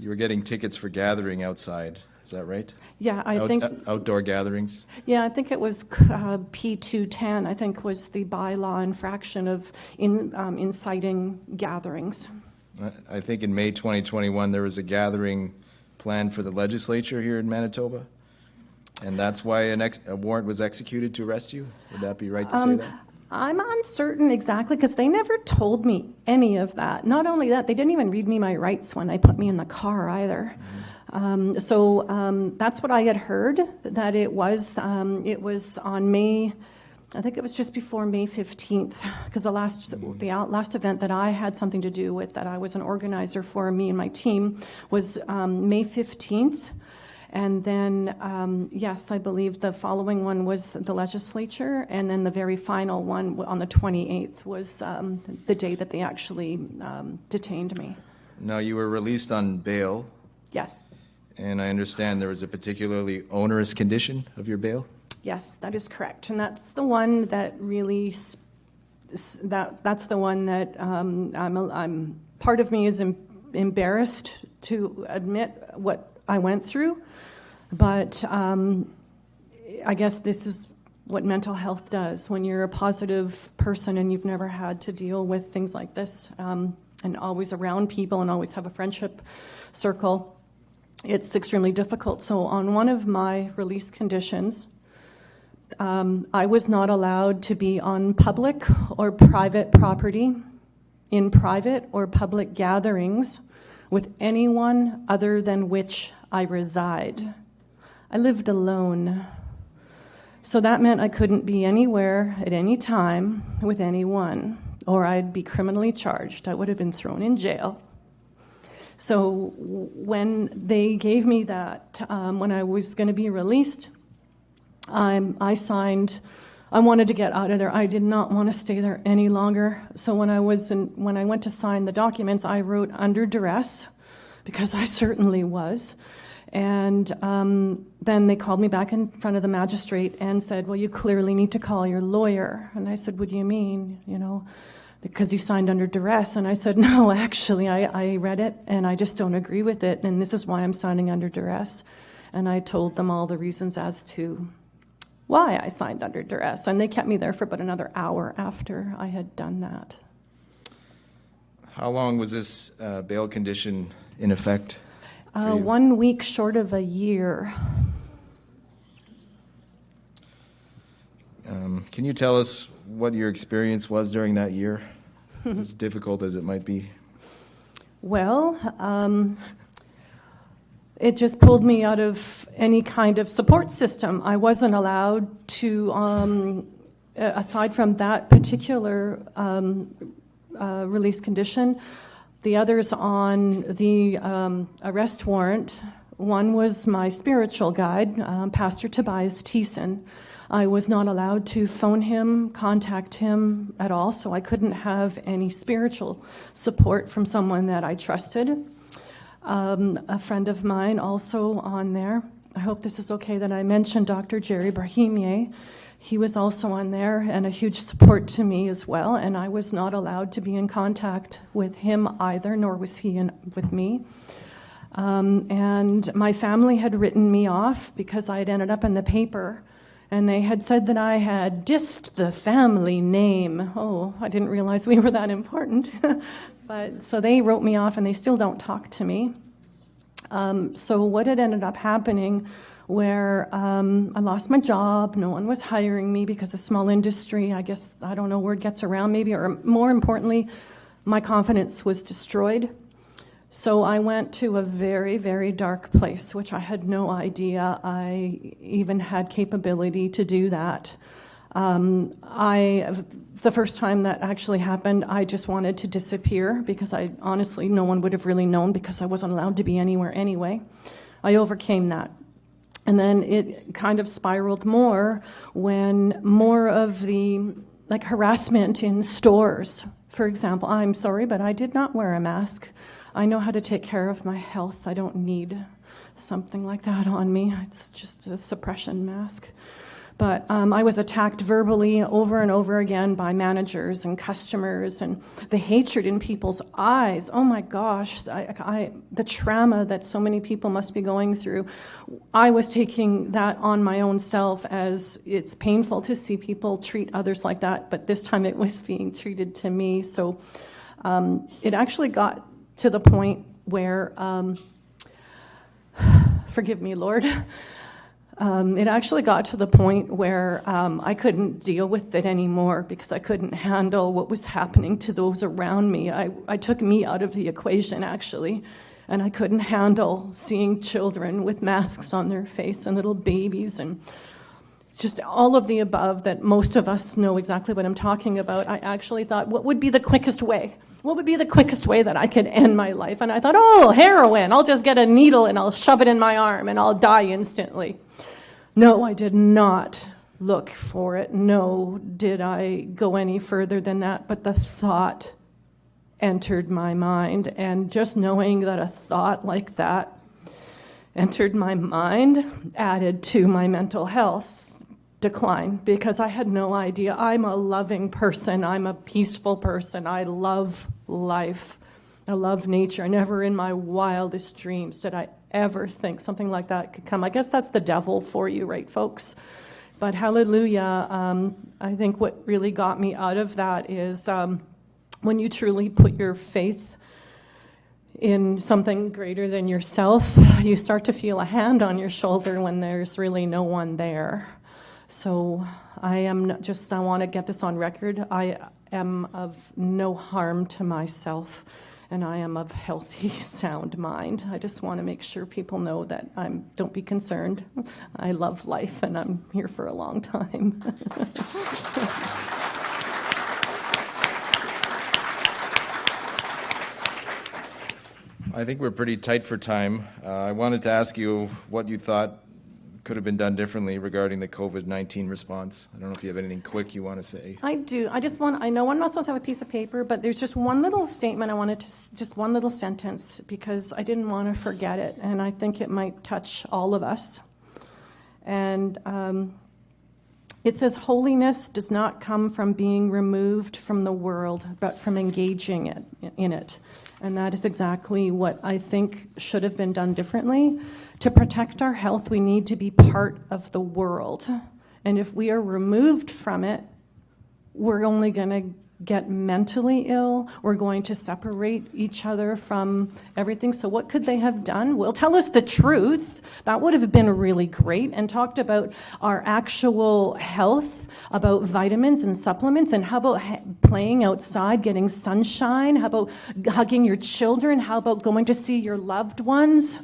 were getting tickets for gathering outside. Is that right? Yeah, I think outdoor gatherings. Yeah, I think it was P210. I think was the bylaw infraction of inciting gatherings. I think in May 2021 there was a gathering planned for the legislature here in Manitoba, and that's why a warrant was executed to arrest you. Would that be right to say that? I'm uncertain exactly, because they never told me any of that. Not only that, they didn't even read me my rights when they put me in the car either. So that's what I had heard, that it was on May, I think it was just before May 15th, because the last event that I had something to do with, that I was an organizer for, me and my team, was May 15th. And then, yes, I believe the following one was the legislature, and then the very final one on the 28th was the day that they actually detained me. Now, you were released on bail. Yes. And I understand there was a particularly onerous condition of your bail? Yes, that is correct. And that's the one that really, that's the one that I'm part of me is embarrassed to admit what I went through, but I guess this is what mental health does. When you're a positive person and you've never had to deal with things like this, and always around people and always have a friendship circle, it's extremely difficult. So on one of my release conditions, I was not allowed to be on public or private property, in private or public gatherings, with anyone other than which I reside. I lived alone. So that meant I couldn't be anywhere at any time with anyone, or I'd be criminally charged. I would have been thrown in jail. So when they gave me that, when I was going to be released, I signed. I wanted to get out of there. I did not want to stay there any longer. So when I went to sign the documents, I wrote under duress, because I certainly was. And then they called me back in front of the magistrate and said, well, you clearly need to call your lawyer. And I said, what do you mean? You know, because you signed under duress. And I said, no, actually, I read it and I just don't agree with it. And this is why I'm signing under duress. And I told them all the reasons as to why I signed under duress. And they kept me there for about another hour after I had done that. How long was this bail condition in effect? 1 week short of a year. Can you tell us what your experience was during that year, as difficult as it might be? Well, it just pulled me out of any kind of support system. I wasn't allowed to, aside from that particular release condition, the others on the arrest warrant, one was my spiritual guide, Pastor Tobias Thiessen. I was not allowed to phone him, contact him at all, so I couldn't have any spiritual support from someone that I trusted. A friend of mine also on there. I hope this is okay that I mentioned Dr. Jerry Brahimier. He was also on there and a huge support to me as well, and I was not allowed to be in contact with him either, nor was he with me. And my family had written me off because I had ended up in the paper, and they had said that I had dissed the family name. Oh, I didn't realize we were that important. But so they wrote me off, and they still don't talk to me. So what had ended up happening where I lost my job, no one was hiring me because of small industry, I guess, I don't know, word gets around maybe, or more importantly, my confidence was destroyed. So I went to a very, very dark place, which I had no idea I even had capability to do that. The first time that actually happened, I just wanted to disappear because honestly, no one would have really known because I wasn't allowed to be anywhere anyway. I overcame that. And then it kind of spiraled more when more of the harassment in stores, for example, I'm sorry, but I did not wear a mask. I know how to take care of my health. I don't need something like that on me. It's just a suppression mask. But I was attacked verbally over and over again by managers and customers, and the hatred in people's eyes. Oh my gosh, the trauma that so many people must be going through. I was taking that on my own self, as it's painful to see people treat others like that, but this time it was being treated to me. So it actually got to the point where, forgive me, Lord, it actually got to the point where I couldn't deal with it anymore because I couldn't handle what was happening to those around me. I took me out of the equation, actually, and I couldn't handle seeing children with masks on their face and little babies and just all of the above that most of us know exactly what I'm talking about. I actually thought, what would be the quickest way? What would be the quickest way that I could end my life? And I thought, oh, heroin. I'll just get a needle and I'll shove it in my arm and I'll die instantly. No, I did not look for it. No, did I go any further than that. But the thought entered my mind. And just knowing that a thought like that entered my mind added to my mental health decline, because I had no idea. I'm a loving person. I'm a peaceful person. I love life. I love nature. Never in my wildest dreams did I ever think something like that could come. I guess that's the devil for you, right, folks? But hallelujah, I think what really got me out of that is when you truly put your faith in something greater than yourself, you start to feel a hand on your shoulder when there's really no one there. So I want to get this on record. I am of no harm to myself, and I am of healthy, sound mind. I just want to make sure people know that don't be concerned. I love life, and I'm here for a long time. I think we're pretty tight for time. I wanted to ask you what you thought could have been done differently regarding the COVID-19 response? I don't know if you have anything quick you want to say. I do. I know I'm not supposed to have a piece of paper, but there's just one little statement I wanted to, just one little sentence, because I didn't want to forget it, and I think it might touch all of us. And it says, holiness does not come from being removed from the world, but from engaging in it. And that is exactly what I think should have been done differently. To protect our health, we need to be part of the world. And if we are removed from it, we're only going to get mentally ill. We're going to separate each other from everything. So what could they have done? Well, tell us the truth. That would have been really great. And talked about our actual health, about vitamins and supplements, and how about playing outside, getting sunshine? How about hugging your children? How about going to see your loved ones?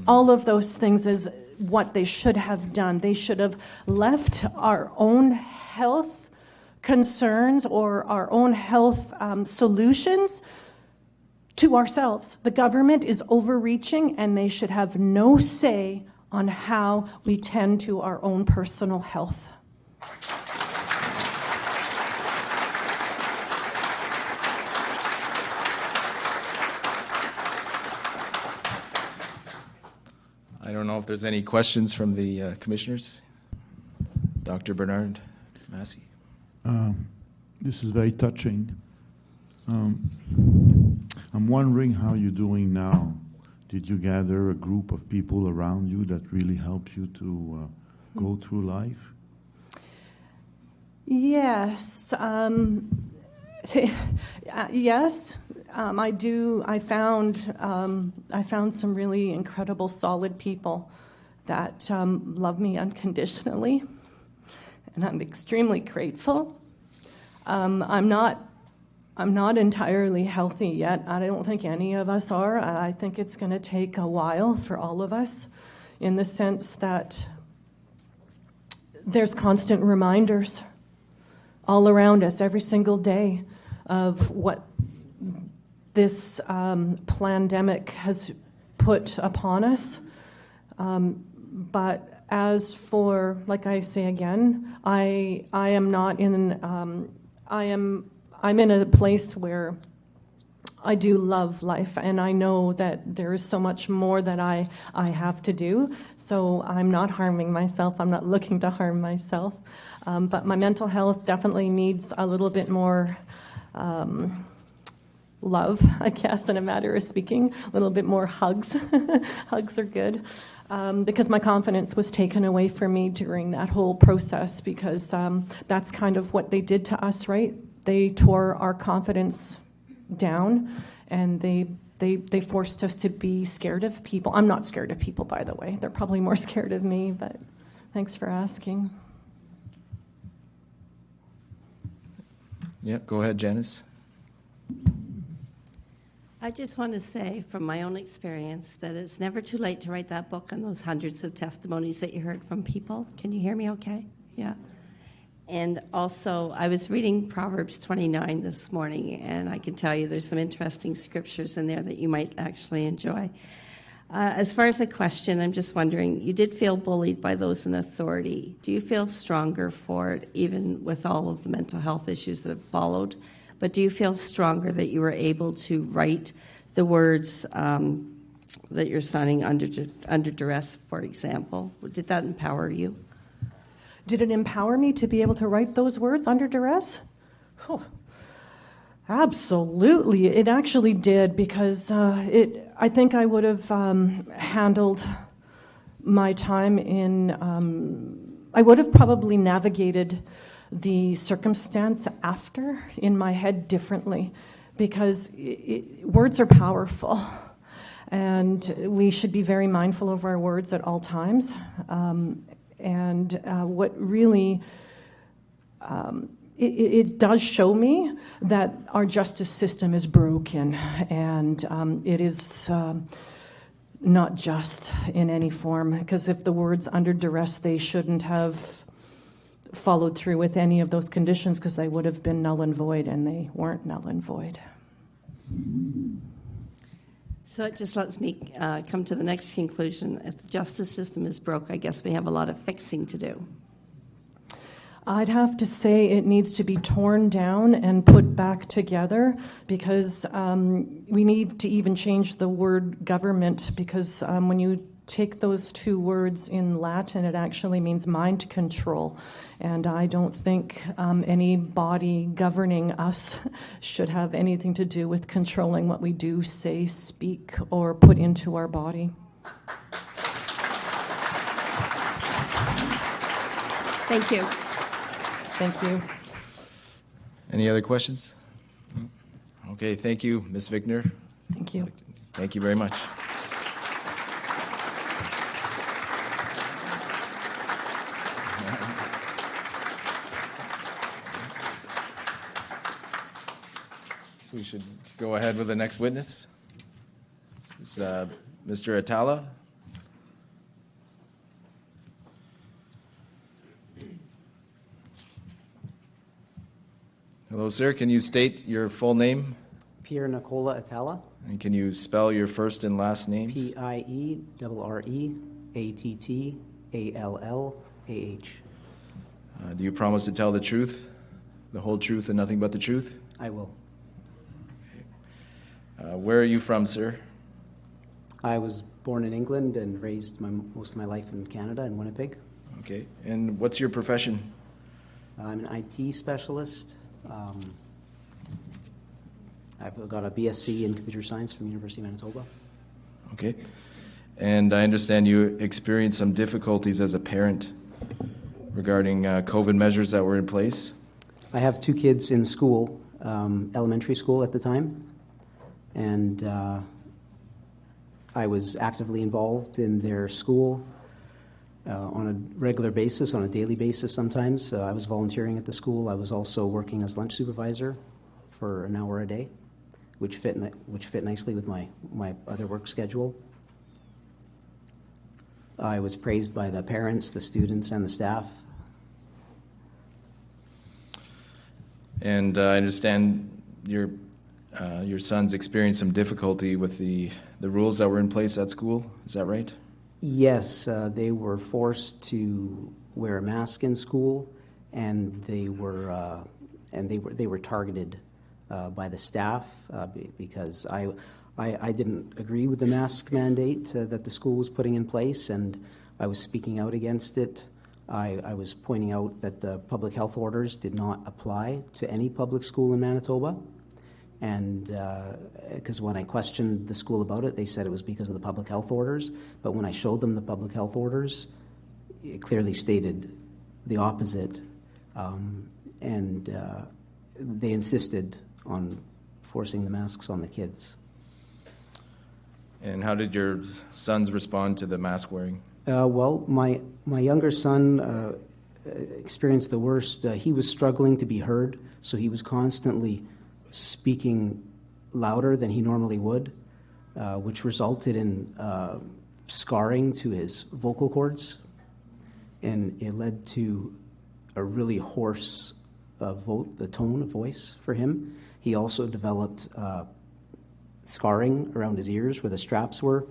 All of those things is what they should have done. They should have left our own health concerns or our own health solutions to ourselves. The government is overreaching, and they should have no say on how we tend to our own personal health. I don't know if there's any questions from the commissioners. Dr. Bernard Massey. This is very touching. I'm wondering how you're doing now. Did you gather a group of people around you that really help you to go through life? Yes. Yes, I do. I found some really incredible, solid people that love me unconditionally, and I'm extremely grateful. I'm not entirely healthy yet. I don't think any of us are. I think it's going to take a while for all of us, in the sense that there's constant reminders all around us every single day of what this pandemic has put upon us. But as for, like I say again, I am not in, I'm in a place where I do love life, and I know that there is so much more that I have to do. So I'm not harming myself. I'm not looking to harm myself. But my mental health definitely needs a little bit more love, I guess, in a matter of speaking. A little bit more hugs. Hugs are good. Because my confidence was taken away from me during that whole process, because that's kind of what they did to us, right? They tore our confidence down, and they forced us to be scared of people. I'm not scared of people, by the way. They're probably more scared of me, but thanks for asking. Yeah, go ahead, Janice. I just want to say from my own experience that it's never too late to write that book on those hundreds of testimonies that you heard from people. Can you hear me okay? Yeah. And also, I was reading Proverbs 29 this morning, and I can tell you there's some interesting scriptures in there that you might actually enjoy. As far as the question, I'm just wondering, you did feel bullied by those in authority. Do you feel stronger for it, even with all of the mental health issues that have followed? But do you feel stronger that you were able to write the words that you're signing under duress, for example? Did that empower you? Did it empower me to be able to write those words under duress? Oh, absolutely. It actually did, because I think I would have handled my time in, I would have probably navigated the circumstance after in my head differently, because words are powerful, and we should be very mindful of our words at all times. And what really, it does show me that our justice system is broken, and it is not just in any form, because if the words under duress, they shouldn't have followed through with any of those conditions, because they would have been null and void, and they weren't null and void. So it just lets me come to the next conclusion. If the justice system is broke, I guess we have a lot of fixing to do. I'd have to say it needs to be torn down and put back together, because we need to even change the word government, because when you take those two words in Latin, it actually means mind control. And I don't think any body governing us should have anything to do with controlling what we do, say, speak, or put into our body. Thank you. Thank you. Any other questions? Okay, thank you, Ms. Vickner. Thank you. Thank you very much. So we should go ahead with the next witness. It's Mr. Atala. Hello, sir. Can you state your full name? Pierre Nicola Atala. And can you spell your first and last names? P-I-E-R-R-E-A-T-T-A-L-L-A-H. Do you promise to tell the truth, the whole truth, and nothing but the truth? I will. Where are you from, sir? I was born in England and raised most of my life in Canada, in Winnipeg. Okay. And what's your profession? I'm an IT specialist. I've got a BSc in computer science from the University of Manitoba. Okay. And I understand you experienced some difficulties as a parent regarding COVID measures that were in place. I have two kids in school, elementary school at the time, and I was actively involved in their school on a regular basis, on a daily basis sometimes. I was volunteering at the school. I was also working as lunch supervisor for an hour a day, which fit nicely with my other work schedule. I was praised by the parents, the students, and the staff. And I understand your sons experienced some difficulty with the rules that were in place at school. Is that right? Yes, they were forced to wear a mask in school, and they were targeted by the staff because I didn't agree with the mask mandate that the school was putting in place, and I was speaking out against it. I was pointing out that the public health orders did not apply to any public school in Manitoba. And because when I questioned the school about it, they said it was because of the public health orders. But when I showed them the public health orders, it clearly stated the opposite. And they insisted on forcing the masks on the kids. And how did your sons respond to the mask wearing? Well, my younger son experienced the worst. He was struggling to be heard, so he was constantly speaking louder than he normally would, which resulted in scarring to his vocal cords, and it led to a really hoarse tone of voice for him. He also developed scarring around his ears where the straps were.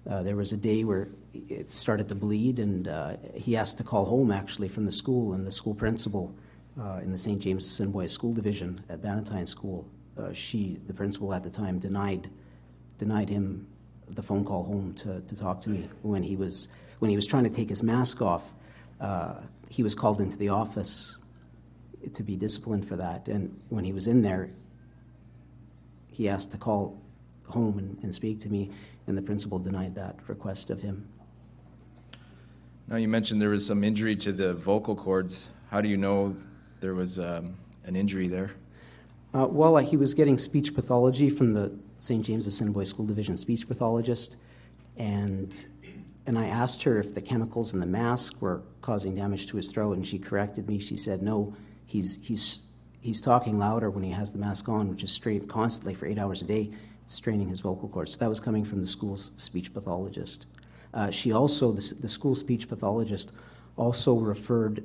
There was a day where it started to bleed, and he asked to call home actually from the school, and the school principal in the St. James Assiniboia School Division at Bannatyne School, the principal at the time, denied him the phone call home to talk to me. When he was trying to take his mask off, he was called into the office to be disciplined for that. And when he was in there, he asked to call home and speak to me, and the principal denied that request of him. Now, you mentioned there was some injury to the vocal cords. How do you know there was an injury there? Well, he was getting speech pathology from the St. James Assiniboia School Division speech pathologist, and I asked her if the chemicals in the mask were causing damage to his throat, and she corrected me. She said, no, he's talking louder when he has the mask on, which is strained constantly for 8 hours a day, straining his vocal cords. So that was coming from the school's speech pathologist. She also, the school speech pathologist, also referred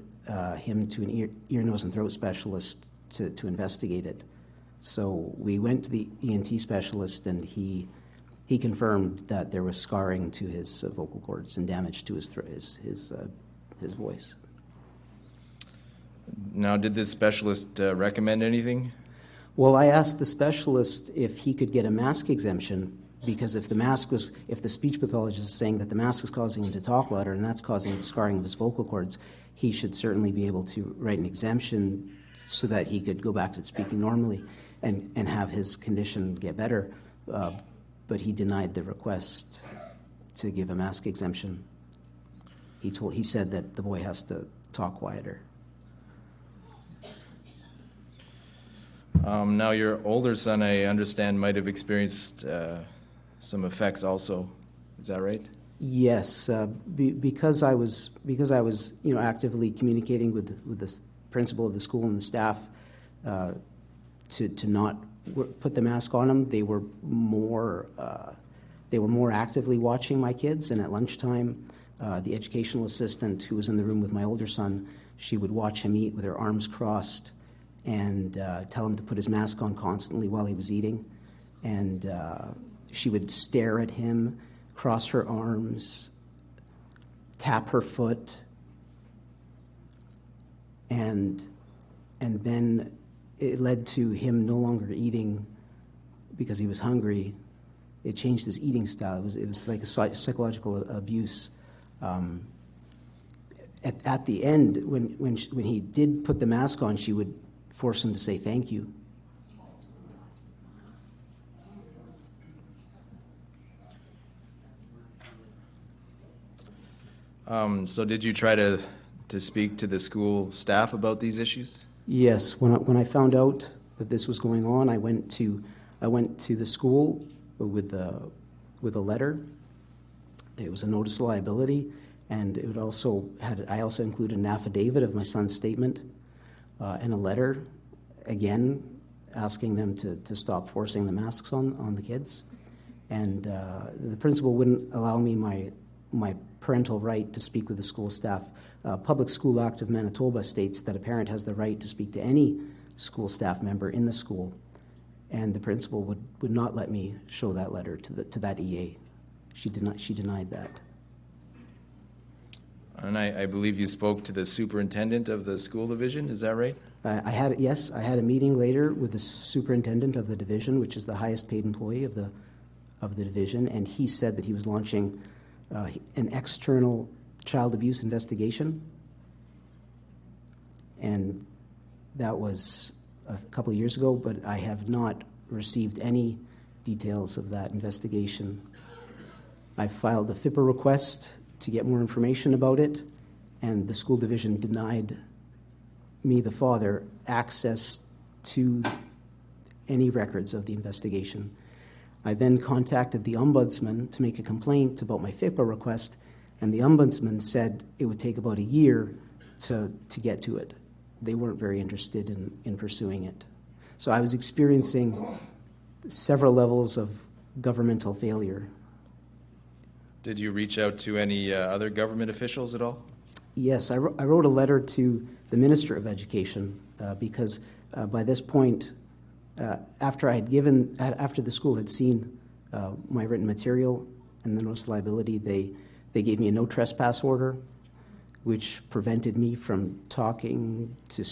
him to an ear, nose, and throat specialist to investigate it. So we went to the ENT specialist, and he he confirmed that there was scarring to his vocal cords and damage to his voice. Now, did this specialist recommend anything? Well, I asked the specialist if he could get a mask exemption, because if the speech pathologist is saying that the mask is causing him to talk louder and that's causing the scarring of his vocal cords, he should certainly be able to write an exemption so that he could go back to speaking normally and have his condition get better. But he denied the request to give a mask exemption. He said that the boy has to talk quieter. Now, your older son, I understand, might have experienced some effects also. Is that right? Yes, because I was actively communicating with the principal of the school and the staff to not put the mask on them. They were more actively watching my kids, and at lunchtime, the educational assistant who was in the room with my older son, she would watch him eat with her arms crossed and tell him to put his mask on constantly while he was eating. And she would stare at him, cross her arms, tap her foot, and then it led to him no longer eating because he was hungry. It changed his eating style. It was like a psychological abuse. At the end, when he did put the mask on, she would force him to say thank you. So did you try to speak to the school staff about these issues? Yes, when I found out that this was going on, I went to the school with a letter. It was a notice of liability, and I also included an affidavit of my son's statement and a letter, again asking them to stop forcing the masks on the kids. And the principal wouldn't allow me my parental right to speak with the school staff. Public School Act of Manitoba states that a parent has the right to speak to any school staff member in the school, and the principal would not let me show that letter to that EA. She denied that. And I believe you spoke to the superintendent of the school division, is that right? I had a meeting later with the superintendent of the division, which is the highest paid employee of the division, and he said that he was launching an external child abuse investigation, and that was a couple of years ago, but I have not received any details of that investigation. I filed a FIPA request to get more information about it, and the school division denied me, the father, access to any records of the investigation. I then contacted the ombudsman to make a complaint about my FIPA request, and the ombudsman said it would take about a year to get to it. They weren't very interested in pursuing it. So I was experiencing several levels of governmental failure. Did you reach out to any other government officials at all? Yes, I wrote a letter to the Minister of Education because by this point, after the school had seen my written material and the notice of liability, they gave me a no trespass order, which prevented me from talking to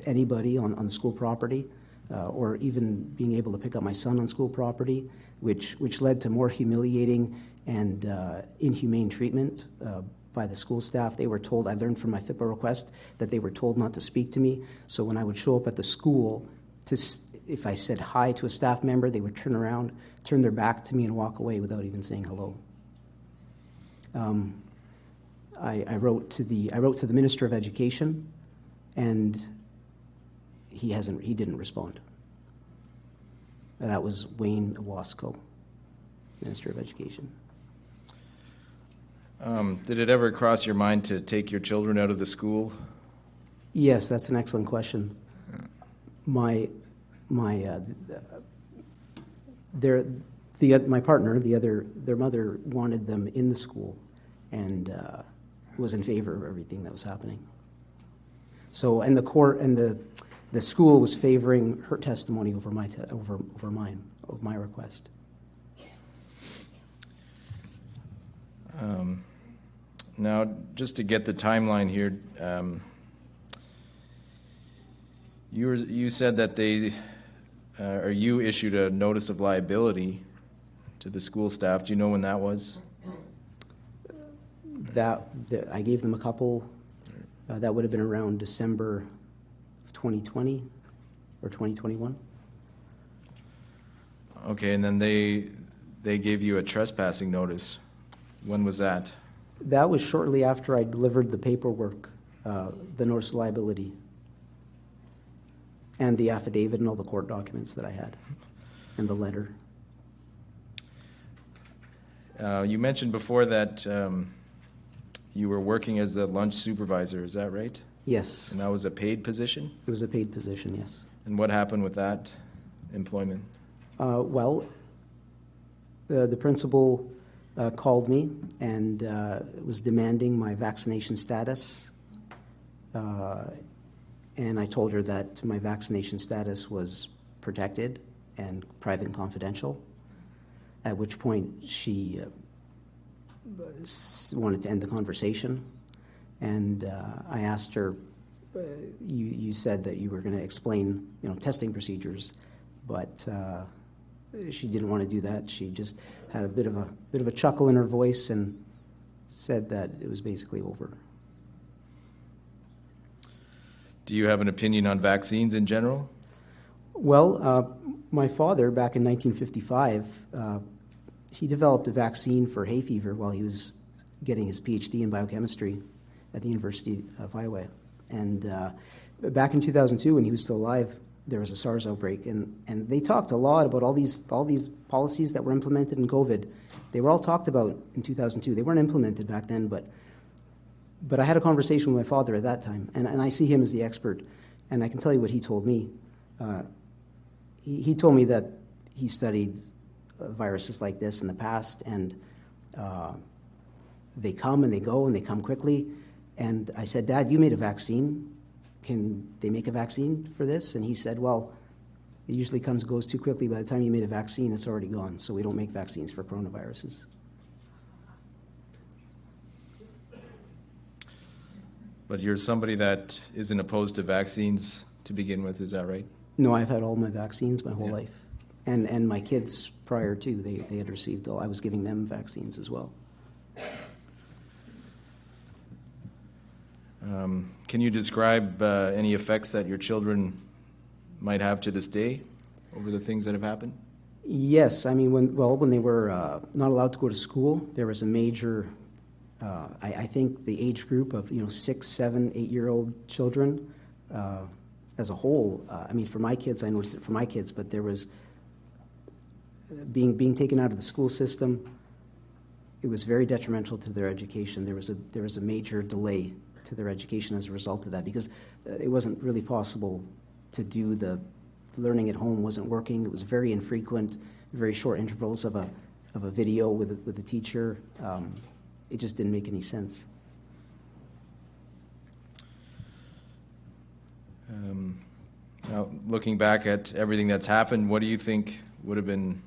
anybody on the school property, or even being able to pick up my son on school property, which led to more humiliating and inhumane treatment by the school staff. They were told, I learned from my FIPA request, that they were told not to speak to me. So when I would show up at the school, if I said hi to a staff member, they would turn around, turn their back to me, and walk away without even saying hello. I wrote to the Minister of Education, and he didn't respond. That was Wayne Wasco, Minister of Education. Did it ever cross your mind to take your children out of the school? Yes, that's an excellent question. My partner, their mother wanted them in the school, and was in favor of everything that was happening. So, and the court and the school was favoring her testimony over mine, of my request. Now, just to get the timeline here, you said that you issued a notice of liability to the school staff. Do you know when that was? I gave them a couple. That would have been around December of 2020 or 2021. Okay, and then they gave you a trespassing notice. When was that? That was shortly after I delivered the paperwork, the notice of liability, and the affidavit and all the court documents that I had, and the letter. You mentioned before that you were working as the lunch supervisor, is that right? Yes. And that was a paid position? It was a paid position, yes. And what happened with that employment? Well, the principal called me and was demanding my vaccination status. And I told her that my vaccination status was protected and private and confidential, at which point she wanted to end the conversation. And I asked her, you said that you were going to explain, testing procedures, but she didn't want to do that. She just had a bit of a chuckle in her voice and said that it was basically over. Do you have an opinion on vaccines in general? Well, my father, back in 1955, he developed a vaccine for hay fever while he was getting his PhD in biochemistry at the University of Iowa. And back in 2002, when he was still alive, there was a SARS outbreak, and they talked a lot about all these policies that were implemented in COVID. They were all talked about in 2002. They weren't implemented back then, but I had a conversation with my father at that time, and I see him as the expert, and I can tell you what he told me. He told me that he studied viruses like this in the past, and they come and they go and they come quickly. And I said, Dad, you made a vaccine. Can they make a vaccine for this? And he said, well, it usually goes too quickly. By the time you made a vaccine, it's already gone. So we don't make vaccines for coronaviruses. But you're somebody that isn't opposed to vaccines to begin with, is that right? No, I've had all my vaccines my whole life. And my kids prior to, they had received I was giving them vaccines as well. Can you describe any effects that your children might have to this day over the things that have happened? Yes, I mean, when they were not allowed to go to school, there was a major, I think the age group of 6, 7, 8-year-old children as a whole. I mean, for my kids, I noticed it for my kids, but there was being taken out of the school system. It was very detrimental to their education. There was a major delay to their education as a result of that, because it wasn't really possible to do the learning at home. Wasn't working. It was very infrequent, very short intervals of a video with a teacher. It just didn't make any sense. Now, looking back at everything that's happened, what do you think would have been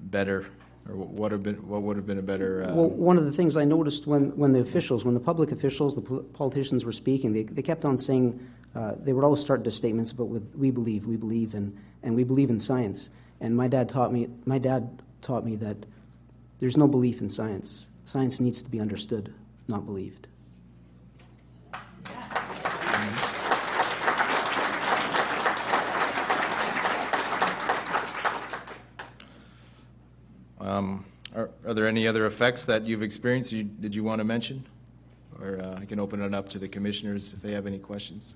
better, or what would have been a better? Well, one of the things I noticed when the public officials, the politicians were speaking, they kept on saying, they would always start their statements about we believe, and we believe in science. And my dad taught me that there's no belief in science. Science needs to be understood, not believed. Are there any other effects that you've experienced did you want to mention? Or I can open it up to the commissioners if they have any questions.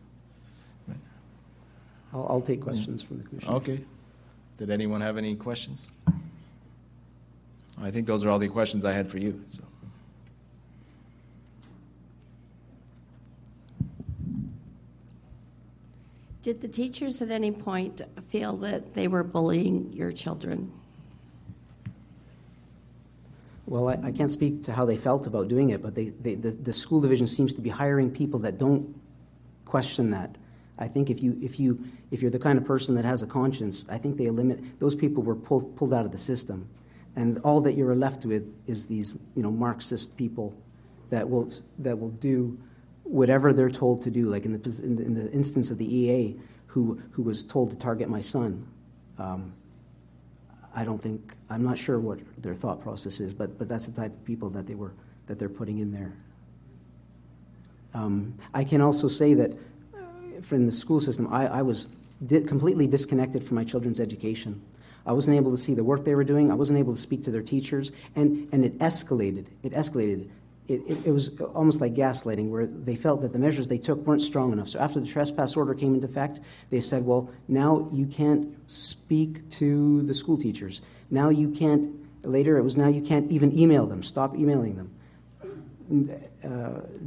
I'll take questions from the commissioner. Okay. Did anyone have any questions? I think those are all the questions I had for you. So. Did the teachers at any point feel that they were bullying your children? Well, I can't speak to how they felt about doing it, but the school division seems to be hiring people that don't question that. I think if you're the kind of person that has a conscience, I think those people were pulled out of the system, And all that you're left with is these, Marxist people that will do whatever they're told to do. Like in the instance of the EA, who was told to target my son. I'm not sure what their thought process is, but that's the type of people that they're putting in there. I can also say that from the school system, I was completely disconnected from my children's education. I wasn't able to see the work they were doing. I wasn't able to speak to their teachers, and it escalated. It was almost like gaslighting, where they felt that the measures they took weren't strong enough. So after the trespass order came into effect, they said, well, now you can't speak to the school teachers. Now you can't, later it was now you can't even email them. Stop emailing them.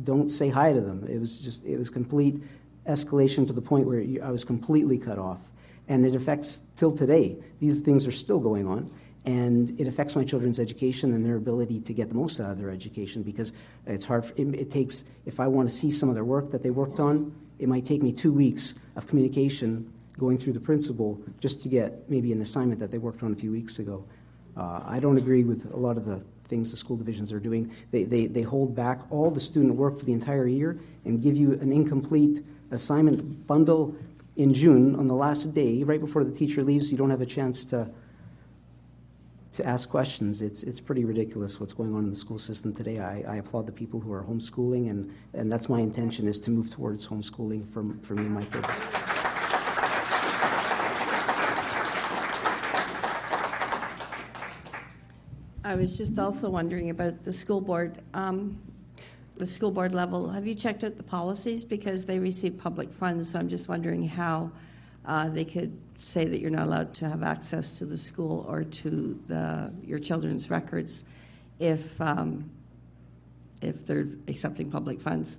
Don't say hi to them. It was complete escalation to the point where I was completely cut off. And it affects till today. These things are still going on. And it affects my children's education and their ability to get the most out of their education, because it's hard. It takes, if I want to see some of their work that they worked on, it might take me 2 weeks of communication going through the principal just to get maybe an assignment that they worked on a few weeks ago. I don't agree with a lot of the things the school divisions are doing. They hold back all the student work for the entire year and give you an incomplete assignment bundle in June on the last day, right before the teacher leaves. You don't have a chance to ask questions. It's pretty ridiculous what's going on in the school system today. I applaud the people who are homeschooling, and that's my intention, is to move towards homeschooling for me and my kids. I was just also wondering about the school board level. Have you checked out the policies? Because they receive public funds, so I'm just wondering how they could say that you're not allowed to have access to the school or to your children's records if they're accepting public funds.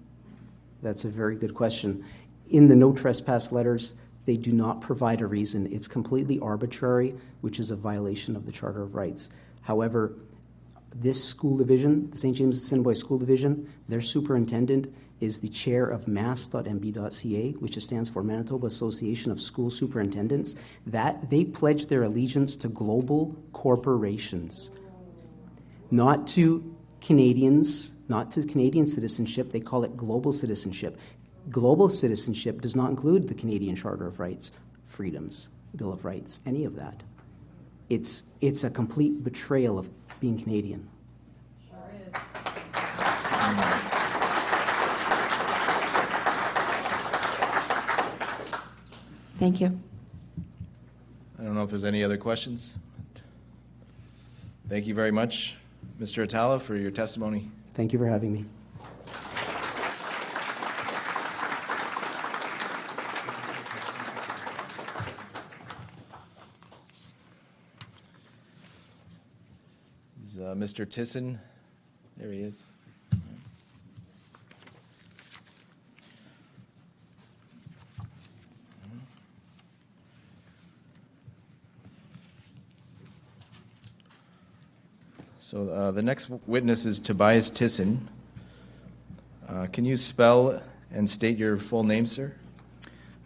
That's a very good question. In the no trespass letters, they do not provide a reason. It's completely arbitrary, which is a violation of the Charter of Rights. However, this school division, the St. James Assiniboia School Division, their superintendent is the chair of mass.mb.ca, which stands for Manitoba Association of School Superintendents. That they pledge their allegiance to global corporations, not to Canadians, not to Canadian citizenship. They call it global citizenship. Global citizenship does not include the Canadian Charter of Rights, Freedoms, Bill of Rights, any of that. It's a complete betrayal of being Canadian. Sure is. Thank you. I don't know if there's any other questions. Thank you very much, Mr. Atala, for your testimony. Thank you for having me. Mr. Tisson, there he is. So the next witness is Tobias Tisson. Can you spell and state your full name, sir?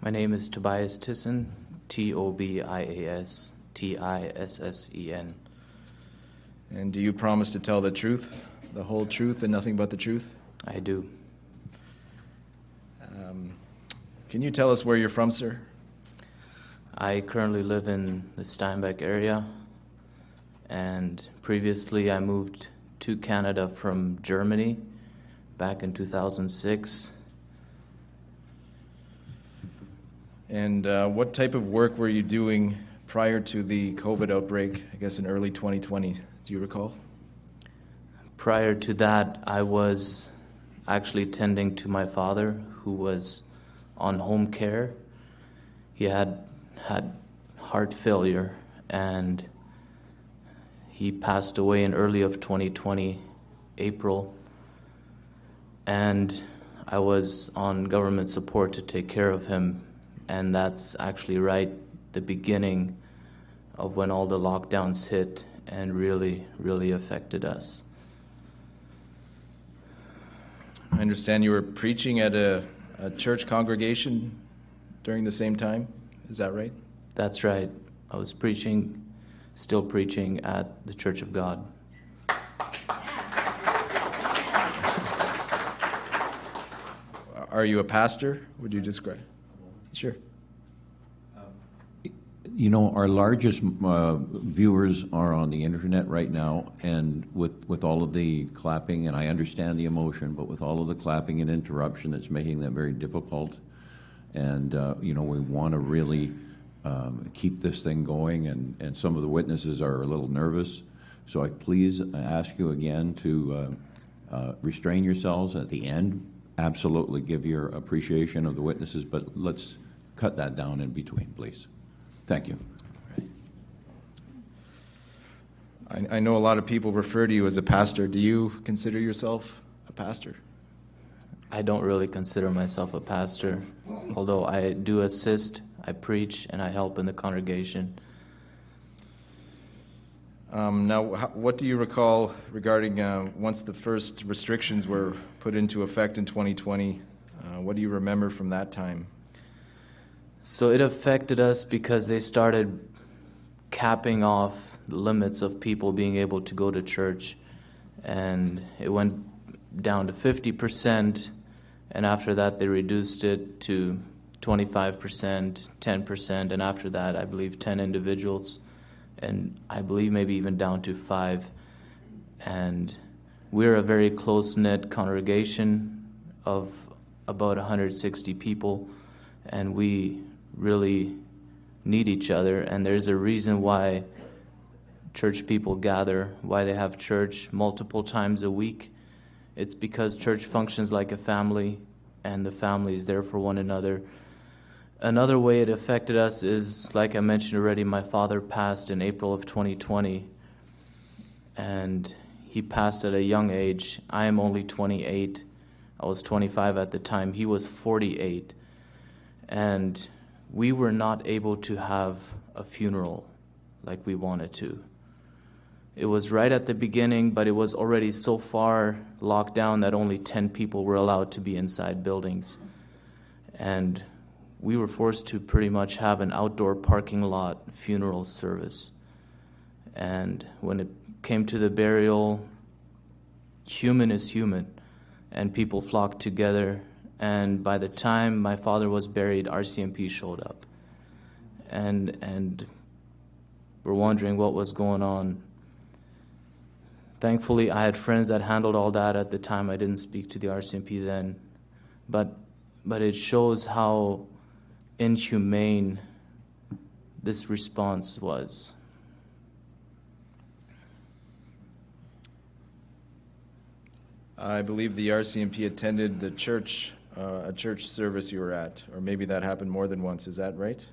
My name is Tobias Tisson, Tobias Tisen. And do you promise to tell the truth, the whole truth, and nothing but the truth? I do. Can you tell us where you're from, sir? I currently live in the Steinbach area, and previously I moved to Canada from Germany back in 2006. And what type of work were you doing prior to the COVID outbreak, I guess in early 2020? Do you recall? Prior to that, I was actually tending to my father, who was on home care. He had heart failure, and he passed away in early of 2020, April. And I was on government support to take care of him, and that's actually right the beginning of when all the lockdowns hit and really affected us. I understand you were preaching at a church congregation during the same time. Is that right? That's right. I was preaching still preaching at the Church of God. Are you a pastor? Would you describe? Sure. You know, our largest viewers are on the internet right now, and with all of the clapping, and I understand the emotion, but with all of the clapping and interruption, it's making that very difficult. And, you know, we want to really keep this thing going, and some of the witnesses are a little nervous. So I please ask you again to restrain yourselves at the end. Absolutely give your appreciation of the witnesses, but let's cut that down in between, please. Thank you. I know a lot of people refer to you as a pastor. Do you consider yourself a pastor? I don't really consider myself a pastor, although I do assist, I preach, and I help in the congregation. Now, what do you recall regarding once the first restrictions were put into effect in 2020? What do you remember from that time? So it affected us because they started capping off the limits of people being able to go to church, and it went down to 50%, and after that they reduced it to 25%, 10%, and after that I believe 10 individuals, and I believe maybe even down to 5. And we're a very close-knit congregation of about 160 people, and we really need each other, and there's a reason why church people gather, why they have church multiple times a week. It's because church functions like a family, and the family is there for one another. Another way it affected us is, like I mentioned already, my father passed in April of 2020, and he passed at a young age. I am only 28. I was 25 at the time. He was 48. And we were not able to have a funeral like we wanted to. It was right at the beginning, but it was already so far locked down that only 10 people were allowed to be inside buildings. And we were forced to pretty much have an outdoor parking lot funeral service. And when it came to the burial, human is human, and people flocked together. And by the time my father was buried, RCMP showed up. And we're wondering what was going on. Thankfully, I had friends that handled all that at the time. I didn't speak to the RCMP then. But it shows how inhumane this response was. I believe the RCMP attended the church, a church service you were at, or maybe that happened more than once. Is that right?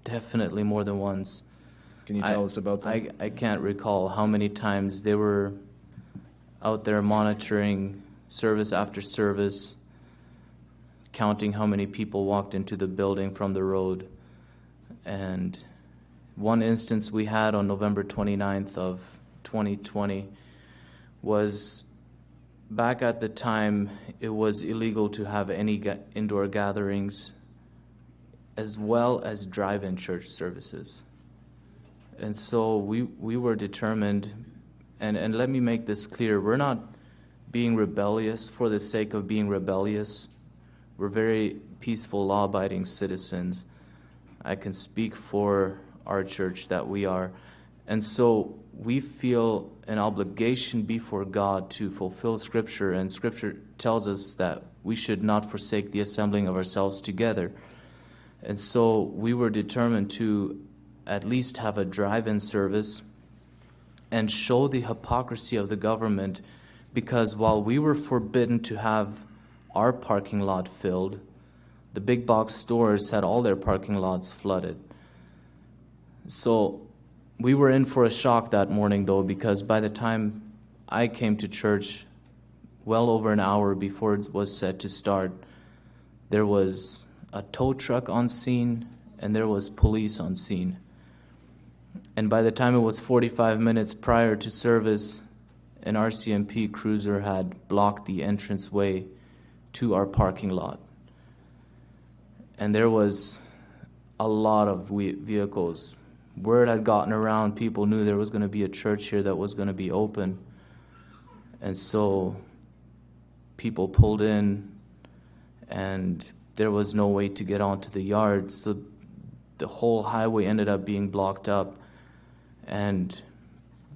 Definitely more than once. Can you tell us about that? I can't recall how many times they were out there monitoring service after service, counting how many people walked into the building from the road. And one instance we had on November 29th of 2020 was, back at the time, it was illegal to have any indoor gatherings as well as drive-in church services. And so we were determined, and let me make this clear, we're not being rebellious for the sake of being rebellious. We're very peaceful, law-abiding citizens. I can speak for our church that we are. And so we feel an obligation before God to fulfill Scripture, and Scripture tells us that we should not forsake the assembling of ourselves together. And so we were determined to at least have a drive-in service and show the hypocrisy of the government, because while we were forbidden to have our parking lot filled, the big box stores had all their parking lots flooded. So we were in for a shock that morning, though, because by the time I came to church, well over an hour before it was set to start, there was a tow truck on scene and there was police on scene. And by the time it was 45 minutes prior to service, an RCMP cruiser had blocked the entranceway to our parking lot. And there was a lot of vehicles word had gotten around. People knew there was going to be a church here that was going to be open. And so people pulled in, and there was no way to get onto the yard. So the whole highway ended up being blocked up. And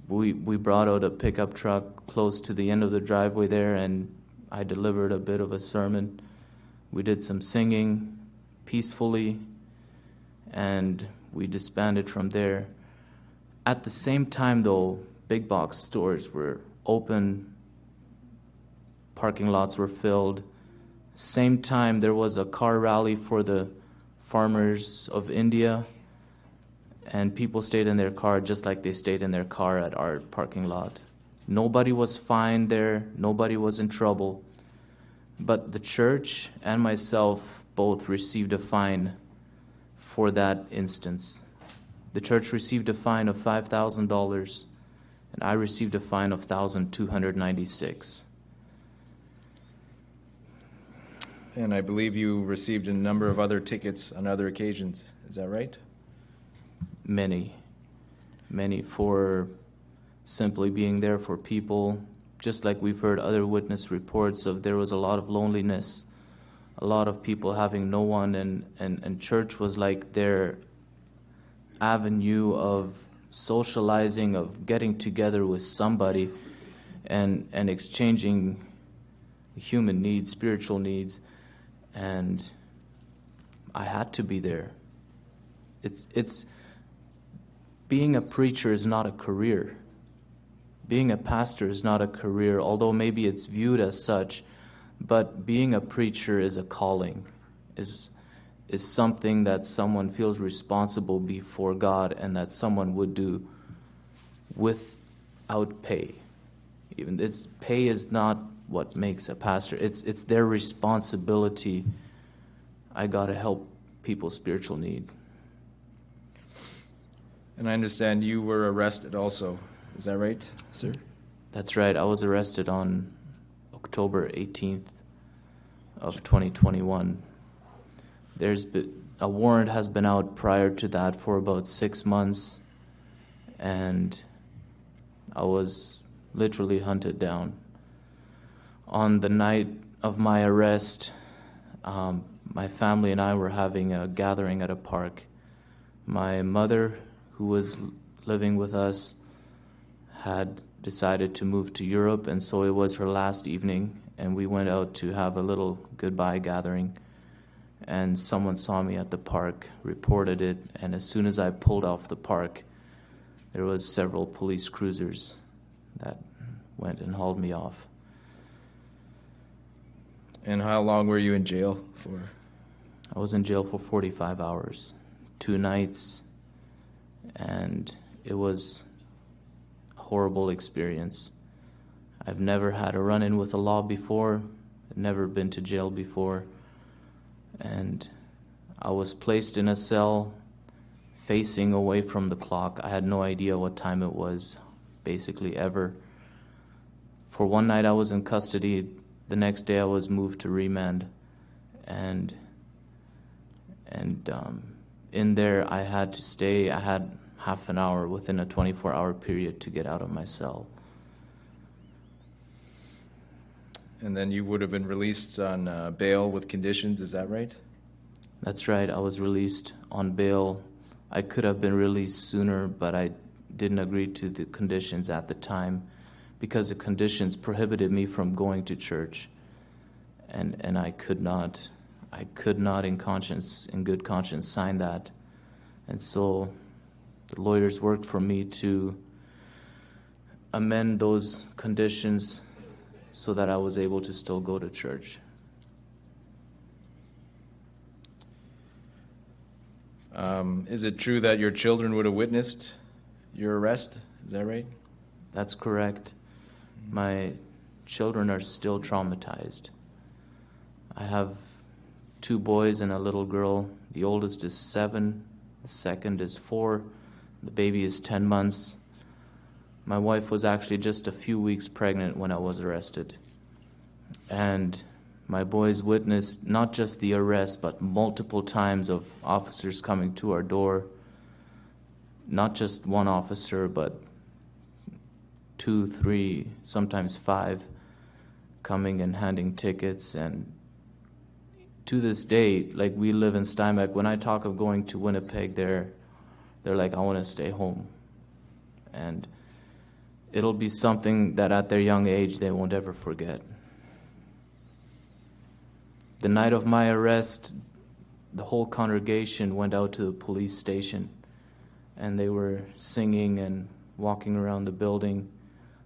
we brought out a pickup truck close to the end of the driveway there, and I delivered a bit of a sermon. We did some singing peacefully, and we disbanded from there. At the same time, though, big box stores were open, parking lots were filled. Same time, there was a car rally for the farmers of India, and people stayed in their car just like they stayed in their car at our parking lot. Nobody was fined there, nobody was in trouble, but the church and myself both received a fine for that instance. The church received a fine of $5,000, and I received a fine of $1,296. And I believe you received a number of other tickets on other occasions. Is that right? Many for simply being there for people, just like we've heard other witness reports of. There was a lot of loneliness, a lot of people having no one, and church was like their avenue of socializing, of getting together with somebody and exchanging human needs, spiritual needs, and I had to be there. It's being a preacher is not a career. Being a pastor is not a career, although maybe it's viewed as such, but being a preacher is a calling, is something that someone feels responsible before God and that someone would do without pay. Even pay is not what makes a pastor. It's their responsibility. I got to help people's spiritual need. And I understand you were arrested also. Is that right, sir? That's right. I was arrested on October 18th of 2021. A warrant has been out prior to that for about 6 months, and I was literally hunted down. On the night of my arrest, my family and I were having a gathering at a park. My mother, who was living with us, had decided to move to Europe, and so it was her last evening, and we went out to have a little goodbye gathering, and someone saw me at the park, reported it, and as soon as I pulled off the park, there was several police cruisers that went and hauled me off. And how long were you in jail for? I was in jail for 45 hours, 2 nights, and it was a horrible experience. I've never had a run-in with the law before, I've never been to jail before, and I was placed in a cell facing away from the clock. I had no idea what time it was, basically ever. For one night I was in custody, the next day I was moved to remand, and in there I had to stay. I had half an hour within a 24-hour period to get out of my cell. And then you would have been released on bail with conditions, is that right? That's right. I was released on bail. I could have been released sooner, but I didn't agree to the conditions at the time because the conditions prohibited me from going to church, and I could not in good conscience sign that. And so the lawyers worked for me to amend those conditions so that I was able to still go to church. Is it true that your children would have witnessed your arrest? Is that right? That's correct. My children are still traumatized. I have 2 boys and a little girl. The oldest is 7, the second is 4, the baby is 10 months. My wife was actually just a few weeks pregnant when I was arrested. And my boys witnessed not just the arrest, but multiple times of officers coming to our door, not just one officer, but 2, 3, sometimes 5 coming and handing tickets. And to this day, like, we live in Steinbach. When I talk of going to Winnipeg, they're like, I want to stay home. And it'll be something that at their young age they won't ever forget. The night of my arrest, the whole congregation went out to the police station, and they were singing and walking around the building.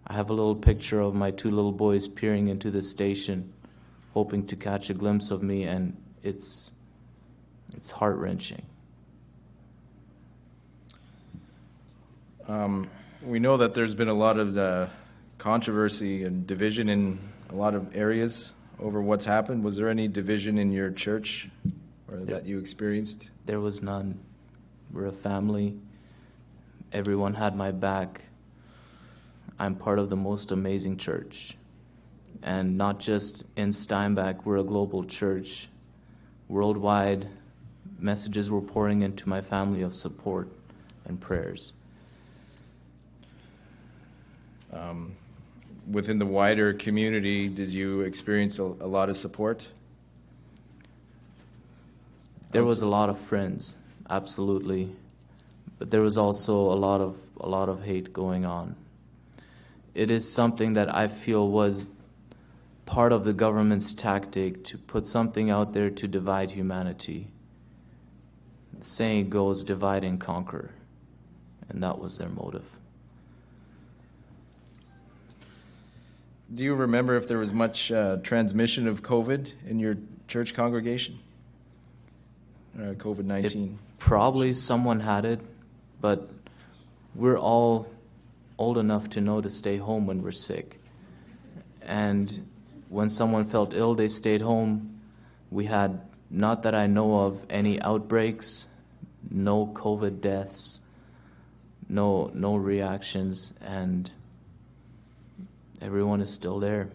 I have a little picture of my 2 little boys peering into the station, hoping to catch a glimpse of me, and it's heart-wrenching. We know that there's been a lot of controversy and division in a lot of areas over what's happened. Was there any division in your church or that you experienced? There was none. We're a family. Everyone had my back. I'm part of the most amazing church. And not just in Steinbach, we're a global church. Worldwide, messages were pouring into my family of support and prayers. Within the wider community, did you experience a lot of support? There was a lot of friends, absolutely, but there was also a lot of hate going on. It is something that I feel was part of the government's tactic to put something out there to divide humanity. The saying goes, divide and conquer, and that was their motive. Do you remember if there was much transmission of COVID in your church congregation? COVID-19? Probably someone had it, but we're all old enough to know to stay home when we're sick. And when someone felt ill, they stayed home. We had, not that I know of, any outbreaks, no COVID deaths, no reactions, and everyone is still there.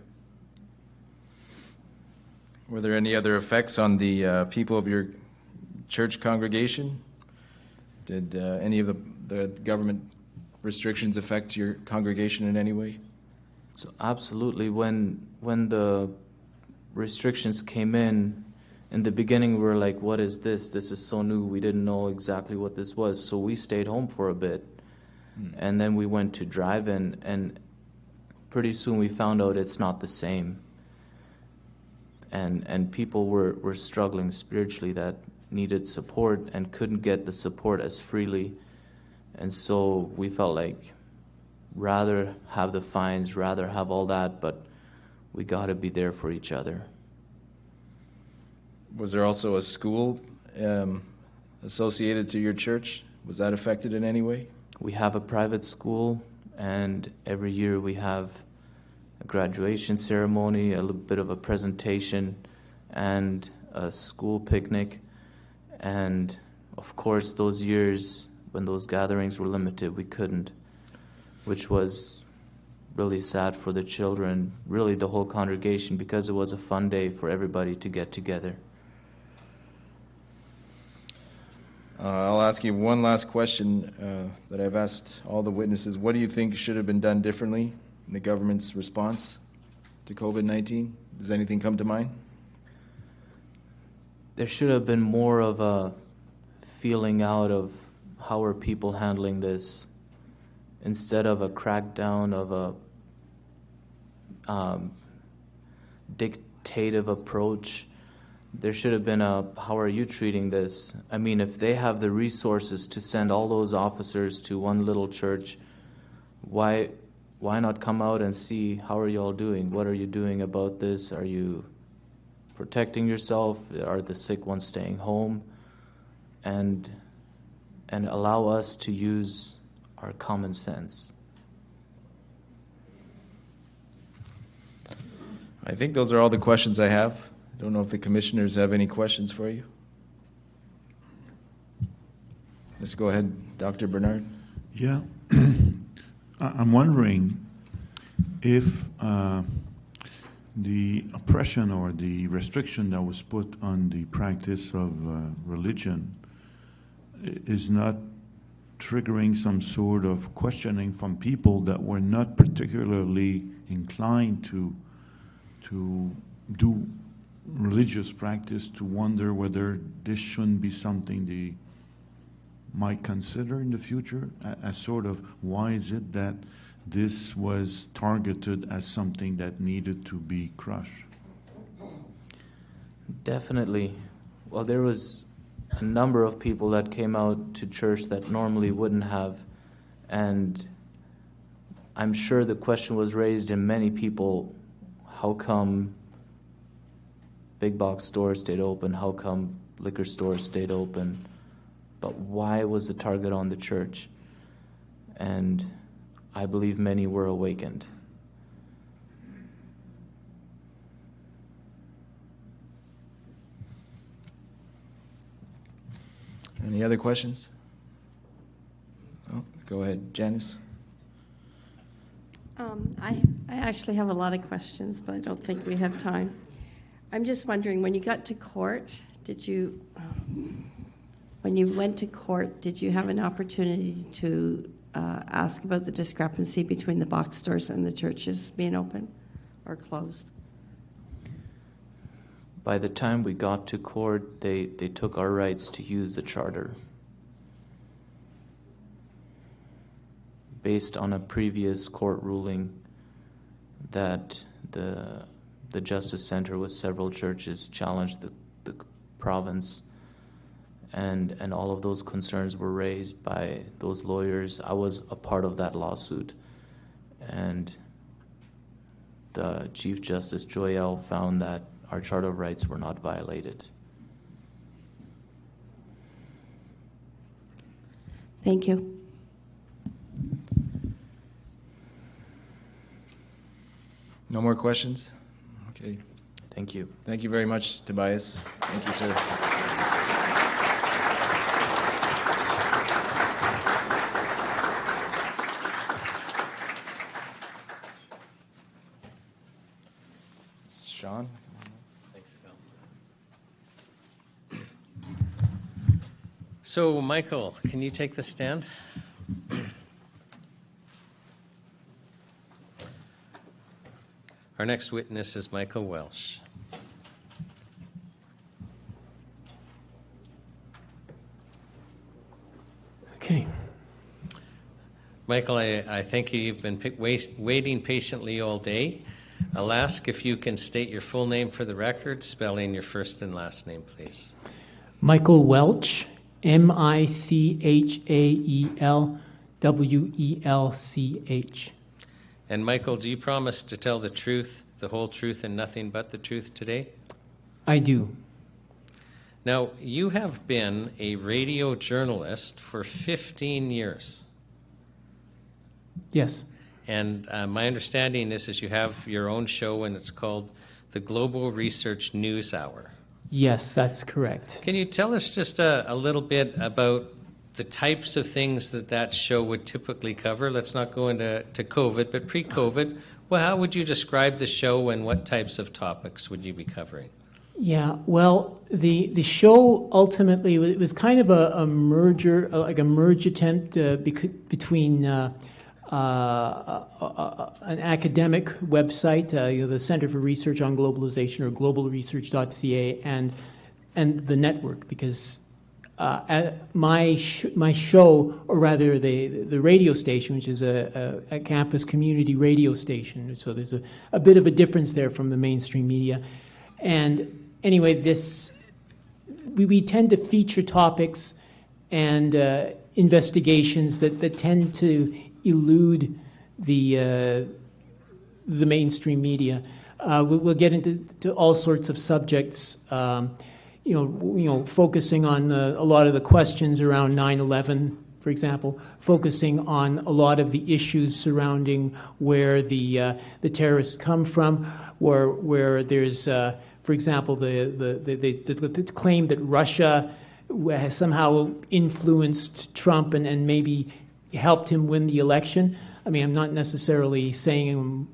Were there any other effects on the people of your church congregation? Did any of the government restrictions affect your congregation in any way? So absolutely. When the restrictions came in the beginning, we were like, what is this? This is so new. We didn't know exactly what this was. So we stayed home for a bit. And then we went to drive-in, and pretty soon we found out it's not the same. And people were struggling spiritually that needed support and couldn't get the support as freely. And so we felt like rather have the fines, rather have all that, but we got to be there for each other. Was there also a school associated to your church? Was that affected in any way? We have a private school, and every year we have a graduation ceremony, a little bit of a presentation, and a school picnic. And of course, those years when those gatherings were limited, we couldn't, which was really sad for the children, really the whole congregation, because it was a fun day for everybody to get together. I'll ask you one last question that I've asked all the witnesses. What do you think should have been done differently in the government's response to COVID-19? Does anything come to mind? There should have been more of a feeling out of how are people handling this, instead of a crackdown of a dictative approach. There should have been a, how are you treating this? I mean, if they have the resources to send all those officers to one little church, why not come out and see, how are you all doing? What are you doing about this? Are you protecting yourself? Are the sick ones staying home? And allow us to use our common sense. I think those are all the questions I have. I don't know if the commissioners have any questions for you. Let's go ahead, Dr. Bernard. Yeah. I'm wondering if the oppression or the restriction that was put on the practice of religion is not triggering some sort of questioning from people that were not particularly inclined to do religious practice, to wonder whether this shouldn't be something they might consider in the future, as sort of, why is it that this was targeted as something that needed to be crushed? Definitely. Well, there was a number of people that came out to church that normally wouldn't have, and I'm sure the question was raised in many people, how come big box stores stayed open? How come liquor stores stayed open? But why was the target on the church? And I believe many were awakened. Any other questions? Oh, go ahead, Janice. I actually have a lot of questions, but I don't think we have time. I'm just wondering, when you got to court, when you went to court, did you have an opportunity to ask about the discrepancy between the box stores and the churches being open or closed? By the time we got to court, they took our rights to use the charter based on a previous court ruling that the Justice Center with several churches challenged the province, and all of those concerns were raised by those lawyers. I was a part of that lawsuit, and the Chief Justice Joyelle found that our Charter of Rights were not violated. Thank you. No more questions? Okay. Thank you. Thank you very much, Tobias. Thank you, sir. Sean? So, Michael, can you take the stand? Our next witness is Michael Welsh. Okay. Michael, I thank you. You've been waiting patiently all day. I'll ask if you can state your full name for the record, spelling your first and last name, please. Michael Welch, Michael-Welch. And Michael, do you promise to tell the truth, the whole truth, and nothing but the truth today? I do. Now, you have been a radio journalist for 15 years. Yes. And my understanding is you have your own show, and it's called the Global Research News Hour. Yes, that's correct. Can you tell us just a little bit about the types of things that show would typically cover? Let's not go into COVID, but pre-COVID, well, how would you describe the show, and what types of topics would you be covering? Yeah, well, the show ultimately was kind of a merger, like a merge attempt between an academic website, the Center for Research on Globalization, or globalresearch.ca, and the network, because my show, or rather the radio station, which is a campus community radio station, so there's a bit of a difference there from the mainstream media. And anyway, we tend to feature topics and investigations that tend to elude the mainstream media. We'll get into all sorts of subjects, focusing on a lot of the questions around 9/11, for example, focusing on a lot of the issues surrounding where the terrorists come from, where there's, for example, the claim that Russia has somehow influenced Trump and maybe helped him win the election. I mean, I'm not necessarily saying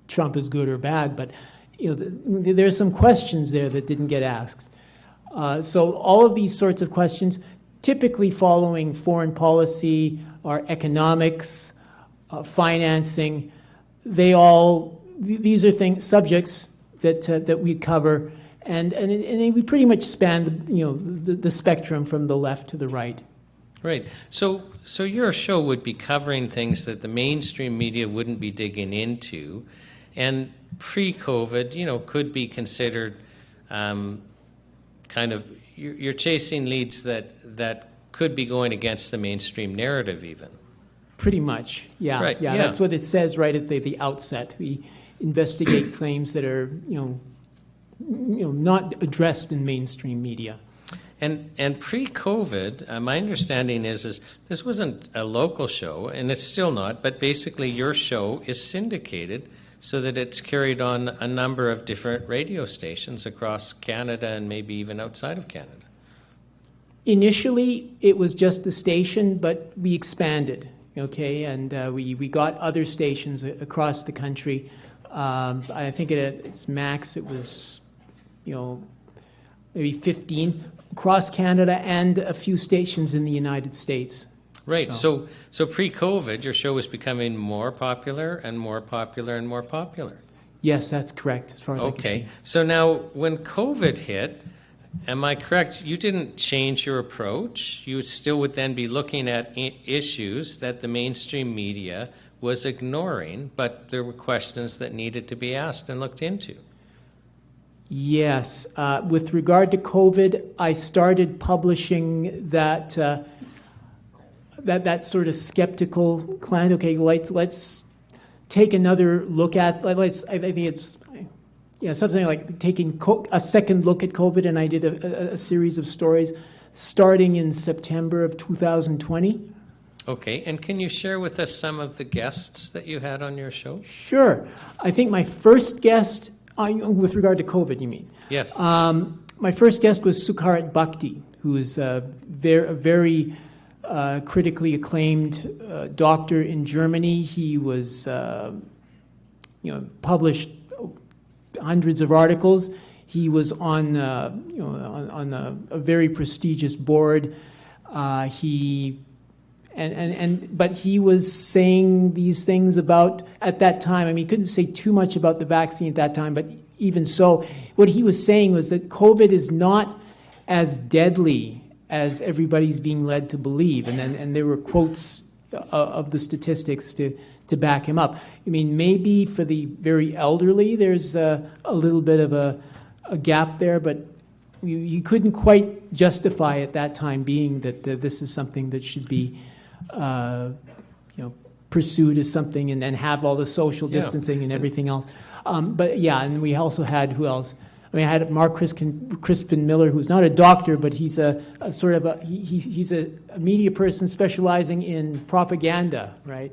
Trump is good or bad, but there's some questions there that didn't get asked. So all of these sorts of questions typically following foreign policy or economics, financing. These are subjects that we cover, and we pretty much span the spectrum from the left to the right. Right. So your show would be covering things that the mainstream media wouldn't be digging into, and pre-COVID, could be considered kind of you're chasing leads that could be going against the mainstream narrative even. Pretty much, yeah. Right, yeah. That's what it says right at the outset. We investigate claims that are not addressed in mainstream media. And pre-COVID, my understanding is this wasn't a local show, and it's still not, but basically your show is syndicated so that it's carried on a number of different radio stations across Canada and maybe even outside of Canada. Initially, it was just the station, but we expanded, okay, and we got other stations across the country. I think at its max it was, maybe 15 across Canada and a few stations in the United States. Right. So pre-COVID, your show was becoming more popular and more popular and more popular. Yes, that's correct, as far as I can see. Okay. So now, when COVID hit, am I correct? You didn't change your approach. You still would then be looking at issues that the mainstream media was ignoring, but there were questions that needed to be asked and looked into. Yes. With regard to COVID, I started publishing that sort of skeptical clan. Okay, let's take another look at. I think it's something like taking a second look at COVID, and I did a series of stories starting in September of 2020. Okay, and can you share with us some of the guests that you had on your show? Sure. I think my first guest, with regard to COVID, you mean? Yes. My first guest was Sukharat Bhakti, who is a very critically acclaimed doctor in Germany. He was, published hundreds of articles. He was on a very prestigious board. But he was saying these things about, at that time, I mean, he couldn't say too much about the vaccine at that time, but even so, what he was saying was that COVID is not as deadly as everybody's being led to believe. And there were quotes of the statistics to back him up. I mean, maybe for the very elderly, there's a little bit of a gap there, but you couldn't quite justify at that time being that this is something that should be pursued as something and have all the social distancing and everything else. But yeah, and we also had, who else? I mean, I had Mark Crispin Miller, who's not a doctor, but he's he's a media person specializing in propaganda, right?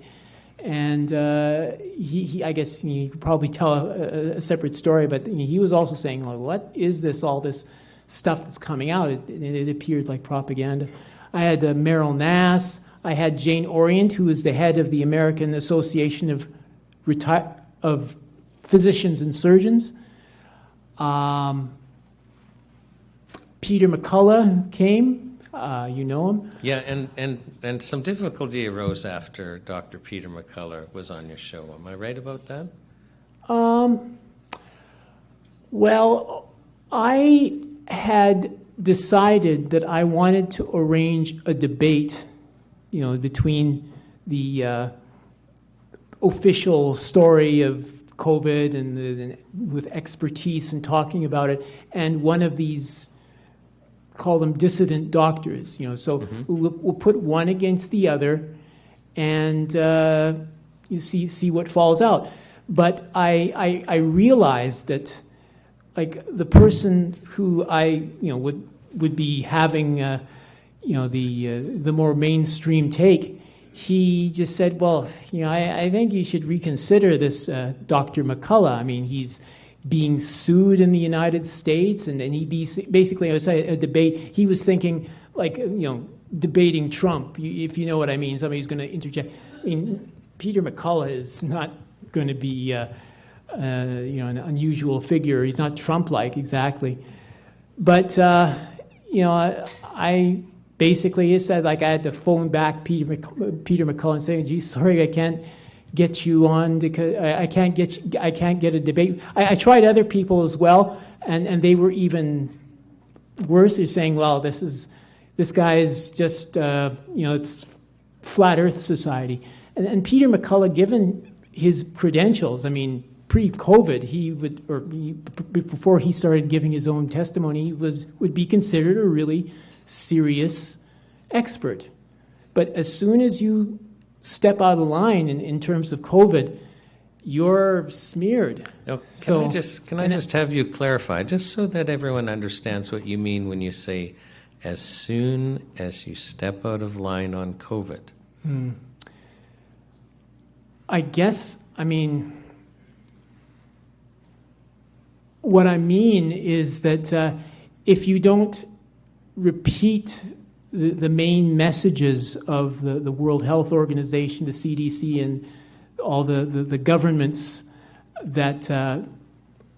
And I guess you could probably tell a separate story, but he was also saying, like, what is all this stuff that's coming out? It appeared like propaganda. I had Meryl Nass. I had Jane Orient, who is the head of the American Association of Physicians and Surgeons. Peter McCullough came. You know him. Yeah, and some difficulty arose after Dr. Peter McCullough was on your show. Am I right about that? Well, I had decided that I wanted to arrange a debate, between the official story of COVID and with expertise and talking about it, and one of these, call them dissident doctors, so we'll put one against the other, and you see what falls out. But I realized that, like, the person who I would be having the more mainstream take, he just said, well, I think you should reconsider this Dr. McCullough. I mean, he's being sued in the United States, and he basically, I was saying, a debate. He was thinking, like, debating Trump, if you know what I mean. Somebody's going to interject. I mean, Peter McCullough is not going to be, an unusual figure. He's not Trump-like exactly. But, I basically, it said like I had to phone back Peter McCullen saying, "Gee, sorry, I can't get you on because I can't get a debate." I tried other people as well, and they were even worse. They're saying, "Well, this guy is just it's Flat Earth Society," and Peter McCullough, given his credentials, I mean, pre-COVID, before he started giving his own testimony, would be considered a really serious expert. But as soon as you step out of line in terms of COVID, you're smeared. Now, can I just have you clarify, just so that everyone understands what you mean when you say, as soon as you step out of line on COVID? What I mean is that if you don't repeat the main messages of the World Health Organization, the CDC, and all the governments that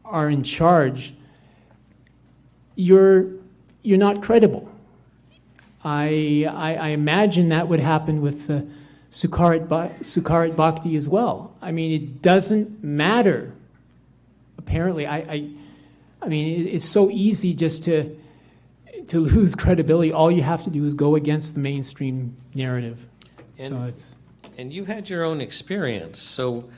are in charge, you're not credible. I imagine that would happen with Sukharit Bhakti as well. I mean, it doesn't matter. Apparently, I mean, it's so easy just to lose credibility. All you have to do is go against the mainstream narrative. And you had your own experience. So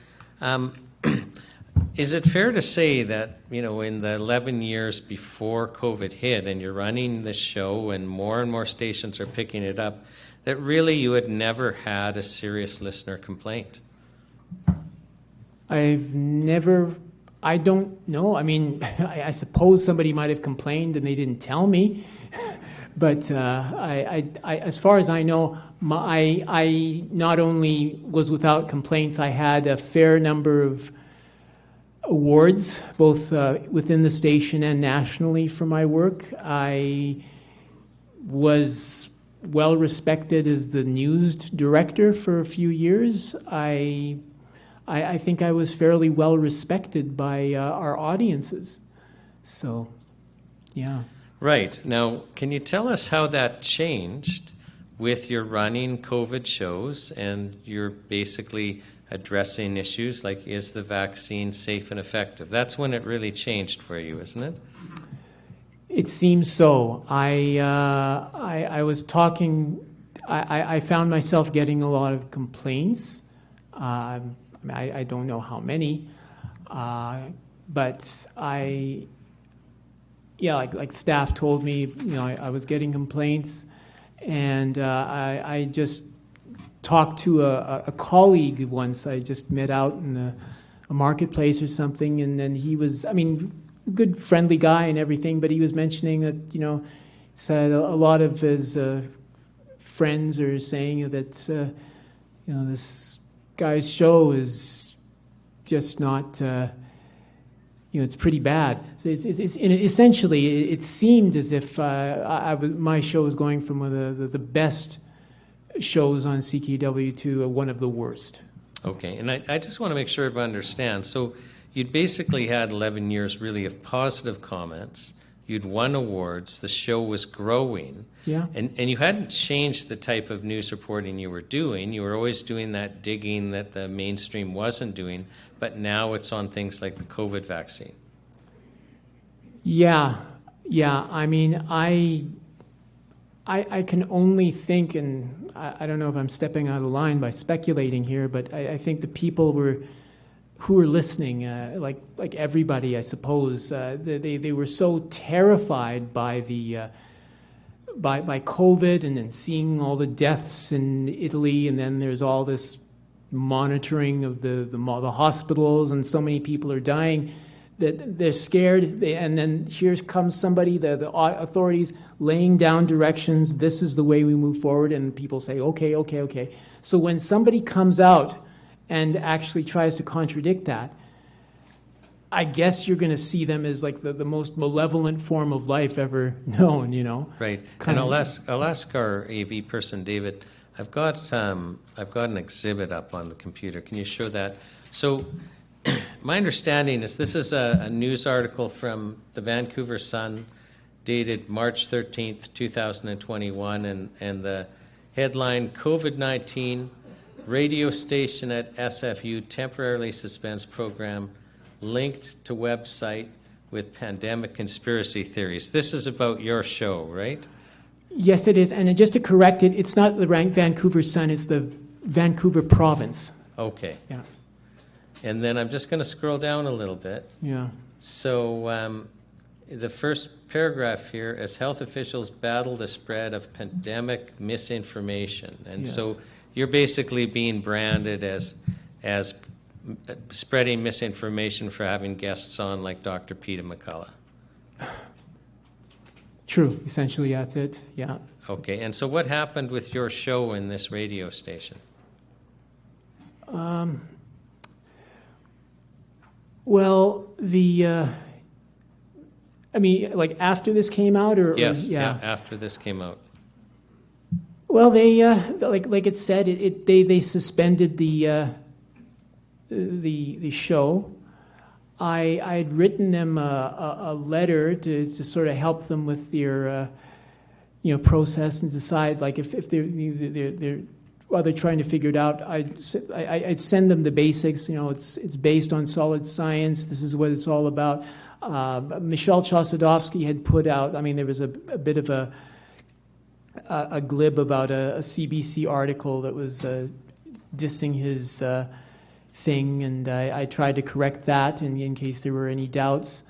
is it fair to say that, in the 11 years before COVID hit and you're running this show and more stations are picking it up, that really you had never had a serious listener complaint? I don't know. I mean, I suppose somebody might have complained and they didn't tell me. But as far as I know, I not only was without complaints, I had a fair number of awards, both within the station and nationally for my work. I was well respected as the news director for a few years. I think I was fairly well respected by our audiences. So, yeah. Right. Now, can you tell us how that changed with your running COVID shows and you're basically addressing issues like, is the vaccine safe and effective? That's when it really changed for you, isn't it? It seems so. I was talking, I found myself getting a lot of complaints. I don't know how many, but like staff told me, I was getting complaints, and I just talked to a colleague once. I just met out in a marketplace or something, and then he was, good friendly guy and everything, but he was mentioning that, said a lot of his friends are saying that, this guy's show is just not, it's pretty bad. So essentially, it seemed as if my show was going from one of the best shows on CKW to one of the worst. Okay, and I just want to make sure everyone understands. So you'd basically had 11 years really of positive comments. You'd won awards. The show was growing. Yeah. And you hadn't changed the type of news reporting you were doing. You were always doing that digging that the mainstream wasn't doing, but now it's on things like the COVID vaccine. Yeah. I can only think, and I don't know if I'm stepping out of line by speculating here, but I think the people who were listening, like everybody, I suppose, they were so terrified by by COVID, and then seeing all the deaths in Italy, and then there's all this monitoring of the hospitals, and so many people are dying that they're scared. And then here comes somebody, the authorities laying down directions. This is the way we move forward, and people say, okay. So when somebody comes out and actually tries to contradict that, I guess you're going to see them as like the most malevolent form of life ever known, Right. And I'll ask our AV person, David. I've got an exhibit up on the computer. Can you show that? So my understanding is this is a news article from the Vancouver Sun dated March 13th, 2021, and the headline, COVID-19 radio station at SFU temporarily suspends program linked to website with pandemic conspiracy theories. This is about your show, right? Yes, it is. And just to correct it, it's not the Vancouver Sun, it's the Vancouver Province. Okay. Yeah. And then I'm just going to scroll down a little bit. Yeah. So the first paragraph here, as health officials battle the spread of pandemic misinformation. And so you're basically being branded as spreading misinformation for having guests on like Dr. Peter McCullough. True. Essentially, that's it. Yeah. Okay. And so what happened with your show in this radio station? Well, I mean, like after this came out, or yes, yeah, after this came out. Well, they like it said, they suspended the show. I had written them a letter to sort of help them with their process and decide like if they're while they're trying to figure it out. I'd send them the basics. It's based on solid science. This is what it's all about. Michelle Chossudovsky had put out. I mean, there was a bit of a glib about a CBC article that was dissing his thing, and I tried to correct that in case there were any doubts.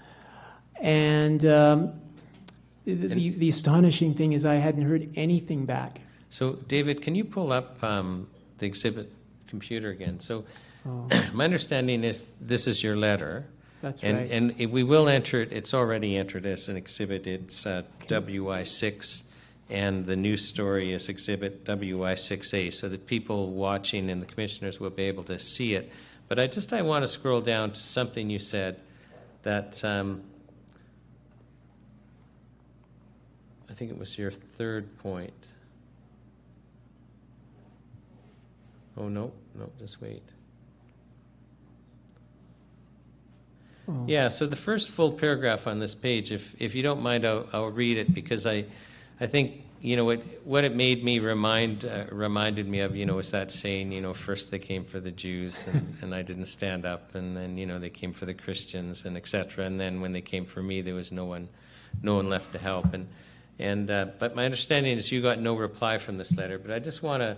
And the astonishing thing is I hadn't heard anything back. So, David, can you pull up the exhibit computer again? So, my understanding is this is your letter. That's right. And we will enter it. It's already entered as an exhibit. It's WI6, and the news story is exhibit WI6A, so that people watching and the commissioners will be able to see it. But I want to scroll down to something you said that I think it was your third point. Oh, no, just wait. Oh. Yeah, so the first full paragraph on this page, if you don't mind, I'll read it, because I think, what it made me reminded me of, was that saying, first they came for the Jews and I didn't stand up, and then, they came for the Christians and et cetera, and then when they came for me, there was no one left to help. But my understanding is you got no reply from this letter, but I just want to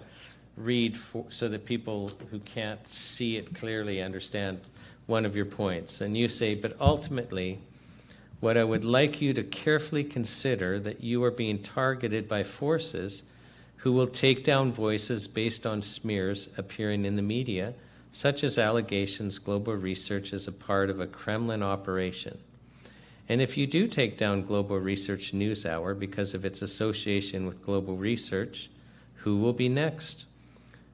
read so that people who can't see it clearly understand one of your points. And you say, but ultimately, what I would like you to carefully consider that you are being targeted by forces who will take down voices based on smears appearing in the media, such as allegations global research is a part of a Kremlin operation. And if you do take down Global Research NewsHour because of its association with global research, who will be next?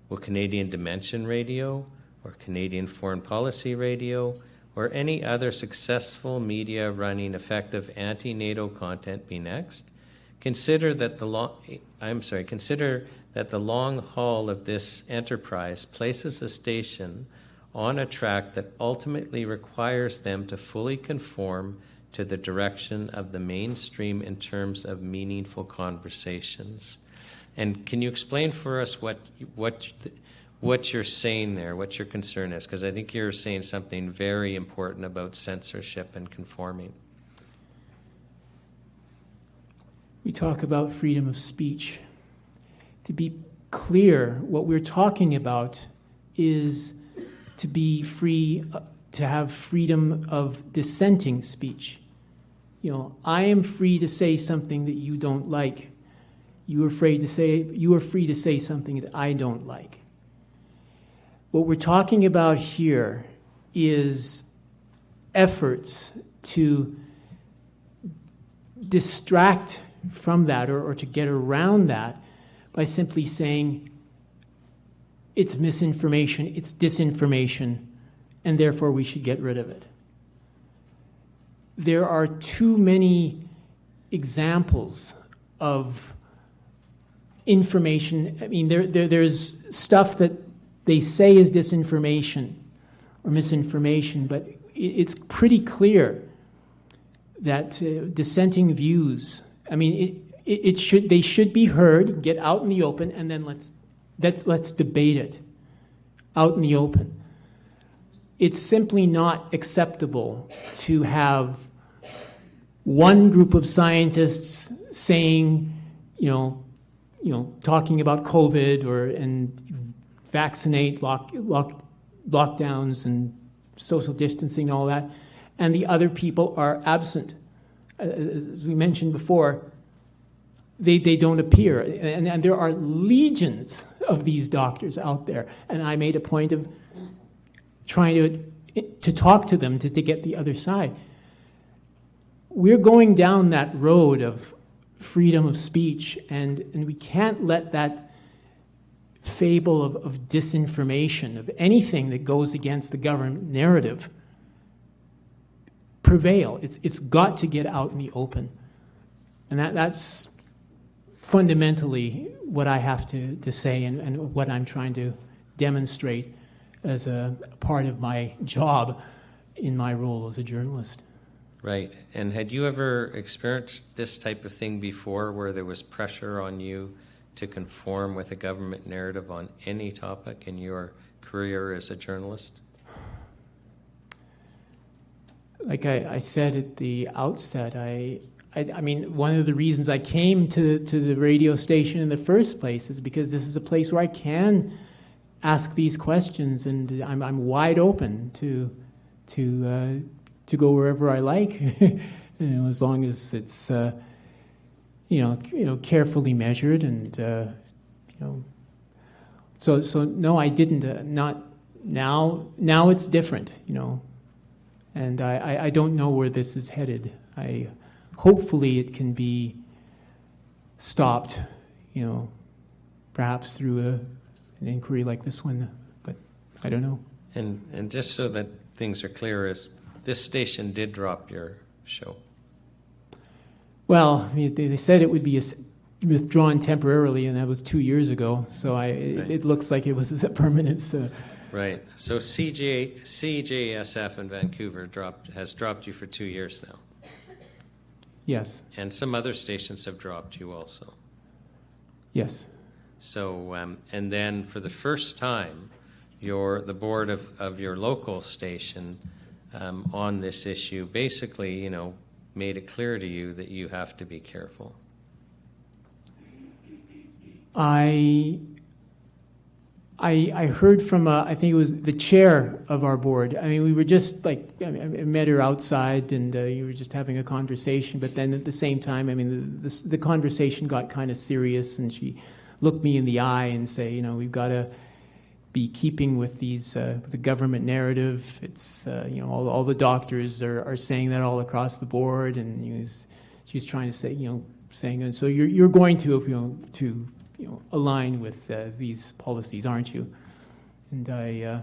Will Canadian Dimension Radio, or Canadian Foreign Policy Radio, or any other successful media running effective anti-NATO content be next? Consider that the long haul of this enterprise places a station on a track that ultimately requires them to fully conform to the direction of the mainstream in terms of meaningful conversations. And can you explain for us what you're saying there, what your concern is? Because I think you're saying something very important about censorship and conforming. We talk about freedom of speech. To be clear, what we're talking about is to be free, to have freedom of dissenting speech. I am free to say something that you don't like. You are free to say something that I don't like. What we're talking about here is efforts to distract from that or to get around that by simply saying it's misinformation, it's disinformation, and therefore we should get rid of it. There are too many examples of information. I mean, there's stuff that they say is disinformation or misinformation, but it's pretty clear dissenting views, I mean, they should be heard, get out in the open, and then let's debate it out in the open. It's simply not acceptable to have one group of scientists saying, talking about COVID and vaccinate, lockdowns and social distancing and all that, and the other people are absent. As we mentioned before, they don't appear. And there are legions of these doctors out there. And I made a point of trying to talk to them to get the other side. We're going down that road of freedom of speech, and we can't let that fable of disinformation, of anything that goes against the government narrative, prevail. It's got to get out in the open. And that's fundamentally what I have to say and what I'm trying to demonstrate as a part of my job in my role as a journalist. Right. And had you ever experienced this type of thing before, where there was pressure on you to conform with a government narrative on any topic in your career as a journalist? Like I said at the outset, I mean, one of the reasons I came to the radio station in the first place is because this is a place where I can ask these questions, and I'm wide open to go wherever I like, as long as it's carefully measured, and So no, I didn't. Not now. Now it's different, and I don't know where this is headed. Hopefully it can be stopped, perhaps through an inquiry like this one, but I don't know. And just so that things are clear, is this station did drop your show? Well, they said it would be withdrawn temporarily, and that was 2 years ago. So it looks like it was a permanent. Right. So CJSF in Vancouver has dropped you for 2 years now. Yes. And some other stations have dropped you also. Yes. So and then for the first time, the board of your local station on this issue basically, made it clear to you that you have to be careful. I heard from, I think it was the chair of our board. I mean, we were just I met her outside, and you were just having a conversation, but then at the same time, I mean, the conversation got kind of serious, and she looked me in the eye and say, we've got to be keeping with these, the government narrative. It's, all the doctors are saying that all across the board, and she's trying to say, saying, and so you're going to align with these policies, aren't you? And I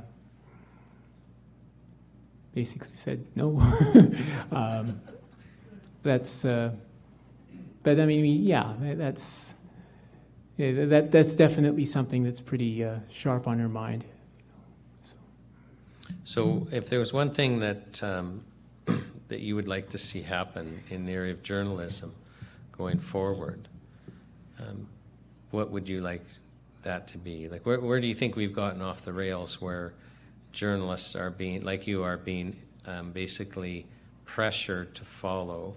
basically said no. But I mean, yeah, that's definitely something that's pretty sharp on her mind. So if there was one thing that that you would like to see happen in the area of journalism going forward, what would you like that to be? Like, where do you think we've gotten off the rails, where journalists are being, like you are being, basically pressured to follow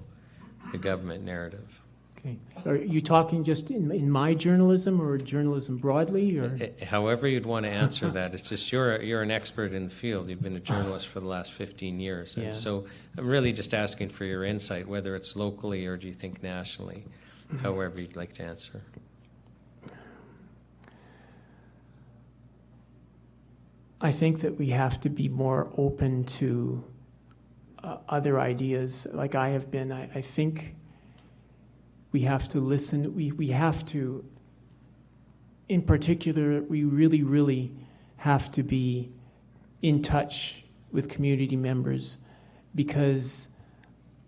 the government narrative? Okay. Are you talking just in my journalism, or journalism broadly, or? However you'd want to answer that. It's just you're an expert in the field. You've been a journalist for the last 15 years. And so I'm really just asking for your insight, whether it's locally or do you think nationally, however you'd like to answer. I think that we have to be more open to other ideas, like I have been. I think we have to listen. We have to, in particular, we really, really have to be in touch with community members, because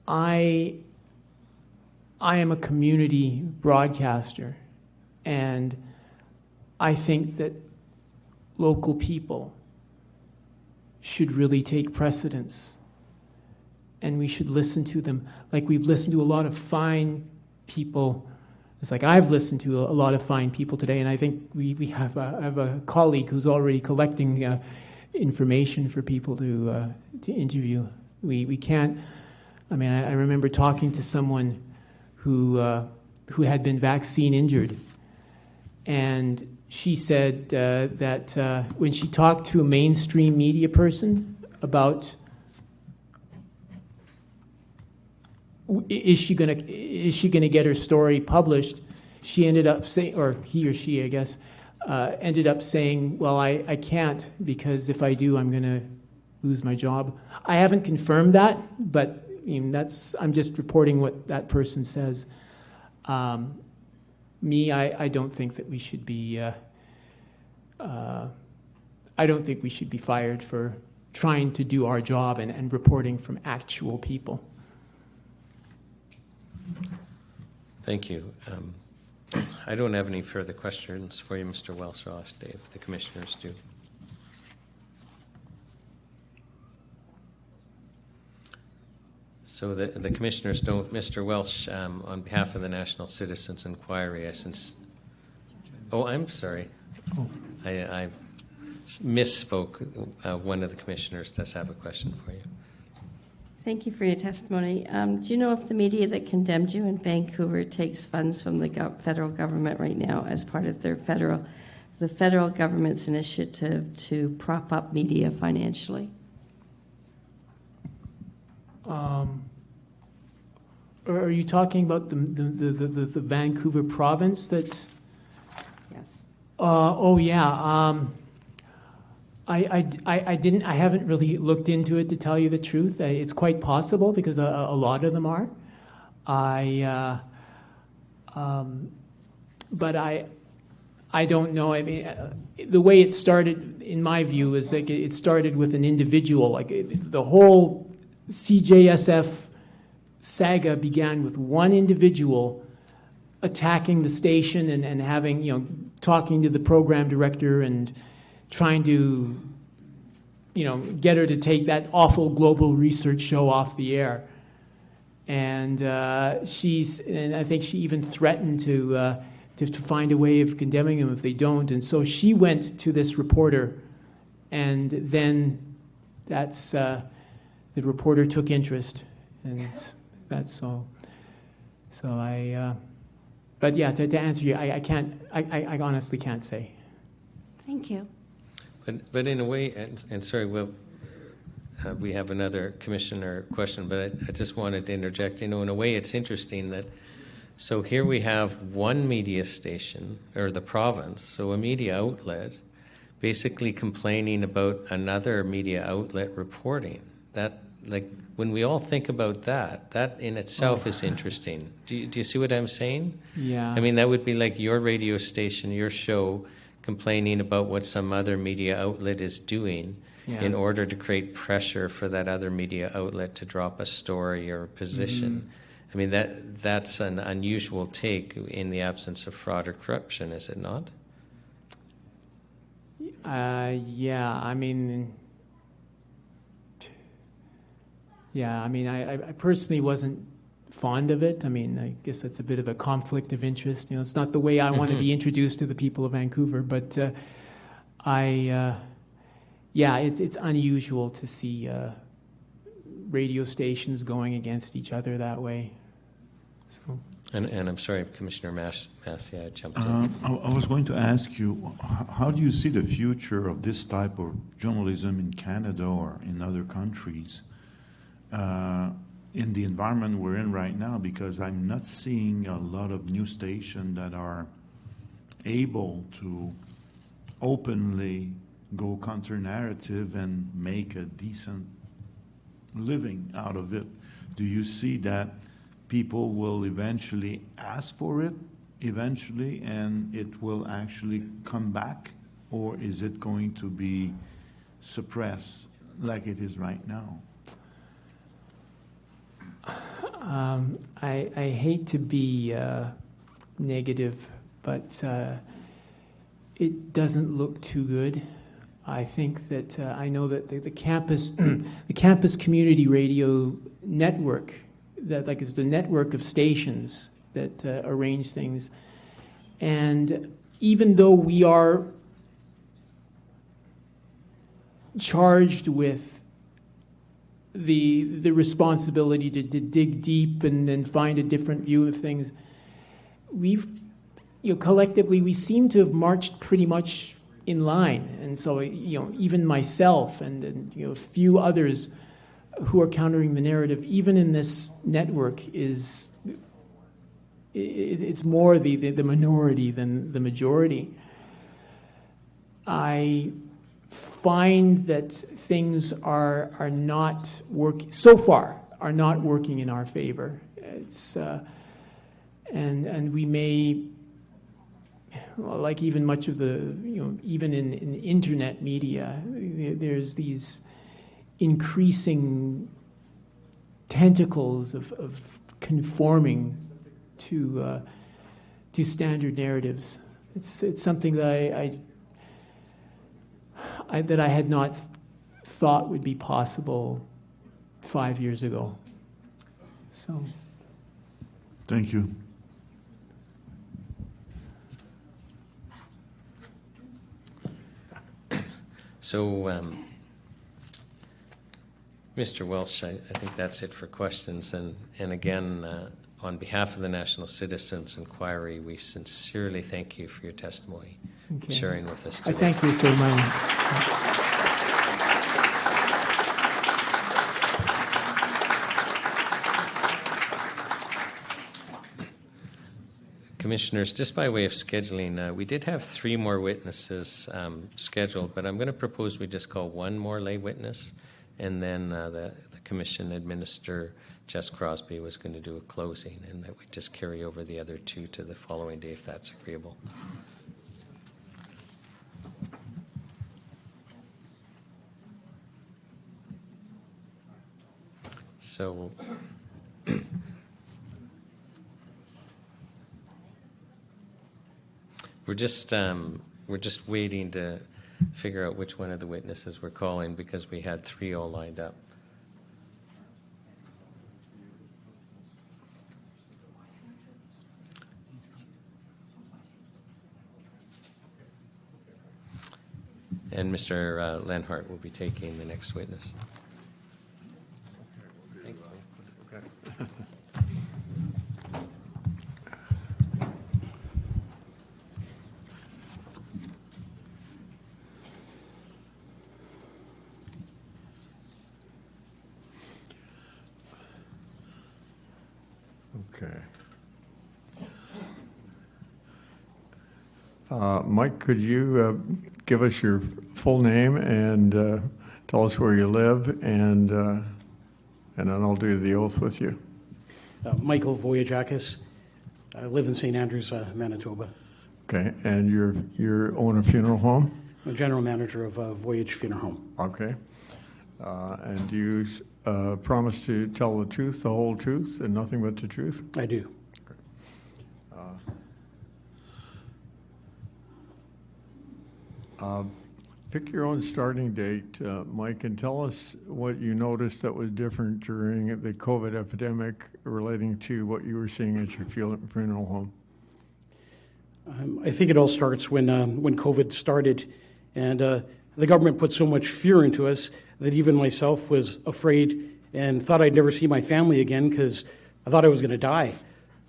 I am a community broadcaster, and I think that local people should really take precedence and we should listen to them. Like we've listened to a lot of fine people. It's like I've listened to a lot of fine people today, and I think we have a colleague who's already collecting information for people to interview. We can't. I mean, I remember talking to someone who had been vaccine injured, and she said that when she talked to a mainstream media person about is she gonna get her story published, she ended up saying, or he or she, I guess, ended up saying, well, I can't, because if I do, I'm gonna lose my job. I haven't confirmed that, but I mean, I'm just reporting what that person says. I don't think that we should be. I don't think we should be fired for trying to do our job and reporting from actual people. Thank you. I don't have any further questions for you, Mr. Welsh-Ross, Dave. The commissioners do. So the commissioners don't. Mr. Welsh, on behalf of the National Citizens Inquiry, I'm sorry. Oh. I misspoke. One of the commissioners does have a question for you. Thank you for your testimony. Do you know if the media that condemned you in Vancouver takes funds from the federal government right now as part of the federal government's initiative to prop up media financially? Are you talking about the Vancouver province that? Yes. Oh yeah. I haven't really looked into it, to tell you the truth. It's quite possible, because a lot of them are. But I don't know. I mean, the way it started, in my view, is like it started with an individual. Like the whole CJSF saga began with one individual attacking the station and having, talking to the program director and trying to, get her to take that awful global research show off the air. And I think she even threatened to find a way of condemning them if they don't. And so she went to this reporter, and then the reporter took interest, and that's so. So but yeah, to answer you, I honestly can't say. Thank you. But in a way, and sorry, we have another commissioner question, but I just wanted to interject. In a way, it's interesting that, so here we have one media station, or the province, so a media outlet, basically complaining about another media outlet reporting. That, like, when we all think about that in itself is interesting. Do you see what I'm saying? Yeah. I mean, that would be like your radio station, your show, complaining about what some other media outlet is doing in order to create pressure for that other media outlet to drop a story or a position. Mm-hmm. I mean, that's an unusual take in the absence of fraud or corruption, is it not? Yeah, I mean, I personally wasn't fond of it. I mean, I guess that's a bit of a conflict of interest. It's not the way I want to be introduced to the people of Vancouver, but it's unusual to see radio stations going against each other that way. So. And I'm sorry, Commissioner Massey, I jumped in. I was going to ask you, how do you see the future of this type of journalism in Canada or in other countries? In the environment we're in right now, because I'm not seeing a lot of news stations that are able to openly go counter-narrative and make a decent living out of it. Do you see that people will eventually ask for it, and it will actually come back? Or is it going to be suppressed like it is right now? I hate to be negative, but it doesn't look too good. I think that I know that the campus the campus community radio network, that like is the network of stations that arrange things, and even though we are charged with the responsibility to dig deep and find a different view of things, we've, collectively, we seem to have marched pretty much in line. And so, even myself and a few others who are countering the narrative, even in this network, it's more the minority than the majority. I find that things are not working so far, are not working in our favor. It's and we may, like even much of the, even in internet media, there's these increasing tentacles of conforming to standard narratives. It's something that I had not thought would be possible 5 years ago. So, thank you. So, Mr. Welsh, I think that's it for questions. And again, on behalf of the National Citizens Inquiry, we sincerely thank you for your testimony, sharing with us today. I thank you for my... Commissioners, just by way of scheduling, we did have 3 more witnesses scheduled, but I'm going to propose we just call 1 more lay witness, and then the Commission Administrator, Jess Crosby, was going to do a closing, and that we just carry over the other 2 to the following day, if that's agreeable. So... We're just waiting to figure out which one of the witnesses we're calling, because we had 3 all lined up. And Mr. Lenhart will be taking the next witness. Thanks. Okay. Mike, could you give us your full name and tell us where you live, and then I'll do the oath with you. Michael Voyajakis. I live in St. Andrews, Manitoba. Okay, and you own a funeral home? I'm a general manager of Voyage Funeral Home. Okay. And do you promise to tell the truth, the whole truth, and nothing but the truth? I do. Pick your own starting date, Mike, and tell us what you noticed that was different during the COVID epidemic relating to what you were seeing at your funeral home. I think it all starts when COVID started, and the government put so much fear into us that even myself was afraid and thought I'd never see my family again because I thought I was going to die.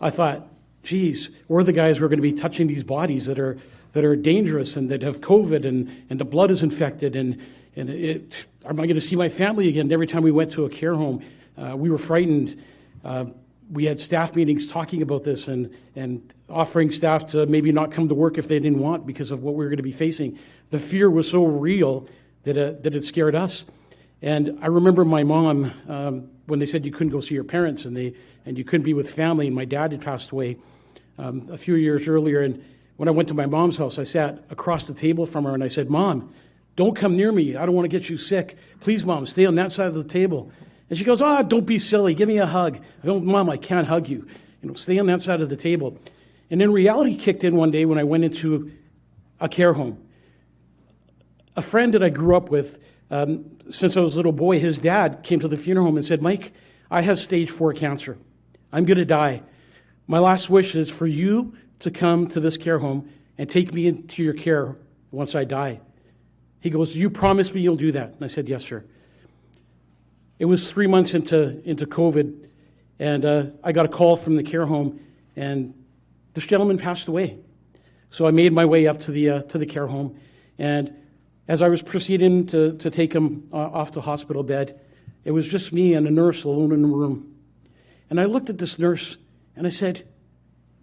I thought, geez, we're the guys who are going to be touching these bodies that are dangerous and that have COVID, and the blood is infected, and am I going to see my family again? And every time we went to a care home, we were frightened. We had staff meetings talking about this and offering staff to maybe not come to work if they didn't want because of what we were going to be facing. The fear was so real that it scared us. And I remember my mom, when they said you couldn't go see your parents and you couldn't be with family, and my dad had passed away a few years earlier. And when I went to my mom's house, I sat across the table from her and I said, "Mom, don't come near me. I don't want to get you sick. Please, Mom, stay on that side of the table." And she goes, "Oh, don't be silly. Give me a hug." I go, "Mom, I can't hug you. Stay on that side of the table." And then reality kicked in one day when I went into a care home. a friend that I grew up with, since I was a little boy, his dad came to the funeral home and said, Mike, I have stage 4 cancer. I'm going to die. My last wish is for you to come to this care home and take me into your care once I die. He goes, you promise me you'll do that? And I said, yes, sir. It was 3 months into COVID, and I got a call from the care home, and this gentleman passed away. So I made my way up to the care home, and as I was proceeding to take him off the hospital bed, it was just me and a nurse alone in the room. And I looked at this nurse, and I said,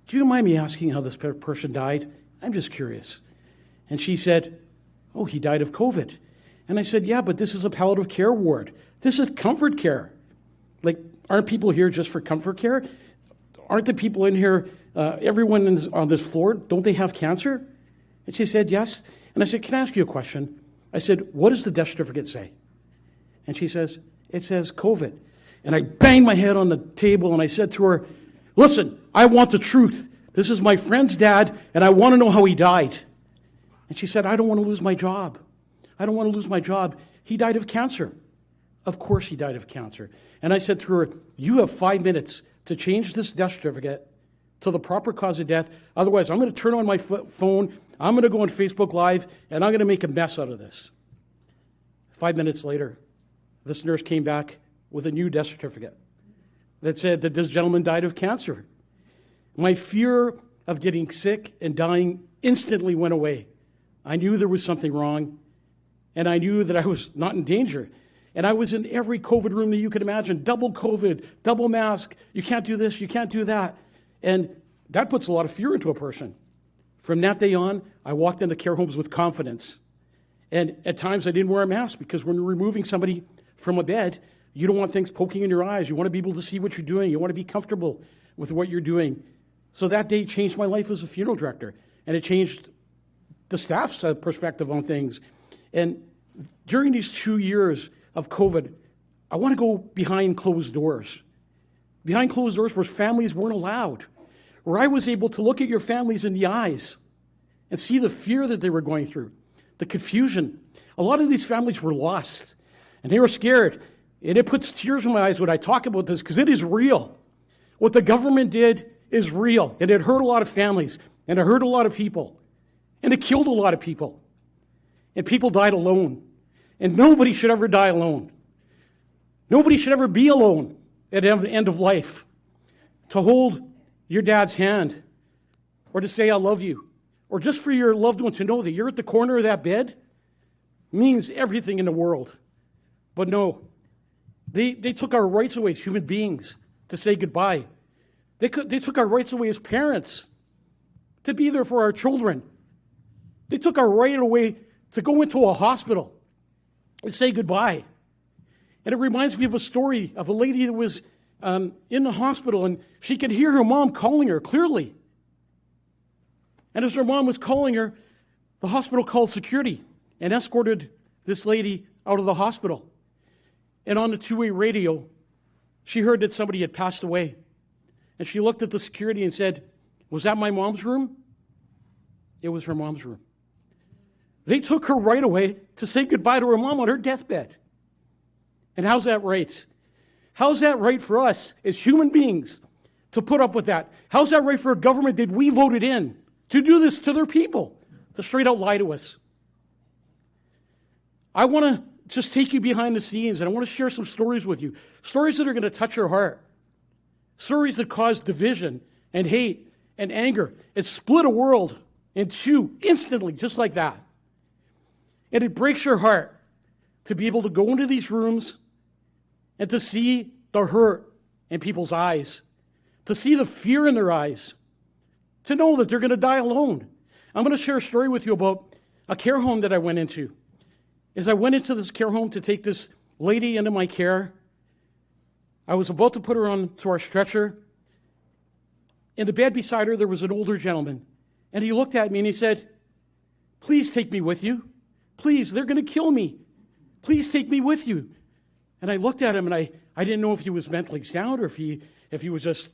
do you mind me asking how this person died? I'm just curious. And she said, oh, he died of COVID. And I said, yeah, but this is a palliative care ward. This is comfort care. Like, aren't people here just for comfort care? Aren't the people in here, everyone on this floor, don't they have cancer? And she said, yes. And I said, can I ask you a question? I said, what does the death certificate say? And she says, it says COVID. And I banged my head on the table and I said to her, listen, I want the truth. This is my friend's dad, and I want to know how he died. And she said, I don't want to lose my job. I don't want to lose my job. He died of cancer. Of course he died of cancer. And I said to her, you have 5 minutes to change this death certificate to the proper cause of death. Otherwise, I'm going to turn on my phone, I'm going to go on Facebook Live, and I'm going to make a mess out of this. 5 minutes later, this nurse came back with a new death certificate that said that this gentleman died of cancer. My fear of getting sick and dying instantly went away. I knew there was something wrong, and I knew that I was not in danger. And I was in every COVID room that you could imagine, double COVID, double mask, you can't do this, you can't do that. And that puts a lot of fear into a person. From that day on, I walked into care homes with confidence. And at times I didn't wear a mask because when you're removing somebody from a bed, you don't want things poking in your eyes. You want to be able to see what you're doing. You want to be comfortable with what you're doing. So that day changed my life as a funeral director. And it changed the staff's perspective on things. And during these 2 years of COVID, I want to go behind closed doors. Behind closed doors where families weren't allowed. Where I was able to look at your families in the eyes and see the fear that they were going through. The confusion. A lot of these families were lost. And they were scared. And it puts tears in my eyes when I talk about this because it is real. What the government did is real. And it hurt a lot of families. And it hurt a lot of people. And it killed a lot of people. And people died alone. And nobody should ever die alone. Nobody should ever be alone at the end of life. To hold your dad's hand. Or to say, I love you. Or just for your loved one to know that you're at the corner of that bed means everything in the world. But no. They took our rights away as human beings to say goodbye. They took our rights away as parents to be there for our children. They took our right away to go into a hospital and say goodbye. And it reminds me of a story of a lady that was in the hospital and she could hear her mom calling her clearly. And as her mom was calling her, the hospital called security and escorted this lady out of the hospital. And on the two-way radio, she heard that somebody had passed away. And she looked at the security and said, was that my mom's room? It was her mom's room. They took her right away to say goodbye to her mom on her deathbed. And how's that right? How's that right for us as human beings to put up with that? How's that right for a government that we voted in to do this to their people, to straight out lie to us? I want to just take you behind the scenes, and I want to share some stories with you. Stories that are going to touch your heart. Stories that cause division and hate and anger. It split a world in two instantly, just like that. And it breaks your heart to be able to go into these rooms and to see the hurt in people's eyes, to see the fear in their eyes, to know that they're going to die alone. I'm going to share a story with you about a care home that I went into. As I went into this care home to take this lady into my care, I was about to put her onto our stretcher. In the bed beside her, there was an older gentleman. And he looked at me and he said, please take me with you. Please, they're going to kill me. Please take me with you. And I looked at him and I didn't know if he was mentally sound or if he was just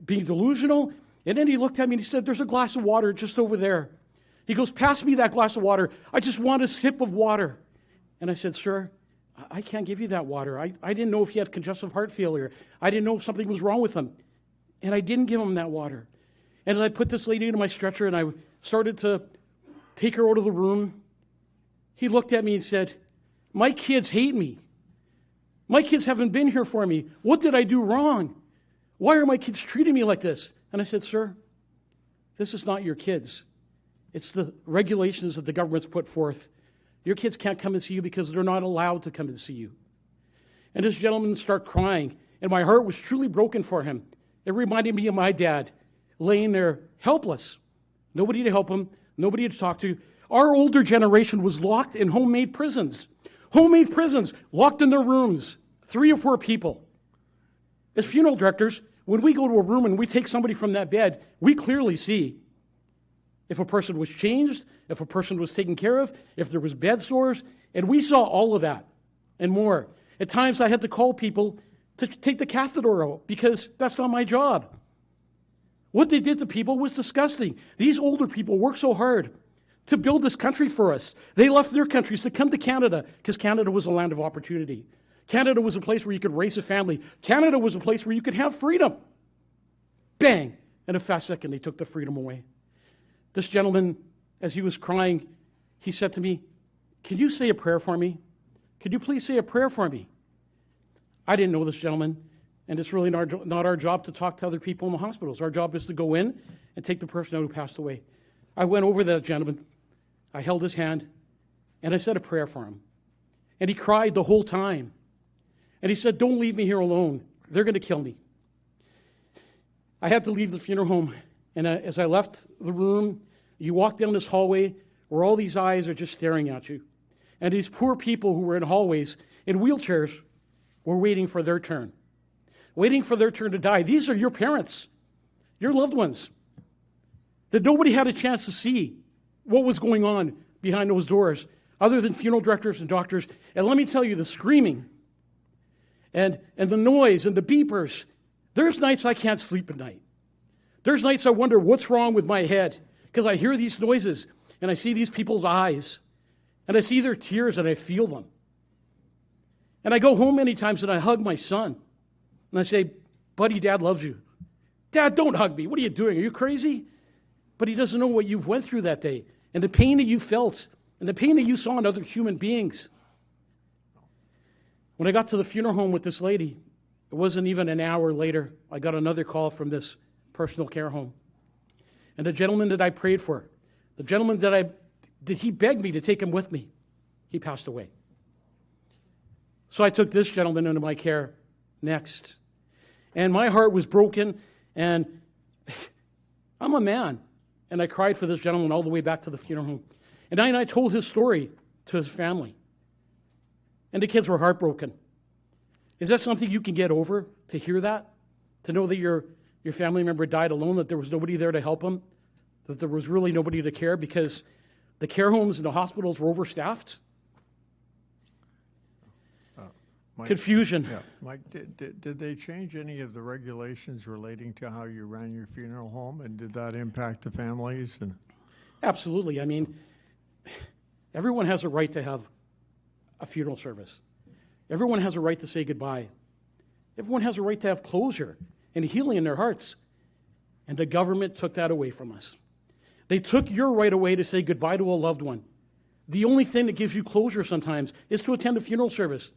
being delusional. And then he looked at me and he said, there's a glass of water just over there. He goes, pass me that glass of water. I just want a sip of water. And I said, sir, I can't give you that water. I didn't know if he had congestive heart failure. I didn't know if something was wrong with him. And I didn't give him that water. And I put this lady into my stretcher and I started to take her out of the room. He looked at me and said, my kids hate me. My kids haven't been here for me. What did I do wrong? Why are my kids treating me like this? And I said, sir, this is not your kids. It's the regulations that the government's put forth. Your kids can't come and see you because they're not allowed to come and see you. And this gentleman started crying, and my heart was truly broken for him. It reminded me of my dad laying there helpless. Nobody to help him, nobody to talk to. Our older generation was locked in homemade prisons. Homemade prisons, locked in their rooms, 3 or 4 people. As funeral directors, when we go to a room and we take somebody from that bed, we clearly see if a person was changed, if a person was taken care of, if there was bed sores, and we saw all of that and more. At times I had to call people to take the catheter out because that's not my job. What they did to people was disgusting. These older people worked so hard to build this country for us. They left their countries to come to Canada because Canada was a land of opportunity. Canada was a place where you could raise a family. Canada was a place where you could have freedom. Bang! In a fast second, they took the freedom away. This gentleman, as he was crying, he said to me, can you say a prayer for me? Could you please say a prayer for me? I didn't know this gentleman, and it's really not our job to talk to other people in the hospitals. Our job is to go in and take the person out who passed away. I went over to that gentleman, I held his hand, and I said a prayer for him. And he cried the whole time. And he said, don't leave me here alone. They're going to kill me. I had to leave the funeral home. And as I left the room, you walk down this hallway where all these eyes are just staring at you. And these poor people who were in hallways in wheelchairs were waiting for their turn. Waiting for their turn to die. These are your parents, your loved ones, that nobody had a chance to see what was going on behind those doors other than funeral directors and doctors. And let me tell you, the screaming and the noise and the beepers, there's nights I can't sleep at night. There's nights I wonder what's wrong with my head because I hear these noises and I see these people's eyes and I see their tears and I feel them. And I go home many times and I hug my son and I say, buddy, Dad loves you. Dad, don't hug me. What are you doing? Are you crazy? But he doesn't know what you've went through that day and the pain that you felt and the pain that you saw in other human beings. When I got to the funeral home with this lady, it wasn't even an hour later, I got another call from this personal care home. And the gentleman that I prayed for, the gentleman that he begged me to take him with me, he passed away. So I took this gentleman into my care next. And my heart was broken, and I'm a man. And I cried for this gentleman all the way back to the funeral home. And I told his story to his family. And the kids were heartbroken. Is that something you can get over, to hear that? To know that your family member died alone, that there was nobody there to help him, that there was really nobody to care because the care homes and the hospitals were overstaffed? Mike, confusion. Yeah. Mike, did they change any of the regulations relating to how you ran your funeral home, and did that impact the families? And absolutely. I mean, everyone has a right to have a funeral service. Everyone has a right to say goodbye. Everyone has a right to have closure and healing in their hearts. And the government took that away from us. They took your right away to say goodbye to a loved one. The only thing that gives you closure sometimes is to attend a funeral service,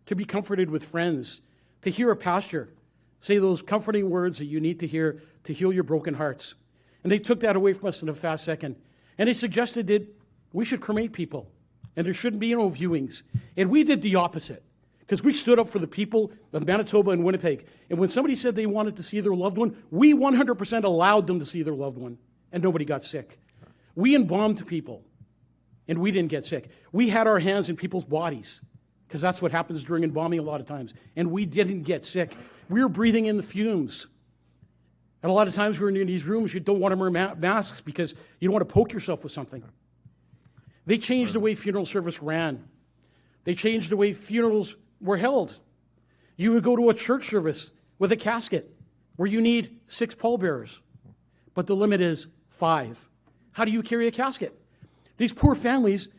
to be comforted with friends, to hear a pastor say those comforting words that you need to hear to heal your broken hearts. And they took that away from us in a fast second. And they suggested that we should cremate people, and there shouldn't be no viewings. And we did the opposite, because we stood up for the people of Manitoba and Winnipeg. And when somebody said they wanted to see their loved one, we 100% allowed them to see their loved one, and nobody got sick. We embalmed people, and we didn't get sick. We had our hands in people's bodies, because that's what happens during embalming a lot of times, and we didn't get sick. We were breathing in the fumes. And a lot of times when you're in these rooms, you don't want to wear masks because you don't want to poke yourself with something. They changed the way funeral service ran. They changed the way funerals were held. You would go to a church service with a casket where you need 6 pallbearers, but the limit is 5. How do you carry a casket? These poor families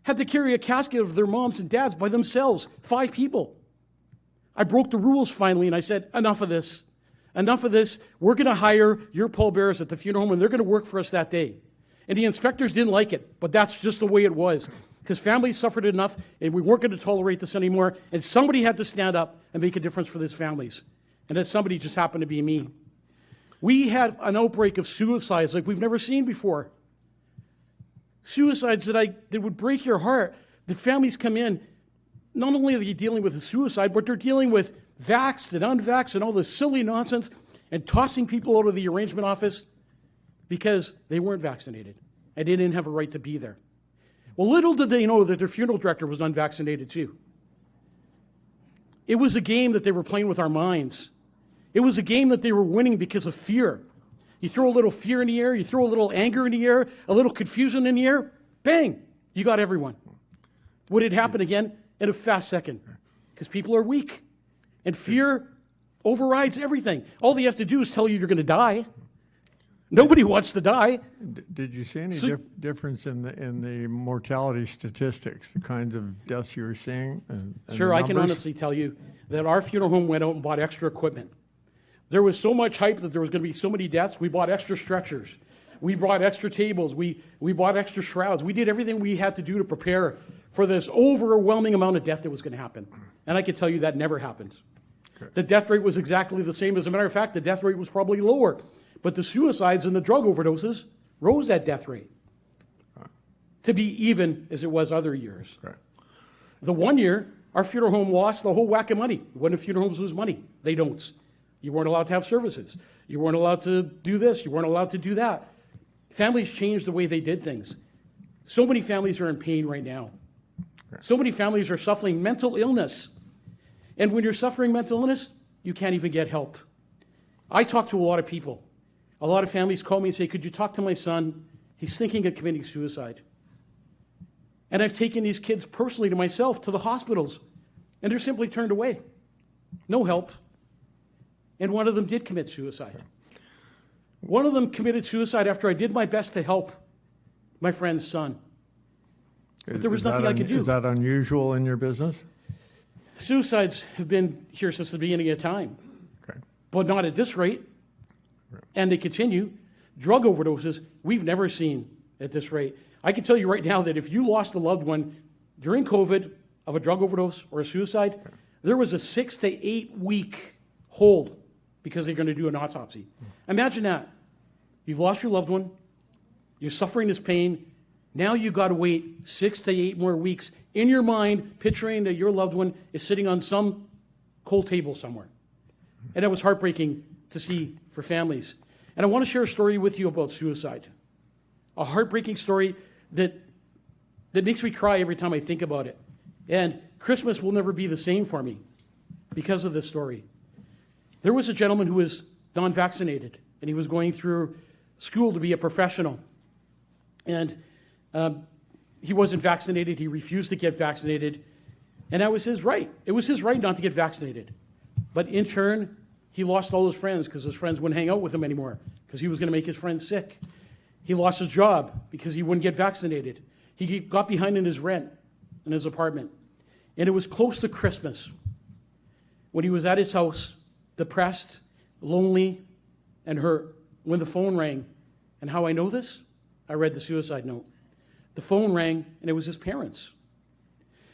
had to carry a casket of their moms and dads by themselves, 5 people. I broke the rules finally, and I said, enough of this. Enough of this. We're going to hire your pallbearers at the funeral home, and they're going to work for us that day. And the inspectors didn't like it, but that's just the way it was, because families suffered enough, and we weren't going to tolerate this anymore, and somebody had to stand up and make a difference for these families. And that somebody just happened to be me. We had an outbreak of suicides like we've never seen before. Suicides that would break your heart. The families come in, not only are they dealing with a suicide, but they're dealing with vaxxed and unvaxxed and all this silly nonsense and tossing people out of the arrangement office because they weren't vaccinated and they didn't have a right to be there. Well, little did they know that their funeral director was unvaccinated too. It was a game that they were playing with our minds. It was a game that they were winning because of fear. You throw a little fear in the air, you throw a little anger in the air, a little confusion in the air, bang, you got everyone. Would it happen again? In a fast second, because people are weak. And fear overrides everything. All they have to do is tell you you're going to die. Nobody wants to die. Did you see any difference in the mortality statistics, the kinds of deaths you were seeing? And sure, I can honestly tell you that our funeral home went out and bought extra equipment. There was so much hype that there was going to be so many deaths. We bought extra stretchers. We bought extra tables. We bought extra shrouds. We did everything we had to do to prepare for this overwhelming amount of death that was going to happen. And I can tell you that never happened. Okay. The death rate was exactly the same. As a matter of fact, the death rate was probably lower. But the suicides and the drug overdoses rose that death rate to be even as it was other years. Okay. The one year, our funeral home lost the whole whack of money. When do funeral homes lose money? They don't. You weren't allowed to have services. You weren't allowed to do this. You weren't allowed to do that. Families changed the way they did things. So many families are in pain right now. So many families are suffering mental illness. And when you're suffering mental illness, you can't even get help. I talk to a lot of people. A lot of families call me and say, could you talk to my son? He's thinking of committing suicide. And I've taken these kids personally to myself to the hospitals, and they're simply turned away. No help. And one of them did commit suicide. One of them committed suicide after I did my best to help my friend's son. But there was nothing I could do. Is that unusual in your business? Suicides have been here since the beginning of time. Okay. But not at this rate. And they continue. Drug overdoses, we've never seen at this rate. I can tell you right now that if you lost a loved one during COVID of a drug overdose or a suicide, there was a 6 to 8 week hold because they're going to do an autopsy. Imagine that. You've lost your loved one. You're suffering this pain. Now you got to wait 6 to 8 more weeks in your mind, picturing that your loved one is sitting on some cold table somewhere. And it was heartbreaking to see for families. And I want to share a story with you about suicide. A heartbreaking story that makes me cry every time I think about it. And Christmas will never be the same for me because of this story. There was a gentleman who was non-vaccinated, and he was going through school to be a professional. And he wasn't vaccinated. He refused to get vaccinated. And that was his right. It was his right not to get vaccinated. But in turn, he lost all his friends because his friends wouldn't hang out with him anymore because he was going to make his friends sick. He lost his job because he wouldn't get vaccinated. He got behind in his rent in his apartment. And it was close to Christmas when he was at his house, depressed, lonely, and hurt, when the phone rang. And how I know this? I read the suicide note. The phone rang, and it was his parents.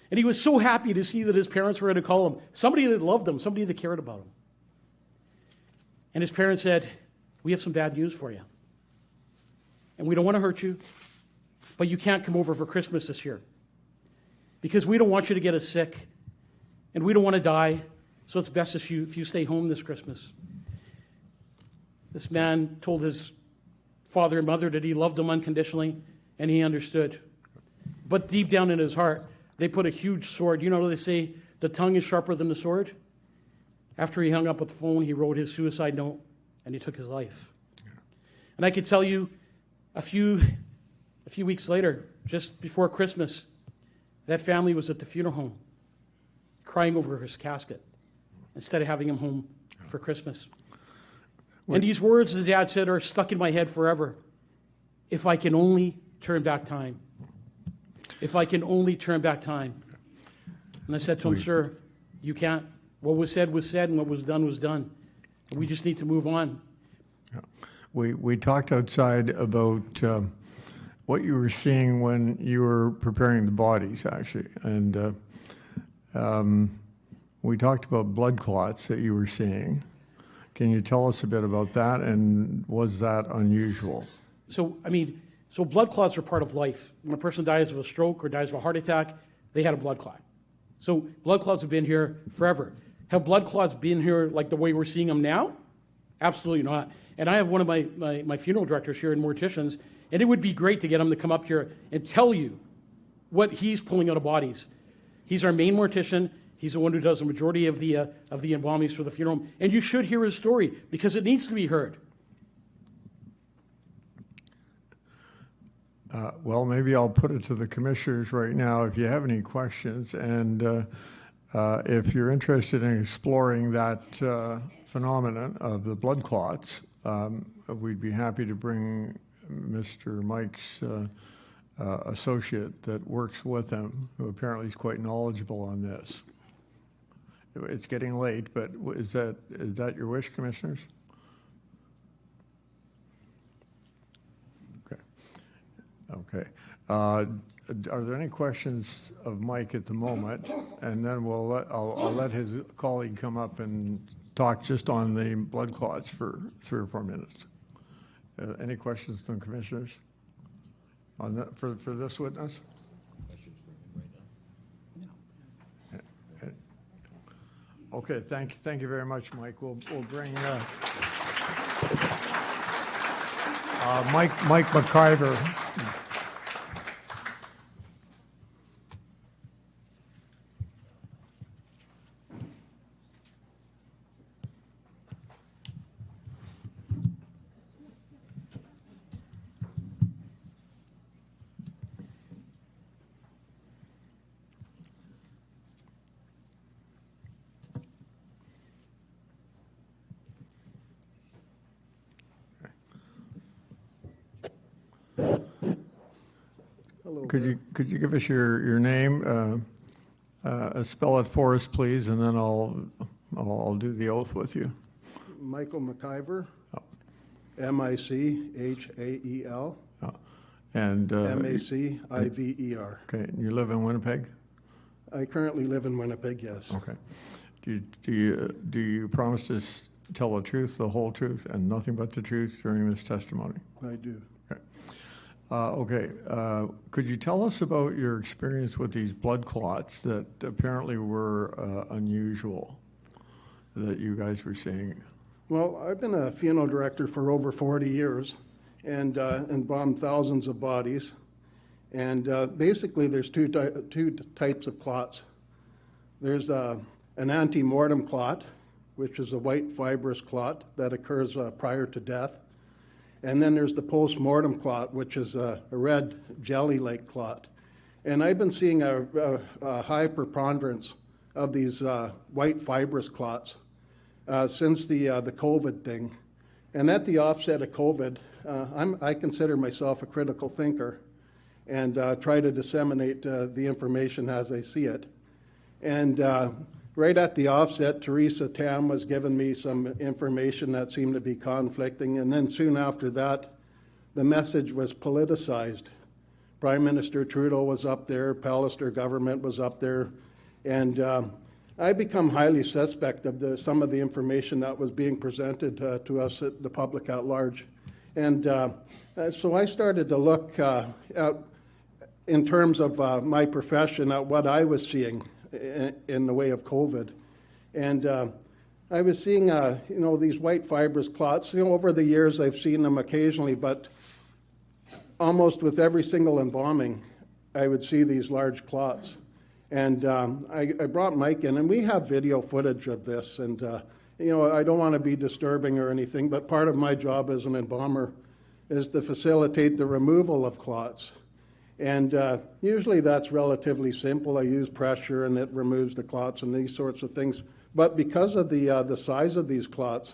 And he was so happy to see that his parents were going to call him, somebody that loved him, somebody that cared about him. And his parents said, we have some bad news for you. And we don't want to hurt you, but you can't come over for Christmas this year because we don't want you to get us sick, and we don't want to die, so it's best if you stay home this Christmas. This man told his father and mother that he loved them unconditionally, and he understood. But deep down in his heart, they put a huge sword. You know, they say the tongue is sharper than the sword. After he hung up with the phone, he wrote his suicide note, and he took his life. And I could tell you, a few weeks later, just before Christmas, that family was at the funeral home, crying over his casket, instead of having him home for Christmas. And these words the dad said are stuck in my head forever. if I can only turn back time. If I can only turn back time. And I said to him, sir, you can't. What was said, and what was done, was done. And we just need to move on. Yeah. We talked outside about what you were seeing when you were preparing the bodies, actually. And we talked about blood clots that you were seeing. Can you tell us a bit about that, and was that unusual? So blood clots are part of life. When a person dies of a stroke or dies of a heart attack, they had a blood clot. So blood clots have been here forever. Have blood clots been here like the way we're seeing them now? Absolutely not. And I have one of my funeral directors here in Morticians, and it would be great to get him to come up here and tell you what he's pulling out of bodies. He's our main mortician. He's the one who does the majority of the embalmings for the funeral home. And you should hear his story because it needs to be heard. Well, maybe I'll put it to the commissioners right now if you have any questions. And if you're interested in exploring that phenomenon of the blood clots, we'd be happy to bring Mr. Mike's associate that works with him, who apparently is quite knowledgeable on this. It's getting late, but is that your wish, commissioners? Okay. Are there any questions of Mike at the moment? And then I'll let his colleague come up and talk just on the blood clots for 3 or 4 minutes. Any questions from commissioners on that for this witness? Okay, thank you very much, Mike. We'll bring Mike McIver. Could you give us your name? Spell it for us, please, and then I'll do the oath with you. Michael McIver, M-I-C-H-A-E-L, and M-A-C-I-V-E-R. Okay, and you live in Winnipeg? I currently live in Winnipeg, yes. Okay. Do you promise to tell the truth, the whole truth, and nothing but the truth during this testimony? I do. Could you tell us about your experience with these blood clots that apparently were unusual that you guys were seeing? Well, I've been a funeral director for over 40 years and embalmed thousands of bodies. And basically there's two types of clots. There's an ante-mortem clot, which is a white fibrous clot that occurs prior to death. And then there's the post-mortem clot, which is a red jelly-like clot. And I've been seeing a high preponderance of these white fibrous clots since the COVID thing. And at the offset of COVID, I consider myself a critical thinker and try to disseminate the information as I see it. And right at the offset, Theresa Tam was giving me some information that seemed to be conflicting, and then soon after that, the message was politicized. Prime Minister Trudeau was up there, Pallister government was up there, and I become highly suspect of some of the information that was being presented to us, the public at large. And so I started to look at, in terms of my profession, at what I was seeing in the way of COVID. And I was seeing, these white fibrous clots. Over the years I've seen them occasionally, but almost with every single embalming, I would see these large clots. And I brought Mike in, and we have video footage of this. And, I don't want to be disturbing or anything, but part of my job as an embalmer is to facilitate the removal of clots. And usually that's relatively simple. I use pressure and it removes the clots and these sorts of things. But because of the size of these clots,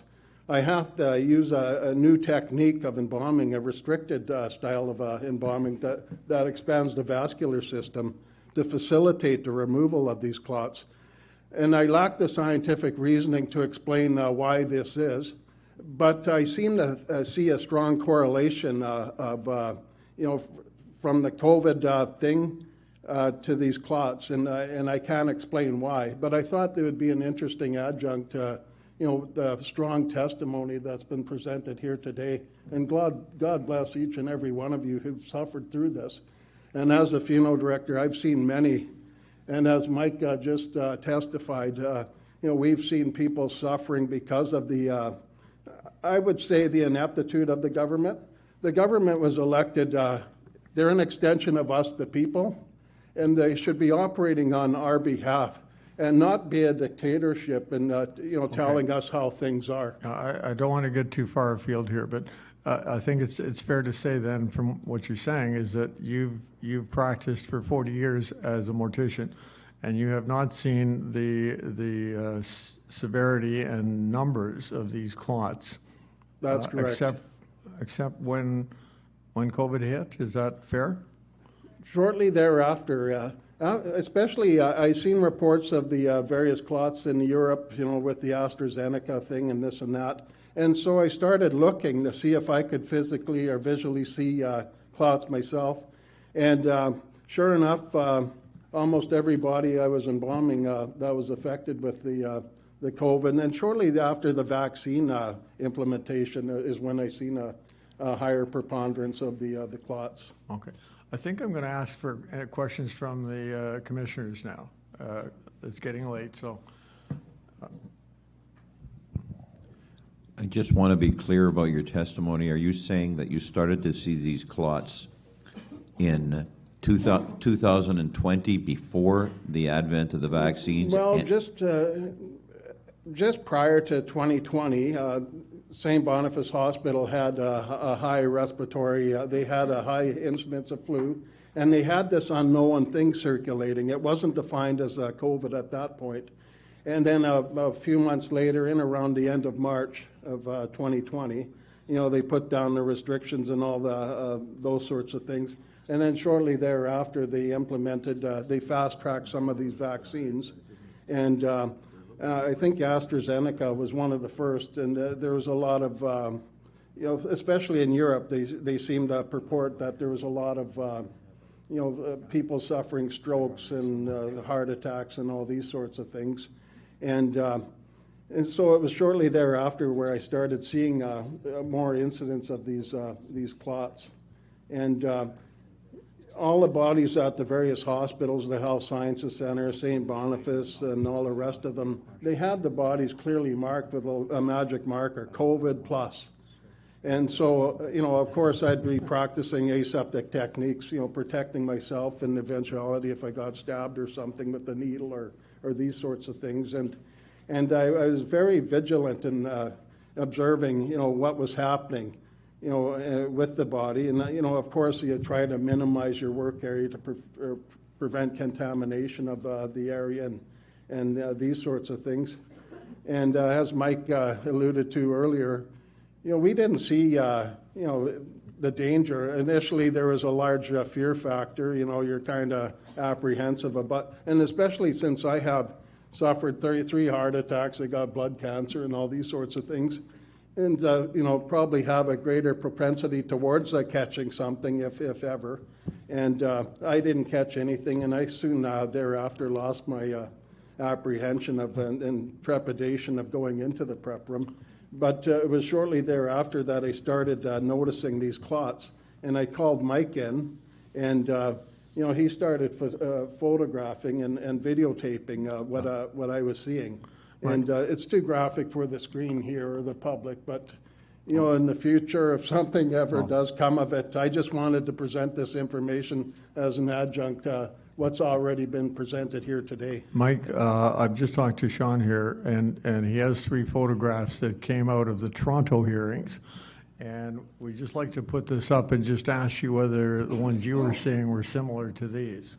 I have to use a new technique of embalming, a restricted style of embalming that expands the vascular system to facilitate the removal of these clots. And I lack the scientific reasoning to explain why this is, but I seem to see a strong correlation of, from the COVID thing to these clots, and I can't explain why. But I thought there would be an interesting adjunct to the strong testimony that's been presented here today. And God bless each and every one of you who've suffered through this. And as a funeral director, I've seen many. And as Mike just testified, we've seen people suffering because of the, I would say, the ineptitude of the government. The government was elected, they're an extension of us, the people, and they should be operating on our behalf, and not be a dictatorship and telling us how things are. I don't want to get too far afield here, but I think it's fair to say then, from what you're saying, is that you've practiced for 40 years as a mortician, and you have not seen the severity and numbers of these clots. That's correct. Except when COVID hit. Is that fair? Shortly thereafter. Especially, I've seen reports of the various clots in Europe, with the AstraZeneca thing and this and that. And so I started looking to see if I could physically or visually see clots myself. And sure enough, almost everybody I was embalming that was affected with the COVID. And shortly after the vaccine implementation is when I seen a higher preponderance of the clots. Okay. I think I'm going to ask for questions from the commissioners now. It's getting late, so. I just want to be clear about your testimony. Are you saying that you started to see these clots in 2020 before the advent of the vaccines? Well, just prior to 2020, St. Boniface Hospital had a high respiratory, they had a high incidence of flu, and they had this unknown thing circulating. It wasn't defined as COVID at that point. And then a few months later, in around the end of March of 2020, they put down the restrictions and all those sorts of things. And then shortly thereafter, they implemented, they fast-tracked some of these vaccines. And I think AstraZeneca was one of the first, and there was a lot of, especially in Europe, they seemed to purport that there was a lot of, people suffering strokes and heart attacks and all these sorts of things. And so it was shortly thereafter where I started seeing more incidents of these clots. And all the bodies at the various hospitals, the Health Sciences Center, St. Boniface, and all the rest of them, they had the bodies clearly marked with a magic marker, COVID plus. And so, of course, I'd be practicing aseptic techniques, protecting myself in the eventuality if I got stabbed or something with a needle or these sorts of things. And I was very vigilant in observing, what was happening, with the body. And, of course, you try to minimize your work area to prevent contamination of the area and these sorts of things. And as Mike alluded to earlier, we didn't see, the danger. Initially, there was a large fear factor. You're kind of apprehensive about, and especially since I have suffered 33 heart attacks, I got blood cancer and all these sorts of things, and probably have a greater propensity towards catching something if ever. And I didn't catch anything, and I soon thereafter lost my apprehension of and trepidation of going into the prep room. But it was shortly thereafter that I started noticing these clots, and I called Mike in, and he started photographing and videotaping what I was seeing. And it's too graphic for the screen here or the public, but in the future, if something ever does come of it, I just wanted to present this information as an adjunct to what's already been presented here today. Mike, I've just talked to Sean here, and he has 3 photographs that came out of the Toronto hearings. And we'd just like to put this up and just ask you whether the ones you were seeing were similar to these.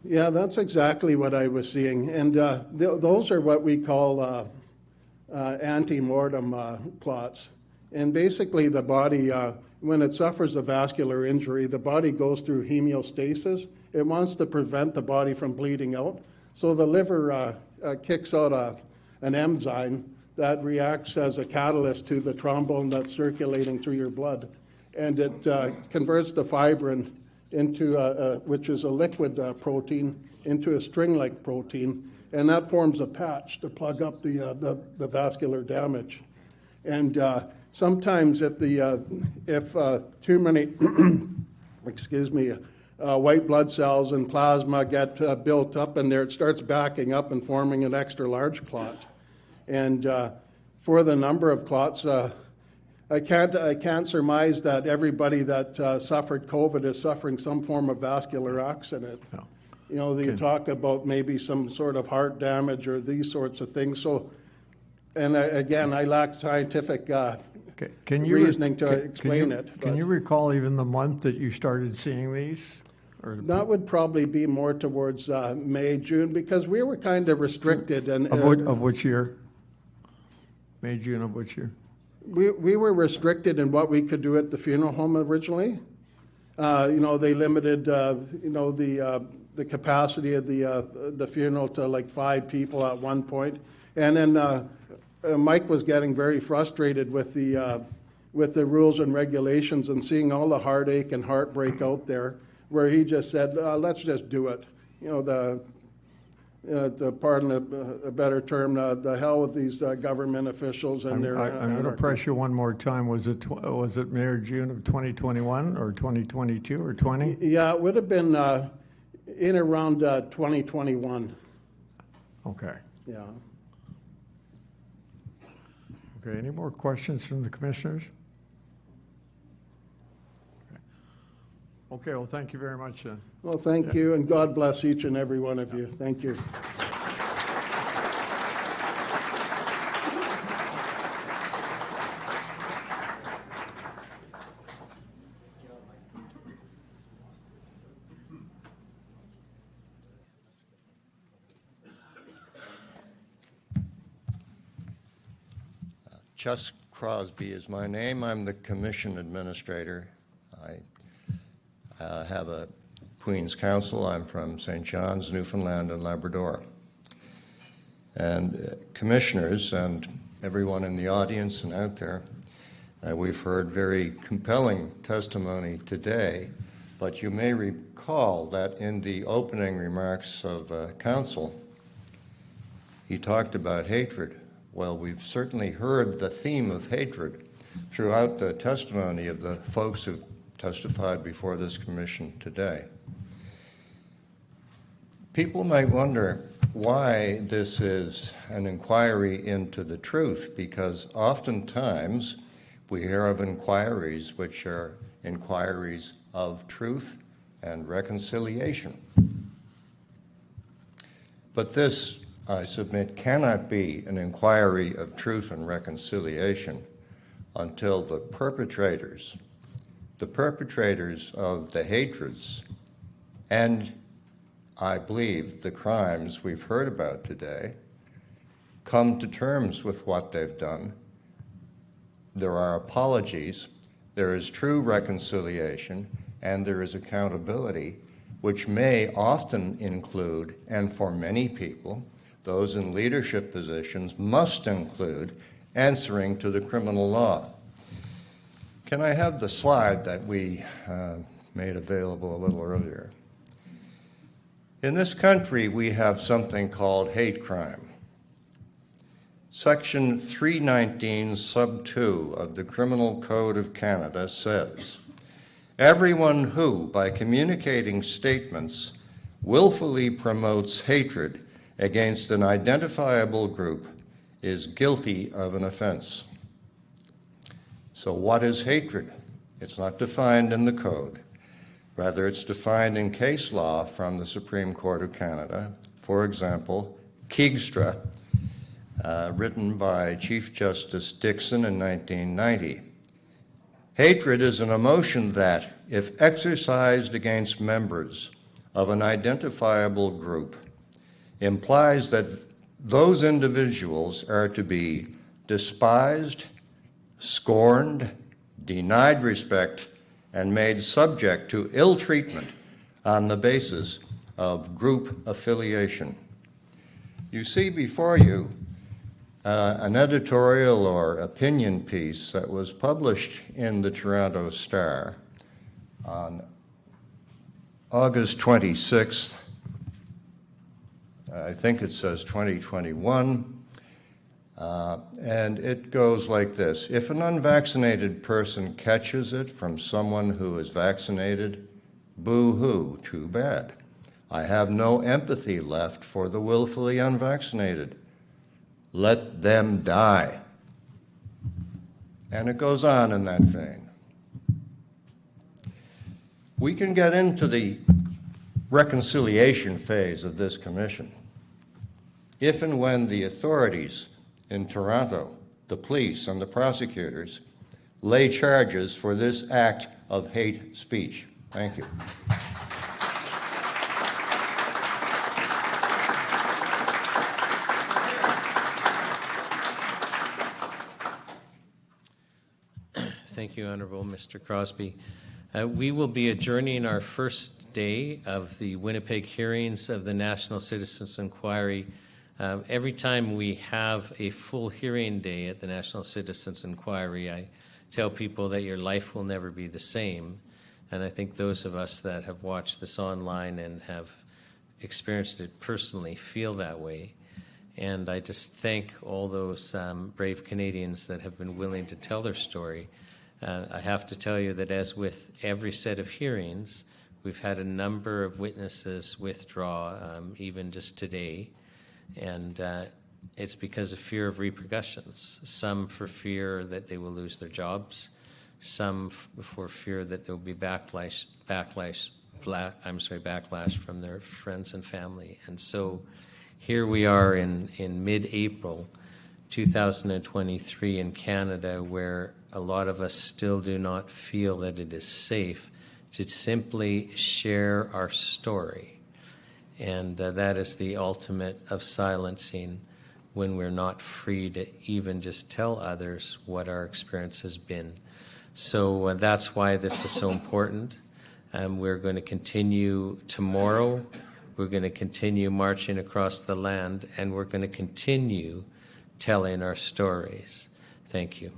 Yeah, that's exactly what I was seeing. And those are what we call ante-mortem clots. And basically the body, when it suffers a vascular injury, the body goes through hemostasis. It wants to prevent the body from bleeding out. So the liver kicks out an enzyme that reacts as a catalyst to the thrombin that's circulating through your blood. And it converts the fibrin into, which is a liquid protein, into a string-like protein, and that forms a patch to plug up the vascular damage. And sometimes if too many, excuse me, white blood cells and plasma get built up in there, it starts backing up and forming an extra large clot. And for the number of clots, I can't surmise that everybody that suffered COVID is suffering some form of vascular accident. No. You know, they talk about maybe some sort of heart damage or these sorts of things. So, and again, I lack scientific reasoning to explain it. Can you recall even the month that you started seeing these? Or that would probably be more towards May, June, because we were kind of restricted. And of which year? May, June of which year? We were restricted in what we could do at the funeral home originally. You know, they limited, you know, the capacity of the funeral to like 5 people at one point. And then Mike was getting very frustrated with the rules and regulations and seeing all the heartache and heartbreak out there, where he just said, let's just do it. You know, to pardon a better term, the hell with these government officials and their. I'm going to press you one more time. Was it May or June of 2021 or 2022 or 20? Yeah, it would have been in around 2021. Okay. Yeah. Okay. Any more questions from the commissioners? Okay. Well, thank you very much. Well, thank you, and God bless each and every one of you. Thank you. Chus Crosby is my name. I'm the commission administrator. I have a Queen's Counsel. I'm from St. John's, Newfoundland and Labrador. And commissioners and everyone in the audience and out there, we've heard very compelling testimony today, but you may recall that in the opening remarks of counsel, he talked about hatred. Well, we've certainly heard the theme of hatred throughout the testimony of the folks who testified before this commission today. People might wonder why this is an inquiry into the truth, because oftentimes we hear of inquiries which are inquiries of truth and reconciliation. But this, I submit, cannot be an inquiry of truth and reconciliation until the perpetrators of the hatreds and, I believe, the crimes we've heard about today come to terms with what they've done. There are apologies, there is true reconciliation, and there is accountability, which may often include, and for many people, those in leadership positions must include answering to the criminal law. Can I have the slide that we made available a little earlier? In this country, we have something called hate crime. Section 319, sub 2 of the Criminal Code of Canada says, everyone who, by communicating statements, willfully promotes hatred against an identifiable group is guilty of an offense. So what is hatred? It's not defined in the code. Rather, it's defined in case law from the Supreme Court of Canada. For example, Keegstra, written by Chief Justice Dixon in 1990. Hatred is an emotion that, if exercised against members of an identifiable group implies that those individuals are to be despised, scorned, denied respect, and made subject to ill treatment on the basis of group affiliation. You see before you an editorial or opinion piece that was published in the Toronto Star on August 26th, I think it says 2021, and it goes like this. If an unvaccinated person catches it from someone who is vaccinated, boo-hoo, too bad. I have no empathy left for the willfully unvaccinated. Let them die. And it goes on in that vein. We can get into the reconciliation phase of this commission if and when the authorities in Toronto, the police and the prosecutors, lay charges for this act of hate speech. Thank you. Thank you, Honourable Mr. Crosby. We will be adjourning our first day of the Winnipeg hearings of the National Citizens Inquiry. Every time we have a full hearing day at the National Citizens Inquiry, I tell people that your life will never be the same. And I think those of us that have watched this online and have experienced it personally feel that way. And I just thank all those brave Canadians that have been willing to tell their story. I have to tell you that as with every set of hearings, we've had a number of witnesses withdraw, even just today, and it's because of fear of repercussions. Some for fear that they will lose their jobs, some for fear that there will be backlash from their friends and family. And so here we are in mid-April 2023 in Canada, where a lot of us still do not feel that it is safe to simply share our story. And that is the ultimate of silencing, when we're not free to even just tell others what our experience has been. So that's why this is so important. We're going to continue tomorrow. We're going to continue marching across the land, and we're going to continue telling our stories. Thank you.